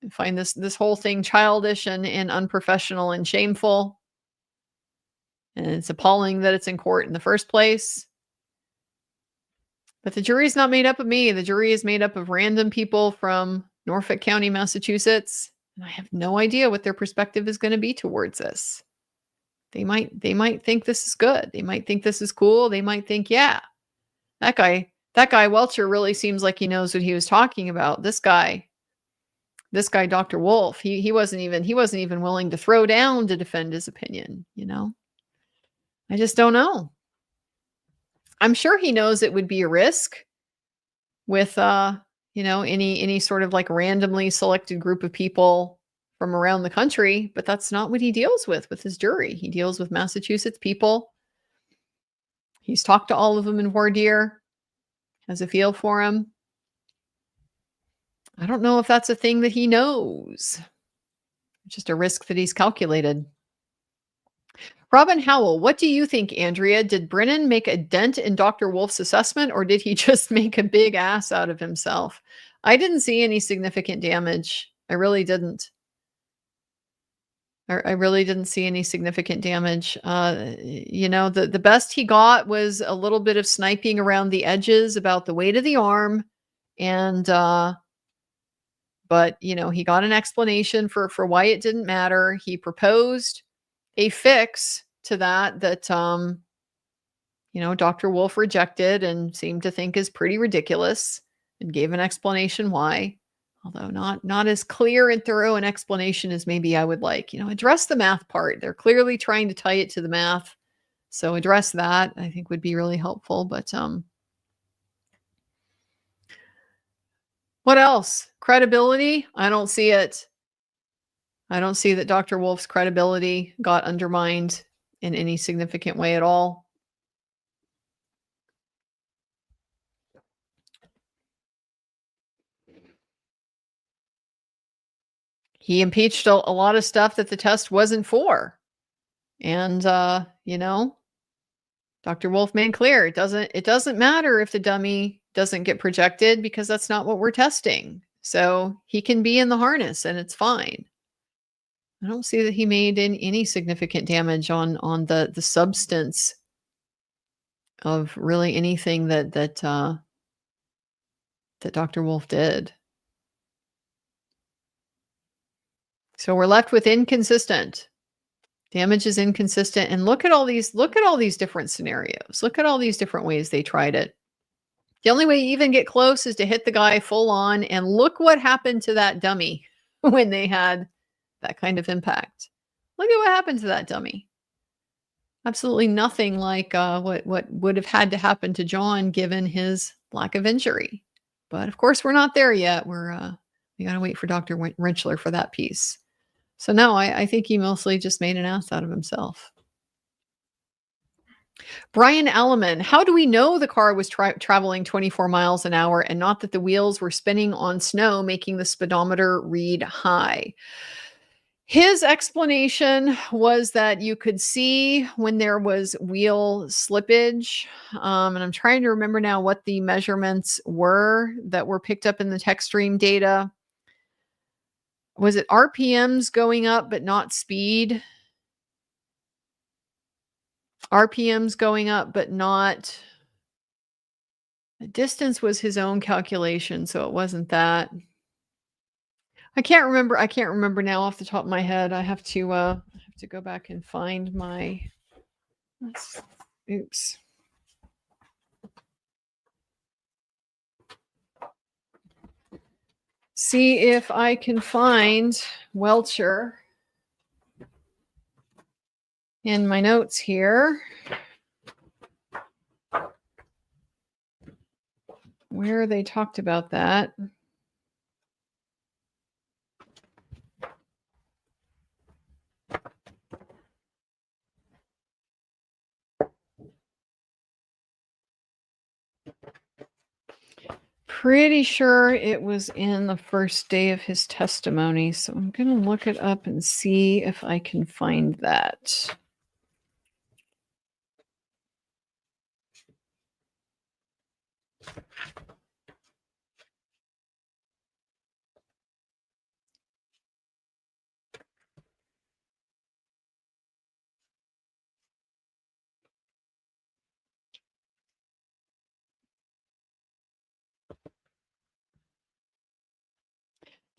I find this whole thing childish and unprofessional and shameful. And it's appalling that it's in court in the first place. But the jury is not made up of me. The jury is made up of random people from Norfolk County, Massachusetts. And I have no idea what their perspective is going to be towards this. They might think this is good. They might think this is cool. They might think, yeah, that guy Welcher really seems like he knows what he was talking about. This guy, Dr. Wolfe, he wasn't even willing to throw down to defend his opinion. I just don't know. I'm sure he knows it would be a risk with any sort of like randomly selected group of people from around the country, but that's not what he deals with his jury. He deals with Massachusetts people. He's talked to all of them in voir dire, has a feel for them. I don't know if that's a thing that he knows. It's just a risk that he's calculated. Robin Howell, what do you think, Andrea? Did Brennan make a dent in Dr. Wolfe's assessment, or did he just make a big ass out of himself? I didn't see any significant damage. I really didn't. I really didn't see any significant damage. The best he got was a little bit of sniping around the edges about the weight of the arm. And, but he got an explanation for why it didn't matter. He proposed a fix to that Dr. Wolfe rejected and seemed to think is pretty ridiculous, and gave an explanation why, although not as clear and thorough an explanation as maybe I would like. Address the math part. They're clearly trying to tie it to the math. So address that, I think, would be really helpful. But what else? Credibility? I don't see it. I don't see that Dr. Wolfe's credibility got undermined in any significant way at all. He impeached a lot of stuff that the test wasn't for. And, Dr. Wolfe made clear it doesn't matter if the dummy doesn't get projected, because that's not what we're testing. So he can be in the harness and it's fine. I don't see that he made any significant damage on the substance of really anything that Dr. Wolfe did. So we're left with inconsistent. Damage is inconsistent. And look at all these different scenarios. Look at all these different ways they tried it. The only way you even get close is to hit the guy full on, and look what happened to that dummy when they had that kind of impact. Look at what happened to that dummy. Absolutely nothing like what would have had to happen to John given his lack of injury. But of course, we're not there yet. We got to wait for Dr. Rentschler for that piece. So no, I think he mostly just made an ass out of himself. Brian Alleman, how do we know the car was traveling 24 miles an hour and not that the wheels were spinning on snow, making the speedometer read high? His explanation was that you could see when there was wheel slippage. And I'm trying to remember now what the measurements were that were picked up in the tech stream data. Was it RPMs going up, but not speed? RPMs going up, but not. The distance was his own calculation, so it wasn't that. I can't remember now off the top of my head. I have to go back and find my. Oops. See if I can find Welcher in my notes here. Where they talked about that. Pretty sure it was in the first day of his testimony. So I'm going to look it up and see if I can find that.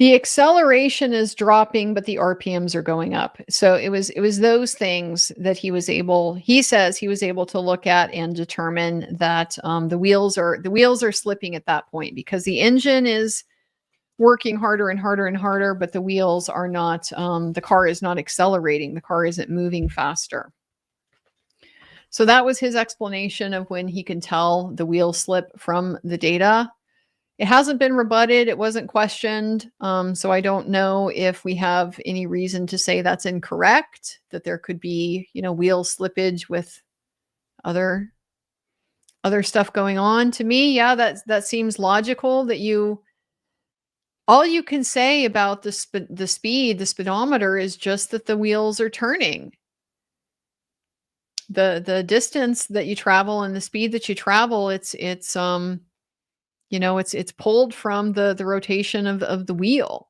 The acceleration is dropping, but the RPMs are going up. So it was those things that he says he was able to look at and determine that the wheels are slipping at that point because the engine is working harder and harder and harder, but the wheels are not, the car is not accelerating. The car isn't moving faster. So that was his explanation of when he can tell the wheel slip from the data. It hasn't been rebutted. It wasn't questioned. So I don't know if we have any reason to say that's incorrect, that there could be, wheel slippage with other stuff going on. To me, yeah, that seems logical that all you can say about the speedometer is just that the wheels are turning. The distance that you travel and the speed that you travel, it's pulled from the rotation of the wheel.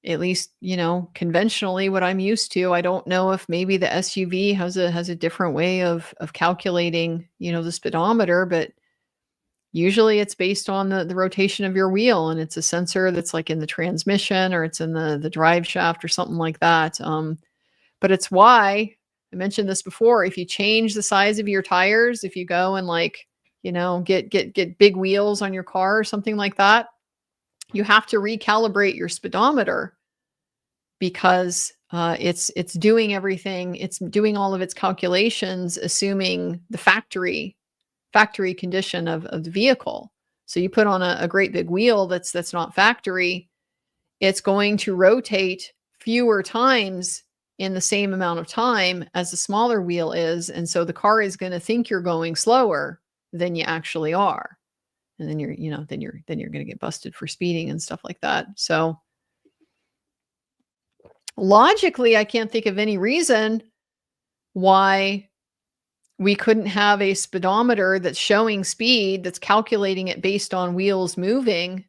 At least, conventionally what I'm used to. I don't know if maybe the SUV has a different way of calculating, the speedometer, but usually it's based on the rotation of your wheel, and it's a sensor that's like in the transmission or it's in the drive shaft or something like that. But it's why I mentioned this before. If you change the size of your tires, if you go and get big wheels on your car or something like that, you have to recalibrate your speedometer because it's doing everything. It's doing all of its calculations, assuming the factory condition of the vehicle. So you put on a great big wheel that's not factory, it's going to rotate fewer times in the same amount of time as the smaller wheel is. And so the car is going to think you're going slower than you actually are. And then you're going to get busted for speeding and stuff like that. So logically, I can't think of any reason why we couldn't have a speedometer that's showing speed, that's calculating it based on wheels moving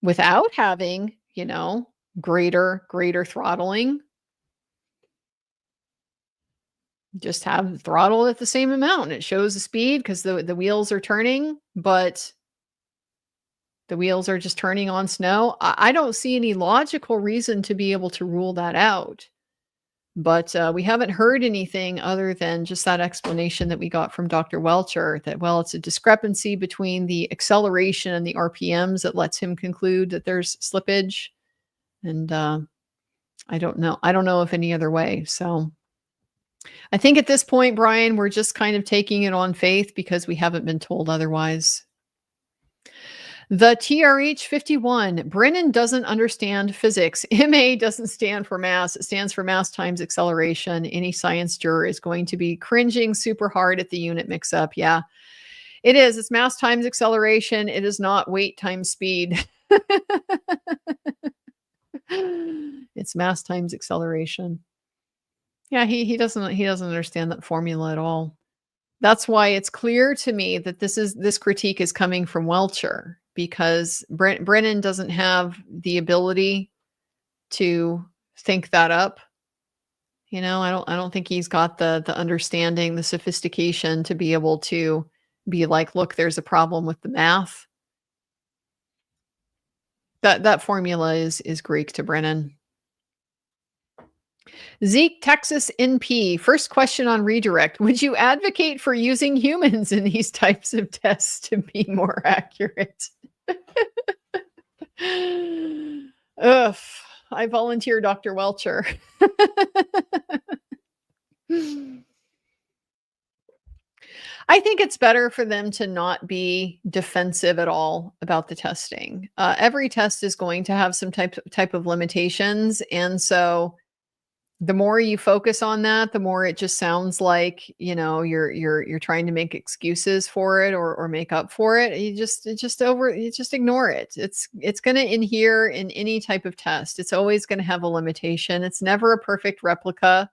without having, greater throttling. Just have throttle at the same amount. It shows the speed because the wheels are turning, but the wheels are just turning on snow. I don't see any logical reason to be able to rule that out. But we haven't heard anything other than just that explanation that we got from Dr. Welcher that, it's a discrepancy between the acceleration and the RPMs that lets him conclude that there's slippage. And I don't know if any other way. So I think at this point, Brian, we're just kind of taking it on faith because we haven't been told otherwise. The TRH-51, Brennan doesn't understand physics. MA doesn't stand for mass. It stands for mass times acceleration. Any science juror is going to be cringing super hard at the unit mix-up. Yeah, it is. It's mass times acceleration. It is not weight times speed. It's mass times acceleration. Yeah, he doesn't understand that formula at all. That's why it's clear to me that this critique is coming from Welcher, because Brennan doesn't have the ability to think that up. You know, I don't think he's got the understanding, the sophistication to be able to be like, look, there's a problem with the math. That formula is Greek to Brennan. Zeke, Texas NP. First question on redirect. Would you advocate for using humans in these types of tests to be more accurate? Ugh. I volunteer Dr. Welcher. I think it's better for them to not be defensive at all about the testing. Every test is going to have some type of limitations, and so the more you focus on that, the more it just sounds like, you know, you're trying to make excuses for it or make up for it. You just ignore it. It's going to inhere in any type of test. It's always going to have a limitation. It's never a perfect replica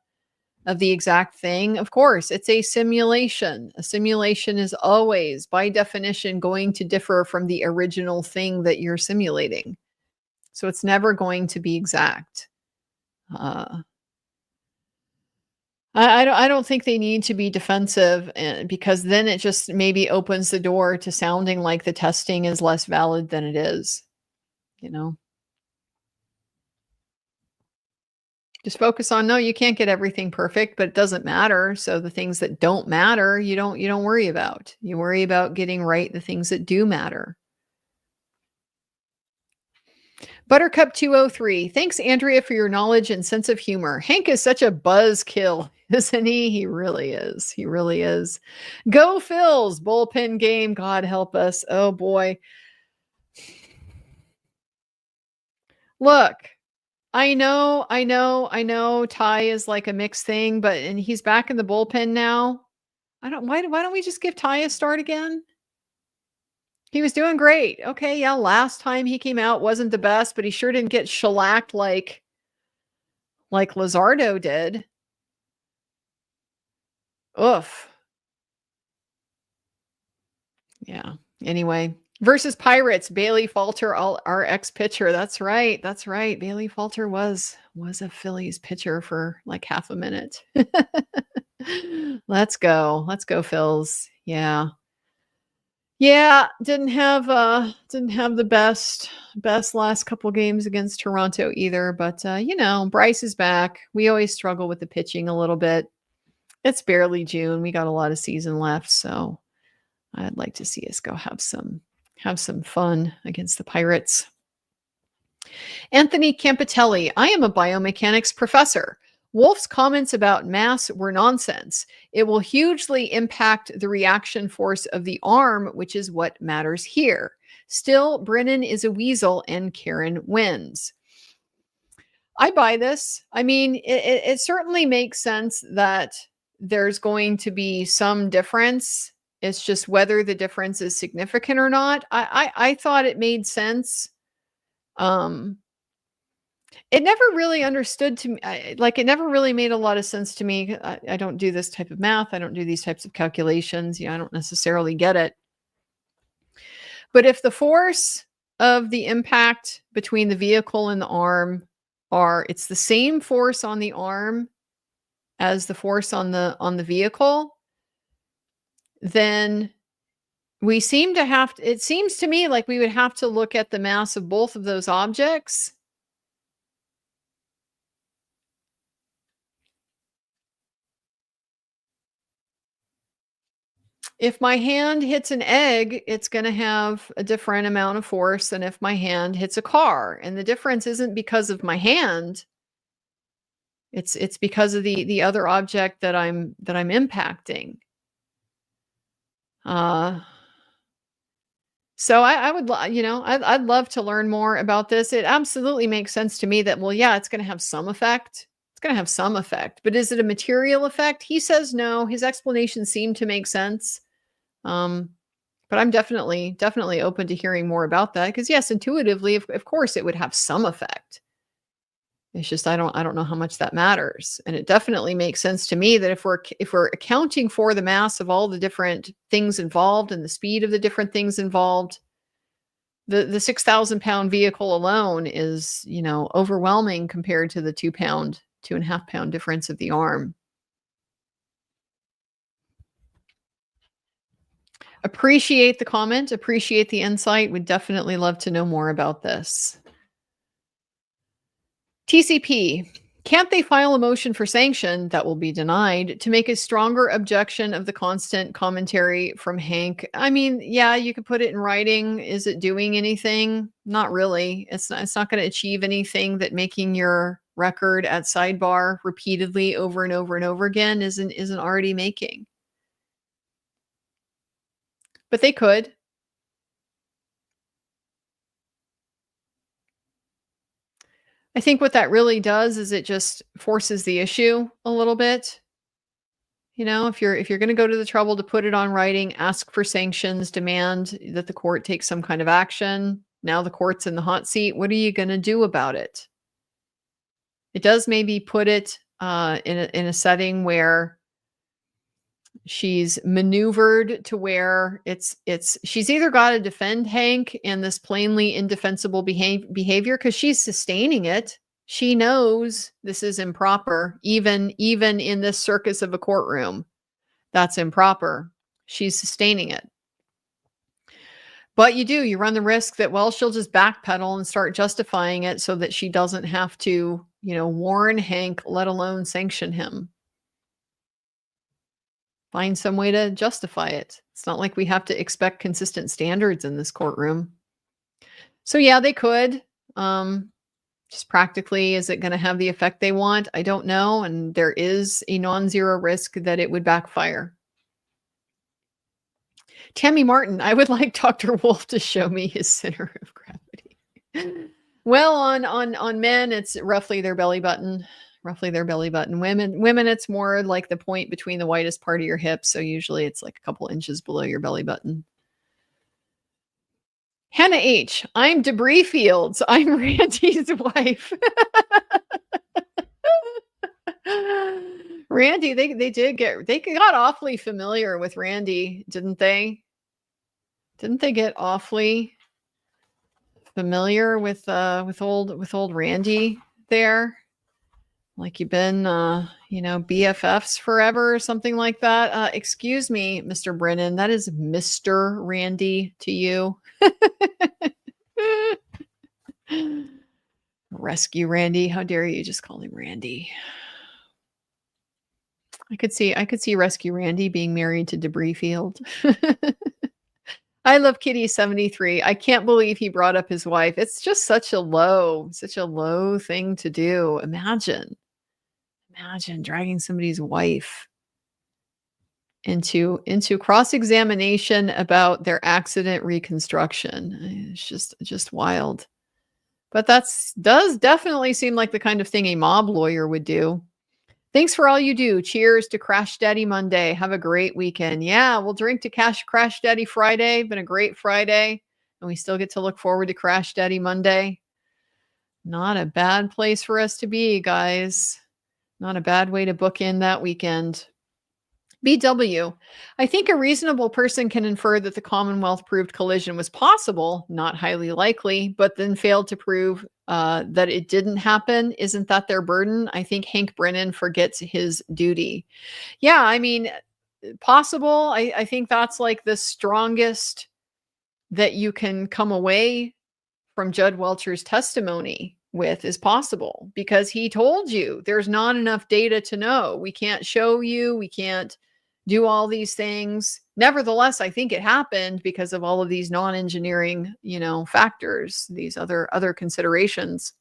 of the exact thing. Of course, it's a simulation. A simulation is always, by definition, going to differ from the original thing that you're simulating. So it's never going to be exact. I don't think they need to be defensive, because then it just maybe opens the door to sounding like the testing is less valid than it is. You know, just focus on, no, you can't get everything perfect, but it doesn't matter. So the things that don't matter, you don't worry about. You worry about getting right the things that do matter. Buttercup 203. Thanks, Andrea, for your knowledge and sense of humor. Hank is such a buzzkill, isn't he? He really is. He really is. Go Phils, bullpen game. God help us. Oh boy. Look, I know Ty is like a mixed thing, and he's back in the bullpen now. Why don't we just give Ty a start again? He was doing great. Okay, yeah, last time he came out wasn't the best, but he sure didn't get shellacked like Luzardo did. Oof. Yeah. Anyway, versus Pirates, Bailey Falter, our ex-pitcher. That's right. Bailey Falter was a Phillies pitcher for like half a minute. Let's go, Phils. Yeah. Yeah, didn't have the best last couple games against Toronto either, but you know, Bryce is back. We always struggle with the pitching a little bit. It's barely June. We got a lot of season left, so I'd like to see us go have some fun against the Pirates. Anthony Campitelli, I am a biomechanics professor. Wolfe's comments about mass were nonsense. It will hugely impact the reaction force of the arm, which is what matters here. Still, Brennan is a weasel and Karen wins. I buy this. I mean, it certainly makes sense that there's going to be some difference. It's just whether the difference is significant or not. I thought it made sense. It never really understood to me, it never really made a lot of sense to me. I don't do this type of math. I don't do these types of calculations. I don't necessarily get it. But if the force of the impact between the vehicle and the arm it's the same force on the arm as the force on the vehicle, then it seems to me like we would have to look at the mass of both of those objects. If my hand hits an egg, it's going to have a different amount of force than if my hand hits a car. And the difference isn't because of my hand. It's because of the other object that I'm impacting. So I would, I'd love to learn more about this. It absolutely makes sense to me that, well, yeah, it's going to have some effect. It's going to have some effect, but is it a material effect? He says no. His explanations seem to make sense. But I'm definitely open to hearing more about that because yes, intuitively, of course, it would have some effect. It's just I don't know how much that matters, and it definitely makes sense to me that if we're accounting for the mass of all the different things involved and the speed of the different things involved, the 6,000-pound vehicle alone is overwhelming compared to the 2.5 pound difference of the arm. Appreciate the comment, appreciate the insight. Would definitely love to know more about this. TCP, can't they file a motion for sanction that will be denied to make a stronger objection of the constant commentary from Hank? I mean, yeah, you could put it in writing. Is it doing anything? Not really. It's not going to achieve anything that making your record at sidebar repeatedly over and over and over again isn't already making. But they could. I think what that really does is it just forces the issue a little bit. If you're going to go to the trouble to put it on writing, ask for sanctions, demand that the court take some kind of action. Now the court's in the hot seat. What are you going to do about it? It does maybe put it in a setting where she's maneuvered to where she's either got to defend Hank and this plainly indefensible behavior because she's sustaining it. She knows this is improper, even in this circus of a courtroom. That's improper. She's sustaining it. But you run the risk that, well, she'll just backpedal and start justifying it so that she doesn't have to, warn Hank, let alone sanction him. Find some way to justify it. It's not like we have to expect consistent standards in this courtroom. So yeah, they could. Just practically, is it going to have the effect they want? I don't know. And there is a non-zero risk that it would backfire. Tammy Martin, I would like Dr. Wolfe to show me his center of gravity. Well, on men, it's roughly their belly button. Women, it's more like the point between the widest part of your hips. So usually it's like a couple inches below your belly button. Hannah H. I'm Debris Fields. I'm Randy's wife. Randy, they got awfully familiar with Randy, didn't they? Didn't they get awfully familiar with old Randy there? Like you've been, BFFs forever or something like that. Excuse me, Mr. Brennan. That is Mr. Randy to you. Rescue Randy. How dare you just call him Randy? I could see Rescue Randy being married to Debris Field. I love Kitty 73. I can't believe he brought up his wife. It's just such a low thing to do. Imagine dragging somebody's wife into cross-examination about their accident reconstruction. It's just wild. But does definitely seem like the kind of thing a mob lawyer would do. Thanks for all you do. Cheers to Crash Daddy Monday. Have a great weekend. Yeah, we'll drink to Crash Daddy Friday. Been a great Friday. And we still get to look forward to Crash Daddy Monday. Not a bad place for us to be, guys. Not a bad way to book in that weekend. BW, I think a reasonable person can infer that the Commonwealth proved collision was possible, not highly likely, but then failed to prove that it didn't happen. Isn't that their burden? I think Hank Brennan forgets his duty. Yeah, I mean, possible. I think that's like the strongest that you can come away from Judd Welcher's testimony with is possible, because he told you there's not enough data to know. We can't show you, we can't do all these things. Nevertheless, I think it happened because of all of these non-engineering, factors, these other considerations.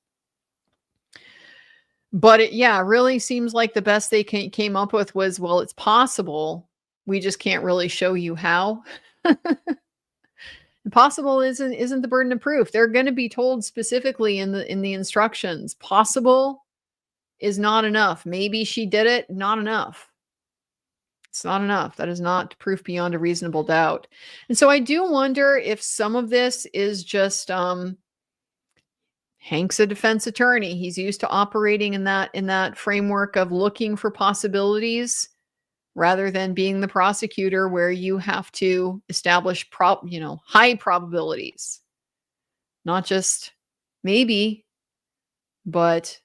But it really seems like the best they came up with was, well, it's possible. We just can't really show you how. Possible isn't the burden of proof. They're going to be told specifically in the instructions. Possible is not enough. Maybe she did it, not enough. It's not enough. That is not proof beyond a reasonable doubt. And so I do wonder if some of this is just Hank's a defense attorney. He's used to operating in that framework of looking for possibilities rather than being the prosecutor where you have to establish high probabilities. Not just maybe, but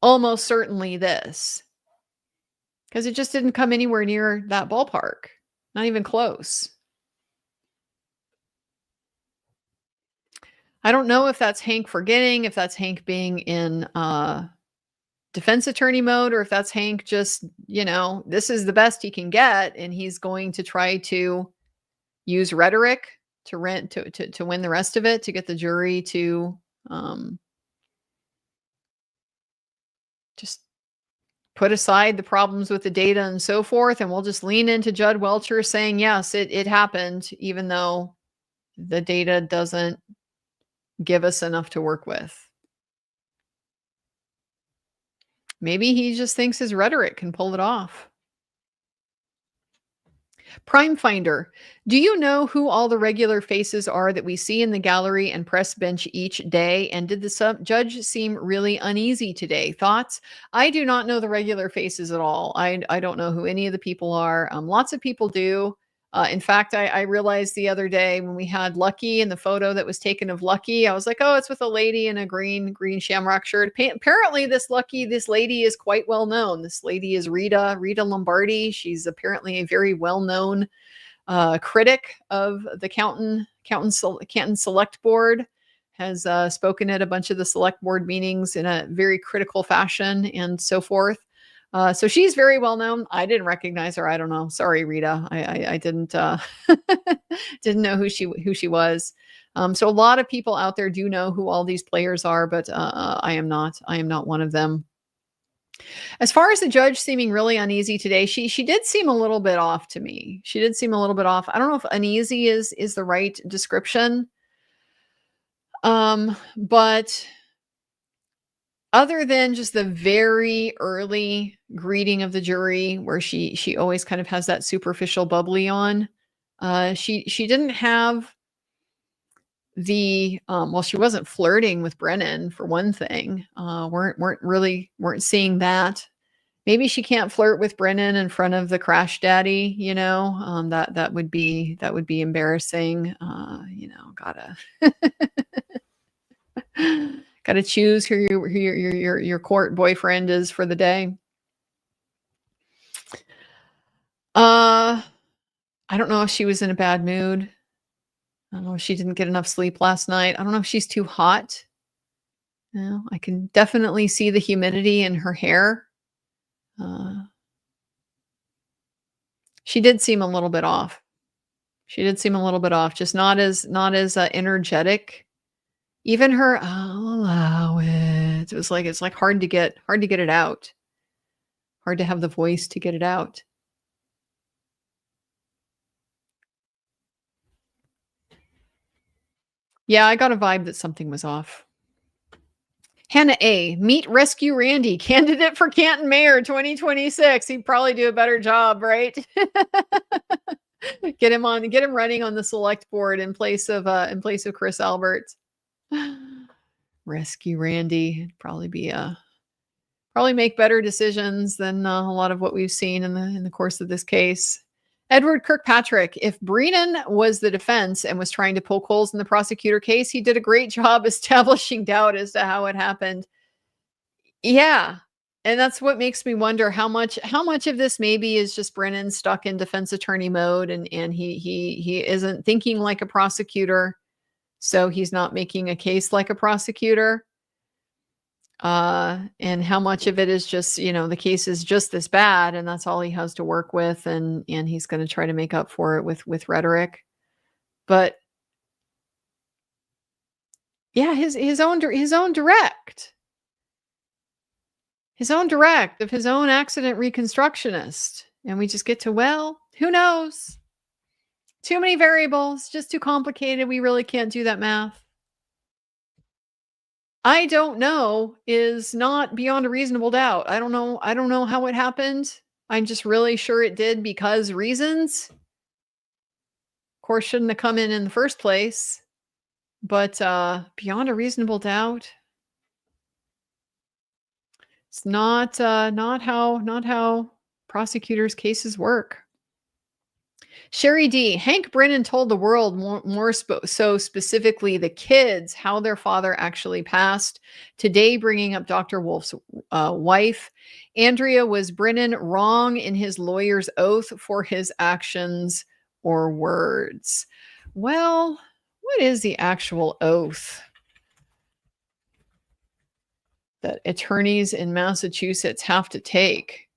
almost certainly this. Because it just didn't come anywhere near that ballpark. Not even close. I don't know if that's Hank forgetting, if that's Hank being in defense attorney mode, or if that's Hank just, this is the best he can get, and he's going to try to use rhetoric to win the rest of it, to get the jury to just put aside the problems with the data and so forth, and we'll just lean into Judd Welcher saying, yes, it happened, even though the data doesn't give us enough to work with. Maybe he just thinks his rhetoric can pull it off. Prime Finder, do you know who all the regular faces are that we see in the gallery and press bench each day? And did the judge seem really uneasy today? Thoughts? I do not know the regular faces at all. I don't know who any of the people are. Lots of people do. In fact, I realized the other day when we had Lucky and the photo that was taken of Lucky, I was like, oh, it's with a lady in a green shamrock shirt. Apparently this lady is quite well known. This lady is Rita Lombardi. She's apparently a very well-known critic of the Canton Select Board, has spoken at a bunch of the Select Board meetings in a very critical fashion and so forth. So she's very well known. I didn't recognize her. I don't know. Sorry, Rita. I didn't didn't know who she was. So a lot of people out there do know who all these players are, but I am not. I am not one of them. As far as the judge seeming really uneasy today, she did seem a little bit off to me. She did seem a little bit off. I don't know if uneasy is the right description. But other than just the very early greeting of the jury, where she always kind of has that superficial bubbly on, she didn't have the she wasn't flirting with Brennan, for one thing. Weren't seeing that. Maybe she can't flirt with Brennan in front of the crash daddy, that would be embarrassing. Gotta choose who your court boyfriend is for the day. I don't know if she was in a bad mood. I don't know if she didn't get enough sleep last night. I don't know if she's too hot. I can definitely see the humidity in her hair. She did seem a little bit off. Just not as energetic. Even her, I'll allow it. It's like hard to get it out. Hard to have the voice to get it out. Yeah, I got a vibe that something was off. Hannah A. Meet Rescue Randy, candidate for Canton Mayor 2026. He'd probably do a better job, right? Get him running on the select board in place of Chris Albert. Rescue Randy. Probably make better decisions than a lot of what we've seen in the course of this case. Edward Kirkpatrick, if Brennan was the defense and was trying to poke holes in the prosecutor case, he did a great job establishing doubt as to how it happened. Yeah. And that's what makes me wonder how much of this maybe is just Brennan stuck in defense attorney mode, and he isn't thinking like a prosecutor, so he's not making a case like a prosecutor. And how much of it is just, the case is just this bad and that's all he has to work with, and he's going to try to make up for it with rhetoric. But yeah, his own direct of his own accident reconstructionist. And we just get to, well, who knows? Too many variables, just too complicated. We really can't do that math. I don't know is not beyond a reasonable doubt. I don't know. I don't know how it happened. I'm just really sure it did because reasons. Of course, shouldn't have come in the first place. But beyond a reasonable doubt, it's not how prosecutors' cases work. Sherry D. Hank Brennan told the world so specifically the kids how their father actually passed. Today, bringing up Dr. Wolfe's wife, Andrea, was Brennan wrong in his lawyer's oath for his actions or words? Well, what is the actual oath that attorneys in Massachusetts have to take?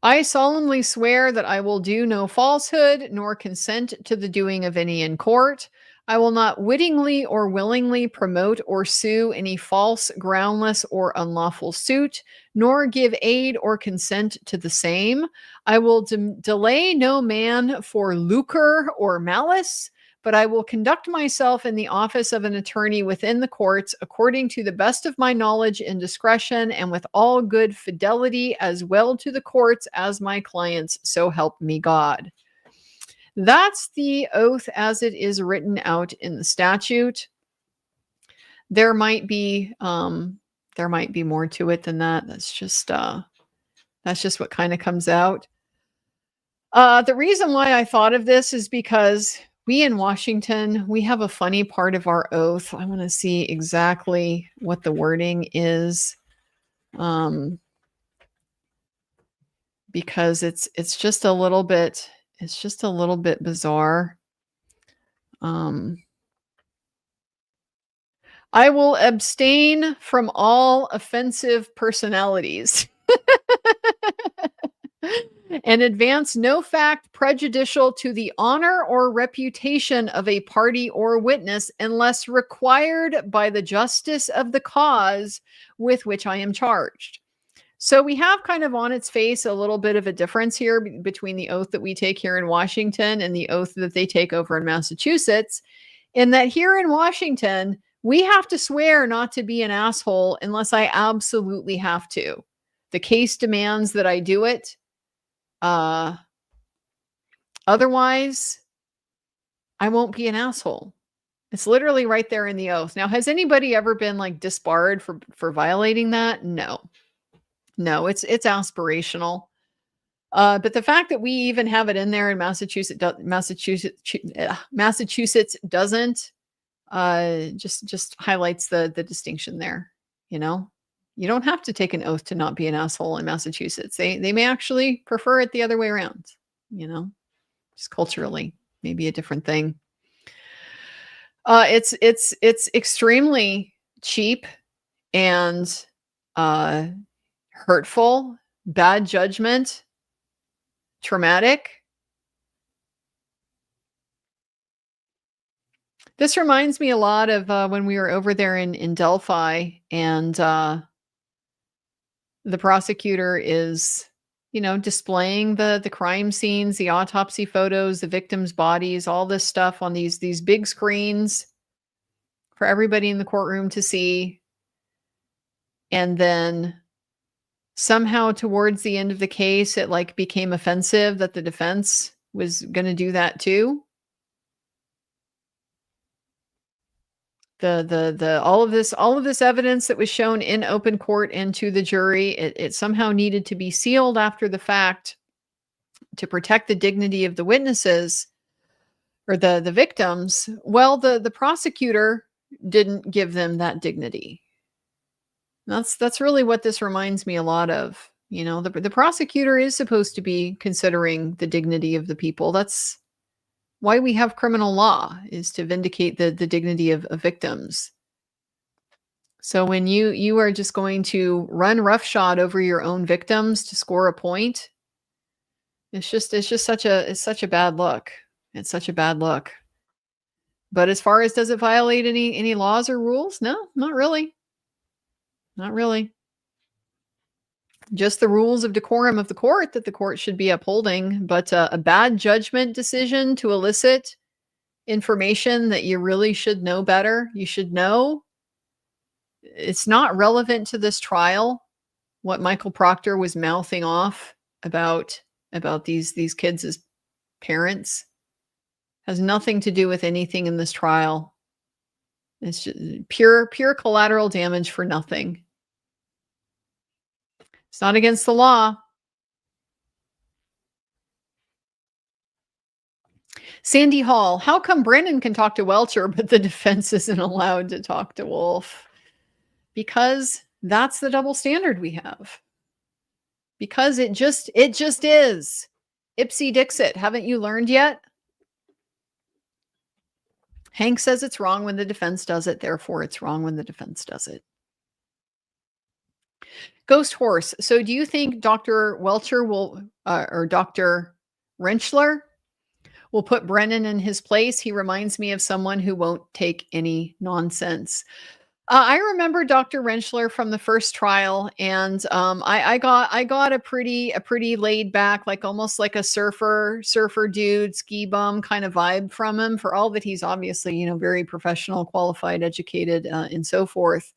I solemnly swear that I will do no falsehood, nor consent to the doing of any in court. I will not wittingly or willingly promote or sue any false, groundless, or unlawful suit, nor give aid or consent to the same. I will delay no man for lucre or malice, but I will conduct myself in the office of an attorney within the courts according to the best of my knowledge and discretion, and with all good fidelity as well to the courts as my clients, so help me God. That's the oath as it is written out in the statute. There might be more to it than that. That's just what kind of comes out. The reason why I thought of this is because we in Washington, we have a funny part of our oath. I want to see exactly what the wording is, because it's just a little bit bizarre. I will abstain from all offensive personalities. And advance no fact prejudicial to the honor or reputation of a party or witness unless required by the justice of the cause with which I am charged. So we have kind of on its face a little bit of a difference here between the oath that we take here in Washington and the oath that they take over in Massachusetts, in that here in Washington, we have to swear not to be an asshole unless I absolutely have to. The case demands that I do it. Otherwise, I won't be an asshole. It's literally right there in the oath. Now, has anybody ever been like disbarred for violating that? No, it's aspirational. But the fact that we even have it in there in Massachusetts doesn't, just highlights the distinction there. You know, you don't have to take an oath to not be an asshole in Massachusetts. They may actually prefer it the other way around, you know, just culturally, maybe a different thing. It's extremely cheap and hurtful, bad judgment, traumatic. This reminds me a lot of when we were over there in Delphi, and the prosecutor is, you know, displaying the crime scenes, the autopsy photos, the victims' bodies, all this stuff on these big screens for everybody in the courtroom to see. And then somehow towards the end of the case, it like became offensive that the defense was going to do that too. All of this evidence that was shown in open court and to the jury, it somehow needed to be sealed after the fact to protect the dignity of the witnesses or the victims. Well, the prosecutor didn't give them that dignity. That's really what this reminds me a lot of. You know, the prosecutor is supposed to be considering the dignity of the people. That's why we have criminal law, is to vindicate the dignity of victims. So when you are just going to run roughshod over your own victims to score a point, it's such a bad look. It's such a bad look. But as far as does it violate any laws or rules? No, not really. Not really. just the rules of decorum of the court that the court should be upholding. But a bad judgment decision to elicit information that you really should know better, you should know. It's not relevant to this trial, what Michael Proctor was mouthing off about these kids as parents. Has nothing to do with anything in this trial. It's just pure collateral damage for nothing. It's not against the law. Sandy Hall, how come Brennan can talk to Welcher, but the defense isn't allowed to talk to Wolfe? Because that's the double standard we have. Because it just is. Ipsy Dixit. Haven't you learned yet? Hank says it's wrong when the defense does it. Therefore, it's wrong when the defense does it. Ghost Horse. So do you think Dr. Welcher will, or Dr. Rentschler will put Brennan in his place? He reminds me of someone who won't take any nonsense. I remember Dr. Rentschler from the first trial, and I got a pretty laid back, like almost like a surfer dude, ski bum kind of vibe from him. For all that he's obviously, very professional, qualified, educated, and so forth.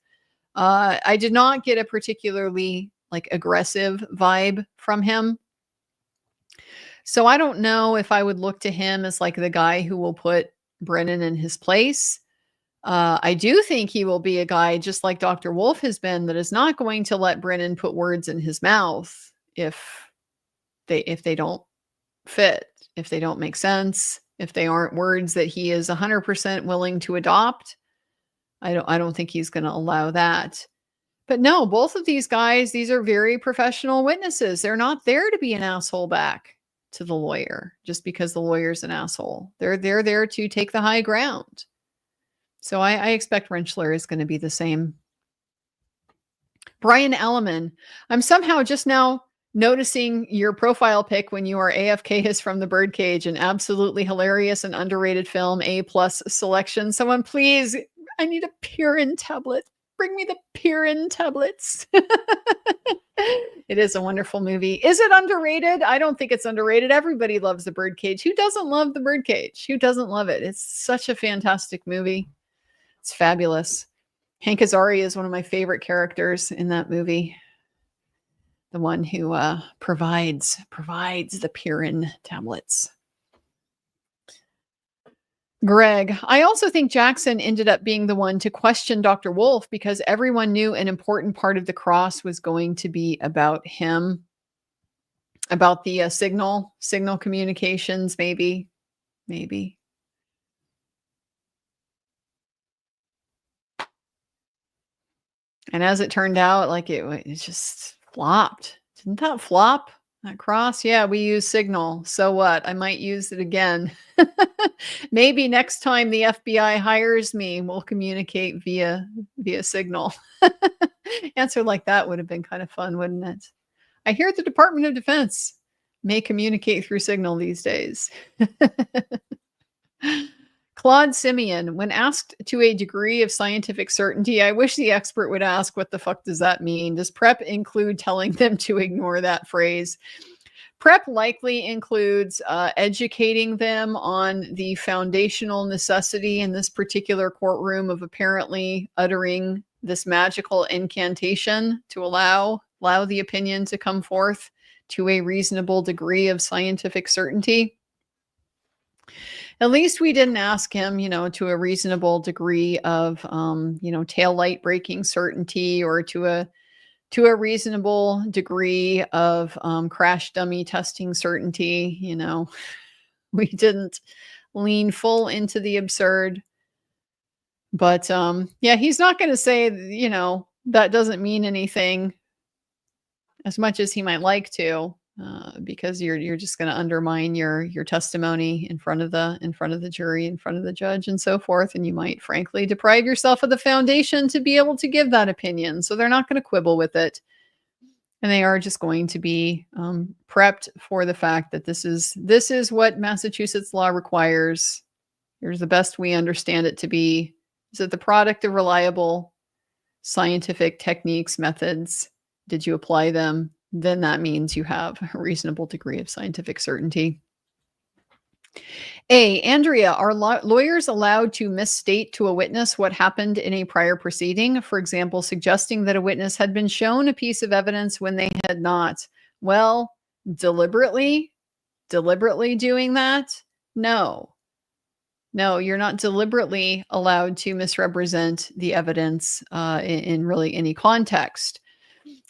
I did not get a particularly like aggressive vibe from him. So I don't know if I would look to him as like the guy who will put Brennan in his place. I do think he will be a guy just like Dr. Wolfe has been, that is not going to let Brennan put words in his mouth if they don't fit, if they don't make sense, if they aren't words that he is 100% willing to adopt. I don't think he's going to allow that. But no, both of these guys, these are very professional witnesses. They're not there to be an asshole back to the lawyer just because the lawyer's an asshole. They're there to take the high ground. So I expect Rentschler is going to be the same. Brian Elliman, I'm somehow just now noticing your profile pic when you are AFK is from the Birdcage, an absolutely hilarious and underrated film, A+ selection. Someone please, I need a Purin tablet. Bring me the Purin tablets. It is a wonderful movie. Is it underrated? I don't think it's underrated. Everybody loves the Birdcage. Who doesn't love the Birdcage? Who doesn't love it? It's such a fantastic movie. It's fabulous. Hank Azaria is one of my favorite characters in that movie. The one who provides the Purin tablets. Greg, I also think Jackson ended up being the one to question Dr. Wolfe because everyone knew an important part of the cross was going to be about him, about the signal communications, maybe. And as it turned out, like it just flopped. Didn't that flop? That cross? Yeah, we use Signal. So what? I might use it again. Maybe next time the FBI hires me, we'll communicate via Signal. Answer like that would have been kind of fun, wouldn't it? I hear the Department of Defense may communicate through Signal these days. Claude Simeon, when asked to a degree of scientific certainty, I wish the expert would ask, what the fuck does that mean? Does PrEP include telling them to ignore that phrase? PrEP likely includes educating them on the foundational necessity in this particular courtroom of apparently uttering this magical incantation to allow the opinion to come forth to a reasonable degree of scientific certainty. At least we didn't ask him, to a reasonable degree of, tail light braking certainty, or to a reasonable degree of crash dummy testing certainty. We didn't lean full into the absurd. But he's not going to say, that doesn't mean anything as much as he might like to. Because you're just going to undermine your testimony in front of the jury, in front of the judge, and so forth, and you might frankly deprive yourself of the foundation to be able to give that opinion. So they're not going to quibble with it, and they are just going to be prepped for the fact that this is what Massachusetts law requires. Here's the best we understand it to be. Is it the product of reliable scientific techniques, methods? Did you apply them? then that means you have a reasonable degree of scientific certainty. A, Andrea, are lawyers allowed to misstate to a witness what happened in a prior proceeding? For example, suggesting that a witness had been shown a piece of evidence when they had not. Well, deliberately doing that? No, you're not deliberately allowed to misrepresent the evidence in really any context.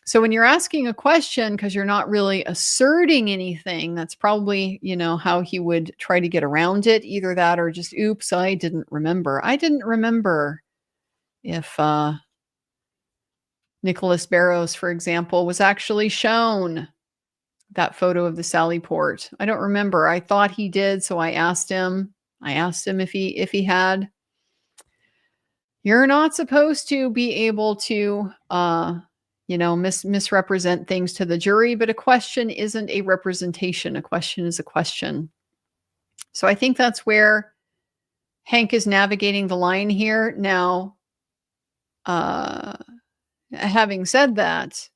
So when you're asking a question because you're not really asserting anything, that's probably, how he would try to get around it. Either that or just, oops, I didn't remember. I didn't remember if Nicholas Barrows, for example, was actually shown that photo of the Sally Port. I don't remember. I thought he did, so I asked him. If he had. You're not supposed to be able to misrepresent things to the jury, but a question isn't a representation. A question is a question. So I think that's where Hank is navigating the line here. Now, having said that,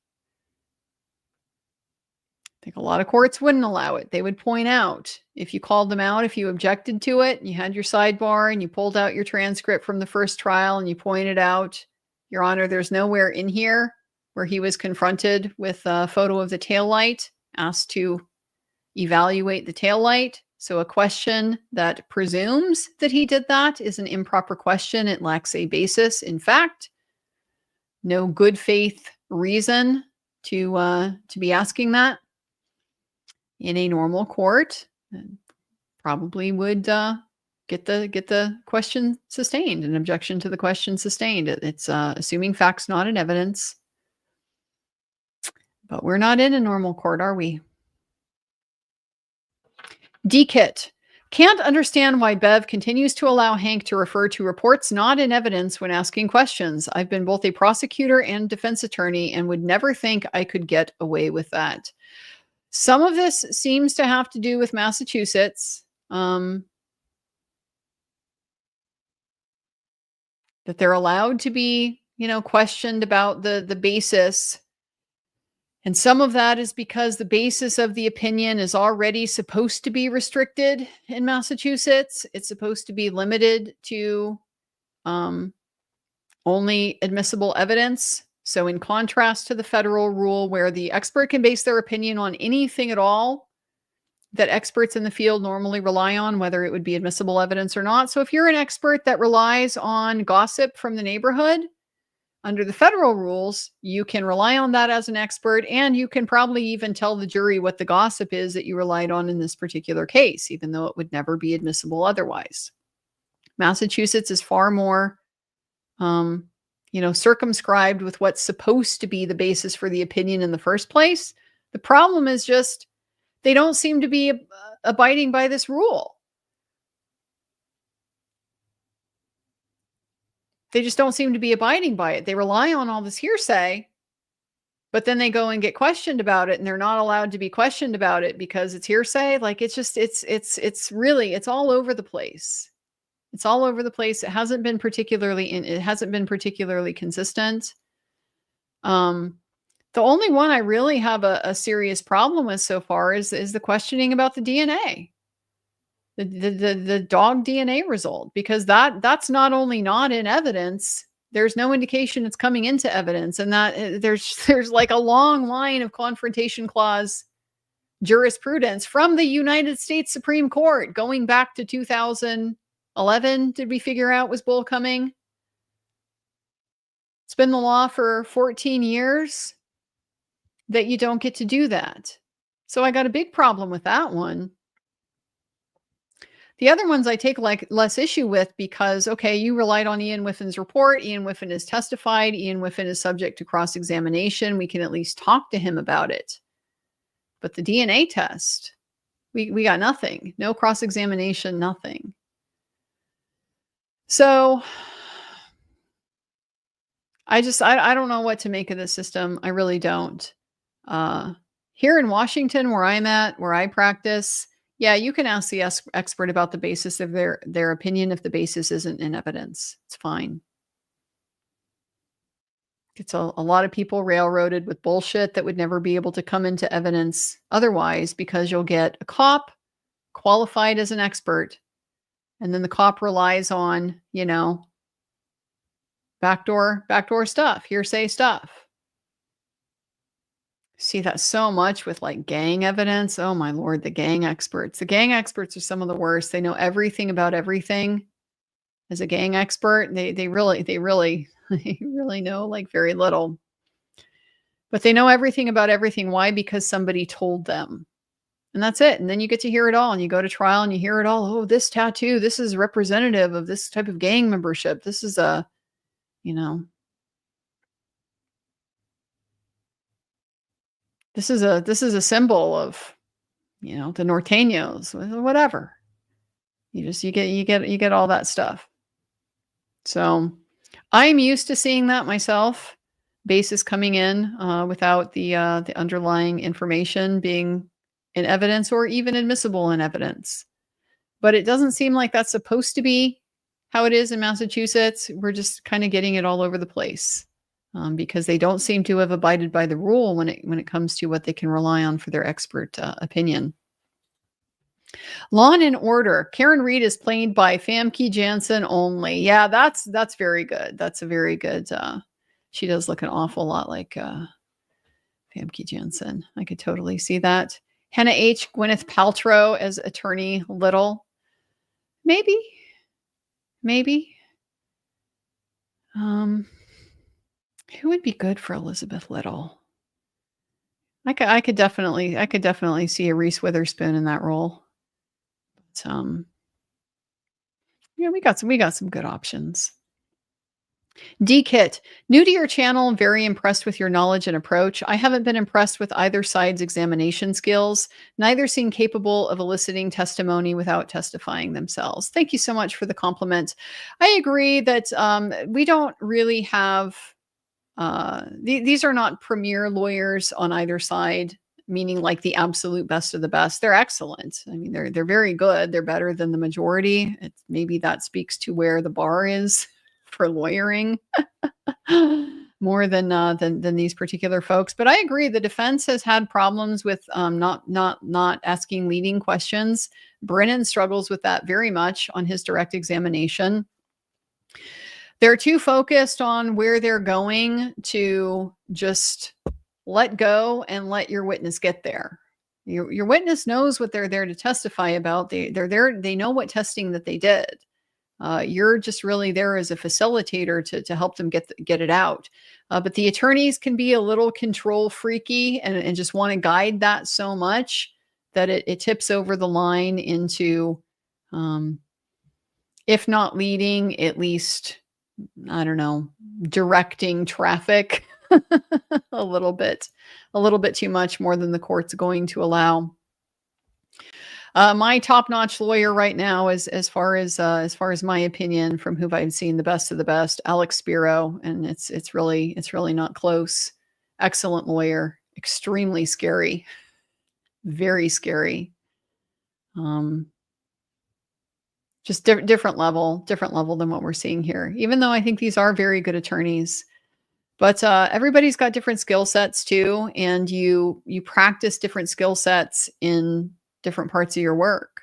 I think a lot of courts wouldn't allow it. They would point out, if you called them out, if you objected to it, and you had your sidebar and you pulled out your transcript from the first trial and you pointed out, Your Honor, there's nowhere in here where he was confronted with a photo of the taillight, asked to evaluate the taillight. So a question that presumes that he did that is an improper question. It lacks a basis. In fact, no good faith reason to be asking that. In a normal court, probably would get the question sustained, an objection to the question sustained. It's assuming facts not in evidence. But we're not in a normal court, are we? D-Kit. Can't understand why Bev continues to allow Hank to refer to reports not in evidence when asking questions. I've been both a prosecutor and defense attorney and would never think I could get away with that. Some of this seems to have to do with Massachusetts, that they're allowed to be, questioned about the basis. And some of that is because the basis of the opinion is already supposed to be restricted in Massachusetts. It's supposed to be limited to only admissible evidence. So in contrast to the federal rule where the expert can base their opinion on anything at all that experts in the field normally rely on, whether it would be admissible evidence or not. So if you're an expert that relies on gossip from the neighborhood, under the federal rules, you can rely on that as an expert, and you can probably even tell the jury what the gossip is that you relied on in this particular case, even though it would never be admissible otherwise. Massachusetts is far more circumscribed with what's supposed to be the basis for the opinion in the first place. The problem is just they don't seem to be abiding by this rule. They just don't seem to be abiding by it. They rely on all this hearsay, but then they go and get questioned about it, and they're not allowed to be questioned about it because it's hearsay. Like it's all over the place. It's all over the place. It hasn't been particularly consistent. The only one I really have a serious problem with so far is the questioning about the DNA, the dog DNA result, because that's not only not in evidence, there's no indication it's coming into evidence, and that there's like a long line of confrontation clause jurisprudence from the United States Supreme Court going back to 2011. Did we figure out was bull coming? It's been the law for 14 years that you don't get to do that. So I got a big problem with that one. The other ones I take less issue with because, okay, you relied on Ian Whiffin's report. Ian Whiffin has testified. Ian Whiffin is subject to cross-examination. We can at least talk to him about it. But the DNA test, we got nothing. No cross-examination, nothing. So I don't know what to make of this system. I really don't. Here in Washington, where I'm at, where I practice, yeah, you can ask the expert about the basis of their opinion if the basis isn't in evidence. It's fine. It's a lot of people railroaded with bullshit that would never be able to come into evidence otherwise, because you'll get a cop qualified as an expert, and then the cop relies on, backdoor stuff, hearsay stuff. See that so much with like gang evidence. Oh my Lord, the gang experts. The gang experts are some of the worst. They know everything about everything. As a gang expert, they really they really know like very little. But they know everything about everything. Why? Because somebody told them. And that's it. And then you get to hear it all, and you go to trial and you hear it all. Oh, this tattoo, this is representative of this type of gang membership. This is a, this is a symbol of, the Norteños, whatever. You get all that stuff. So I'm used to seeing that myself. Basis coming in without the underlying information being in evidence or even admissible in evidence. But it doesn't seem like that's supposed to be how it is in Massachusetts. We're just kind of getting it all over the place because they don't seem to have abided by the rule when it comes to what they can rely on for their expert opinion. Law and Order. Karen Reed is played by Famke Janssen only. Yeah, that's very good. That's a very good. She does look an awful lot like Famke Janssen. I could totally see that. Hannah H. Gwyneth Paltrow as Attorney Little. Maybe. Who would be good for Elizabeth Little? I could definitely see a Reese Witherspoon in that role. But, we got some good options. D-Kit, new to your channel, very impressed with your knowledge and approach. I haven't been impressed with either side's examination skills. Neither seem capable of eliciting testimony without testifying themselves. Thank you so much for the compliment. I agree that we don't really have, these are not premier lawyers on either side, meaning like the absolute best of the best. They're excellent. I mean, they're very good. They're better than the majority. Maybe that speaks to where the bar is for lawyering more than these particular folks. But I agree, the defense has had problems with not asking leading questions. Brennan struggles with that very much on his direct examination. They're too focused on where they're going to just let go and let your witness get there. Your witness knows what they're there to testify about. They're there. They know what testing that they did. You're just really there as a facilitator to help them get it out. But the attorneys can be a little control freaky and just want to guide that so much that it tips over the line into, if not leading, at least, I don't know, directing traffic a little bit too much, more than the court's going to allow. My top-notch lawyer right now is, as far as my opinion, from who I've seen, the best of the best, Alex Spiro, and it's really not close. Excellent lawyer, extremely scary, very scary. Just different level than what we're seeing here. Even though I think these are very good attorneys, but everybody's got different skill sets too, and you practice different skill sets in different parts of your work.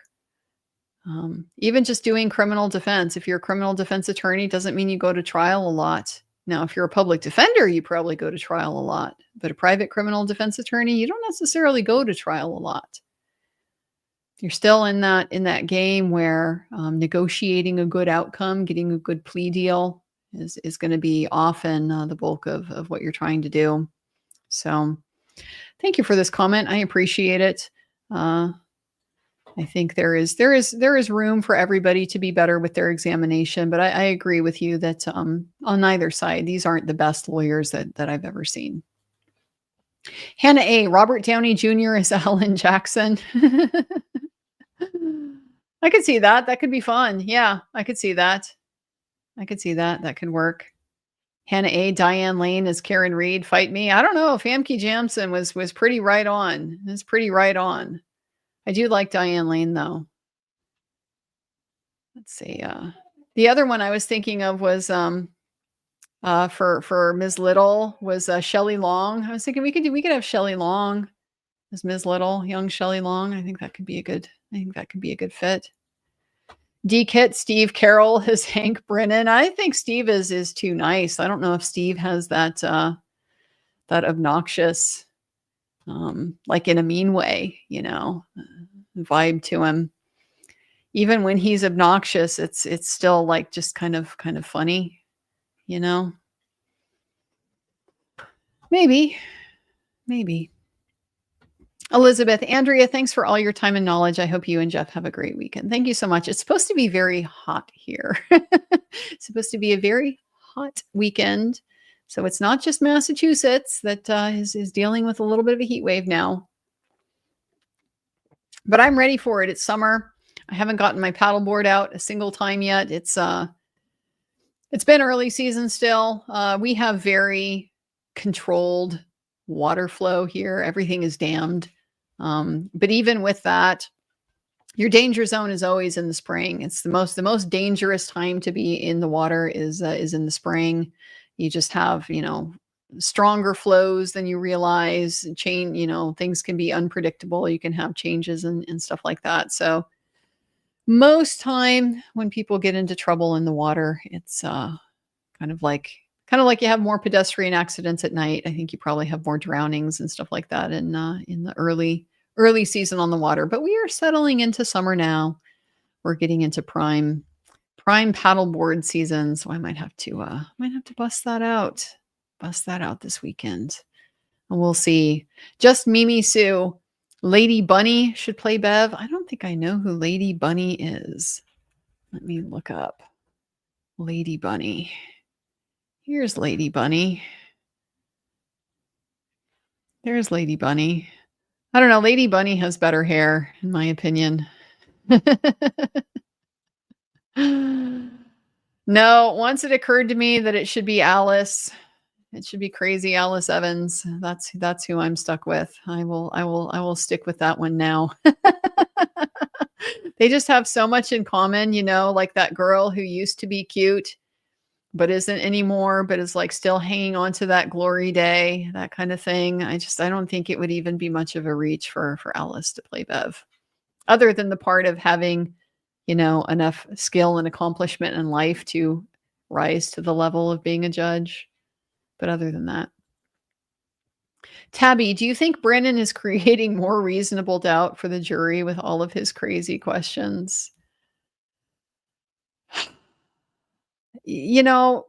Even just doing criminal defense. If you're a criminal defense attorney, doesn't mean you go to trial a lot. Now, if you're a public defender, you probably go to trial a lot. But a private criminal defense attorney, you don't necessarily go to trial a lot. You're still in that game where negotiating a good outcome, getting a good plea deal is going to be often the bulk of what you're trying to do. So thank you for this comment. I appreciate it. I think there is room for everybody to be better with their examination, but I agree with you that on neither side, these aren't the best lawyers that I've ever seen. Hannah A. Robert Downey Jr. is Alan Jackson. I could see that. That could be fun. Yeah, I could see that. That could work. Hannah A. Diane Lane is Karen Reed. Fight me. I don't know. Famke Janssen was pretty right on. It's pretty right on. I do like Diane Lane though. Let's see. The other one I was thinking of was for Ms. Little was Shelley Long. I was thinking we could have Shelley Long as Ms. Little, young Shelley Long. I think that could be a good fit. D-Kit, Steve Carroll is Hank Brennan. I think Steve is too nice. I don't know if Steve has that obnoxious, like in a mean way, vibe to him. Even when he's obnoxious, it's still like just kind of funny, Maybe. Elizabeth, Andrea, thanks for all your time and knowledge. I hope you and Jeff have a great weekend. Thank you so much. It's supposed to be very hot here. It's supposed to be a very hot weekend. So it's not just Massachusetts that is dealing with a little bit of a heat wave now. But I'm ready for it. It's summer. I haven't gotten my paddleboard out a single time yet. It's been early season still. We have very controlled water flow here. Everything is dammed. But even with that, your danger zone is always in the spring. It's the most dangerous time to be in the water is in the spring. You just have, stronger flows than you realize. Things can be unpredictable. You can have changes and stuff like that. So most time when people get into trouble in the water, it's kind of like you have more pedestrian accidents at night. I think you probably have more drownings and stuff like that in the early season on the water. But we are settling into summer now. We're getting into prime paddleboard season, so I might have to bust that out this weekend, and we'll see. Just Mimi Sue, Lady Bunny should play Bev. I don't think I know who Lady Bunny is. Let me look up Lady Bunny. Here's Lady Bunny. There's Lady Bunny. I don't know. Lady Bunny has better hair, in my opinion. No, once it occurred to me that it should be Alice. It should be crazy Alice Evans. That's who I'm stuck with. I will stick with that one now. They just have so much in common, like that girl who used to be cute but isn't anymore, but is like still hanging on to that glory day, that kind of thing. I don't think it would even be much of a reach for Alice to play Bev, other than the part of having, enough skill and accomplishment in life to rise to the level of being a judge. But other than that, Tabby, do you think Brennan is creating more reasonable doubt for the jury with all of his crazy questions? Is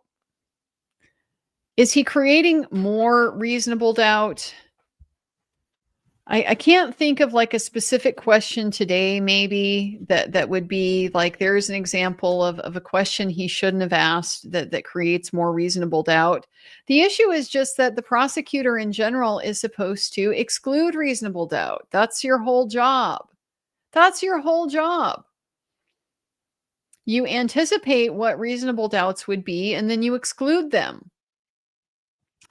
he creating more reasonable doubt? I can't think of like a specific question today, maybe that would be like, there's an example of a question he shouldn't have asked that creates more reasonable doubt. The issue is just that the prosecutor in general is supposed to exclude reasonable doubt. That's your whole job. You anticipate what reasonable doubts would be, and then you exclude them.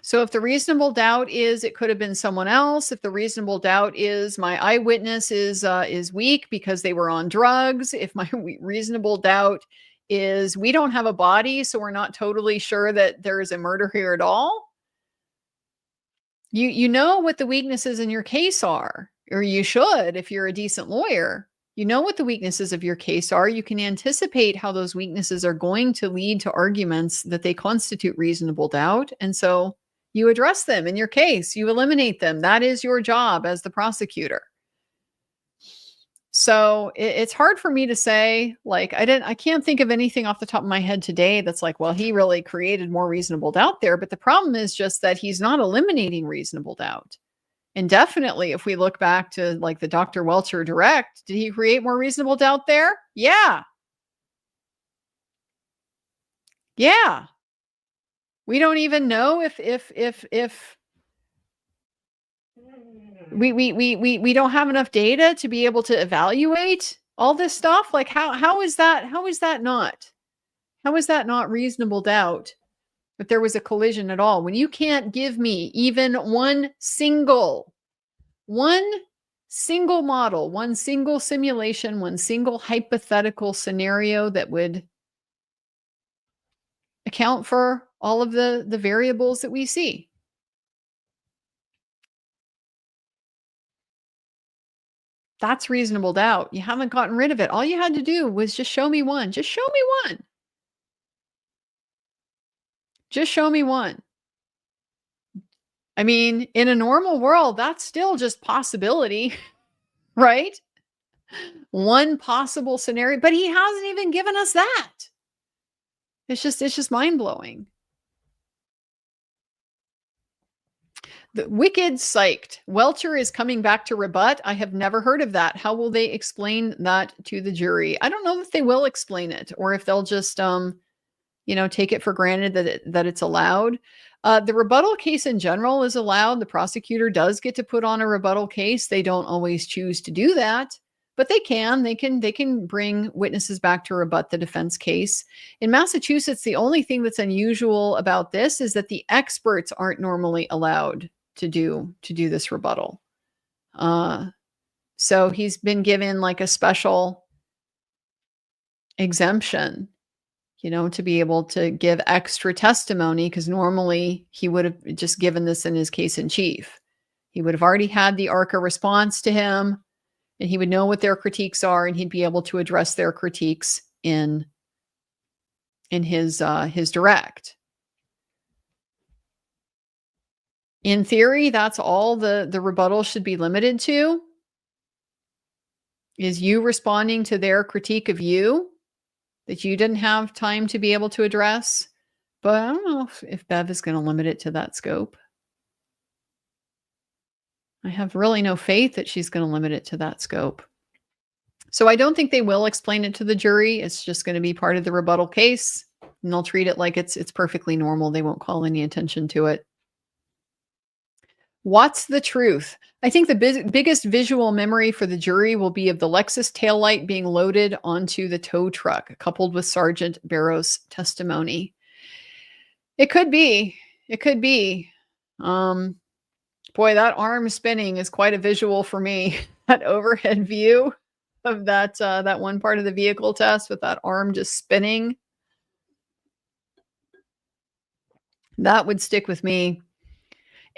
So if the reasonable doubt is it could have been someone else, if the reasonable doubt is my eyewitness is weak because they were on drugs, if my reasonable doubt is we don't have a body, so we're not totally sure that there is a murder here at all, you know what the weaknesses in your case are, or you should if you're a decent lawyer. You know what the weaknesses of your case are. You can anticipate how those weaknesses are going to lead to arguments that they constitute reasonable doubt. And so you address them in your case. You eliminate them. That is your job as the prosecutor. So it's hard for me to say, like, I can't think of anything off the top of my head today that's like, well, he really created more reasonable doubt there. But the problem is just that he's not eliminating reasonable doubt. And definitely, if we look back to like the Dr. Welcher direct, did he create more reasonable doubt there? Yeah. We don't even know if we don't have enough data to be able to evaluate all this stuff. Like how is that not reasonable doubt if there was a collision at all, when you can't give me even one single model, one single simulation, one single hypothetical scenario that would account for all of the variables that we see. That's reasonable doubt. You haven't gotten rid of it. All you had to do was just show me one. Just show me one. Just show me one. I mean, in a normal world, that's still just possibility, right? One possible scenario, but he hasn't even given us that. It's just mind-blowing. The wicked psyched. Welcher is coming back to rebut. I have never heard of that. How will they explain that to the jury? I don't know if they will explain it or if they'll just take it for granted that it's allowed. The rebuttal case in general is allowed. The prosecutor does get to put on a rebuttal case. They don't always choose to do that, but they can. They can bring witnesses back to rebut the defense case. In Massachusetts, the only thing that's unusual about this is that the experts aren't normally allowed to do this rebuttal. So he's been given like a special exemption, to be able to give extra testimony, because normally he would have just given this in his case in chief. He would have already had the ARCCA response to him, and he would know what their critiques are, and he'd be able to address their critiques in his direct. In theory, that's all the rebuttal should be limited to, is you responding to their critique of you that you didn't have time to be able to address. But I don't know if Bev is going to limit it to that scope. I have really no faith that she's going to limit it to that scope. So I don't think they will explain it to the jury. It's just going to be part of the rebuttal case, and they'll treat it like it's perfectly normal. They won't call any attention to it. What's the truth? I think the biggest visual memory for the jury will be of the Lexus taillight being loaded onto the tow truck, coupled with Sergeant Barrow's testimony. It could be. It could be. Boy, that arm spinning is quite a visual for me. That overhead view of that one part of the vehicle test with that arm just spinning. That would stick with me.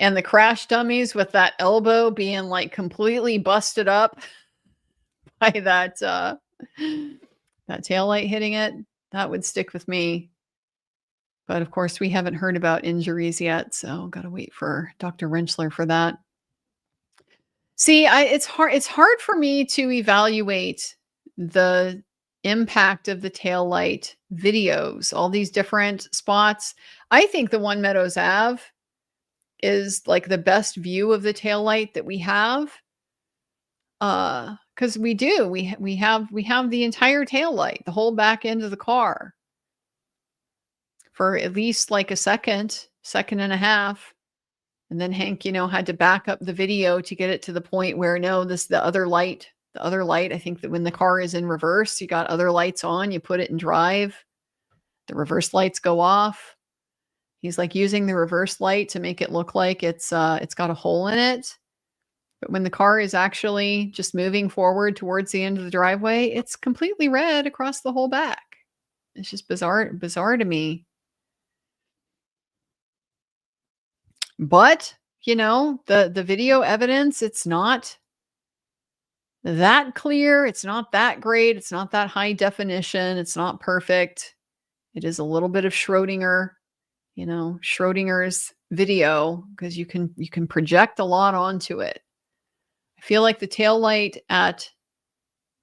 And the crash dummies with that elbow being like completely busted up by that taillight hitting it, that would stick with me. But of course, we haven't heard about injuries yet, so got to wait for Dr. Rentschler for that. See, it's hard for me to evaluate the impact of the taillight videos, all these different spots. I think the one Meadows Ave is like the best view of the taillight that we have. Because we have the entire taillight, the whole back end of the car, for at least like a second and a half. And then Hank, had to back up the video to get it to the point where the other light, I think that when the car is in reverse, you got other lights on, you put it in drive, the reverse lights go off. He's like using the reverse light to make it look like it's got a hole in it. But when the car is actually just moving forward towards the end of the driveway, it's completely red across the whole back. It's just bizarre to me. But, the video evidence, it's not that clear. It's not that great. It's not that high definition. It's not perfect. It is a little bit of Schrödinger. Schrodinger's video, because you can project a lot onto it. I feel like the taillight at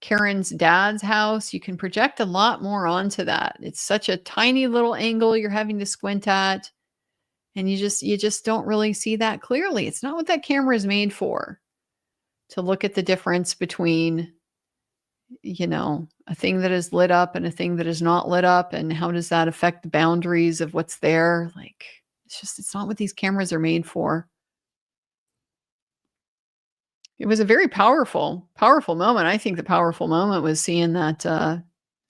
Karen's dad's house, you can project a lot more onto that. It's such a tiny little angle you're having to squint at, and you just don't really see that clearly. It's not what that camera is made for, to look at the difference between a thing that is lit up and a thing that is not lit up, and how does that affect the boundaries of what's there. Like, it's not what these cameras are made for. It was a very powerful moment. I think the powerful moment was seeing that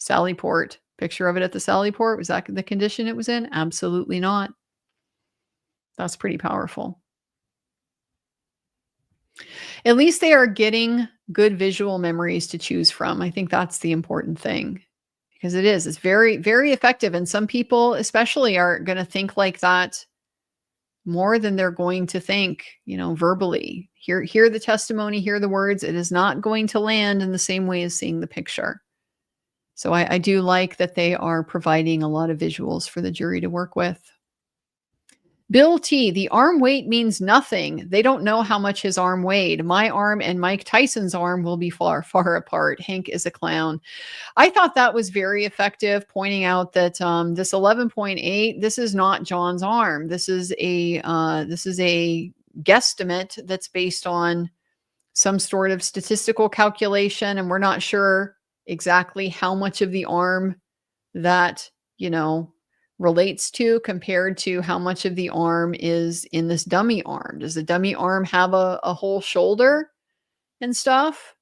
Sallyport picture of it at the Sallyport. Was that the condition it was in? Absolutely not. That's pretty powerful. At least they are getting good visual memories to choose from. I think that's the important thing, because it's very, very effective. And some people especially are going to think like that more than they're going to think, verbally. Hear the testimony, hear the words. It is not going to land in the same way as seeing the picture. So I do like that they are providing a lot of visuals for the jury to work with. Bill T, the arm weight means nothing. They don't know how much his arm weighed. My arm and Mike Tyson's arm will be far, far apart. Hank is a clown. I thought that was very effective, pointing out that this 11.8, this is not John's arm. This is a guesstimate that's based on some sort of statistical calculation, and we're not sure exactly how much of the arm that, relates to compared to how much of the arm is in this dummy arm. Does the dummy arm have a whole shoulder and stuff?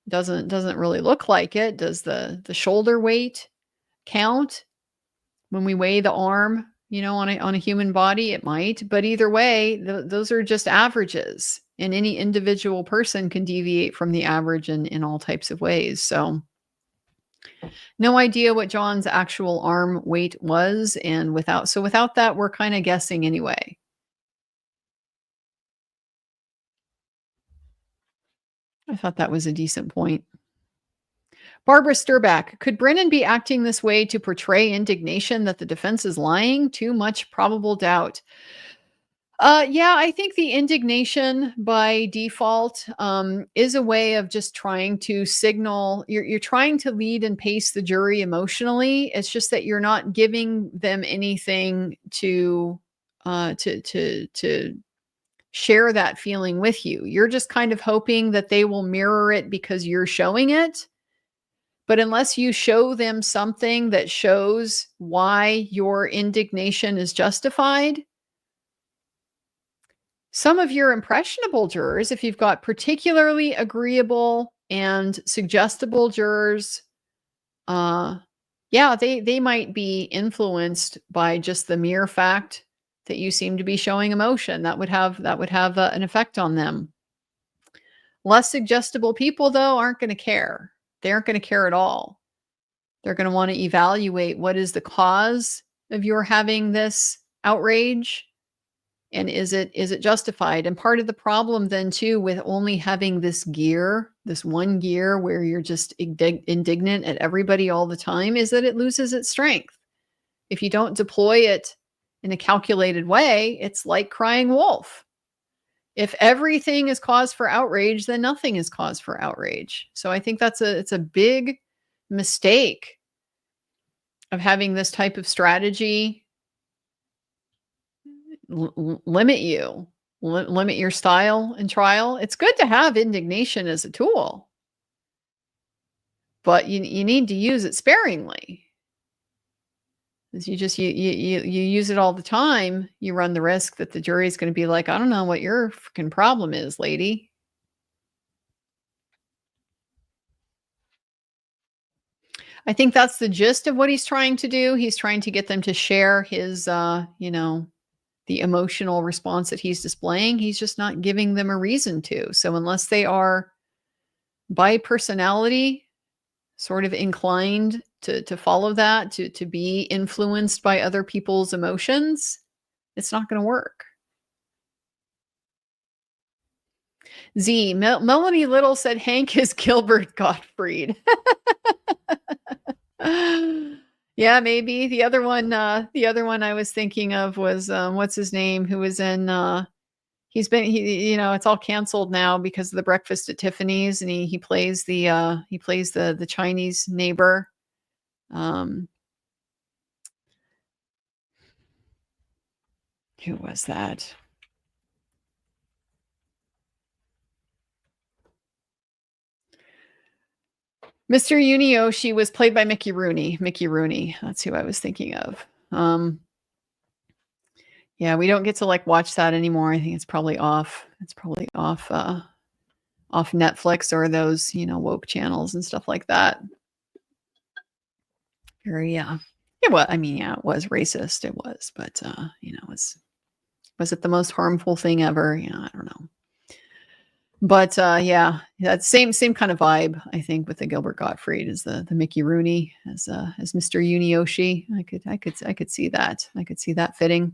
Doesn't really look like it. Does the shoulder weight count when we weigh the arm, on a human body? It might, but either way, those are just averages, and any individual person can deviate from the average in all types of ways. So no idea what John's actual arm weight was, and without that, we're kind of guessing anyway. I thought that was a decent point. Barbara Sturback, could Brennan be acting this way to portray indignation that the defense is lying? Too much probable doubt. Yeah, I think the indignation by default is a way of just trying to signal, you're trying to lead and pace the jury emotionally. It's just that you're not giving them anything to share that feeling with you. You're just kind of hoping that they will mirror it because you're showing it. But unless you show them something that shows why your indignation is justified, some of your impressionable jurors, if you've got particularly agreeable and suggestible jurors, they might be influenced by just the mere fact that you seem to be showing emotion. That would have an effect on them. Less suggestible people, though, aren't going to care. They aren't going to care at all. They're going to want to evaluate what is the cause of your having this outrage. And is it justified? And part of the problem then too, with only having this one gear where you're just indignant at everybody all the time, is that it loses its strength. If you don't deploy it in a calculated way, it's like crying wolf. If everything is cause for outrage, then nothing is cause for outrage. So I think it's a big mistake of having this type of strategy limit your style in trial. It's good to have indignation as a tool, but you need to use it sparingly. As you use it all the time, you run the risk that the jury is going to be like, I don't know what your freaking problem is, lady. I think that's the gist of what he's trying to do. He's trying to get them to share his, the emotional response that he's displaying. He's just not giving them a reason to. So unless they are by personality sort of inclined to follow that, to be influenced by other people's emotions, it's not going to work. Z, Melanie Little said Hank is Gilbert Gottfried. Yeah, maybe. The other one I was thinking of was what's his name? Who was in it's all canceled now because of the Breakfast at Tiffany's, and he plays the Chinese neighbor. Who was that? Mr. Unioshi was played by Mickey Rooney. Mickey Rooney. That's who I was thinking of. Yeah, we don't get to watch that anymore. I think it's probably off. It's probably off Netflix or those, woke channels and stuff like that. Very, it was racist. It was, but was it the most harmful thing ever? I don't know. But yeah, that same kind of vibe, I think, with the Gilbert Gottfried as the Mickey Rooney as Mr. Yunioshi. I could see that. I could see that fitting.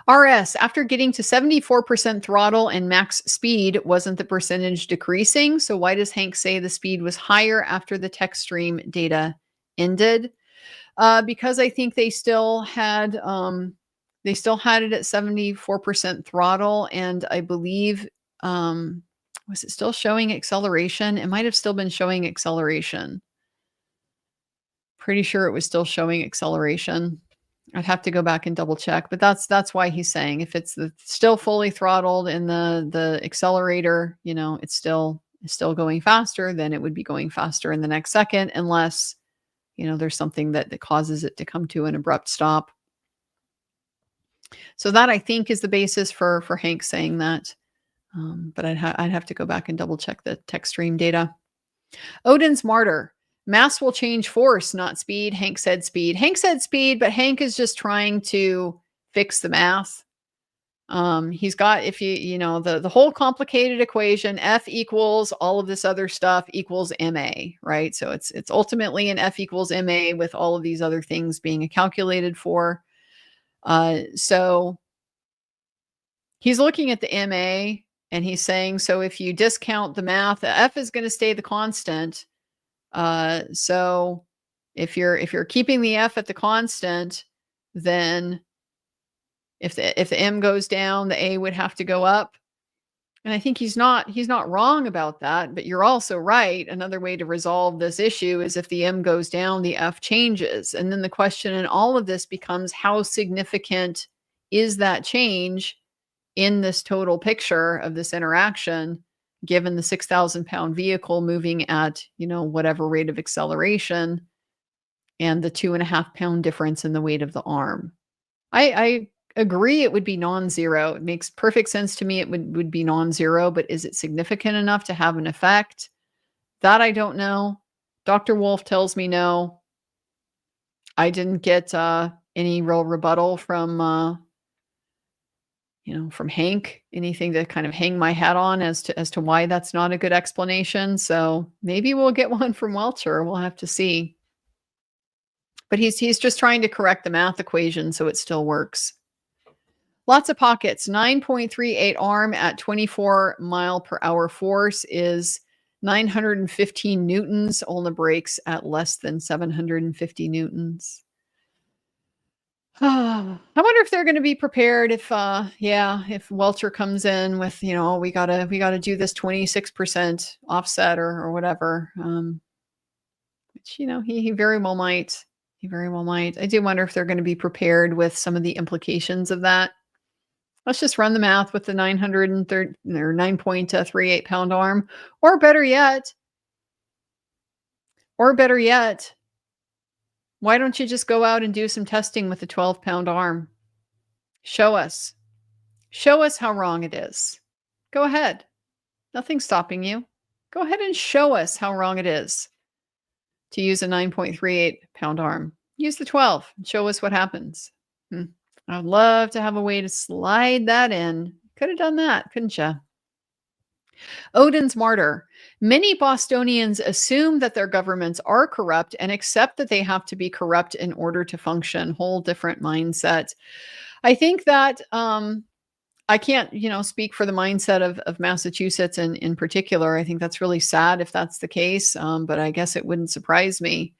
RS, after getting to 74% throttle and max speed, wasn't the percentage decreasing? So why does Hank say the speed was higher after the tech stream data ended? Because I think they still had it at 74% throttle, and I believe was it still showing acceleration? It might have still been showing acceleration. Pretty sure it was still showing acceleration. I'd have to go back and double check, but that's why he's saying if it's still fully throttled and the accelerator, it's still going faster, then it would be going faster in the next second, unless there's something that causes it to come to an abrupt stop. So that, I think, is the basis for Hank saying that. But I'd have to go back and double check the tech stream data. Odin's Martyr. Mass will change force, not speed. Hank said speed. Hank said speed, but Hank is just trying to fix the math. He's got, if the whole complicated equation, F equals all of this other stuff equals MA, right? So it's ultimately an F equals MA with all of these other things being calculated for. So he's looking at the MA and he's saying, so if you discount the math, the F is going to stay the constant. So if you're keeping the F at the constant, then if the M goes down, the A would have to go up. And I think he's not wrong about that, but you're also right. Another way to resolve this issue is if the M goes down, the F changes. And then the question in all of this becomes, how significant is that change in this total picture of this interaction, given the 6,000-pound vehicle moving at, whatever rate of acceleration and the 2.5-pound difference in the weight of the arm. I agree it would be non-zero. It makes perfect sense to me. It would be non-zero, but is it significant enough to have an effect? That I don't know. Dr. Wolfe tells me no. I didn't get any real rebuttal from Hank, anything to kind of hang my hat on as to why that's not a good explanation. So maybe we'll get one from Welcher. We'll have to see. But he's just trying to correct the math equation so it still works. Lots of pockets. 9.38 arm at 24 mile per hour force is 915 newtons. Olna brakes at less than 750 newtons. I wonder if they're going to be prepared if Welcher comes in with, we gotta do this 26% offset or whatever. Which, he very well might. He very well might. I do wonder if they're going to be prepared with some of the implications of that. Let's just run the math with the 9.38 pound arm, or better yet, why don't you just go out and do some testing with the 12-pound arm? Show us how wrong it is. Go ahead. Nothing's stopping you. Go ahead and show us how wrong it is to use a 9.38 pound arm. Use the 12 and show us what happens. I'd love to have a way to slide that in. Could have done that, couldn't you? Odin's Martyr. Many Bostonians assume that their governments are corrupt and accept that they have to be corrupt in order to function. Whole different mindset. I think that I can't, speak for the mindset of Massachusetts in particular. I think that's really sad if that's the case, but I guess it wouldn't surprise me.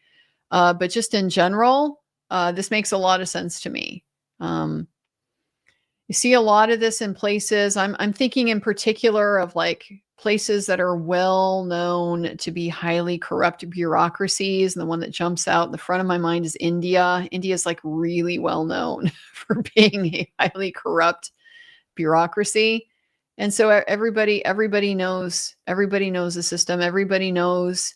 But just in general, this makes a lot of sense to me. You see a lot of this in places. I'm thinking in particular of like places that are well known to be highly corrupt bureaucracies. And the one that jumps out in the front of my mind is India. India is like really well known for being a highly corrupt bureaucracy. And so everybody knows the system. Everybody knows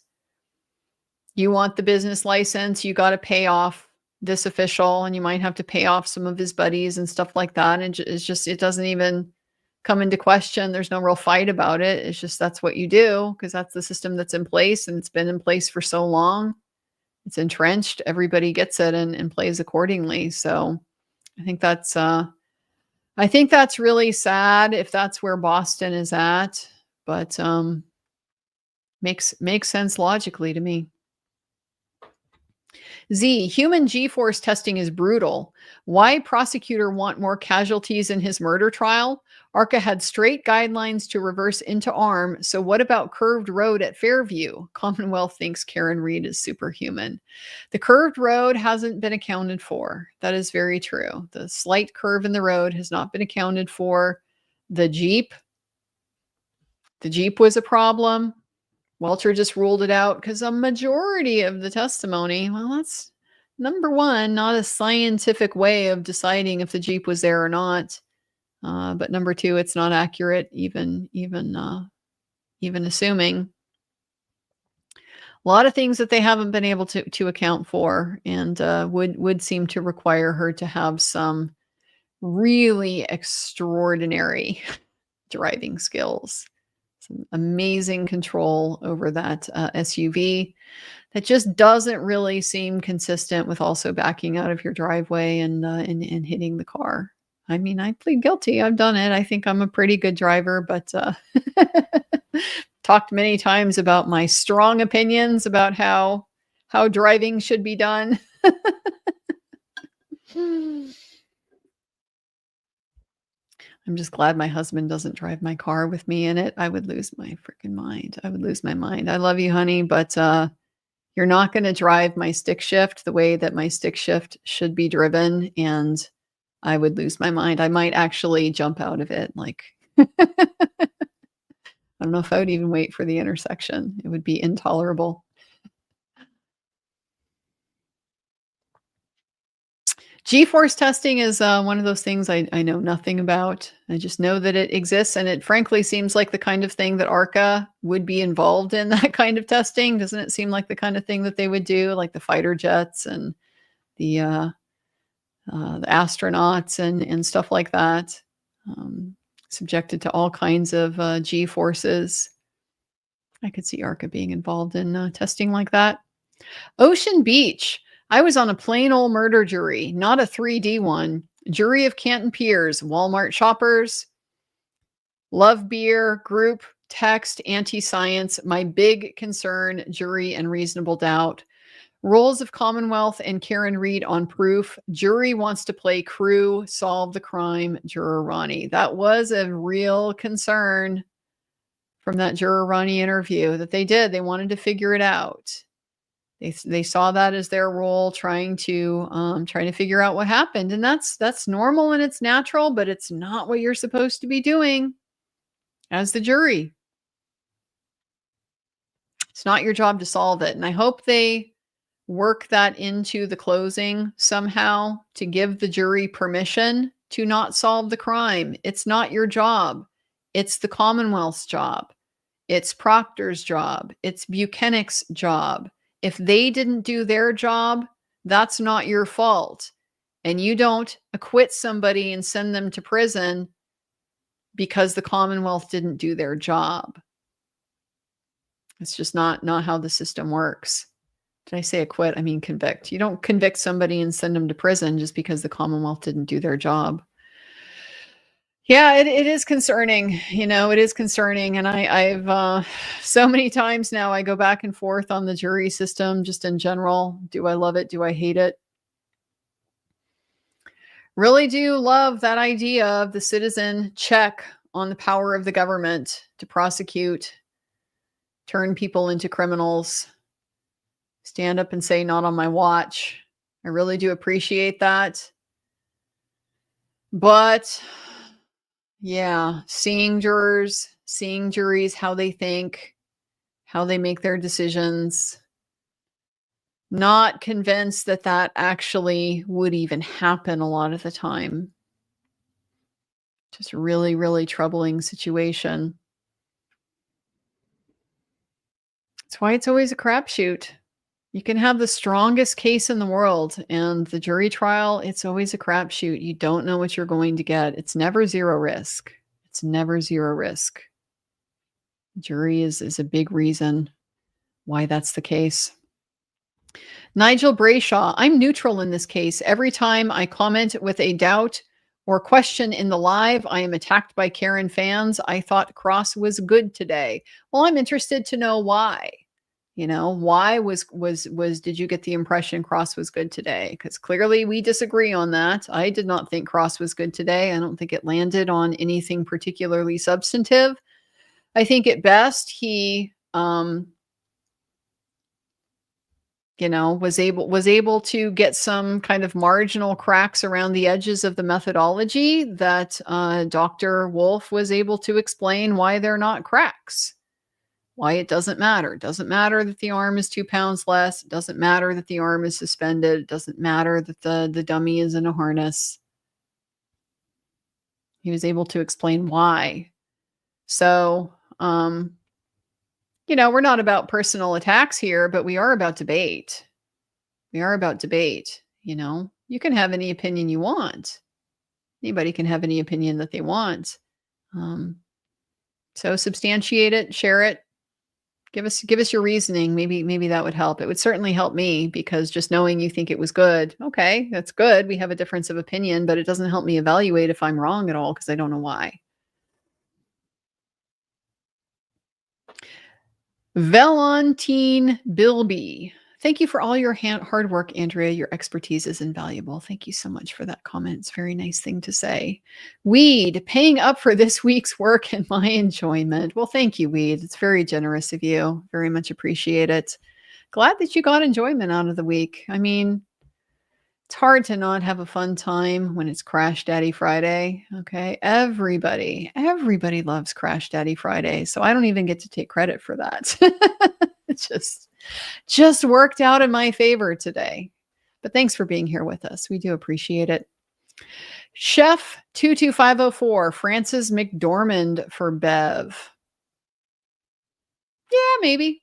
you want the business license, you got to pay off this official, and you might have to pay off some of his buddies and stuff like that. And it doesn't even come into question. There's no real fight about it. It's just, that's what you do because that's the system that's in place, and it's been in place for so long. It's entrenched. Everybody gets it and plays accordingly. So I think that's I think that's really sad if that's where Boston is at, but makes sense logically to me. Z, human G-force testing is brutal. Why prosecutor want more casualties in his murder trial? ARCCA had straight guidelines to reverse into arm, so what about curved road at Fairview? Commonwealth thinks Karen Reed is superhuman. The curved road hasn't been accounted for. That is very true. The slight curve in the road has not been accounted for. The Jeep was a problem. Welcher just ruled it out because a majority of the testimony, well, that's number one, not a scientific way of deciding if the Jeep was there or not. But number two, it's not accurate, even assuming. A lot of things that they haven't been able to account for, and would seem to require her to have some really extraordinary driving skills. Some amazing control over that SUV that just doesn't really seem consistent with also backing out of your driveway and hitting the car. I mean, I plead guilty. I've done it. I think I'm a pretty good driver, but talked many times about my strong opinions about how driving should be done. I'm just glad my husband doesn't drive my car with me in it. I would lose my freaking mind. I would lose my mind. I love you, honey, but you're not going to drive my stick shift the way that my stick shift should be driven, and I would lose my mind. I might actually jump out of it. Like, I don't know if I would even wait for the intersection. It would be intolerable. G-force testing is one of those things I know nothing about. I just know that it exists, and it frankly seems like the kind of thing that ARCCA would be involved in, that kind of testing. Doesn't it seem like the kind of thing that they would do, like the fighter jets and the astronauts and stuff like that, subjected to all kinds of G-forces. I could see ARCCA being involved in testing like that. Ocean Beach. I was on a plain old murder jury, not a 3D one. Jury of Canton peers, Walmart shoppers, love beer, group, text, anti-science. My big concern, jury and reasonable doubt. Roles of Commonwealth and Karen Reed on proof. Jury wants to play crew, solve the crime, juror Ronnie. That was a real concern from that juror Ronnie interview that they did. They wanted to figure it out. They saw that as their role, trying to figure out what happened, and that's normal and it's natural, but it's not what you're supposed to be doing as the jury. It's not your job to solve it, and I hope they work that into the closing somehow to give the jury permission to not solve the crime. It's not your job. It's the Commonwealth's job. It's Proctor's job. It's Buchanan's job. If they didn't do their job, that's not your fault. And you don't acquit somebody and send them to prison because the Commonwealth didn't do their job. It's just not how the system works. Did I say acquit? I mean convict. You don't convict somebody and send them to prison just because the Commonwealth didn't do their job. Yeah, it is concerning. You know, it is concerning. And I've so many times now I go back and forth on the jury system just in general. Do I love it? Do I hate it? Really do love that idea of the citizen check on the power of the government to prosecute, turn people into criminals, stand up and say, not on my watch. I really do appreciate that. But yeah, seeing juries, how they think, how they make their decisions. Not convinced that actually would even happen a lot of the time. Just really, really troubling situation. That's why it's always a crapshoot. You can have the strongest case in the world, and the jury trial, it's always a crapshoot. You don't know what you're going to get. It's never zero risk. It's never zero risk. Jury is a big reason why that's the case. Nigel Brayshaw, I'm neutral in this case. Every time I comment with a doubt Or question in the live, I am attacked by Karen fans. I thought Cross was good today. Well, I'm interested to know why. You know, why did you get the impression Cross was good today? Because clearly we disagree on that. I did not think Cross was good today. I don't think it landed on anything particularly substantive. I think at best he was able to get some kind of marginal cracks around the edges of the methodology that Dr. Wolfe was able to explain why they're not cracks, why it doesn't matter. It doesn't matter that the arm is 2 pounds less. It doesn't matter that the arm is suspended. It doesn't matter that the dummy is in a harness. He was able to explain why. So, we're not about personal attacks here, but we are about debate. We are about debate. You can have any opinion you want. Anybody can have any opinion that they want. So substantiate it, share it, give us your reasoning. Maybe that would help. It would certainly help me, because just knowing you think it was good, okay, that's good. We have a difference of opinion, but it doesn't help me evaluate if I'm wrong at all, because I don't know why. Valentine Bilby. Thank you for all your hard work, Andrea. Your expertise is invaluable. Thank you so much for that comment. It's a very nice thing to say. Weed, paying up for this week's work and my enjoyment. Well, thank you, Weed. It's very generous of you. Very much appreciate it. Glad that you got enjoyment out of the week. I mean, it's hard to not have a fun time when it's Crash Daddy Friday. Okay. Everybody loves Crash Daddy Friday. So I don't even get to take credit for that. It just worked out in my favor today. But thanks for being here with us. We do appreciate it. Chef 22504, Frances McDormand for Bev. Yeah, maybe.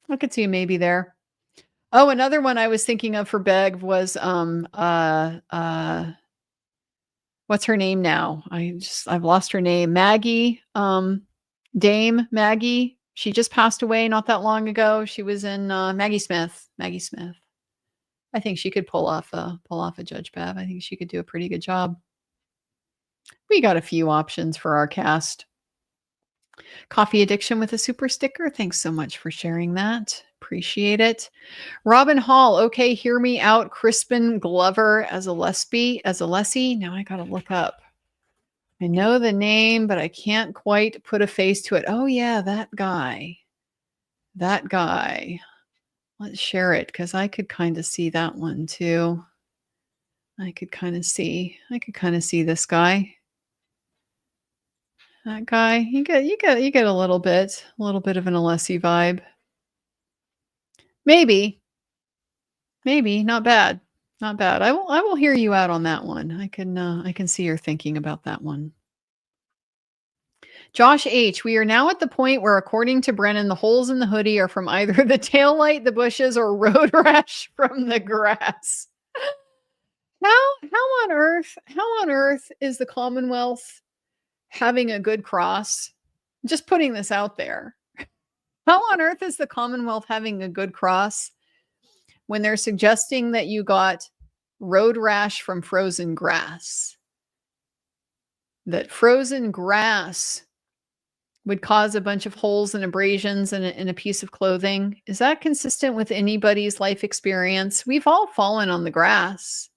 I could see a maybe there. Oh, another one I was thinking of for Bev was what's her name now? I've lost her name. Maggie, Dame Maggie. She just passed away not that long ago. She was in Maggie Smith. Maggie Smith. I think she could pull off a Judge Bev. I think she could do a pretty good job. We got a few options for our cast. Coffee Addiction with a super sticker. Thanks so much for sharing that. Appreciate it. Robin Hall. Okay, hear me out. Crispin Glover as a Lessie. Now I got to look up. I know the name, but I can't quite put a face to it. Oh yeah, that guy. Let's share it, because I could kind of see that one too. I could kind of see this guy. That guy. You get a little bit of an Alessi vibe. Maybe. Not bad. I will hear you out on that one. I can see your thinking about that one. Josh H. We are now at the point where, according to Brennan, the holes in the hoodie are from either the tail light, the bushes, or road rash from the grass. How on earth is the Commonwealth having a good cross? Just putting this out there. How on earth is the Commonwealth having a good cross when they're suggesting that you got road rash from frozen grass? That frozen grass would cause a bunch of holes and abrasions in a piece of clothing. Is that consistent with anybody's life experience? We've all fallen on the grass.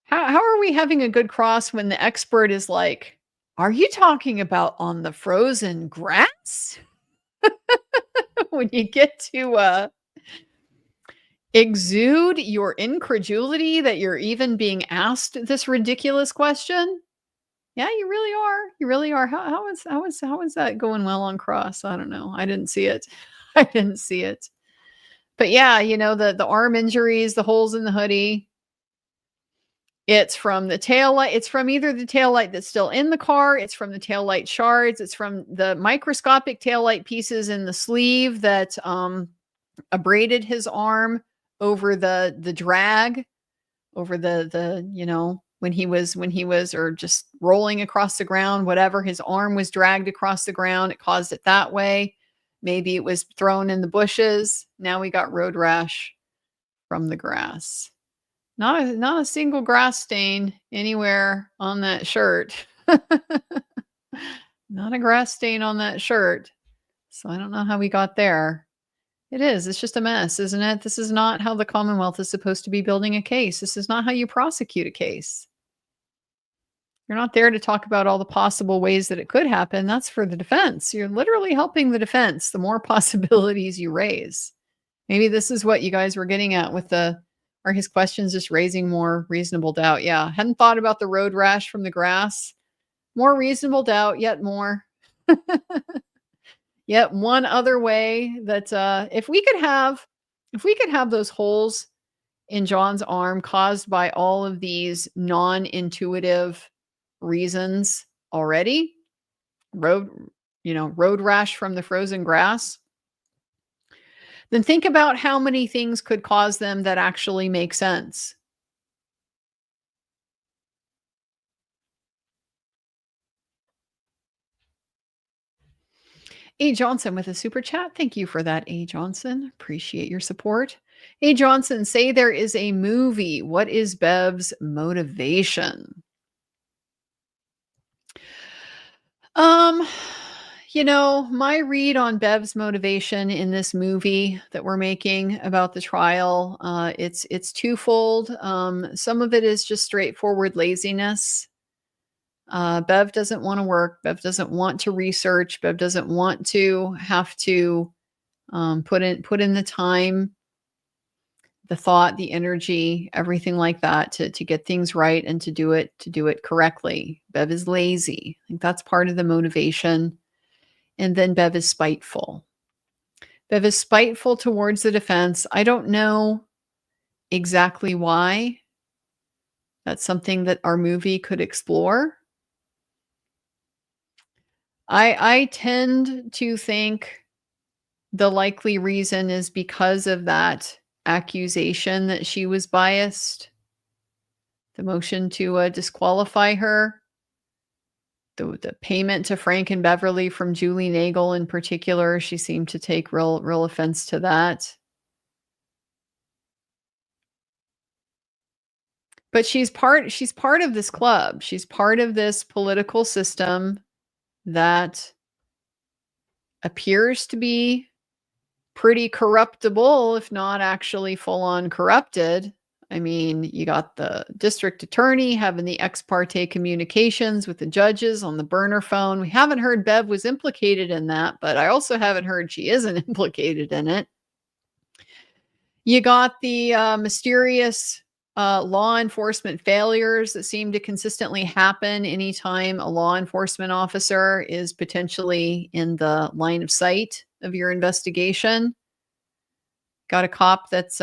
How are we having a good cross when the expert is like, are you talking about on the frozen grass? When you get to exude your incredulity that you're even being asked this ridiculous question. Yeah, you really are. How is that going well on cross? I don't know. I didn't see it. But yeah, the arm injuries, the holes in the hoodie. It's from the tail light. It's from either the tail light that's still in the car. It's from the tail light shards. It's from the microscopic tail light pieces in the sleeve that abraded his arm over the drag, over the when he was or just rolling across the ground, whatever, his arm was dragged across the ground. It caused it that way. Maybe it was thrown in the bushes. Now we got road rash from the grass. Not a single grass stain anywhere on that shirt. Not a grass stain on that shirt. So I don't know how we got there. It's just a mess, isn't it? This is not how the Commonwealth is supposed to be building a case. This is not how you prosecute a case. You're not there to talk about all the possible ways that it could happen. That's for the defense. You're literally helping the defense the more possibilities you raise. Maybe this is what you guys were getting at with are his questions just raising more reasonable doubt? Yeah, hadn't thought about the road rash from the grass. More reasonable doubt, yet more. Yet one other way that if we could have those holes in John's arm caused by all of these non-intuitive reasons already, road rash from the frozen grass, then think about how many things could cause them that actually make sense. A. Johnson with a super chat. Thank you for that, A. Johnson. Appreciate your support. A. Johnson, say there is a movie. What is Bev's motivation? My read on Bev's motivation in this movie that we're making about the trial, it's twofold. Some of it is just straightforward laziness. Bev doesn't want to work. Bev doesn't want to research. Bev doesn't want to have to put in the time, the thought, the energy, everything like that to get things right and to do it correctly. Bev is lazy. I think that's part of the motivation. And then Bev is spiteful. Bev is spiteful towards the defense. I don't know exactly why. That's something that our movie could explore. I tend to think the likely reason is because of that accusation that she was biased, the motion to disqualify her, the payment to Frank and Beverly from Julie Nagel in particular. She seemed to take real offense to that. But she's part of this club. She's part of this political system that appears to be pretty corruptible, if not actually full on corrupted. I mean, you got the district attorney having the ex parte communications with the judges on the burner phone. We haven't heard Bev was implicated in that, but I also haven't heard she isn't implicated in it. You got the mysterious law enforcement failures that seem to consistently happen anytime a law enforcement officer is potentially in the line of sight of your investigation. Got a cop that's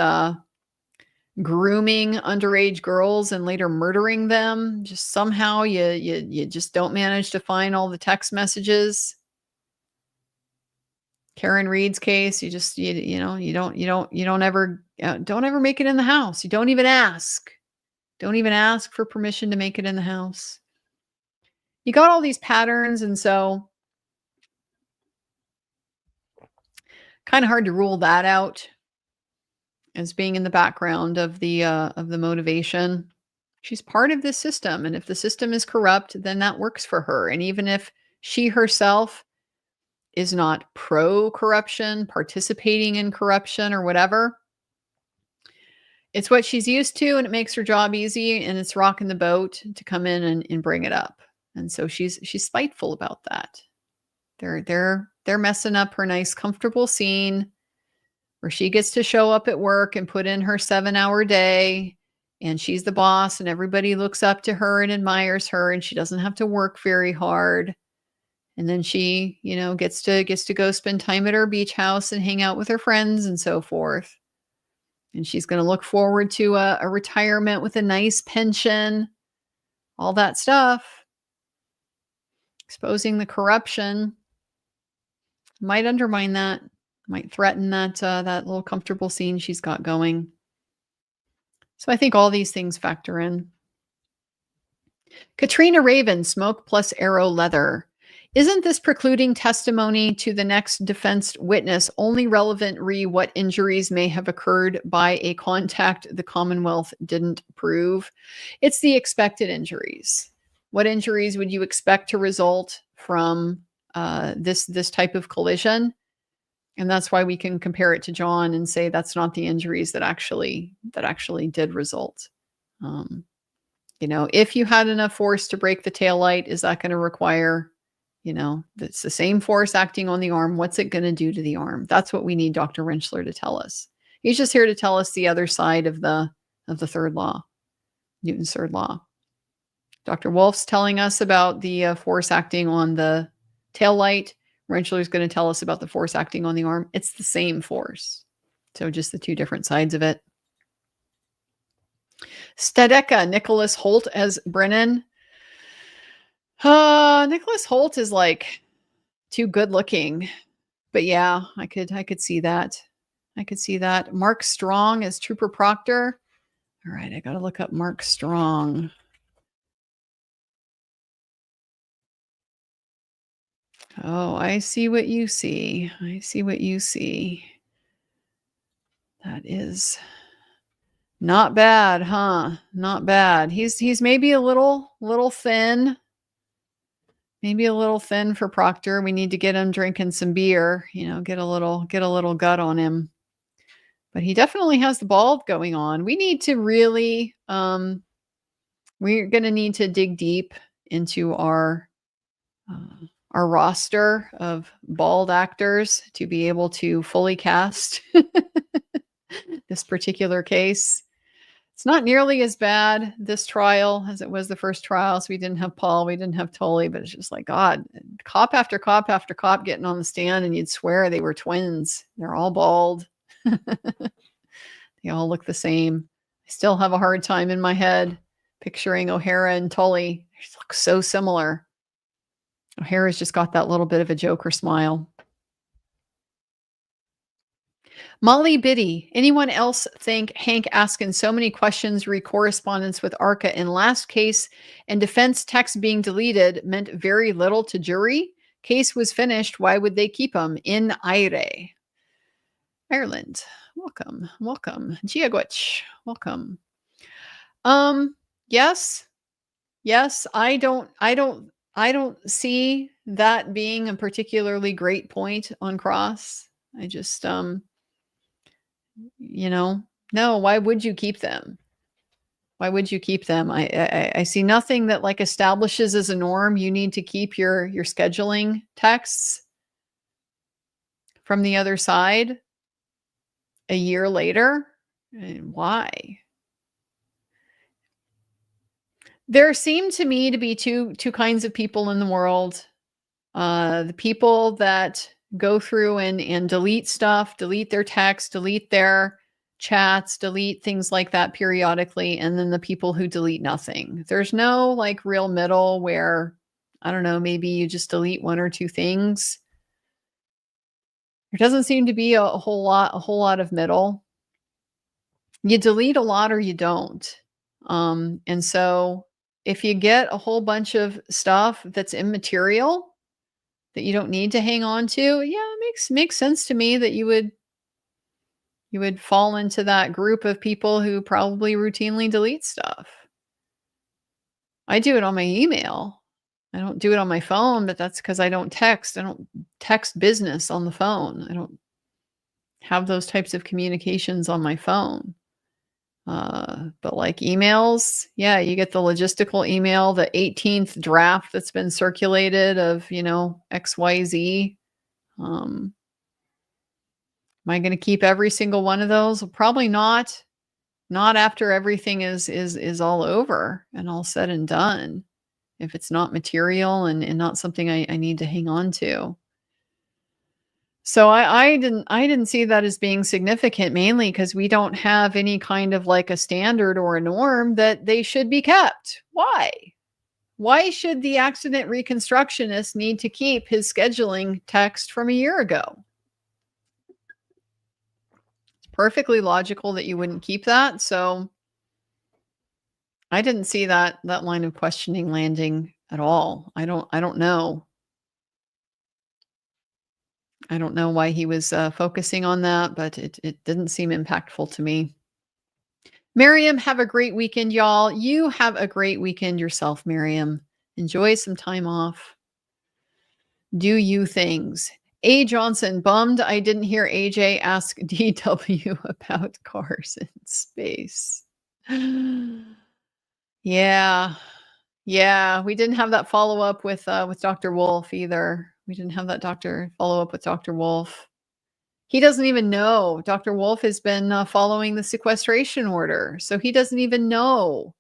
grooming underage girls and later murdering them. Just somehow you just don't manage to find all the text messages. Karen Reed's case, you don't ever make it in the house. You don't even ask. Don't even ask for permission to make it in the house. You got all these patterns, and so kind of hard to rule that out as being in the background of the motivation. She's part of this system, and if the system is corrupt, then that works for her. And even if she herself is not pro-corruption, participating in corruption or whatever, it's what she's used to, and it makes her job easy, and it's rocking the boat to come in and bring it up. And so she's spiteful about that. They're messing up her nice, comfortable scene where she gets to show up at work and put in her 7-hour day, and she's the boss, and everybody looks up to her and admires her, and she doesn't have to work very hard. And then she, gets to go spend time at her beach house and hang out with her friends and so forth. And she's going to look forward to a retirement with a nice pension, all that stuff. Exposing the corruption might undermine that, might threaten that little comfortable scene she's got going. So I think all these things factor in. Katrina Raven, smoke plus arrow leather. Isn't this precluding testimony to the next defense witness only relevant re what injuries may have occurred by a contact the Commonwealth didn't prove? It's the expected injuries. What injuries would you expect to result from this type of collision? And that's why we can compare it to John and say that's not the injuries that actually did result. If you had enough force to break the taillight, is that going to require, it's the same force acting on the arm? What's it going to do to the arm? That's what we need Dr. Rentschler to tell us. He's just here to tell us the other side of the third law, Newton's third law. Dr. Wolfe's telling us about the force acting on the taillight. Rentschler's going to tell us about the force acting on the arm. It's the same force. So just the two different sides of it. Stedeka, Nicholas Holt as Brennan. Nicholas Holt is like too good looking. But yeah, I could see that. I could see that. Mark Strong as Trooper Proctor. All right, I got to look up Mark Strong. Oh, I see what you see. I see what you see. That is not bad, huh? Not bad. He's maybe a little thin. Maybe a little thin for Proctor. We need to get him drinking some beer, get a little gut on him. But he definitely has the bald going on. We need to really we're going to need to dig deep into our roster of bald actors to be able to fully cast this particular case. It's not nearly as bad, this trial, as it was the first trial. So we didn't have Paul, we didn't have Tully, but it's just like, God, cop after cop after cop getting on the stand, and you'd swear they were twins. They're all bald. They all look the same. I still have a hard time in my head picturing O'Hara and Tully. They just look so similar. O'Hara's just got that little bit of a Joker smile. Molly Biddy, anyone else think Hank asking so many questions re correspondence with ARCCA in last case and defense text being deleted meant very little to jury? Case was finished. Why would they keep him in Eire? Ireland. Welcome. Welcome. Giagwich. Welcome. Yes. I don't see that being a particularly great point on Cross. I just, no, why would you keep them? Why would you keep them? I see nothing that like establishes as a norm. You need to keep your scheduling texts from the other side a year later. And why? There seem to me to be two kinds of people in the world. The people that go through and delete stuff, delete their text, delete their chats, delete things like that periodically, and then the people who delete nothing. There's no like real middle where, I don't know, maybe you just delete one or two things. There doesn't seem to be a whole lot of middle. You delete a lot or you don't. And so if you get a whole bunch of stuff that's immaterial that you don't need to hang on to, yeah, it makes sense to me that you would fall into that group of people who probably routinely delete stuff. I do it on my email. I don't do it on my phone, but that's because I don't text. I don't text business on the phone. I don't have those types of communications on my phone. But like emails, yeah, you get the logistical email, the 18th draft that's been circulated of, XYZ. Am I going to keep every single one of those? Well, probably not. Not after everything is all over and all said and done. If it's not material and not something I need to hang on to. So I didn't see that as being significant, mainly because we don't have any kind of like a standard or a norm that they should be kept. Why? Why should the accident reconstructionist need to keep his scheduling text from a year ago? It's perfectly logical that you wouldn't keep that. So I didn't see that line of questioning landing at all. I don't know. I don't know why he was focusing on that, but it didn't seem impactful to me. Miriam, have a great weekend, y'all. You have a great weekend yourself, Miriam. Enjoy some time off. Do you things. A. Johnson, bummed I didn't hear AJ ask DW about cars in space. Yeah. Yeah, we didn't have that follow-up with Dr. Wolfe either. We didn't have that follow-up with Dr. Wolfe. He doesn't even know. Dr. Wolfe has been following the sequestration order, so he doesn't even know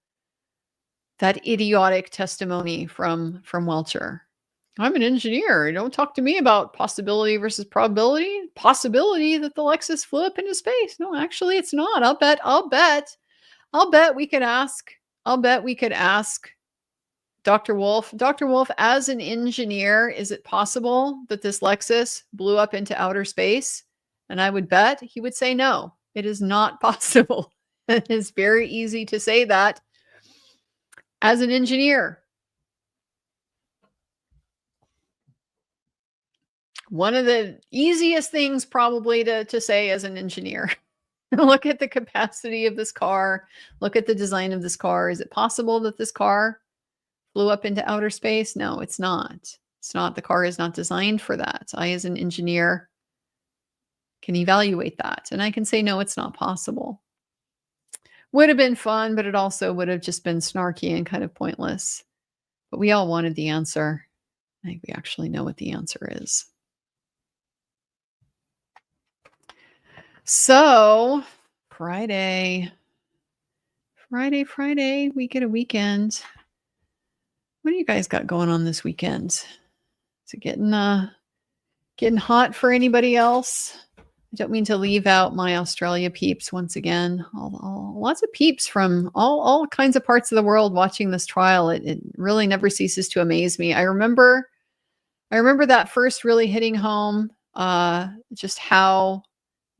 that idiotic testimony from Welcher. I'm an engineer. Don't talk to me about possibility versus probability. Possibility that the Lexus flew up into space. No, actually, it's not. I'll bet we could ask. I'll bet we could ask Dr. Wolfe. Dr. Wolfe, as an engineer, is it possible that this Lexus blew up into outer space? And I would bet he would say no. It is not possible. It is very easy to say that as an engineer. One of the easiest things probably to say as an engineer. Look at the capacity of this car. Look at the design of this car. Is it possible that this car flew up into outer space? No, it's not. It's not. The car is not designed for that. I, as an engineer, can evaluate that. And I can say, no, it's not possible. Would have been fun, but it also would have just been snarky and kind of pointless. But we all wanted the answer. I think we actually know what the answer is. So, Friday, we get a weekend. What do you guys got going on this weekend? Is it getting hot for anybody else? I don't mean to leave out my Australia peeps once again. Lots of peeps from all kinds of parts of the world watching this trial. It really never ceases to amaze me. I remember that first really hitting home, just how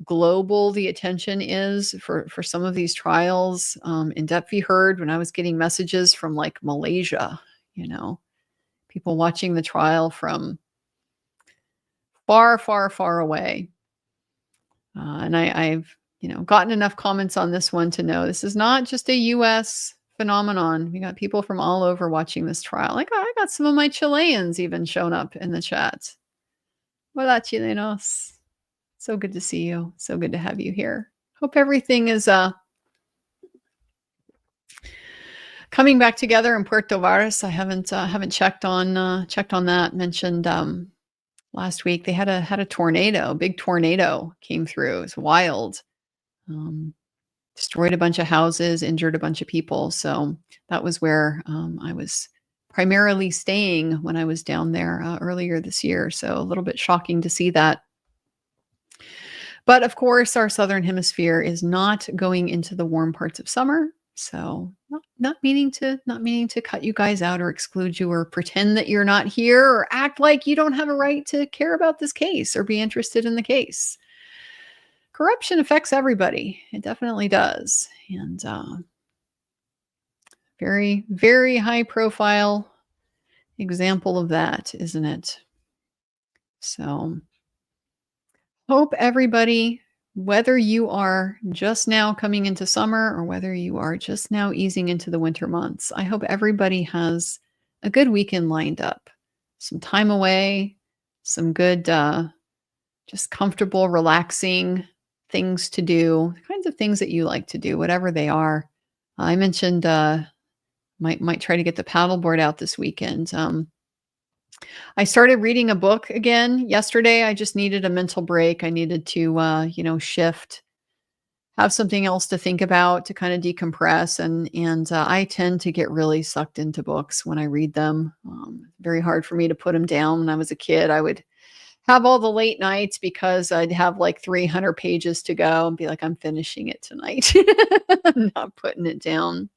global the attention is for some of these trials. In Depth v. Heard, when I was getting messages from like Malaysia, people watching the trial from far, far, far away. And I've gotten enough comments on this one to know this is not just a U.S. phenomenon. We got people from all over watching this trial. Like I got some of my Chileans even shown up in the chat. Hola, Chilenos. So good to see you. So good to have you here. Hope everything is coming back together in Puerto Varas. I haven't checked on that. Mentioned last week they had a tornado, big tornado came through. It was wild. Destroyed a bunch of houses, injured a bunch of people. So that was where I was primarily staying when I was down there earlier this year. So a little bit shocking to see that. But of course, our southern hemisphere is not going into the warm parts of summer. So not meaning to cut you guys out or exclude you or pretend that you're not here or act like you don't have a right to care about this case or be interested in the case. Corruption affects everybody. It definitely does. And very, very high profile example of that, isn't it? So hope everybody, whether you are just now coming into summer or whether you are just now easing into the winter months, I hope everybody has a good weekend lined up. Some time away, some good, just comfortable, relaxing things to do, the kinds of things that you like to do, whatever they are. I mentioned might try to get the paddleboard out this weekend. I started reading a book again yesterday. I just needed a mental break. I needed to, shift, have something else to think about, to kind of decompress. And I tend to get really sucked into books when I read them. Very hard for me to put them down. When I was a kid, I would have all the late nights because I'd have like 300 pages to go and be like, I'm finishing it tonight. I'm not putting it down.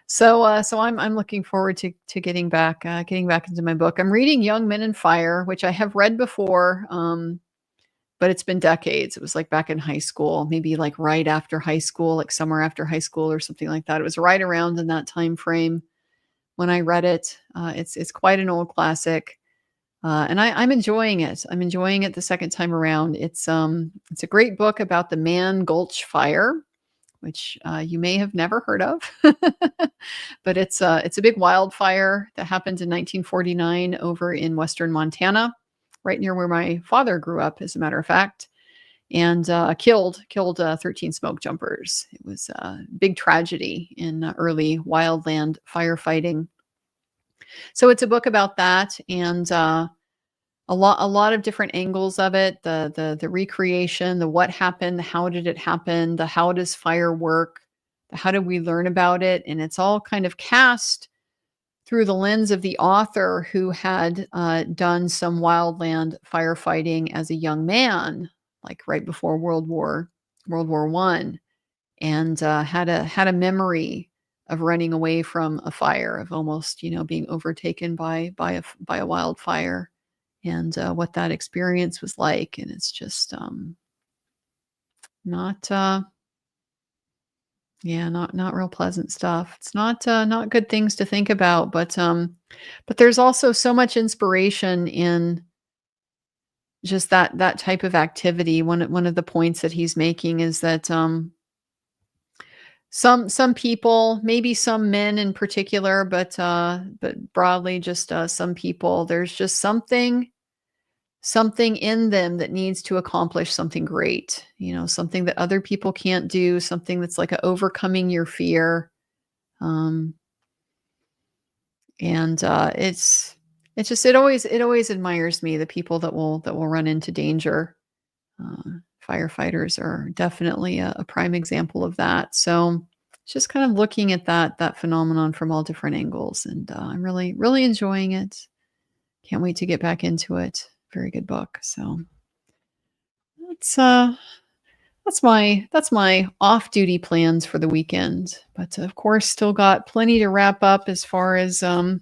So I'm looking forward to getting back into my book. I'm reading Young Men in Fire, which I have read before, but it's been decades. It was like back in high school, maybe like right after high school, like summer after high school or something like that. It was right around in that time frame when I read it. It's quite an old classic. And I'm enjoying it. I'm enjoying it the second time around. It's a great book about the Man Gulch Fire, which you may have never heard of, but it's a big wildfire that happened in 1949 over in western Montana, right near where my father grew up, as a matter of fact, and killed 13 smoke jumpers. It was a big tragedy in early wildland firefighting. So it's a book about that, and a lot of different angles of it, the recreation, the what happened, the how did it happen, the how does fire work, the how did we learn about it, and it's all kind of cast through the lens of the author, who had done some wildland firefighting as a young man, like right before World War One, and had a memory of running away from a fire, of almost being overtaken by a wildfire, and what that experience was like. And it's just not not real pleasant stuff. It's not good things to think about, but there's also so much inspiration in just that type of activity. One of the points that he's making is that some people, maybe some men in particular, but broadly just some people, there's just something in them that needs to accomplish something great, something that other people can't do, something that's like overcoming your fear. And it always admires me, the people that will run into danger. Firefighters are definitely a prime example of that. So it's just kind of looking at that phenomenon from all different angles, and I'm really, really enjoying it. Can't wait to get back into it. Very good book. So that's my off-duty plans for the weekend. But of course, still got plenty to wrap up as far as I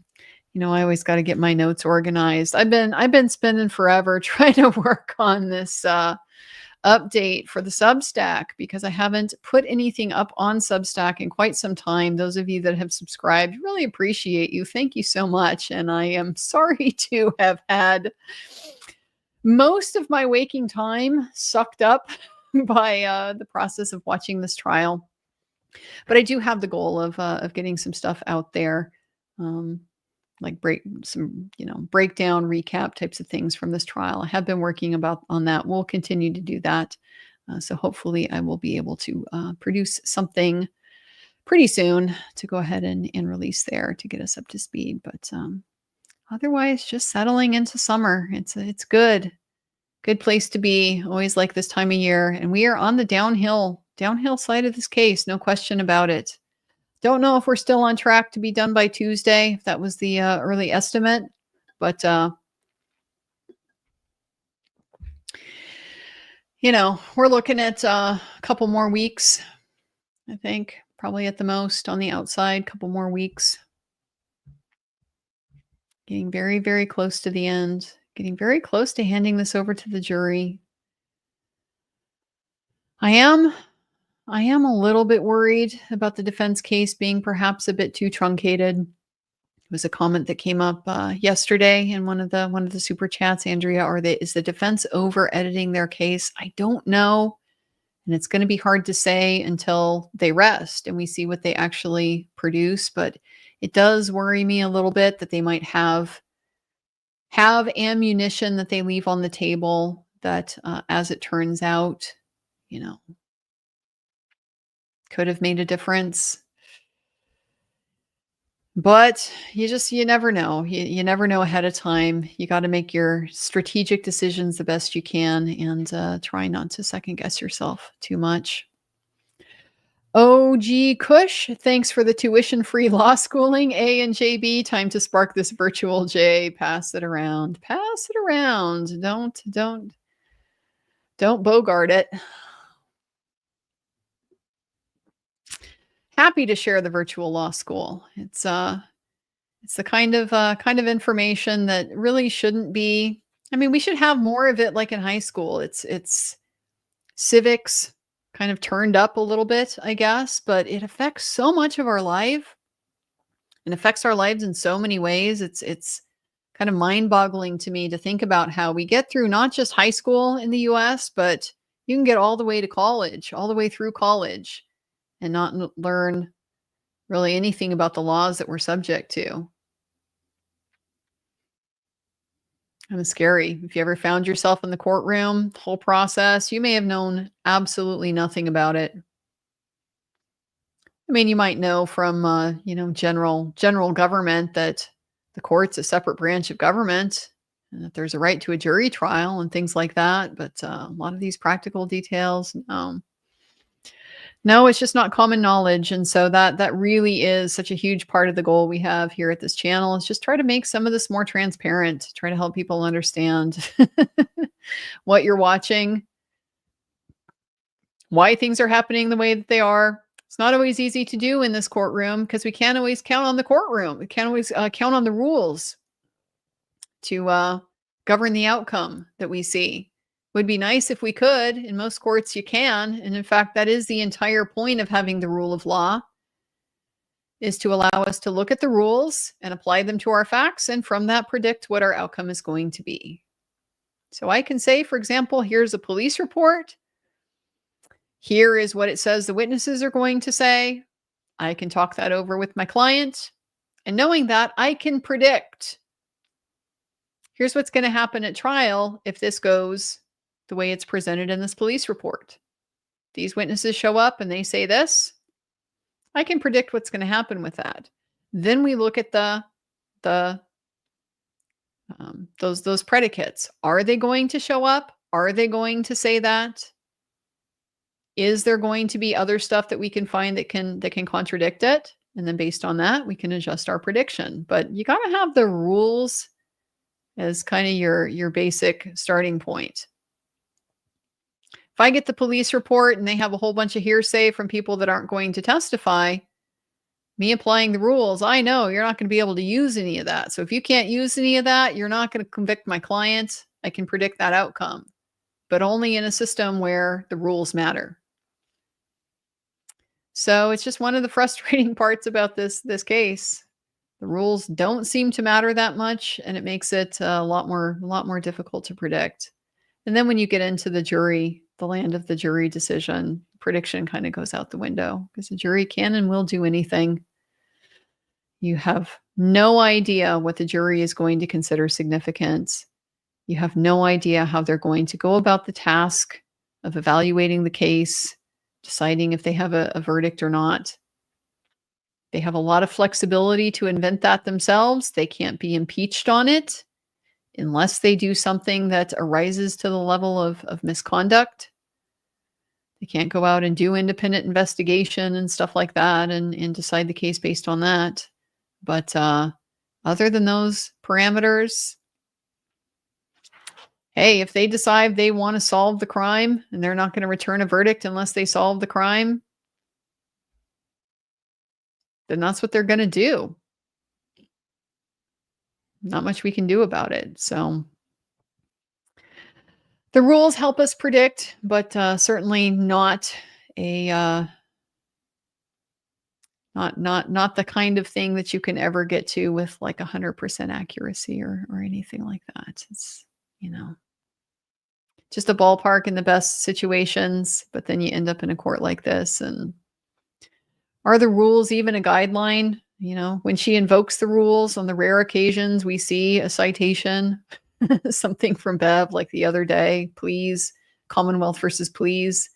always got to get my notes organized. I've been spending forever trying to work on this update for the Substack, because I haven't put anything up on Substack in quite some time. Those of you that have subscribed, really appreciate you. Thank you so much. And I am sorry to have had most of my waking time sucked up by the process of watching this trial. But I do have the goal of getting some stuff out there, like breakdown, recap types of things from this trial. I have been working on that. We'll continue to do that. So hopefully I will be able to produce something pretty soon to go ahead and release there to get us up to speed. But otherwise, just settling into summer. It's good place to be. Always like this time of year. And we are on the downhill side of this case. No question about it. Don't know if we're still on track to be done by Tuesday, if that was the early estimate, but we're looking at a couple more weeks. I think probably at the most on the outside, couple more weeks. Getting very, very close to the end. Getting very close to handing this over to the jury. I am a little bit worried about the defense case being perhaps a bit too truncated. It was a comment that came up yesterday in one of the super chats, Andrea. Is the defense over editing their case? I don't know, and it's going to be hard to say until they rest and we see what they actually produce. But it does worry me a little bit that they might have ammunition that they leave on the table that, as it turns out, could have made a difference. But you never know. You never know ahead of time. You got to make your strategic decisions the best you can, and try not to second guess yourself too much. OG Kush, thanks for the tuition-free law schooling. A and JB, time to spark this virtual J. Pass it around. Pass it around. Don't bogart it. Happy to share the virtual law school. It's the kind of information that really shouldn't be. I mean, we should have more of it like in high school. It's civics kind of turned up a little bit, I guess, but it affects so much of our life. It affects our lives in so many ways. It's kind of mind-boggling to me to think about how we get through not just high school in the US, but you can get all the way to college, all the way through college, and not learn really anything about the laws that we're subject to. Kind of scary. If you ever found yourself in the courtroom, the whole process, you may have known absolutely nothing about it. I mean, you might know from, general government that the court's a separate branch of government and that there's a right to a jury trial and things like that. But a lot of these practical details, no, it's just not common knowledge. And so that really is such a huge part of the goal we have here at this channel, is just try to make some of this more transparent, try to help people understand what you're watching, why things are happening the way that they are. It's not always easy to do in this courtroom because we can't always count on the courtroom. We can't always count on the rules to govern the outcome that we see. Would be nice if we could. In most courts, you can. And in fact, that is the entire point of having the rule of law, is to allow us to look at the rules and apply them to our facts, and from that predict what our outcome is going to be. So I can say, for example, here's a police report. Here is what it says the witnesses are going to say. I can talk that over with my client. And knowing that, I can predict, here's what's going to happen at trial if this goes the way it's presented in this police report. These witnesses show up and they say this. I can predict what's going to happen with that. Then we look at those predicates. Are they going to show up? Are they going to say that? Is there going to be other stuff that we can find that can contradict it? And then based on that, we can adjust our prediction. But you got to have the rules as kind of your basic starting point. If I get the police report and they have a whole bunch of hearsay from people that aren't going to testify, me applying the rules, I know you're not going to be able to use any of that. So if you can't use any of that, you're not going to convict my client. I can predict that outcome, but only in a system where the rules matter. So it's just one of the frustrating parts about this case. The rules don't seem to matter that much, and it makes it a lot more difficult to predict. And then when you get into the jury, the land of the jury decision, prediction kind of goes out the window, because the jury can and will do anything. You have no idea what the jury is going to consider significant. You have no idea how they're going to go about the task of evaluating the case, deciding if they have a verdict or not. They have a lot of flexibility to invent that themselves. They can't be impeached on it unless they do something that arises to the level of misconduct. They can't go out and do independent investigation and stuff like that and decide the case based on that. But other than those parameters, hey, if they decide they want to solve the crime and they're not going to return a verdict unless they solve the crime, then that's what they're going to do. Not much we can do about it. So the rules help us predict, but certainly not a not the kind of thing that you can ever get to with like 100% accuracy or anything like that. It's, just a ballpark in the best situations, but then you end up in a court like this. And are the rules even a guideline? When she invokes the rules on the rare occasions we see a citation, something from Bev like the other day, please, Commonwealth versus please,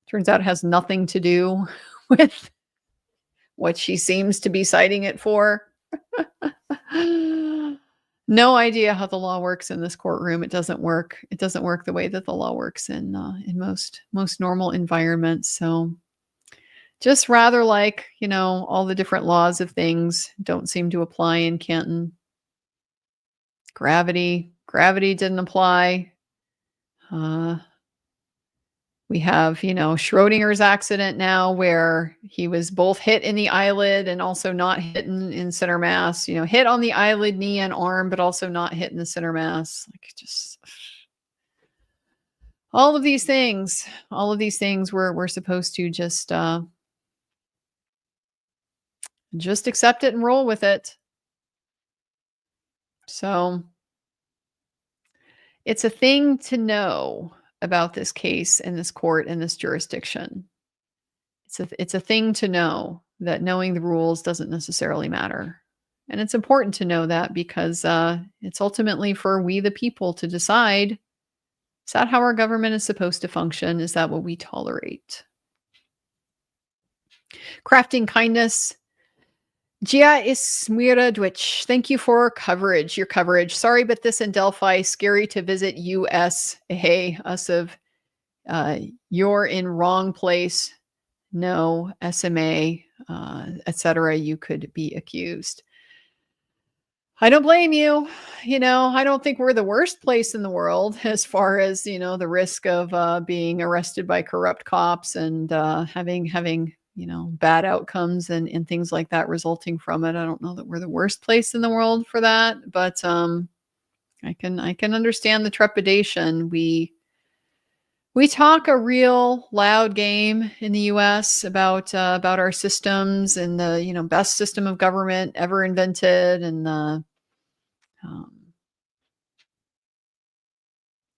turns out it has nothing to do with what she seems to be citing it for. No idea how the law works in this courtroom. It doesn't work. It doesn't work the way that the law works in most normal environments. So just rather like, all the different laws of things don't seem to apply in Canton. Gravity didn't apply. We have, Schrodinger's accident now where he was both hit in the eyelid and also not hit in center mass, hit on the eyelid, knee, and arm, but also not hit in the center mass. Like just all of these things we're supposed to just accept it and roll with it. So it's a thing to know about this case and this court and this jurisdiction. It's a thing to know that knowing the rules doesn't necessarily matter. And it's important to know that because it's ultimately for we the people to decide, is that how our government is supposed to function? Is that what we tolerate? Crafting kindness. Gia Ismira Dwitch, thank you for your coverage. Sorry, but this in Delphi, scary to visit US. Hey, us of you're in wrong place. No, SMA, etc. You could be accused. I don't blame you. I don't think we're the worst place in the world as far as, the risk of being arrested by corrupt cops and having bad outcomes and things like that resulting from it. I don't know that we're the worst place in the world for that, but I can understand the trepidation. We talk a real loud game in the U.S. about our systems and the best system of government ever invented, and the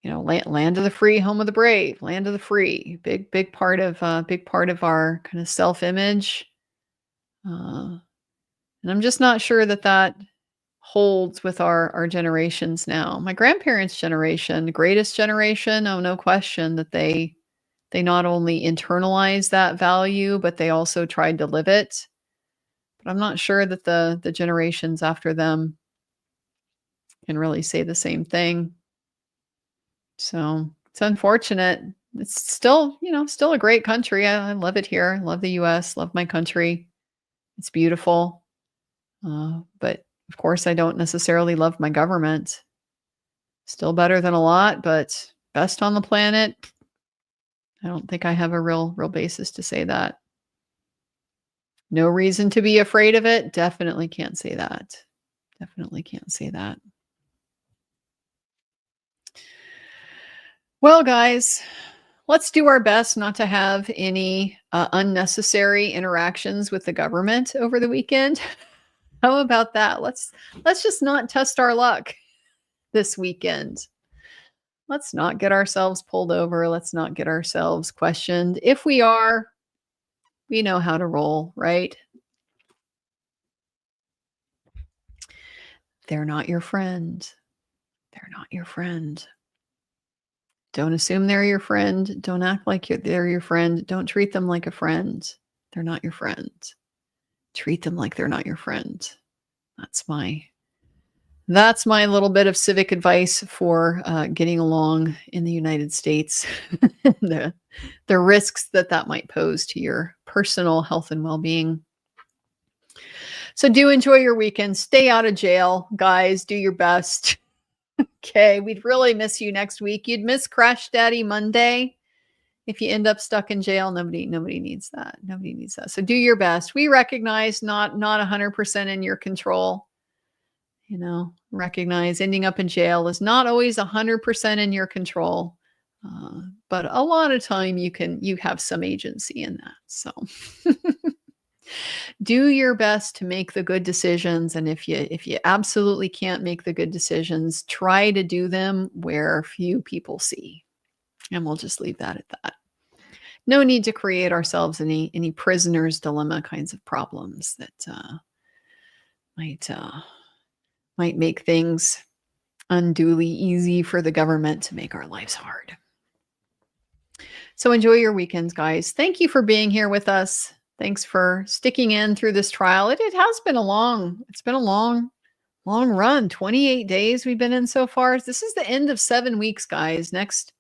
land of the free, home of the brave, land of the free. Big part of our kind of self-image, and I'm just not sure that holds with our generations now. My grandparents' generation, the greatest generation, oh, no question that they not only internalized that value, but they also tried to live it. But I'm not sure that the generations after them can really say the same thing. So it's unfortunate. It's still a great country. I love it here. I love the US, love my country. It's beautiful. But of course, I don't necessarily love my government. Still better than a lot, but best on the planet. I don't think I have a real basis to say that. No reason to be afraid of it. Definitely can't say that. Definitely can't say that. Well, guys, let's do our best not to have any unnecessary interactions with the government over the weekend. How about that? Let's just not test our luck this weekend. Let's not get ourselves pulled over. Let's not get ourselves questioned. If we are, we know how to roll, right? They're not your friend. They're not your friend. Don't assume they're your friend. Don't act like they're your friend. Don't treat them like a friend. They're not your friend. Treat them like they're not your friend. That's my little bit of civic advice for getting along in the United States. the risks that might pose to your personal health and well-being. So do enjoy your weekend. Stay out of jail, guys. Do your best. Okay, we'd really miss you next week. You'd miss Crash Daddy Monday. If you end up stuck in jail, nobody needs that. Nobody needs that. So do your best. We recognize not 100% in your control. Recognize ending up in jail is not always 100% in your control. But a lot of time you have some agency in that. So do your best to make the good decisions. And if you absolutely can't make the good decisions, try to do them where few people see. And we'll just leave that at that. No need to create ourselves any prisoner's dilemma kinds of problems that might make things unduly easy for the government to make our lives hard. So enjoy your weekends, guys. Thank you for being here with us. Thanks for sticking in through this trial. It has been a long run. 28 days we've been in so far. This is the end of 7 weeks, guys. Next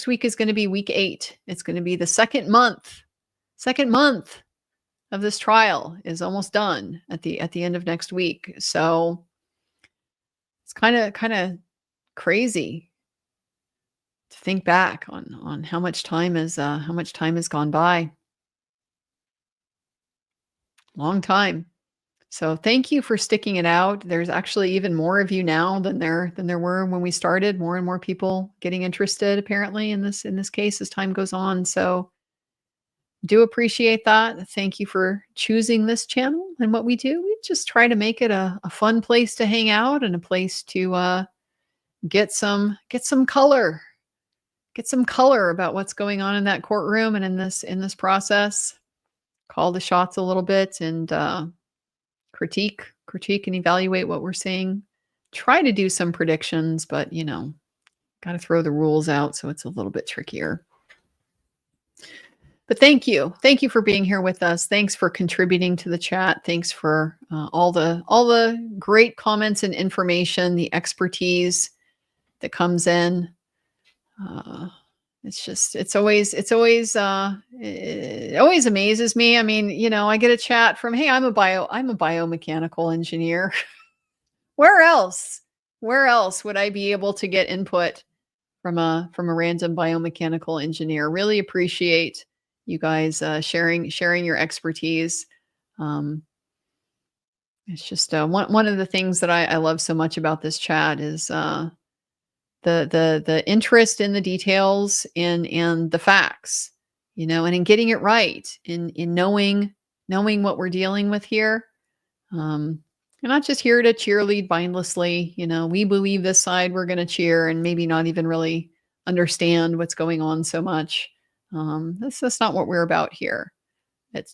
week is going to be week 8. It's going to be the second month. Second month of this trial is almost done at the end of next week. So it's kind of crazy to think back on how much time has gone by. Long time. So thank you for sticking it out. There's actually even more of you now than there were when we started. More and more people getting interested apparently in this case as time goes on. So do appreciate that. Thank you for choosing this channel and what we do. We just try to make it a fun place to hang out and a place to get some color. Get some color about what's going on in that courtroom and in this process. Call the shots a little bit and critique and evaluate what we're seeing. Try to do some predictions, but got to throw the rules out, so it's a little bit trickier. But thank you for being here with us. Thanks for contributing to the chat. Thanks for all the great comments and information, the expertise that comes in. It always amazes me. I mean, I get a chat from, hey, I'm a biomechanical engineer. Where else would I be able to get input from a random biomechanical engineer? Really appreciate you guys sharing your expertise. It's just one of the things that I love so much about this chat is the interest in the details and the facts, and in getting it right, in knowing what we're dealing with here. You're not just here to cheerlead mindlessly. We believe this side, we're going to cheer and maybe not even really understand what's going on so much. That's not what we're about here. It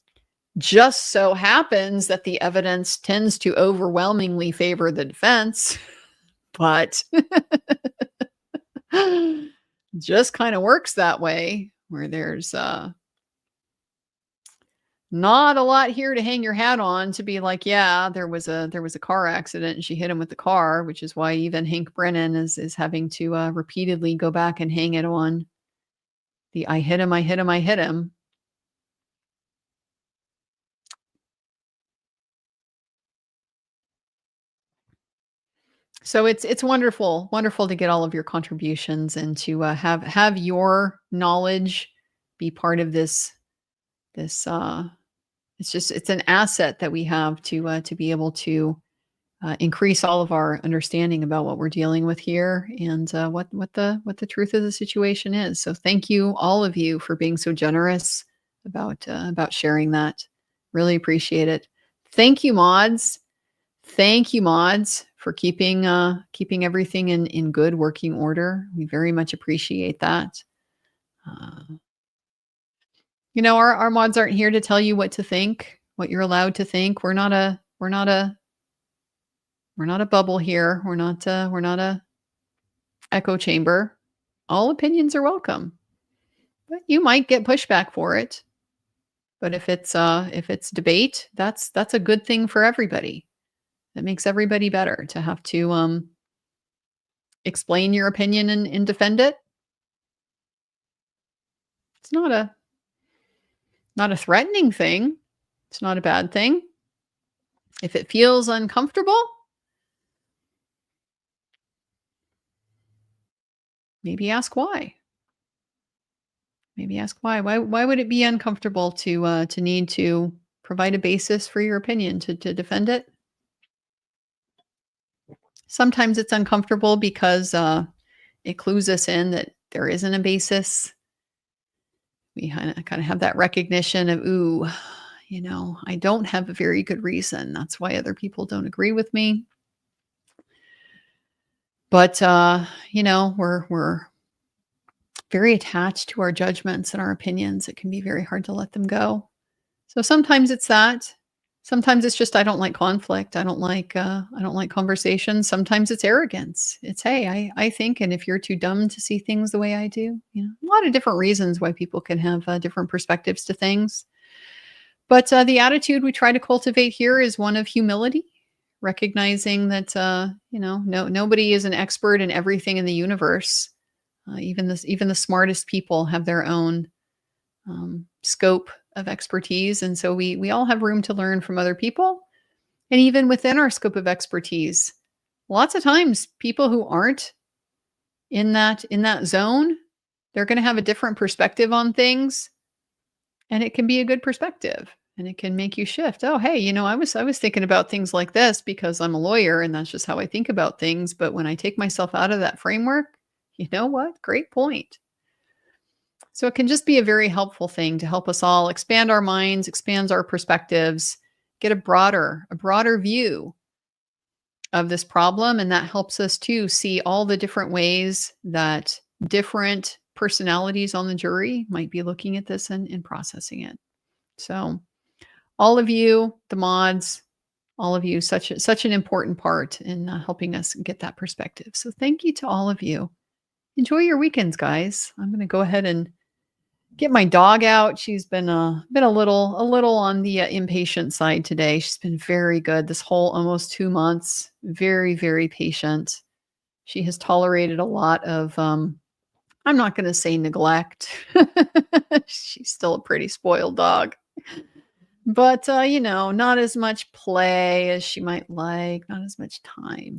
just so happens that the evidence tends to overwhelmingly favor the defense, but just kind of works that way, where there's not a lot here to hang your hat on to be like, yeah, there was a car accident and she hit him with the car, which is why even Hank Brennan is having to repeatedly go back and hang it on the I hit him. So it's wonderful to get all of your contributions and to have your knowledge be part of this. It's an asset that we have to be able to increase all of our understanding about what we're dealing with here and what the truth of the situation is. So thank you, all of you, for being so generous about sharing that. Really appreciate it. Thank you, mods. For keeping everything in good working order. We very much appreciate that. Our mods aren't here to tell you what to think, what you're allowed to think. We're not a bubble here. We're not a echo chamber. All opinions are welcome, but you might get pushback for it. But if it's debate, that's a good thing for everybody. That makes everybody better to have to explain your opinion and defend it. It's not a threatening thing. It's not a bad thing. If it feels uncomfortable, maybe ask why. Why would it be uncomfortable to need to provide a basis for your opinion to defend it? Sometimes it's uncomfortable because it clues us in that there isn't a basis. We kind of have that recognition of, ooh, I don't have a very good reason. That's why other people don't agree with me. But we're very attached to our judgments and our opinions. It can be very hard to let them go. So sometimes it's that. Sometimes it's just I don't like conflict. I don't like conversation. Sometimes it's arrogance. It's, hey, I think, and if you're too dumb to see things the way I do, a lot of different reasons why people can have different perspectives to things. But the attitude we try to cultivate here is one of humility, recognizing that nobody is an expert in everything in the universe. Even the smartest people have their own scope of expertise. And so we all have room to learn from other people. And even within our scope of expertise, lots of times people who aren't in that zone, they're going to have a different perspective on things. And it can be a good perspective and it can make you shift. Oh, hey, I was thinking about things like this because I'm a lawyer and that's just how I think about things. But when I take myself out of that framework, you know what? Great point. So it can just be a very helpful thing to help us all expand our minds, expands our perspectives, get a broader view of this problem. And that helps us to see all the different ways that different personalities on the jury might be looking at this and processing it. So all of you, the mods, all of you, such an important part in helping us get that perspective. So thank you to all of you. Enjoy your weekends, guys. I'm going to go ahead and get my dog out. She's been a little on the impatient side today. She's been very good this whole almost 2 months. Very, very patient. She has tolerated a lot of I'm not going to say neglect. She's still a pretty spoiled dog. But not as much play as she might like, not as much time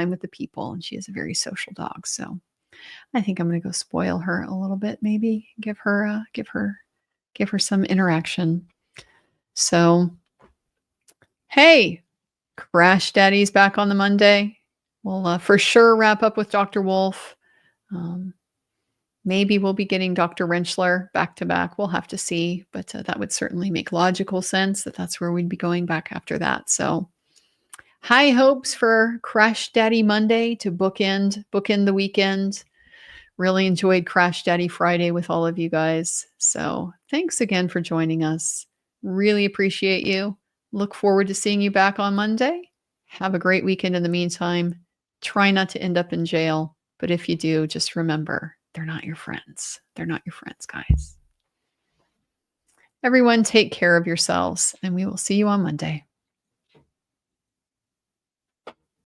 with the people, and she is a very social dog. So I think I'm going to go spoil her a little bit, maybe give her some interaction. So, hey, Crash Daddy's back on the Monday. We'll for sure wrap up with Dr. Wolfe. Maybe we'll be getting Dr. Rentschler back to back. We'll have to see, but that would certainly make logical sense that's where we'd be going back after that. So high hopes for Crash Daddy Monday to bookend the weekend. Really enjoyed Crash Daddy Friday with all of you guys. So thanks again for joining us. Really appreciate you. Look forward to seeing you back on Monday. Have a great weekend in the meantime. Try not to end up in jail, but if you do, just remember, they're not your friends. They're not your friends, guys. Everyone, take care of yourselves, and we will see you on Monday.